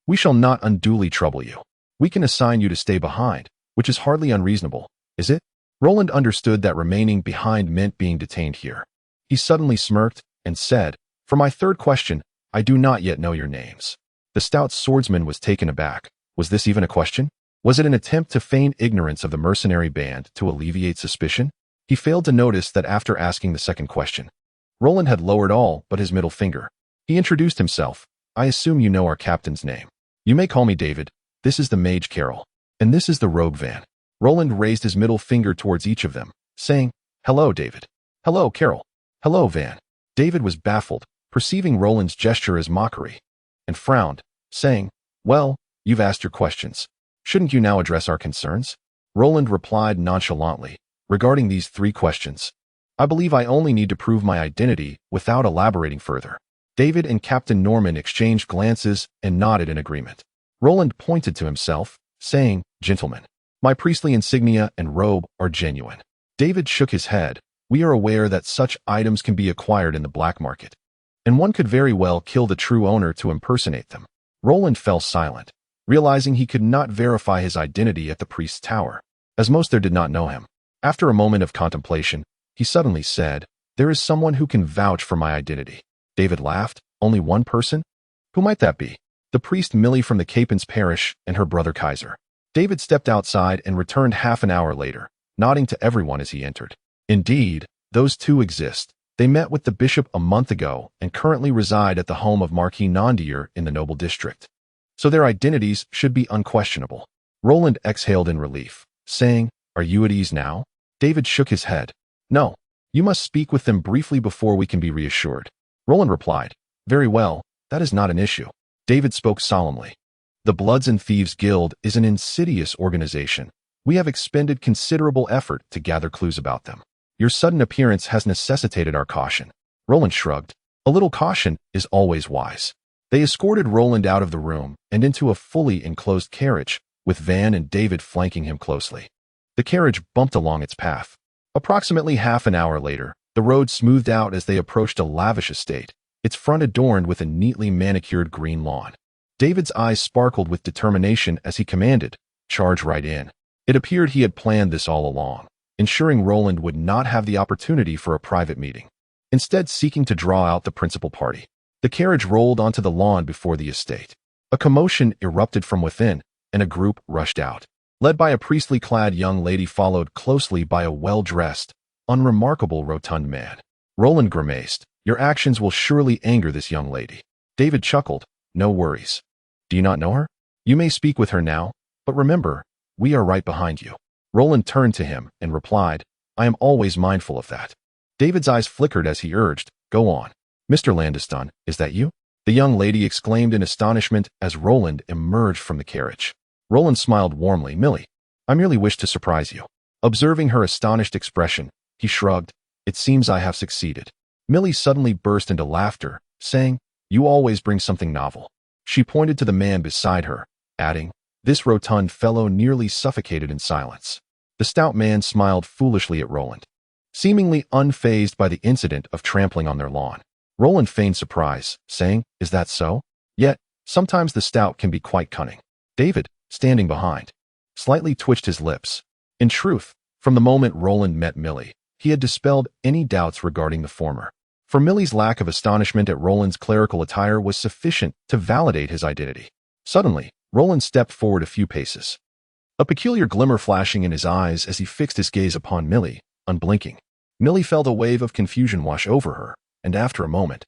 we shall not unduly trouble you. We can assign you to stay behind, which is hardly unreasonable, is it? Roland understood that remaining behind meant being detained here. He suddenly smirked and said, for my third question, I do not yet know your names. The stout swordsman was taken aback. Was this even a question? Was it an attempt to feign ignorance of the mercenary band to alleviate suspicion? He failed to notice that after asking the second question, Roland had lowered all but his middle finger. He introduced himself. I assume you know our captain's name. You may call me David. This is the Mage Carol. And this is the Rogue Van. Roland raised his middle finger towards each of them, saying, hello, David. Hello, Carol. Hello, Van. David was baffled, perceiving Roland's gesture as mockery, and frowned, saying, well, you've asked your questions. Shouldn't you now address our concerns? Roland replied nonchalantly, regarding these 3 questions. I believe I only need to prove my identity without elaborating further. David and Captain Norman exchanged glances and nodded in agreement. Roland pointed to himself, saying, gentlemen, my priestly insignia and robe are genuine. David shook his head. We are aware that such items can be acquired in the black market, and one could very well kill the true owner to impersonate them. Roland fell silent, realizing he could not verify his identity at the priest's tower, as most there did not know him. After a moment of contemplation, he suddenly said, there is someone who can vouch for my identity. David laughed. Only one person? Who might that be? The priest Millie from the Capens parish and her brother Kaiser. David stepped outside and returned half an hour later, nodding to everyone as he entered. Indeed, those 2 exist. They met with the bishop a month ago and currently reside at the home of Marquis Nondier in the Noble District. So their identities should be unquestionable. Roland exhaled in relief, saying, are you at ease now? David shook his head. No. You must speak with them briefly before we can be reassured. Roland replied, very well, that is not an issue. David spoke solemnly. The Bloods and Thieves Guild is an insidious organization. We have expended considerable effort to gather clues about them. Your sudden appearance has necessitated our caution. Roland shrugged. A little caution is always wise. They escorted Roland out of the room and into a fully enclosed carriage, with Van and David flanking him closely. The carriage bumped along its path. Approximately half an hour later, the road smoothed out as they approached a lavish estate, its front adorned with a neatly manicured green lawn. David's eyes sparkled with determination as he commanded, charge right in. It appeared he had planned this all along, ensuring Roland would not have the opportunity for a private meeting, instead seeking to draw out the principal party. The carriage rolled onto the lawn before the estate. A commotion erupted from within, and a group rushed out. Led by a priestly-clad young lady followed closely by a well-dressed, unremarkable rotund man. Roland grimaced. Your actions will surely anger this young lady. David chuckled. No worries. Do you not know her? You may speak with her now, but remember, we are right behind you. Roland turned to him and replied, I am always mindful of that. David's eyes flickered as he urged, Go on. Mr. Landeston, is that you? The young lady exclaimed in astonishment as Roland emerged from the carriage. Roland smiled warmly. Millie, I merely wish to surprise you. Observing her astonished expression, he shrugged. It seems I have succeeded. Millie suddenly burst into laughter, saying, You always bring something novel. She pointed to the man beside her, adding, This rotund fellow nearly suffocated in silence. The stout man smiled foolishly at Roland, seemingly unfazed by the incident of trampling on their lawn. Roland feigned surprise, saying, Is that so? Yet, sometimes the stout can be quite cunning. David, standing behind, slightly twitched his lips. In truth, from the moment Roland met Millie, he had dispelled any doubts regarding the former. For Millie's lack of astonishment at Roland's clerical attire was sufficient to validate his identity. Suddenly, Roland stepped forward a few paces, a peculiar glimmer flashing in his eyes as he fixed his gaze upon Millie, unblinking. Millie felt a wave of confusion wash over her, and after a moment,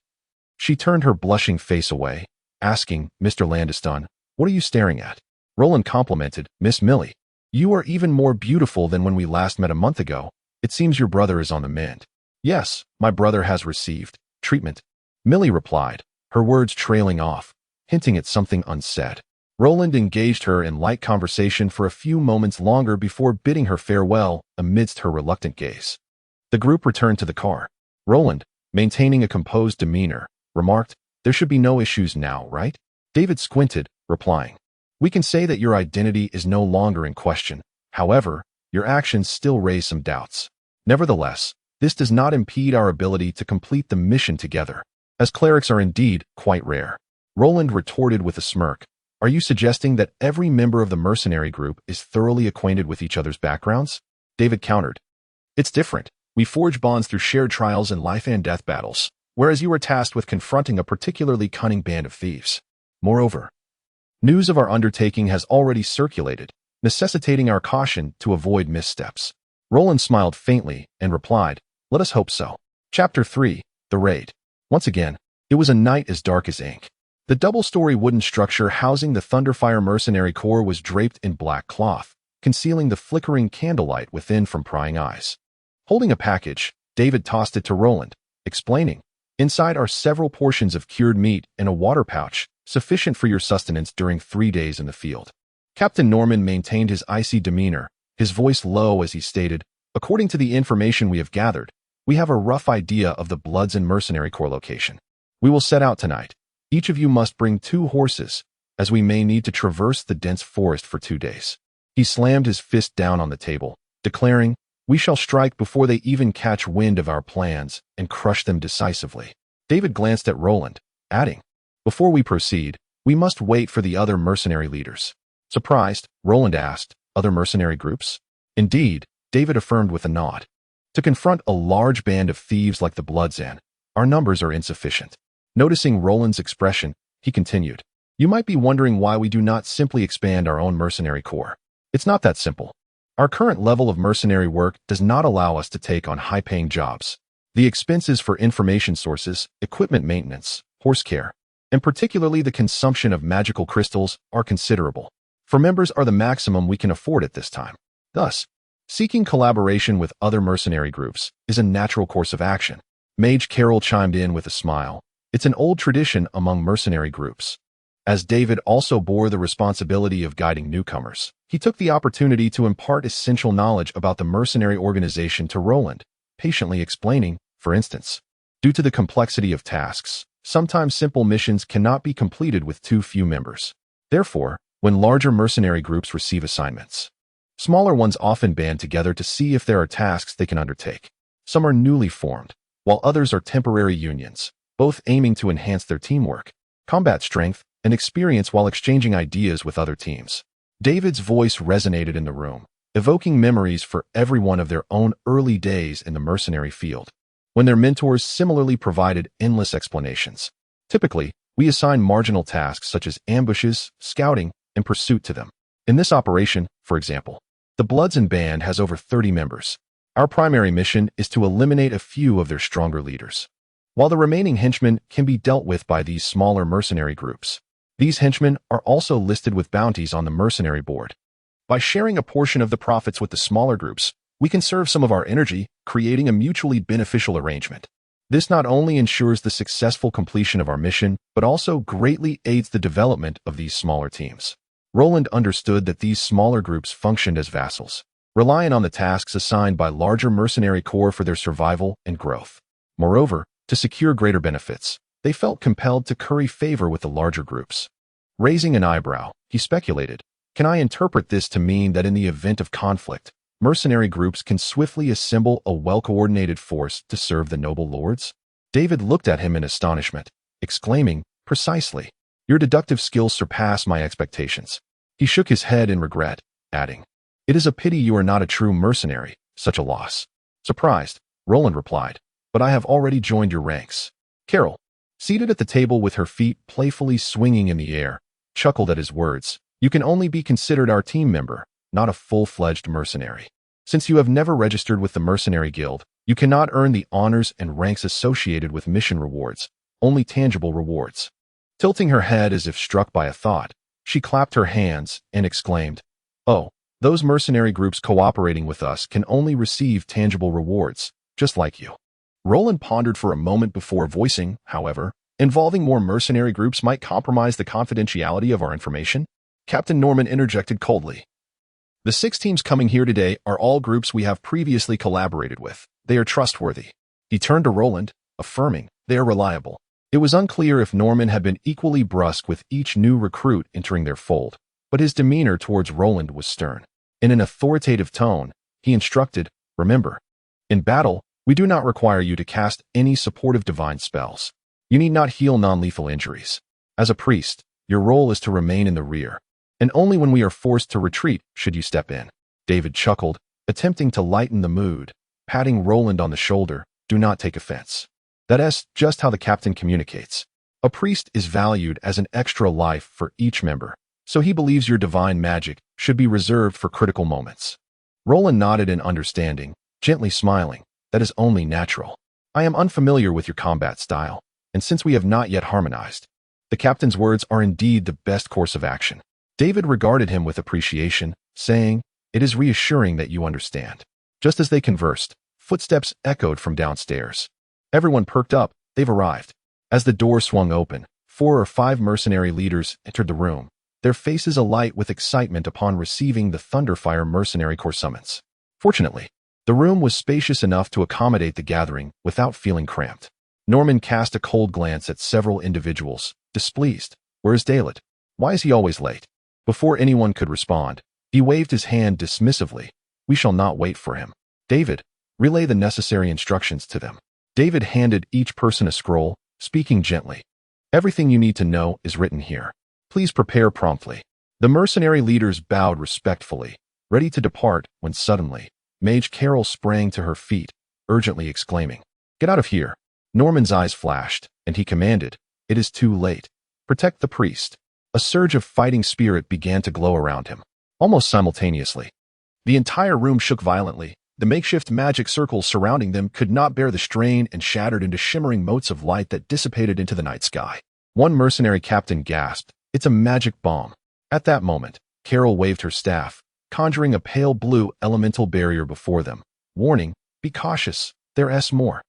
she turned her blushing face away, asking, Mr. Landeston, what are you staring at? Roland complimented, Miss Millie, you are even more beautiful than when we last met a month ago. It seems your brother is on the mend. Yes, my brother has received treatment, Millie replied, her words trailing off, hinting at something unsaid. Roland engaged her in light conversation for a few moments longer before bidding her farewell amidst her reluctant gaze. The group returned to the car. Roland, maintaining a composed demeanor, remarked, There should be no issues now, right? David squinted, replying, We can say that your identity is no longer in question. However, your actions still raise some doubts. Nevertheless, this does not impede our ability to complete the mission together, as clerics are indeed quite rare. Roland retorted with a smirk, Are you suggesting that every member of the mercenary group is thoroughly acquainted with each other's backgrounds? David countered, It's different. We forge bonds through shared trials and life and death battles, whereas you are tasked with confronting a particularly cunning band of thieves. Moreover, news of our undertaking has already circulated, necessitating our caution to avoid missteps. Roland smiled faintly and replied, Let us hope so. Chapter 3, The Raid. Once again, it was a night as dark as ink. The double-story wooden structure housing the Thunderfire Mercenary Corps was draped in black cloth, concealing the flickering candlelight within from prying eyes. Holding a package, David tossed it to Roland, explaining, Inside are several portions of cured meat and a water pouch, sufficient for your sustenance during 3 days in the field. Captain Norman maintained his icy demeanor, his voice low as he stated, According to the information we have gathered, we have a rough idea of the Bloods and Mercenary Corps location. We will set out tonight. Each of you must bring 2 horses, as we may need to traverse the dense forest for 2 days. He slammed his fist down on the table, declaring, We shall strike before they even catch wind of our plans and crush them decisively. David glanced at Roland, adding, Before we proceed, we must wait for the other mercenary leaders. Surprised, Roland asked, Other mercenary groups? Indeed, David affirmed with a nod. To confront a large band of thieves like the Bloods, our numbers are insufficient. Noticing Roland's expression, he continued, You might be wondering why we do not simply expand our own mercenary corps. It's not that simple. Our current level of mercenary work does not allow us to take on high-paying jobs. The expenses for information sources, equipment maintenance, horse care, and particularly the consumption of magical crystals are considerable. For members are the maximum we can afford at this time. Thus, seeking collaboration with other mercenary groups is a natural course of action. Mage Carol chimed in with a smile. It's an old tradition among mercenary groups. As David also bore the responsibility of guiding newcomers, he took the opportunity to impart essential knowledge about the mercenary organization to Roland, patiently explaining, for instance, due to the complexity of tasks, sometimes simple missions cannot be completed with too few members. Therefore, when larger mercenary groups receive assignments, smaller ones often band together to see if there are tasks they can undertake. Some are newly formed, while others are temporary unions, both aiming to enhance their teamwork, combat strength, and experience while exchanging ideas with other teams. David's voice resonated in the room, evoking memories for everyone of their own early days in the mercenary field, when their mentors similarly provided endless explanations. Typically, we assign marginal tasks such as ambushes, scouting, and pursuit to them. In this operation, for example, the Bloods Band has over 30 members. Our primary mission is to eliminate a few of their stronger leaders, while the remaining henchmen can be dealt with by these smaller mercenary groups. These henchmen are also listed with bounties on the mercenary board. By sharing a portion of the profits with the smaller groups, we conserve some of our energy, creating a mutually beneficial arrangement. This not only ensures the successful completion of our mission, but also greatly aids the development of these smaller teams. Roland understood that these smaller groups functioned as vassals, relying on the tasks assigned by larger mercenary corps for their survival and growth. Moreover, to secure greater benefits, they felt compelled to curry favor with the larger groups. Raising an eyebrow, he speculated, "Can I interpret this to mean that in the event of conflict, mercenary groups can swiftly assemble a well-coordinated force to serve the noble lords?" David looked at him in astonishment, exclaiming, "Precisely. Your deductive skills surpass my expectations." He shook his head in regret, adding, "It is a pity you are not a true mercenary, such a loss." Surprised, Roland replied, "But I have already joined your ranks." Carol, seated at the table with her feet playfully swinging in the air, chuckled at his words. "You can only be considered our team member, not a full-fledged mercenary. Since you have never registered with the Mercenary Guild, you cannot earn the honors and ranks associated with mission rewards, only tangible rewards." Tilting her head as if struck by a thought, she clapped her hands and exclaimed, "Oh, those mercenary groups cooperating with us can only receive tangible rewards, just like you." Roland pondered for a moment before voicing, however, "Involving more mercenary groups might compromise the confidentiality of our information." Captain Norman interjected coldly, "The 6 teams coming here today are all groups we have previously collaborated with. They are trustworthy." He turned to Roland, affirming, "They are reliable." It was unclear if Norman had been equally brusque with each new recruit entering their fold, but his demeanor towards Roland was stern. In an authoritative tone, he instructed, "Remember, in battle, we do not require you to cast any supportive divine spells. You need not heal non-lethal injuries. As a priest, your role is to remain in the rear, and only when we are forced to retreat should you step in." David chuckled, attempting to lighten the mood, patting Roland on the shoulder. "Do not take offense. That's just how the captain communicates. A priest is valued as an extra life for each member, so he believes your divine magic should be reserved for critical moments." Roland nodded in understanding, gently smiling. "That is only natural. I am unfamiliar with your combat style, and since we have not yet harmonized, the captain's words are indeed the best course of action." David regarded him with appreciation, saying, "It is reassuring that you understand." Just as they conversed, footsteps echoed from downstairs. Everyone perked up. They've arrived. As the door swung open, 4 or 5 mercenary leaders entered the room, their faces alight with excitement upon receiving the Thunderfire Mercenary Corps summons. Fortunately, the room was spacious enough to accommodate the gathering without feeling cramped. Norman cast a cold glance at several individuals, displeased. "Where is Dalet? Why is he always late?" Before anyone could respond, he waved his hand dismissively. "We shall not wait for him. David, relay the necessary instructions to them." David handed each person a scroll, speaking gently. "Everything you need to know is written here. Please prepare promptly." The mercenary leaders bowed respectfully, ready to depart, when suddenly, Mage Carol sprang to her feet, urgently exclaiming, "Get out of here." Norman's eyes flashed, and he commanded, "It is too late. Protect the priest." A surge of fighting spirit began to glow around him, almost simultaneously. The entire room shook violently. The makeshift magic circles surrounding them could not bear the strain and shattered into shimmering motes of light that dissipated into the night sky. One mercenary captain gasped, "It's a magic bomb." At that moment, Carol waved her staff, conjuring a pale blue elemental barrier before them, warning, "Be cautious, there's more."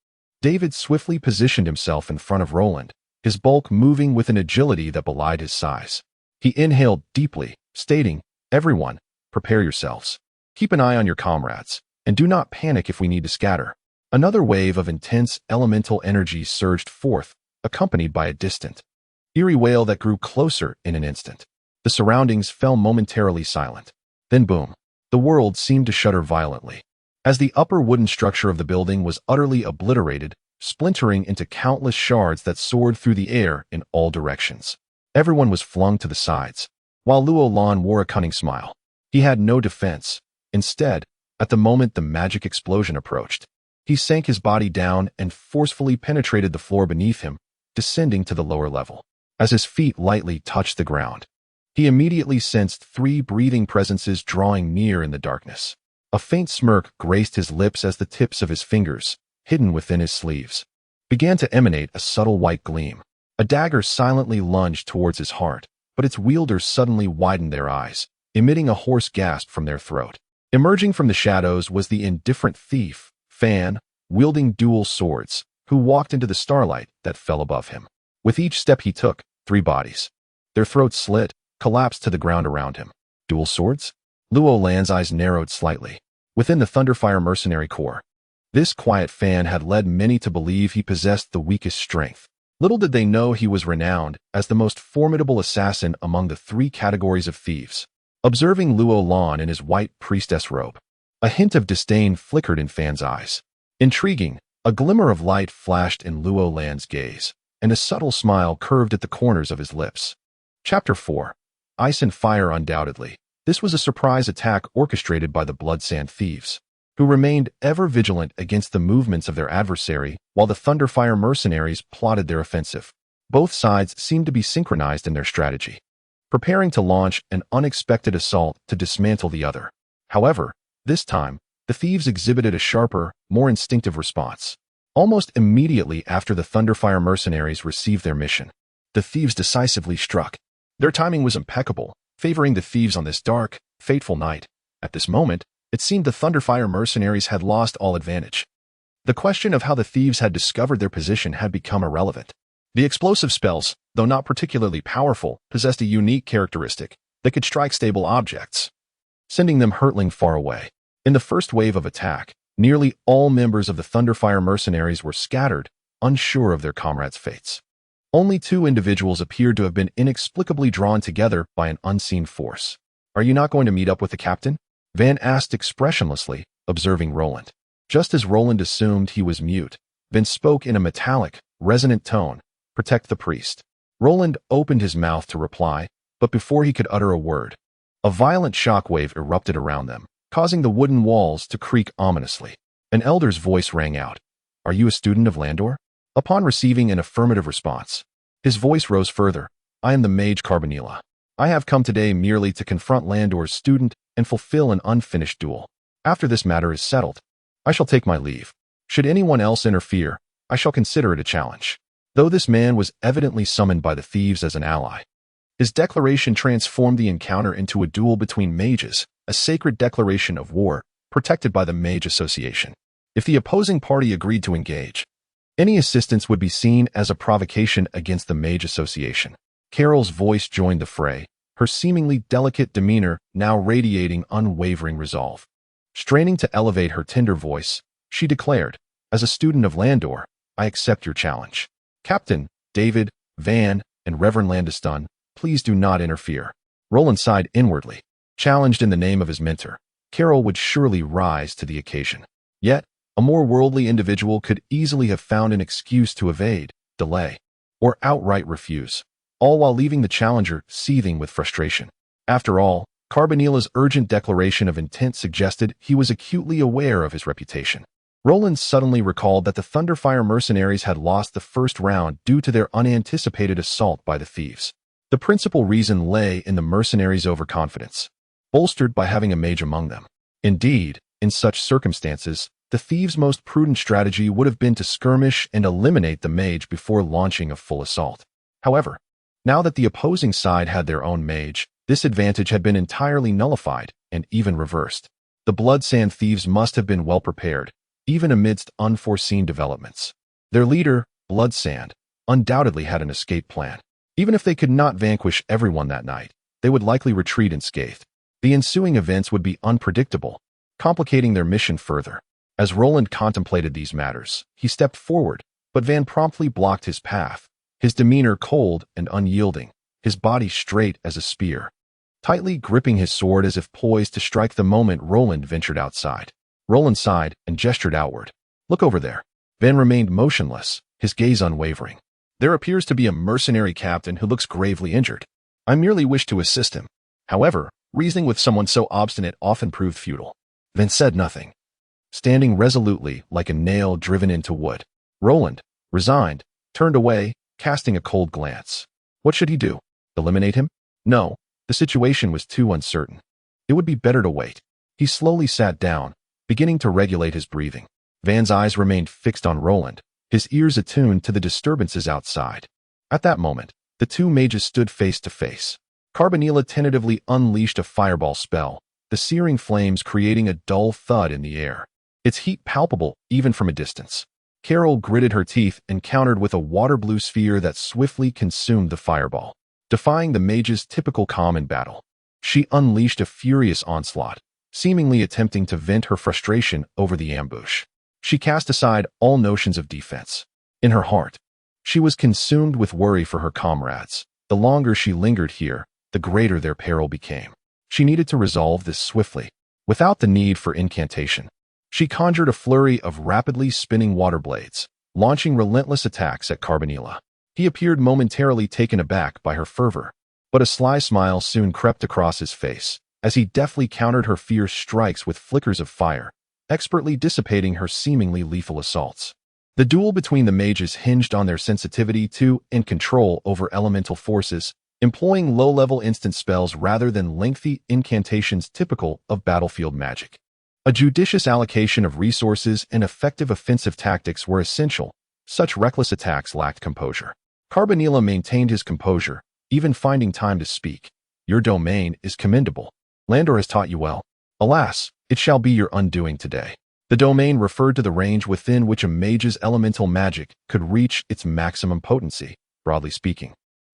David swiftly positioned himself in front of Roland, his bulk moving with an agility that belied his size. He inhaled deeply, stating, "Everyone, prepare yourselves. Keep an eye on your comrades, and do not panic if we need to scatter." Another wave of intense elemental energy surged forth, accompanied by a distant, eerie wail that grew closer in an instant. The surroundings fell momentarily silent. Then boom, the world seemed to shudder violently, as the upper wooden structure of the building was utterly obliterated, splintering into countless shards that soared through the air in all directions. Everyone was flung to the sides, while Luo Lan wore a cunning smile. He had no defense, Instead, at the moment the magic explosion approached, he sank his body down and forcefully penetrated the floor beneath him, descending to the lower level. As his feet lightly touched the ground, he immediately sensed 3 breathing presences drawing near in the darkness. A faint smirk graced his lips as the tips of his fingers, hidden within his sleeves, began to emanate a subtle white gleam. A dagger silently lunged towards his heart, but its wielders suddenly widened their eyes, emitting a hoarse gasp from their throat. Emerging from the shadows was the indifferent thief, Fan, wielding dual swords, who walked into the starlight that fell above him. With each step he took, 3 bodies, their throats slit, collapsed to the ground around him. Dual swords? Luo Lan's eyes narrowed slightly. Within the Thunderfire mercenary corps, this quiet Fan had led many to believe he possessed the weakest strength. Little did they know he was renowned as the most formidable assassin among the 3 categories of thieves. Observing Luo Lan in his white priestess robe, a hint of disdain flickered in Fan's eyes. Intriguing, a glimmer of light flashed in Luo Lan's gaze, and a subtle smile curved at the corners of his lips. Chapter 4. Ice and Fire. Undoubtedly, this was a surprise attack orchestrated by the Bloodsand thieves, who remained ever vigilant against the movements of their adversary while the Thunderfire mercenaries plotted their offensive. Both sides seemed to be synchronized in their strategy, preparing to launch an unexpected assault to dismantle the other. However, this time, the thieves exhibited a sharper, more instinctive response. Almost immediately after the Thunderfire mercenaries received their mission, the thieves decisively struck. Their timing was impeccable, favoring the thieves on this dark, fateful night. At this moment, it seemed the Thunderfire mercenaries had lost all advantage. The question of how the thieves had discovered their position had become irrelevant. The explosive spells, though not particularly powerful, possessed a unique characteristic that could strike stable objects, sending them hurtling far away. In the first wave of attack, nearly all members of the Thunderfire mercenaries were scattered, unsure of their comrades' fates. Only 2 individuals appeared to have been inexplicably drawn together by an unseen force. "Are you not going to meet up with the captain?" Van asked expressionlessly, observing Roland. Just as Roland assumed he was mute, Van spoke in a metallic, resonant tone, "Protect the priest." Roland opened his mouth to reply, but before he could utter a word, a violent shockwave erupted around them, causing the wooden walls to creak ominously. An elder's voice rang out. "Are you a student of Landor?" Upon receiving an affirmative response, his voice rose further. "I am the mage Carbonilla. I have come today merely to confront Landor's student and fulfill an unfinished duel. After this matter is settled, I shall take my leave. Should anyone else interfere, I shall consider it a challenge." Though this man was evidently summoned by the thieves as an ally, his declaration transformed the encounter into a duel between mages, a sacred declaration of war, protected by the Mage Association. If the opposing party agreed to engage, any assistance would be seen as a provocation against the Mage Association. Carol's voice joined the fray, her seemingly delicate demeanor now radiating unwavering resolve. Straining to elevate her tender voice, she declared, "As a student of Landor, I accept your challenge. Captain, David, Van, and Reverend Landiston, please do not interfere." Roland sighed inwardly. Challenged in the name of his mentor, Carol would surely rise to the occasion. Yet, a more worldly individual could easily have found an excuse to evade, delay, or outright refuse, all while leaving the challenger seething with frustration. After all, Carbonilla's urgent declaration of intent suggested he was acutely aware of his reputation. Roland suddenly recalled that the Thunderfire mercenaries had lost the first round due to their unanticipated assault by the thieves. The principal reason lay in the mercenaries' overconfidence, bolstered by having a mage among them. Indeed, in such circumstances, the thieves' most prudent strategy would have been to skirmish and eliminate the mage before launching a full assault. However, now that the opposing side had their own mage, this advantage had been entirely nullified and even reversed. The Bloodsand thieves must have been well prepared, even amidst unforeseen developments. Their leader, Bloodsand, undoubtedly had an escape plan. Even if they could not vanquish everyone that night, they would likely retreat unscathed. The ensuing events would be unpredictable, complicating their mission further. As Roland contemplated these matters, he stepped forward, but Van promptly blocked his path, his demeanor cold and unyielding, his body straight as a spear. Tightly gripping his sword as if poised to strike the moment Roland ventured outside. Roland sighed and gestured outward. "Look over there." Van remained motionless, his gaze unwavering. "There appears to be a mercenary captain who looks gravely injured. I merely wish to assist him." However, reasoning with someone so obstinate often proved futile. Van said nothing, standing resolutely like a nail driven into wood. Roland, resigned, turned away, casting a cold glance. What should he do? Eliminate him? No, the situation was too uncertain. It would be better to wait. He slowly sat down, beginning to regulate his breathing. Van's eyes remained fixed on Roland, his ears attuned to the disturbances outside. At that moment, the two mages stood face to face. Carbonilla tentatively unleashed a fireball spell, the searing flames creating a dull thud in the air, its heat palpable even from a distance. Carol gritted her teeth and countered with a water-blue sphere that swiftly consumed the fireball, defying the mage's typical calm in battle. She unleashed a furious onslaught, seemingly attempting to vent her frustration over the ambush. She cast aside all notions of defense. In her heart, she was consumed with worry for her comrades. The longer she lingered here, the greater their peril became. She needed to resolve this swiftly, without the need for incantation. She conjured a flurry of rapidly spinning water blades, launching relentless attacks at Carbonilla. He appeared momentarily taken aback by her fervor, but a sly smile soon crept across his face as he deftly countered her fierce strikes with flickers of fire, expertly dissipating her seemingly lethal assaults. The duel between the mages hinged on their sensitivity to and control over elemental forces, employing low-level instant spells rather than lengthy incantations typical of battlefield magic. A judicious allocation of resources and effective offensive tactics were essential. Such reckless attacks lacked composure. Carbonilla maintained his composure, even finding time to speak. Your domain is commendable. Landor has taught you well. Alas, it shall be your undoing today. The domain referred to the range within which a mage's elemental magic could reach its maximum potency, broadly speaking.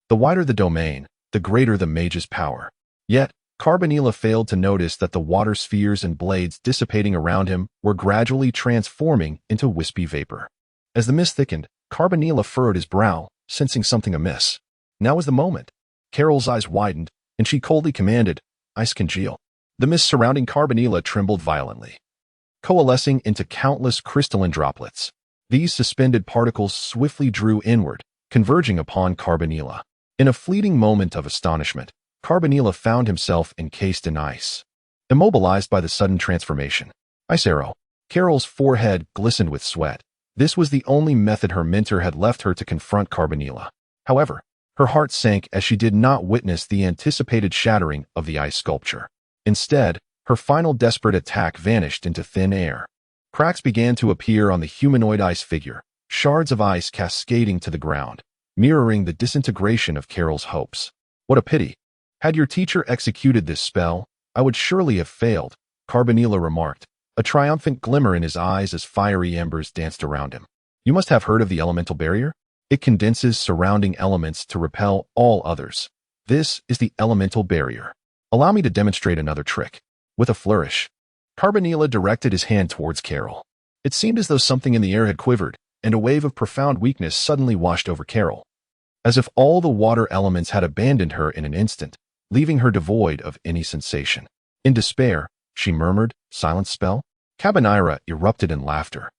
The wider the domain, the greater the mage's power. Yet, Carbonilla failed to notice that the water spheres and blades dissipating around him were gradually transforming into wispy vapor. As the mist thickened, Carbonilla furrowed his brow, sensing something amiss. Now was the moment. Carol's eyes widened, and she coldly commanded, "Ice congeal." The mist surrounding Carbonilla trembled violently, coalescing into countless crystalline droplets. These suspended particles swiftly drew inward, converging upon Carbonilla. In a fleeting moment of astonishment, Carbonilla found himself encased in ice, immobilized by the sudden transformation. Ice arrow. Carol's forehead glistened with sweat. This was the only method her mentor had left her to confront Carbonilla. However, her heart sank as she did not witness the anticipated shattering of the ice sculpture. Instead, her final desperate attack vanished into thin air. Cracks began to appear on the humanoid ice figure, shards of ice cascading to the ground, mirroring the disintegration of Carol's hopes. What a pity. Had your teacher executed this spell, I would surely have failed, Carbonilla remarked, a triumphant glimmer in his eyes as fiery embers danced around him. You must have heard of the elemental barrier? It condenses surrounding elements to repel all others. This is the elemental barrier. Allow me to demonstrate another trick. With a flourish, Carbonilla directed his hand towards Carol. It seemed as though something in the air had quivered, and a wave of profound weakness suddenly washed over Carol. As if all the water elements had abandoned her in an instant, leaving her devoid of any sensation. In despair, she murmured, "Silence spell?" Cabanira erupted in laughter,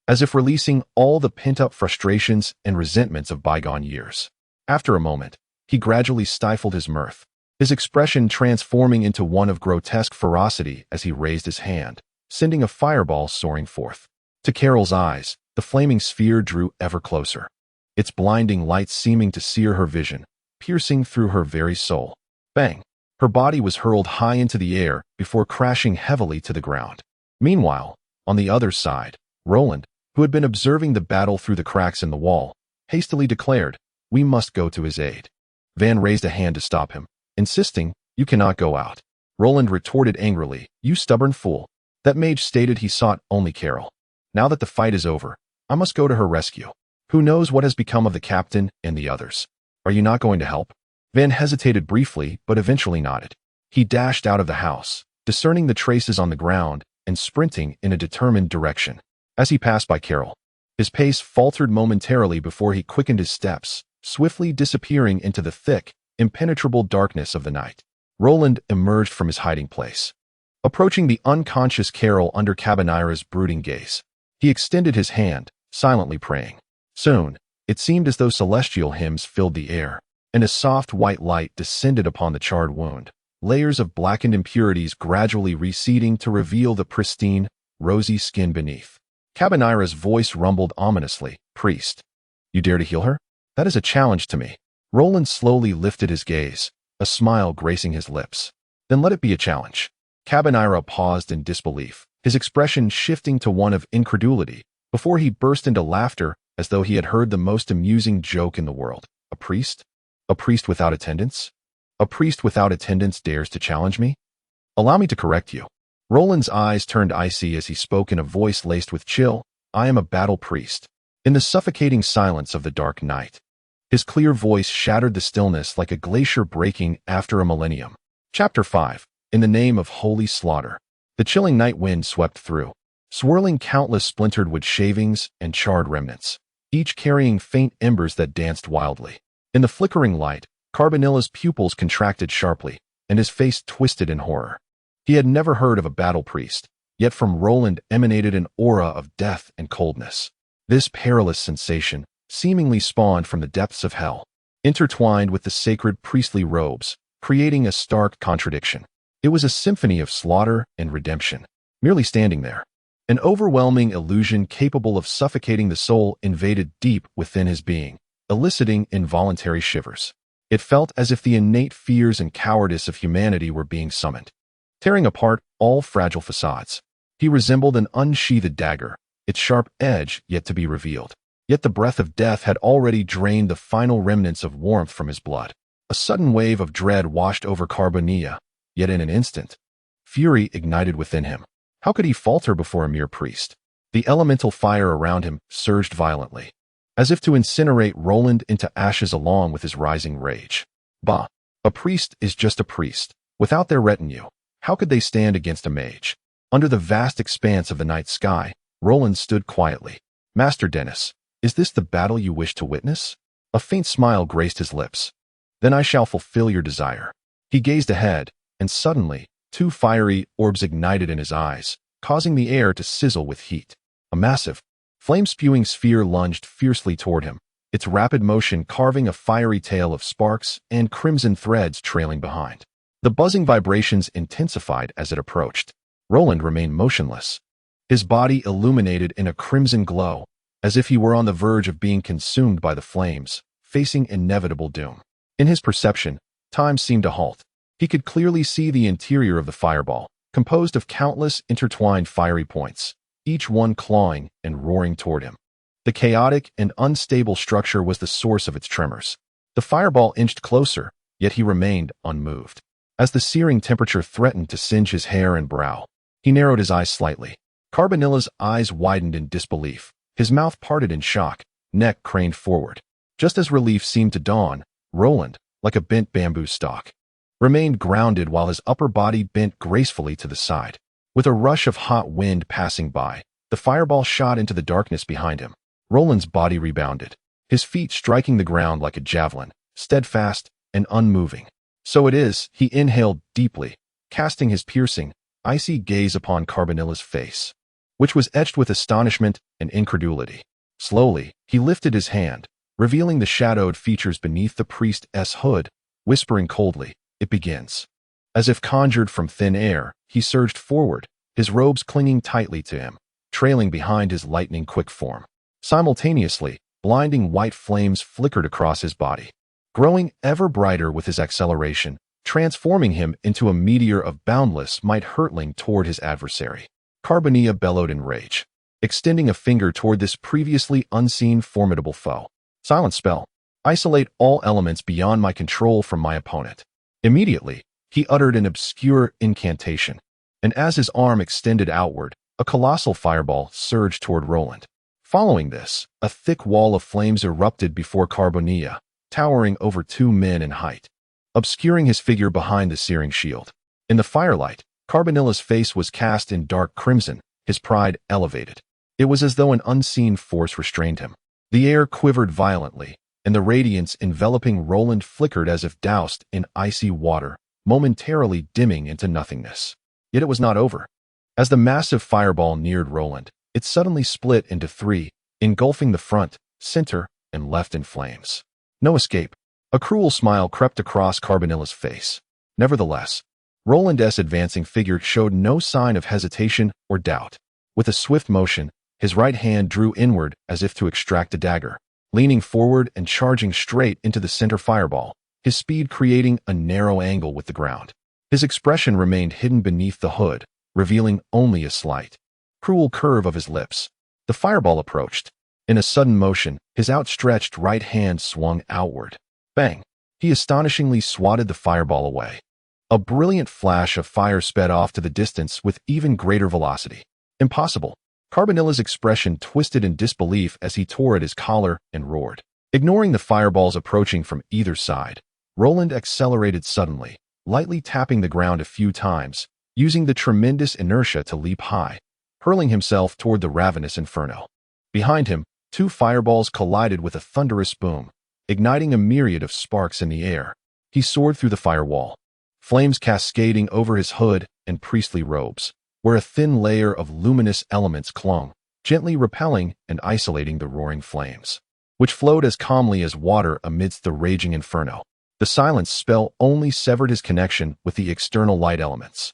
as if releasing all the pent-up frustrations and resentments of bygone years. After a moment, he gradually stifled his mirth, his expression transforming into one of grotesque ferocity as he raised his hand, sending a fireball soaring forth. To Carol's eyes, the flaming sphere drew ever closer, its blinding light seeming to sear her vision, piercing through her very soul. Bang! Her body was hurled high into the air before crashing heavily to the ground. Meanwhile, on the other side, Roland, who had been observing the battle through the cracks in the wall, hastily declared, "We must go to his aid." Van raised a hand to stop him, insisting, "You cannot go out." Roland retorted angrily, "You stubborn fool." That mage stated he sought only Carol. Now that the fight is over, I must go to her rescue. Who knows what has become of the captain and the others? Are you not going to help? Van hesitated briefly, but eventually nodded. He dashed out of the house, discerning the traces on the ground and sprinting in a determined direction. As he passed by Carol, his pace faltered momentarily before he quickened his steps, swiftly disappearing into the thick, impenetrable darkness of the night. Roland emerged from his hiding place, approaching the unconscious Carol under Cabanira's brooding gaze. He extended his hand, silently praying. Soon, it seemed as though celestial hymns filled the air, and a soft white light descended upon the charred wound, layers of blackened impurities gradually receding to reveal the pristine, rosy skin beneath. Cabanira's voice rumbled ominously. "Priest, you dare to heal her? That is a challenge to me." Roland slowly lifted his gaze, a smile gracing his lips. "Then let it be a challenge." Cabanira paused in disbelief, his expression shifting to one of incredulity, before he burst into laughter as though he had heard the most amusing joke in the world. "A priest? A priest without attendants? A priest without attendants dares to challenge me? Allow me to correct you." Roland's eyes turned icy as he spoke in a voice laced with chill. "I am a battle priest." In the suffocating silence of the dark night, his clear voice shattered the stillness like a glacier breaking after a millennium. Chapter 5. In the name of holy slaughter. The chilling night wind swept through, swirling countless splintered wood shavings and charred remnants, each carrying faint embers that danced wildly. In the flickering light, Carbonilla's pupils contracted sharply, and his face twisted in horror. He had never heard of a battle priest, yet from Roland emanated an aura of death and coldness. This perilous sensation seemingly spawned from the depths of hell, intertwined with the sacred priestly robes, creating a stark contradiction. It was a symphony of slaughter and redemption, merely standing there. An overwhelming illusion capable of suffocating the soul invaded deep within his being, eliciting involuntary shivers. It felt as if the innate fears and cowardice of humanity were being summoned, tearing apart all fragile facades. He resembled an unsheathed dagger, its sharp edge yet to be revealed. Yet the breath of death had already drained the final remnants of warmth from his blood. A sudden wave of dread washed over Carbonilla, yet in an instant, fury ignited within him. How could he falter before a mere priest? The elemental fire around him surged violently, as if to incinerate Roland into ashes along with his rising rage. Bah! A priest is just a priest. Without their retinue, how could they stand against a mage? Under the vast expanse of the night sky, Roland stood quietly. "Master Dennis, is this the battle you wish to witness?" A faint smile graced his lips. "Then I shall fulfill your desire." He gazed ahead, and suddenly, two fiery orbs ignited in his eyes, causing the air to sizzle with heat. A massive, flame-spewing sphere lunged fiercely toward him, its rapid motion carving a fiery tail of sparks and crimson threads trailing behind. The buzzing vibrations intensified as it approached. Roland remained motionless, his body illuminated in a crimson glow, as if he were on the verge of being consumed by the flames, facing inevitable doom. In his perception, time seemed to halt. He could clearly see the interior of the fireball, composed of countless intertwined fiery points, each one clawing and roaring toward him. The chaotic and unstable structure was the source of its tremors. The fireball inched closer, yet he remained unmoved. As the searing temperature threatened to singe his hair and brow, he narrowed his eyes slightly. Carbonilla's eyes widened in disbelief, his mouth parted in shock, neck craned forward. Just as relief seemed to dawn, Roland, like a bent bamboo stalk, remained grounded while his upper body bent gracefully to the side. With a rush of hot wind passing by, the fireball shot into the darkness behind him. Roland's body rebounded, his feet striking the ground like a javelin, steadfast and unmoving. "So it is," he inhaled deeply, casting his piercing, icy gaze upon Carbonilla's face, which was etched with astonishment and incredulity. Slowly, he lifted his hand, revealing the shadowed features beneath the priest's hood, whispering coldly, "It begins." As if conjured from thin air, he surged forward, his robes clinging tightly to him, trailing behind his lightning-quick form. Simultaneously, blinding white flames flickered across his body, growing ever brighter with his acceleration, transforming him into a meteor of boundless might hurtling toward his adversary. Carbonilla bellowed in rage, extending a finger toward this previously unseen formidable foe. "Silence spell. Isolate all elements beyond my control from my opponent." Immediately, he uttered an obscure incantation, and as his arm extended outward, a colossal fireball surged toward Roland. Following this, a thick wall of flames erupted before Carbonilla, towering over 2 men in height, obscuring his figure behind the searing shield. In the firelight, Carbonilla's face was cast in dark crimson, his pride elevated. It was as though an unseen force restrained him. The air quivered violently, and the radiance enveloping Roland flickered as if doused in icy water, momentarily dimming into nothingness. Yet it was not over. As the massive fireball neared Roland, it suddenly split into 3, engulfing the front, center, and left in flames. No escape. A cruel smile crept across Carbonilla's face. Nevertheless, Roland's advancing figure showed no sign of hesitation or doubt. With a swift motion, his right hand drew inward as if to extract a dagger, leaning forward and charging straight into the center fireball, his speed creating a narrow angle with the ground. His expression remained hidden beneath the hood, revealing only a slight, cruel curve of his lips. The fireball approached. In a sudden motion, his outstretched right hand swung outward. Bang! He astonishingly swatted the fireball away. A brilliant flash of fire sped off to the distance with even greater velocity. Impossible. Carbonilla's expression twisted in disbelief as he tore at his collar and roared. Ignoring the fireballs approaching from either side, Roland accelerated suddenly, lightly tapping the ground a few times, using the tremendous inertia to leap high, hurling himself toward the ravenous inferno. Behind him, two fireballs collided with a thunderous boom, igniting a myriad of sparks in the air. He soared through the firewall, flames cascading over his hood and priestly robes, where a thin layer of luminous elements clung, gently repelling and isolating the roaring flames, which flowed as calmly as water amidst the raging inferno. The silence spell only severed his connection with the external light elements,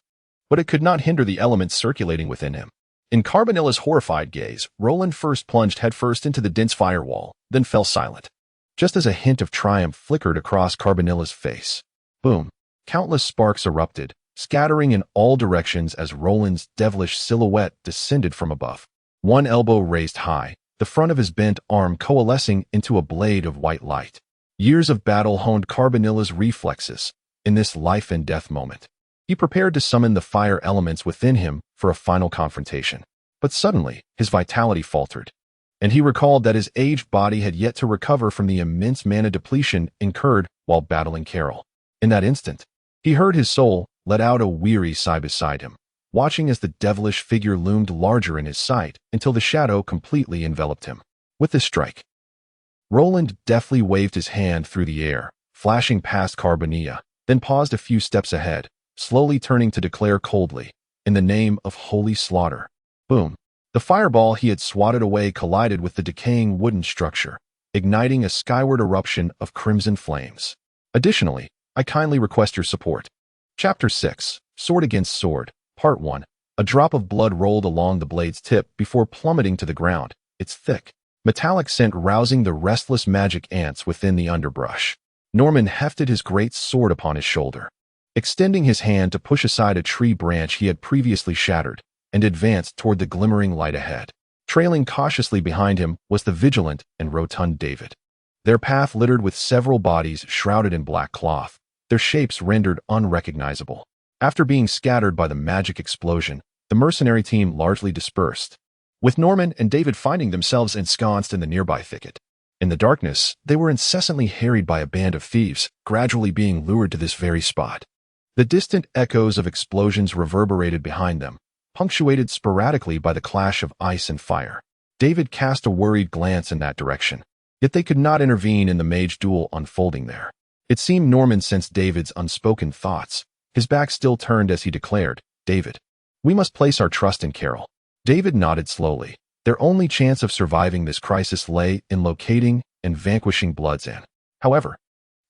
but it could not hinder the elements circulating within him. In Carbonilla's horrified gaze, Roland first plunged headfirst into the dense firewall, then fell silent. Just as a hint of triumph flickered across Carbonilla's face. Boom! Countless sparks erupted, scattering in all directions as Roland's devilish silhouette descended from above. One elbow raised high, the front of his bent arm coalescing into a blade of white light. Years of battle honed Carbonilla's reflexes in this life and death moment. He prepared to summon the fire elements within him for a final confrontation. But suddenly, his vitality faltered, and he recalled that his aged body had yet to recover from the immense mana depletion incurred while battling Carol. In that instant, he heard his soul let out a weary sigh beside him, watching as the devilish figure loomed larger in his sight until the shadow completely enveloped him. With this strike, Roland deftly waved his hand through the air, flashing past Carbonilla, then paused a few steps ahead, slowly turning to declare coldly, "In the name of holy slaughter." Boom! The fireball he had swatted away collided with the decaying wooden structure, igniting a skyward eruption of crimson flames. Additionally, I kindly request your support. Chapter 6, Sword Against Sword, Part 1. A drop of blood rolled along the blade's tip before plummeting to the ground, its thick, metallic scent rousing the restless magic ants within the underbrush. Norman hefted his great sword upon his shoulder, extending his hand to push aside a tree branch he had previously shattered, and advanced toward the glimmering light ahead. Trailing cautiously behind him was the vigilant and rotund David, their path littered with several bodies shrouded in black cloth, their shapes rendered unrecognizable. After being scattered by the magic explosion, the mercenary team largely dispersed, with Norman and David finding themselves ensconced in the nearby thicket. In the darkness, they were incessantly harried by a band of thieves, gradually being lured to this very spot. The distant echoes of explosions reverberated behind them, punctuated sporadically by the clash of ice and fire. David cast a worried glance in that direction, yet they could not intervene in the mage duel unfolding there. It seemed Norman sensed David's unspoken thoughts, his back still turned as he declared, "David, we must place our trust in Carol." David nodded slowly. Their only chance of surviving this crisis lay in locating and vanquishing Bloodsin. However,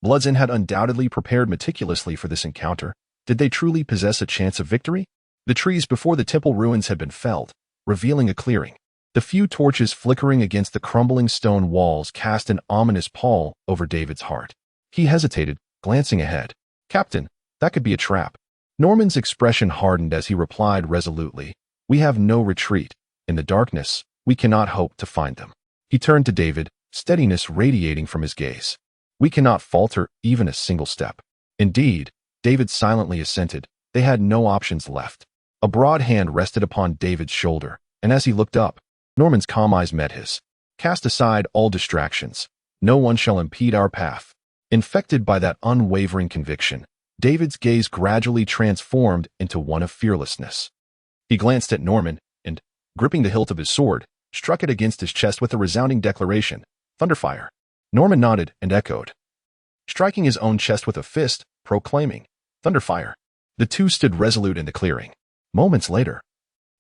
Bloodsin had undoubtedly prepared meticulously for this encounter. Did they truly possess a chance of victory? The trees before the temple ruins had been felled, revealing a clearing. The few torches flickering against the crumbling stone walls cast an ominous pall over David's heart. He hesitated, glancing ahead. "Captain, that could be a trap." Norman's expression hardened as he replied resolutely, "We have no retreat. In the darkness, we cannot hope to find them." He turned to David, steadiness radiating from his gaze. "We cannot falter even a single step." Indeed, David silently assented. They had no options left. A broad hand rested upon David's shoulder, and as he looked up, Norman's calm eyes met his. "Cast aside all distractions. No one shall impede our path." Infected by that unwavering conviction, David's gaze gradually transformed into one of fearlessness. He glanced at Norman and, gripping the hilt of his sword, struck it against his chest with a resounding declaration, "Thunderfire." Norman nodded and echoed, striking his own chest with a fist, proclaiming, "Thunderfire." The two stood resolute in the clearing. Moments later,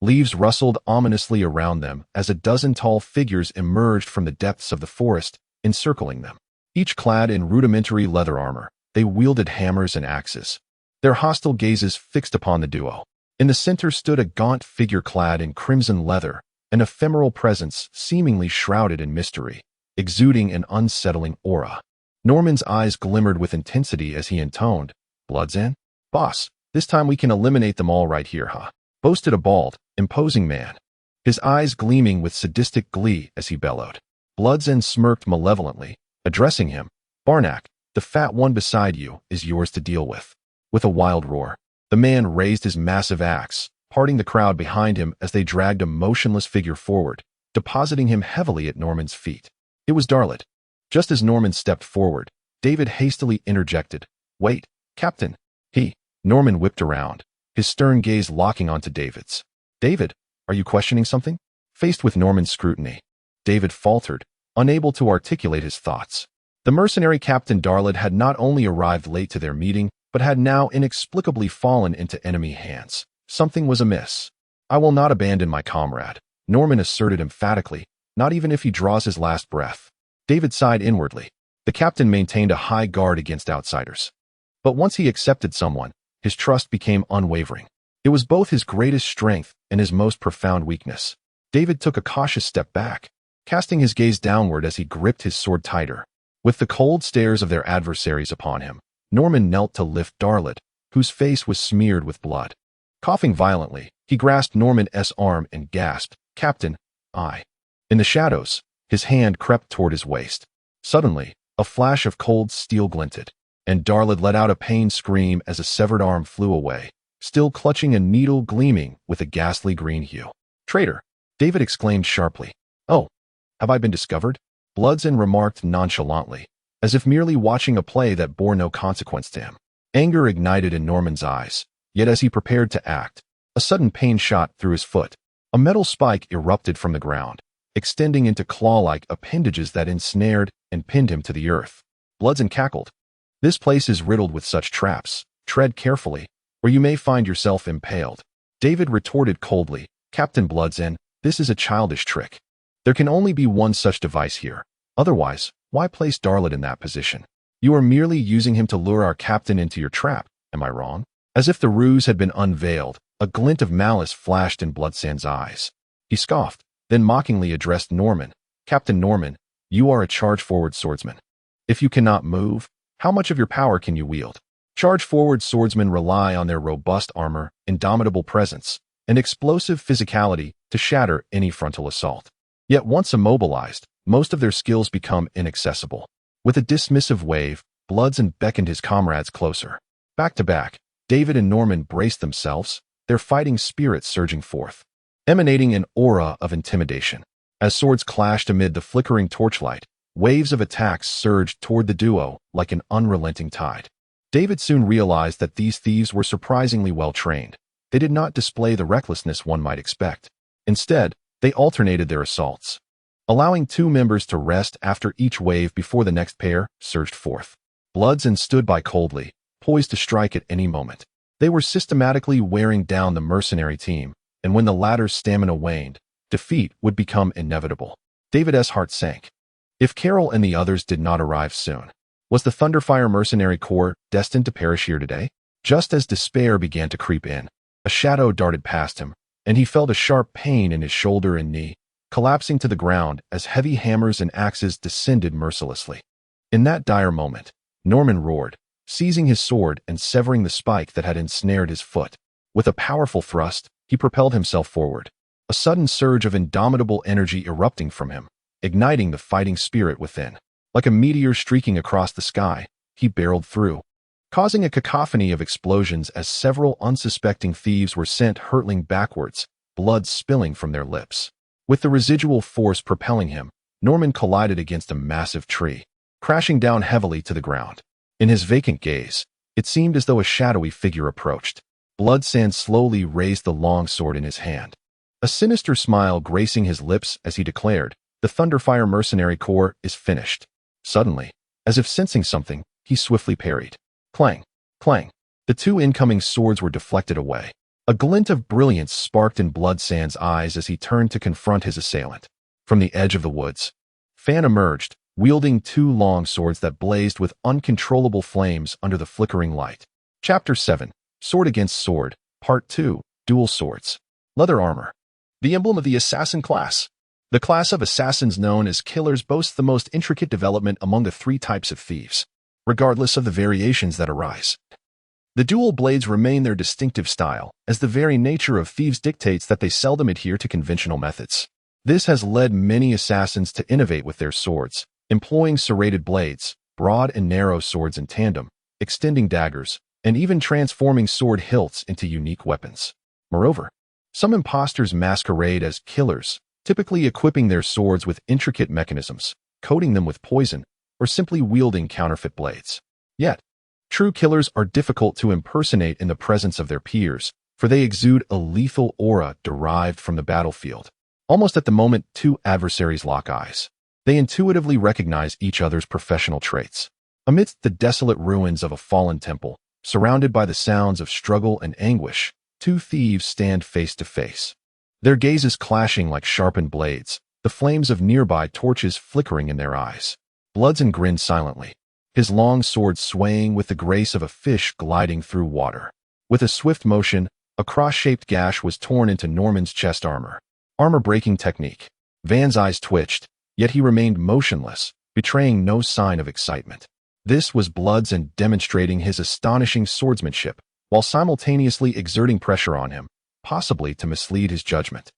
leaves rustled ominously around them as a dozen tall figures emerged from the depths of the forest, encircling them. Each clad in rudimentary leather armor, they wielded hammers and axes. their hostile gazes fixed upon the duo. In the center stood a gaunt figure clad in crimson leather, an ephemeral presence seemingly shrouded in mystery, exuding an unsettling aura. Norman's eyes glimmered with intensity as he intoned, "Blood's in? Boss, this time we can eliminate them all right here, huh?" boasted a bald, imposing man, his eyes gleaming with sadistic glee as he bellowed. Blood's in smirked malevolently, addressing him, "Barnack, the fat one beside you is yours to deal with." With a wild roar, the man raised his massive axe, parting the crowd behind him as they dragged a motionless figure forward, depositing him heavily at Norman's feet. It was Darlet. Just as Norman stepped forward, David hastily interjected, "Wait, Captain." Norman whipped around, his stern gaze locking onto David's. "David, are you questioning something?" Faced with Norman's scrutiny, David faltered, unable to articulate his thoughts. The mercenary Captain Darlet had not only arrived late to their meeting, but had now inexplicably fallen into enemy hands. Something was amiss. "I will not abandon my comrade," Norman asserted emphatically, "not even if he draws his last breath." David sighed inwardly. The captain maintained a high guard against outsiders. But once he accepted someone, his trust became unwavering. It was both his greatest strength and his most profound weakness. David took a cautious step back, casting his gaze downward as he gripped his sword tighter. With the cold stares of their adversaries upon him, Norman knelt to lift Darlet, whose face was smeared with blood. Coughing violently, he grasped Norman's arm and gasped, "Captain, I." In the shadows, his hand crept toward his waist. Suddenly, a flash of cold steel glinted, and Darlet let out a pained scream as a severed arm flew away, still clutching a needle gleaming with a ghastly green hue. "Traitor!" David exclaimed sharply. "Oh, have I been discovered?" Bloodsin remarked nonchalantly, as if merely watching a play that bore no consequence to him. Anger ignited in Norman's eyes, yet as he prepared to act, a sudden pain shot through his foot. A metal spike erupted from the ground, extending into claw-like appendages that ensnared and pinned him to the earth. Bloodsin cackled. "This place is riddled with such traps. Tread carefully, or you may find yourself impaled." David retorted coldly, "Captain Bloodsin, this is a childish trick. There can only be one such device here. Otherwise, why place Darlet in that position? You are merely using him to lure our captain into your trap, am I wrong?" As if the ruse had been unveiled, a glint of malice flashed in Bloodsin's eyes. He scoffed, then mockingly addressed Norman, "Captain Norman, you are a charge-forward swordsman. If you cannot move, how much of your power can you wield?" Charge-forward swordsmen rely on their robust armor, indomitable presence, and explosive physicality to shatter any frontal assault. Yet once immobilized, most of their skills become inaccessible. With a dismissive wave, Bloodsin beckoned his comrades closer. Back to back, David and Norman braced themselves, their fighting spirits surging forth, emanating an aura of intimidation. As swords clashed amid the flickering torchlight, waves of attacks surged toward the duo like an unrelenting tide. David soon realized that these thieves were surprisingly well trained. They did not display the recklessness one might expect. Instead, they alternated their assaults, allowing two members to rest after each wave before the next pair surged forth. Bloodsin stood by coldly, poised to strike at any moment. They were systematically wearing down the mercenary team, and when the latter's stamina waned, defeat would become inevitable. David's heart sank. If Carol and the others did not arrive soon, was the Thunderfire Mercenary Corps destined to perish here today? Just as despair began to creep in, a shadow darted past him, and he felt a sharp pain in his shoulder and knee, collapsing to the ground as heavy hammers and axes descended mercilessly. In that dire moment, Norman roared, seizing his sword and severing the spike that had ensnared his foot. With a powerful thrust, he propelled himself forward, a sudden surge of indomitable energy erupting from him, igniting the fighting spirit within. Like a meteor streaking across the sky, he barreled through, causing a cacophony of explosions as several unsuspecting thieves were sent hurtling backwards, blood spilling from their lips. With the residual force propelling him, Norman collided against a massive tree, crashing down heavily to the ground. In his vacant gaze, it seemed as though a shadowy figure approached. Bloodsin slowly raised the long sword in his hand, a sinister smile gracing his lips as he declared, "The Thunderfire Mercenary Corps is finished." Suddenly, as if sensing something, he swiftly parried. Clang, clang. The two incoming swords were deflected away. A glint of brilliance sparked in Bloodsin's eyes as he turned to confront his assailant. From the edge of the woods, Fan emerged, wielding two long swords that blazed with uncontrollable flames under the flickering light. Chapter 7, Sword Against Sword, Part 2, Dual Swords. Leather Armor. The emblem of the assassin class. The class of assassins known as killers boasts the most intricate development among the three types of thieves, regardless of the variations that arise. The dual blades remain their distinctive style, as the very nature of thieves dictates that they seldom adhere to conventional methods. This has led many assassins to innovate with their swords, employing serrated blades, broad and narrow swords in tandem, extending daggers, and even transforming sword hilts into unique weapons. Moreover, some imposters masquerade as killers, typically equipping their swords with intricate mechanisms, coating them with poison, or simply wielding counterfeit blades. Yet, true killers are difficult to impersonate in the presence of their peers, for they exude a lethal aura derived from the battlefield. Almost at the moment two adversaries lock eyes, they intuitively recognize each other's professional traits. Amidst the desolate ruins of a fallen temple, surrounded by the sounds of struggle and anguish, two thieves stand face to face. Their gazes clashing like sharpened blades, the flames of nearby torches flickering in their eyes. Bloodsinn grinned silently, his long sword swaying with the grace of a fish gliding through water. With a swift motion, a cross-shaped gash was torn into Norman's chest armor. Armor-breaking technique. Van's eyes twitched, yet he remained motionless, betraying no sign of excitement. This was Bloodsinn demonstrating his astonishing swordsmanship, while simultaneously exerting pressure on him, possibly to mislead his judgment.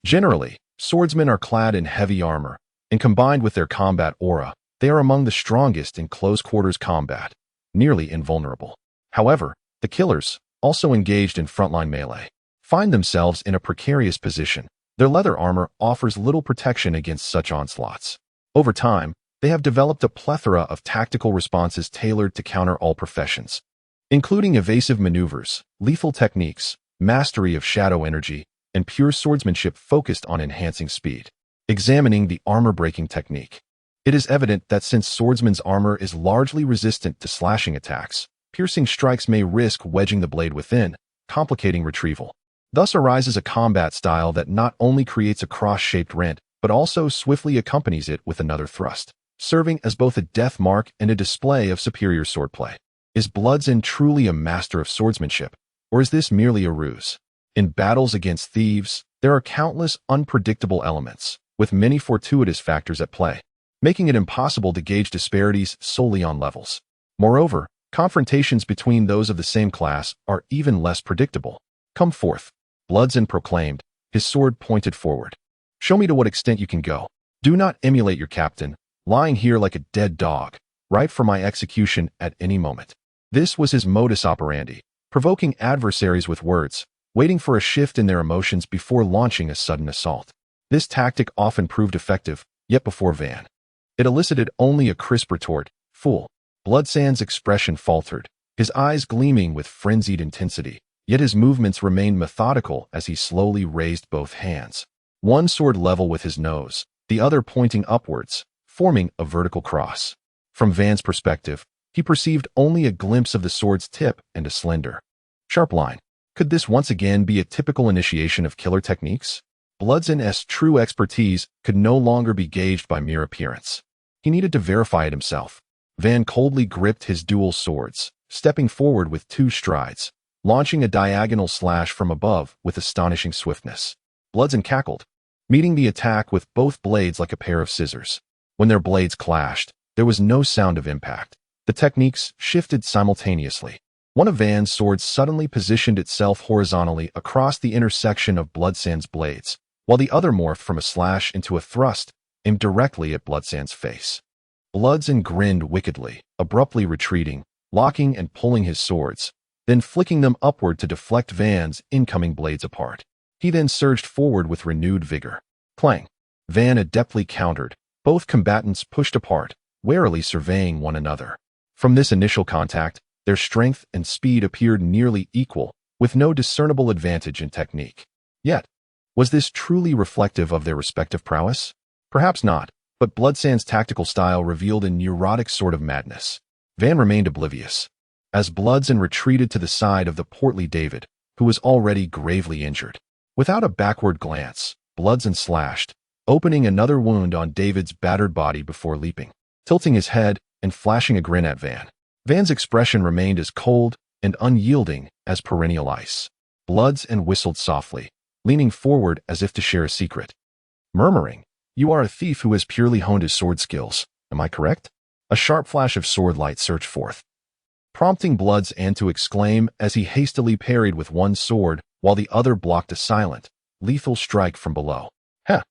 Generally, swordsmen are clad in heavy armor, and combined with their combat aura, they are among the strongest in close-quarters combat, nearly invulnerable. However, the killers, also engaged in frontline melee, find themselves in a precarious position. Their leather armor offers little protection against such onslaughts. Over time, they have developed a plethora of tactical responses tailored to counter all professions, including evasive maneuvers, lethal techniques, mastery of shadow energy, and pure swordsmanship focused on enhancing speed. Examining the armor-breaking technique. It is evident that since swordsman's armor is largely resistant to slashing attacks, piercing strikes may risk wedging the blade within, complicating retrieval. Thus arises a combat style that not only creates a cross-shaped rent, but also swiftly accompanies it with another thrust, serving as both a death mark and a display of superior swordplay. Is Bloodsinn truly a master of swordsmanship, or is this merely a ruse? In battles against thieves, there are countless unpredictable elements, with many fortuitous factors at play, making it impossible to gauge disparities solely on levels. Moreover, confrontations between those of the same class are even less predictable. Come forth, Bloodsinn proclaimed, his sword pointed forward. Show me to what extent you can go. Do not emulate your captain, lying here like a dead dog, ripe for my execution at any moment. This was his modus operandi, provoking adversaries with words, waiting for a shift in their emotions before launching a sudden assault. This tactic often proved effective, yet before Van, it elicited only a crisp retort, "Fool." Bloodsann's expression faltered, his eyes gleaming with frenzied intensity, yet his movements remained methodical as he slowly raised both hands. One sword level with his nose, the other pointing upwards, forming a vertical cross. From Van's perspective, he perceived only a glimpse of the sword's tip and a slender, sharp line. Could this once again be a typical initiation of killer techniques? Bloodsinn's true expertise could no longer be gauged by mere appearance. He needed to verify it himself. Van coldly gripped his dual swords, stepping forward with 2 strides, launching a diagonal slash from above with astonishing swiftness. Bloodsinn cackled, meeting the attack with both blades like a pair of scissors. When their blades clashed, there was no sound of impact. The techniques shifted simultaneously. One of Van's swords suddenly positioned itself horizontally across the intersection of Bloodsinn's blades, while the other morphed from a slash into a thrust, aimed directly at Bloodsinn's face. Bloodsinn grinned wickedly, abruptly retreating, locking and pulling his swords, then flicking them upward to deflect Van's incoming blades apart. He then surged forward with renewed vigor. Clang! Van adeptly countered. Both combatants pushed apart, warily surveying one another. From this initial contact, their strength and speed appeared nearly equal, with no discernible advantage in technique. Yet, was this truly reflective of their respective prowess? Perhaps not, but Bloodsinn's tactical style revealed a neurotic sort of madness. Van remained oblivious, as Bloodsinn retreated to the side of the portly David, who was already gravely injured. Without a backward glance, Bloodsinn slashed, opening another wound on David's battered body before leaping, tilting his head and flashing a grin at Van. Van's expression remained as cold and unyielding as perennial ice. Bloods and whistled softly, leaning forward as if to share a secret. Murmuring, "You are a thief who has purely honed his sword skills, am I correct?" A sharp flash of sword light surged forth, prompting Bloods and to exclaim as he hastily parried with one sword while the other blocked a silent, lethal strike from below. "Heh,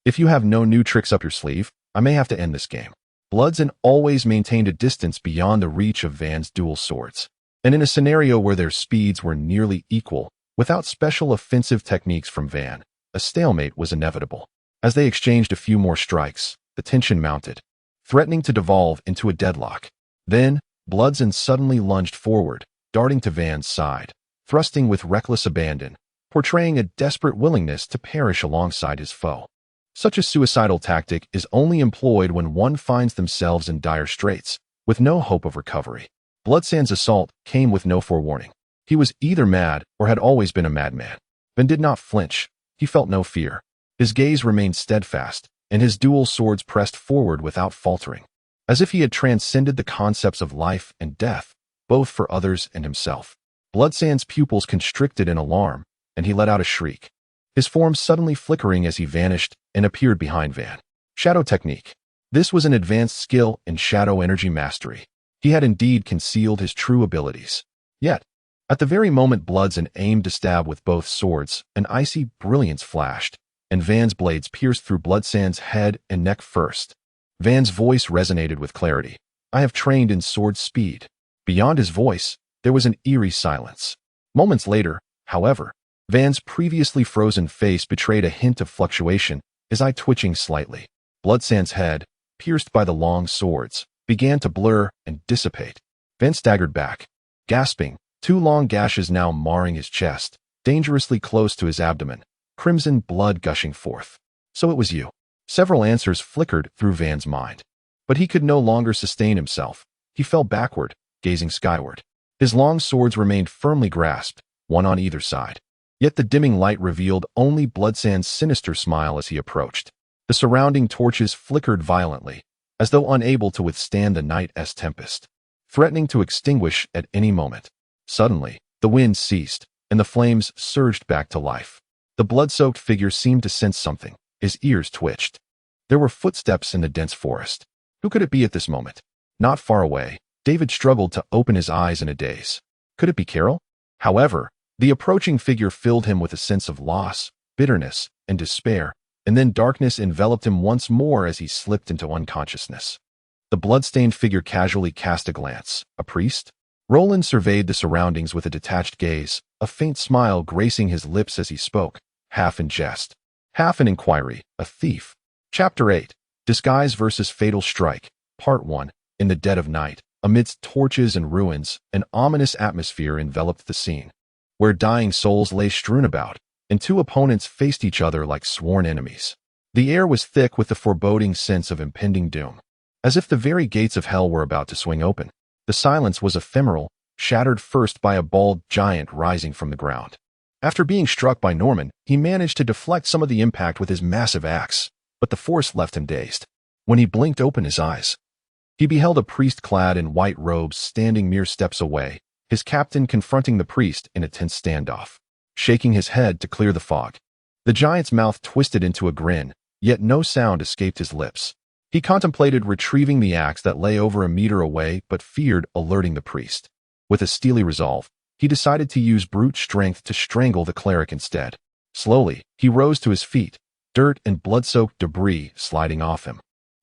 if you have no new tricks up your sleeve, I may have to end this game." Bloodson always maintained a distance beyond the reach of Van's dual swords, and in a scenario where their speeds were nearly equal, without special offensive techniques from Van, a stalemate was inevitable. As they exchanged a few more strikes, the tension mounted, threatening to devolve into a deadlock. Then, Bloodson suddenly lunged forward, darting to Van's side, thrusting with reckless abandon, portraying a desperate willingness to perish alongside his foe. Such a suicidal tactic is only employed when one finds themselves in dire straits, with no hope of recovery. Bloodsand's assault came with no forewarning. He was either mad or had always been a madman. Van did not flinch. He felt no fear. His gaze remained steadfast, and his dual swords pressed forward without faltering, as if he had transcended the concepts of life and death, both for others and himself. Bloodsand's pupils constricted in alarm, and he let out a shriek, his form suddenly flickering as he vanished and appeared behind Van. Shadow technique. This was an advanced skill in shadow energy mastery. He had indeed concealed his true abilities. Yet, at the very moment Bloodson aimed to stab with both swords, an icy brilliance flashed, and Van's blades pierced through Bloodsand's head and neck first. Van's voice resonated with clarity. "I have trained in sword speed." Beyond his voice, there was an eerie silence. Moments later, however, Van's previously frozen face betrayed a hint of fluctuation, his eye twitching slightly. Bloodsand's head, pierced by the long swords, began to blur and dissipate. Van staggered back, gasping, two long gashes now marring his chest, dangerously close to his abdomen, crimson blood gushing forth. "So it was you." Several answers flickered through Van's mind. But he could no longer sustain himself. He fell backward, gazing skyward. His long swords remained firmly grasped, one on either side. Yet the dimming light revealed only Bloodsand's sinister smile as he approached. The surrounding torches flickered violently, as though unable to withstand the night's tempest, threatening to extinguish at any moment. Suddenly, the wind ceased, and the flames surged back to life. The blood-soaked figure seemed to sense something. His ears twitched. There were footsteps in the dense forest. Who could it be at this moment? Not far away, David struggled to open his eyes in a daze. Could it be Carol? However, the approaching figure filled him with a sense of loss, bitterness, and despair, and then darkness enveloped him once more as he slipped into unconsciousness. The blood-stained figure casually cast a glance. A priest? Roland surveyed the surroundings with a detached gaze, a faint smile gracing his lips as he spoke, half in jest, half in inquiry. A thief. Chapter 8. Disguise versus Fatal Strike. Part 1. In the dead of night, amidst torches and ruins, an ominous atmosphere enveloped the scene, where dying souls lay strewn about, and two opponents faced each other like sworn enemies. The air was thick with the foreboding sense of impending doom, as if the very gates of hell were about to swing open. The silence was ephemeral, shattered first by a bald giant rising from the ground. After being struck by Norman, he managed to deflect some of the impact with his massive axe, but the force left him dazed. When he blinked open his eyes, he beheld a priest clad in white robes standing mere steps away, his captain confronting the priest in a tense standoff, shaking his head to clear the fog. The giant's mouth twisted into a grin, yet no sound escaped his lips. He contemplated retrieving the axe that lay over a meter away but feared alerting the priest. With a steely resolve, he decided to use brute strength to strangle the cleric instead. Slowly, he rose to his feet, dirt and blood-soaked debris sliding off him,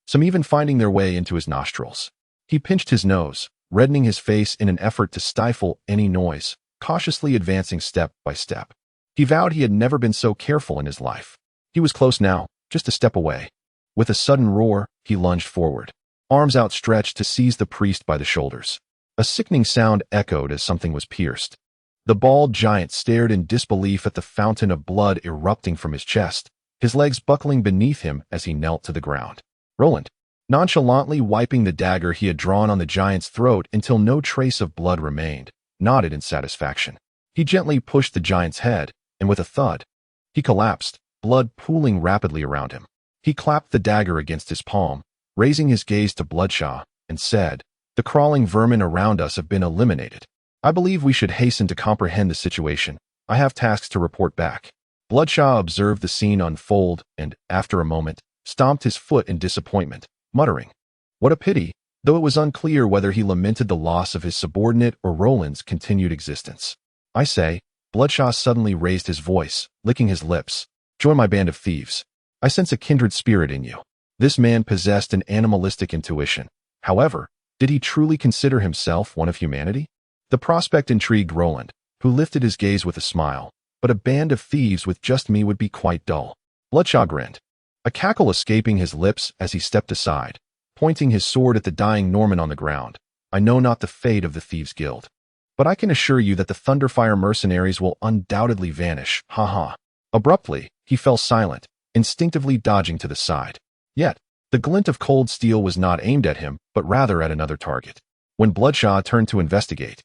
some even finding their way into his nostrils. He pinched his nose, reddening his face in an effort to stifle any noise, cautiously advancing step by step. He vowed he had never been so careful in his life. He was close now, just a step away. With a sudden roar, he lunged forward, arms outstretched to seize the priest by the shoulders. A sickening sound echoed as something was pierced. The bald giant stared in disbelief at the fountain of blood erupting from his chest, his legs buckling beneath him as he knelt to the ground. Roland, nonchalantly wiping the dagger he had drawn on the giant's throat until no trace of blood remained, nodded in satisfaction. He gently pushed the giant's head, and with a thud, he collapsed, blood pooling rapidly around him. He clapped the dagger against his palm, raising his gaze to Bloodshaw, and said, "The crawling vermin around us have been eliminated." I believe we should hasten to comprehend the situation. I have tasks to report back. Bloodshaw observed the scene unfold and, after a moment, stomped his foot in disappointment, muttering, "What a pity," though it was unclear whether he lamented the loss of his subordinate or Roland's continued existence. "I say," Bloodshaw suddenly raised his voice, licking his lips, "join my band of thieves. I sense a kindred spirit in you." This man possessed an animalistic intuition. However, did he truly consider himself one of humanity? The prospect intrigued Roland, who lifted his gaze with a smile, but a band of thieves with just me would be quite dull. Bloodshaw grinned, a cackle escaping his lips as he stepped aside, pointing his sword at the dying Norman on the ground. "I know not the fate of the Thieves' Guild, but I can assure you that the Thunderfire mercenaries will undoubtedly vanish, ha ha." Abruptly, he fell silent, instinctively dodging to the side. Yet, the glint of cold steel was not aimed at him, but rather at another target. When Bloodshaw turned to investigate,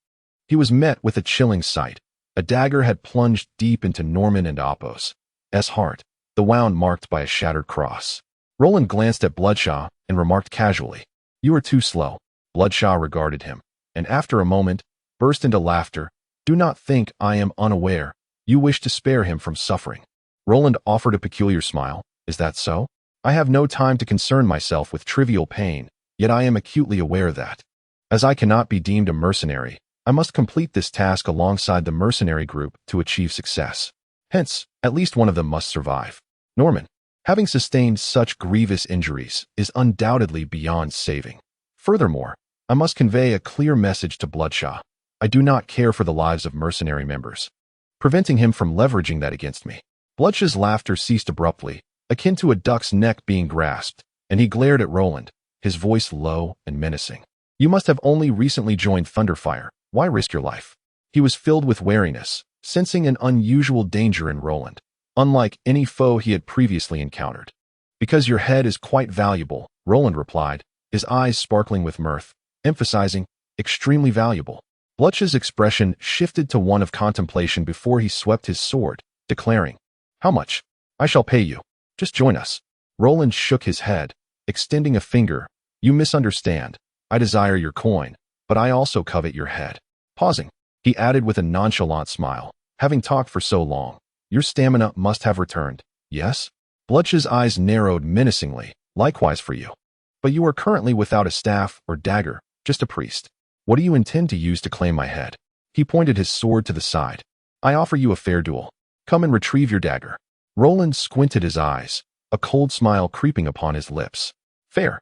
he was met with a chilling sight. A dagger had plunged deep into Norman and Oppo's heart, the wound marked by a shattered cross. Roland glanced at Bloodshaw and remarked casually, "You are too slow." Bloodshaw regarded him, and after a moment, burst into laughter. "Do not think I am unaware. You wish to spare him from suffering." Roland offered a peculiar smile. "Is that so? I have no time to concern myself with trivial pain, yet I am acutely aware that, as I cannot be deemed a mercenary, I must complete this task alongside the mercenary group to achieve success. Hence, at least one of them must survive. Norman, having sustained such grievous injuries, is undoubtedly beyond saving. Furthermore, I must convey a clear message to Bloodshaw. I do not care for the lives of mercenary members, preventing him from leveraging that against me." Bloodshaw's laughter ceased abruptly, akin to a duck's neck being grasped, and he glared at Roland, his voice low and menacing. "You must have only recently joined Thunderfire. Why risk your life?" He was filled with wariness, sensing an unusual danger in Roland, unlike any foe he had previously encountered. "Because your head is quite valuable," Roland replied, his eyes sparkling with mirth, emphasizing, "extremely valuable." Blutch's expression shifted to one of contemplation before he swept his sword, declaring, "How much? I shall pay you. Just join us." Roland shook his head, extending a finger. "You misunderstand. I desire your coin, but I also covet your head." Pausing, he added with a nonchalant smile, "Having talked for so long, your stamina must have returned, yes?" Blutch's eyes narrowed menacingly. "Likewise for you. But you are currently without a staff or dagger, just a priest. What do you intend to use to claim my head?" He pointed his sword to the side. "I offer you a fair duel. Come and retrieve your dagger." Roland squinted his eyes, a cold smile creeping upon his lips. Fair.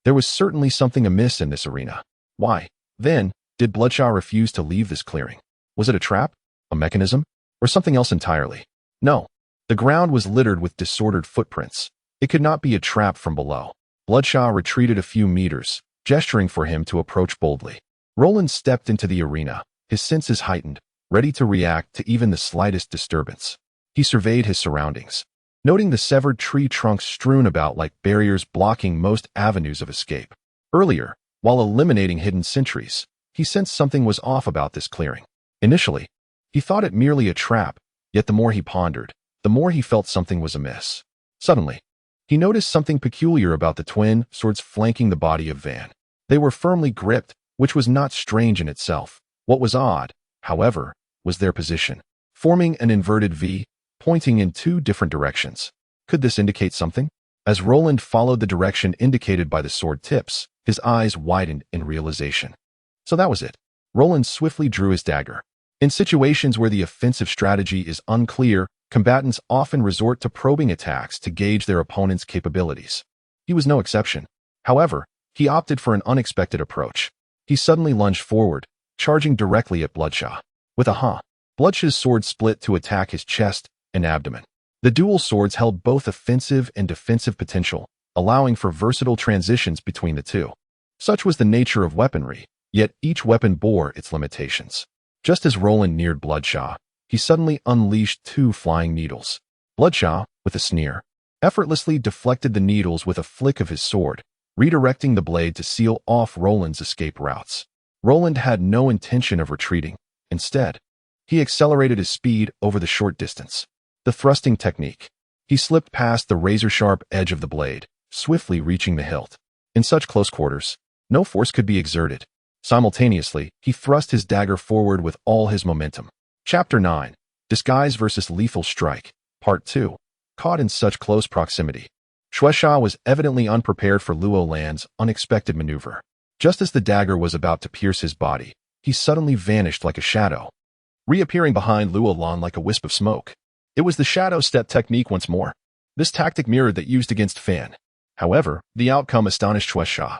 There was certainly something amiss in this arena. Why, then, did Bloodshaw refuse to leave this clearing? Was it a trap? A mechanism? Or something else entirely? No. The ground was littered with disordered footprints. It could not be a trap from below. Bloodshaw retreated a few meters, gesturing for him to approach boldly. Roland stepped into the arena, his senses heightened, ready to react to even the slightest disturbance. He surveyed his surroundings, noting the severed tree trunks strewn about like barriers blocking most avenues of escape. Earlier, while eliminating hidden sentries, he sensed something was off about this clearing. Initially, he thought it merely a trap, yet the more he pondered, the more he felt something was amiss. Suddenly, he noticed something peculiar about the twin swords flanking the body of Van. They were firmly gripped, which was not strange in itself. What was odd, however, was their position, forming an inverted V, pointing in two different directions. Could this indicate something? As Roland followed the direction indicated by the sword tips, his eyes widened in realization. So that was it. Roland swiftly drew his dagger. In situations where the offensive strategy is unclear, combatants often resort to probing attacks to gauge their opponent's capabilities. He was no exception. However, he opted for an unexpected approach. He suddenly lunged forward, charging directly at Bloodshaw. With a "huh," Bloodshaw's sword split to attack his chest and abdomen. The dual swords held both offensive and defensive potential, allowing for versatile transitions between the two. Such was the nature of weaponry, yet each weapon bore its limitations. Just as Roland neared Bloodshaw, he suddenly unleashed two flying needles. Bloodshaw, with a sneer, effortlessly deflected the needles with a flick of his sword, redirecting the blade to seal off Roland's escape routes. Roland had no intention of retreating. Instead, he accelerated his speed over the short distance. The thrusting technique. He slipped past the razor-sharp edge of the blade, swiftly reaching the hilt. In such close quarters, no force could be exerted. Simultaneously, he thrust his dagger forward with all his momentum. Chapter 9. Disguise versus Lethal Strike. Part 2. Caught in such close proximity. Shueisha was evidently unprepared for Luo Lan's unexpected maneuver. Just as the dagger was about to pierce his body, he suddenly vanished like a shadow, reappearing behind Luo Lan like a wisp of smoke. It was the shadow step technique once more. This tactic mirrored that used against Fan. However, the outcome astonished Shueisha.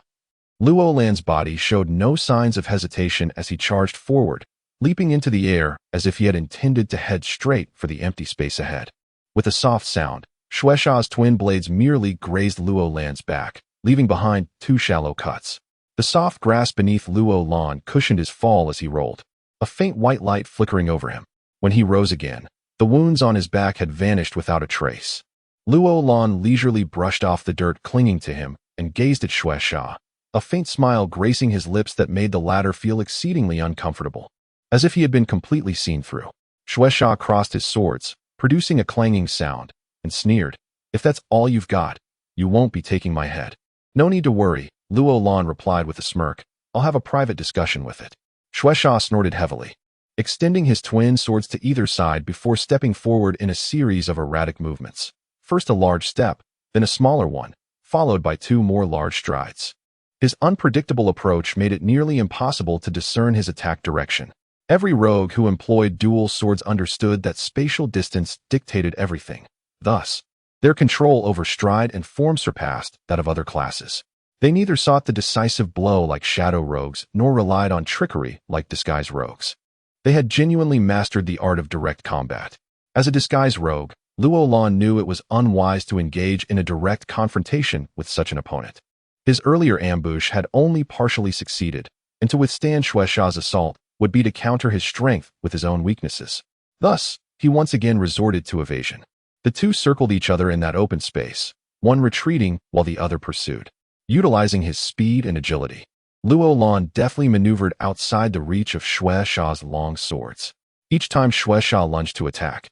Luo Lan's body showed no signs of hesitation as he charged forward, leaping into the air as if he had intended to head straight for the empty space ahead. With a soft sound, Shueisha's twin blades merely grazed Luo Lan's back, leaving behind 2 shallow cuts. The soft grass beneath Luo Lan cushioned his fall as he rolled, a faint white light flickering over him. When he rose again, the wounds on his back had vanished without a trace. Luo Lan leisurely brushed off the dirt clinging to him and gazed at Shueisha, a faint smile gracing his lips that made the latter feel exceedingly uncomfortable, as if he had been completely seen through. Shueisha crossed his swords, producing a clanging sound, and sneered, "If that's all you've got, you won't be taking my head." "No need to worry," Luo Lan replied with a smirk. "I'll have a private discussion with it." Shueisha snorted heavily, extending his twin swords to either side before stepping forward in a series of erratic movements. First a large step, then a smaller one, followed by 2 more large strides. His unpredictable approach made it nearly impossible to discern his attack direction. Every rogue who employed dual swords understood that spatial distance dictated everything. Thus, their control over stride and form surpassed that of other classes. They neither sought the decisive blow like shadow rogues nor relied on trickery like disguise rogues. They had genuinely mastered the art of direct combat. As a disguise rogue, Luo Lan knew it was unwise to engage in a direct confrontation with such an opponent. His earlier ambush had only partially succeeded, and to withstand Shueisha's assault would be to counter his strength with his own weaknesses. Thus, he once again resorted to evasion. The two circled each other in that open space, one retreating while the other pursued. Utilizing his speed and agility, Luo Lan deftly maneuvered outside the reach of Shueisha's long swords. Each time Shueisha lunged to attack,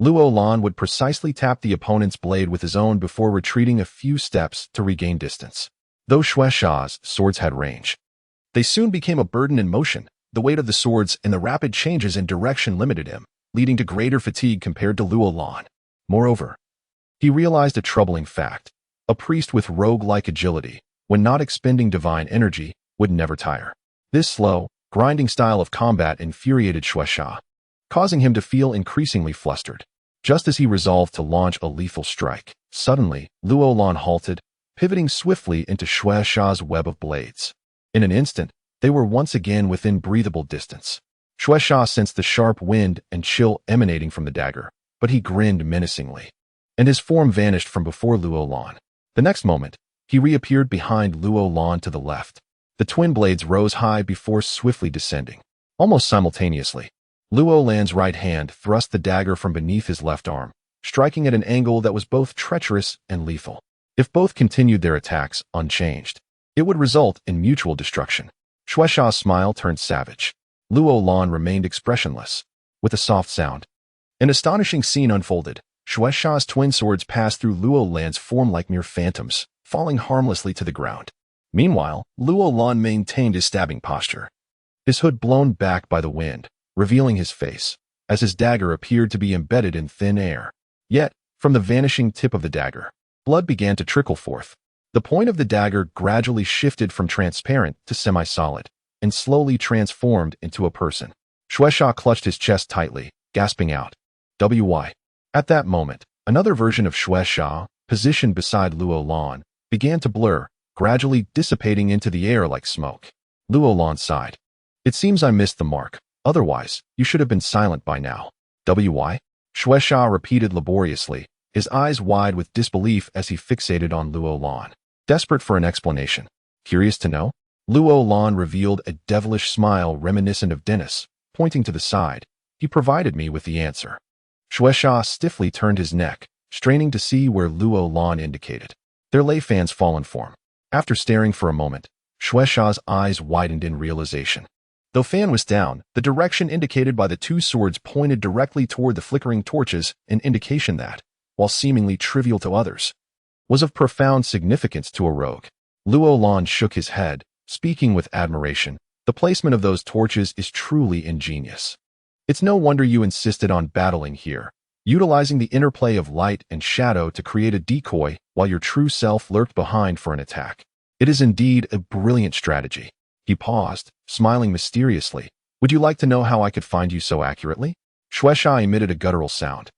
Luo Lan would precisely tap the opponent's blade with his own before retreating a few steps to regain distance. Though Shueisha's swords had range, they soon became a burden in motion. The weight of the swords and the rapid changes in direction limited him, leading to greater fatigue compared to Luo Lan. Moreover, he realized a troubling fact. A priest with rogue-like agility, when not expending divine energy, would never tire. This slow, grinding style of combat infuriated Shueisha, causing him to feel increasingly flustered. Just as he resolved to launch a lethal strike, suddenly, Luo Lan halted, pivoting swiftly into Shueisha's web of blades. In an instant, they were once again within breathable distance. Shueisha sensed the sharp wind and chill emanating from the dagger, but he grinned menacingly, and his form vanished from before Luo Lan. The next moment, he reappeared behind Luo Lan to the left. The twin blades rose high before swiftly descending. Almost simultaneously, Luo Lan's right hand thrust the dagger from beneath his left arm, striking at an angle that was both treacherous and lethal. If both continued their attacks unchanged, it would result in mutual destruction. Shueisha's smile turned savage. Luo Lan remained expressionless. With a soft sound, an astonishing scene unfolded. Shueisha's twin swords passed through Luo Lan's form like mere phantoms, falling harmlessly to the ground. Meanwhile, Luo Lan maintained his stabbing posture, his hood blown back by the wind, revealing his face, as his dagger appeared to be embedded in thin air. Yet, from the vanishing tip of the dagger, blood began to trickle forth. The point of the dagger gradually shifted from transparent to semi-solid, and slowly transformed into a person. Shueisha clutched his chest tightly, gasping out, "Why?" At that moment, another version of Shueisha, positioned beside Luo Lan, began to blur, gradually dissipating into the air like smoke. Luo Lan sighed. "It seems I missed the mark. Otherwise, you should have been silent by now." "Why?" Shueisha repeated laboriously, his eyes wide with disbelief as he fixated on Luo Lan, desperate for an explanation. "Curious to know?" Luo Lan revealed a devilish smile reminiscent of Dennis, pointing to the side. "He provided me with the answer." Shueisha stiffly turned his neck, straining to see where Luo Lan indicated. There lay Fan's fallen form. After staring for a moment, Shueisha's eyes widened in realization. Though Fan was down, the direction indicated by the two swords pointed directly toward the flickering torches, an indication that, while seemingly trivial to others, was of profound significance to a rogue. Luo Lan shook his head, speaking with admiration. The placement of those torches is truly ingenious. It's no wonder you insisted on battling here, utilizing the interplay of light and shadow to create a decoy while your true self lurked behind for an attack. It is indeed a brilliant strategy. He paused, smiling mysteriously. Would you like to know how I could find you so accurately? Shueisha emitted a guttural sound.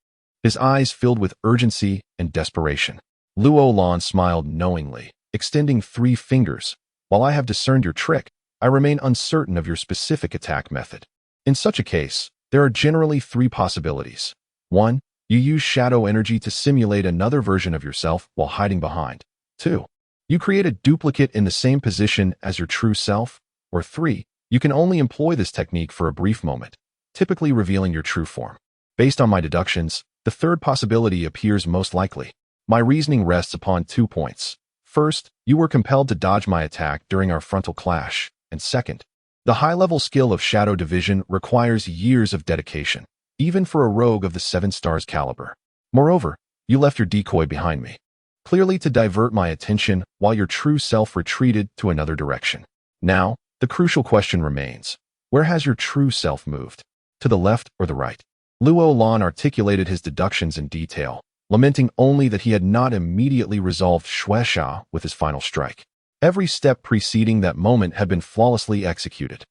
His eyes filled with urgency and desperation. Luo Lan smiled knowingly, extending 3 fingers. While I have discerned your trick, I remain uncertain of your specific attack method. In such a case, there are generally 3 possibilities. 1. You use shadow energy to simulate another version of yourself while hiding behind. 2. You create a duplicate in the same position as your true self. Or 3. You can only employ this technique for a brief moment, typically revealing your true form. Based on my deductions, the third possibility appears most likely. My reasoning rests upon 2 points. First, you were compelled to dodge my attack during our frontal clash. And second, the high-level skill of shadow division requires years of dedication, even for a rogue of the 7 stars caliber. Moreover, you left your decoy behind me, clearly to divert my attention while your true self retreated to another direction. Now, the crucial question remains. Where has your true self moved? To the left or the right? Luo Lan articulated his deductions in detail, lamenting only that he had not immediately resolved Shueisha with his final strike. Every step preceding that moment had been flawlessly executed.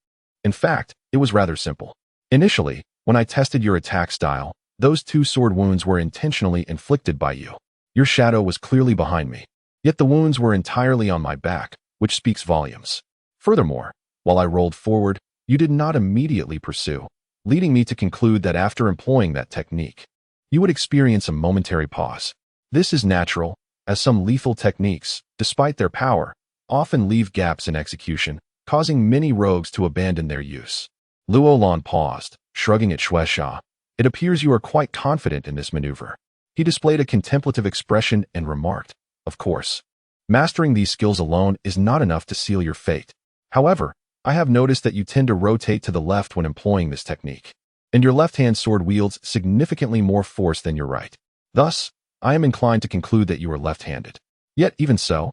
In fact, it was rather simple. Initially, when I tested your attack style, those 2 sword wounds were intentionally inflicted by you. Your shadow was clearly behind me, yet the wounds were entirely on my back, which speaks volumes. Furthermore, while I rolled forward, you did not immediately pursue, leading me to conclude that after employing that technique, you would experience a momentary pause. This is natural, as some lethal techniques, despite their power, often leave gaps in execution, causing many rogues to abandon their use. Luo Lan paused, shrugging at Shueisha. It appears you are quite confident in this maneuver. He displayed a contemplative expression and remarked, of course, mastering these skills alone is not enough to seal your fate. However, I have noticed that you tend to rotate to the left when employing this technique, and your left-hand sword wields significantly more force than your right. Thus, I am inclined to conclude that you are left-handed. Yet, even so,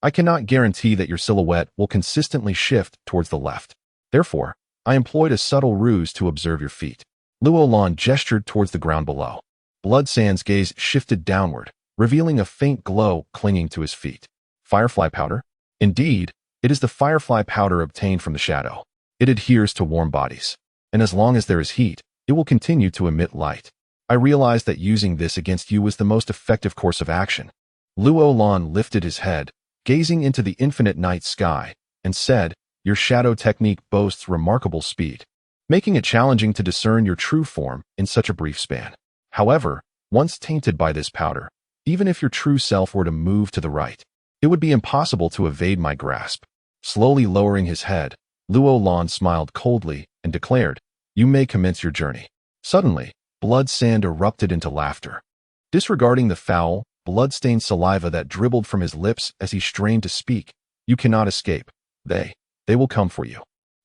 I cannot guarantee that your silhouette will consistently shift towards the left. Therefore, I employed a subtle ruse to observe your feet. Luo Lan gestured towards the ground below. Bloodsand's gaze shifted downward, revealing a faint glow clinging to his feet. Firefly powder? Indeed, it is the firefly powder obtained from the shadow. It adheres to warm bodies, and as long as there is heat, it will continue to emit light. I realized that using this against you was the most effective course of action. Luo Lan lifted his head, gazing into the infinite night sky, and said, your shadow technique boasts remarkable speed, making it challenging to discern your true form in such a brief span. However, once tainted by this powder, even if your true self were to move to the right, it would be impossible to evade my grasp. Slowly lowering his head, Luo Lan smiled coldly and declared, you may commence your journey. Suddenly, Bloodsand erupted into laughter. Disregarding the foul, blood-stained saliva that dribbled from his lips as he strained to speak, you cannot escape. They will come for you.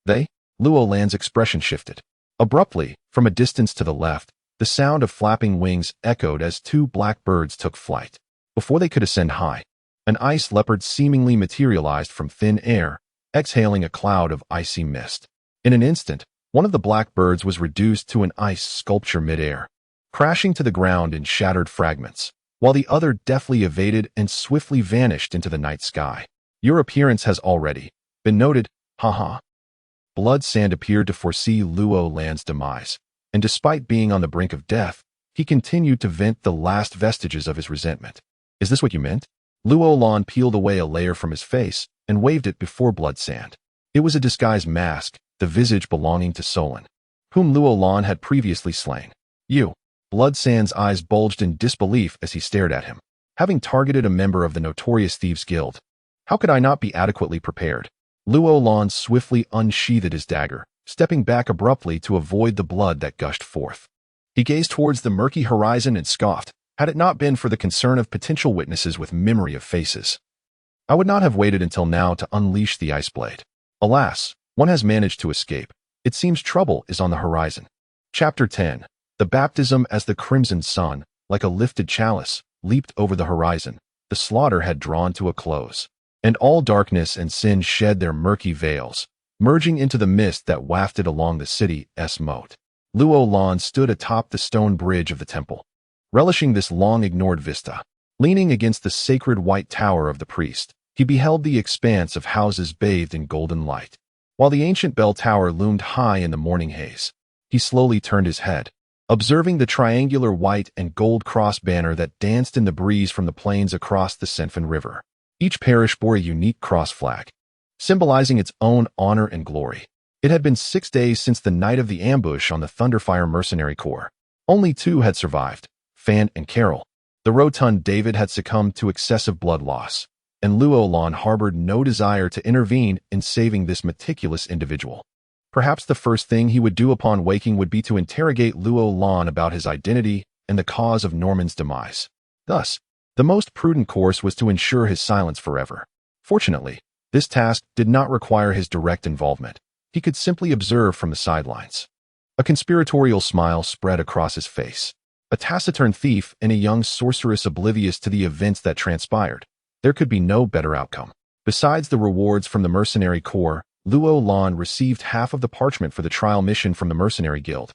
They? Luo Lan's expression shifted. Abruptly, from a distance to the left, the sound of flapping wings echoed as 2 black birds took flight. Before they could ascend high, an ice leopard seemingly materialized from thin air, exhaling a cloud of icy mist. In an instant, one of the black birds was reduced to an ice sculpture midair, crashing to the ground in shattered fragments, while the other deftly evaded and swiftly vanished into the night sky. Your appearance has already been noted, haha. Bloodsand appeared to foresee Luo Lan's demise, and despite being on the brink of death, he continued to vent the last vestiges of his resentment. Is this what you meant? Luo Lan peeled away a layer from his face and waved it before Bloodsand. It was a disguised mask, the visage belonging to Solon, whom Luo Lan had previously slain. You. Bloodsand's eyes bulged in disbelief as he stared at him. Having targeted a member of the notorious Thieves' Guild, how could I not be adequately prepared? Luo Lan swiftly unsheathed his dagger, stepping back abruptly to avoid the blood that gushed forth. He gazed towards the murky horizon and scoffed. Had it not been for the concern of potential witnesses with memory of faces, I would not have waited until now to unleash the ice blade. Alas, one has managed to escape. It seems trouble is on the horizon. Chapter 10. The baptism as the crimson sun, like a lifted chalice, leaped over the horizon. The slaughter had drawn to a close, and all darkness and sin shed their murky veils, merging into the mist that wafted along the city's moat. Luo Lan stood atop the stone bridge of the temple, relishing this long-ignored vista. Leaning against the sacred white tower of the priest, he beheld the expanse of houses bathed in golden light. While the ancient bell tower loomed high in the morning haze, he slowly turned his head, observing the triangular white and gold cross banner that danced in the breeze from the plains across the Senfen River. Each parish bore a unique cross flag, symbolizing its own honor and glory. It had been 6 days since the night of the ambush on the Thunderfire Mercenary Corps. Only 2 had survived, Fan and Carol. The rotund David had succumbed to excessive blood loss, and Luo Lan harbored no desire to intervene in saving this meticulous individual. Perhaps the first thing he would do upon waking would be to interrogate Luo Lan about his identity and the cause of Norman's demise. Thus, the most prudent course was to ensure his silence forever. Fortunately, this task did not require his direct involvement. He could simply observe from the sidelines. A conspiratorial smile spread across his face. A taciturn thief and a young sorceress oblivious to the events that transpired. There could be no better outcome. Besides the rewards from the Mercenary Corps, Luo Lan received half of the parchment for the trial mission from the Mercenary Guild,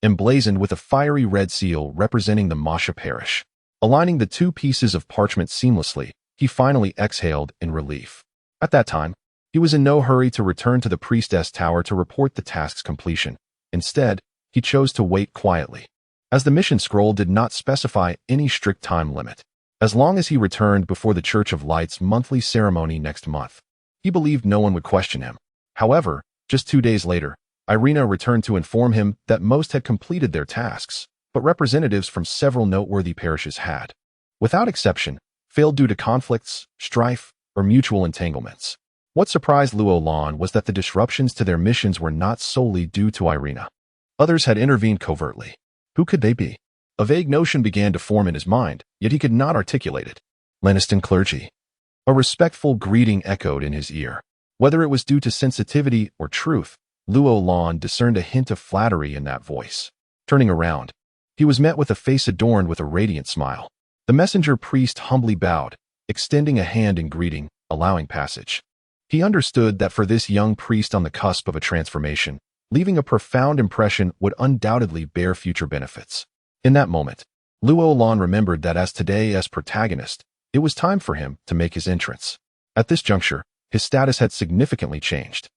emblazoned with a fiery red seal representing the Masha parish. Aligning the 2 pieces of parchment seamlessly, he finally exhaled in relief. At that time, he was in no hurry to return to the priestess tower to report the task's completion. Instead, he chose to wait quietly, as the mission scroll did not specify any strict time limit. As long as he returned before the Church of Light's monthly ceremony next month, he believed no one would question him. However, just 2 days later, Irina returned to inform him that most had completed their tasks, but representatives from several noteworthy parishes had, without exception, failed due to conflicts, strife, or mutual entanglements. What surprised Luo Lan was that the disruptions to their missions were not solely due to Irina. Others had intervened covertly. Who could they be? A vague notion began to form in his mind, yet he could not articulate it. Lanniston clergy. A respectful greeting echoed in his ear. Whether it was due to sensitivity or truth, Luo Lan discerned a hint of flattery in that voice. Turning around, he was met with a face adorned with a radiant smile. The messenger priest humbly bowed, extending a hand in greeting, allowing passage. He understood that for this young priest on the cusp of a transformation, leaving a profound impression would undoubtedly bear future benefits. In that moment, Luo Lan remembered that as today's protagonist, it was time for him to make his entrance. At this juncture, his status had significantly changed.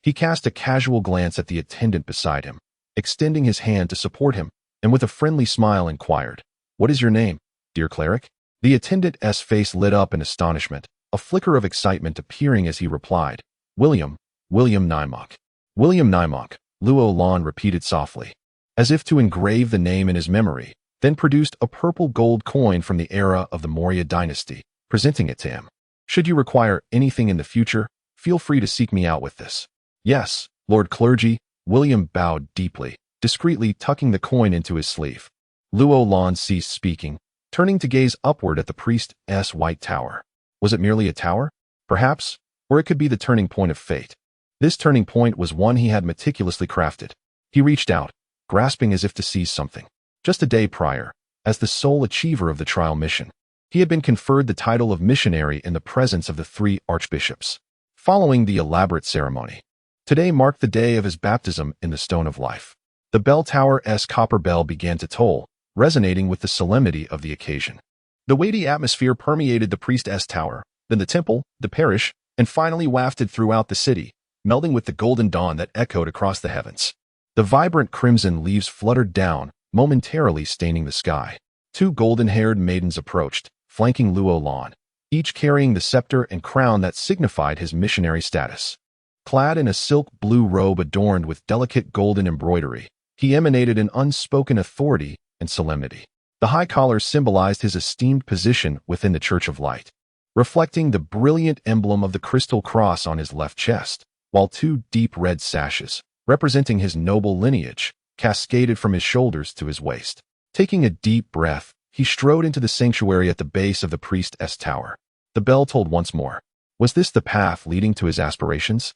He cast a casual glance at the attendant beside him, extending his hand to support him, and with a friendly smile inquired, "What is your name, dear cleric?" The attendant's face lit up in astonishment, a flicker of excitement appearing as he replied, William Nymok." William Nymok, Luo Lan repeated softly, as if to engrave the name in his memory, then produced a purple gold coin from the era of the Maurya dynasty, presenting it to him. "Should you require anything in the future, feel free to seek me out with this." "Yes, Lord Clergy." William bowed deeply, discreetly tucking the coin into his sleeve. Luo Lan ceased speaking, turning to gaze upward at the priest's white tower. Was it merely a tower? Perhaps, or it could be the turning point of fate. This turning point was one he had meticulously crafted. He reached out, grasping as if to seize something. Just a day prior, as the sole achiever of the trial mission, he had been conferred the title of missionary in the presence of the 3 archbishops. Following the elaborate ceremony, today marked the day of his baptism in the Stone of Life. The bell tower's copper bell began to toll, resonating with the solemnity of the occasion. The weighty atmosphere permeated the priest's tower, then the temple, the parish, and finally wafted throughout the city, melding with the golden dawn that echoed across the heavens. The vibrant crimson leaves fluttered down, momentarily staining the sky. 2 golden-haired maidens approached, flanking Luo Lan, each carrying the scepter and crown that signified his missionary status. Clad in a silk blue robe adorned with delicate golden embroidery, he emanated an unspoken authority and solemnity. The high collar symbolized his esteemed position within the Church of Light, reflecting the brilliant emblem of the crystal cross on his left chest, while 2 deep red sashes, representing his noble lineage, cascaded from his shoulders to his waist. Taking a deep breath, he strode into the sanctuary at the base of the priest's tower. The bell tolled once more. Was this the path leading to his aspirations?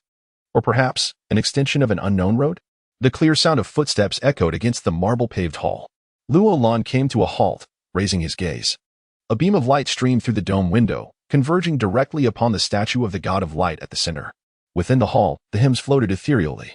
Or perhaps an extension of an unknown road? The clear sound of footsteps echoed against the marble-paved hall. Luo Lan came to a halt, raising his gaze. A beam of light streamed through the dome window, converging directly upon the statue of the god of light at the center. Within the hall, the hymns floated ethereally,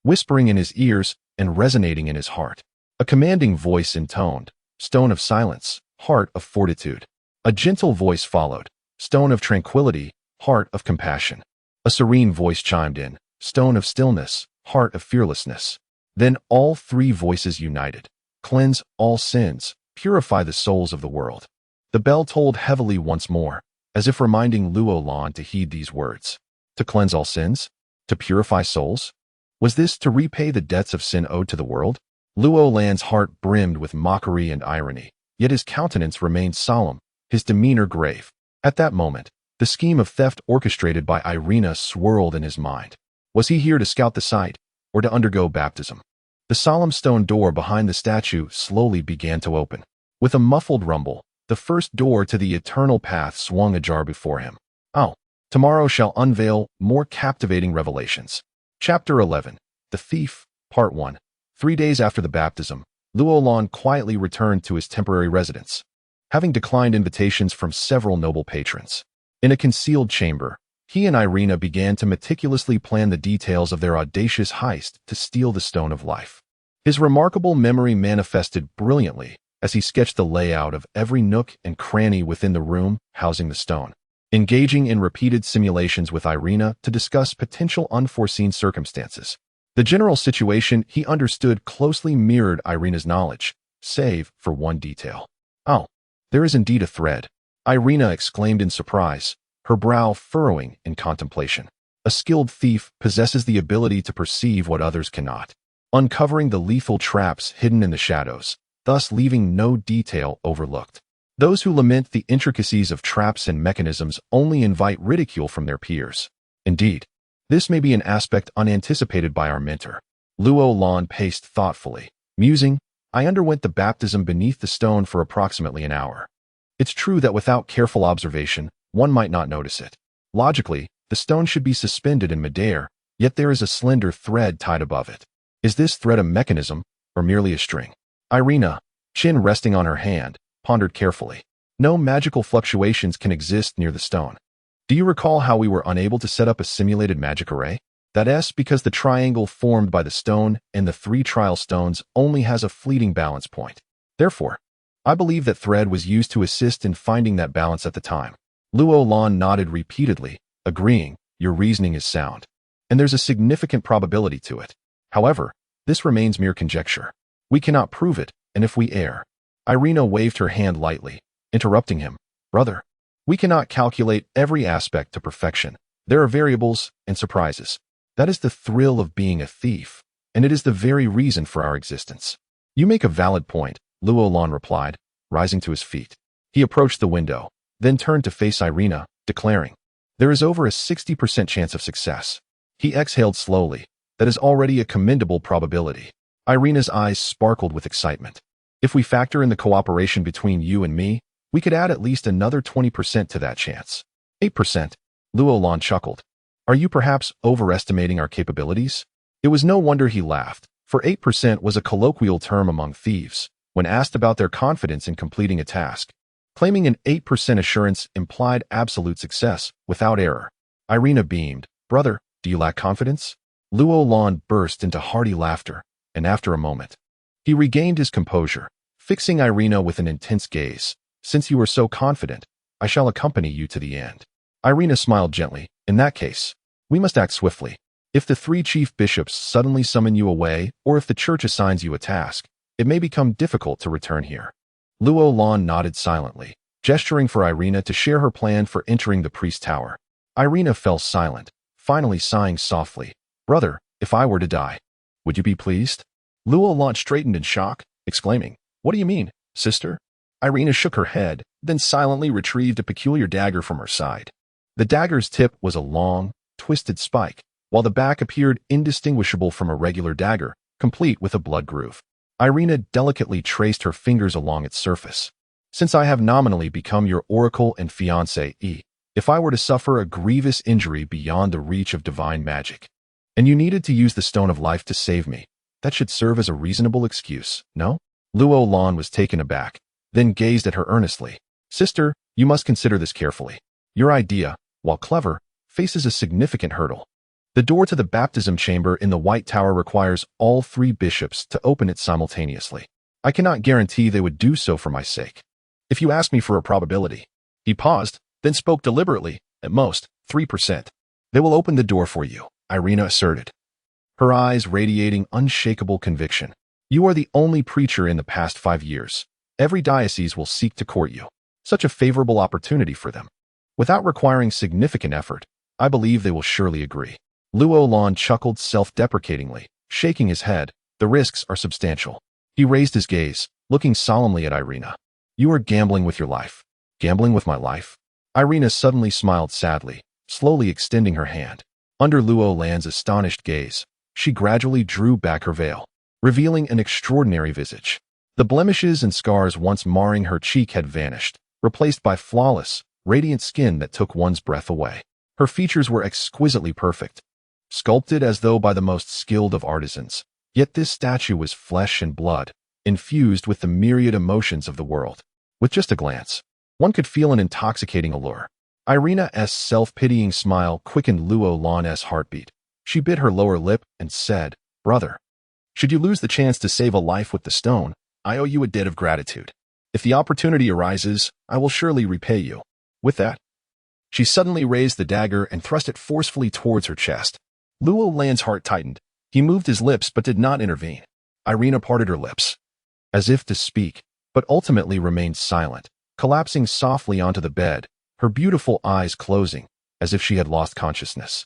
whispering in his ears and resonating in his heart. A commanding voice intoned, "Stone of silence, heart of fortitude." A gentle voice followed, "Stone of tranquility, heart of compassion." A serene voice chimed in, "Stone of stillness, heart of fearlessness." Then all three voices united, "Cleanse all sins, purify the souls of the world." The bell tolled heavily once more, as if reminding Luo Lan to heed these words. To cleanse all sins? To purify souls? Was this to repay the debts of sin owed to the world? Luo Lan's heart brimmed with mockery and irony, yet his countenance remained solemn, his demeanor grave. At that moment, the scheme of theft orchestrated by Irina swirled in his mind. Was he here to scout the site, or to undergo baptism? The solemn stone door behind the statue slowly began to open. With a muffled rumble, the first door to the eternal path swung ajar before him. Oh, tomorrow shall unveil more captivating revelations. Chapter 11. The Thief, Part 1. 3 days after the baptism, Luo Lan quietly returned to his temporary residence, having declined invitations from several noble patrons. In a concealed chamber, he and Irina began to meticulously plan the details of their audacious heist to steal the Stone of Life. His remarkable memory manifested brilliantly as he sketched the layout of every nook and cranny within the room housing the stone, engaging in repeated simulations with Irina to discuss potential unforeseen circumstances. The general situation he understood closely mirrored Irina's knowledge, save for one detail. "Oh, there is indeed a thread," Irina exclaimed in surprise, her brow furrowing in contemplation. A skilled thief possesses the ability to perceive what others cannot, uncovering the lethal traps hidden in the shadows, thus leaving no detail overlooked. Those who lament the intricacies of traps and mechanisms only invite ridicule from their peers. Indeed, this may be an aspect unanticipated by our mentor. Luo Lan paced thoughtfully, musing, "I underwent the baptism beneath the stone for approximately an hour. It's true that without careful observation, one might not notice it. Logically, the stone should be suspended in midair, yet there is a slender thread tied above it. Is this thread a mechanism, or merely a string?" Irina, chin resting on her hand, pondered carefully. "No magical fluctuations can exist near the stone. Do you recall how we were unable to set up a simulated magic array? That's because the triangle formed by the stone and the 3 trial stones only has a fleeting balance point. Therefore, I believe that thread was used to assist in finding that balance at the time." Luo Lan nodded repeatedly, agreeing, "Your reasoning is sound, and there's a significant probability to it. However, this remains mere conjecture. We cannot prove it, and if we err..." Irina waved her hand lightly, interrupting him. "Brother, we cannot calculate every aspect to perfection. There are variables and surprises. That is the thrill of being a thief, and it is the very reason for our existence." "You make a valid point," Luo Lan replied, rising to his feet. He approached the window, then turned to face Irina, declaring, "There is over a 60% chance of success." He exhaled slowly. "That is already a commendable probability." Irina's eyes sparkled with excitement. "If we factor in the cooperation between you and me, we could add at least another 20% to that chance." 8%? Luo Lan chuckled. "Are you perhaps overestimating our capabilities?" It was no wonder he laughed, for 8% was a colloquial term among thieves when asked about their confidence in completing a task. Claiming an 8% assurance implied absolute success, without error. Irina beamed. "Brother, do you lack confidence?" Luo Lan burst into hearty laughter, and after a moment, he regained his composure, fixing Irina with an intense gaze. "Since you are so confident, I shall accompany you to the end." Irina smiled gently. "In that case, we must act swiftly. If the 3 chief bishops suddenly summon you away, or if the church assigns you a task, it may become difficult to return here." Luo Lan nodded silently, gesturing for Irina to share her plan for entering the priest's tower. Irina fell silent, finally sighing softly. "Brother, if I were to die, would you be pleased?" Luo Lan straightened in shock, exclaiming, "What do you mean, sister?" Irina shook her head, then silently retrieved a peculiar dagger from her side. The dagger's tip was a long, twisted spike, while the back appeared indistinguishable from a regular dagger, complete with a blood groove. Irina delicately traced her fingers along its surface. "Since I have nominally become your oracle and fiancé, if I were to suffer a grievous injury beyond the reach of divine magic, and you needed to use the Stone of Life to save me, that should serve as a reasonable excuse, no?" Luo Lan was taken aback, then gazed at her earnestly. "Sister, you must consider this carefully. Your idea, while clever, faces a significant hurdle. The door to the baptism chamber in the White Tower requires all 3 bishops to open it simultaneously. I cannot guarantee they would do so for my sake. If you ask me for a probability." He paused, then spoke deliberately, "At most, 3%. They will open the door for you," Irina asserted, her eyes radiating unshakable conviction. "You are the only preacher in the past 5 years. Every diocese will seek to court you. Such a favorable opportunity for them. Without requiring significant effort, I believe they will surely agree." Luo Lan chuckled self-deprecatingly, shaking his head. "The risks are substantial." He raised his gaze, looking solemnly at Irina. "You are gambling with your life." "Gambling with my life?" Irina suddenly smiled sadly, slowly extending her hand. Under Luo Lan's astonished gaze, she gradually drew back her veil, revealing an extraordinary visage. The blemishes and scars once marring her cheek had vanished, replaced by flawless, radiant skin that took one's breath away. Her features were exquisitely perfect, sculpted as though by the most skilled of artisans. Yet this statue was flesh and blood, infused with the myriad emotions of the world. With just a glance, one could feel an intoxicating allure. Irina's self-pitying smile quickened Luo Lan's heartbeat. She bit her lower lip and said, "Brother, should you lose the chance to save a life with the stone, I owe you a debt of gratitude. If the opportunity arises, I will surely repay you." With that, she suddenly raised the dagger and thrust it forcefully towards her chest. Luo Lan's heart tightened. He moved his lips but did not intervene. Irina parted her lips, as if to speak, but ultimately remained silent, collapsing softly onto the bed, her beautiful eyes closing, as if she had lost consciousness.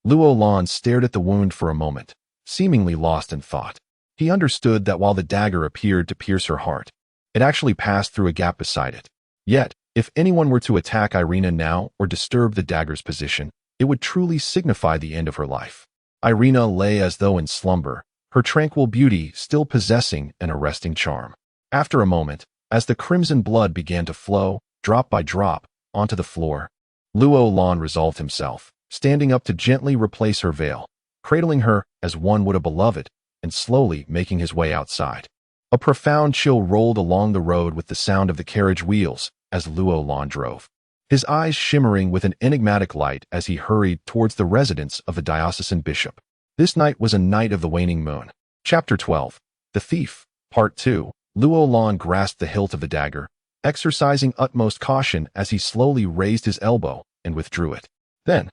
Luo Lan stared at the wound for a moment, seemingly lost in thought. He understood that while the dagger appeared to pierce her heart, it actually passed through a gap beside it. Yet, if anyone were to attack Irina now or disturb the dagger's position, it would truly signify the end of her life. Irina lay as though in slumber, her tranquil beauty still possessing an arresting charm. After a moment, as the crimson blood began to flow, drop by drop, onto the floor, Luo Lan resolved himself, standing up to gently replace her veil, cradling her as one would a beloved, and slowly making his way outside. A profound chill rolled along the road with the sound of the carriage wheels as Luo Lan drove, his eyes shimmering with an enigmatic light as he hurried towards the residence of the diocesan bishop. This night was a night of the waning moon. Chapter 12. The Thief, Part 2. Luo Lan grasped the hilt of the dagger, exercising utmost caution as he slowly raised his elbow and withdrew it. Then,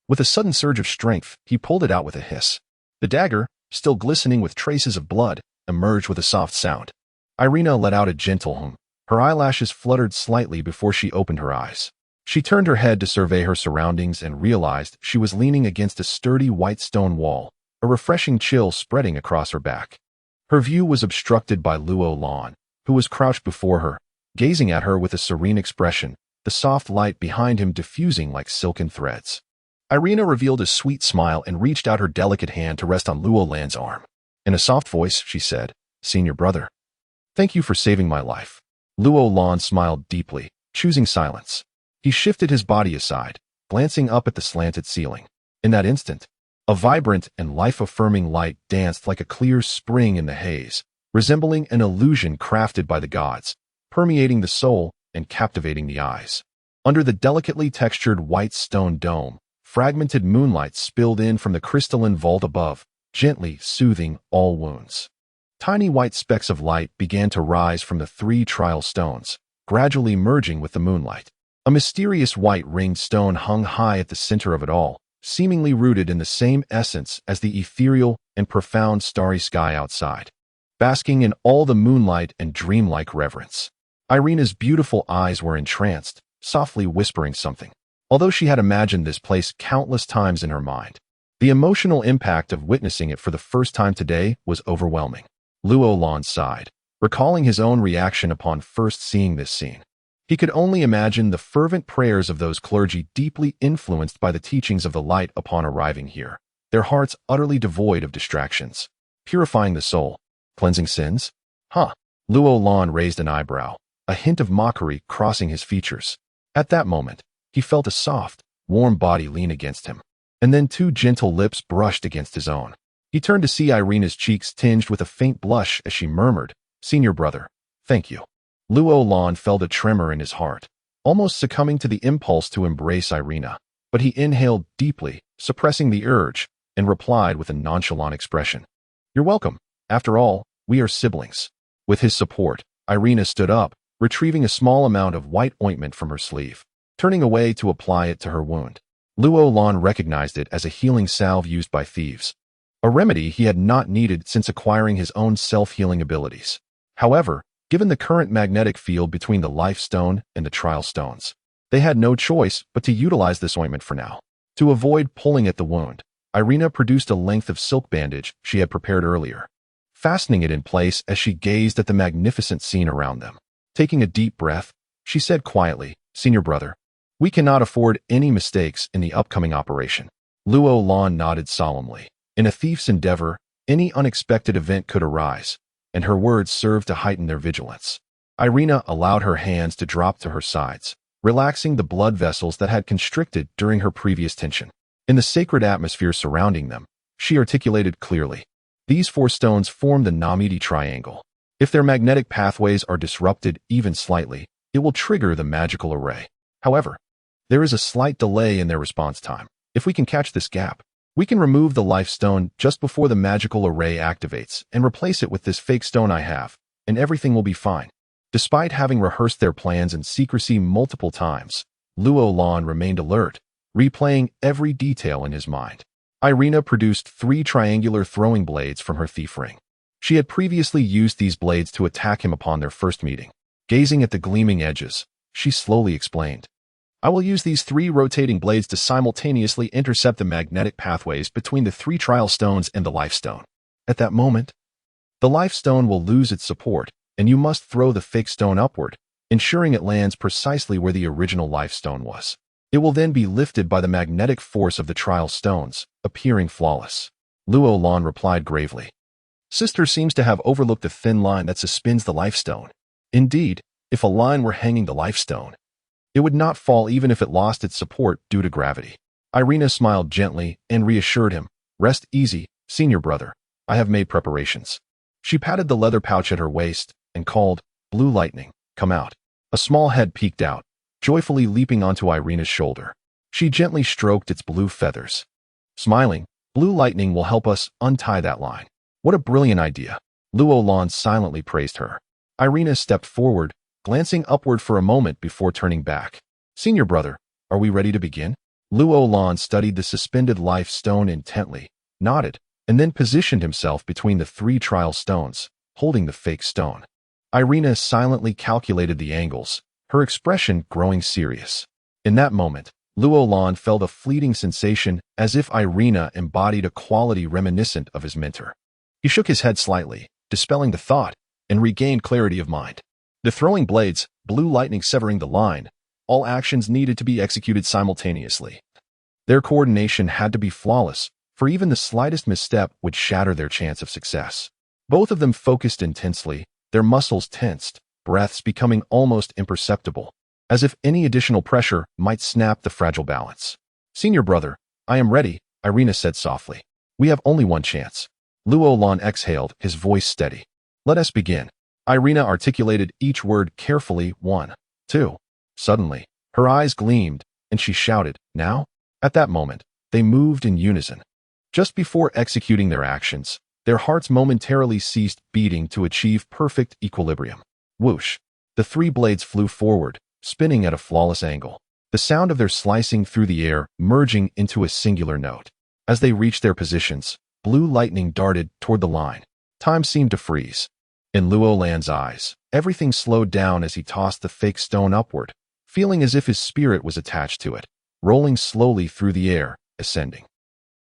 with a sudden surge of strength, he pulled it out with a hiss. The dagger, still glistening with traces of blood, emerged with a soft sound. Irina let out a gentle hum. Her eyelashes fluttered slightly before she opened her eyes. She turned her head to survey her surroundings and realized she was leaning against a sturdy white stone wall, a refreshing chill spreading across her back. Her view was obstructed by Luo Lan, who was crouched before her, gazing at her with a serene expression, the soft light behind him diffusing like silken threads. Irina revealed a sweet smile and reached out her delicate hand to rest on Luo Lan's arm. In a soft voice, she said, "Senior brother, thank you for saving my life." Luo Lan smiled deeply, choosing silence. He shifted his body aside, glancing up at the slanted ceiling. In that instant, a vibrant and life-affirming light danced like a clear spring in the haze, resembling an illusion crafted by the gods, permeating the soul and captivating the eyes. Under the delicately textured white stone dome, fragmented moonlight spilled in from the crystalline vault above, gently soothing all wounds. Tiny white specks of light began to rise from the 3 trial stones, gradually merging with the moonlight. A mysterious white ringed stone hung high at the center of it all, seemingly rooted in the same essence as the ethereal and profound starry sky outside, basking in all the moonlight and dreamlike reverence. Irina's beautiful eyes were entranced, softly whispering something, although she had imagined this place countless times in her mind. The emotional impact of witnessing it for the first time today was overwhelming. Luo Lan sighed, recalling his own reaction upon first seeing this scene. He could only imagine the fervent prayers of those clergy deeply influenced by the teachings of the light upon arriving here, their hearts utterly devoid of distractions, purifying the soul, cleansing sins. Luo Lan raised an eyebrow, a hint of mockery crossing his features. At that moment, he felt a soft, warm body lean against him, and then 2 gentle lips brushed against his own. He turned to see Irina's cheeks tinged with a faint blush as she murmured, "Senior brother, thank you." Luo Lan felt a tremor in his heart, almost succumbing to the impulse to embrace Irina, but he inhaled deeply, suppressing the urge, and replied with a nonchalant expression. "You're welcome. After all, we are siblings." With his support, Irina stood up, retrieving a small amount of white ointment from her sleeve, turning away to apply it to her wound. Luo Lan recognized it as a healing salve used by thieves, a remedy he had not needed since acquiring his own self-healing abilities. However, given the current magnetic field between the life stone and the trial stones, they had no choice but to utilize this ointment for now. To avoid pulling at the wound, Irina produced a length of silk bandage she had prepared earlier, fastening it in place as she gazed at the magnificent scene around them. Taking a deep breath, she said quietly, "Senior brother, we cannot afford any mistakes in the upcoming operation." Luo Lan nodded solemnly. In a thief's endeavor, any unexpected event could arise, and her words served to heighten their vigilance. Irina allowed her hands to drop to her sides, relaxing the blood vessels that had constricted during her previous tension. In the sacred atmosphere surrounding them, she articulated clearly, "These 4 stones form the Namidi triangle. If their magnetic pathways are disrupted even slightly, it will trigger the magical array. However, there is a slight delay in their response time. If we can catch this gap, we can remove the life stone just before the magical array activates and replace it with this fake stone I have, and everything will be fine." Despite having rehearsed their plans in secrecy multiple times, Luo Lan remained alert, replaying every detail in his mind. Irina produced 3 triangular throwing blades from her thief ring. She had previously used these blades to attack him upon their first meeting. Gazing at the gleaming edges, she slowly explained, "I will use these 3 rotating blades to simultaneously intercept the magnetic pathways between the 3 trial stones and the life stone. At that moment, the life stone will lose its support, and you must throw the fake stone upward, ensuring it lands precisely where the original life stone was. It will then be lifted by the magnetic force of the trial stones, appearing flawless." Luo Lan replied gravely, "Sister seems to have overlooked the thin line that suspends the life stone. Indeed, if a line were hanging the life stone, it would not fall even if it lost its support due to gravity." Irina smiled gently and reassured him, "Rest easy, senior brother. I have made preparations." She patted the leather pouch at her waist and called, "Blue lightning, come out." A small head peeked out, joyfully leaping onto Irina's shoulder. She gently stroked its blue feathers. Smiling, "Blue lightning will help us untie that line." "What a brilliant idea." Luo Lan silently praised her. Irina stepped forward, glancing upward for a moment before turning back. "Senior brother, are we ready to begin?" Luo Lan studied the suspended life stone intently, nodded, and then positioned himself between the 3 trial stones, holding the fake stone. Irina silently calculated the angles, her expression growing serious. In that moment, Luo Lan felt a fleeting sensation as if Irina embodied a quality reminiscent of his mentor. He shook his head slightly, dispelling the thought, and regained clarity of mind. The throwing blades, blue lightning severing the line, all actions needed to be executed simultaneously. Their coordination had to be flawless, for even the slightest misstep would shatter their chance of success. Both of them focused intensely, their muscles tensed, breaths becoming almost imperceptible, as if any additional pressure might snap the fragile balance. "Senior brother, I am ready," Irina said softly. "We have only one chance." Luo Lan exhaled, his voice steady. "Let us begin." Irina articulated each word carefully, 1, 2. Suddenly, her eyes gleamed, and she shouted, "Now?" At that moment, they moved in unison. Just before executing their actions, their hearts momentarily ceased beating to achieve perfect equilibrium. Whoosh! The 3 blades flew forward, spinning at a flawless angle, the sound of their slicing through the air merging into a singular note. As they reached their positions, blue lightning darted toward the line. Time seemed to freeze. In Luo Lan's eyes, everything slowed down as he tossed the fake stone upward, feeling as if his spirit was attached to it, rolling slowly through the air, ascending.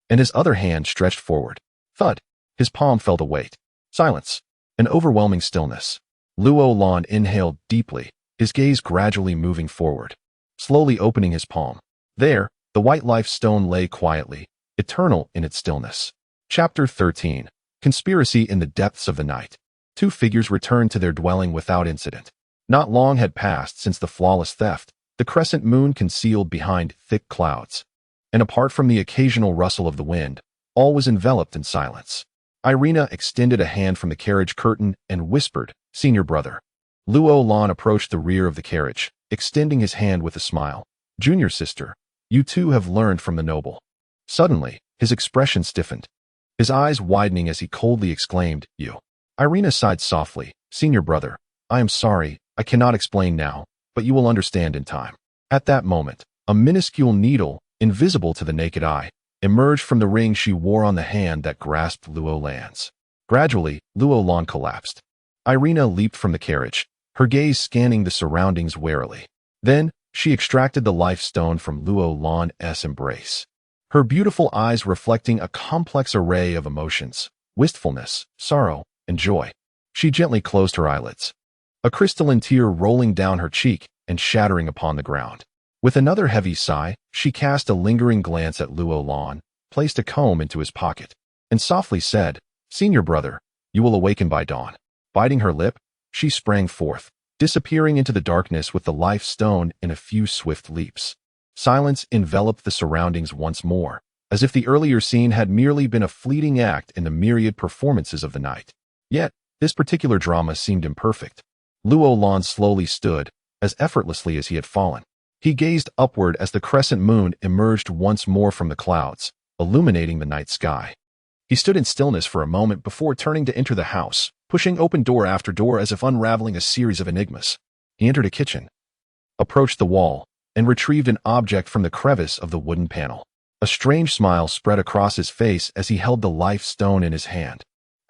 And his other hand stretched forward. Thud! His palm felt a weight. Silence. An overwhelming stillness. Luo Lan inhaled deeply, his gaze gradually moving forward, slowly opening his palm. There, the white life stone lay quietly, eternal in its stillness. Chapter 13. Conspiracy in the Depths of the Night. 2 figures returned to their dwelling without incident. Not long had passed since the flawless theft, the crescent moon concealed behind thick clouds. And apart from the occasional rustle of the wind, all was enveloped in silence. Irina extended a hand from the carriage curtain and whispered, "Senior brother." Luo Lan approached the rear of the carriage, extending his hand with a smile. "Junior sister, you too have learned from the noble." Suddenly, his expression stiffened, his eyes widening as he coldly exclaimed, "You." Irina sighed softly. "Senior brother, I am sorry, I cannot explain now, but you will understand in time." At that moment, a minuscule needle, invisible to the naked eye, emerged from the ring she wore on the hand that grasped Luo Lan's. Gradually, Luo Lan collapsed. Irina leaped from the carriage, her gaze scanning the surroundings warily. Then, she extracted the life stone from Luo Lan's embrace, her beautiful eyes reflecting a complex array of emotions: wistfulness, sorrow, and joy. She gently closed her eyelids, a crystalline tear rolling down her cheek and shattering upon the ground. With another heavy sigh, she cast a lingering glance at Luo Lan, placed a comb into his pocket, and softly said, "Senior brother, you will awaken by dawn." Biting her lip, she sprang forth, disappearing into the darkness with the life stone in a few swift leaps. Silence enveloped the surroundings once more, as if the earlier scene had merely been a fleeting act in the myriad performances of the night. Yet, this particular drama seemed imperfect. Luo Lan slowly stood, as effortlessly as he had fallen. He gazed upward as the crescent moon emerged once more from the clouds, illuminating the night sky. He stood in stillness for a moment before turning to enter the house, pushing open door after door as if unraveling a series of enigmas. He entered a kitchen, approached the wall, and retrieved an object from the crevice of the wooden panel. A strange smile spread across his face as he held the life stone in his hand.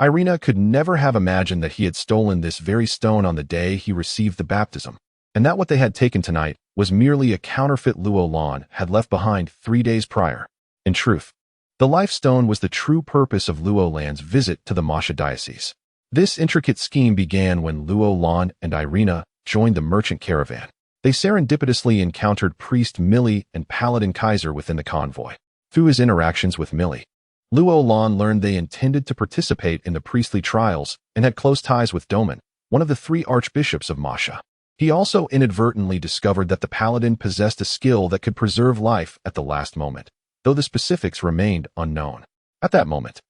Irina could never have imagined that he had stolen this very stone on the day he received the baptism, and that what they had taken tonight was merely a counterfeit Luo Lan had left behind 3 days prior. In truth, the life stone was the true purpose of Luo Lan's visit to the Masha diocese. This intricate scheme began when Luo Lan and Irina joined the merchant caravan. They serendipitously encountered priest Millie and paladin Kaiser within the convoy. Through his interactions with Millie, Luo Lan learned they intended to participate in the priestly trials and had close ties with Domin, one of the 3 archbishops of Masha. He also inadvertently discovered that the paladin possessed a skill that could preserve life at the last moment, though the specifics remained unknown. At that moment,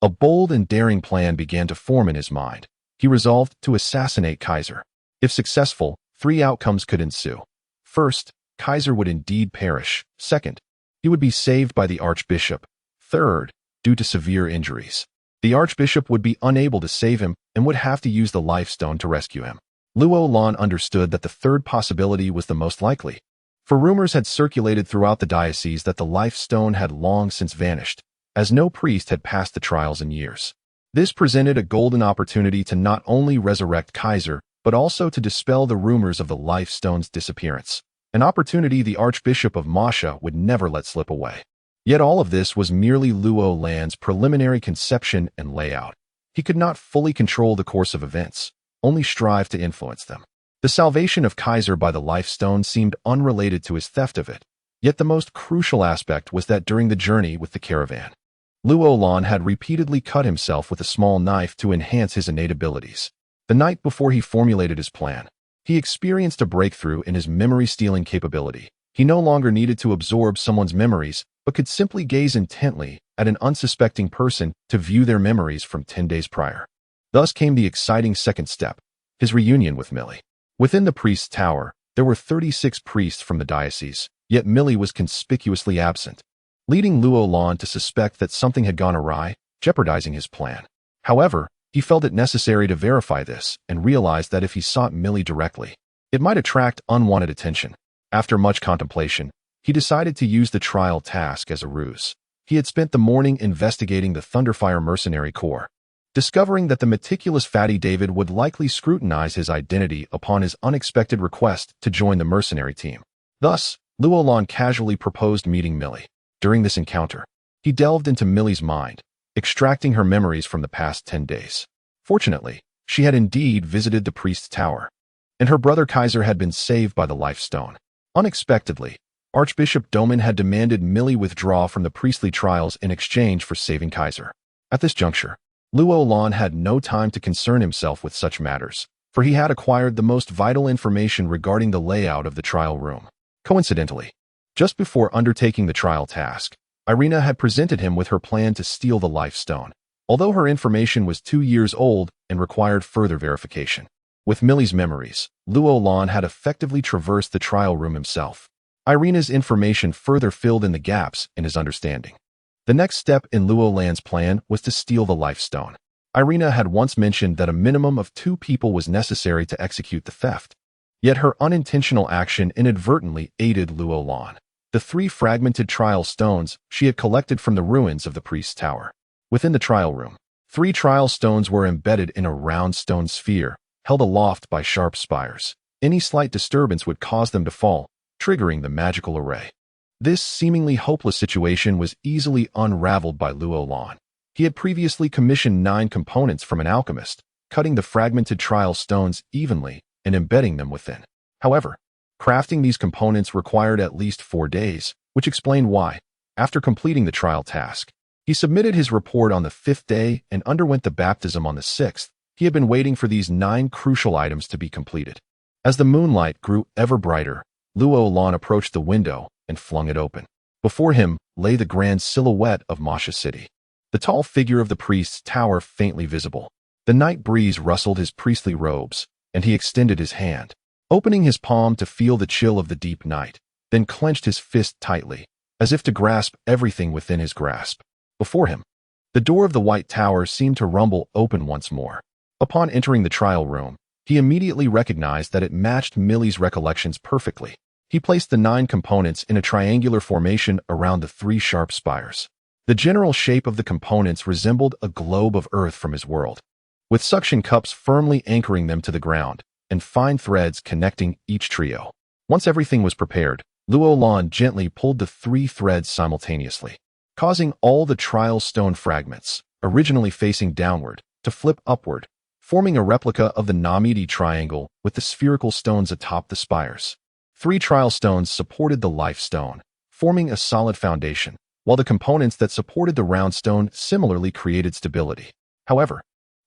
a bold and daring plan began to form in his mind. He resolved to assassinate Kaiser. If successful, 3 outcomes could ensue. First, Kaiser would indeed perish. Second, he would be saved by the archbishop. Third, due to severe injuries, the archbishop would be unable to save him and would have to use the life stone to rescue him. Luo Lan understood that the third possibility was the most likely, for rumors had circulated throughout the diocese that the life stone had long since vanished, as no priest had passed the trials in years. This presented a golden opportunity to not only resurrect Kaiser, but also to dispel the rumors of the life stone's disappearance, an opportunity the Archbishop of Masha would never let slip away. Yet all of this was merely Luo Lan's preliminary conception and layout. He could not fully control the course of events, only strive to influence them. The salvation of Kaiser by the life stone seemed unrelated to his theft of it, yet the most crucial aspect was that during the journey with the caravan, Luo Lan had repeatedly cut himself with a small knife to enhance his innate abilities. The night before he formulated his plan, he experienced a breakthrough in his memory-stealing capability. He no longer needed to absorb someone's memories, but could simply gaze intently at an unsuspecting person to view their memories from 10 days prior. Thus came the exciting second step, his reunion with Millie. Within the priest's tower, there were 36 priests from the diocese, yet Millie was conspicuously absent, leading Luo Lan to suspect that something had gone awry, jeopardizing his plan. However, he felt it necessary to verify this and realized that if he sought Millie directly, it might attract unwanted attention. After much contemplation, he decided to use the trial task as a ruse. He had spent the morning investigating the Thunderfire Mercenary Corps, discovering that the meticulous Fatty David would likely scrutinize his identity upon his unexpected request to join the mercenary team. Thus, Luo Lan casually proposed meeting Millie. During this encounter, he delved into Millie's mind, extracting her memories from the past 10 days. Fortunately, she had indeed visited the priest's tower, and her brother Kaiser had been saved by the life stone. Unexpectedly, Archbishop Domin had demanded Millie withdraw from the priestly trials in exchange for saving Kaiser. At this juncture, Luo Lan had no time to concern himself with such matters, for he had acquired the most vital information regarding the layout of the trial room. Coincidentally, just before undertaking the trial task, Irina had presented him with her plan to steal the life stone, although her information was 2 years old and required further verification. With Millie's memories, Luo Lan had effectively traversed the trial room himself. Irina's information further filled in the gaps in his understanding. The next step in Luo Lan's plan was to steal the life stone. Irina had once mentioned that a minimum of 2 people was necessary to execute the theft. Yet her unintentional action inadvertently aided Luo Lan. The 3 fragmented trial stones she had collected from the ruins of the priest's tower. Within the trial room, 3 trial stones were embedded in a round stone sphere, held aloft by sharp spires. Any slight disturbance would cause them to fall, triggering the magical array. This seemingly hopeless situation was easily unraveled by Luo Lan. He had previously commissioned 9 components from an alchemist, cutting the fragmented trial stones evenly and embedding them within. However, crafting these components required at least 4 days, which explained why, after completing the trial task, he submitted his report on the 5th day and underwent the baptism on the 6th. He had been waiting for these 9 crucial items to be completed. As the moonlight grew ever brighter, Luo Lan approached the window and flung it open. Before him lay the grand silhouette of Masha City, the tall figure of the priest's tower faintly visible. The night breeze rustled his priestly robes, and he extended his hand, opening his palm to feel the chill of the deep night, then clenched his fist tightly, as if to grasp everything within his grasp. Before him, the door of the White Tower seemed to rumble open once more. Upon entering the trial room, he immediately recognized that it matched Millie's recollections perfectly. He placed the 9 components in a triangular formation around the 3 sharp spires. The general shape of the components resembled a globe of earth from his world, with suction cups firmly anchoring them to the ground and fine threads connecting each trio. Once everything was prepared, Luo Lan gently pulled the 3 threads simultaneously, causing all the trial stone fragments, originally facing downward, to flip upward, forming a replica of the Namidi triangle with the spherical stones atop the spires. 3 trial stones supported the life stone, forming a solid foundation, while the components that supported the round stone similarly created stability. However,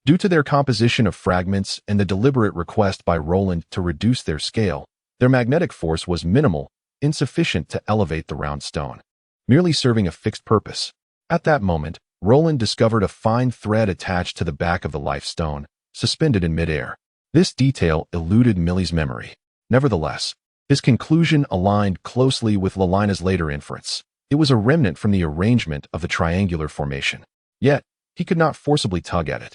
due to their composition of fragments and the deliberate request by Roland to reduce their scale, their magnetic force was minimal, insufficient to elevate the round stone, merely serving a fixed purpose. At that moment, Roland discovered a fine thread attached to the back of the life stone, suspended in midair. This detail eluded Millie's memory. Nevertheless, his conclusion aligned closely with Lelina's later inference. It was a remnant from the arrangement of the triangular formation. Yet, he could not forcibly tug at it,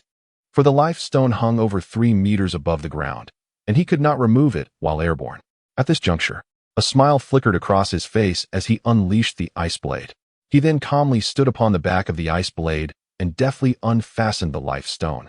for the life stone hung over 3 meters above the ground, and he could not remove it while airborne. At this juncture, a smile flickered across his face as he unleashed the ice blade. He then calmly stood upon the back of the ice blade and deftly unfastened the life stone,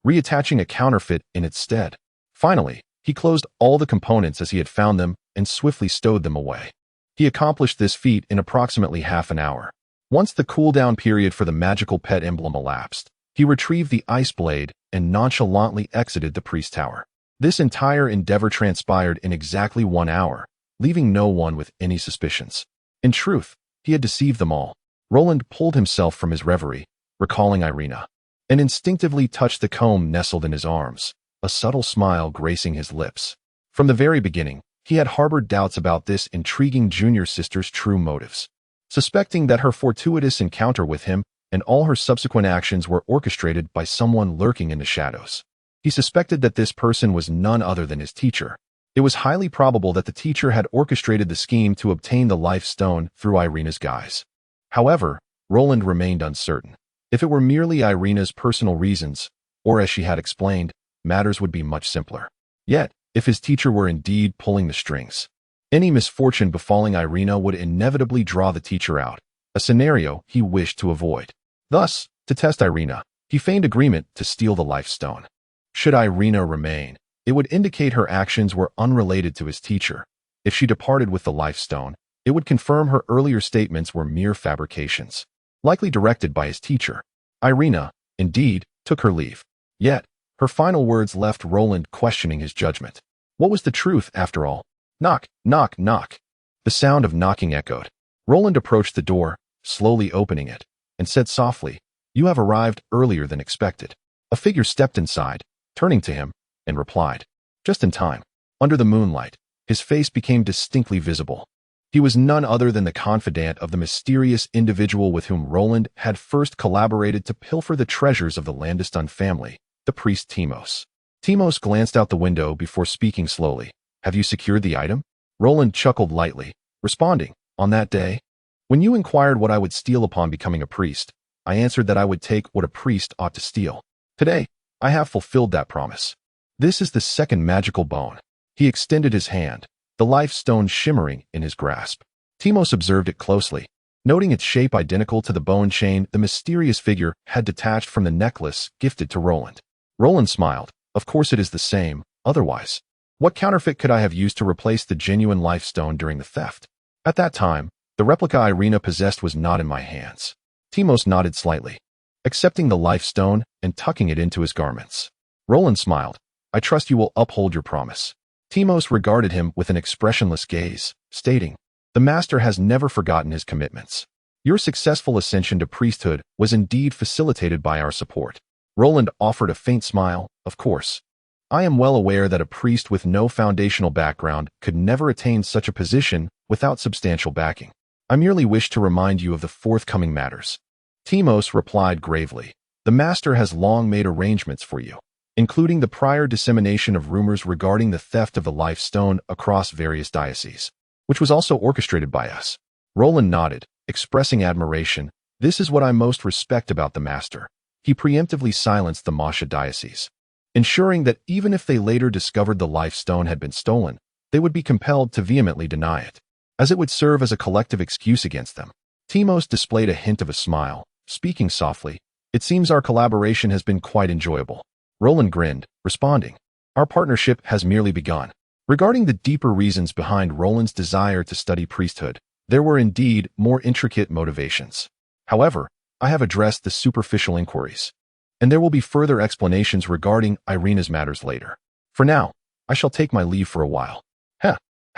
reattaching a counterfeit in its stead. Finally, he closed all the components as he had found them and swiftly stowed them away. He accomplished this feat in approximately half an hour. Once the cooldown period for the magical pet emblem elapsed, he retrieved the ice blade and nonchalantly exited the priest tower. This entire endeavor transpired in exactly 1 hour, leaving no one with any suspicions. In truth, he had deceived them all. Roland pulled himself from his reverie, recalling Irina, and instinctively touched the comb nestled in his arms, a subtle smile gracing his lips. From the very beginning, he had harbored doubts about this intriguing junior sister's true motives, suspecting that her fortuitous encounter with him and all her subsequent actions were orchestrated by someone lurking in the shadows. He suspected that this person was none other than his teacher. It was highly probable that the teacher had orchestrated the scheme to obtain the life stone through Irina's guise. However, Roland remained uncertain. If it were merely Irina's personal reasons, or as she had explained, matters would be much simpler. Yet, if his teacher were indeed pulling the strings, any misfortune befalling Irina would inevitably draw the teacher out, a scenario he wished to avoid. Thus, to test Irina, he feigned agreement to steal the life stone. Should Irina remain, it would indicate her actions were unrelated to his teacher. If she departed with the life stone, it would confirm her earlier statements were mere fabrications, likely directed by his teacher. Irina, indeed, took her leave. Yet, her final words left Roland questioning his judgment. What was the truth, after all? Knock, knock, knock. The sound of knocking echoed. Roland approached the door, slowly opening it, and said softly, "You have arrived earlier than expected." A figure stepped inside, turning to him, and replied, "Just in time." Under the moonlight, his face became distinctly visible. He was none other than the confidant of the mysterious individual with whom Roland had first collaborated to pilfer the treasures of the Landestun family, the priest Timos. Timos glanced out the window before speaking slowly. "Have you secured the item?" Roland chuckled lightly, responding, "On that day?" When you inquired what I would steal upon becoming a priest, I answered that I would take what a priest ought to steal. Today, I have fulfilled that promise. This is the second magical bone. He extended his hand, the life stone shimmering in his grasp. Timos observed it closely. Noting its shape identical to the bone chain the mysterious figure had detached from the necklace gifted to Roland. Roland smiled. Of course it is the same, otherwise. What counterfeit could I have used to replace the genuine life stone during the theft? At that time, the replica Irina possessed was not in my hands. Timos nodded slightly, accepting the life stone and tucking it into his garments. Roland smiled. I trust you will uphold your promise. Timos regarded him with an expressionless gaze, stating, the master has never forgotten his commitments. Your successful ascension to priesthood was indeed facilitated by our support. Roland offered a faint smile. Of course. I am well aware that a priest with no foundational background could never attain such a position without substantial backing. I merely wish to remind you of the forthcoming matters. Timos replied gravely. The master has long made arrangements for you, including the prior dissemination of rumors regarding the theft of the life stone across various dioceses, which was also orchestrated by us. Roland nodded, expressing admiration. This is what I most respect about the master. He preemptively silenced the Masha diocese, ensuring that even if they later discovered the life stone had been stolen, they would be compelled to vehemently deny it, as it would serve as a collective excuse against them. Timos displayed a hint of a smile, speaking softly. It seems our collaboration has been quite enjoyable. Roland grinned, responding, our partnership has merely begun. Regarding the deeper reasons behind Roland's desire to study priesthood, there were indeed more intricate motivations. However, I have addressed the superficial inquiries, and there will be further explanations regarding Irina's matters later. For now, I shall take my leave for a while.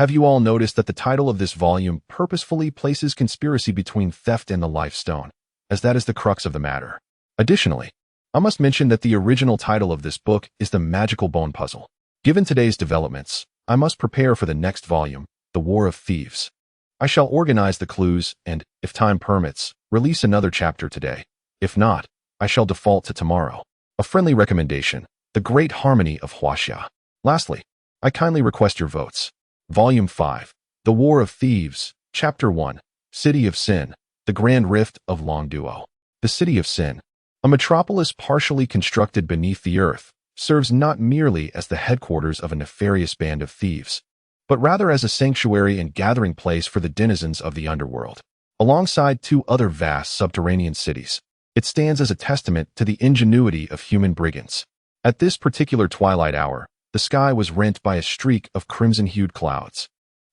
Have you all noticed that the title of this volume purposefully places conspiracy between theft and the life stone, as that is the crux of the matter? Additionally, I must mention that the original title of this book is The Magical Bone Puzzle. Given today's developments, I must prepare for the next volume, The War of Thieves. I shall organize the clues and, if time permits, release another chapter today. If not, I shall default to tomorrow. A friendly recommendation, The Great Harmony of Huaxia. Lastly, I kindly request your votes. Volume 5, The War of Thieves, Chapter 1, City of Sin, The Grand Rift of Longduo. The City of Sin, a metropolis partially constructed beneath the earth, serves not merely as the headquarters of a nefarious band of thieves, but rather as a sanctuary and gathering place for the denizens of the underworld. Alongside two other vast subterranean cities, it stands as a testament to the ingenuity of human brigands. At this particular twilight hour, the sky was rent by a streak of crimson-hued clouds,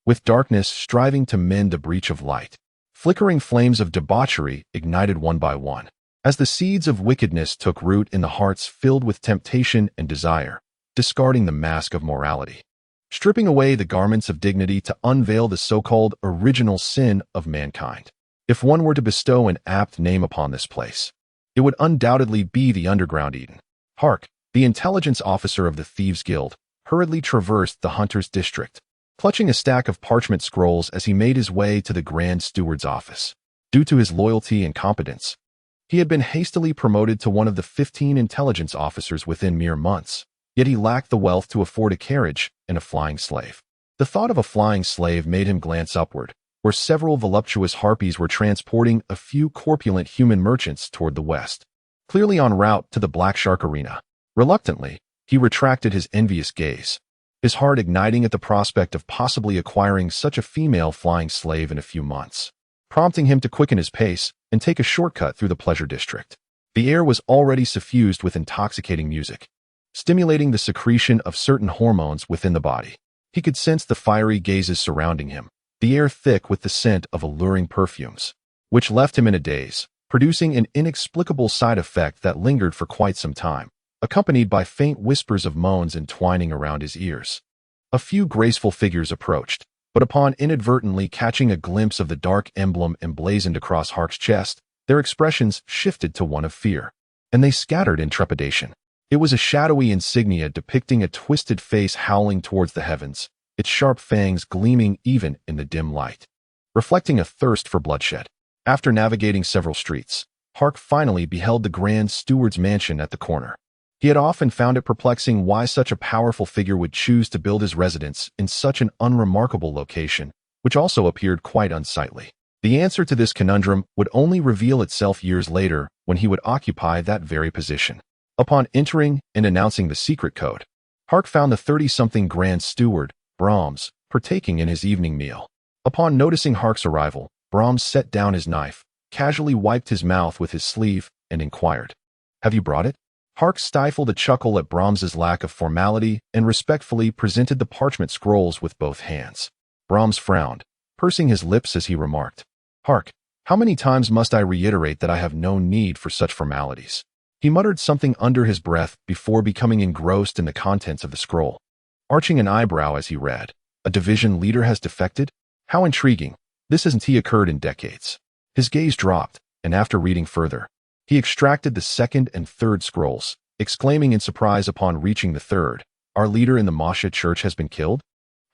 with darkness striving to mend the breach of light. Flickering flames of debauchery ignited one by one, as the seeds of wickedness took root in the hearts filled with temptation and desire, discarding the mask of morality, stripping away the garments of dignity to unveil the so-called original sin of mankind. If one were to bestow an apt name upon this place, it would undoubtedly be the Underground Eden. Hark! The intelligence officer of the Thieves' Guild hurriedly traversed the Hunter's district, clutching a stack of parchment scrolls as he made his way to the Grand Steward's office. Due to his loyalty and competence, he had been hastily promoted to one of the 15 intelligence officers within mere months, yet he lacked the wealth to afford a carriage and a flying slave. The thought of a flying slave made him glance upward, where several voluptuous harpies were transporting a few corpulent human merchants toward the west, clearly en route to the Black Shark Arena. Reluctantly, he retracted his envious gaze, his heart igniting at the prospect of possibly acquiring such a female flying slave in a few months, prompting him to quicken his pace and take a shortcut through the pleasure district. The air was already suffused with intoxicating music, stimulating the secretion of certain hormones within the body. He could sense the fiery gazes surrounding him, the air thick with the scent of alluring perfumes, which left him in a daze, producing an inexplicable side effect that lingered for quite some time, accompanied by faint whispers of moans entwining around his ears. A few graceful figures approached, but upon inadvertently catching a glimpse of the dark emblem emblazoned across Hark's chest, their expressions shifted to one of fear, and they scattered in trepidation. It was a shadowy insignia depicting a twisted face howling towards the heavens, its sharp fangs gleaming even in the dim light, reflecting a thirst for bloodshed. After navigating several streets, Hark finally beheld the Grand Steward's mansion at the corner. He had often found it perplexing why such a powerful figure would choose to build his residence in such an unremarkable location, which also appeared quite unsightly. The answer to this conundrum would only reveal itself years later when he would occupy that very position. Upon entering and announcing the secret code, Hark found the 30-something Grand Steward, Brahms, partaking in his evening meal. Upon noticing Hark's arrival, Brahms set down his knife, casually wiped his mouth with his sleeve, and inquired, "Have you brought it?" Hark stifled a chuckle at Brahms's lack of formality and respectfully presented the parchment scrolls with both hands. Brahms frowned, pursing his lips as he remarked, "Hark, how many times must I reiterate that I have no need for such formalities?" He muttered something under his breath before becoming engrossed in the contents of the scroll. Arching an eyebrow as he read, "A division leader has defected? How intriguing. This hasn't occurred in decades." His gaze dropped, and after reading further, he extracted the second and third scrolls, exclaiming in surprise upon reaching the third, "Our leader in the Masha church has been killed?"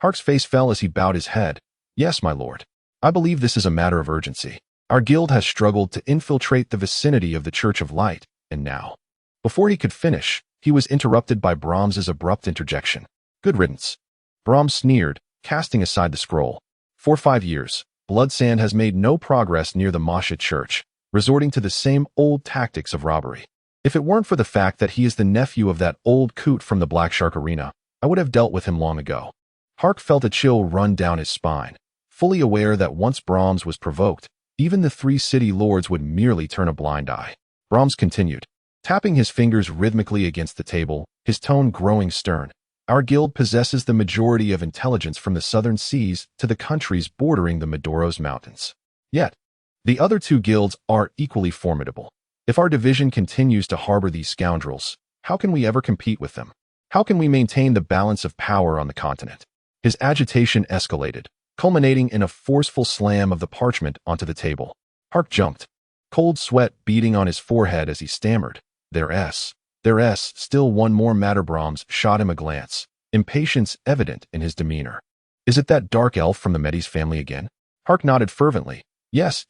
Hark's face fell as he bowed his head. "Yes, my lord. I believe this is a matter of urgency. Our guild has struggled to infiltrate the vicinity of the Church of Light, and now—" Before he could finish, he was interrupted by Brahms's abrupt interjection. "Good riddance." Brahms sneered, casting aside the scroll. "For 5 years, Bloodsand has made no progress near the Masha church, resorting to the same old tactics of robbery. If it weren't for the fact that he is the nephew of that old coot from the Black Shark Arena, I would have dealt with him long ago." Hark felt a chill run down his spine, fully aware that once Brahms was provoked, even the 3 city lords would merely turn a blind eye. Brahms continued, tapping his fingers rhythmically against the table, his tone growing stern. "Our guild possesses the majority of intelligence from the southern seas to the countries bordering the Madoros Mountains. Yet, the other 2 guilds are equally formidable. If our division continues to harbor these scoundrels, how can we ever compete with them? How can we maintain the balance of power on the continent?" His agitation escalated, culminating in a forceful slam of the parchment onto the table. Hark jumped, cold sweat beading on his forehead as he stammered, There's still one more matter." Brahms shot him a glance, impatience evident in his demeanor. "Is it that dark elf from the Medes family again?" Hark nodded fervently. Yes.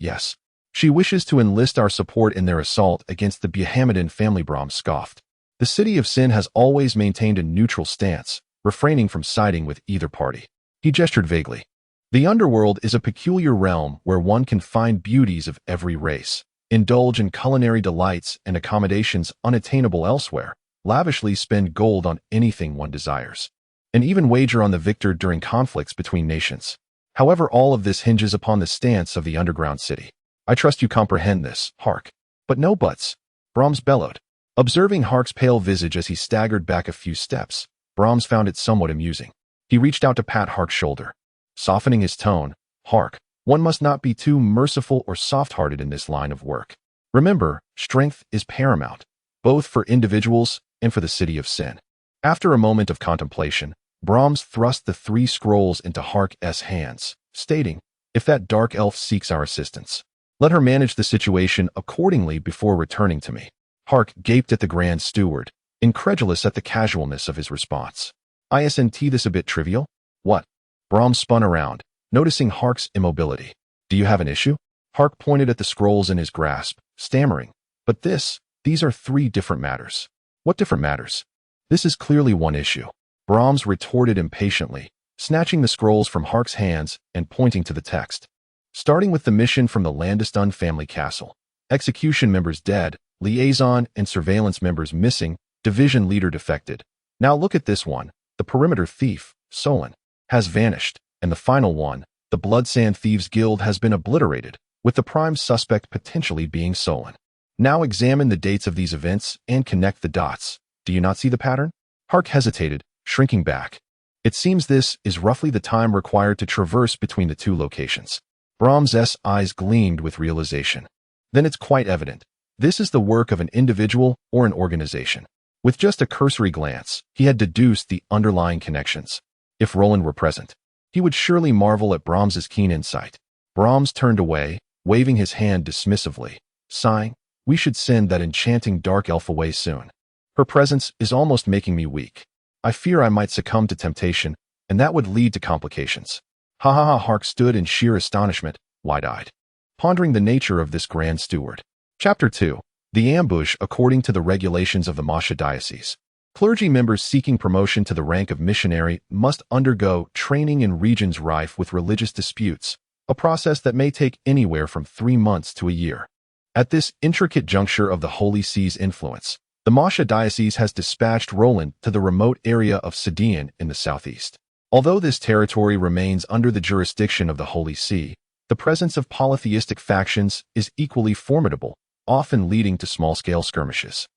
She wishes to enlist our support in their assault against the Mohammedan family." Brahms scoffed. "The City of Sin has always maintained a neutral stance, refraining from siding with either party." He gestured vaguely. "The underworld is a peculiar realm where one can find beauties of every race, indulge in culinary delights and accommodations unattainable elsewhere, lavishly spend gold on anything one desires, and even wager on the victor during conflicts between nations. However, all of this hinges upon the stance of the underground city. I trust you comprehend this, Hark." "But no buts," Brahms bellowed. Observing Hark's pale visage as he staggered back a few steps, Brahms found it somewhat amusing. He reached out to pat Hark's shoulder. Softening his tone, "Hark, one must not be too merciful or soft-hearted in this line of work. Remember, strength is paramount, both for individuals and for the City of Sin." After a moment of contemplation, Brahms thrust the 3 scrolls into Hark's hands, stating, "If that dark elf seeks our assistance, let her manage the situation accordingly before returning to me." Hark gaped at the Grand Steward, incredulous at the casualness of his response. "Isn't this a bit trivial?" "What?" Brahms spun around, noticing Hark's immobility. "Do you have an issue?" Hark pointed at the scrolls in his grasp, stammering, "But these are 3 different matters." "What different matters?" "This is clearly one issue," Brahms retorted impatiently, snatching the scrolls from Hark's hands and pointing to the text. "Starting with the mission from the Landestun family castle. Execution members dead, liaison and surveillance members missing, division leader defected. Now look at this one, the perimeter thief, Solon, has vanished, and the final one, the Bloodsand Thieves Guild, has been obliterated, with the prime suspect potentially being Solon. Now examine the dates of these events and connect the dots. Do you not see the pattern?" Hark hesitated, shrinking back. "It seems this is roughly the time required to traverse between the 2 locations." Brahms's eyes gleamed with realization. "Then it's quite evident. This is the work of an individual or an organization." With just a cursory glance, he had deduced the underlying connections. If Roland were present, he would surely marvel at Brahms's keen insight. Brahms turned away, waving his hand dismissively, sighing, "We should send that enchanting dark elf away soon. Her presence is almost making me weak. I fear I might succumb to temptation, and that would lead to complications." Ha ha ha! Hark stood in sheer astonishment, wide-eyed, pondering the nature of this Grand Steward. Chapter 2. The Ambush. According to the regulations of the Masha Diocese, clergy members seeking promotion to the rank of missionary must undergo training in regions rife with religious disputes, a process that may take anywhere from 3 months to a year. At this intricate juncture of the Holy See's influence, the Masha diocese has dispatched Roland to the remote area of Sidian in the southeast. Although this territory remains under the jurisdiction of the Holy See, the presence of polytheistic factions is equally formidable, often leading to small-scale skirmishes.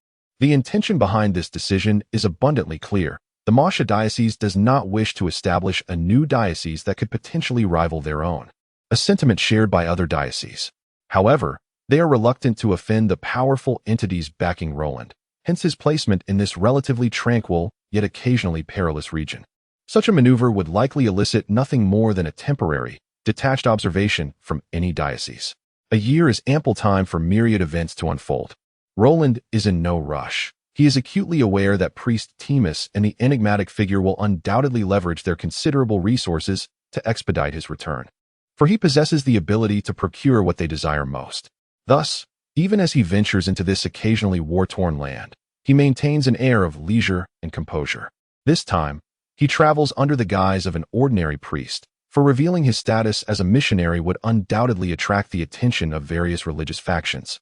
The intention behind this decision is abundantly clear. The Masha diocese does not wish to establish a new diocese that could potentially rival their own, a sentiment shared by other dioceses. However, they are reluctant to offend the powerful entities backing Roland, hence his placement in this relatively tranquil, yet occasionally perilous region. Such a maneuver would likely elicit nothing more than a temporary, detached observation from any diocese. A year is ample time for myriad events to unfold. Roland is in no rush. He is acutely aware that priest Timus and the enigmatic figure will undoubtedly leverage their considerable resources to expedite his return, for he possesses the ability to procure what they desire most. Thus, even as he ventures into this occasionally war-torn land, he maintains an air of leisure and composure. This time, he travels under the guise of an ordinary priest, for revealing his status as a missionary would undoubtedly attract the attention of various religious factions,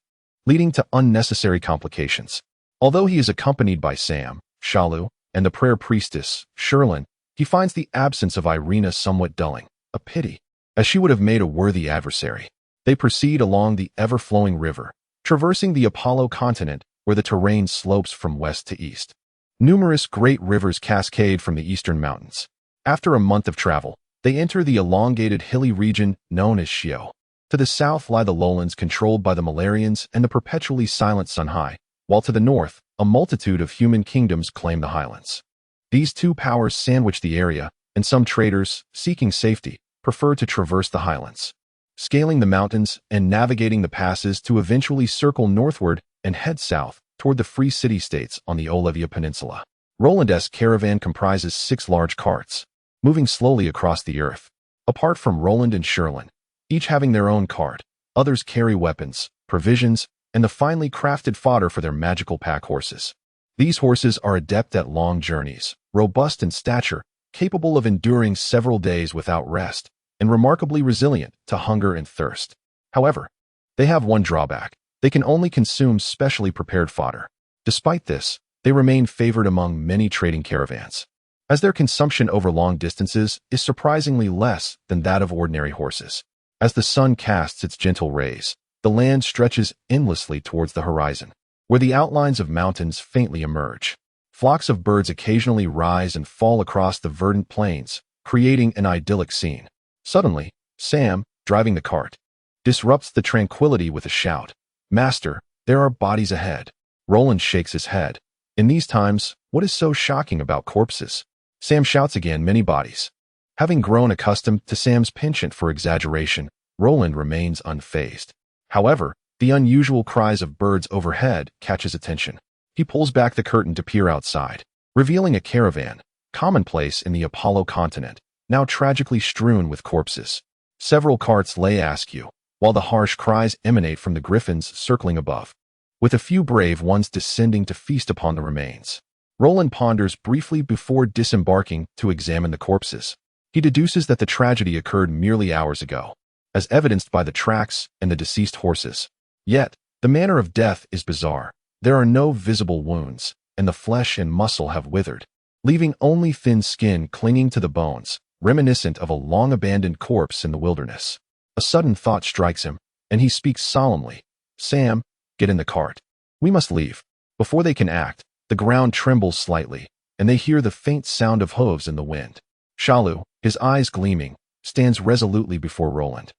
leading to unnecessary complications. Although he is accompanied by Sam, Shalu, and the prayer priestess, Sherlin, he finds the absence of Irina somewhat dulling, a pity, as she would have made a worthy adversary. They proceed along the ever-flowing river, traversing the Apollo continent where the terrain slopes from west to east. Numerous great rivers cascade from the eastern mountains. After a month of travel, they enter the elongated hilly region known as Xiao. To the south lie the lowlands controlled by the Malarians and the perpetually silent Sunhai, while to the north, a multitude of human kingdoms claim the highlands. These two powers sandwich the area, and some traders, seeking safety, prefer to traverse the highlands, scaling the mountains and navigating the passes to eventually circle northward and head south toward the free city-states on the Olivia Peninsula. Roland's caravan comprises 6 large carts, moving slowly across the earth. Apart from Roland and Sherlin, each having their own cart, others carry weapons, provisions, and the finely crafted fodder for their magical pack horses. These horses are adept at long journeys, robust in stature, capable of enduring several days without rest, and remarkably resilient to hunger and thirst. However, they have one drawback. They can only consume specially prepared fodder. Despite this, they remain favored among many trading caravans, as their consumption over long distances is surprisingly less than that of ordinary horses. As the sun casts its gentle rays, the land stretches endlessly towards the horizon, where the outlines of mountains faintly emerge. Flocks of birds occasionally rise and fall across the verdant plains, creating an idyllic scene. Suddenly, Sam, driving the cart, disrupts the tranquility with a shout. "Master, there are bodies ahead." Roland shakes his head. In these times, what is so shocking about corpses? Sam shouts again, "Many bodies." Having grown accustomed to Sam's penchant for exaggeration, Roland remains unfazed. However, the unusual cries of birds overhead catch his attention. He pulls back the curtain to peer outside, revealing a caravan, commonplace in the Apollo continent, now tragically strewn with corpses. Several carts lay askew, while the harsh cries emanate from the griffins circling above, with a few brave ones descending to feast upon the remains. Roland ponders briefly before disembarking to examine the corpses. He deduces that the tragedy occurred merely hours ago, as evidenced by the tracks and the deceased horses. Yet, the manner of death is bizarre. There are no visible wounds, and the flesh and muscle have withered, leaving only thin skin clinging to the bones, reminiscent of a long-abandoned corpse in the wilderness. A sudden thought strikes him, and he speaks solemnly. "Sam, get in the cart. We must leave." Before they can act, the ground trembles slightly, and they hear the faint sound of hooves in the wind. Shalu, his eyes gleaming, stands resolutely before Roland,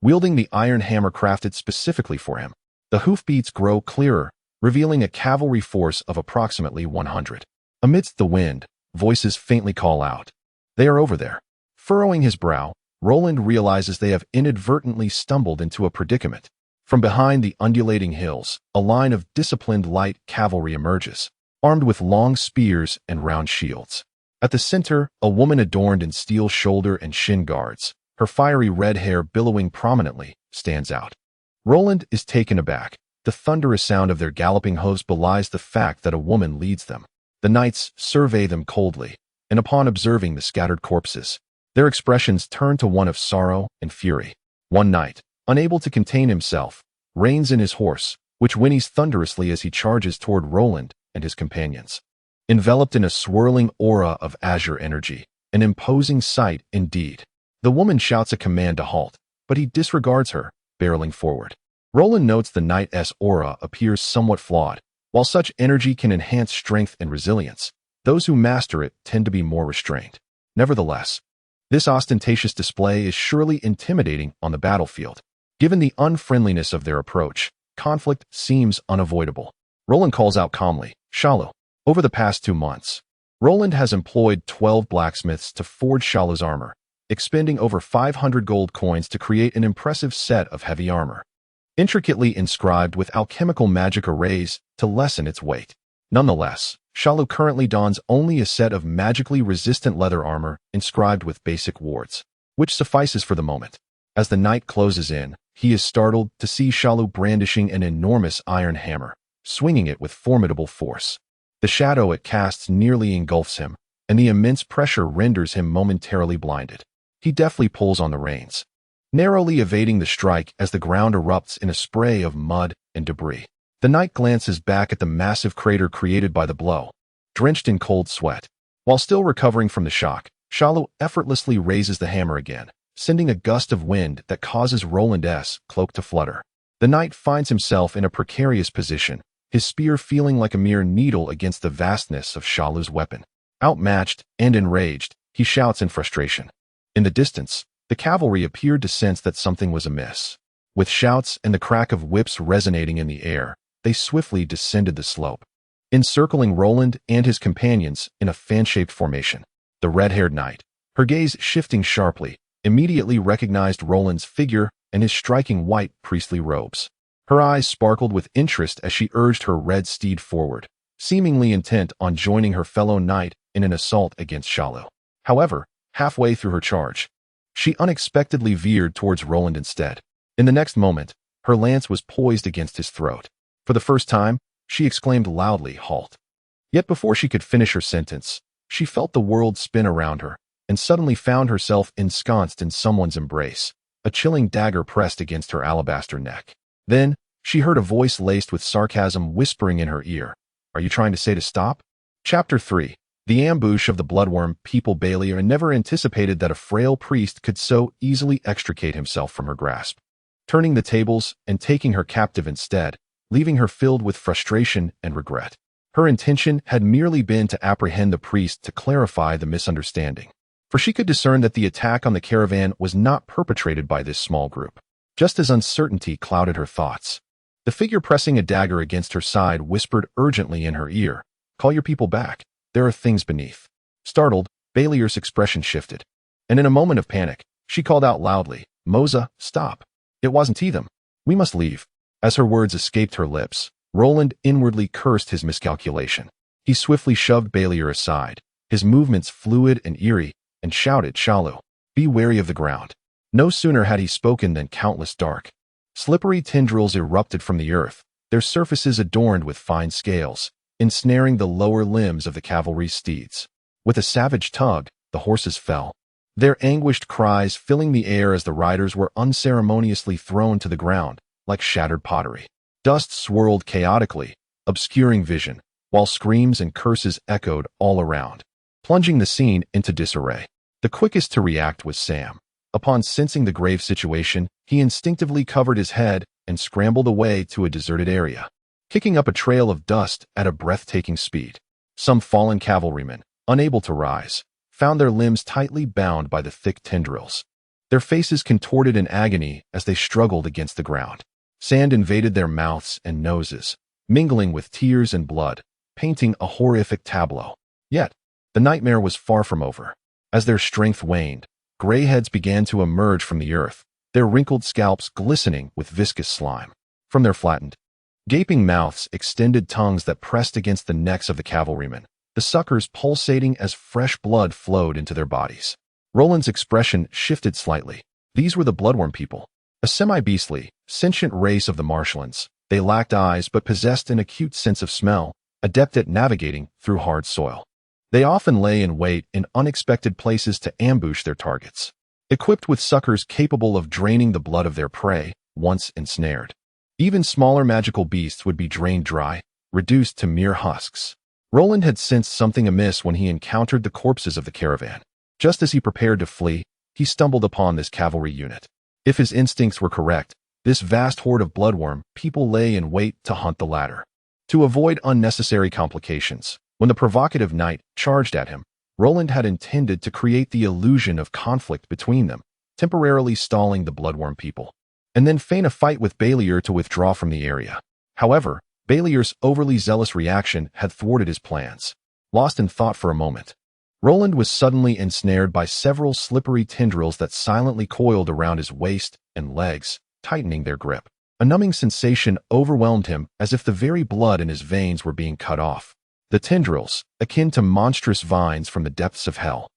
wielding the iron hammer crafted specifically for him. The hoofbeats grow clearer, revealing a cavalry force of approximately 100. Amidst the wind, voices faintly call out, "They are over there." Furrowing his brow, Roland realizes they have inadvertently stumbled into a predicament. From behind the undulating hills, a line of disciplined light cavalry emerges, armed with long spears and round shields. At the center, a woman adorned in steel shoulder and shin guards, her fiery red hair billowing prominently, stands out. Roland is taken aback. The thunderous sound of their galloping hooves belies the fact that a woman leads them. The knights survey them coldly, and upon observing the scattered corpses, their expressions turn to one of sorrow and fury. One night, unable to contain himself, reins in his horse, which whinnies thunderously as he charges toward Roland and his companions. Enveloped in a swirling aura of azure energy, an imposing sight indeed. The woman shouts a command to halt, but he disregards her, barreling forward. Roland notes the knight's aura appears somewhat flawed. While such energy can enhance strength and resilience, those who master it tend to be more restrained. Nevertheless, this ostentatious display is surely intimidating on the battlefield. Given the unfriendliness of their approach, conflict seems unavoidable. Roland calls out calmly, "Shalu." Over the past 2 months, Roland has employed 12 blacksmiths to forge Shalu's armor, expending over 500 gold coins to create an impressive set of heavy armor, intricately inscribed with alchemical magic arrays to lessen its weight. Nonetheless, Shalu currently dons only a set of magically resistant leather armor inscribed with basic wards, which suffices for the moment. As the night closes in, he is startled to see Shalu brandishing an enormous iron hammer, swinging it with formidable force. The shadow it casts nearly engulfs him, and the immense pressure renders him momentarily blinded. He deftly pulls on the reins, narrowly evading the strike as the ground erupts in a spray of mud and debris. The knight glances back at the massive crater created by the blow, drenched in cold sweat. While still recovering from the shock, Shalu effortlessly raises the hammer again, sending a gust of wind that causes Roland's cloak to flutter. The knight finds himself in a precarious position, his spear feeling like a mere needle against the vastness of Shalu's weapon. Outmatched and enraged, he shouts in frustration. In the distance, the cavalry appeared to sense that something was amiss. With shouts and the crack of whips resonating in the air, they swiftly descended the slope, encircling Roland and his companions in a fan-shaped formation. The red-haired knight, her gaze shifting sharply, immediately recognized Roland's figure and his striking white priestly robes. Her eyes sparkled with interest as she urged her red steed forward, seemingly intent on joining her fellow knight in an assault against Shalu. However, halfway through her charge, she unexpectedly veered towards Roland instead. In the next moment, her lance was poised against his throat. For the first time, she exclaimed loudly, "Halt!" Yet before she could finish her sentence, she felt the world spin around her and suddenly found herself ensconced in someone's embrace, a chilling dagger pressed against her alabaster neck. Then, she heard a voice laced with sarcasm whispering in her ear, "Are you trying to say to stop?" Chapter 3. The ambush of the bloodworm people. Bailey never anticipated that a frail priest could so easily extricate himself from her grasp, turning the tables and taking her captive instead, leaving her filled with frustration and regret. Her intention had merely been to apprehend the priest to clarify the misunderstanding, for she could discern that the attack on the caravan was not perpetrated by this small group. Just as uncertainty clouded her thoughts, the figure pressing a dagger against her side whispered urgently in her ear, "Call your people back. There are things beneath." Startled, Bailey's expression shifted, and in a moment of panic, she called out loudly, "Moza, stop. It wasn't them. We must leave." As her words escaped her lips, Roland inwardly cursed his miscalculation. He swiftly shoved Bailey aside, his movements fluid and eerie, and shouted, "Shalu, be wary of the ground." No sooner had he spoken than countless dark, slippery tendrils erupted from the earth, their surfaces adorned with fine scales, ensnaring the lower limbs of the cavalry's steeds. With a savage tug, the horses fell, their anguished cries filling the air as the riders were unceremoniously thrown to the ground like shattered pottery. Dust swirled chaotically, obscuring vision, while screams and curses echoed all around, plunging the scene into disarray. The quickest to react was Sam. Upon sensing the grave situation, he instinctively covered his head and scrambled away to a deserted area, kicking up a trail of dust at a breathtaking speed. Some fallen cavalrymen, unable to rise, found their limbs tightly bound by the thick tendrils, their faces contorted in agony as they struggled against the ground. Sand invaded their mouths and noses, mingling with tears and blood, painting a horrific tableau. Yet, the nightmare was far from over. As their strength waned, gray heads began to emerge from the earth, their wrinkled scalps glistening with viscous slime. From their flattened, gaping mouths extended tongues that pressed against the necks of the cavalrymen, the suckers pulsating as fresh blood flowed into their bodies. Roland's expression shifted slightly. These were the bloodworm people, a semi-beastly, sentient race of the marshlands. They lacked eyes but possessed an acute sense of smell, adept at navigating through hard soil. They often lay in wait in unexpected places to ambush their targets. equipped with suckers capable of draining the blood of their prey once ensnared. Even smaller magical beasts would be drained dry, reduced to mere husks. Roland had sensed something amiss when he encountered the corpses of the caravan. Just as he prepared to flee, he stumbled upon this cavalry unit. If his instincts were correct, this vast horde of bloodworm people lay in wait to hunt the latter. To avoid unnecessary complications, when the provocative knight charged at him, Roland had intended to create the illusion of conflict between them, temporarily stalling the bloodworm people, and then feign a fight with Balior to withdraw from the area. However, Balior's overly zealous reaction had thwarted his plans. Lost in thought for a moment, Roland was suddenly ensnared by several slippery tendrils that silently coiled around his waist and legs, tightening their grip. A numbing sensation overwhelmed him as if the very blood in his veins were being cut off. The tendrils, akin to monstrous vines from the depths of hell,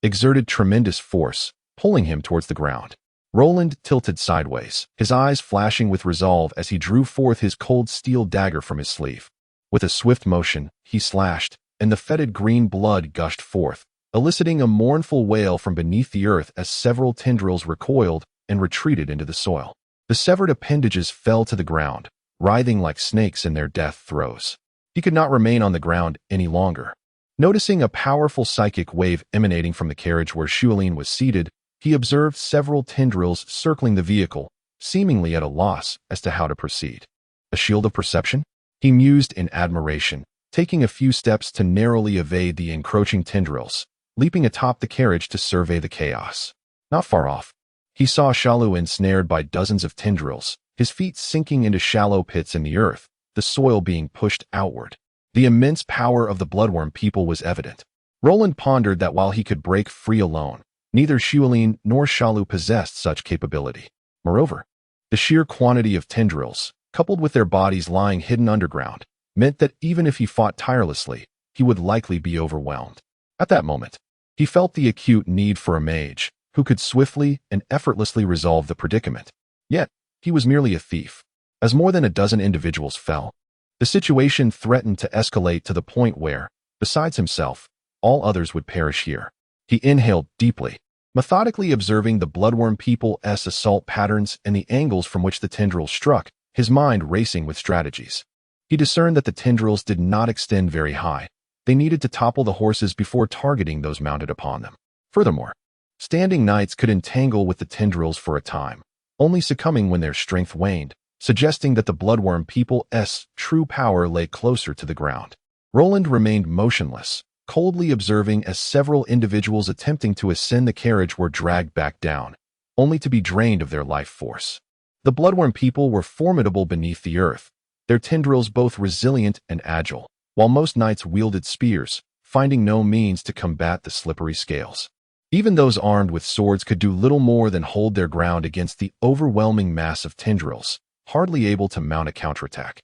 exerted tremendous force, pulling him towards the ground. Roland tilted sideways, his eyes flashing with resolve as he drew forth his cold steel dagger from his sleeve. With a swift motion, he slashed, and the fetid green blood gushed forth, eliciting a mournful wail from beneath the earth as several tendrils recoiled and retreated into the soil. The severed appendages fell to the ground, writhing like snakes in their death throes. He could not remain on the ground any longer. Noticing a powerful psychic wave emanating from the carriage where Shualin was seated, he observed several tendrils circling the vehicle, seemingly at a loss as to how to proceed. A shield of perception? He mused in admiration, taking a few steps to narrowly evade the encroaching tendrils, leaping atop the carriage to survey the chaos. Not far off, he saw Shalu ensnared by dozens of tendrils, his feet sinking into shallow pits in the earth, the soil being pushed outward. The immense power of the bloodworm people was evident. Roland pondered that while he could break free alone, neither Shualin nor Shalu possessed such capability. Moreover, the sheer quantity of tendrils, coupled with their bodies lying hidden underground, meant that even if he fought tirelessly, he would likely be overwhelmed. At that moment, he felt the acute need for a mage who could swiftly and effortlessly resolve the predicament. Yet, he was merely a thief. As more than a dozen individuals fell, the situation threatened to escalate to the point where, besides himself, all others would perish here. He inhaled deeply, methodically observing the bloodworm people's assault patterns and the angles from which the tendrils struck, his mind racing with strategies. He discerned that the tendrils did not extend very high. They needed to topple the horses before targeting those mounted upon them. Furthermore, standing knights could entangle with the tendrils for a time, only succumbing when their strength waned, suggesting that the bloodworm people's true power lay closer to the ground. Roland remained motionless, coldly observing as several individuals attempting to ascend the carriage were dragged back down, only to be drained of their life force. The bloodworm people were formidable beneath the earth, their tendrils both resilient and agile, while most knights wielded spears, finding no means to combat the slippery scales. Even those armed with swords could do little more than hold their ground against the overwhelming mass of tendrils, hardly able to mount a counterattack.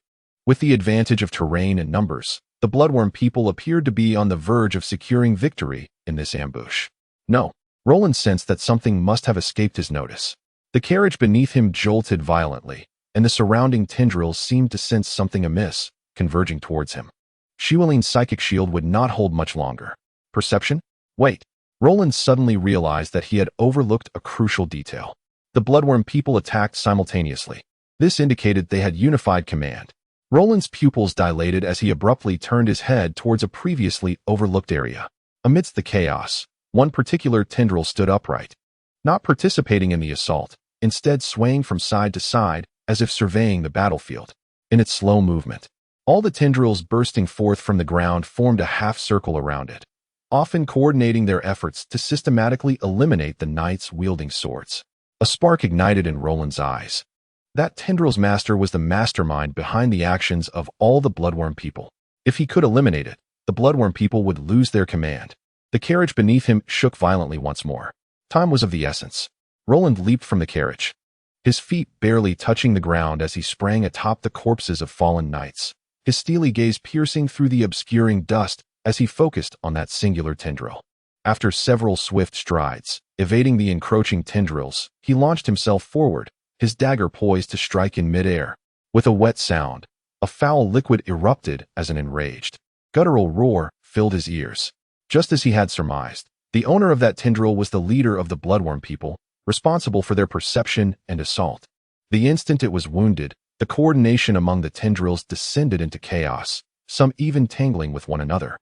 With the advantage of terrain and numbers, the bloodworm people appeared to be on the verge of securing victory in this ambush. No, Roland sensed that something must have escaped his notice. The carriage beneath him jolted violently, and the surrounding tendrils seemed to sense something amiss, converging towards him. Shualin's psychic shield would not hold much longer. Perception? Wait. Roland suddenly realized that he had overlooked a crucial detail. The bloodworm people attacked simultaneously. This indicated they had unified command. Roland's pupils dilated as he abruptly turned his head towards a previously overlooked area. Amidst the chaos, one particular tendril stood upright, not participating in the assault, instead swaying from side to side as if surveying the battlefield. In its slow movement, all the tendrils bursting forth from the ground formed a half-circle around it, often coordinating their efforts to systematically eliminate the knights wielding swords. A spark ignited in Roland's eyes. That tendril's master was the mastermind behind the actions of all the bloodworm people. If he could eliminate it, the bloodworm people would lose their command. The carriage beneath him shook violently once more. Time was of the essence. Roland leaped from the carriage, his feet barely touching the ground as he sprang atop the corpses of fallen knights, his steely gaze piercing through the obscuring dust as he focused on that singular tendril. After several swift strides, evading the encroaching tendrils, he launched himself forward, his dagger poised to strike in midair. With a wet sound, a foul liquid erupted as an enraged, guttural roar filled his ears. Just as he had surmised, the owner of that tendril was the leader of the bloodworm people, responsible for their perception and assault. The instant it was wounded, the coordination among the tendrils descended into chaos, some even tangling with one another.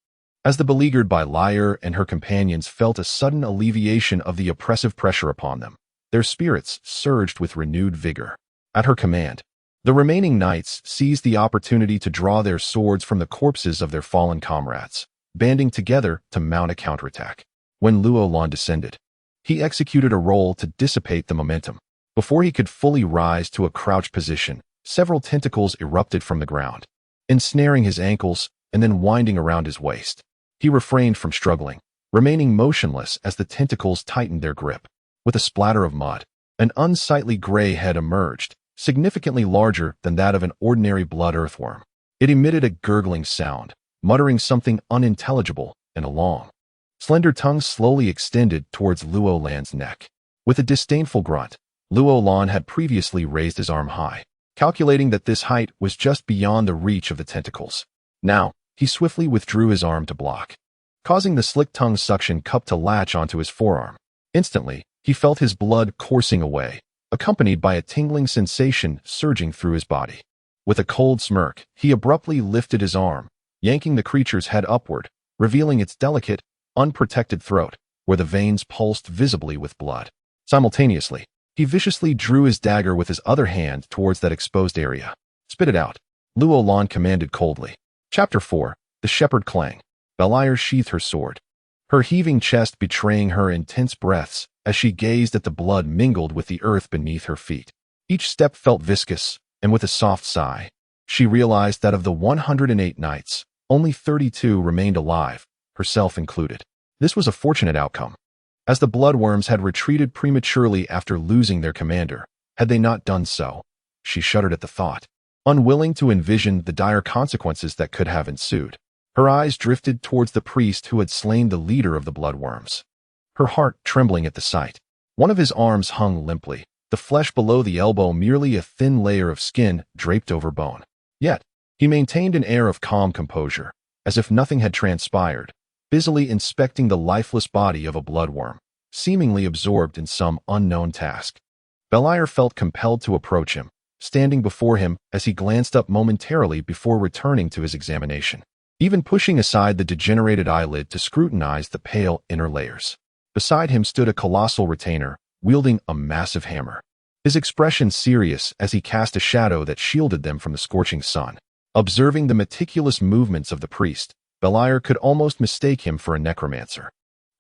As the beleaguered by Lyre and her companions felt a sudden alleviation of the oppressive pressure upon them, their spirits surged with renewed vigor. At her command, the remaining knights seized the opportunity to draw their swords from the corpses of their fallen comrades, banding together to mount a counterattack. When Luo Lan descended, he executed a roll to dissipate the momentum. Before he could fully rise to a crouched position, several tentacles erupted from the ground, ensnaring his ankles and then winding around his waist. He refrained from struggling, remaining motionless as the tentacles tightened their grip. With a splatter of mud, an unsightly gray head emerged, significantly larger than that of an ordinary blood earthworm. It emitted a gurgling sound, muttering something unintelligible, and a long, slender tongue slowly extended towards Luo Lan's neck. With a disdainful grunt, Luo Lan had previously raised his arm high, calculating that this height was just beyond the reach of the tentacles. Now, he swiftly withdrew his arm to block, causing the slick-tongued suction cup to latch onto his forearm. Instantly, he felt his blood coursing away, accompanied by a tingling sensation surging through his body. With a cold smirk, he abruptly lifted his arm, yanking the creature's head upward, revealing its delicate, unprotected throat, where the veins pulsed visibly with blood. Simultaneously, he viciously drew his dagger with his other hand towards that exposed area. "Spit it out," Luo Lan commanded coldly. Chapter 4. The Shepherd Clang. Beliar sheathed her sword, her heaving chest betraying her intense breaths as she gazed at the blood mingled with the earth beneath her feet. Each step felt viscous, and with a soft sigh, she realized that of the 108 knights, only 32 remained alive, herself included. This was a fortunate outcome, as the bloodworms had retreated prematurely after losing their commander. Had they not done so, she shuddered at the thought, unwilling to envision the dire consequences that could have ensued. Her eyes drifted towards the priest who had slain the leader of the bloodworms, her heart trembling at the sight. One of his arms hung limply, the flesh below the elbow merely a thin layer of skin draped over bone. Yet, he maintained an air of calm composure, as if nothing had transpired, busily inspecting the lifeless body of a bloodworm, seemingly absorbed in some unknown task. Beliar felt compelled to approach him, standing before him as he glanced up momentarily before returning to his examination, even pushing aside the degenerated eyelid to scrutinize the pale inner layers. Beside him stood a colossal retainer, wielding a massive hammer, his expression serious as he cast a shadow that shielded them from the scorching sun. Observing the meticulous movements of the priest, Beliar could almost mistake him for a necromancer,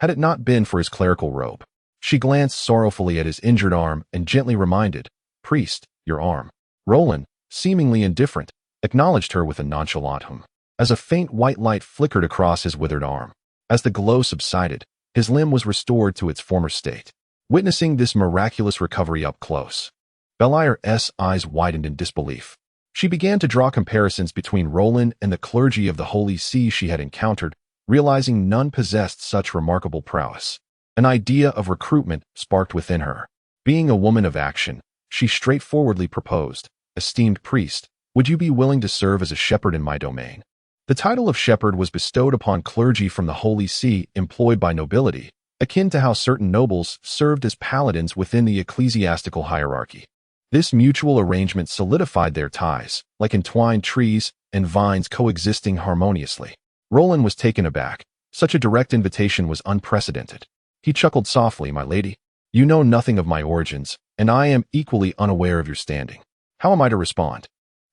had it not been for his clerical robe. She glanced sorrowfully at his injured arm and gently reminded, "Priest, your arm." Roland, seemingly indifferent, acknowledged her with a nonchalant hum, as a faint white light flickered across his withered arm. As the glow subsided, his limb was restored to its former state. Witnessing this miraculous recovery up close, Beliar's eyes widened in disbelief. She began to draw comparisons between Roland and the clergy of the Holy See she had encountered, realizing none possessed such remarkable prowess. An idea of recruitment sparked within her. Being a woman of action, she straightforwardly proposed, "Esteemed priest, would you be willing to serve as a shepherd in my domain?" The title of shepherd was bestowed upon clergy from the Holy See employed by nobility, akin to how certain nobles served as paladins within the ecclesiastical hierarchy. This mutual arrangement solidified their ties, like entwined trees and vines coexisting harmoniously. Roland was taken aback. Such a direct invitation was unprecedented. He chuckled softly, "My lady, you know nothing of my origins, and I am equally unaware of your standing. How am I to respond?"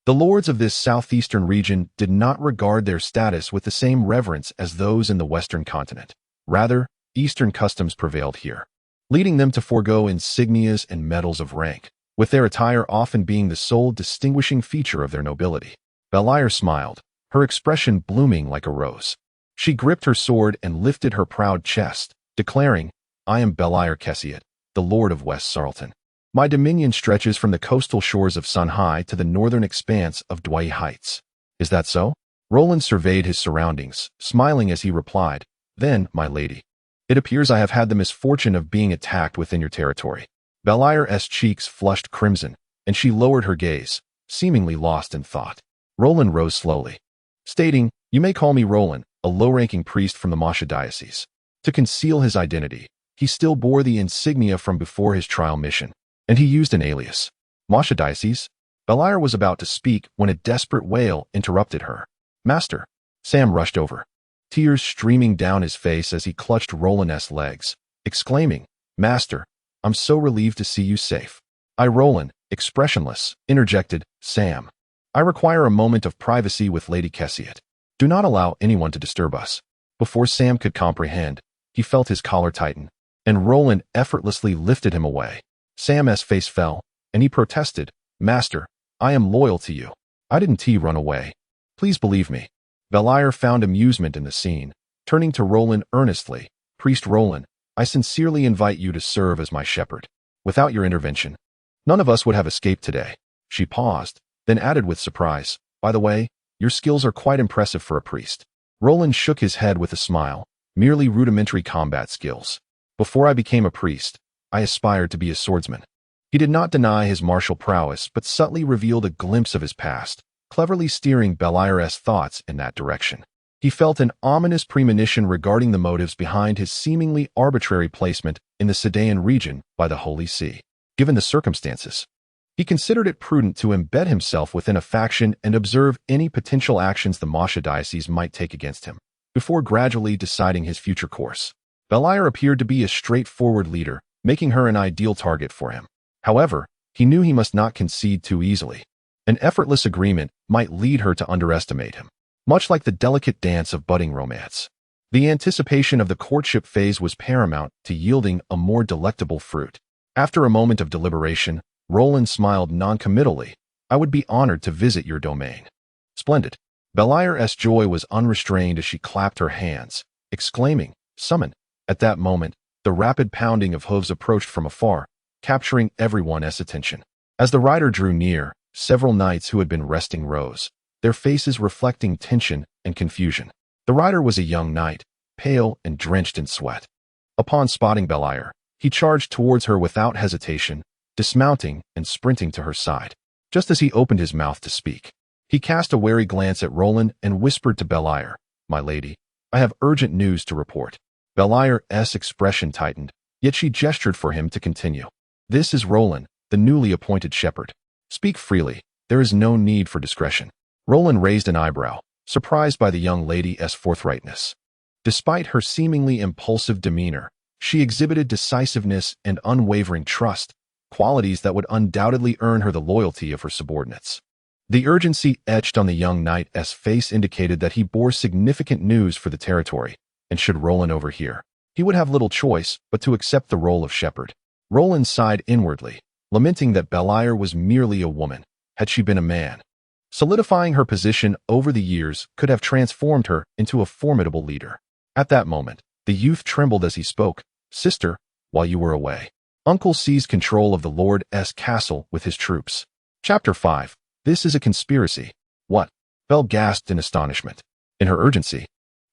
The lords of this southeastern region did not regard their status with the same reverence as those in the western continent. Rather, Eastern customs prevailed here, leading them to forego insignias and medals of rank, with their attire often being the sole distinguishing feature of their nobility. Beliar smiled, her expression blooming like a rose. She gripped her sword and lifted her proud chest, declaring, "I am Beliar Kessiet, the Lord of West Sarlton. My dominion stretches from the coastal shores of Sunhai to the northern expanse of Dwai Heights." "Is that so?" Roland surveyed his surroundings, smiling as he replied, "Then, my lady, it appears I have had the misfortune of being attacked within your territory." Beliar's cheeks flushed crimson, and she lowered her gaze, seemingly lost in thought. Roland rose slowly, stating, "You may call me Roland, a low-ranking priest from the Masha diocese." To conceal his identity, He still bore the insignia from before his trial mission, and he used an alias. Audacious? Beliar was about to speak when a desperate wail interrupted her. Master. Sam rushed over, tears streaming down his face as he clutched Roland's legs, exclaiming, Master, I'm so relieved to see you safe. Roland, expressionless, interjected, Sam. I require a moment of privacy with Lady Kessiet. Do not allow anyone to disturb us. Before Sam could comprehend, he felt his collar tighten, and Roland effortlessly lifted him away. Sam's face fell, and he protested, Master, I am loyal to you. I didn't run away. Please believe me. Beliar found amusement in the scene, turning to Roland earnestly. Priest Roland, I sincerely invite you to serve as my shepherd. Without your intervention, none of us would have escaped today. She paused, then added with surprise, By the way, your skills are quite impressive for a priest. Roland shook his head with a smile, merely rudimentary combat skills. Before I became a priest, I aspired to be a swordsman. He did not deny his martial prowess, but subtly revealed a glimpse of his past, cleverly steering Beliar's thoughts in that direction. He felt an ominous premonition regarding the motives behind his seemingly arbitrary placement in the Sedaean region by the Holy See. Given the circumstances, he considered it prudent to embed himself within a faction and observe any potential actions the Masha diocese might take against him, before gradually deciding his future course. Beliar appeared to be a straightforward leader, making her an ideal target for him. However, he knew he must not concede too easily. An effortless agreement might lead her to underestimate him, much like the delicate dance of budding romance. The anticipation of the courtship phase was paramount to yielding a more delectable fruit. After a moment of deliberation, Roland smiled noncommittally. I would be honored to visit your domain. Splendid. Beliar's joy was unrestrained as she clapped her hands, exclaiming, Summon. At that moment, the rapid pounding of hooves approached from afar, capturing everyone's attention. As the rider drew near, several knights who had been resting rose, their faces reflecting tension and confusion. The rider was a young knight, pale and drenched in sweat. Upon spotting Beliar, he charged towards her without hesitation, dismounting and sprinting to her side. Just as he opened his mouth to speak, he cast a wary glance at Roland and whispered to Beliar, My lady, I have urgent news to report. Beliar's expression tightened, yet she gestured for him to continue. This is Roland, the newly appointed shepherd. Speak freely, there is no need for discretion. Roland raised an eyebrow, surprised by the young lady's forthrightness. Despite her seemingly impulsive demeanor, she exhibited decisiveness and unwavering trust, qualities that would undoubtedly earn her the loyalty of her subordinates. The urgency etched on the young knight's face indicated that he bore significant news for the territory, and should Roland overhear, he would have little choice but to accept the role of shepherd. Roland sighed inwardly, lamenting that Beliar was merely a woman, had she been a man. Solidifying her position over the years could have transformed her into a formidable leader. At that moment, the youth trembled as he spoke. Sister, while you were away, Uncle seized control of the Lord's castle with his troops. Chapter 5. This is a conspiracy. What? Belle gasped in astonishment. In her urgency,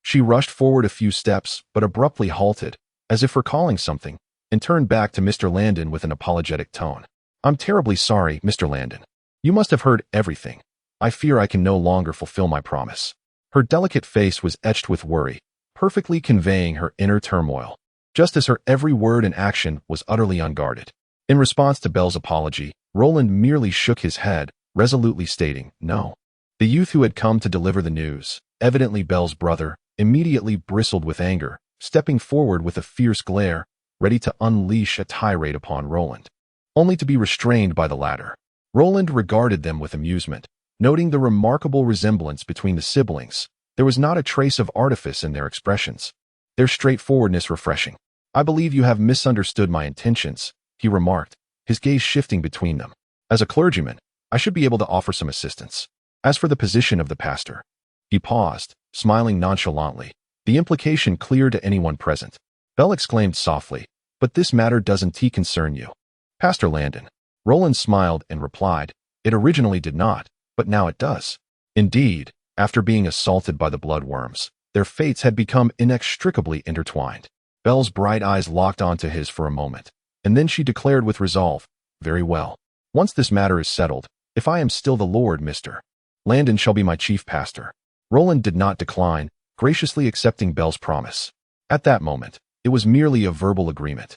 she rushed forward a few steps, but abruptly halted, as if recalling something, and turned back to Mr. Landon with an apologetic tone. I'm terribly sorry, Mr. Landon. You must have heard everything. I fear I can no longer fulfill my promise. Her delicate face was etched with worry, perfectly conveying her inner turmoil, just as her every word and action was utterly unguarded. In response to Belle's apology, Roland merely shook his head, resolutely stating, No. The youth who had come to deliver the news, evidently Belle's brother, immediately bristled with anger, stepping forward with a fierce glare, ready to unleash a tirade upon Roland, only to be restrained by the latter. Roland regarded them with amusement, noting the remarkable resemblance between the siblings. There was not a trace of artifice in their expressions, their straightforwardness refreshing. I believe you have misunderstood my intentions, he remarked, his gaze shifting between them. As a clergyman, I should be able to offer some assistance. As for the position of the pastor, he paused, smiling nonchalantly, the implication clear to anyone present. Belle exclaimed softly, But this matter doesn't concern you, Pastor Landon. Roland smiled and replied, It originally did not, but now it does. Indeed, after being assaulted by the bloodworms, their fates had become inextricably intertwined. Belle's bright eyes locked onto his for a moment, and then she declared with resolve, Very well. Once this matter is settled, if I am still the Lord, Mr. Landon shall be my chief pastor. Roland did not decline, graciously accepting Belle's promise. At that moment, It was merely a verbal agreement,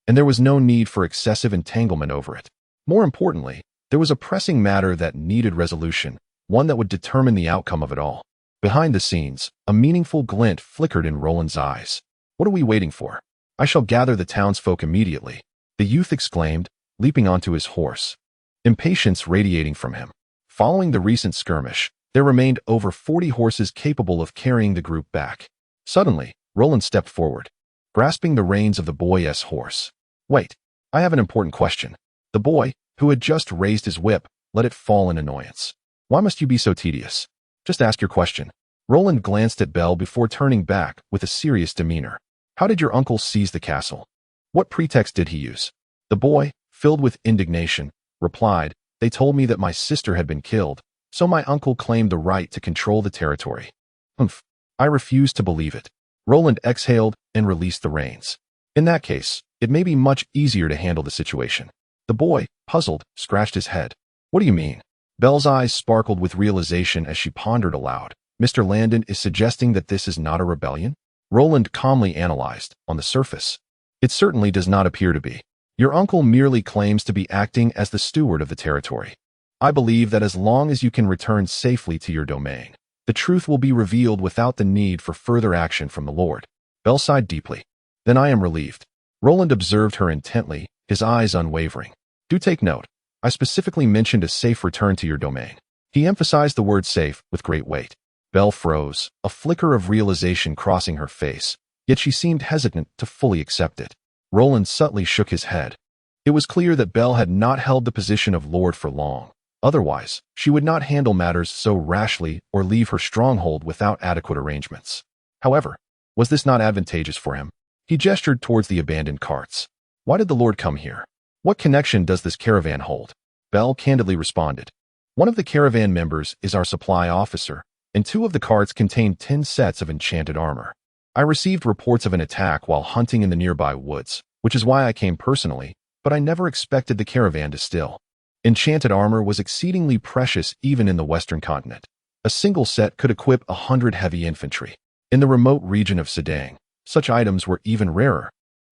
and there was no need for excessive entanglement over it. More importantly, there was a pressing matter that needed resolution, one that would determine the outcome of it all. Behind the scenes, a meaningful glint flickered in Roland's eyes. "What are we waiting for? I shall gather the townsfolk immediately," the youth exclaimed, leaping onto his horse, impatience radiating from him. Following the recent skirmish, there remained over 40 horses capable of carrying the group back. Suddenly, Roland stepped forward, grasping the reins of the boy's horse. "Wait, I have an important question." The boy, who had just raised his whip, let it fall in annoyance. "Why must you be so tedious? Just ask your question." Roland glanced at Belle before turning back with a serious demeanor. "How did your uncle seize the castle? What pretext did he use?" The boy, filled with indignation, replied, "They told me that my sister had been killed, so my uncle claimed the right to control the territory." "Humph, I refuse to believe it." Roland exhaled and released the reins. "In that case, it may be much easier to handle the situation." The boy, puzzled, scratched his head. "What do you mean?" Belle's eyes sparkled with realization as she pondered aloud. "Mr. Landon is suggesting that this is not a rebellion?" Roland calmly analyzed. "On the surface, it certainly does not appear to be. Your uncle merely claims to be acting as the steward of the territory. I believe that as long as you can return safely to your domain, the truth will be revealed without the need for further action from the Lord." Belle sighed deeply. "Then I am relieved." Roland observed her intently, his eyes unwavering. "Do take note. I specifically mentioned a safe return to your domain." He emphasized the word safe with great weight. Belle froze, a flicker of realization crossing her face, yet she seemed hesitant to fully accept it. Roland subtly shook his head. It was clear that Belle had not held the position of lord for long. Otherwise, she would not handle matters so rashly or leave her stronghold without adequate arrangements. However, was this not advantageous for him? He gestured towards the abandoned carts. "Why did the Lord come here? What connection does this caravan hold?" Belle candidly responded. "One of the caravan members is our supply officer, and 2 of the carts contain 10 sets of enchanted armor. I received reports of an attack while hunting in the nearby woods, which is why I came personally, but I never expected the caravan to still." Enchanted armor was exceedingly precious even in the Western continent. A single set could equip 100 heavy infantry. In the remote region of Sedang, such items were even rarer.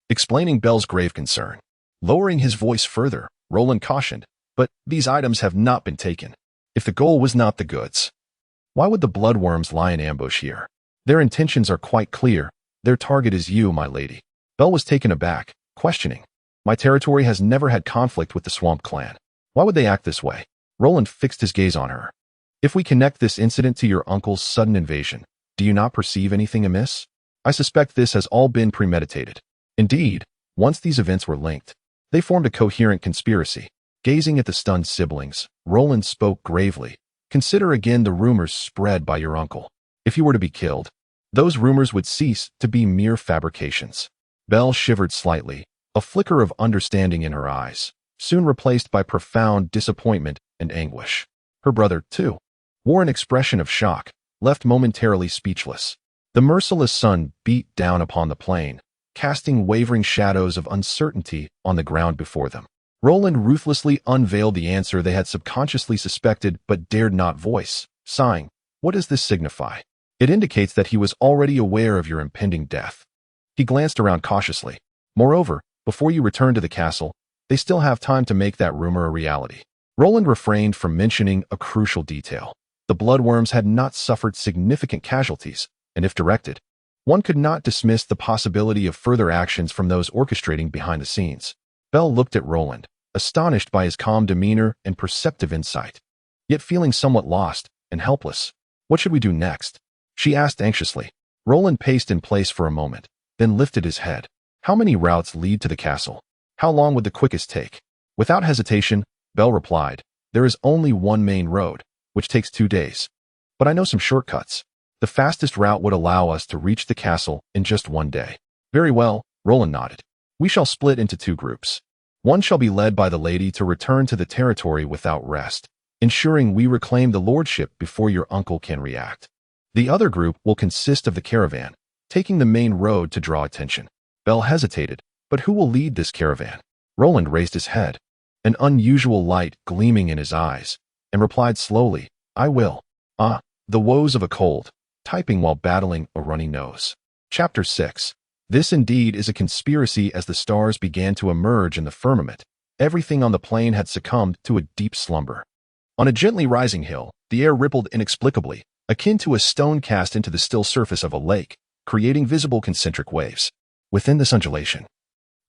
Explaining Belle's grave concern. Lowering his voice further, Roland cautioned, "But these items have not been taken. If the goal was not the goods, why would the bloodworms lie in ambush here? Their intentions are quite clear. Their target is you, my lady." Belle was taken aback, questioning. "My territory has never had conflict with the Swamp Clan. Why would they act this way?" Roland fixed his gaze on her. "If we connect this incident to your uncle's sudden invasion, do you not perceive anything amiss? I suspect this has all been premeditated." Indeed, once these events were linked, they formed a coherent conspiracy. Gazing at the stunned siblings, Roland spoke gravely. "Consider again the rumors spread by your uncle. If you were to be killed, those rumors would cease to be mere fabrications." Belle shivered slightly, a flicker of understanding in her eyes, soon replaced by profound disappointment and anguish. Her brother, too, wore an expression of shock, left momentarily speechless. The merciless sun beat down upon the plain, casting wavering shadows of uncertainty on the ground before them. Roland ruthlessly unveiled the answer they had subconsciously suspected but dared not voice, sighing, "What does this signify?" "It indicates that he was already aware of your impending death." He glanced around cautiously. "Moreover, before you return to the castle, they still have time to make that rumor a reality." Roland refrained from mentioning a crucial detail. The bloodworms had not suffered significant casualties, and if directed, one could not dismiss the possibility of further actions from those orchestrating behind the scenes. Belle looked at Roland, astonished by his calm demeanor and perceptive insight, yet feeling somewhat lost and helpless. "What should we do next?" she asked anxiously. Roland paced in place for a moment, then lifted his head. "How many routes lead to the castle? How long would the quickest take?" Without hesitation, Belle replied, "There is only one main road, which takes 2 days. But I know some shortcuts. The fastest route would allow us to reach the castle in just 1 day." "Very well," Roland nodded. "We shall split into 2 groups. One shall be led by the lady to return to the territory without rest, ensuring we reclaim the lordship before your uncle can react. The other group will consist of the caravan, taking the main road to draw attention." Belle hesitated, "But who will lead this caravan?" Roland raised his head, an unusual light gleaming in his eyes, and replied slowly, "I will." "Ah, the woes of a cold," typing while battling a runny nose. Chapter 6. This indeed is a conspiracy. As the stars began to emerge in the firmament, everything on the plain had succumbed to a deep slumber. On a gently rising hill, the air rippled inexplicably, akin to a stone cast into the still surface of a lake, creating visible concentric waves. Within this undulation,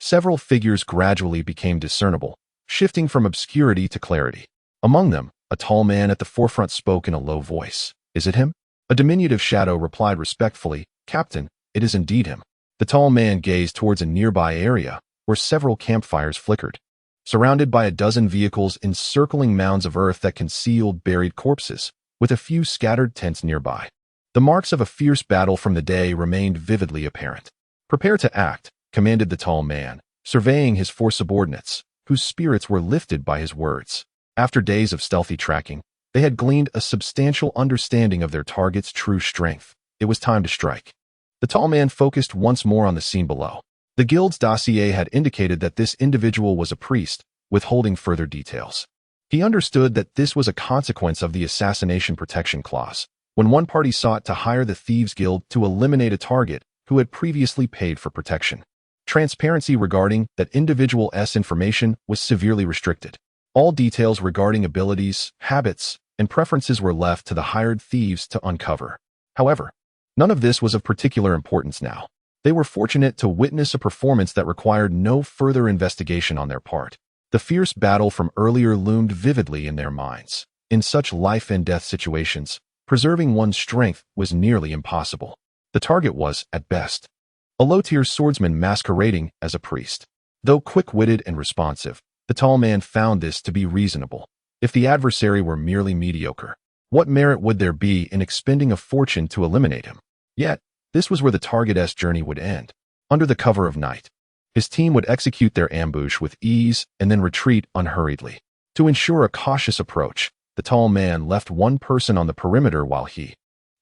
several figures gradually became discernible, shifting from obscurity to clarity. Among them, a tall man at the forefront spoke in a low voice. "Is it him?" A diminutive shadow replied respectfully, "Captain, it is indeed him." The tall man gazed towards a nearby area where several campfires flickered, surrounded by a dozen vehicles encircling mounds of earth that concealed buried corpses, with a few scattered tents nearby. The marks of a fierce battle from the day remained vividly apparent. "Prepare to act," commanded the tall man, surveying his four subordinates, whose spirits were lifted by his words. After days of stealthy tracking, they had gleaned a substantial understanding of their target's true strength. It was time to strike. The tall man focused once more on the scene below. The guild's dossier had indicated that this individual was a priest, withholding further details. He understood that this was a consequence of the assassination protection clause, when one party sought to hire the Thieves Guild to eliminate a target who had previously paid for protection. Transparency regarding that individual's information was severely restricted. All details regarding abilities, habits, and preferences were left to the hired thieves to uncover. However, none of this was of particular importance now. They were fortunate to witness a performance that required no further investigation on their part. The fierce battle from earlier loomed vividly in their minds. In such life-and-death situations, preserving one's strength was nearly impossible. The target was, at best, a low-tier swordsman masquerading as a priest. Though quick-witted and responsive, the tall man found this to be reasonable. If the adversary were merely mediocre, what merit would there be in expending a fortune to eliminate him? Yet, this was where the target's journey would end. Under the cover of night, his team would execute their ambush with ease and then retreat unhurriedly. To ensure a cautious approach, the tall man left one person on the perimeter while he,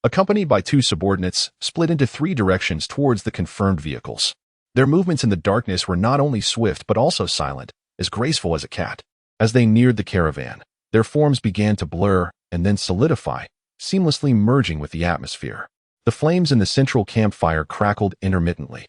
accompanied by two subordinates, split into three directions towards the confirmed vehicles. Their movements in the darkness were not only swift but also silent, as graceful as a cat. As they neared the caravan, their forms began to blur and then solidify, seamlessly merging with the atmosphere. The flames in the central campfire crackled intermittently,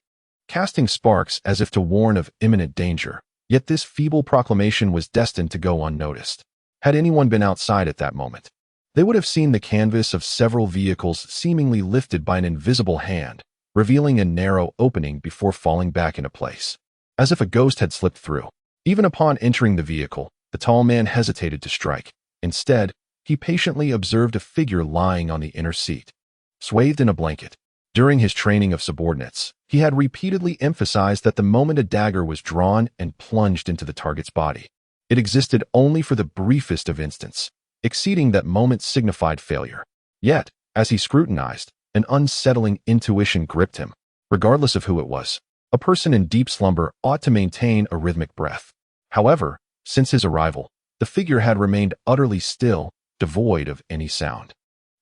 casting sparks as if to warn of imminent danger. Yet this feeble proclamation was destined to go unnoticed. Had anyone been outside at that moment, they would have seen the canvas of several vehicles seemingly lifted by an invisible hand, revealing a narrow opening before falling back into place, as if a ghost had slipped through. Even upon entering the vehicle, the tall man hesitated to strike. Instead, he patiently observed a figure lying on the inner seat, swathed in a blanket. During his training of subordinates, he had repeatedly emphasized that the moment a dagger was drawn and plunged into the target's body, it existed only for the briefest of instants. Exceeding that moment signified failure. Yet, as he scrutinized, an unsettling intuition gripped him. Regardless of who it was, a person in deep slumber ought to maintain a rhythmic breath. However, since his arrival, the figure had remained utterly still, devoid of any sound.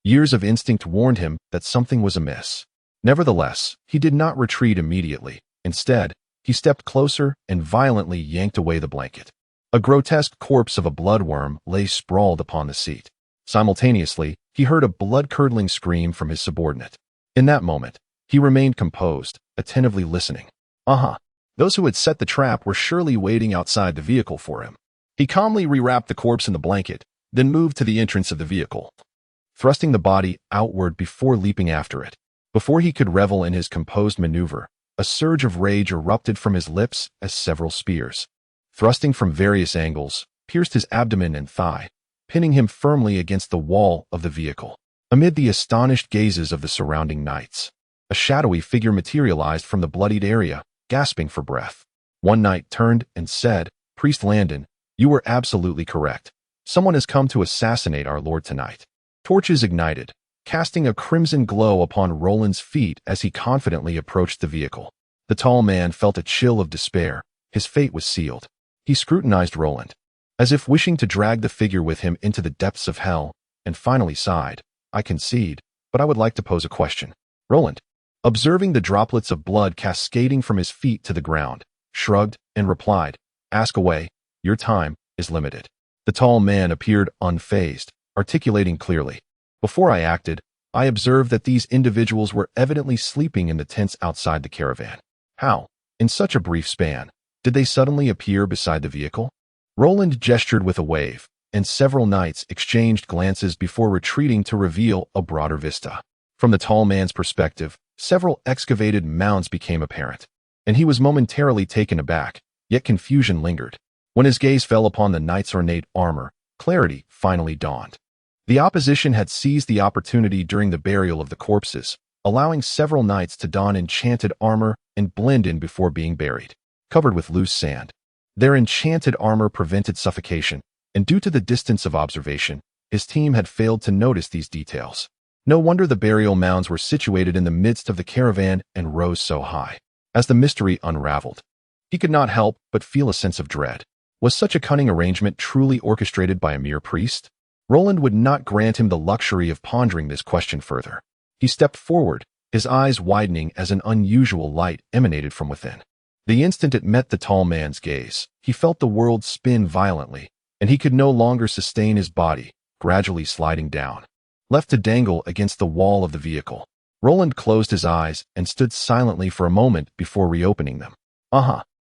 Years of instinct warned him that something was amiss. Nevertheless, he did not retreat immediately. Instead, he stepped closer and violently yanked away the blanket. A grotesque corpse of a bloodworm lay sprawled upon the seat. Simultaneously, he heard a blood-curdling scream from his subordinate. In that moment, he remained composed, attentively listening. Those who had set the trap were surely waiting outside the vehicle for him. He calmly rewrapped the corpse in the blanket, then moved to the entrance of the vehicle, thrusting the body outward before leaping after it. Before he could revel in his composed maneuver, a surge of rage erupted from his lips as several spears, thrusting from various angles, pierced his abdomen and thigh, pinning him firmly against the wall of the vehicle. Amid the astonished gazes of the surrounding knights, a shadowy figure materialized from the bloodied area, gasping for breath. One knight turned and said, "Priest Landon, you were absolutely correct. Someone has come to assassinate our lord tonight." Torches ignited, casting a crimson glow upon Roland's feet as he confidently approached the vehicle. The tall man felt a chill of despair. His fate was sealed. He scrutinized Roland, as if wishing to drag the figure with him into the depths of hell, and finally sighed, "I concede, but I would like to pose a question." Roland, observing the droplets of blood cascading from his feet to the ground, shrugged and replied, "Ask away, your time is limited." The tall man appeared unfazed, articulating clearly, "Before I acted, I observed that these individuals were evidently sleeping in the tents outside the caravan. How, in such a brief span, did they suddenly appear beside the vehicle? Roland gestured with a wave, and several knights exchanged glances before retreating to reveal a broader vista. From the tall man's perspective, several excavated mounds became apparent, and he was momentarily taken aback, yet confusion lingered. When his gaze fell upon the knight's ornate armor, clarity finally dawned. The opposition had seized the opportunity during the burial of the corpses, allowing several knights to don enchanted armor and blend in before being buried, covered with loose sand. Their enchanted armor prevented suffocation, and due to the distance of observation, his team had failed to notice these details. No wonder the burial mounds were situated in the midst of the caravan and rose so high. As the mystery unraveled, he could not help but feel a sense of dread. Was such a cunning arrangement truly orchestrated by a mere priest? Roland would not grant him the luxury of pondering this question further. He stepped forward, his eyes widening as an unusual light emanated from within. The instant it met the tall man's gaze, he felt the world spin violently, and he could no longer sustain his body, gradually sliding down. Left to dangle against the wall of the vehicle, Roland closed his eyes and stood silently for a moment before reopening them.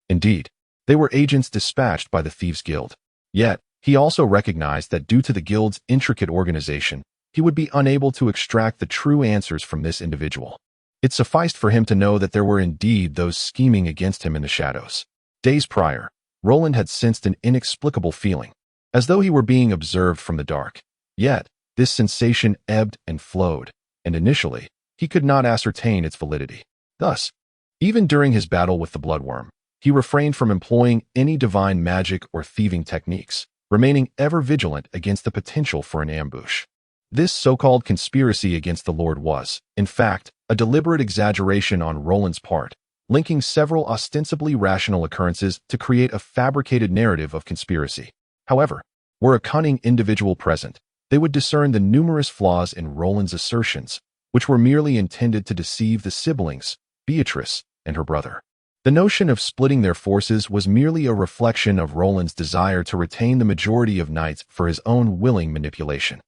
Indeed, they were agents dispatched by the Thieves' Guild. Yet, he also recognized that due to the Guild's intricate organization, he would be unable to extract the true answers from this individual. It sufficed for him to know that there were indeed those scheming against him in the shadows. Days prior, Roland had sensed an inexplicable feeling, as though he were being observed from the dark. Yet, this sensation ebbed and flowed, and initially, he could not ascertain its validity. Thus, even during his battle with the bloodworm, he refrained from employing any divine magic or thieving techniques, remaining ever vigilant against the potential for an ambush. This so-called conspiracy against the Lord was, in fact, a deliberate exaggeration on Roland's part, linking several ostensibly rational occurrences to create a fabricated narrative of conspiracy. However, were a cunning individual present, they would discern the numerous flaws in Roland's assertions, which were merely intended to deceive the siblings, Beatrice and her brother. The notion of splitting their forces was merely a reflection of Roland's desire to retain the majority of knights for his own willing manipulation.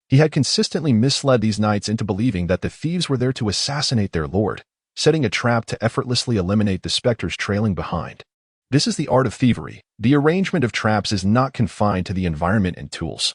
He had consistently misled these knights into believing that the thieves were there to assassinate their lord, setting a trap to effortlessly eliminate the specters trailing behind. This is the art of thievery. The arrangement of traps is not confined to the environment and tools,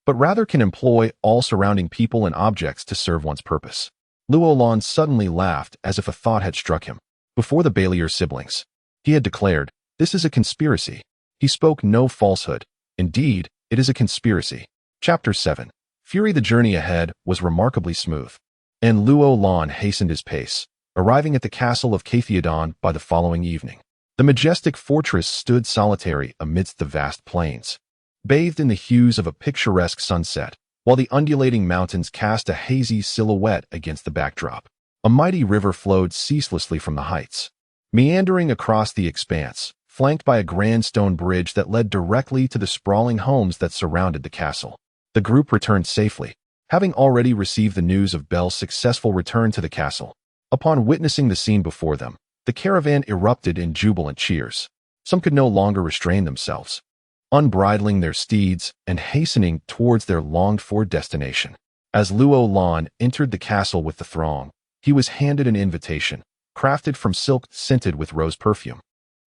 but rather can employ all surrounding people and objects to serve one's purpose. Luolan suddenly laughed as if a thought had struck him. Before the Baillier siblings, he had declared, "This is a conspiracy." He spoke no falsehood. Indeed, it is a conspiracy. Chapter 7. Fury. The journey ahead was remarkably smooth, and Luolan hastened his pace, arriving at the castle of Cathiodon by the following evening. The majestic fortress stood solitary amidst the vast plains, bathed in the hues of a picturesque sunset, while the undulating mountains cast a hazy silhouette against the backdrop. A mighty river flowed ceaselessly from the heights, meandering across the expanse, flanked by a grand stone bridge that led directly to the sprawling homes that surrounded the castle. The group returned safely, having already received the news of Belle's successful return to the castle. Upon witnessing the scene before them, the caravan erupted in jubilant cheers. Some could no longer restrain themselves, unbridling their steeds and hastening towards their longed-for destination. As Luolan entered the castle with the throng, he was handed an invitation, crafted from silk scented with rose perfume.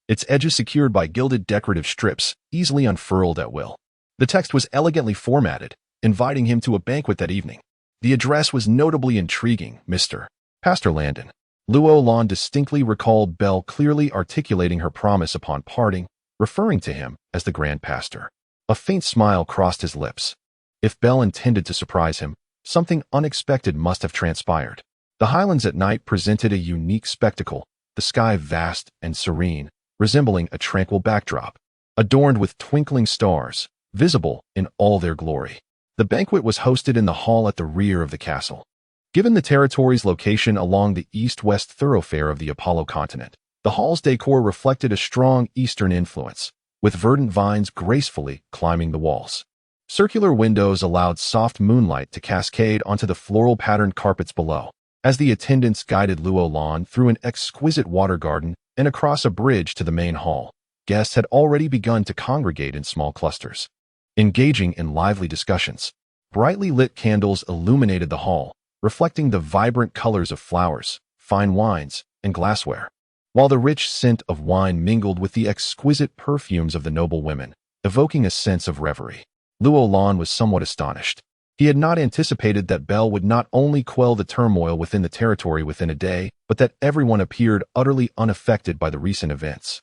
Its edges secured by gilded decorative strips, easily unfurled at will. The text was elegantly formatted, inviting him to a banquet that evening. The address was notably intriguing, Mr. Pastor Landon. Luolan distinctly recalled Belle clearly articulating her promise upon parting, referring to him as the Grand Pastor. A faint smile crossed his lips. If Belle intended to surprise him, something unexpected must have transpired. The highlands at night presented a unique spectacle, the sky vast and serene, resembling a tranquil backdrop, adorned with twinkling stars, visible in all their glory. The banquet was hosted in the hall at the rear of the castle. Given the territory's location along the east-west thoroughfare of the Apollo continent, the hall's decor reflected a strong eastern influence, with verdant vines gracefully climbing the walls. Circular windows allowed soft moonlight to cascade onto the floral-patterned carpets below. As the attendants guided Luolan through an exquisite water garden and across a bridge to the main hall, guests had already begun to congregate in small clusters, engaging in lively discussions. Brightly lit candles illuminated the hall, reflecting the vibrant colors of flowers, fine wines, and glassware. while the rich scent of wine mingled with the exquisite perfumes of the noble women, evoking a sense of reverie. Luo Lan was somewhat astonished. He had not anticipated that Belle would not only quell the turmoil within the territory within a day, but that everyone appeared utterly unaffected by the recent events.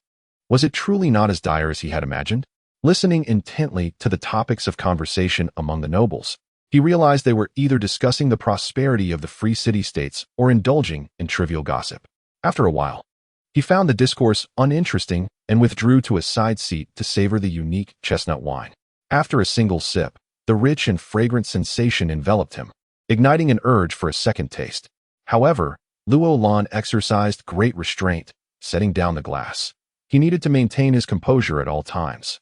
Was it truly not as dire as he had imagined? Listening intently to the topics of conversation among the nobles, he realized they were either discussing the prosperity of the free city-states or indulging in trivial gossip. After a while, he found the discourse uninteresting and withdrew to a side seat to savor the unique chestnut wine. After a single sip, the rich and fragrant sensation enveloped him, igniting an urge for a second taste. However, Luo Lan exercised great restraint, setting down the glass. He needed to maintain his composure at all times,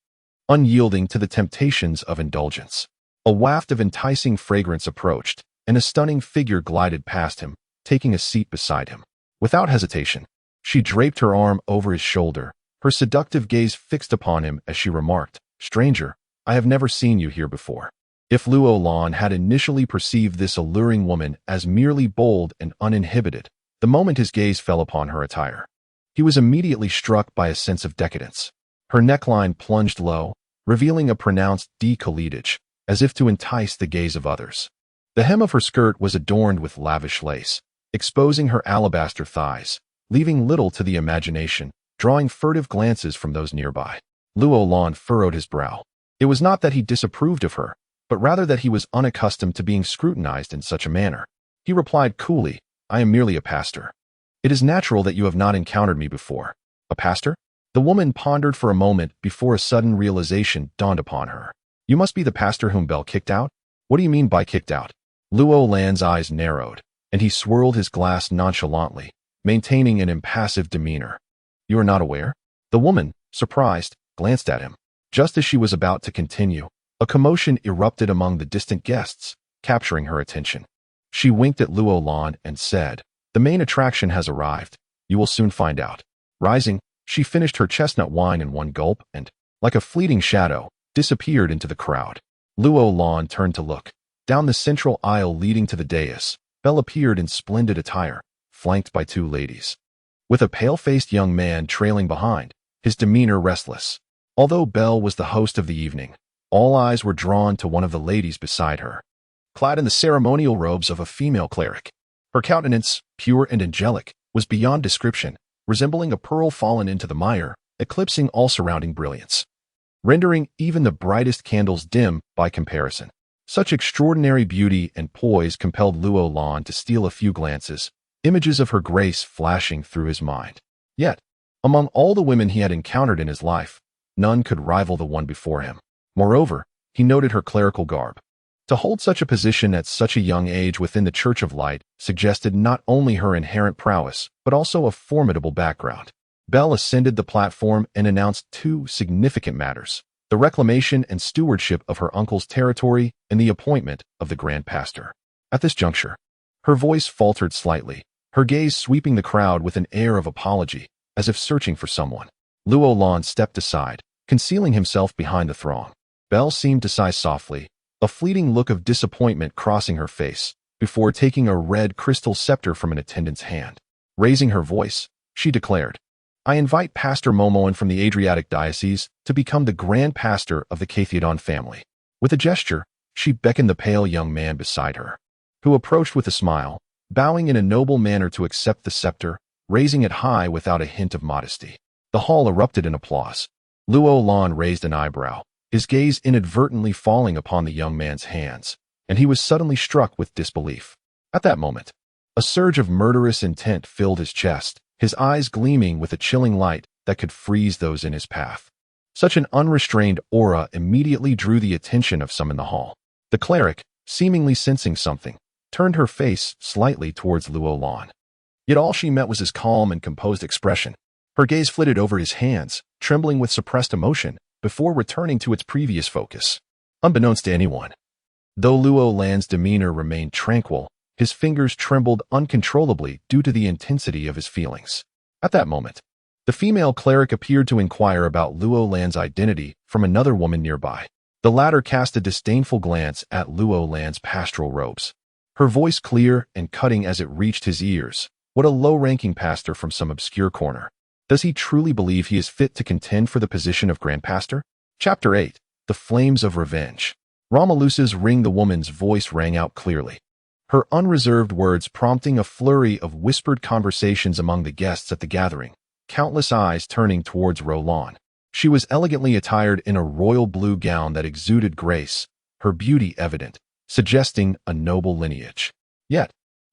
unyielding to the temptations of indulgence. A waft of enticing fragrance approached, and a stunning figure glided past him, taking a seat beside him. Without hesitation, she draped her arm over his shoulder, her seductive gaze fixed upon him as she remarked, "Stranger, I have never seen you here before." If Luo Lan had initially perceived this alluring woman as merely bold and uninhibited, the moment his gaze fell upon her attire, he was immediately struck by a sense of decadence. Her neckline plunged low, revealing a pronounced décolletage, as if to entice the gaze of others. The hem of her skirt was adorned with lavish lace, exposing her alabaster thighs, leaving little to the imagination, drawing furtive glances from those nearby. Luo Lan furrowed his brow. It was not that he disapproved of her, but rather that he was unaccustomed to being scrutinized in such a manner. He replied coolly, "I am merely a pastor. It is natural that you have not encountered me before." "A pastor?" The woman pondered for a moment before a sudden realization dawned upon her. "You must be the pastor whom Belle kicked out?" "What do you mean by kicked out?" Luo Lan's eyes narrowed, and he swirled his glass nonchalantly, maintaining an impassive demeanor. "You are not aware?" The woman, surprised, glanced at him. Just as she was about to continue, a commotion erupted among the distant guests, capturing her attention. She winked at Luo Lan and said, "The main attraction has arrived. You will soon find out." Rising, she finished her chestnut wine in one gulp and, like a fleeting shadow, disappeared into the crowd. Luo Lan turned to look. Down the central aisle leading to the dais, Belle appeared in splendid attire, flanked by two ladies, with a pale-faced young man trailing behind, his demeanor restless. Although Belle was the host of the evening, all eyes were drawn to one of the ladies beside her, clad in the ceremonial robes of a female cleric. Her countenance, pure and angelic, was beyond description, resembling a pearl fallen into the mire, eclipsing all surrounding brilliance, rendering even the brightest candles dim by comparison. Such extraordinary beauty and poise compelled Luo Lan to steal a few glances, images of her grace flashing through his mind. Yet, among all the women he had encountered in his life, none could rival the one before him. Moreover, he noted her clerical garb. To hold such a position at such a young age within the Church of Light suggested not only her inherent prowess, but also a formidable background. Belle ascended the platform and announced two significant matters: the reclamation and stewardship of her uncle's territory and the appointment of the Grand Pastor. At this juncture, her voice faltered slightly, her gaze sweeping the crowd with an air of apology, as if searching for someone. Luo Lan stepped aside, concealing himself behind the throng. Belle seemed to sigh softly, a fleeting look of disappointment crossing her face, before taking a red crystal scepter from an attendant's hand. Raising her voice, she declared, "I invite Pastor Momoan from the Adriatic Diocese to become the Grand Pastor of the Cathiodon family." With a gesture, she beckoned the pale young man beside her, who approached with a smile, bowing in a noble manner to accept the scepter, raising it high without a hint of modesty. The hall erupted in applause. Luo Lan raised an eyebrow, his gaze inadvertently falling upon the young man's hands, and he was suddenly struck with disbelief. At that moment, a surge of murderous intent filled his chest, his eyes gleaming with a chilling light that could freeze those in his path. Such an unrestrained aura immediately drew the attention of some in the hall. The cleric, seemingly sensing something, turned her face slightly towards Luo Lan. Yet all she met was his calm and composed expression. Her gaze flitted over his hands, trembling with suppressed emotion, before returning to its previous focus. Unbeknownst to anyone, though Luo Lan's demeanor remained tranquil, his fingers trembled uncontrollably due to the intensity of his feelings. At that moment, the female cleric appeared to inquire about Luo Lan's identity from another woman nearby. The latter cast a disdainful glance at Luo Lan's pastoral robes, her voice clear and cutting as it reached his ears. "What a low-ranking pastor from some obscure corner. Does he truly believe he is fit to contend for the position of Grand Pastor? Chapter 8. The Flames of Revenge. Romalusa's ring. The woman's voice rang out clearly, her unreserved words prompting a flurry of whispered conversations among the guests at the gathering, countless eyes turning towards Roland. She was elegantly attired in a royal blue gown that exuded grace, her beauty evident, suggesting a noble lineage. Yet,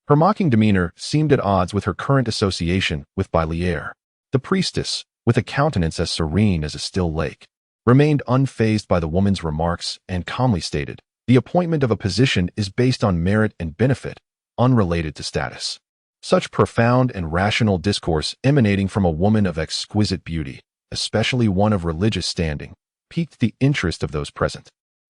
her mocking demeanor seemed at odds with her current association with Bielier. The priestess, with a countenance as serene as a still lake, remained unfazed by the woman's remarks and calmly stated, "The appointment of a position is based on merit and benefit, unrelated to status." Such profound and rational discourse emanating from a woman of exquisite beauty, especially one of religious standing, piqued the interest of those present.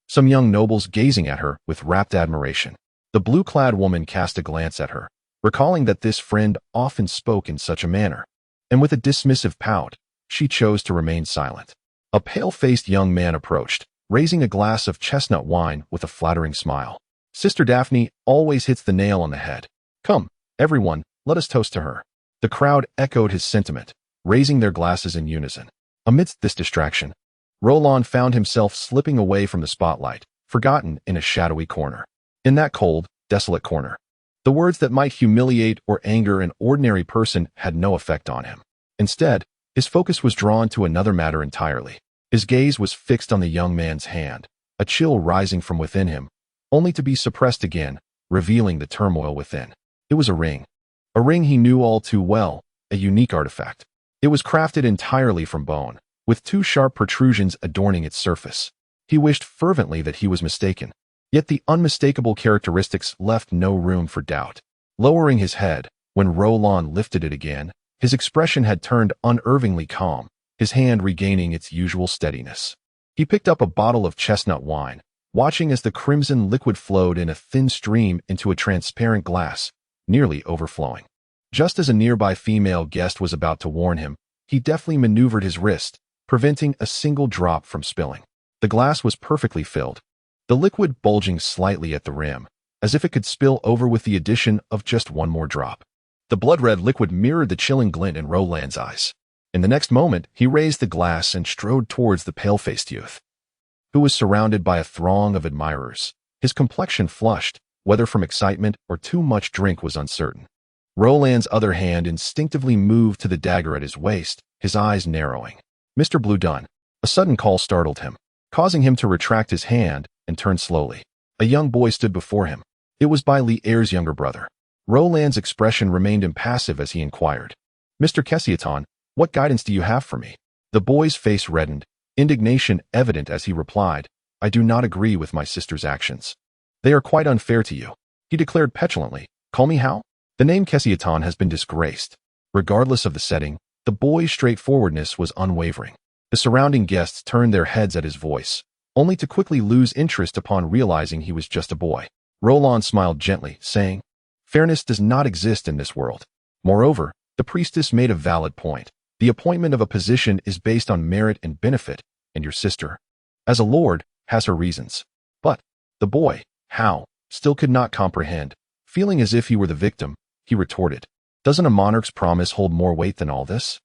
Some young nobles gazing at her with rapt admiration. The blue-clad woman cast a glance at her, recalling that this friend often spoke in such a manner, and with a dismissive pout, she chose to remain silent. A pale-faced young man approached, raising a glass of chestnut wine with a flattering smile. "Sister Daphne always hits the nail on the head. Come, everyone, let us toast to her." The crowd echoed his sentiment, raising their glasses in unison. Amidst this distraction, Roland found himself slipping away from the spotlight, forgotten in a shadowy corner. In that cold, desolate corner, the words that might humiliate or anger an ordinary person had no effect on him. Instead, his focus was drawn to another matter entirely. His gaze was fixed on the young man's hand, a chill rising from within him, only to be suppressed again, revealing the turmoil within. It was a ring he knew all too well, a unique artifact. It was crafted entirely from bone, with two sharp protrusions adorning its surface. He wished fervently that he was mistaken, yet the unmistakable characteristics left no room for doubt. Lowering his head, when Roland lifted it again, his expression had turned unervingly calm, his hand regaining its usual steadiness. He picked up a bottle of chestnut wine, watching as the crimson liquid flowed in a thin stream into a transparent glass, nearly overflowing. Just as a nearby female guest was about to warn him, he deftly maneuvered his wrist, preventing a single drop from spilling. The glass was perfectly filled, the liquid bulging slightly at the rim, as if it could spill over with the addition of just one more drop. The blood-red liquid mirrored the chilling glint in Roland's eyes. In the next moment, he raised the glass and strode towards the pale-faced youth, who was surrounded by a throng of admirers. His complexion flushed, whether from excitement or too much drink was uncertain. Roland's other hand instinctively moved to the dagger at his waist, his eyes narrowing. "Mr. Bluedun." A sudden call startled him, causing him to retract his hand and turn slowly. A young boy stood before him. It was Bielier's younger brother. Roland's expression remained impassive as he inquired, "Mr. Kessiaton, what guidance do you have for me?" The boy's face reddened, indignation evident as he replied, "I do not agree with my sister's actions. They are quite unfair to you," he declared petulantly. "Call me Hal?" The name Kessiaton has been disgraced. Regardless of the setting, the boy's straightforwardness was unwavering. The surrounding guests turned their heads at his voice, only to quickly lose interest upon realizing he was just a boy. Roland smiled gently, saying, "Fairness does not exist in this world. Moreover, the priestess made a valid point. The appointment of a position is based on merit and benefit, and your sister, as a lord, has her reasons." But the boy, Hal, still could not comprehend. Feeling as if he were the victim, he retorted, "Doesn't a monarch's promise hold more weight than all this?"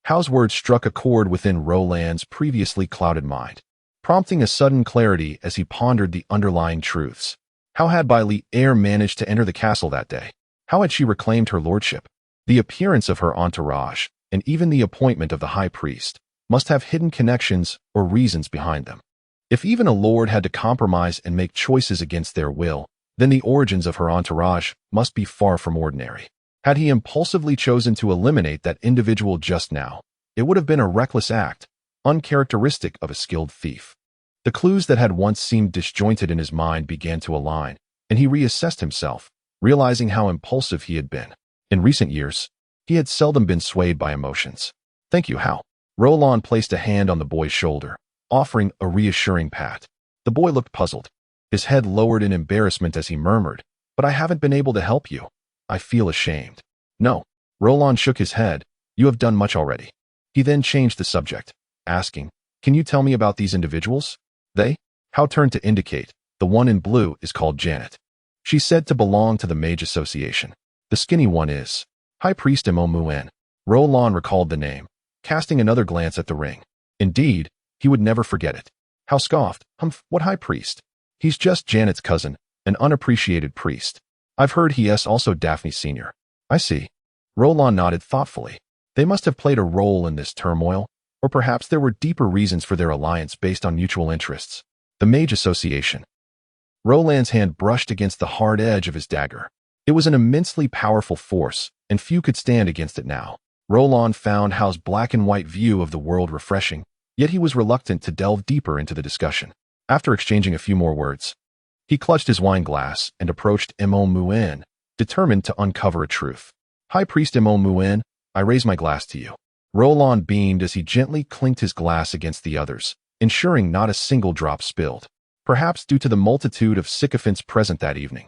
Hal's words struck a chord within Roland's previously clouded mind, prompting a sudden clarity as he pondered the underlying truths. How had Bielier managed to enter the castle that day? How had she reclaimed her lordship? The appearance of her entourage, and even the appointment of the high priest, must have hidden connections or reasons behind them. If even a lord had to compromise and make choices against their will, then the origins of her entourage must be far from ordinary. Had he impulsively chosen to eliminate that individual just now, it would have been a reckless act, uncharacteristic of a skilled thief. The clues that had once seemed disjointed in his mind began to align, and he reassessed himself, realizing how impulsive he had been. In recent years, he had seldom been swayed by emotions. "Thank you, Hal." Roland placed a hand on the boy's shoulder, offering a reassuring pat. The boy looked puzzled, his head lowered in embarrassment as he murmured, "But I haven't been able to help you. I feel ashamed." "No." Roland shook his head. "You have done much already." He then changed the subject, asking, "Can you tell me about these individuals?" "They?" Hal turned to indicate. "The one in blue is called Janet. She's said to belong to the Mage Association. The skinny one is High Priest Mo Muen." Roland recalled the name, casting another glance at the ring. Indeed, he would never forget it. How scoffed. What high priest? He's just Janet's cousin, an unappreciated priest. I've heard he is also Daphne's senior. I see. Roland nodded thoughtfully. They must have played a role in this turmoil, or perhaps there were deeper reasons for their alliance based on mutual interests. The Mage Association. Roland's hand brushed against the hard edge of his dagger. It was an immensely powerful force, and few could stand against it now. Roland found Hao's black and white view of the world refreshing, yet he was reluctant to delve deeper into the discussion. After exchanging a few more words, he clutched his wine glass and approached Mo Muen, determined to uncover a truth. High Priest Mo Muen, I raise my glass to you. Roland beamed as he gently clinked his glass against the others, ensuring not a single drop spilled. Perhaps due to the multitude of sycophants present that evening,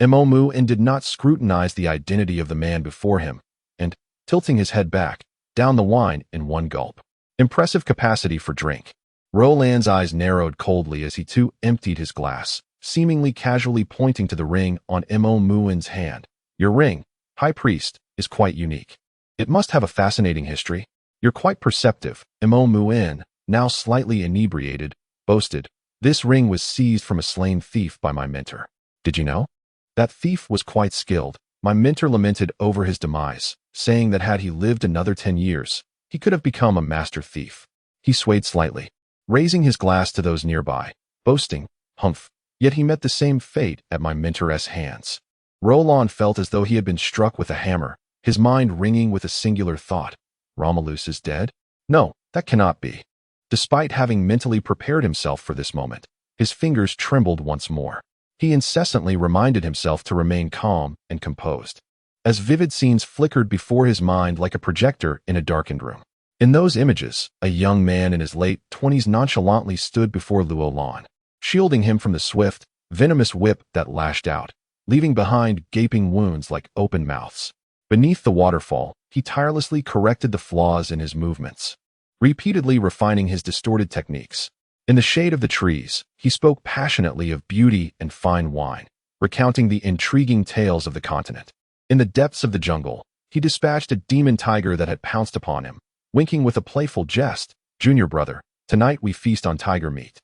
Mo Muen did not scrutinize the identity of the man before him, and, tilting his head back, downed the wine in one gulp. Impressive capacity for drink. Roland's eyes narrowed coldly as he too emptied his glass, seemingly casually pointing to the ring on Mo Muen's hand. Your ring, High Priest, is quite unique. It must have a fascinating history. You're quite perceptive, Mo Muen, now slightly inebriated, boasted. This ring was seized from a slain thief by my mentor. Did you know? That thief was quite skilled. My mentor lamented over his demise, saying that had he lived another 10 years, he could have become a master thief. He swayed slightly, raising his glass to those nearby, boasting, humph, yet he met the same fate at my mentor's hands. Roland felt as though he had been struck with a hammer, his mind ringing with a singular thought. Romulus is dead? No, that cannot be. Despite having mentally prepared himself for this moment, his fingers trembled once more. He incessantly reminded himself to remain calm and composed, as vivid scenes flickered before his mind like a projector in a darkened room. In those images, a young man in his late 20s nonchalantly stood before Luolan, shielding him from the swift, venomous whip that lashed out, leaving behind gaping wounds like open mouths. Beneath the waterfall, he tirelessly corrected the flaws in his movements, repeatedly refining his distorted techniques. In the shade of the trees, he spoke passionately of beauty and fine wine, recounting the intriguing tales of the continent. In the depths of the jungle, he dispatched a demon tiger that had pounced upon him, winking with a playful jest, "Junior brother, tonight we feast on tiger meat."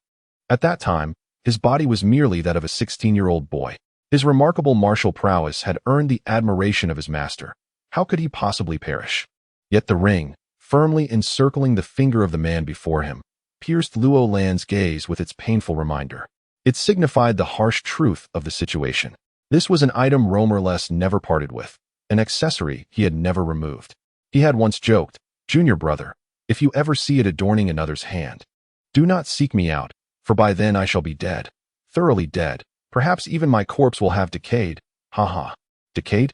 At that time, his body was merely that of a 16-year-old boy. His remarkable martial prowess had earned the admiration of his master. How could he possibly perish? Yet the ring, firmly encircling the finger of the man before him, pierced Luolan's gaze with its painful reminder. It signified the harsh truth of the situation. This was an item Romerless never parted with, an accessory he had never removed. He had once joked, "Junior brother, if you ever see it adorning another's hand, do not seek me out, for by then I shall be dead, thoroughly dead. Perhaps even my corpse will have decayed." Ha ha. Decayed?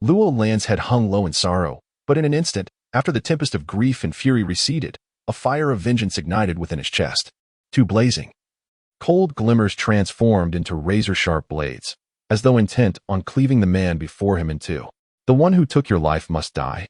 Luolan's head hung low in sorrow, but in an instant, after the tempest of grief and fury receded, a fire of vengeance ignited within his chest. Too blazing. Cold glimmers transformed into razor-sharp blades, as though intent on cleaving the man before him in two. The one who took your life must die,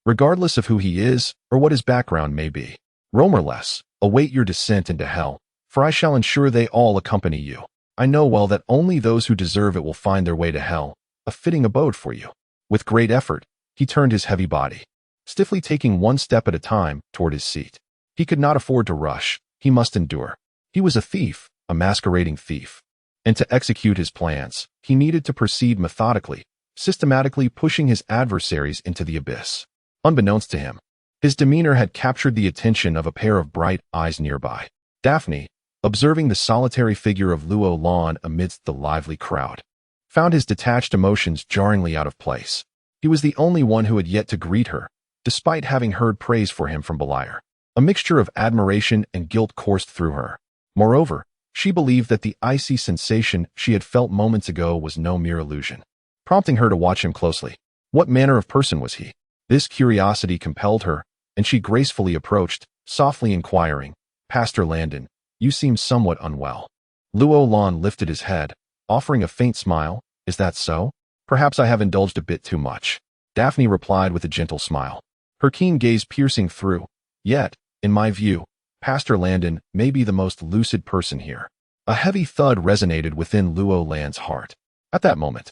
regardless of who he is or what his background may be. Romerless, await your descent into hell, for I shall ensure they all accompany you. I know well that only those who deserve it will find their way to hell, a fitting abode for you. With great effort, he turned his heavy body, stiffly taking one step at a time toward his seat. He could not afford to rush. He must endure. He was a thief, a masquerading thief. And to execute his plans, he needed to proceed methodically, systematically pushing his adversaries into the abyss. Unbeknownst to him, his demeanor had captured the attention of a pair of bright eyes nearby. Daphne, observing the solitary figure of Luolan amidst the lively crowd, found his detached emotions jarringly out of place. He was the only one who had yet to greet her, despite having heard praise for him from Beliar. A mixture of admiration and guilt coursed through her. Moreover, she believed that the icy sensation she had felt moments ago was no mere illusion, prompting her to watch him closely. What manner of person was he? This curiosity compelled her, and she gracefully approached, softly inquiring, "Pastor Landon, you seem somewhat unwell." Luolan lifted his head, offering a faint smile. "Is that so? Perhaps I have indulged a bit too much." Daphne replied with a gentle smile, her keen gaze piercing through. "Yet, in my view, Pastor Landon may be the most lucid person here." A heavy thud resonated within Luolan's heart. At that moment,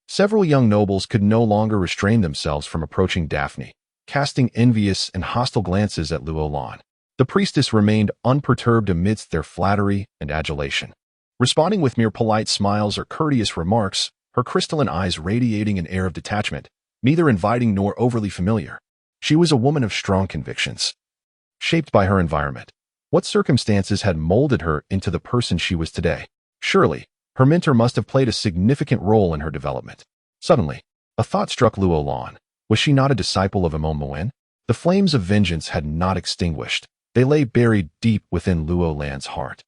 several young nobles could no longer restrain themselves from approaching Daphne, casting envious and hostile glances at Luo Lan. The priestess remained unperturbed amidst their flattery and adulation. Responding with mere polite smiles or courteous remarks, her crystalline eyes radiating an air of detachment, neither inviting nor overly familiar. She was a woman of strong convictions, shaped by her environment. What circumstances had molded her into the person she was today? Surely, her mentor must have played a significant role in her development. Suddenly, a thought struck Luo Lan. Was she not a disciple of Imo Moen? The flames of vengeance had not extinguished. They lay buried deep within Luo Lan's heart,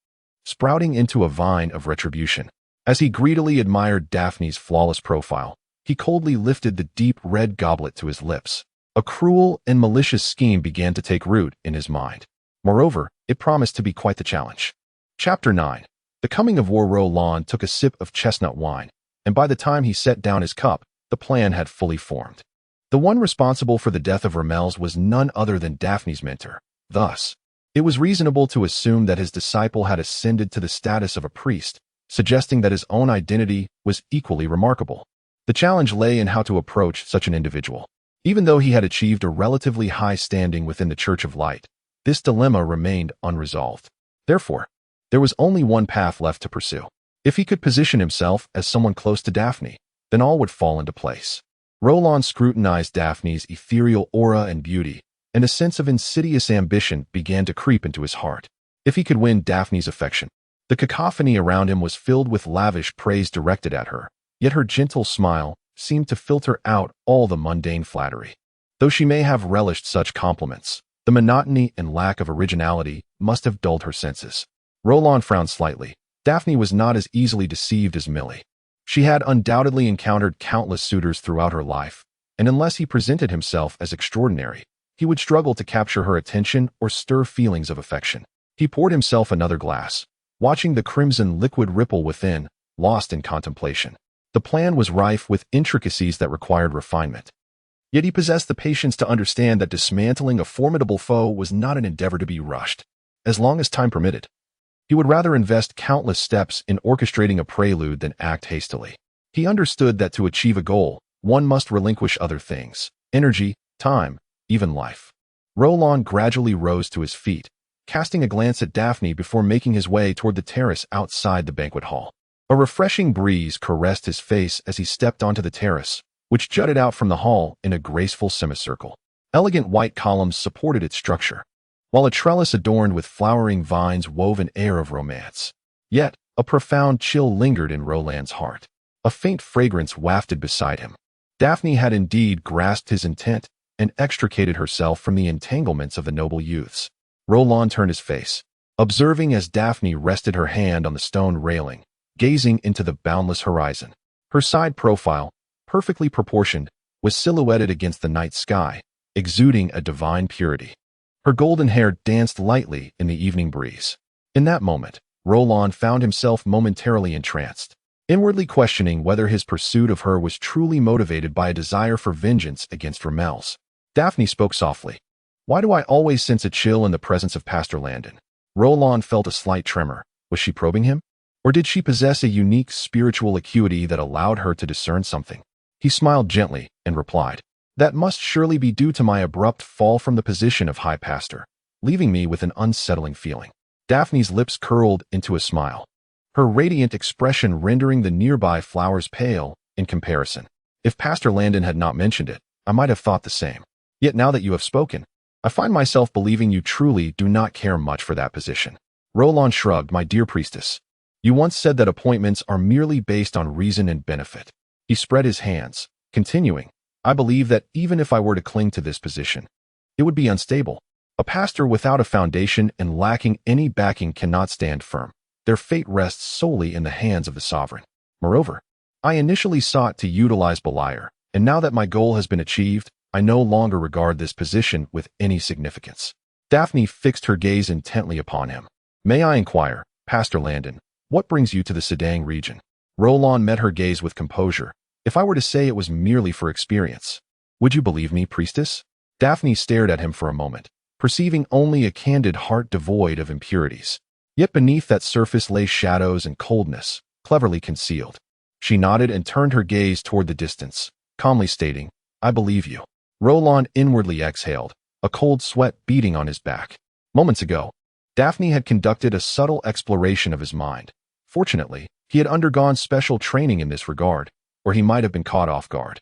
sprouting into a vine of retribution. As he greedily admired Daphne's flawless profile, he coldly lifted the deep red goblet to his lips. A cruel and malicious scheme began to take root in his mind. Moreover, it promised to be quite the challenge. Chapter 9. The coming of Luo Lan took a sip of chestnut wine, and by the time he set down his cup, the plan had fully formed. The one responsible for the death of Ramels was none other than Daphne's mentor. Thus, it was reasonable to assume that his disciple had ascended to the status of a priest, suggesting that his own identity was equally remarkable. The challenge lay in how to approach such an individual. Even though he had achieved a relatively high standing within the Church of Light, this dilemma remained unresolved. Therefore, there was only one path left to pursue. If he could position himself as someone close to Daphne, then all would fall into place. Roland scrutinized Daphne's ethereal aura and beauty, and a sense of insidious ambition began to creep into his heart. If he could win Daphne's affection, the cacophony around him was filled with lavish praise directed at her, yet her gentle smile seemed to filter out all the mundane flattery. Though she may have relished such compliments, the monotony and lack of originality must have dulled her senses. Roland frowned slightly. Daphne was not as easily deceived as Millie. She had undoubtedly encountered countless suitors throughout her life, and unless he presented himself as extraordinary, he would struggle to capture her attention or stir feelings of affection. He poured himself another glass, watching the crimson liquid ripple within, lost in contemplation. The plan was rife with intricacies that required refinement. Yet he possessed the patience to understand that dismantling a formidable foe was not an endeavor to be rushed. As long as time permitted, he would rather invest countless steps in orchestrating a prelude than act hastily. He understood that to achieve a goal, one must relinquish other things: energy, time, even life. Roland gradually rose to his feet, casting a glance at Daphne before making his way toward the terrace outside the banquet hall. A refreshing breeze caressed his face as he stepped onto the terrace, which jutted out from the hall in a graceful semicircle. Elegant white columns supported its structure, while a trellis adorned with flowering vines wove an air of romance. Yet, a profound chill lingered in Roland's heart. A faint fragrance wafted beside him. Daphne had indeed grasped his intent and extricated herself from the entanglements of the noble youths. Roland turned his face, observing as Daphne rested her hand on the stone railing, gazing into the boundless horizon. Her side profile, perfectly proportioned, was silhouetted against the night sky, exuding a divine purity. Her golden hair danced lightly in the evening breeze. In that moment, Roland found himself momentarily entranced, inwardly questioning whether his pursuit of her was truly motivated by a desire for vengeance against Ramels. Daphne spoke softly. "Why do I always sense a chill in the presence of Pastor Landon?" Roland felt a slight tremor. Was she probing him? Or did she possess a unique spiritual acuity that allowed her to discern something? He smiled gently and replied, "That must surely be due to my abrupt fall from the position of High Pastor, leaving me with an unsettling feeling." Daphne's lips curled into a smile, her radiant expression rendering the nearby flowers pale in comparison. "If Pastor Landon had not mentioned it, I might have thought the same. Yet now that you have spoken, I find myself believing you truly do not care much for that position." Roland shrugged. "My dear priestess, you once said that appointments are merely based on reason and benefit." He spread his hands, continuing, "I believe that even if I were to cling to this position, it would be unstable. A pastor without a foundation and lacking any backing cannot stand firm. Their fate rests solely in the hands of the sovereign. Moreover, I initially sought to utilize Beliar, and now that my goal has been achieved, I no longer regard this position with any significance." Daphne fixed her gaze intently upon him. "May I inquire, Pastor Landon, what brings you to the Sedang region?" Roland met her gaze with composure. "If I were to say it was merely for experience, would you believe me, priestess?" Daphne stared at him for a moment, perceiving only a candid heart devoid of impurities. Yet beneath that surface lay shadows and coldness, cleverly concealed. She nodded and turned her gaze toward the distance, calmly stating, "I believe you." Roland inwardly exhaled, a cold sweat beating on his back. Moments ago, Daphne had conducted a subtle exploration of his mind. Fortunately, he had undergone special training in this regard, or he might have been caught off guard.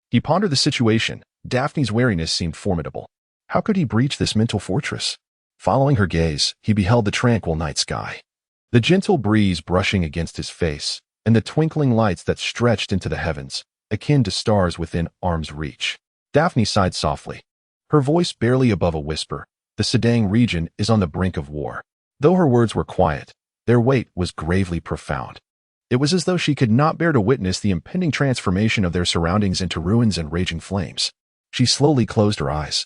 He pondered the situation. Daphne's wariness seemed formidable. How could he breach this mental fortress? Following her gaze, he beheld the tranquil night sky. The gentle breeze brushing against his face, and the twinkling lights that stretched into the heavens, akin to stars within arm's reach. Daphne sighed softly, her voice barely above a whisper. The Sedang region is on the brink of war. Though her words were quiet, their weight was gravely profound. It was as though she could not bear to witness the impending transformation of their surroundings into ruins and raging flames. She slowly closed her eyes,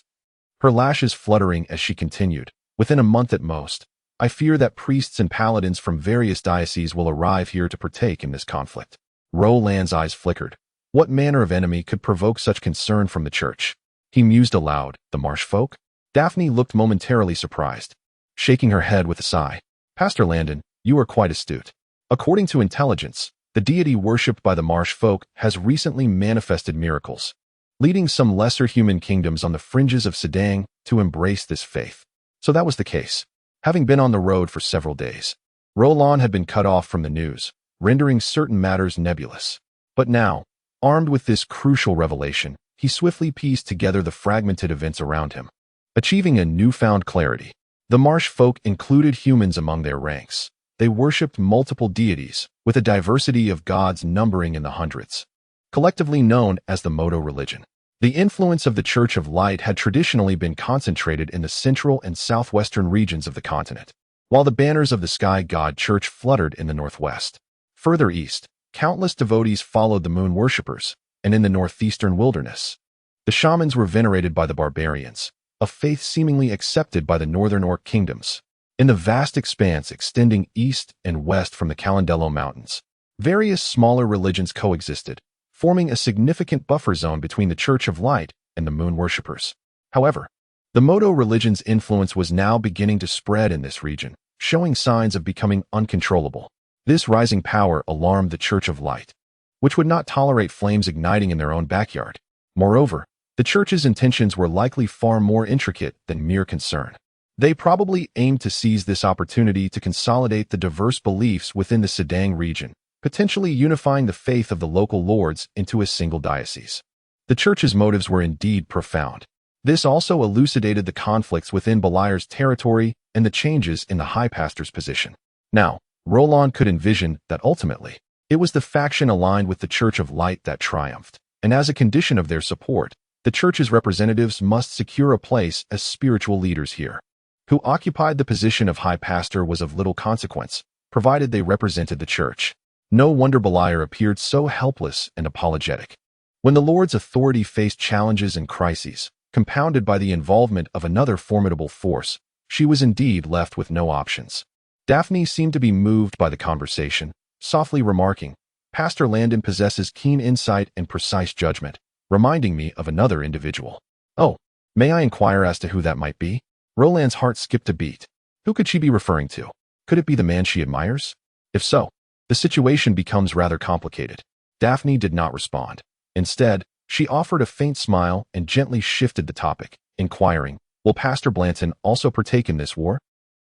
her lashes fluttering as she continued. Within a month at most, I fear that priests and paladins from various dioceses will arrive here to partake in this conflict. Roland's eyes flickered. What manner of enemy could provoke such concern from the church? He mused aloud. The marsh folk? Daphne looked momentarily surprised, shaking her head with a sigh. Pastor Landon, you are quite astute. According to intelligence, the deity worshipped by the marsh folk has recently manifested miracles, leading some lesser human kingdoms on the fringes of Sedang to embrace this faith. So that was the case. Having been on the road for several days, Roland had been cut off from the news, rendering certain matters nebulous. But now, armed with this crucial revelation, he swiftly pieced together the fragmented events around him, achieving a newfound clarity. The marsh folk included humans among their ranks. They worshipped multiple deities, with a diversity of gods numbering in the hundreds, collectively known as the Modo religion. The influence of the Church of Light had traditionally been concentrated in the central and southwestern regions of the continent, while the banners of the Sky God Church fluttered in the northwest. Further east, countless devotees followed the moon worshippers, and in the northeastern wilderness, the shamans were venerated by the barbarians, a faith seemingly accepted by the northern orc kingdoms. In the vast expanse extending east and west from the Calandello Mountains, various smaller religions coexisted, forming a significant buffer zone between the Church of Light and the moon worshippers. However, the Modo religion's influence was now beginning to spread in this region, showing signs of becoming uncontrollable. This rising power alarmed the Church of Light, which would not tolerate flames igniting in their own backyard. Moreover, the Church's intentions were likely far more intricate than mere concern. They probably aimed to seize this opportunity to consolidate the diverse beliefs within the Sedang region, potentially unifying the faith of the local lords into a single diocese. The Church's motives were indeed profound. This also elucidated the conflicts within Beliar's territory and the changes in the High Pastor's position. Now, Roland could envision that ultimately, it was the faction aligned with the Church of Light that triumphed, and as a condition of their support, the Church's representatives must secure a place as spiritual leaders here. Who occupied the position of High Pastor was of little consequence, provided they represented the Church. No wonder Beliar appeared so helpless and apologetic. When the Lord's authority faced challenges and crises, compounded by the involvement of another formidable force, she was indeed left with no options. Daphne seemed to be moved by the conversation, softly remarking, Pastor Landon possesses keen insight and precise judgment, reminding me of another individual. Oh, may I inquire as to who that might be? Roland's heart skipped a beat. Who could she be referring to? Could it be the man she admires? If so, the situation becomes rather complicated. Daphne did not respond. Instead, she offered a faint smile and gently shifted the topic, inquiring, will Pastor Blanton also partake in this war?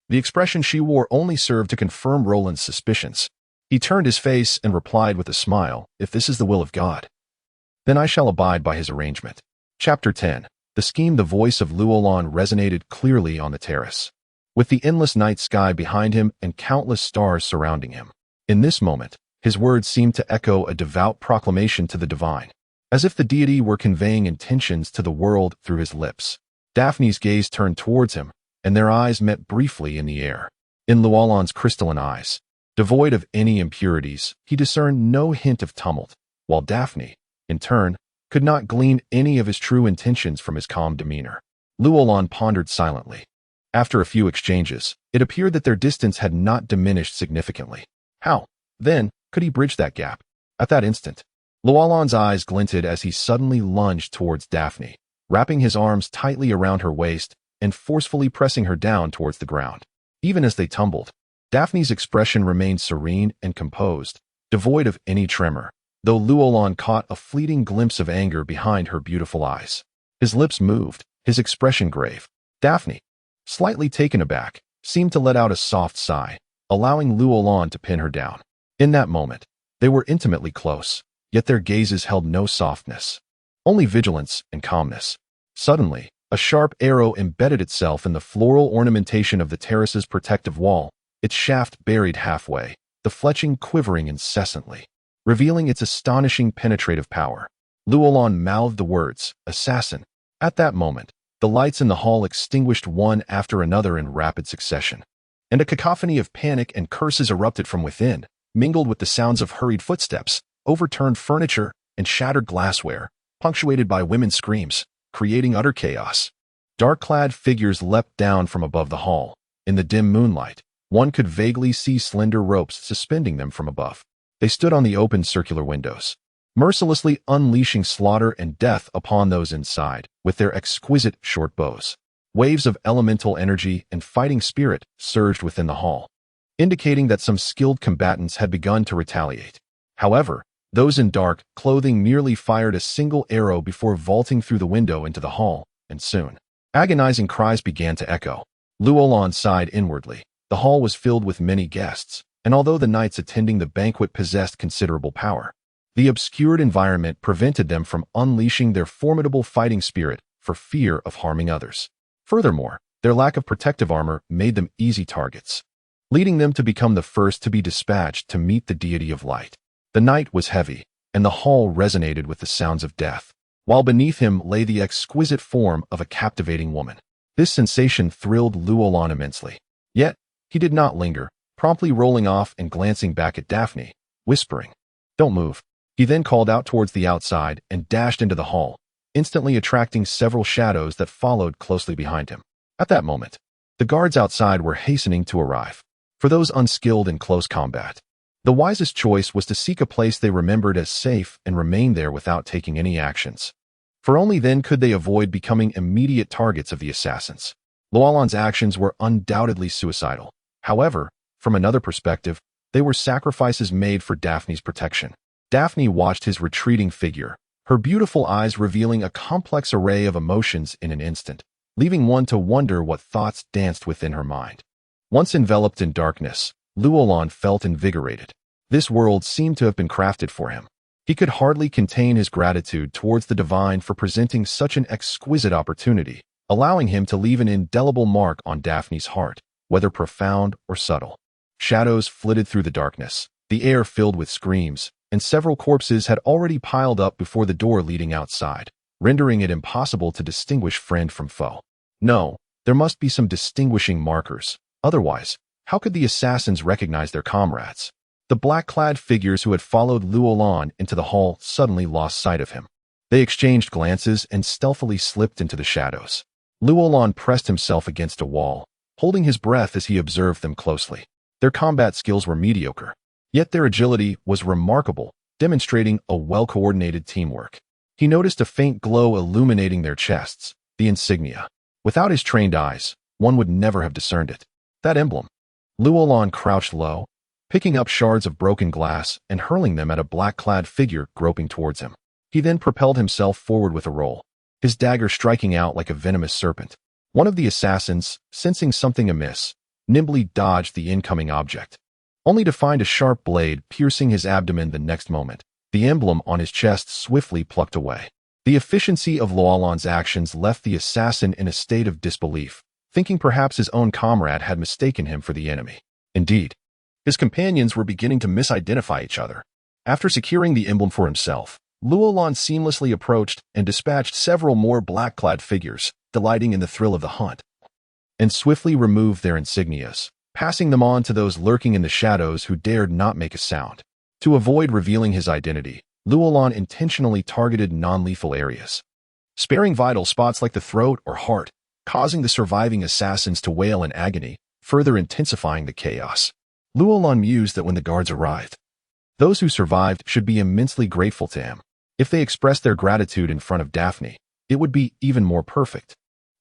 The expression she wore only served to confirm Roland's suspicions. He turned his face and replied with a smile, if this is the will of God, then I shall abide by his arrangement. Chapter 10. The scheme. The voice of Luolan resonated clearly on the terrace, with the endless night sky behind him and countless stars surrounding him. In this moment, his words seemed to echo a devout proclamation to the divine, as if the deity were conveying intentions to the world through his lips. Daphne's gaze turned towards him, and their eyes met briefly in the air. In Luolan's crystalline eyes, devoid of any impurities, he discerned no hint of tumult, while Daphne, in turn, could not glean any of his true intentions from his calm demeanor. Luolan pondered silently. After a few exchanges, it appeared that their distance had not diminished significantly. How, then, could he bridge that gap? At that instant, Luolan's eyes glinted as he suddenly lunged towards Daphne, wrapping his arms tightly around her waist and forcefully pressing her down towards the ground. Even as they tumbled, Daphne's expression remained serene and composed, devoid of any tremor, though Luolan caught a fleeting glimpse of anger behind her beautiful eyes. His lips moved, his expression grave. Daphne, slightly taken aback, seemed to let out a soft sigh, allowing Luolan to pin her down. In that moment, they were intimately close, yet their gazes held no softness, only vigilance and calmness. Suddenly, a sharp arrow embedded itself in the floral ornamentation of the terrace's protective wall, its shaft buried halfway, the fletching quivering incessantly, revealing its astonishing penetrative power. Luolan mouthed the words, "Assassin." At that moment, the lights in the hall extinguished one after another in rapid succession, and a cacophony of panic and curses erupted from within, mingled with the sounds of hurried footsteps, overturned furniture, and shattered glassware, punctuated by women's screams, creating utter chaos. Dark-clad figures leapt down from above the hall. In the dim moonlight, one could vaguely see slender ropes suspending them from above. They stood on the open circular windows, mercilessly unleashing slaughter and death upon those inside, with their exquisite short bows. Waves of elemental energy and fighting spirit surged within the hall, indicating that some skilled combatants had begun to retaliate. However, those in dark clothing merely fired a single arrow before vaulting through the window into the hall, and soon, agonizing cries began to echo. Luolan sighed inwardly. The hall was filled with many guests, and although the knights attending the banquet possessed considerable power, the obscured environment prevented them from unleashing their formidable fighting spirit for fear of harming others. Furthermore, their lack of protective armor made them easy targets, leading them to become the first to be dispatched to meet the deity of light. The night was heavy, and the hall resonated with the sounds of death, while beneath him lay the exquisite form of a captivating woman. This sensation thrilled Luolan immensely. Yet, he did not linger, promptly rolling off and glancing back at Daphne, whispering, "Don't move." He then called out towards the outside and dashed into the hall, instantly attracting several shadows that followed closely behind him. At that moment, the guards outside were hastening to arrive. For those unskilled in close combat, the wisest choice was to seek a place they remembered as safe and remain there without taking any actions, for only then could they avoid becoming immediate targets of the assassins. Luolan's actions were undoubtedly suicidal. However, from another perspective, they were sacrifices made for Daphne's protection. Daphne watched his retreating figure, her beautiful eyes revealing a complex array of emotions in an instant, leaving one to wonder what thoughts danced within her mind. Once enveloped in darkness, Luolan felt invigorated. This world seemed to have been crafted for him. He could hardly contain his gratitude towards the divine for presenting such an exquisite opportunity, allowing him to leave an indelible mark on Daphne's heart, whether profound or subtle. Shadows flitted through the darkness, the air filled with screams, and several corpses had already piled up before the door leading outside, rendering it impossible to distinguish friend from foe. No, there must be some distinguishing markers. Otherwise, how could the assassins recognize their comrades? The black-clad figures who had followed Luolan into the hall suddenly lost sight of him. They exchanged glances and stealthily slipped into the shadows. Luolan pressed himself against a wall, holding his breath as he observed them closely. Their combat skills were mediocre, yet their agility was remarkable, demonstrating a well-coordinated teamwork. He noticed a faint glow illuminating their chests, the insignia. Without his trained eyes, one would never have discerned it. That emblem. Luolan crouched low, picking up shards of broken glass and hurling them at a black-clad figure groping towards him. He then propelled himself forward with a roll, his dagger striking out like a venomous serpent. One of the assassins, sensing something amiss, nimbly dodged the incoming object, only to find a sharp blade piercing his abdomen the next moment. The emblem on his chest swiftly plucked away. The efficiency of Luolan's actions left the assassin in a state of disbelief, thinking perhaps his own comrade had mistaken him for the enemy. Indeed, his companions were beginning to misidentify each other. After securing the emblem for himself, Luolan seamlessly approached and dispatched several more black-clad figures, delighting in the thrill of the hunt, and swiftly removed their insignias, passing them on to those lurking in the shadows who dared not make a sound. To avoid revealing his identity, Luolan intentionally targeted non-lethal areas, sparing vital spots like the throat or heart, causing the surviving assassins to wail in agony, further intensifying the chaos. Luolan mused that when the guards arrived, those who survived should be immensely grateful to him. If they expressed their gratitude in front of Daphne, it would be even more perfect.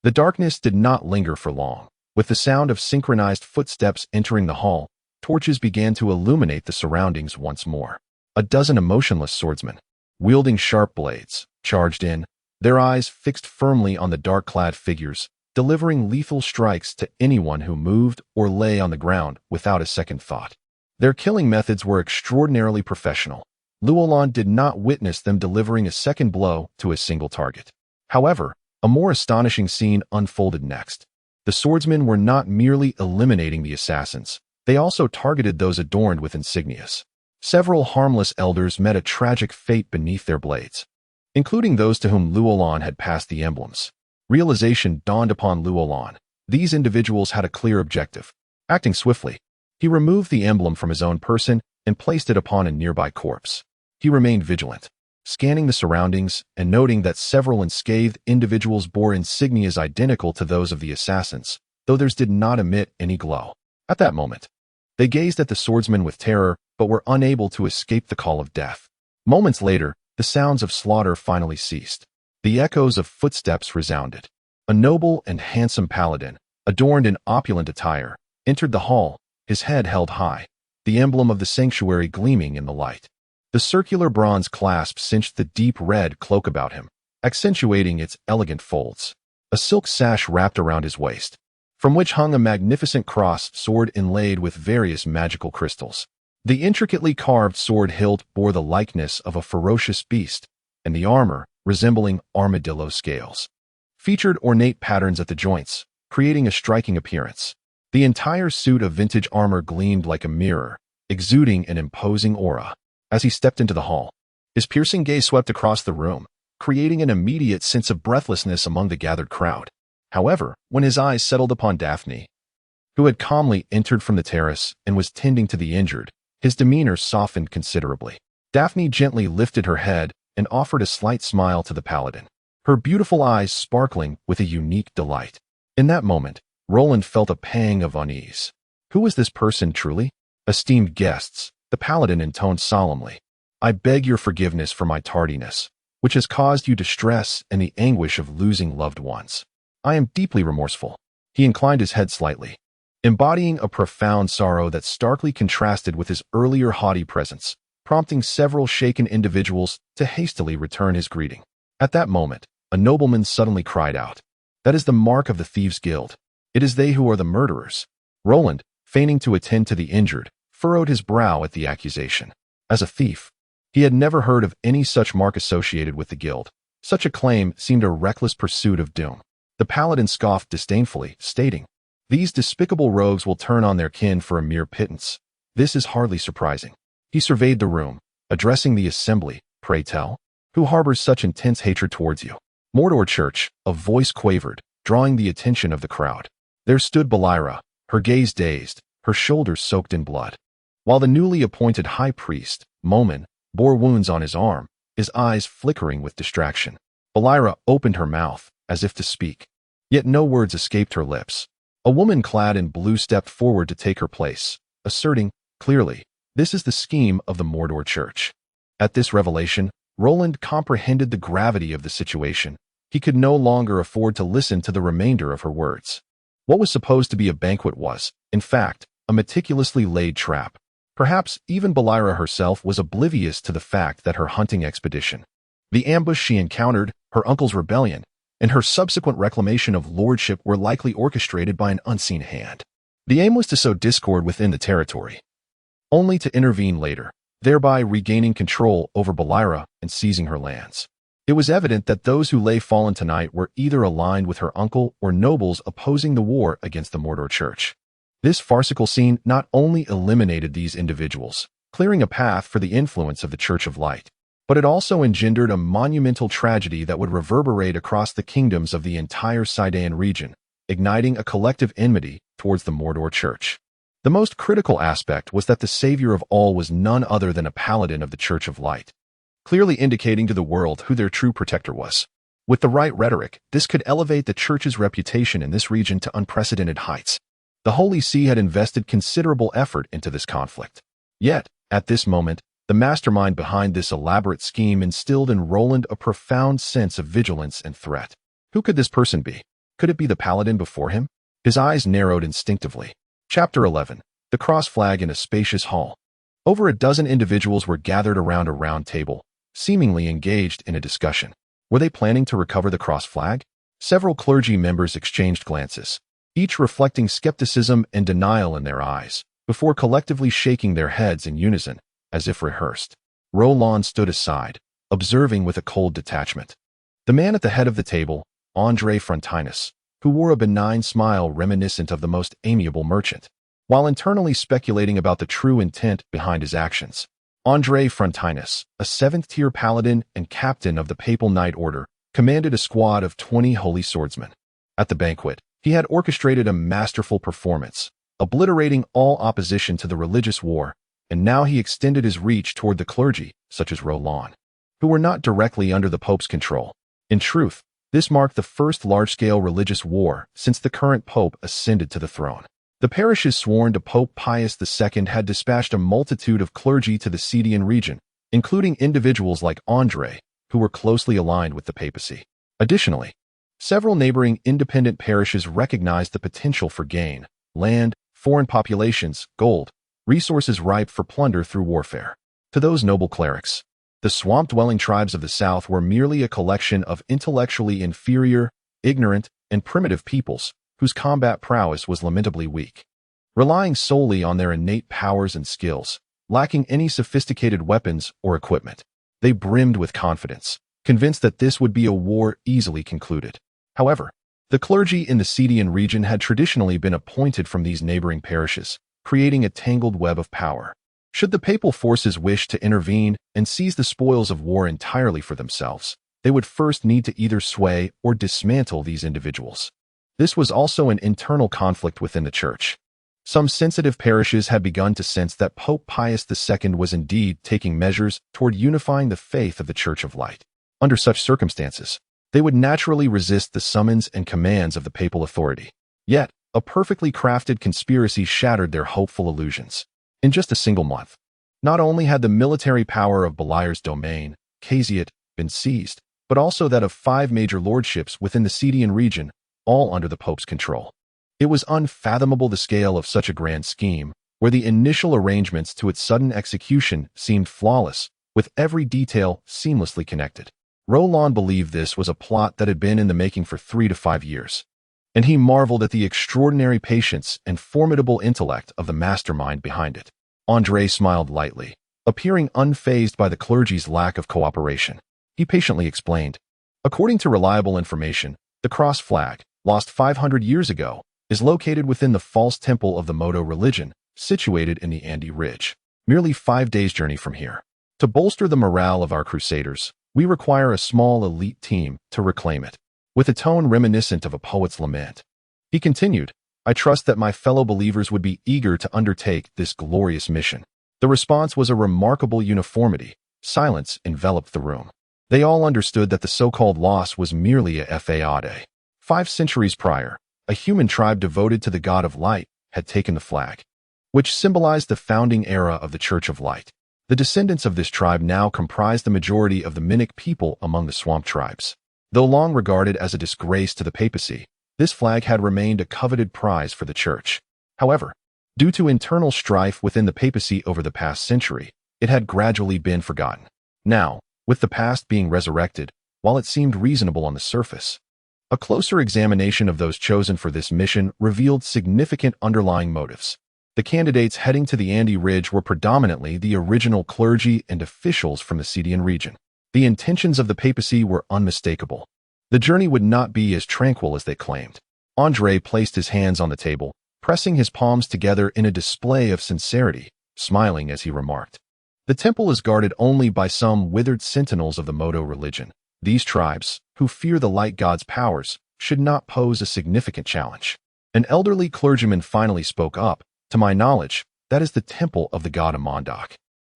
The darkness did not linger for long. With the sound of synchronized footsteps entering the hall, torches began to illuminate the surroundings once more. A dozen emotionless swordsmen, wielding sharp blades, charged in, their eyes fixed firmly on the dark-clad figures, delivering lethal strikes to anyone who moved or lay on the ground without a second thought. Their killing methods were extraordinarily professional. Luolan did not witness them delivering a second blow to a single target. However, a more astonishing scene unfolded next. The swordsmen were not merely eliminating the assassins, they also targeted those adorned with insignias. Several harmless elders met a tragic fate beneath their blades, including those to whom Luolan had passed the emblems. Realization dawned upon Luolan. These individuals had a clear objective. Acting swiftly, he removed the emblem from his own person and placed it upon a nearby corpse. He remained vigilant, scanning the surroundings and noting that several unscathed individuals bore insignias identical to those of the assassins, though theirs did not emit any glow. At that moment, they gazed at the swordsman with terror, but were unable to escape the call of death. Moments later, the sounds of slaughter finally ceased. The echoes of footsteps resounded. A noble and handsome paladin, adorned in opulent attire, entered the hall, his head held high, the emblem of the sanctuary gleaming in the light. The circular bronze clasp cinched the deep red cloak about him, accentuating its elegant folds. A silk sash wrapped around his waist, from which hung a magnificent cross sword inlaid with various magical crystals. The intricately carved sword hilt bore the likeness of a ferocious beast, and the armor, resembling armadillo scales, featured ornate patterns at the joints, creating a striking appearance. The entire suit of vintage armor gleamed like a mirror, exuding an imposing aura. As he stepped into the hall, his piercing gaze swept across the room, creating an immediate sense of breathlessness among the gathered crowd. However, when his eyes settled upon Daphne, who had calmly entered from the terrace and was tending to the injured, his demeanor softened considerably. Daphne gently lifted her head and offered a slight smile to the paladin, her beautiful eyes sparkling with a unique delight. In that moment, Roland felt a pang of unease. Who was this person truly? Esteemed guests, the paladin intoned solemnly, I beg your forgiveness for my tardiness, which has caused you distress and the anguish of losing loved ones. I am deeply remorseful. He inclined his head slightly, embodying a profound sorrow that starkly contrasted with his earlier haughty presence, prompting several shaken individuals to hastily return his greeting. At that moment, a nobleman suddenly cried out, That is the mark of the Thieves' Guild. It is they who are the murderers. Roland, feigning to attend to the injured, furrowed his brow at the accusation. As a thief, he had never heard of any such mark associated with the guild. Such a claim seemed a reckless pursuit of doom. The paladin scoffed disdainfully, stating, These despicable rogues will turn on their kin for a mere pittance. This is hardly surprising. He surveyed the room, addressing the assembly. Pray tell, who harbors such intense hatred towards you? Mordor Church, a voice quavered, drawing the attention of the crowd. There stood Belira, her gaze dazed, her shoulders soaked in blood, while the newly appointed high priest, Momin, bore wounds on his arm, his eyes flickering with distraction. Belira opened her mouth, as if to speak, yet no words escaped her lips. A woman clad in blue stepped forward to take her place, asserting, clearly, this is the scheme of the Mordor Church. At this revelation, Roland comprehended the gravity of the situation. He could no longer afford to listen to the remainder of her words. What was supposed to be a banquet was, in fact, a meticulously laid trap. Perhaps even Belira herself was oblivious to the fact that her hunting expedition, the ambush she encountered, her uncle's rebellion, and her subsequent reclamation of lordship were likely orchestrated by an unseen hand. The aim was to sow discord within the territory, only to intervene later, thereby regaining control over Belira and seizing her lands. It was evident that those who lay fallen tonight were either aligned with her uncle or nobles opposing the war against the Mordor Church. This farcical scene not only eliminated these individuals, clearing a path for the influence of the Church of Light, but it also engendered a monumental tragedy that would reverberate across the kingdoms of the entire Cidaean region, igniting a collective enmity towards the Mordor Church. The most critical aspect was that the savior of all was none other than a paladin of the Church of Light, clearly indicating to the world who their true protector was. With the right rhetoric, this could elevate the Church's reputation in this region to unprecedented heights. The Holy See had invested considerable effort into this conflict. Yet, at this moment, the mastermind behind this elaborate scheme instilled in Roland a profound sense of vigilance and threat. Who could this person be? Could it be the paladin before him? His eyes narrowed instinctively. Chapter 11. The Cross Flag in a Spacious Hall. Over a dozen individuals were gathered around a round table, seemingly engaged in a discussion. Were they planning to recover the cross flag? Several clergy members exchanged glances, each reflecting skepticism and denial in their eyes, before collectively shaking their heads in unison, as if rehearsed. Roland stood aside, observing with a cold detachment. The man at the head of the table, André Frontinus, who wore a benign smile reminiscent of the most amiable merchant, while internally speculating about the true intent behind his actions. André Frontinus, a seventh-tier paladin and captain of the Papal Knight Order, commanded a squad of 20 holy swordsmen. At the banquet, he had orchestrated a masterful performance, obliterating all opposition to the religious war, and now he extended his reach toward the clergy, such as Roland, who were not directly under the Pope's control. In truth, this marked the first large-scale religious war since the current Pope ascended to the throne. The parishes sworn to Pope Pius II had dispatched a multitude of clergy to the Scythian region, including individuals like André, who were closely aligned with the papacy. Additionally, several neighboring independent parishes recognized the potential for gain: land, foreign populations, gold, resources ripe for plunder through warfare. To those noble clerics, the swamp-dwelling tribes of the South were merely a collection of intellectually inferior, ignorant, and primitive peoples whose combat prowess was lamentably weak. Relying solely on their innate powers and skills, lacking any sophisticated weapons or equipment, they brimmed with confidence, convinced that this would be a war easily concluded. However, the clergy in the Scythian region had traditionally been appointed from these neighboring parishes, creating a tangled web of power. Should the papal forces wish to intervene and seize the spoils of war entirely for themselves, they would first need to either sway or dismantle these individuals. This was also an internal conflict within the Church. Some sensitive parishes had begun to sense that Pope Pius II was indeed taking measures toward unifying the faith of the Church of Light. Under such circumstances, they would naturally resist the summons and commands of the papal authority. Yet, a perfectly crafted conspiracy shattered their hopeful illusions. In just a single month, not only had the military power of Beliar's domain, Casiat, been seized, but also that of 5 major lordships within the Scythian region, all under the Pope's control. It was unfathomable the scale of such a grand scheme, where the initial arrangements to its sudden execution seemed flawless, with every detail seamlessly connected. Roland believed this was a plot that had been in the making for 3 to 5 years, and he marveled at the extraordinary patience and formidable intellect of the mastermind behind it. André smiled lightly, appearing unfazed by the clergy's lack of cooperation. He patiently explained, "According to reliable information, the cross flag, lost 500 years ago, is located within the false temple of the Modo religion, situated in the Andes Ridge, merely 5 days' journey from here. To bolster the morale of our crusaders, we require a small elite team to reclaim it." With a tone reminiscent of a poet's lament, he continued, "I trust that my fellow believers would be eager to undertake this glorious mission." The response was a remarkable uniformity. Silence enveloped the room. They all understood that the so-called loss was merely a fade. 5 centuries prior, a human tribe devoted to the God of Light had taken the flag, which symbolized the founding era of the Church of Light. The descendants of this tribe now comprised the majority of the Minic people among the swamp tribes. Though long regarded as a disgrace to the papacy, this flag had remained a coveted prize for the Church. However, due to internal strife within the papacy over the past century, it had gradually been forgotten. Now, with the past being resurrected, while it seemed reasonable on the surface, a closer examination of those chosen for this mission revealed significant underlying motives. The candidates heading to the Andes Ridge were predominantly the original clergy and officials from the Scythian region. The intentions of the papacy were unmistakable. The journey would not be as tranquil as they claimed. André placed his hands on the table, pressing his palms together in a display of sincerity, smiling as he remarked, "The temple is guarded only by some withered sentinels of the Modo religion. These tribes, who fear the light god's powers, should not pose a significant challenge." An elderly clergyman finally spoke up, "To my knowledge, that is the temple of the god Amondoc,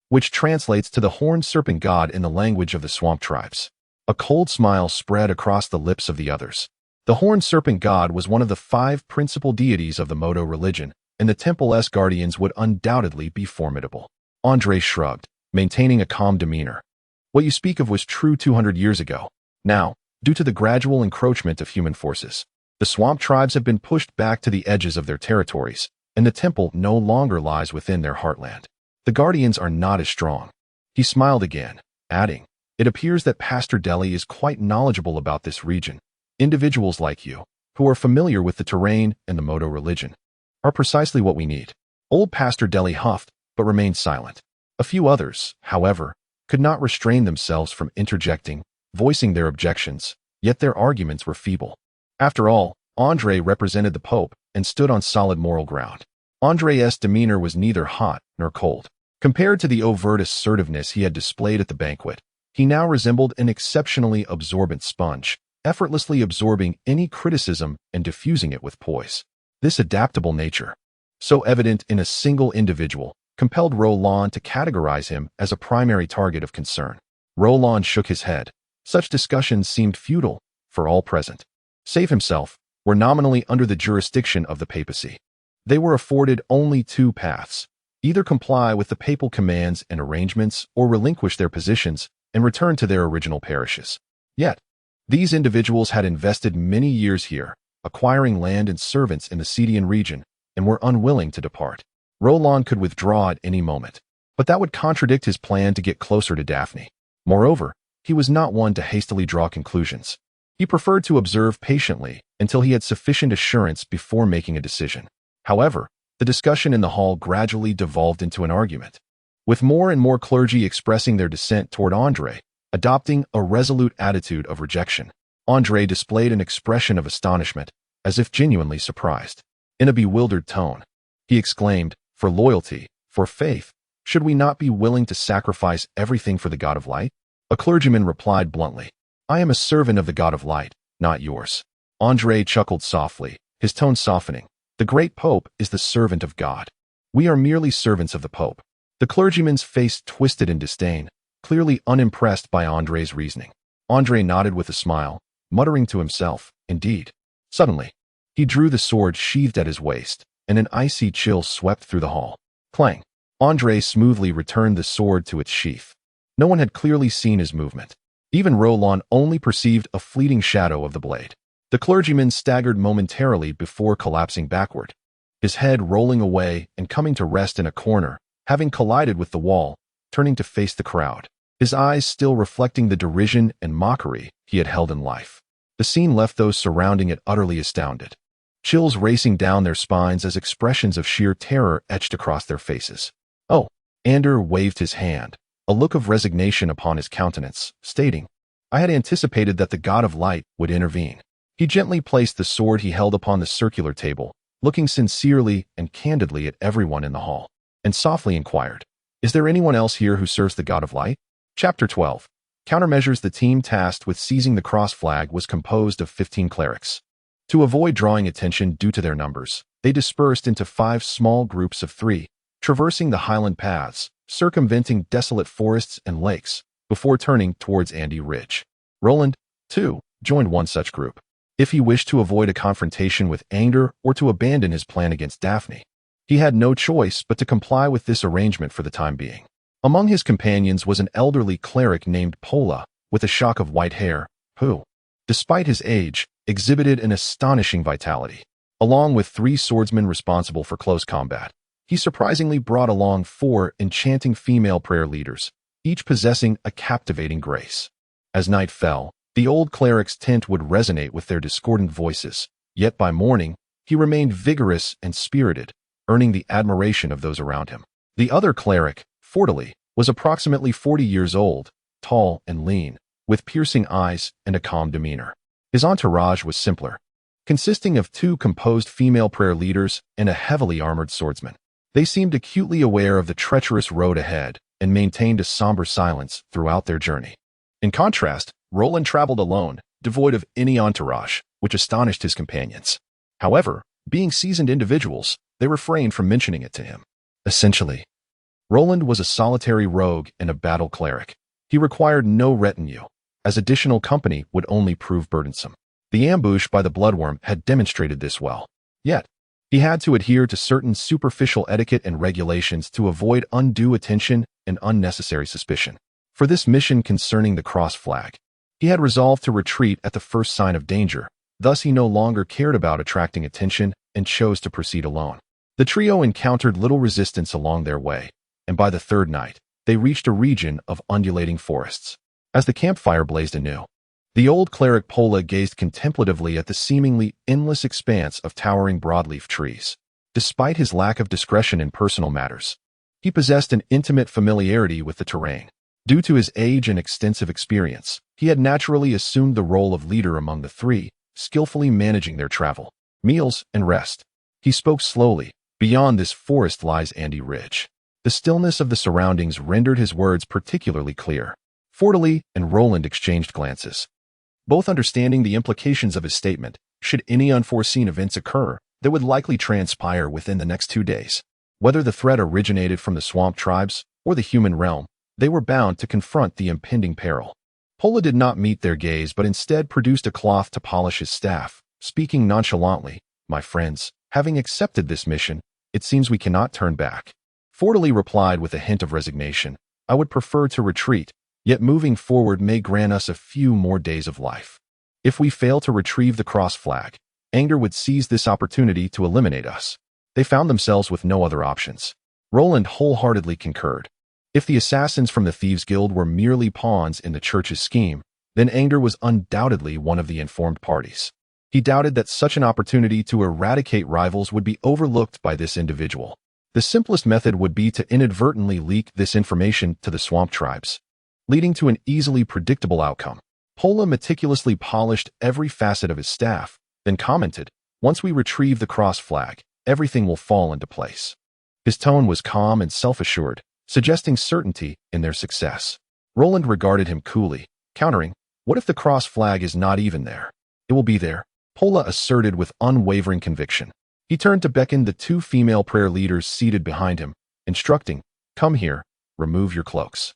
which translates to the horned serpent god in the language of the swamp tribes." A cold smile spread across the lips of the others. The horned serpent god was one of the 5 principal deities of the Modo religion, and the temple's guardians would undoubtedly be formidable. André shrugged, maintaining a calm demeanor. "What you speak of was true 200 years ago. Now, due to the gradual encroachment of human forces, the swamp tribes have been pushed back to the edges of their territories, and the temple no longer lies within their heartland. The guardians are not as strong." He smiled again, adding, It appears that Pastor Deli is quite knowledgeable about this region. Individuals like you, who are familiar with the terrain and the Modo religion, are precisely what we need." Old Pastor Deli huffed, but remained silent. A few others, however, could not restrain themselves from interjecting, voicing their objections, yet their arguments were feeble. After all, André represented the Pope and stood on solid moral ground. André's demeanor was neither hot nor cold. Compared to the overt assertiveness he had displayed at the banquet, he now resembled an exceptionally absorbent sponge, effortlessly absorbing any criticism and diffusing it with poise. This adaptable nature, so evident in a single individual, compelled Roland to categorize him as a primary target of concern. Roland shook his head. Such discussions seemed futile for all present. Save himself, were nominally under the jurisdiction of the papacy. They were afforded only two paths: either comply with the papal commands and arrangements or relinquish their positions and return to their original parishes. Yet, these individuals had invested many years here, acquiring land and servants in the Cedian region, and were unwilling to depart. Roland could withdraw at any moment, but that would contradict his plan to get closer to Daphne. Moreover, he was not one to hastily draw conclusions. He preferred to observe patiently until he had sufficient assurance before making a decision. However, the discussion in the hall gradually devolved into an argument, with more and more clergy expressing their dissent toward André, adopting a resolute attitude of rejection. André displayed an expression of astonishment, as if genuinely surprised. In a bewildered tone, he exclaimed, "For loyalty, for faith, should we not be willing to sacrifice everything for the God of light?" A clergyman replied bluntly, "I am a servant of the God of light, not yours." André chuckled softly, his tone softening. "The great Pope is the servant of God. We are merely servants of the Pope." The clergyman's face twisted in disdain, clearly unimpressed by André's reasoning. André nodded with a smile, muttering to himself, "Indeed." Suddenly, he drew the sword sheathed at his waist, and an icy chill swept through the hall. Clang! André smoothly returned the sword to its sheath. No one had clearly seen his movement. Even Roland only perceived a fleeting shadow of the blade. The clergyman staggered momentarily before collapsing backward, his head rolling away and coming to rest in a corner, having collided with the wall, turning to face the crowd, his eyes still reflecting the derision and mockery he had held in life. The scene left those surrounding it utterly astounded, chills racing down their spines as expressions of sheer terror etched across their faces. "Oh," Ander waved his hand, a look of resignation upon his countenance, stating, "I had anticipated that the God of Light would intervene." He gently placed the sword he held upon the circular table, looking sincerely and candidly at everyone in the hall, and softly inquired, "Is there anyone else here who serves the God of Light?" Chapter 12. Countermeasures. The team tasked with seizing the cross flag was composed of 15 clerics. To avoid drawing attention due to their numbers, they dispersed into 5 small groups of 3, traversing the highland paths, circumventing desolate forests and lakes, before turning towards Andy Ridge. Roland, too, joined one such group, if he wished to avoid a confrontation with Ander or to abandon his plan against Daphne. He had no choice but to comply with this arrangement for the time being. Among his companions was an elderly cleric named Pola, with a shock of white hair, who, despite his age, exhibited an astonishing vitality. Along with 3 swordsmen responsible for close combat, he surprisingly brought along 4 enchanting female prayer leaders, each possessing a captivating grace. As night fell, the old cleric's tent would resonate with their discordant voices, yet by morning, he remained vigorous and spirited, earning the admiration of those around him. The other cleric, Fortily, was approximately 40 years old, tall and lean, with piercing eyes and a calm demeanor. His entourage was simpler, consisting of 2 composed female prayer leaders and a heavily armored swordsman. They seemed acutely aware of the treacherous road ahead and maintained a somber silence throughout their journey. In contrast, Roland traveled alone, devoid of any entourage, which astonished his companions. However, being seasoned individuals, they refrained from mentioning it to him. Essentially, Roland was a solitary rogue and a battle cleric. He required no retinue, as additional company would only prove burdensome. The ambush by the bloodworm had demonstrated this well. Yet, he had to adhere to certain superficial etiquette and regulations to avoid undue attention and unnecessary suspicion. For this mission concerning the cross flag, he had resolved to retreat at the first sign of danger. Thus he no longer cared about attracting attention and chose to proceed alone. The trio encountered little resistance along their way, and by the 3rd night, they reached a region of undulating forests. As the campfire blazed anew, the old cleric Pola gazed contemplatively at the seemingly endless expanse of towering broadleaf trees. Despite his lack of discretion in personal matters, he possessed an intimate familiarity with the terrain. Due to his age and extensive experience, he had naturally assumed the role of leader among the three, skillfully managing their travel, meals, and rest. He spoke slowly. Beyond this forest lies Andy Ridge. The stillness of the surroundings rendered his words particularly clear. Fortily and Roland exchanged glances, both understanding the implications of his statement. Should any unforeseen events occur, that would likely transpire within the next 2 days. Whether the threat originated from the swamp tribes or the human realm, they were bound to confront the impending peril. Pola did not meet their gaze but instead produced a cloth to polish his staff, speaking nonchalantly. My friends, having accepted this mission, it seems we cannot turn back. Fortily replied with a hint of resignation. I would prefer to retreat, yet moving forward may grant us a few more days of life. If we fail to retrieve the cross flag, anger would seize this opportunity to eliminate us. They found themselves with no other options. Roland wholeheartedly concurred. If the assassins from the Thieves' Guild were merely pawns in the church's scheme, then Anger was undoubtedly one of the informed parties. He doubted that such an opportunity to eradicate rivals would be overlooked by this individual. The simplest method would be to inadvertently leak this information to the swamp tribes, leading to an easily predictable outcome. Pola meticulously polished every facet of his staff, then commented, once we retrieve the cross flag, everything will fall into place. His tone was calm and self-assured, suggesting certainty in their success. Roland regarded him coolly, countering, what if the cross flag is not even there? It will be there, Pola asserted with unwavering conviction. He turned to beckon the 2 female prayer leaders seated behind him, instructing, come here, remove your cloaks.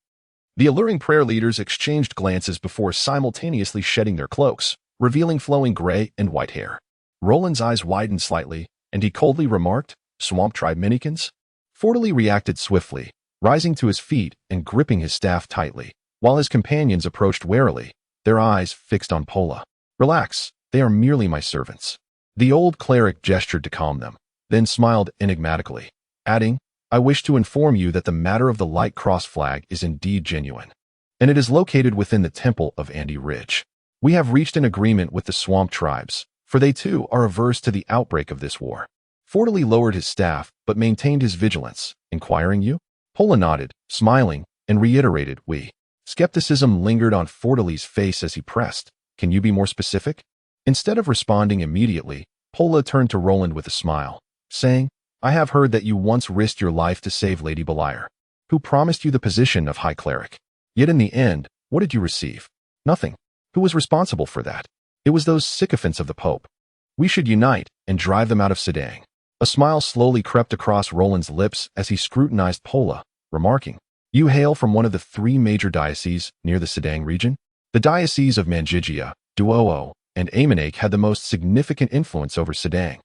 The alluring prayer leaders exchanged glances before simultaneously shedding their cloaks, revealing flowing gray and white hair. Roland's eyes widened slightly, and he coldly remarked, Swamp Tribe Minikins? Fortily reacted swiftly, rising to his feet and gripping his staff tightly, while his companions approached warily, their eyes fixed on Pola. Relax, they are merely my servants. The old cleric gestured to calm them, then smiled enigmatically, adding, I wish to inform you that the matter of the light cross flag is indeed genuine, and it is located within the temple of Andy Ridge. We have reached an agreement with the swamp tribes, for they too are averse to the outbreak of this war. Fortily lowered his staff, but maintained his vigilance, inquiring you? Pola nodded, smiling, and reiterated, we. Skepticism lingered on Fortely's face as he pressed, can you be more specific? Instead of responding immediately, Pola turned to Roland with a smile, saying, I have heard that you once risked your life to save Lady Beliar, who promised you the position of High Cleric. Yet in the end, what did you receive? Nothing. Who was responsible for that? It was those sycophants of the Pope. We should unite and drive them out of Sedang. A smile slowly crept across Roland's lips as he scrutinized Pola, remarking, you hail from one of the 3 major dioceses near the Sedang region? The dioceses of Manjigia, Duomo, and Amanake had the most significant influence over Sedang,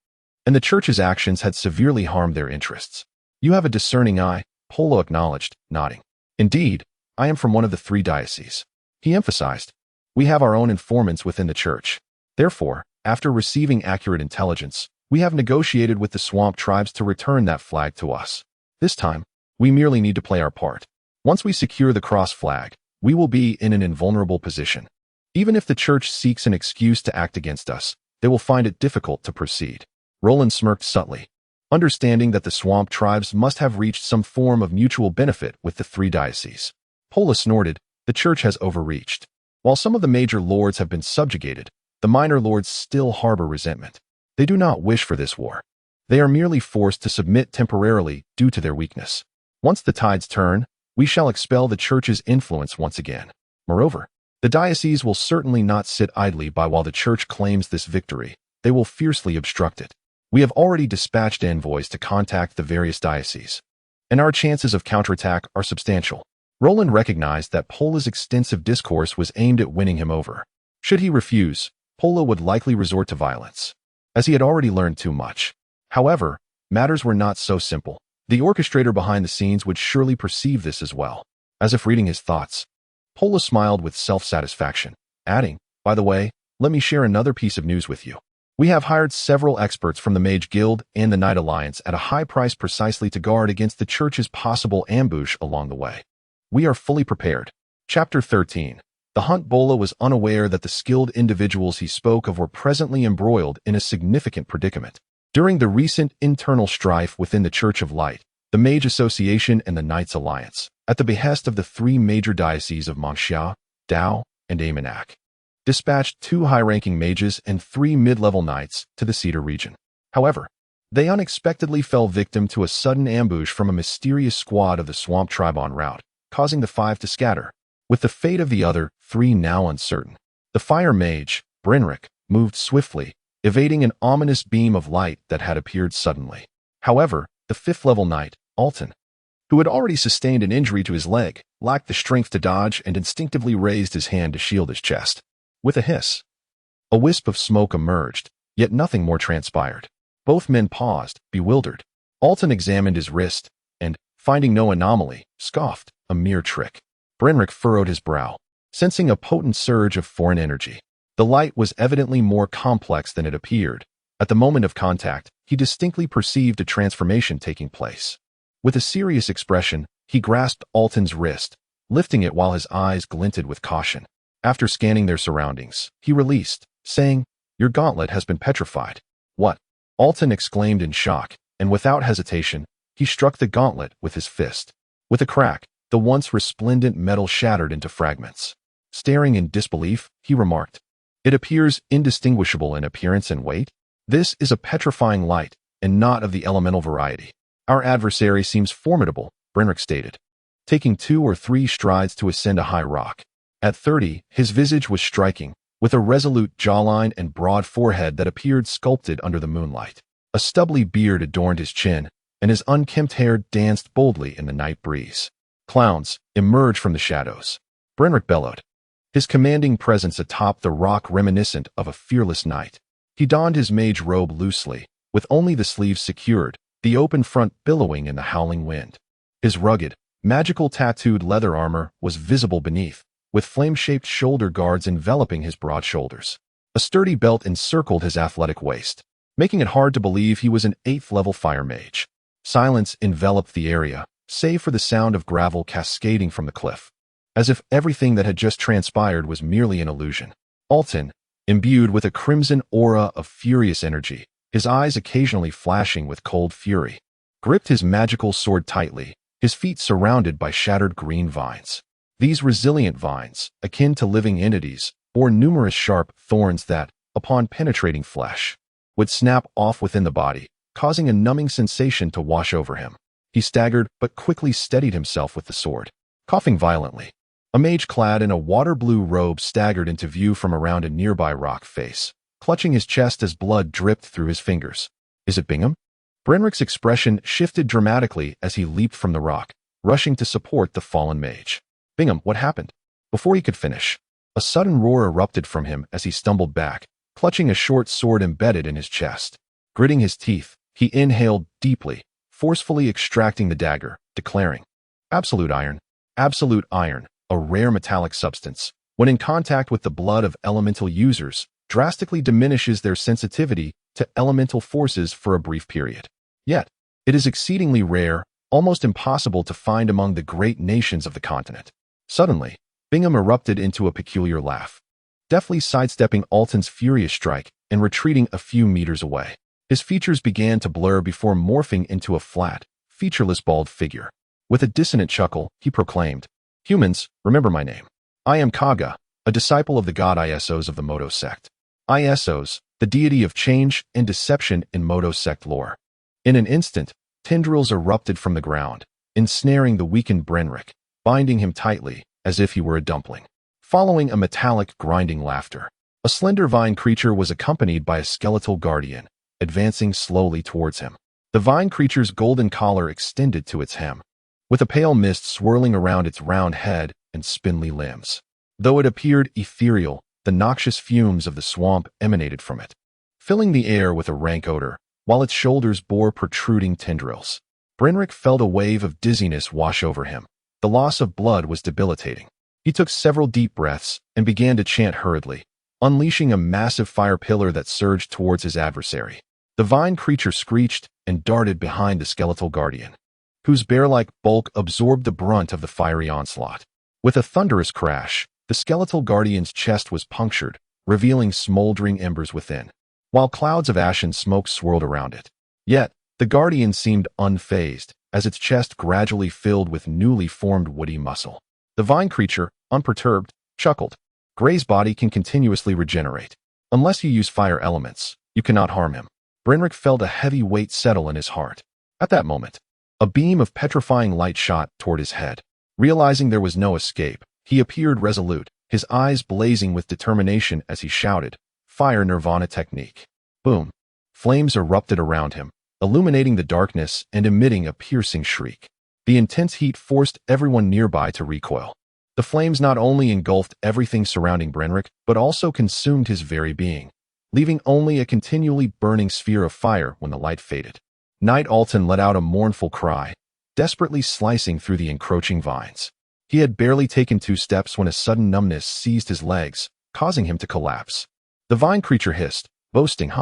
and the church's actions had severely harmed their interests. You have a discerning eye, Pola acknowledged, nodding. Indeed, I am from one of the 3 dioceses. He emphasized, we have our own informants within the church. Therefore, after receiving accurate intelligence, we have negotiated with the swamp tribes to return that flag to us. This time, we merely need to play our part. Once we secure the cross flag, we will be in an invulnerable position. Even if the church seeks an excuse to act against us, they will find it difficult to proceed. Roland smirked subtly, understanding that the swamp tribes must have reached some form of mutual benefit with the 3 dioceses. Pola snorted, the church has overreached. While some of the major lords have been subjugated, the minor lords still harbor resentment. They do not wish for this war. They are merely forced to submit temporarily due to their weakness. Once the tides turn, we shall expel the church's influence once again. Moreover, the diocese will certainly not sit idly by while the church claims this victory. They will fiercely obstruct it. We have already dispatched envoys to contact the various dioceses, and our chances of counterattack are substantial. Roland recognized that Pola's extensive discourse was aimed at winning him over. Should he refuse, Pola would likely resort to violence, as he had already learned too much. However, matters were not so simple. The orchestrator behind the scenes would surely perceive this as well. As if reading his thoughts, Pola smiled with self-satisfaction, adding, by the way, let me share another piece of news with you. We have hired several experts from the Mage Guild and the Knight Alliance at a high price precisely to guard against the church's possible ambush along the way. We are fully prepared. Chapter 13. The hunt bola was unaware that the skilled individuals he spoke of were presently embroiled in a significant predicament. During the recent internal strife within the Church of Light, the Mage Association and the Knights Alliance, at the behest of the three major dioceses of Mangxia, Dao, and Aymanak, dispatched 2 high-ranking mages and 3 mid-level knights to the Cedar region. However, they unexpectedly fell victim to a sudden ambush from a mysterious squad of the Swamp Tribe en route, causing the 5 to scatter, with the fate of the other 3 now uncertain. The fire mage, Brynric, moved swiftly, evading an ominous beam of light that had appeared suddenly. However, the 5th-level knight, Alton, who had already sustained an injury to his leg, lacked the strength to dodge and instinctively raised his hand to shield his chest. With a hiss, a wisp of smoke emerged, yet nothing more transpired. Both men paused, bewildered. Alton examined his wrist, and, finding no anomaly, scoffed, a mere trick. Brynric furrowed his brow, sensing a potent surge of foreign energy. The light was evidently more complex than it appeared. At the moment of contact, he distinctly perceived a transformation taking place. With a serious expression, he grasped Alton's wrist, lifting it while his eyes glinted with caution. After scanning their surroundings, he released, saying, "Your gauntlet has been petrified." "What?" Alton exclaimed in shock, and without hesitation, he struck the gauntlet with his fist. With a crack, the once resplendent metal shattered into fragments. Staring in disbelief, he remarked, "It appears indistinguishable in appearance and weight. This is a petrifying light, and not of the elemental variety." "Our adversary seems formidable," Brynric stated, taking 2 or 3 strides to ascend a high rock. At 30, his visage was striking, with a resolute jawline and broad forehead that appeared sculpted under the moonlight. A stubbly beard adorned his chin, and his unkempt hair danced boldly in the night breeze. "Clowns, emerge from the shadows," Brynric bellowed, his commanding presence atop the rock reminiscent of a fearless knight. He donned his mage robe loosely, with only the sleeves secured, the open front billowing in the howling wind. His rugged, magical tattooed leather armor was visible beneath, with flame-shaped shoulder guards enveloping his broad shoulders. A sturdy belt encircled his athletic waist, making it hard to believe he was an 8th-level fire mage. Silence enveloped the area, save for the sound of gravel cascading from the cliff, as if everything that had just transpired was merely an illusion. Alton, imbued with a crimson aura of furious energy, his eyes occasionally flashing with cold fury, gripped his magical sword tightly, his feet surrounded by shattered green vines. These resilient vines, akin to living entities, bore numerous sharp thorns that, upon penetrating flesh, would snap off within the body, causing a numbing sensation to wash over him. He staggered but quickly steadied himself with the sword, coughing violently. A mage clad in a water-blue robe staggered into view from around a nearby rock face, clutching his chest as blood dripped through his fingers. "Is it Bingham?" Brynric's expression shifted dramatically as he leaped from the rock, rushing to support the fallen mage. "Bingham, what happened?" Before he could finish, a sudden roar erupted from him as he stumbled back, clutching a short sword embedded in his chest. Gritting his teeth, he inhaled deeply, forcefully extracting the dagger, declaring, absolute iron, a rare metallic substance, when in contact with the blood of elemental users, drastically diminishes their sensitivity to elemental forces for a brief period. Yet, it is exceedingly rare, almost impossible to find among the great nations of the continent." Suddenly, Bingham erupted into a peculiar laugh, deftly sidestepping Alton's furious strike and retreating a few meters away. His features began to blur before morphing into a flat, featureless bald figure. With a dissonant chuckle, he proclaimed, "Humans, remember my name. I am Kaga, a disciple of the god Isos of the Modo sect. Isos, the deity of change and deception in Modo sect lore." In an instant, tendrils erupted from the ground, ensnaring the weakened Brynric, binding him tightly, as if he were a dumpling. Following a metallic, grinding laughter, a slender vine creature was accompanied by a skeletal guardian, advancing slowly towards him. The vine creature's golden collar extended to its hem, with a pale mist swirling around its round head and spindly limbs. Though it appeared ethereal, the noxious fumes of the swamp emanated from it, filling the air with a rank odor, while its shoulders bore protruding tendrils. Brynric felt a wave of dizziness wash over him. The loss of blood was debilitating. He took several deep breaths and began to chant hurriedly, unleashing a massive fire pillar that surged towards his adversary. The vine creature screeched and darted behind the skeletal guardian, whose bear-like bulk absorbed the brunt of the fiery onslaught. With a thunderous crash, The skeletal guardian's chest was punctured, revealing smoldering embers within, while clouds of ashen smoke swirled around it. Yet, the guardian seemed unfazed, as its chest gradually filled with newly formed woody muscle. The vine creature, unperturbed, chuckled. Gray's body can continuously regenerate. Unless you use fire elements, you cannot harm him. Brenrick felt a heavy weight settle in his heart. At that moment, a beam of petrifying light shot toward his head. Realizing there was no escape, he appeared resolute, his eyes blazing with determination as he shouted, "Fire Nirvana technique." Boom. Flames erupted around him, illuminating the darkness and emitting a piercing shriek. The intense heat forced everyone nearby to recoil. The flames not only engulfed everything surrounding Brenrick, but also consumed his very being, leaving only a continually burning sphere of fire when the light faded. Knight Alton let out a mournful cry, desperately slicing through the encroaching vines. He had barely taken 2 steps when a sudden numbness seized his legs, causing him to collapse. The vine creature hissed, boasting,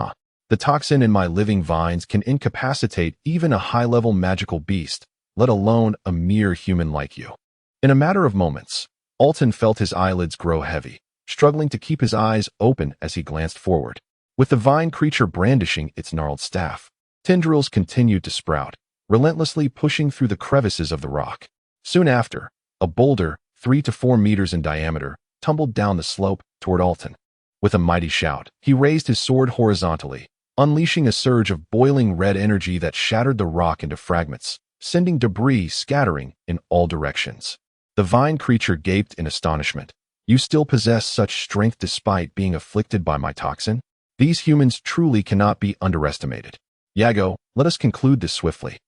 "The toxin in my living vines can incapacitate even a high-level magical beast, let alone a mere human like you." In a matter of moments, Alton felt his eyelids grow heavy, struggling to keep his eyes open as he glanced forward. With the vine creature brandishing its gnarled staff, tendrils continued to sprout, relentlessly pushing through the crevices of the rock. Soon after, a boulder, 3 to 4 meters in diameter, tumbled down the slope toward Alton. With a mighty shout, he raised his sword horizontally, unleashing a surge of boiling red energy that shattered the rock into fragments, sending debris scattering in all directions. The vine creature gaped in astonishment. "You still possess such strength despite being afflicted by my toxin? These humans truly cannot be underestimated. Yago, let us conclude this swiftly.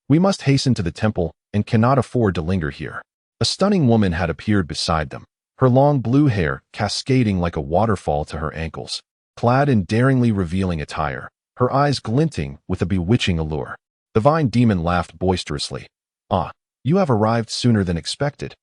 We must hasten to the temple and cannot afford to linger here." A stunning woman had appeared beside them, her long blue hair cascading like a waterfall to her ankles, clad in daringly revealing attire, her eyes glinting with a bewitching allure. The vine demon laughed boisterously. You have arrived sooner than expected.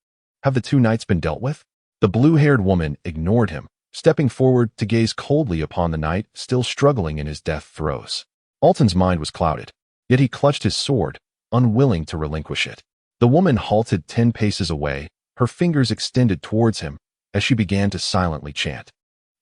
Have the 2 knights been dealt with?" The blue-haired woman ignored him, stepping forward to gaze coldly upon the knight still struggling in his death throes. Alton's mind was clouded, yet he clutched his sword, unwilling to relinquish it. The woman halted 10 paces away, her fingers extended towards him, as she began to silently chant.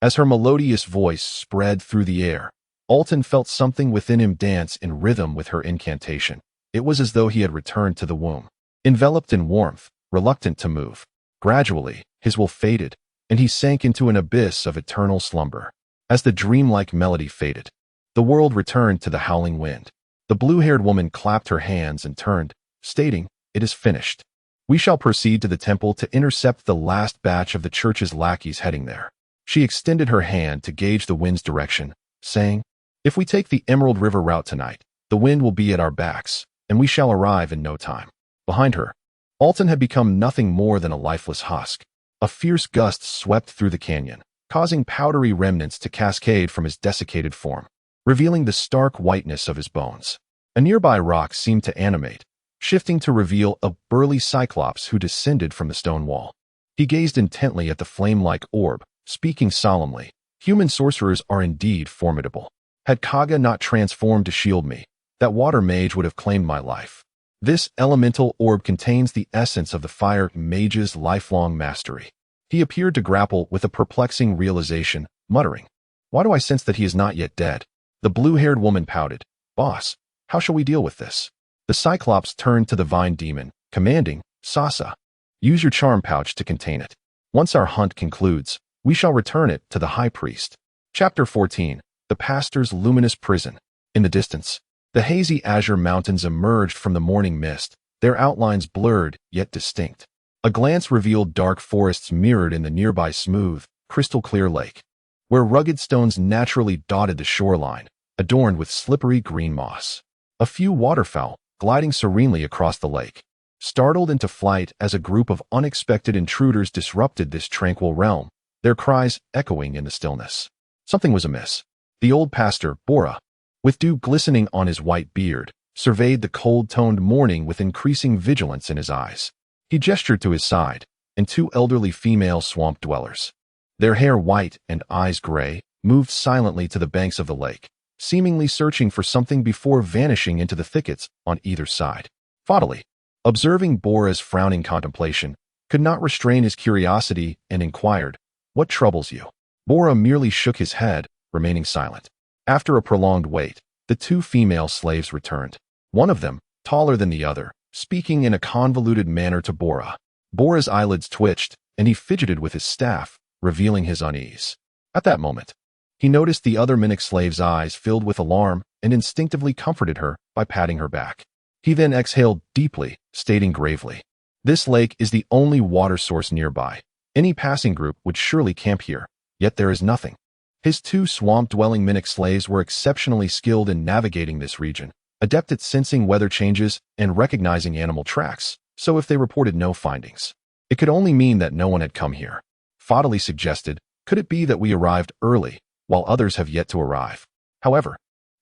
As her melodious voice spread through the air, Alton felt something within him dance in rhythm with her incantation. It was as though he had returned to the womb, enveloped in warmth, reluctant to move. Gradually, his will faded, and he sank into an abyss of eternal slumber. As the dreamlike melody faded, the world returned to the howling wind. The blue-haired woman clapped her hands and turned, stating, "It is finished. We shall proceed to the temple to intercept the last batch of the church's lackeys heading there." She extended her hand to gauge the wind's direction, saying, "If we take the Emerald River route tonight, the wind will be at our backs, and we shall arrive in no time." Behind her, Alton had become nothing more than a lifeless husk. A fierce gust swept through the canyon, causing powdery remnants to cascade from his desiccated form, revealing the stark whiteness of his bones. A nearby rock seemed to animate, shifting to reveal a burly cyclops who descended from the stone wall. He gazed intently at the flame-like orb, speaking solemnly, "Human sorcerers are indeed formidable. Had Kaga not transformed to shield me, that water mage would have claimed my life. This elemental orb contains the essence of the fire mage's lifelong mastery." He appeared to grapple with a perplexing realization, muttering, "Why do I sense that he is not yet dead?" The blue-haired woman pouted, "Boss, how shall we deal with this?" The Cyclops turned to the vine demon, commanding, "Sasa, use your charm pouch to contain it. Once our hunt concludes, we shall return it to the high priest." Chapter 14. The Pastor's Luminous Prison. In the distance, the hazy azure mountains emerged from the morning mist, their outlines blurred yet distinct. A glance revealed dark forests mirrored in the nearby smooth, crystal-clear lake, where rugged stones naturally dotted the shoreline, adorned with slippery green moss. A few waterfowl, gliding serenely across the lake, startled into flight as a group of unexpected intruders disrupted this tranquil realm, their cries echoing in the stillness. Something was amiss. The old pastor, Bora, with dew glistening on his white beard, surveyed the cold-toned morning with increasing vigilance in his eyes. He gestured to his side, and 2 elderly female swamp dwellers, their hair white and eyes gray, moved silently to the banks of the lake, seemingly searching for something before vanishing into the thickets on either side. Fautally, observing Bora's frowning contemplation, could not restrain his curiosity and inquired, "What troubles you?" Bora merely shook his head, remaining silent. After a prolonged wait, the two female slaves returned. One of them, taller than the other, speaking in a convoluted manner to Bora. Bora's eyelids twitched, and he fidgeted with his staff, revealing his unease. At that moment, he noticed the other Minic slave's eyes filled with alarm and instinctively comforted her by patting her back. He then exhaled deeply, stating gravely, "This lake is the only water source nearby. Any passing group would surely camp here, yet there is nothing." His two swamp-dwelling Minic slaves were exceptionally skilled in navigating this region, adept at sensing weather changes and recognizing animal tracks, so if they reported no findings, it could only mean that no one had come here. Fodley suggested, "Could it be that we arrived early, while others have yet to arrive?" However,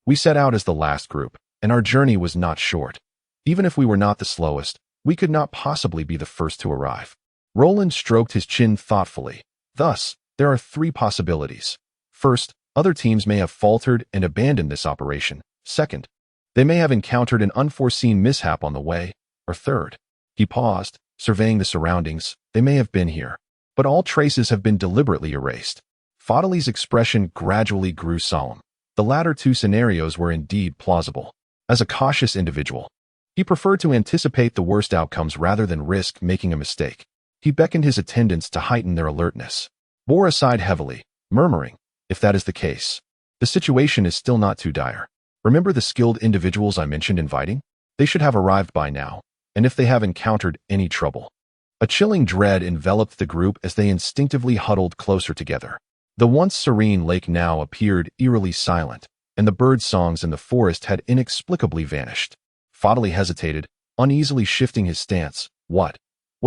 we set out as the last group, and our journey was not short. Even if we were not the slowest, we could not possibly be the first to arrive. Roland stroked his chin thoughtfully. Thus, there are three possibilities. First, other teams may have faltered and abandoned this operation. Second, they may have encountered an unforeseen mishap on the way. Or third, he paused, surveying the surroundings, they may have been here, but all traces have been deliberately erased. Fodley's expression gradually grew solemn. The latter two scenarios were indeed plausible. As a cautious individual, he preferred to anticipate the worst outcomes rather than risk making a mistake. He beckoned his attendants to heighten their alertness. Bora sighed heavily, murmuring, "If that is the case, the situation is still not too dire. Remember the skilled individuals I mentioned inviting? They should have arrived by now, and if they have encountered any trouble." A chilling dread enveloped the group as they instinctively huddled closer together. The once serene lake now appeared eerily silent, and the bird songs in the forest had inexplicably vanished. Fodley hesitated, uneasily shifting his stance. What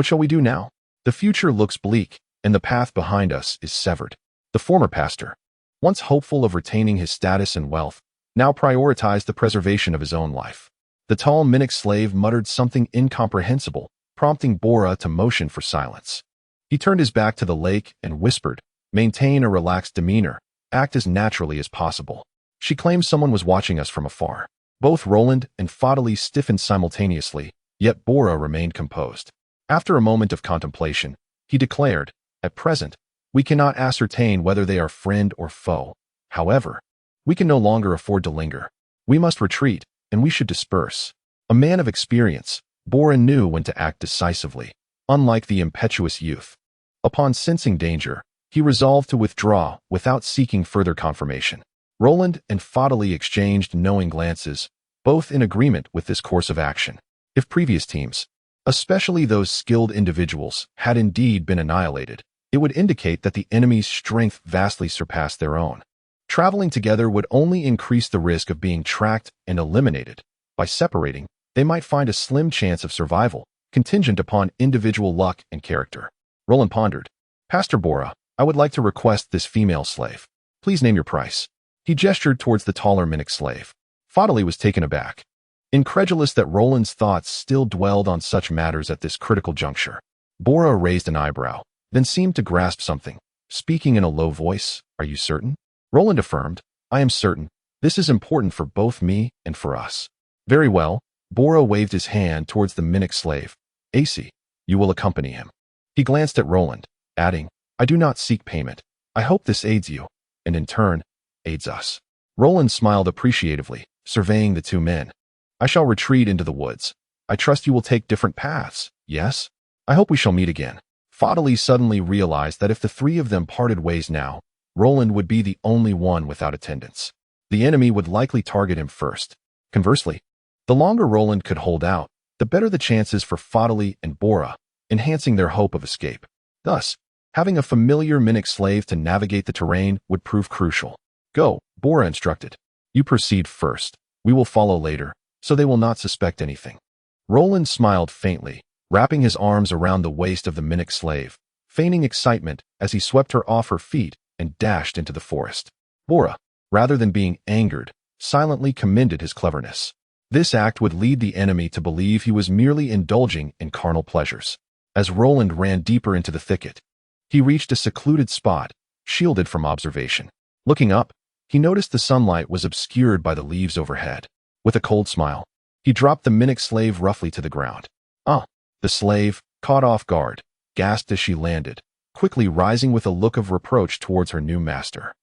shall we do now? The future looks bleak, and the path behind us is severed." The former pastor, once hopeful of retaining his status and wealth, now prioritized the preservation of his own life. The tall Minic slave muttered something incomprehensible, prompting Bora to motion for silence. He turned his back to the lake and whispered, "Maintain a relaxed demeanor. Act as naturally as possible." She claimed someone was watching us from afar. Both Roland and Fodley stiffened simultaneously, yet Bora remained composed. After a moment of contemplation, he declared, "At present, we cannot ascertain whether they are friend or foe. However, we can no longer afford to linger. We must retreat, and we should disperse." A man of experience, Bora knew when to act decisively, unlike the impetuous youth. Upon sensing danger, he resolved to withdraw without seeking further confirmation. Roland and Fodley exchanged knowing glances, both in agreement with this course of action. If previous teams, especially those skilled individuals, had indeed been annihilated, it would indicate that the enemy's strength vastly surpassed their own. Traveling together would only increase the risk of being tracked and eliminated. By separating, they might find a slim chance of survival, contingent upon individual luck and character. Roland pondered. "Pastor Bora, I would like to request this female slave. Please name your price." He gestured towards the taller Minic slave. Fodley was taken aback, incredulous that Roland's thoughts still dwelled on such matters at this critical juncture. Bora raised an eyebrow, then seemed to grasp something. Speaking in a low voice, "Are you certain?" Roland affirmed, "I am certain. This is important for both me and for us." "Very well." Bora waved his hand towards the Minic slave. "AC, you will accompany him." He glanced at Roland, adding, "I do not seek payment. I hope this aids you, and in turn, aids us." Roland smiled appreciatively, surveying the two men. "I shall retreat into the woods. I trust you will take different paths, yes? I hope we shall meet again." Fodley suddenly realized that if the three of them parted ways now, Roland would be the only one without attendance. The enemy would likely target him first. Conversely, the longer Roland could hold out, the better the chances for Fodley and Bora, enhancing their hope of escape. Thus, having a familiar Minic slave to navigate the terrain would prove crucial. "Go," Bora instructed. "You proceed first. We will follow later, so they will not suspect anything." Roland smiled faintly, wrapping his arms around the waist of the Minic slave, feigning excitement as he swept her off her feet and dashed into the forest. Bora, rather than being angered, silently commended his cleverness. This act would lead the enemy to believe he was merely indulging in carnal pleasures. As Roland ran deeper into the thicket, he reached a secluded spot, shielded from observation. Looking up, he noticed the sunlight was obscured by the leaves overhead. With a cold smile, he dropped the Minic slave roughly to the ground. "Ah!" The slave, caught off guard, gasped as she landed, quickly rising with a look of reproach towards her new master.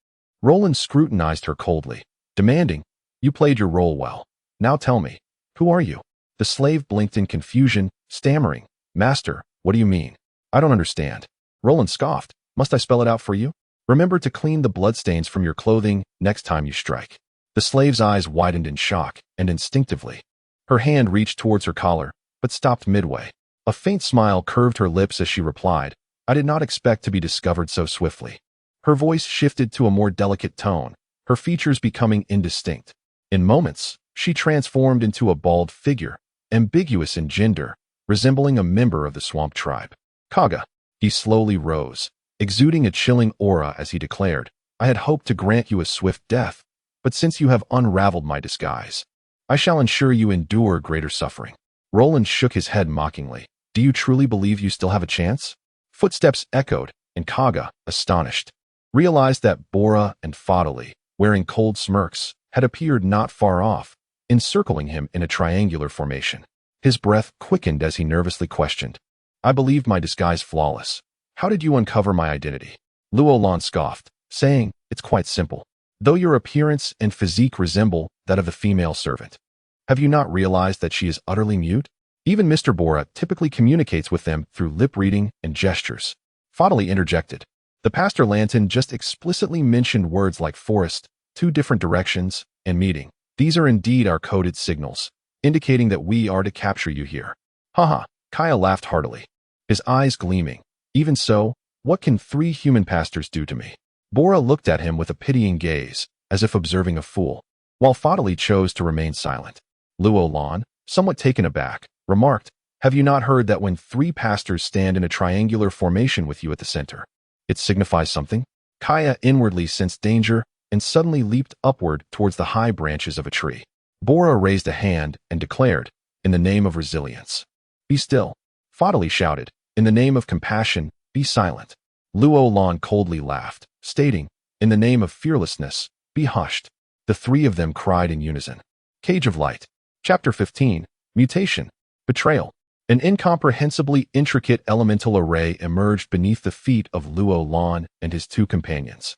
Roland scrutinized her coldly, demanding, "You played your role well. Now tell me, who are you?" The slave blinked in confusion, stammering, "Master, what do you mean? I don't understand." Roland scoffed, "Must I spell it out for you? Remember to clean the bloodstains from your clothing next time you strike." The slave's eyes widened in shock, and instinctively, her hand reached towards her collar, but stopped midway. A faint smile curved her lips as she replied, "I did not expect to be discovered so swiftly." Her voice shifted to a more delicate tone, her features becoming indistinct. In moments, she transformed into a bald figure, ambiguous in gender, resembling a member of the swamp tribe. "Kaga." He slowly rose, exuding a chilling aura as he declared, "I had hoped to grant you a swift death, but since you have unraveled my disguise, I shall ensure you endure greater suffering." Roland shook his head mockingly. "Do you truly believe you still have a chance?" Footsteps echoed, and Kaga, astonished, realized that Bora and Fadali, wearing cold smirks, had appeared not far off, encircling him in a triangular formation. His breath quickened as he nervously questioned, "I believed my disguise flawless. How did you uncover my identity?" Luo Lan scoffed, saying, "It's quite simple. Though your appearance and physique resemble that of the female servant, have you not realized that she is utterly mute? Even Mr. Bora typically communicates with them through lip reading and gestures." Fadali interjected, "The Pastor Lanton just explicitly mentioned words like forest, 2 different directions, and meeting. These are indeed our coded signals, indicating that we are to capture you here." "Haha," Kaya laughed heartily, his eyes gleaming. "Even so, what can 3 human pastors do to me?" Bora looked at him with a pitying gaze, as if observing a fool, while Fadali chose to remain silent. Luo Lan, somewhat taken aback, remarked, "Have you not heard that when 3 pastors stand in a triangular formation with you at the center, it signifies something?" Kaya inwardly sensed danger and suddenly leaped upward towards the high branches of a tree. Bora raised a hand and declared, "In the name of resilience, be still." Fadali shouted, "In the name of compassion, be silent." Luo Lan coldly laughed, stating, "In the name of fearlessness, be hushed." The 3 of them cried in unison. Cage of Light. Chapter 15. Mutation. Betrayal. An incomprehensibly intricate elemental array emerged beneath the feet of Luo Lan and his 2 companions,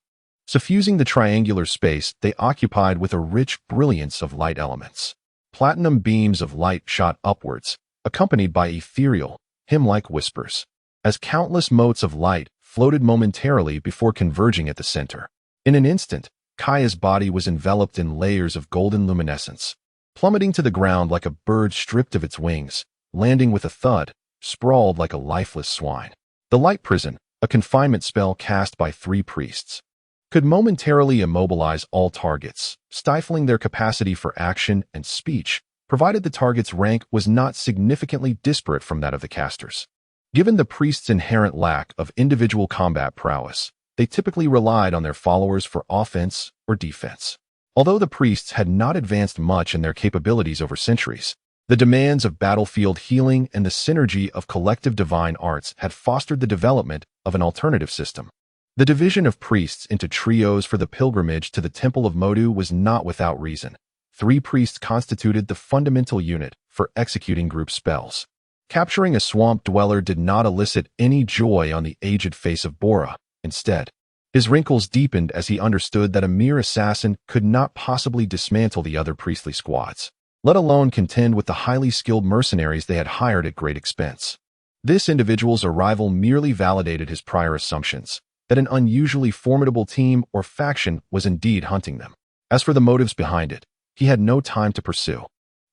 suffusing the triangular space they occupied with a rich brilliance of light elements. Platinum beams of light shot upwards, accompanied by ethereal, hymn-like whispers, as countless motes of light floated momentarily before converging at the center. In an instant, Kaya's body was enveloped in layers of golden luminescence, plummeting to the ground like a bird stripped of its wings, landing with a thud, sprawled like a lifeless swine. The light prison, a confinement spell cast by 3 priests, could momentarily immobilize all targets, stifling their capacity for action and speech, provided the target's rank was not significantly disparate from that of the casters. Given the priest's inherent lack of individual combat prowess, they typically relied on their followers for offense or defense. Although the priests had not advanced much in their capabilities over centuries, the demands of battlefield healing and the synergy of collective divine arts had fostered the development of an alternative system. The division of priests into trios for the pilgrimage to the Temple of Modu was not without reason. 3 priests constituted the fundamental unit for executing group spells. Capturing a swamp dweller did not elicit any joy on the aged face of Bora. Instead, his wrinkles deepened as he understood that a mere assassin could not possibly dismantle the other priestly squads, let alone contend with the highly skilled mercenaries they had hired at great expense. This individual's arrival merely validated his prior assumptions that an unusually formidable team or faction was indeed hunting them. As for the motives behind it, he had no time to pursue.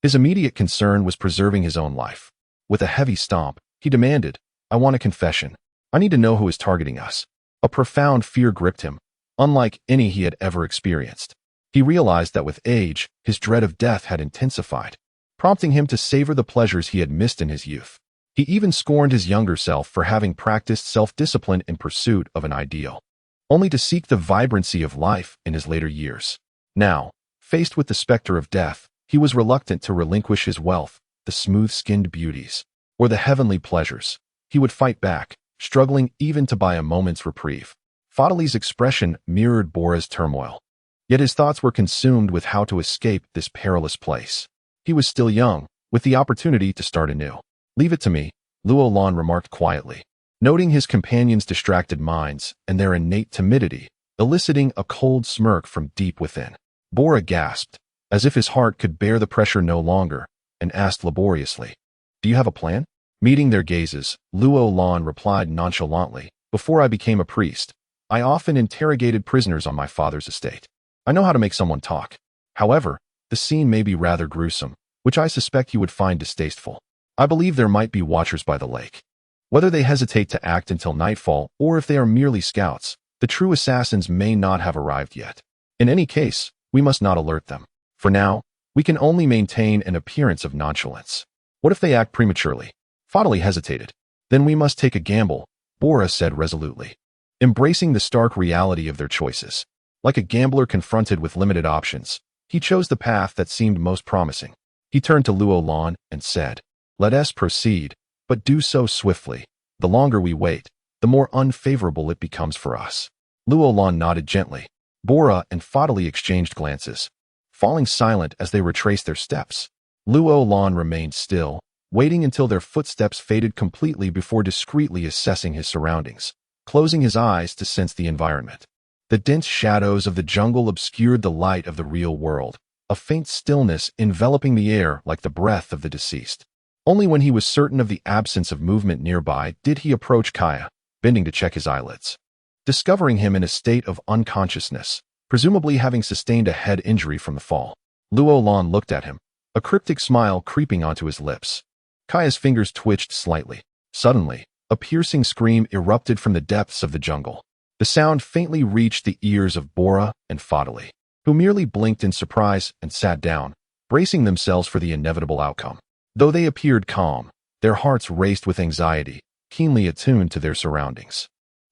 His immediate concern was preserving his own life. With a heavy stomp, he demanded, "I want a confession. I need to know who is targeting us." A profound fear gripped him, unlike any he had ever experienced. He realized that with age, his dread of death had intensified, prompting him to savor the pleasures he had missed in his youth. He even scorned his younger self for having practiced self-discipline in pursuit of an ideal, only to seek the vibrancy of life in his later years. Now, faced with the specter of death, he was reluctant to relinquish his wealth, the smooth-skinned beauties, or the heavenly pleasures. He would fight back, struggling even to buy a moment's reprieve. Fadali's expression mirrored Bora's turmoil, yet his thoughts were consumed with how to escape this perilous place. He was still young, with the opportunity to start anew. "Leave it to me," Luo Lan remarked quietly. noting his companion's distracted minds and their innate timidity, eliciting a cold smirk from deep within. Bora gasped, as if his heart could bear the pressure no longer, and asked laboriously, "Do you have a plan?" Meeting their gazes, Luo Lan replied nonchalantly, "Before I became a priest, I often interrogated prisoners on my father's estate. I know how to make someone talk. However, the scene may be rather gruesome, which I suspect you would find distasteful. I believe there might be watchers by the lake. Whether they hesitate to act until nightfall or if they are merely scouts, the true assassins may not have arrived yet. In any case, we must not alert them. For now, we can only maintain an appearance of nonchalance. What if they act prematurely?" Fodley hesitated. "Then we must take a gamble," Bora said resolutely, embracing the stark reality of their choices. Like a gambler confronted with limited options, he chose the path that seemed most promising. He turned to Luo Lan and said, "Let us proceed, but do so swiftly. The longer we wait, the more unfavorable it becomes for us." Luo Lan nodded gently. Bora and Fodley exchanged glances, falling silent as they retraced their steps. Luo Lan remained still, waiting until their footsteps faded completely before discreetly assessing his surroundings, closing his eyes to sense the environment. The dense shadows of the jungle obscured the light of the real world, a faint stillness enveloping the air like the breath of the deceased. Only when he was certain of the absence of movement nearby did he approach Kaya, bending to check his eyelids. Discovering him in a state of unconsciousness, presumably having sustained a head injury from the fall, Luo Lan looked at him, a cryptic smile creeping onto his lips. Kaya's fingers twitched slightly. Suddenly, a piercing scream erupted from the depths of the jungle. The sound faintly reached the ears of Bora and Fodley, who merely blinked in surprise and sat down, bracing themselves for the inevitable outcome. Though they appeared calm, their hearts raced with anxiety, keenly attuned to their surroundings.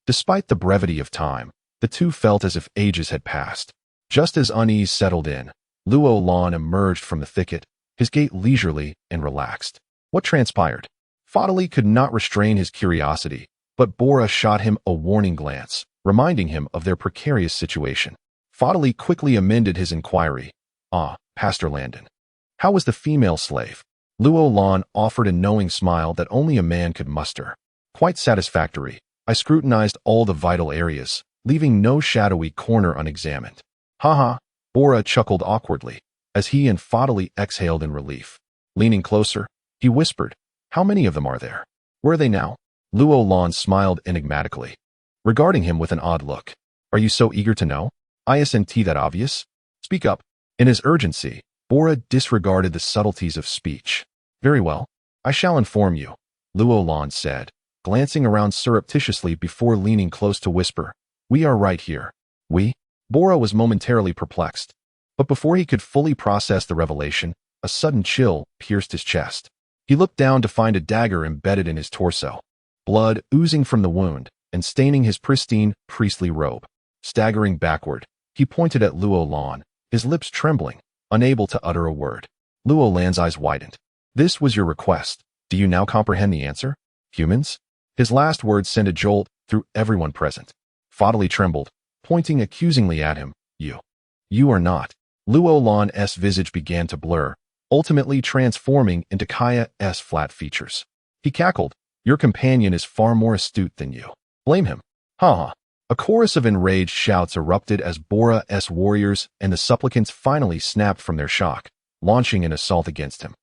Despite the brevity of time, the two felt as if ages had passed. Just as unease settled in, Luo Lan emerged from the thicket, his gait leisurely and relaxed. What transpired? Fodley could not restrain his curiosity, but Bora shot him a warning glance, reminding him of their precarious situation. Fodley quickly amended his inquiry. Pastor Landon. How was the female slave? Luo Lan offered a knowing smile that only a man could muster. Quite satisfactory. I scrutinized all the vital areas, leaving no shadowy corner unexamined. Haha, Bora chuckled awkwardly, as he and Fodley exhaled in relief. Leaning closer, he whispered, "How many of them are there? Where are they now?" Luo Lan smiled enigmatically, regarding him with an odd look. "Are you so eager to know? Isn't that obvious? Speak up." In his urgency, Bora disregarded the subtleties of speech. "Very well, I shall inform you," Luo Lan said, glancing around surreptitiously before leaning close to whisper, "We are right here." "We?" Bora was momentarily perplexed, but before he could fully process the revelation, a sudden chill pierced his chest. He looked down to find a dagger embedded in his torso, blood oozing from the wound and staining his pristine, priestly robe. Staggering backward, he pointed at Luo Lan, his lips trembling, unable to utter a word. Luo Lan's eyes widened. "This was your request. Do you now comprehend the answer? Humans?" His last words sent a jolt through everyone present. Fodley trembled, pointing accusingly at him. You are not." Luo Lan's visage began to blur, ultimately transforming into Kaya's flat features. He cackled, "Your companion is far more astute than you. Blame him." Ha. A chorus of enraged shouts erupted as Bora's warriors and the supplicants finally snapped from their shock, launching an assault against him.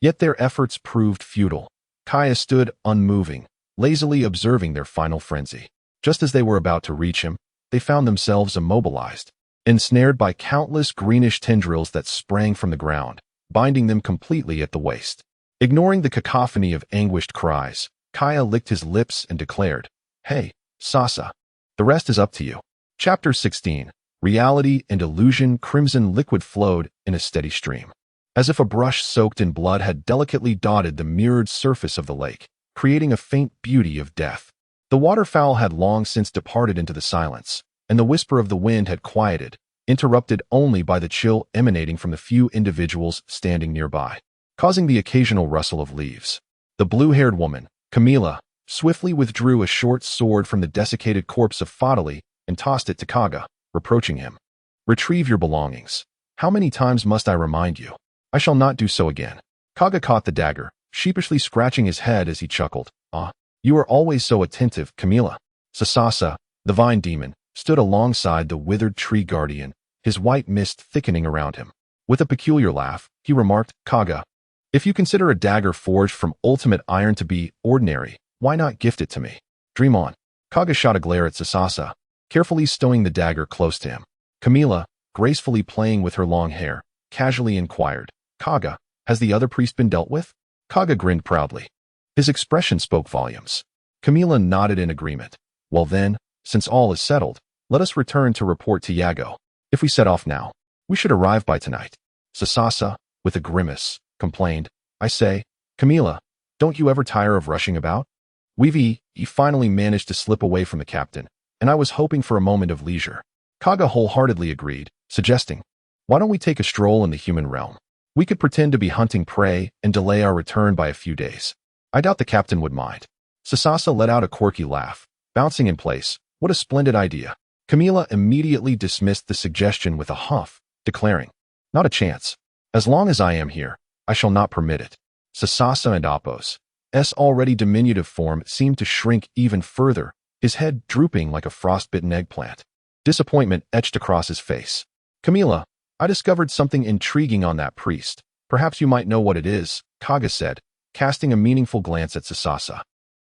Yet their efforts proved futile. Kaya stood unmoving, lazily observing their final frenzy. Just as they were about to reach him, they found themselves immobilized, ensnared by countless greenish tendrils that sprang from the ground, binding them completely at the waist. Ignoring the cacophony of anguished cries, Kaya licked his lips and declared, "Hey, Sasa. The rest is up to you." Chapter 16. Reality and illusion. Crimson liquid flowed in a steady stream, as if a brush soaked in blood had delicately dotted the mirrored surface of the lake, creating a faint beauty of death. The waterfowl had long since departed into the silence, and the whisper of the wind had quieted, interrupted only by the chill emanating from the few individuals standing nearby, causing the occasional rustle of leaves. The blue-haired woman, Camila, swiftly withdrew a short sword from the desiccated corpse of Fodley and tossed it to Kaga, reproaching him. "Retrieve your belongings. How many times must I remind you? I shall not do so again." Kaga caught the dagger, sheepishly scratching his head as he chuckled. You are always so attentive, Camila. Sasasa, the vine demon, stood alongside the withered tree guardian, his white mist thickening around him. With a peculiar laugh, he remarked, Kaga, if you consider a dagger forged from ultimate iron to be ordinary, why not gift it to me? Dream on. Kaga shot a glare at Sasasa, carefully stowing the dagger close to him. Camila, gracefully playing with her long hair, casually inquired, Kaga, has the other priest been dealt with? Kaga grinned proudly. His expression spoke volumes. Camila nodded in agreement. Well then, since all is settled, let us return to report to Yago. If we set off now, we should arrive by tonight. Sasasa, with a grimace, complained, I say, Camila, don't you ever tire of rushing about? He finally managed to slip away from the captain, and I was hoping for a moment of leisure. Kaga wholeheartedly agreed, suggesting, why don't we take a stroll in the human realm? We could pretend to be hunting prey and delay our return by a few days. I doubt the captain would mind. Sasasa let out a quirky laugh, bouncing in place. What a splendid idea. Camila immediately dismissed the suggestion with a huff, declaring, not a chance. As long as I am here, I shall not permit it. Sasasa and Apos' already diminutive form seemed to shrink even further, his head drooping like a frostbitten eggplant. Disappointment etched across his face. Camila, I discovered something intriguing on that priest. Perhaps you might know what it is, Kaga said, casting a meaningful glance at Sasasa.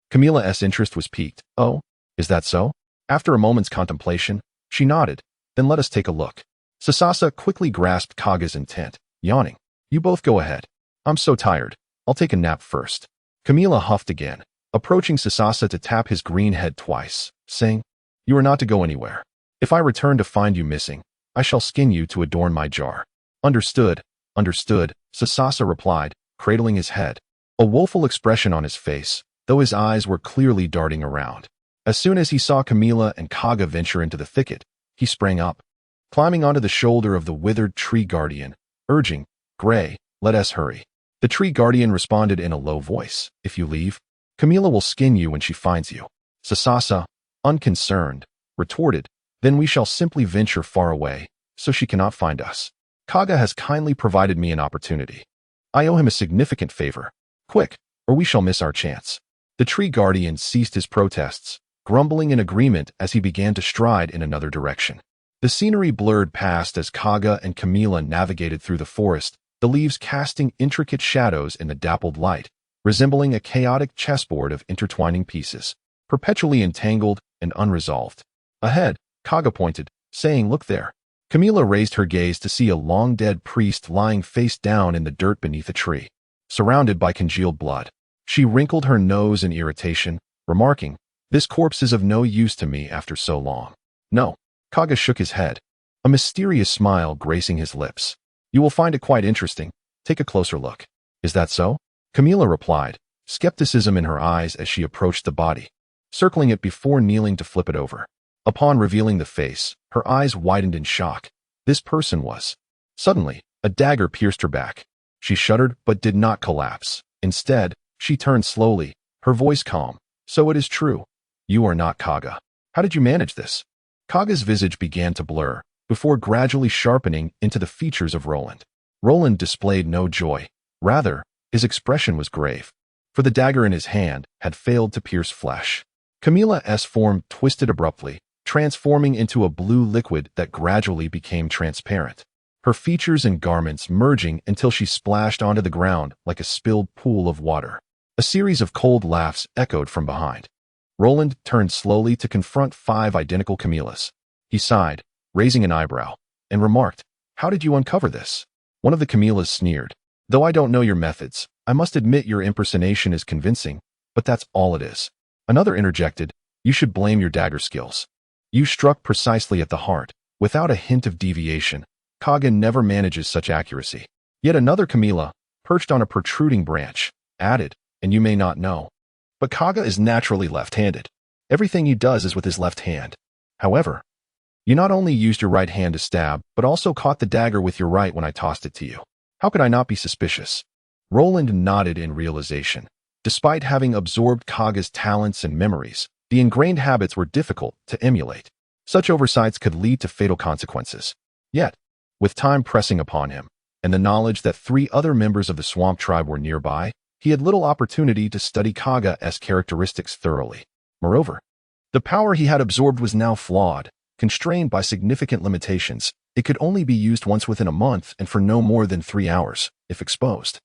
Camila's interest was piqued. Oh, is that so? After a moment's contemplation, she nodded. Then let us take a look. Sasasa quickly grasped Kaga's intent, yawning. You both go ahead. I'm so tired. I'll take a nap first. Camila huffed again, approaching Sasasa to tap his green head twice, saying, You are not to go anywhere. If I return to find you missing, I shall skin you to adorn my jar. Understood, understood, Sasasa replied, cradling his head. A woeful expression on his face, though his eyes were clearly darting around. As soon as he saw Camila and Kaga venture into the thicket, he sprang up, climbing onto the shoulder of the withered tree guardian, urging, Gray, let us hurry. The tree guardian responded in a low voice, If you leave, Camila will skin you when she finds you. Sasasa, unconcerned, retorted, Then we shall simply venture far away, so she cannot find us. Kaga has kindly provided me an opportunity. I owe him a significant favor. Quick, or we shall miss our chance. The tree guardian ceased his protests, grumbling in agreement as he began to stride in another direction. The scenery blurred past as Kaga and Camila navigated through the forest, the leaves casting intricate shadows in the dappled light, resembling a chaotic chessboard of intertwining pieces, perpetually entangled and unresolved. Ahead, Kaga pointed, saying, Look there. Camila raised her gaze to see a long-dead priest lying face down in the dirt beneath a tree, surrounded by congealed blood. She wrinkled her nose in irritation, remarking, This corpse is of no use to me after so long. No. Kaga shook his head, a mysterious smile gracing his lips. You will find it quite interesting. Take a closer look. Is that so? Camila replied, skepticism in her eyes as she approached the body, circling it before kneeling to flip it over. Upon revealing the face, her eyes widened in shock. This person was. Suddenly, a dagger pierced her back. She shuddered but did not collapse. Instead, she turned slowly, her voice calm. So it is true. You are not Kaga. How did you manage this? Kaga's visage began to blur, before gradually sharpening into the features of Roland. Roland displayed no joy. Rather, his expression was grave, for the dagger in his hand had failed to pierce flesh. Camila's form twisted abruptly, transforming into a blue liquid that gradually became transparent, her features and garments merging until she splashed onto the ground like a spilled pool of water. A series of cold laughs echoed from behind. Roland turned slowly to confront 5 identical Camilas. He sighed, raising an eyebrow, and remarked, How did you uncover this? One of the Camilas sneered. Though I don't know your methods, I must admit your impersonation is convincing, but that's all it is. Another interjected, You should blame your dagger skills. You struck precisely at the heart, without a hint of deviation. Kaga never manages such accuracy. Yet another Camila, perched on a protruding branch, added, And you may not know, but Kaga is naturally left-handed. Everything he does is with his left hand. However, you not only used your right hand to stab, but also caught the dagger with your right when I tossed it to you. How could I not be suspicious? Roland nodded in realization. Despite having absorbed Kaga's talents and memories, the ingrained habits were difficult to emulate. Such oversights could lead to fatal consequences. Yet, with time pressing upon him, and the knowledge that 3 other members of the swamp tribe were nearby, he had little opportunity to study Kaga's characteristics thoroughly. Moreover, the power he had absorbed was now flawed, constrained by significant limitations. It could only be used once within a month and for no more than 3 hours, if exposed.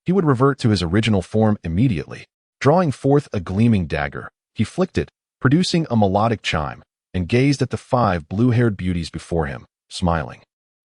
He would revert to his original form immediately. Drawing forth a gleaming dagger, he flicked it, producing a melodic chime, and gazed at the 5 blue-haired beauties before him, smiling.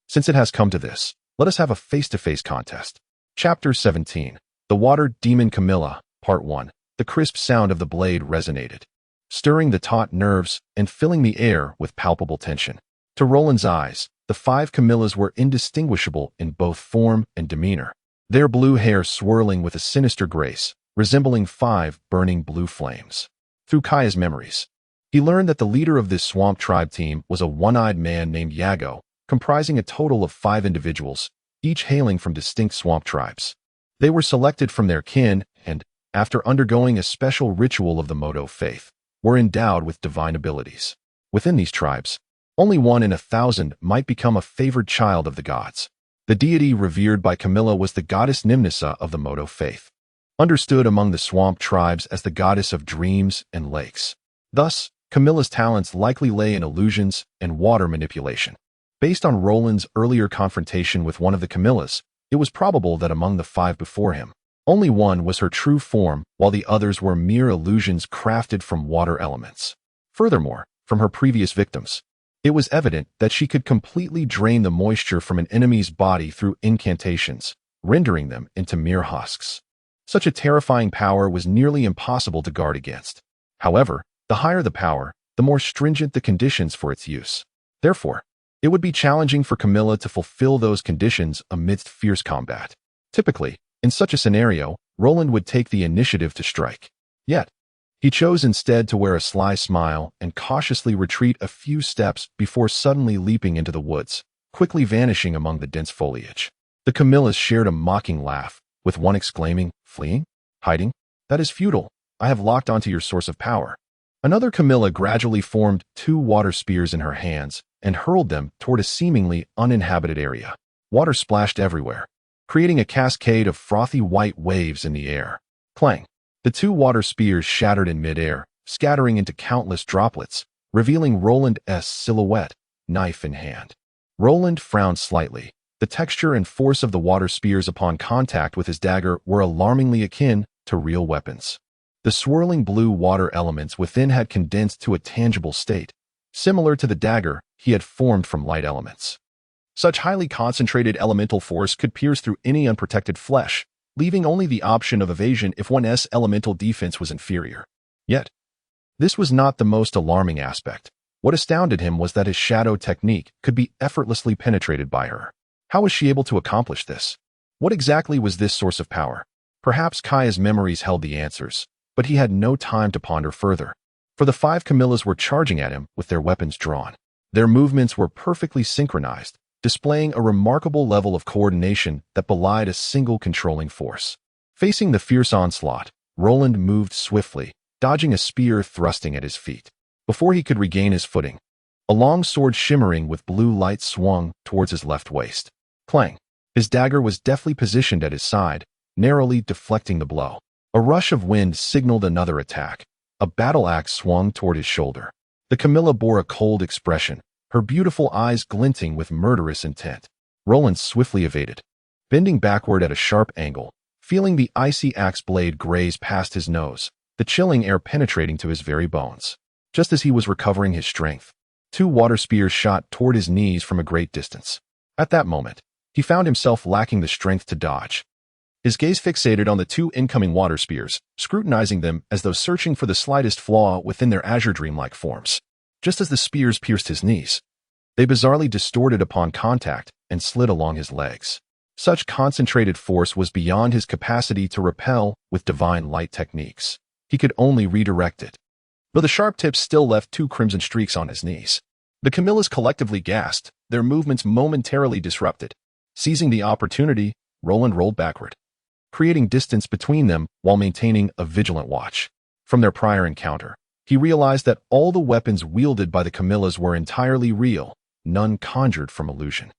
Since it has come to this, let us have a face-to-face contest. Chapter 17. The Water Demon Camilla, Part 1. The crisp sound of the blade resonated, stirring the taut nerves and filling the air with palpable tension. To Roland's eyes, the 5 Camillas were indistinguishable in both form and demeanor, their blue hair swirling with a sinister grace, resembling 5 burning blue flames. Through Kaya's memories, he learned that the leader of this swamp tribe team was a one-eyed man named Yago, comprising a total of 5 individuals, each hailing from distinct swamp tribes. They were selected from their kin and, after undergoing a special ritual of the Modo faith, were endowed with divine abilities. Within these tribes, only 1 in 1,000 might become a favored child of the gods. The deity revered by Camilla was the goddess Nimnissa of the Modo faith, understood among the swamp tribes as the goddess of dreams and lakes. Thus, Camilla's talents likely lay in illusions and water manipulation. Based on Roland's earlier confrontation with one of the Camillas, it was probable that among the 5 before him, only one was her true form, while the others were mere illusions crafted from water elements. Furthermore, from her previous victims, it was evident that she could completely drain the moisture from an enemy's body through incantations, rendering them into mere husks. Such a terrifying power was nearly impossible to guard against. However, the higher the power, the more stringent the conditions for its use. Therefore, it would be challenging for Camilla to fulfill those conditions amidst fierce combat. Typically, in such a scenario, Roland would take the initiative to strike. Yet, he chose instead to wear a sly smile and cautiously retreat a few steps before suddenly leaping into the woods, quickly vanishing among the dense foliage. The Camillas shared a mocking laugh, with one exclaiming, "Fleeing? Hiding? That is futile. I have locked onto your source of power." Another Camilla gradually formed 2 water spears in her hands and hurled them toward a seemingly uninhabited area. Water splashed everywhere, creating a cascade of frothy white waves in the air. Clang! The 2 water spears shattered in midair, scattering into countless droplets, revealing Roland's silhouette, knife in hand. Roland frowned slightly. The texture and force of the water spears upon contact with his dagger were alarmingly akin to real weapons. The swirling blue water elements within had condensed to a tangible state, similar to the dagger he had formed from light elements. Such highly concentrated elemental force could pierce through any unprotected flesh, leaving only the option of evasion if one's elemental defense was inferior. Yet, this was not the most alarming aspect. What astounded him was that his shadow technique could be effortlessly penetrated by her. How was she able to accomplish this? What exactly was this source of power? Perhaps Kaya's memories held the answers, but he had no time to ponder further, for the 5 Camillas were charging at him with their weapons drawn. Their movements were perfectly synchronized, displaying a remarkable level of coordination that belied a single controlling force. Facing the fierce onslaught, Roland moved swiftly, dodging a spear thrusting at his feet. Before he could regain his footing, a long sword shimmering with blue light swung towards his left waist. Clang! His dagger was deftly positioned at his side, narrowly deflecting the blow. A rush of wind signaled another attack. A battle axe swung toward his shoulder. The Camilla bore a cold expression, her beautiful eyes glinting with murderous intent. Roland swiftly evaded, bending backward at a sharp angle, feeling the icy axe blade graze past his nose, the chilling air penetrating to his very bones. Just as he was recovering his strength, 2 water spears shot toward his knees from a great distance. At that moment, he found himself lacking the strength to dodge. His gaze fixated on the 2 incoming water spears, scrutinizing them as though searching for the slightest flaw within their azure dream-like forms. Just as the spears pierced his knees, they bizarrely distorted upon contact and slid along his legs. Such concentrated force was beyond his capacity to repel with divine light techniques. He could only redirect it. But the sharp tips still left 2 crimson streaks on his knees. The Camillas collectively gasped, their movements momentarily disrupted. Seizing the opportunity, Roland rolled backward, creating distance between them while maintaining a vigilant watch. From their prior encounter, he realized that all the weapons wielded by the Camillas were entirely real, none conjured from illusion.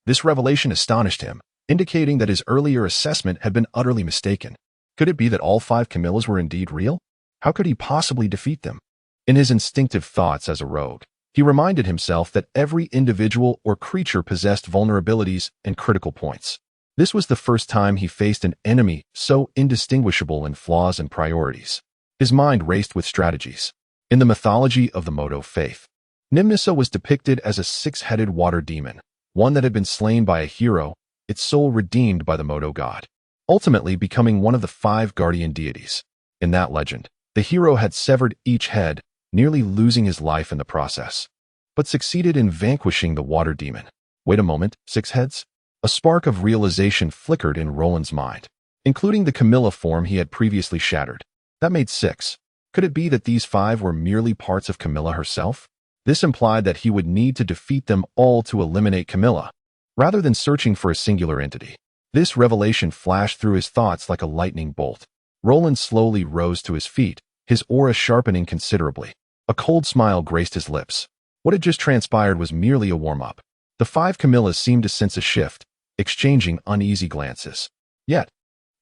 This revelation astonished him, indicating that his earlier assessment had been utterly mistaken. Could it be that all 5 Camillas were indeed real? How could he possibly defeat them? In his instinctive thoughts as a rogue, he reminded himself that every individual or creature possessed vulnerabilities and critical points. This was the first time he faced an enemy so indistinguishable in flaws and priorities. His mind raced with strategies. In the mythology of the Modo faith, Nimnasa was depicted as a 6-headed water demon, one that had been slain by a hero, its soul redeemed by the Modo god, ultimately becoming one of the 5 guardian deities. In that legend, the hero had severed each head, nearly losing his life in the process, but succeeded in vanquishing the water demon. Wait a moment, 6 heads? A spark of realization flickered in Roland's mind, including the Camilla form he had previously shattered. That made 6. Could it be that these 5 were merely parts of Camilla herself? This implied that he would need to defeat them all to eliminate Camilla, rather than searching for a singular entity. This revelation flashed through his thoughts like a lightning bolt. Roland slowly rose to his feet, his aura sharpening considerably. A cold smile graced his lips. What had just transpired was merely a warm-up. The 5 Camillas seemed to sense a shift, exchanging uneasy glances. Yet,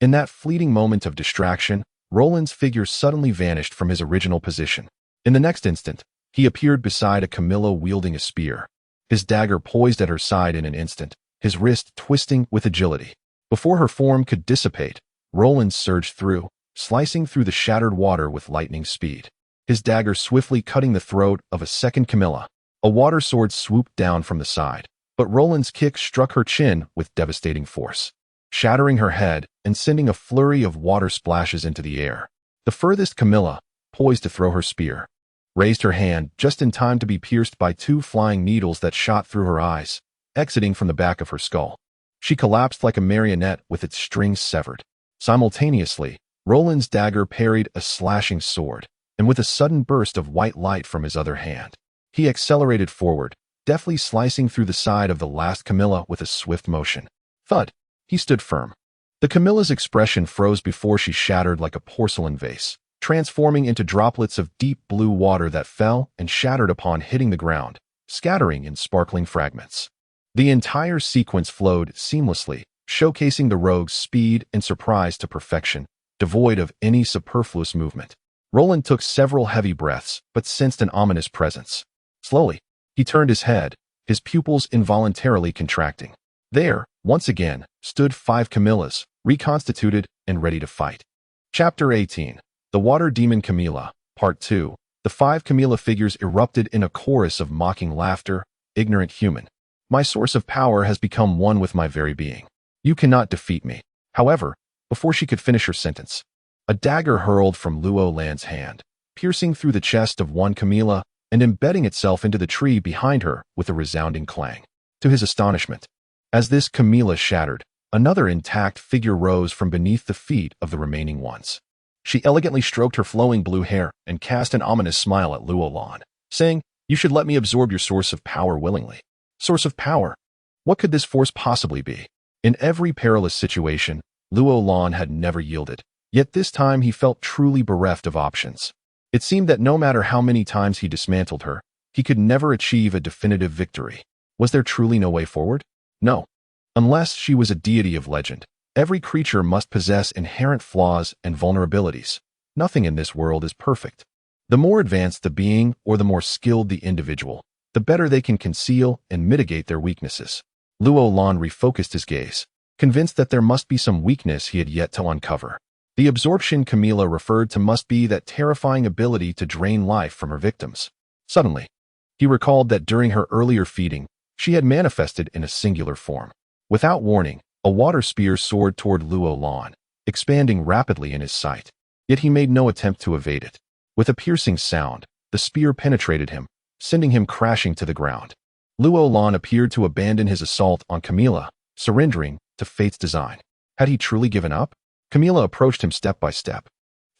in that fleeting moment of distraction, Roland's figure suddenly vanished from his original position. In the next instant, he appeared beside a Camilla wielding a spear, his dagger poised at her side in an instant, his wrist twisting with agility. Before her form could dissipate, Roland surged through, slicing through the shattered water with lightning speed, his dagger swiftly cutting the throat of a second Camilla. A water sword swooped down from the side, but Roland's kick struck her chin with devastating force, shattering her head and sending a flurry of water splashes into the air. The furthest Camilla, poised to throw her spear, raised her hand just in time to be pierced by 2 flying needles that shot through her eyes, exiting from the back of her skull. She collapsed like a marionette with its strings severed. Simultaneously, Roland's dagger parried a slashing sword, and with a sudden burst of white light from his other hand, he accelerated forward, deftly slicing through the side of the last Camilla with a swift motion. Thud! He stood firm. The Camilla's expression froze before she shattered like a porcelain vase, transforming into droplets of deep blue water that fell and shattered upon hitting the ground, scattering in sparkling fragments. The entire sequence flowed seamlessly, showcasing the rogue's speed and surprise to perfection, devoid of any superfluous movement. Roland took several heavy breaths, but sensed an ominous presence. Slowly, he turned his head, his pupils involuntarily contracting. There, once again, stood 5 Camillas, reconstituted and ready to fight. Chapter 18. The Water Demon Camilla, Part 2. The 5 Camilla figures erupted in a chorus of mocking laughter. Ignorant human. My source of power has become one with my very being. You cannot defeat me. However, before she could finish her sentence, a dagger hurled from Luo Lan's hand, piercing through the chest of one Camilla and embedding itself into the tree behind her with a resounding clang. To his astonishment, as this Camilla shattered, another intact figure rose from beneath the feet of the remaining ones. She elegantly stroked her flowing blue hair and cast an ominous smile at Luo Lan, saying, "You should let me absorb your source of power willingly." Source of power? What could this force possibly be? In every perilous situation, Luo Lan had never yielded, yet this time he felt truly bereft of options. It seemed that no matter how many times he dismantled her, he could never achieve a definitive victory. Was there truly no way forward? No. Unless she was a deity of legend, every creature must possess inherent flaws and vulnerabilities. Nothing in this world is perfect. The more advanced the being or the more skilled the individual, the better they can conceal and mitigate their weaknesses. Luo Lan refocused his gaze, convinced that there must be some weakness he had yet to uncover. The absorption Camilla referred to must be that terrifying ability to drain life from her victims. Suddenly, he recalled that during her earlier feeding, she had manifested in a singular form. Without warning, a water spear soared toward Luo Lan, expanding rapidly in his sight. Yet he made no attempt to evade it. With a piercing sound, the spear penetrated him, sending him crashing to the ground. Luo Lan appeared to abandon his assault on Camilla, surrendering to fate's design. Had he truly given up? Camilla approached him step by step,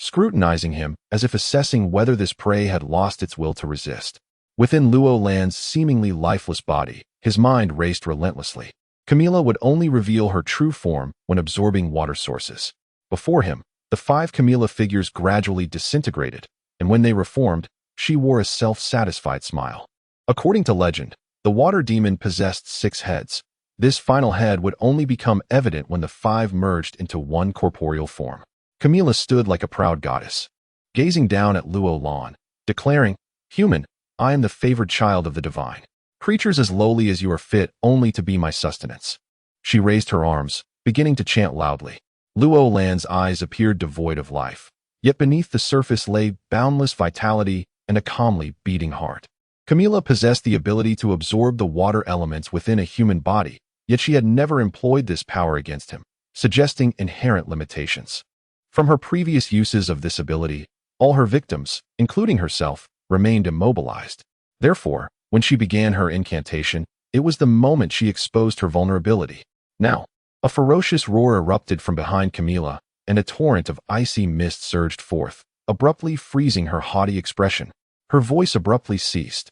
scrutinizing him as if assessing whether this prey had lost its will to resist. Within Luo Lan's seemingly lifeless body, his mind raced relentlessly. Camilla would only reveal her true form when absorbing water sources. Before him, the 5 Camilla figures gradually disintegrated, and when they reformed, she wore a self-satisfied smile. According to legend, the water demon possessed 6 heads. This final head would only become evident when the 5 merged into one corporeal form. Camilla stood like a proud goddess, gazing down at Luo Lan, declaring, "Human, I am the favored child of the divine. Creatures as lowly as you are fit only to be my sustenance." She raised her arms, beginning to chant loudly. Luo Lan's eyes appeared devoid of life, yet beneath the surface lay boundless vitality and a calmly beating heart. Camilla possessed the ability to absorb the water elements within a human body, yet she had never employed this power against him, suggesting inherent limitations. From her previous uses of this ability, all her victims, including herself, remained immobilized. Therefore, when she began her incantation, it was the moment she exposed her vulnerability. Now, a ferocious roar erupted from behind Camilla, and a torrent of icy mist surged forth, abruptly freezing her haughty expression. Her voice abruptly ceased.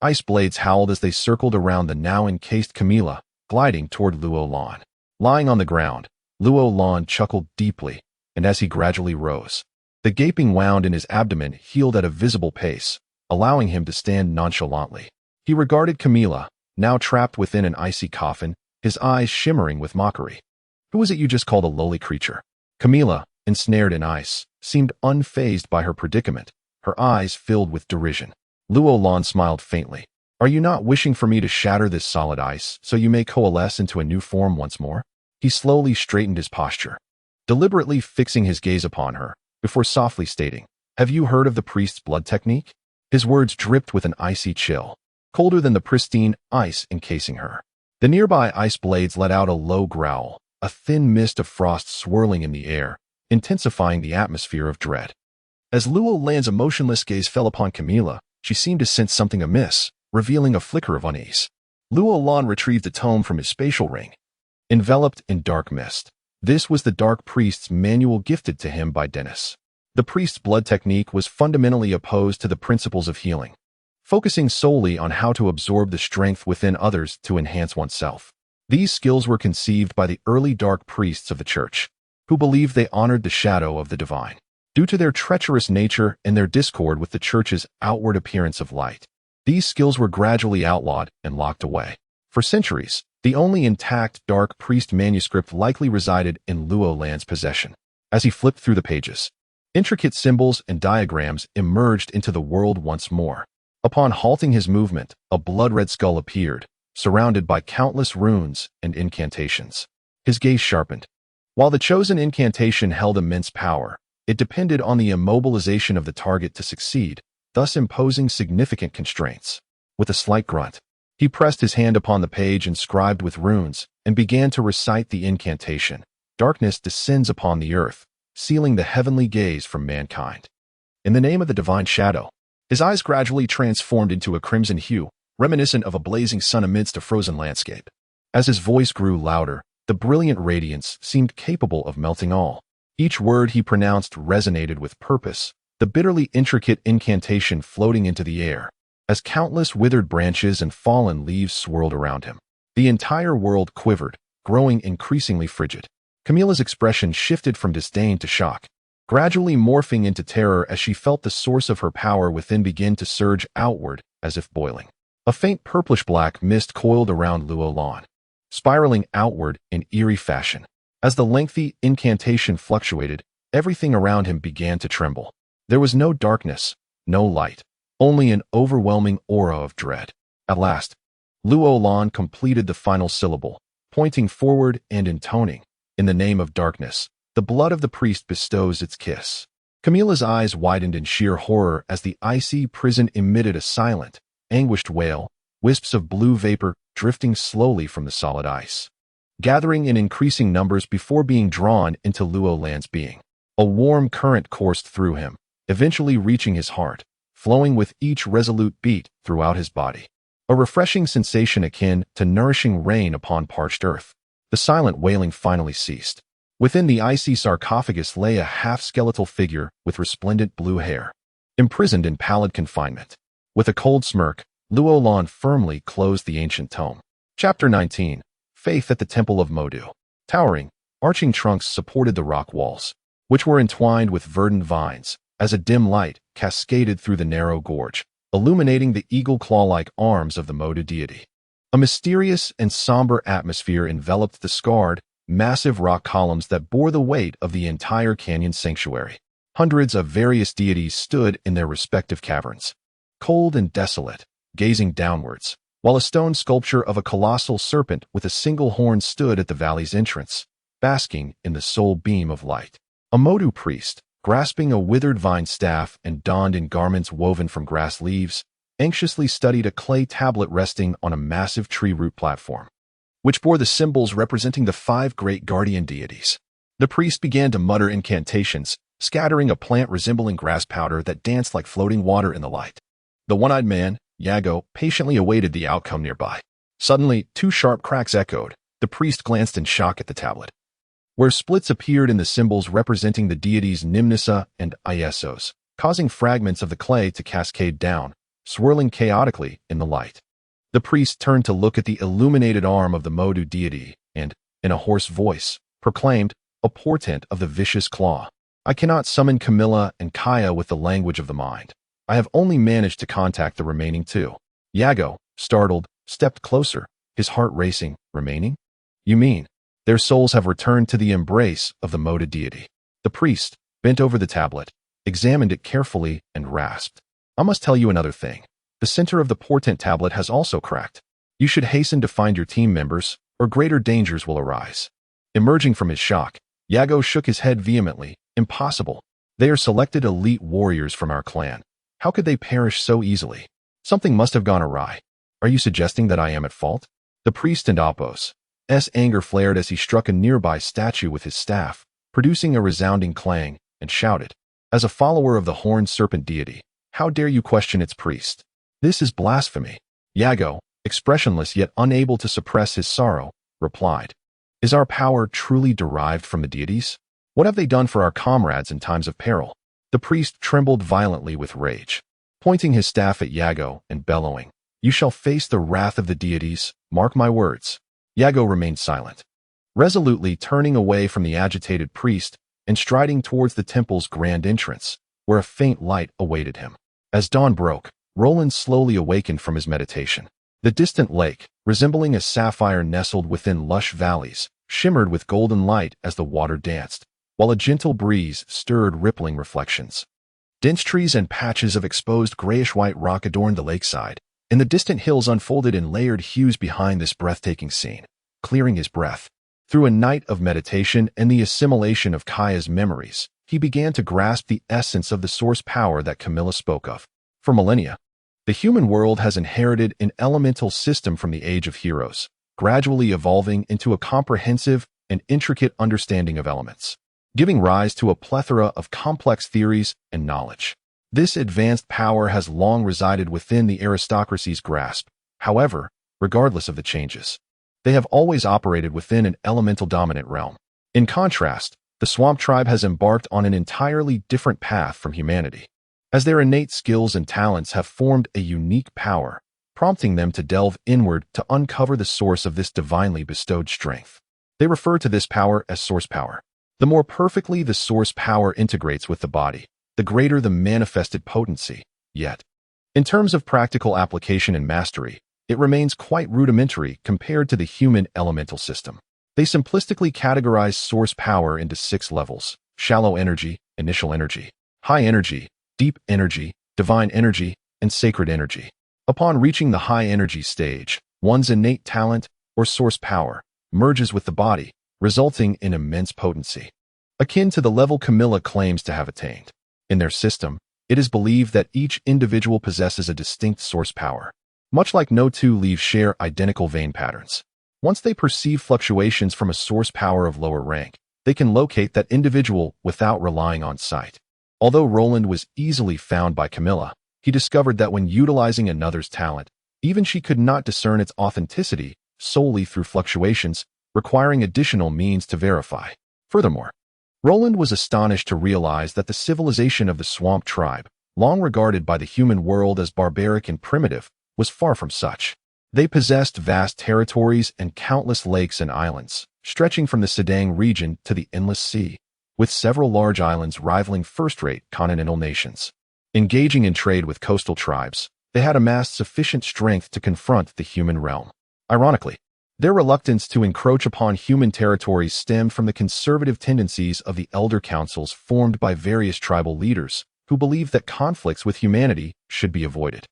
Ice blades howled as they circled around the now encased Camilla, gliding toward Luo Lan. Lying on the ground, Luo Lan chuckled deeply, and as he gradually rose, the gaping wound in his abdomen healed at a visible pace, allowing him to stand nonchalantly. He regarded Camilla, now trapped within an icy coffin, his eyes shimmering with mockery. "Who is it you just called a lowly creature?" Camilla, ensnared in ice, seemed unfazed by her predicament, her eyes filled with derision. Luo Lan smiled faintly. "Are you not wishing for me to shatter this solid ice so you may coalesce into a new form once more?" He slowly straightened his posture, deliberately fixing his gaze upon her, before softly stating, "Have you heard of the priest's blood technique?" His words dripped with an icy chill, colder than the pristine ice encasing her. The nearby ice blades let out a low growl, a thin mist of frost swirling in the air, intensifying the atmosphere of dread. As Luo Lan's emotionless gaze fell upon Camilla, she seemed to sense something amiss, revealing a flicker of unease. Luo Lan retrieved the tome from his spatial ring, enveloped in dark mist. This was the dark priest's manual gifted to him by Dennis. The priest's blood technique was fundamentally opposed to the principles of healing, focusing solely on how to absorb the strength within others to enhance oneself. These skills were conceived by the early dark priests of the church, who believed they honored the shadow of the divine. Due to their treacherous nature and their discord with the church's outward appearance of light, these skills were gradually outlawed and locked away. For centuries, the only intact dark priest manuscript likely resided in Luo Lan's possession. As he flipped through the pages, intricate symbols and diagrams emerged into the world once more. Upon halting his movement, a blood-red skull appeared, surrounded by countless runes and incantations. His gaze sharpened. While the chosen incantation held immense power, it depended on the immobilization of the target to succeed, thus imposing significant constraints. With a slight grunt, he pressed his hand upon the page inscribed with runes and began to recite the incantation. Darkness descends upon the earth, sealing the heavenly gaze from mankind. In the name of the divine shadow. His eyes gradually transformed into a crimson hue, reminiscent of a blazing sun amidst a frozen landscape. As his voice grew louder, the brilliant radiance seemed capable of melting all. Each word he pronounced resonated with purpose, the bitterly intricate incantation floating into the air, as countless withered branches and fallen leaves swirled around him. The entire world quivered, growing increasingly frigid. Camilla's expression shifted from disdain to shock, gradually morphing into terror as she felt the source of her power within begin to surge outward as if boiling. A faint purplish-black mist coiled around Luo Lan, spiraling outward in eerie fashion. As the lengthy incantation fluctuated, everything around him began to tremble. There was no darkness, no light, only an overwhelming aura of dread. At last, Luo Lan completed the final syllable, pointing forward and intoning, "In the name of darkness, the blood of the priest bestows its kiss." Camilla's eyes widened in sheer horror as the icy prison emitted a silent, anguished wail, wisps of blue vapor drifting slowly from the solid ice, gathering in increasing numbers before being drawn into Luo Lan's being. A warm current coursed through him, eventually reaching his heart, flowing with each resolute beat throughout his body. A refreshing sensation akin to nourishing rain upon parched earth. The silent wailing finally ceased. Within the icy sarcophagus lay a half-skeletal figure with resplendent blue hair, imprisoned in pallid confinement. With a cold smirk, Luo Lan firmly closed the ancient tome. Chapter 19. Faith at the Temple of Modu. Towering, arching trunks supported the rock walls, which were entwined with verdant vines, as a dim light cascaded through the narrow gorge, illuminating the eagle-claw-like arms of the Modu deity. A mysterious and somber atmosphere enveloped the scarred, massive rock columns that bore the weight of the entire canyon sanctuary. Hundreds of various deities stood in their respective caverns, cold and desolate, gazing downwards, while a stone sculpture of a colossal serpent with a single horn stood at the valley's entrance, basking in the sole beam of light. A Modu priest, grasping a withered vine staff and donned in garments woven from grass leaves, anxiously studied a clay tablet resting on a massive tree root platform, which bore the symbols representing the 5 great guardian deities. The priest began to mutter incantations, scattering a plant resembling grass powder that danced like floating water in the light. The one-eyed man, Yago, patiently awaited the outcome nearby. Suddenly, 2 sharp cracks echoed. The priest glanced in shock at the tablet, where splits appeared in the symbols representing the deities Nimnasa and Iesos, causing fragments of the clay to cascade down, swirling chaotically in the light. The priest turned to look at the illuminated arm of the Modu deity and, in a hoarse voice, proclaimed, a portent of the vicious claw. I cannot summon Camilla and Kaya with the language of the mind. I have only managed to contact the remaining 2. Yago, startled, stepped closer, his heart racing. Remaining? You mean their souls have returned to the embrace of the Modu deity? The priest bent over the tablet, examined it carefully, and rasped. I must tell you another thing. The center of the portent tablet has also cracked. You should hasten to find your team members, or greater dangers will arise. Emerging from his shock, Yago shook his head vehemently. Impossible. They are selected elite warriors from our clan. How could they perish so easily? Something must have gone awry. Are you suggesting that I am at fault? The priest and Apos' anger flared as he struck a nearby statue with his staff, producing a resounding clang, and shouted, as a follower of the horned serpent deity, how dare you question its priest? This is blasphemy. Yago, expressionless yet unable to suppress his sorrow, replied, is our power truly derived from the deities? What have they done for our comrades in times of peril? The priest trembled violently with rage, pointing his staff at Yago and bellowing, you shall face the wrath of the deities, mark my words. Yago remained silent, resolutely turning away from the agitated priest and striding towards the temple's grand entrance, where a faint light awaited him. As dawn broke, Roland slowly awakened from his meditation. The distant lake, resembling a sapphire nestled within lush valleys, shimmered with golden light as the water danced, while a gentle breeze stirred rippling reflections. Dense trees and patches of exposed grayish-white rock adorned the lakeside, and the distant hills unfolded in layered hues behind this breathtaking scene. Clearing his breath, through a night of meditation and the assimilation of Kaya's memories, he began to grasp the essence of the source power that Camilla spoke of. For millennia, the human world has inherited an elemental system from the Age of Heroes, gradually evolving into a comprehensive and intricate understanding of elements, giving rise to a plethora of complex theories and knowledge. This advanced power has long resided within the aristocracy's grasp. However, regardless of the changes, they have always operated within an elemental dominant realm. In contrast, the swamp tribe has embarked on an entirely different path from humanity, as their innate skills and talents have formed a unique power, prompting them to delve inward to uncover the source of this divinely bestowed strength. They refer to this power as source power. The more perfectly the source power integrates with the body, the greater the manifested potency. Yet, in terms of practical application and mastery, it remains quite rudimentary compared to the human elemental system. They simplistically categorize source power into 6 levels: shallow energy, initial energy, high energy, deep energy, divine energy, and sacred energy. Upon reaching the high energy stage, one's innate talent, or source power, merges with the body, resulting in immense potency, akin to the level Camilla claims to have attained. In their system, it is believed that each individual possesses a distinct source power. Much like no two leaves share identical vein patterns. Once they perceive fluctuations from a source power of lower rank, they can locate that individual without relying on sight. Although Roland was easily found by Camilla, he discovered that when utilizing another's talent, even she could not discern its authenticity solely through fluctuations, requiring additional means to verify. Furthermore, Roland was astonished to realize that the civilization of the swamp tribe, long regarded by the human world as barbaric and primitive, was far from such. They possessed vast territories and countless lakes and islands, stretching from the Sedang region to the endless sea, with several large islands rivaling first-rate continental nations. Engaging in trade with coastal tribes, they had amassed sufficient strength to confront the human realm. Ironically, Their reluctance to encroach upon human territories stemmed from the conservative tendencies of the elder councils formed by various tribal leaders, who believed that conflicts with humanity should be avoided.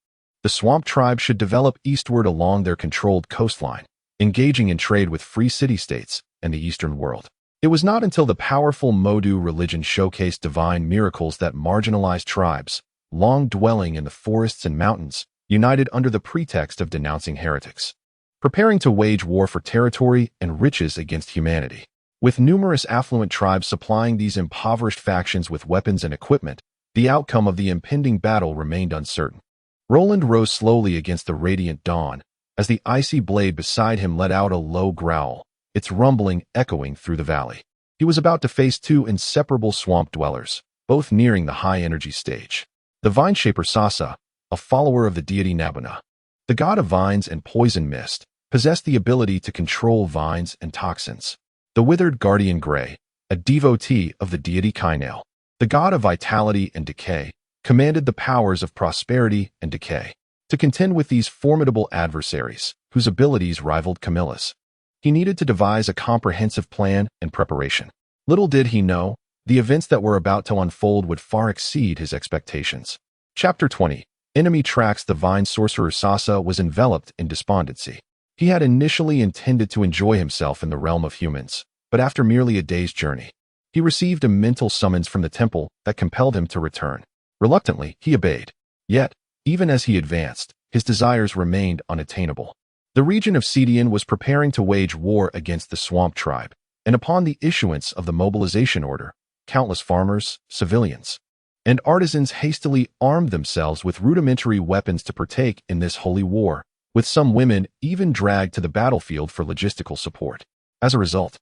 The swamp tribe should develop eastward along their controlled coastline, engaging in trade with free city-states and the Eastern world. It was not until the powerful Modu religion showcased divine miracles that marginalized tribes, long dwelling in the forests and mountains, united under the pretext of denouncing heretics, preparing to wage war for territory and riches against humanity. With numerous affluent tribes supplying these impoverished factions with weapons and equipment, the outcome of the impending battle remained uncertain. Roland rose slowly against the radiant dawn, as the icy blade beside him let out a low growl, its rumbling echoing through the valley. He was about to face two inseparable swamp dwellers, both nearing the high-energy stage. The vine-shaper Sasa, a follower of the deity Nabuna, the god of vines and poison mist, possessed the ability to control vines and toxins. The withered guardian Gray, a devotee of the deity Qin, the god of vitality and decay, commanded the powers of prosperity and decay. To contend with these formidable adversaries, whose abilities rivaled Camilla's, he needed to devise a comprehensive plan and preparation. Little did he know, the events that were about to unfold would far exceed his expectations. Chapter 20. Enemy tracks. The vine sorcerer Sasa was enveloped in despondency. He had initially intended to enjoy himself in the realm of humans, but after merely a day's journey, he received a mental summons from the temple that compelled him to return. Reluctantly, he obeyed. Yet, even as he advanced, his desires remained unattainable. The region of Qian was preparing to wage war against the swamp tribe, and upon the issuance of the mobilization order, countless farmers, civilians, and artisans hastily armed themselves with rudimentary weapons to partake in this holy war, with some women even dragged to the battlefield for logistical support. As a result,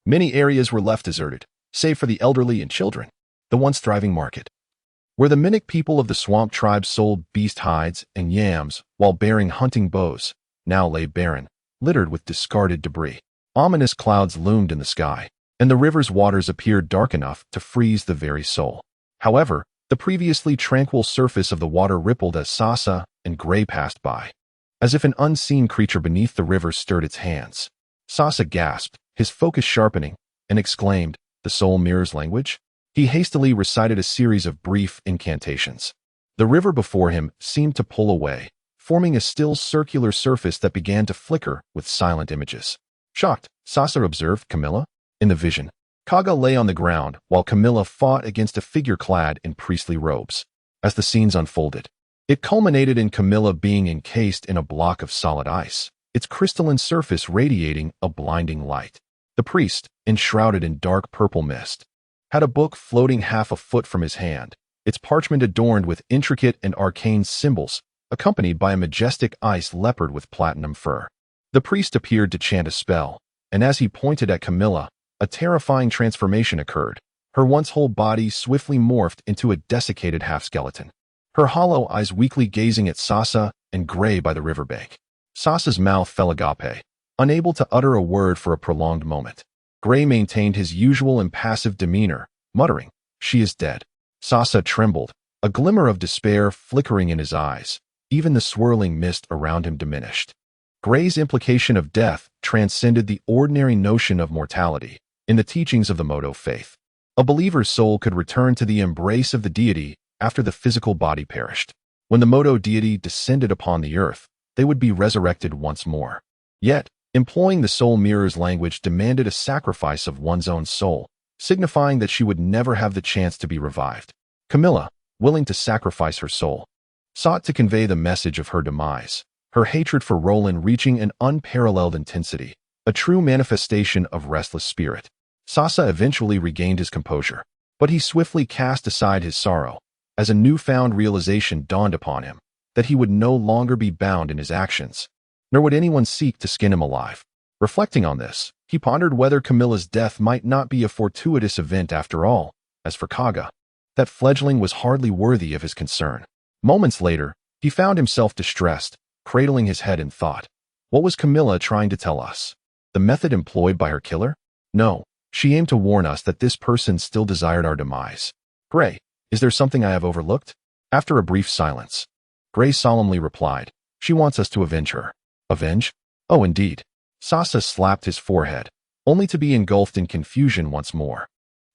many areas were left deserted, save for the elderly and children. The once thriving market, where the Minic people of the swamp tribe sold beast hides and yams while bearing hunting bows, now lay barren, littered with discarded debris. Ominous clouds loomed in the sky, and the river's waters appeared dark enough to freeze the very soul. However, the previously tranquil surface of the water rippled as Sasa and Gray passed by, as if an unseen creature beneath the river stirred its hands. Sasa gasped, his focus sharpening, and exclaimed, "The soul mirrors language?" He hastily recited a series of brief incantations. The river before him seemed to pull away, forming a still circular surface that began to flicker with silent images. Shocked, Sasa observed Camilla. In the vision, Kaga lay on the ground while Camilla fought against a figure clad in priestly robes. As the scenes unfolded, it culminated in Camilla being encased in a block of solid ice, its crystalline surface radiating a blinding light. The priest, enshrouded in dark purple mist, had a book floating half a foot from his hand, its parchment adorned with intricate and arcane symbols, accompanied by a majestic ice leopard with platinum fur. The priest appeared to chant a spell, and as he pointed at Camilla, a terrifying transformation occurred. Her once whole body swiftly morphed into a desiccated half-skeleton, her hollow eyes weakly gazing at Sasa and Gray by the riverbank. Sasa's mouth fell agape, unable to utter a word for a prolonged moment. Gray maintained his usual impassive demeanor, muttering, "She is dead." Sasa trembled, a glimmer of despair flickering in his eyes. Even the swirling mist around him diminished. Gray's implication of death transcended the ordinary notion of mortality in the teachings of the Modo faith. A believer's soul could return to the embrace of the deity after the physical body perished. When the Modo deity descended upon the earth, they would be resurrected once more. Yet, employing the soul mirror's language demanded a sacrifice of one's own soul, signifying that she would never have the chance to be revived. Camilla, willing to sacrifice her soul, sought to convey the message of her demise, her hatred for Roland reaching an unparalleled intensity, a true manifestation of restless spirit. Sasa eventually regained his composure, but he swiftly cast aside his sorrow, as a newfound realization dawned upon him that he would no longer be bound in his actions, nor would anyone seek to skin him alive. Reflecting on this, he pondered whether Camilla's death might not be a fortuitous event after all. As for Kaga, that fledgling was hardly worthy of his concern. Moments later, he found himself distressed, cradling his head in thought. What was Camilla trying to tell us? The method employed by her killer? No, she aimed to warn us that this person still desired our demise. Gray, is there something I have overlooked? After a brief silence, Gray solemnly replied, "She wants us to avenge her." Avenge? Oh, indeed. Sasa slapped his forehead, only to be engulfed in confusion once more.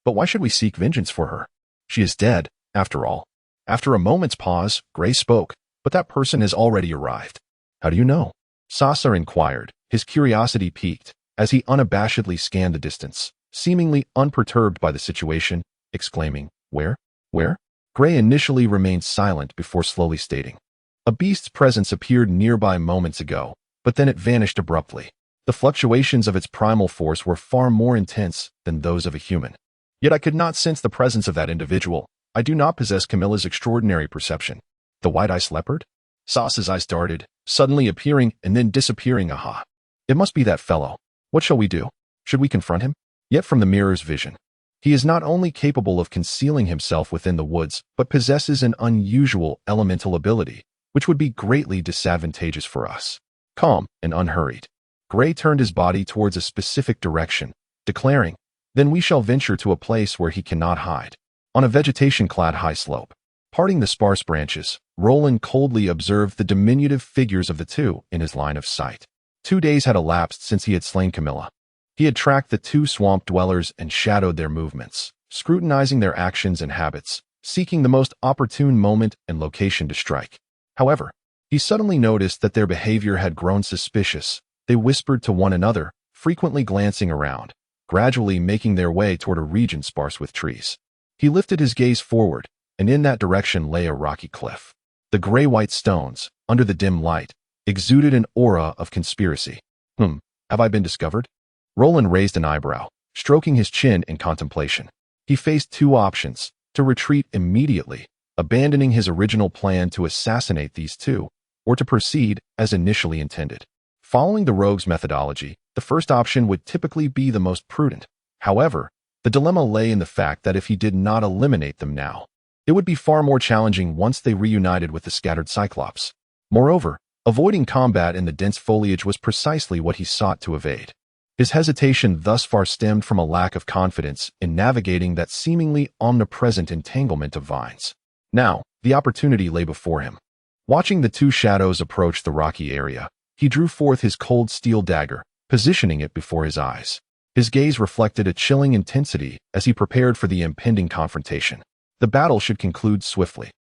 But why should we seek vengeance for her? She is dead, after all. After a moment's pause, Gray spoke, but that person has already arrived. How do you know? Sasa inquired, his curiosity piqued, as he unabashedly scanned the distance, seemingly unperturbed by the situation, exclaiming, Where? Where? Gray initially remained silent before slowly stating, A beast's presence appeared nearby moments ago, but then it vanished abruptly. The fluctuations of its primal force were far more intense than those of a human. Yet I could not sense the presence of that individual. I do not possess Camilla's extraordinary perception. The white-iced leopard? Sasa's eyes darted, suddenly appearing and then disappearing. Aha! It must be that fellow. What shall we do? Should we confront him? Yet from the mirror's vision, he is not only capable of concealing himself within the woods, but possesses an unusual elemental ability, which would be greatly disadvantageous for us. Calm and unhurried, Gray turned his body towards a specific direction, declaring, Then we shall venture to a place where he cannot hide. On a vegetation-clad high slope, parting the sparse branches, Roland coldly observed the diminutive figures of the two in his line of sight. 2 days had elapsed since he had slain Camilla. He had tracked the two swamp dwellers and shadowed their movements, scrutinizing their actions and habits, seeking the most opportune moment and location to strike. However, he suddenly noticed that their behavior had grown suspicious. They whispered to one another, frequently glancing around, gradually making their way toward a region sparse with trees. He lifted his gaze forward, and in that direction lay a rocky cliff. The gray-white stones, under the dim light, exuded an aura of conspiracy. Have I been discovered? Roland raised an eyebrow, stroking his chin in contemplation. He faced two options: to retreat immediately, abandoning his original plan to assassinate these two, or to proceed as initially intended. Following the rogue's methodology, the first option would typically be the most prudent. However, the dilemma lay in the fact that if he did not eliminate them now, it would be far more challenging once they reunited with the scattered Cyclops. Moreover, avoiding combat in the dense foliage was precisely what he sought to evade. His hesitation thus far stemmed from a lack of confidence in navigating that seemingly omnipresent entanglement of vines. Now, the opportunity lay before him. Watching the two shadows approach the rocky area, he drew forth his cold steel dagger, positioning it before his eyes. His gaze reflected a chilling intensity as he prepared for the impending confrontation. The battle should conclude swiftly.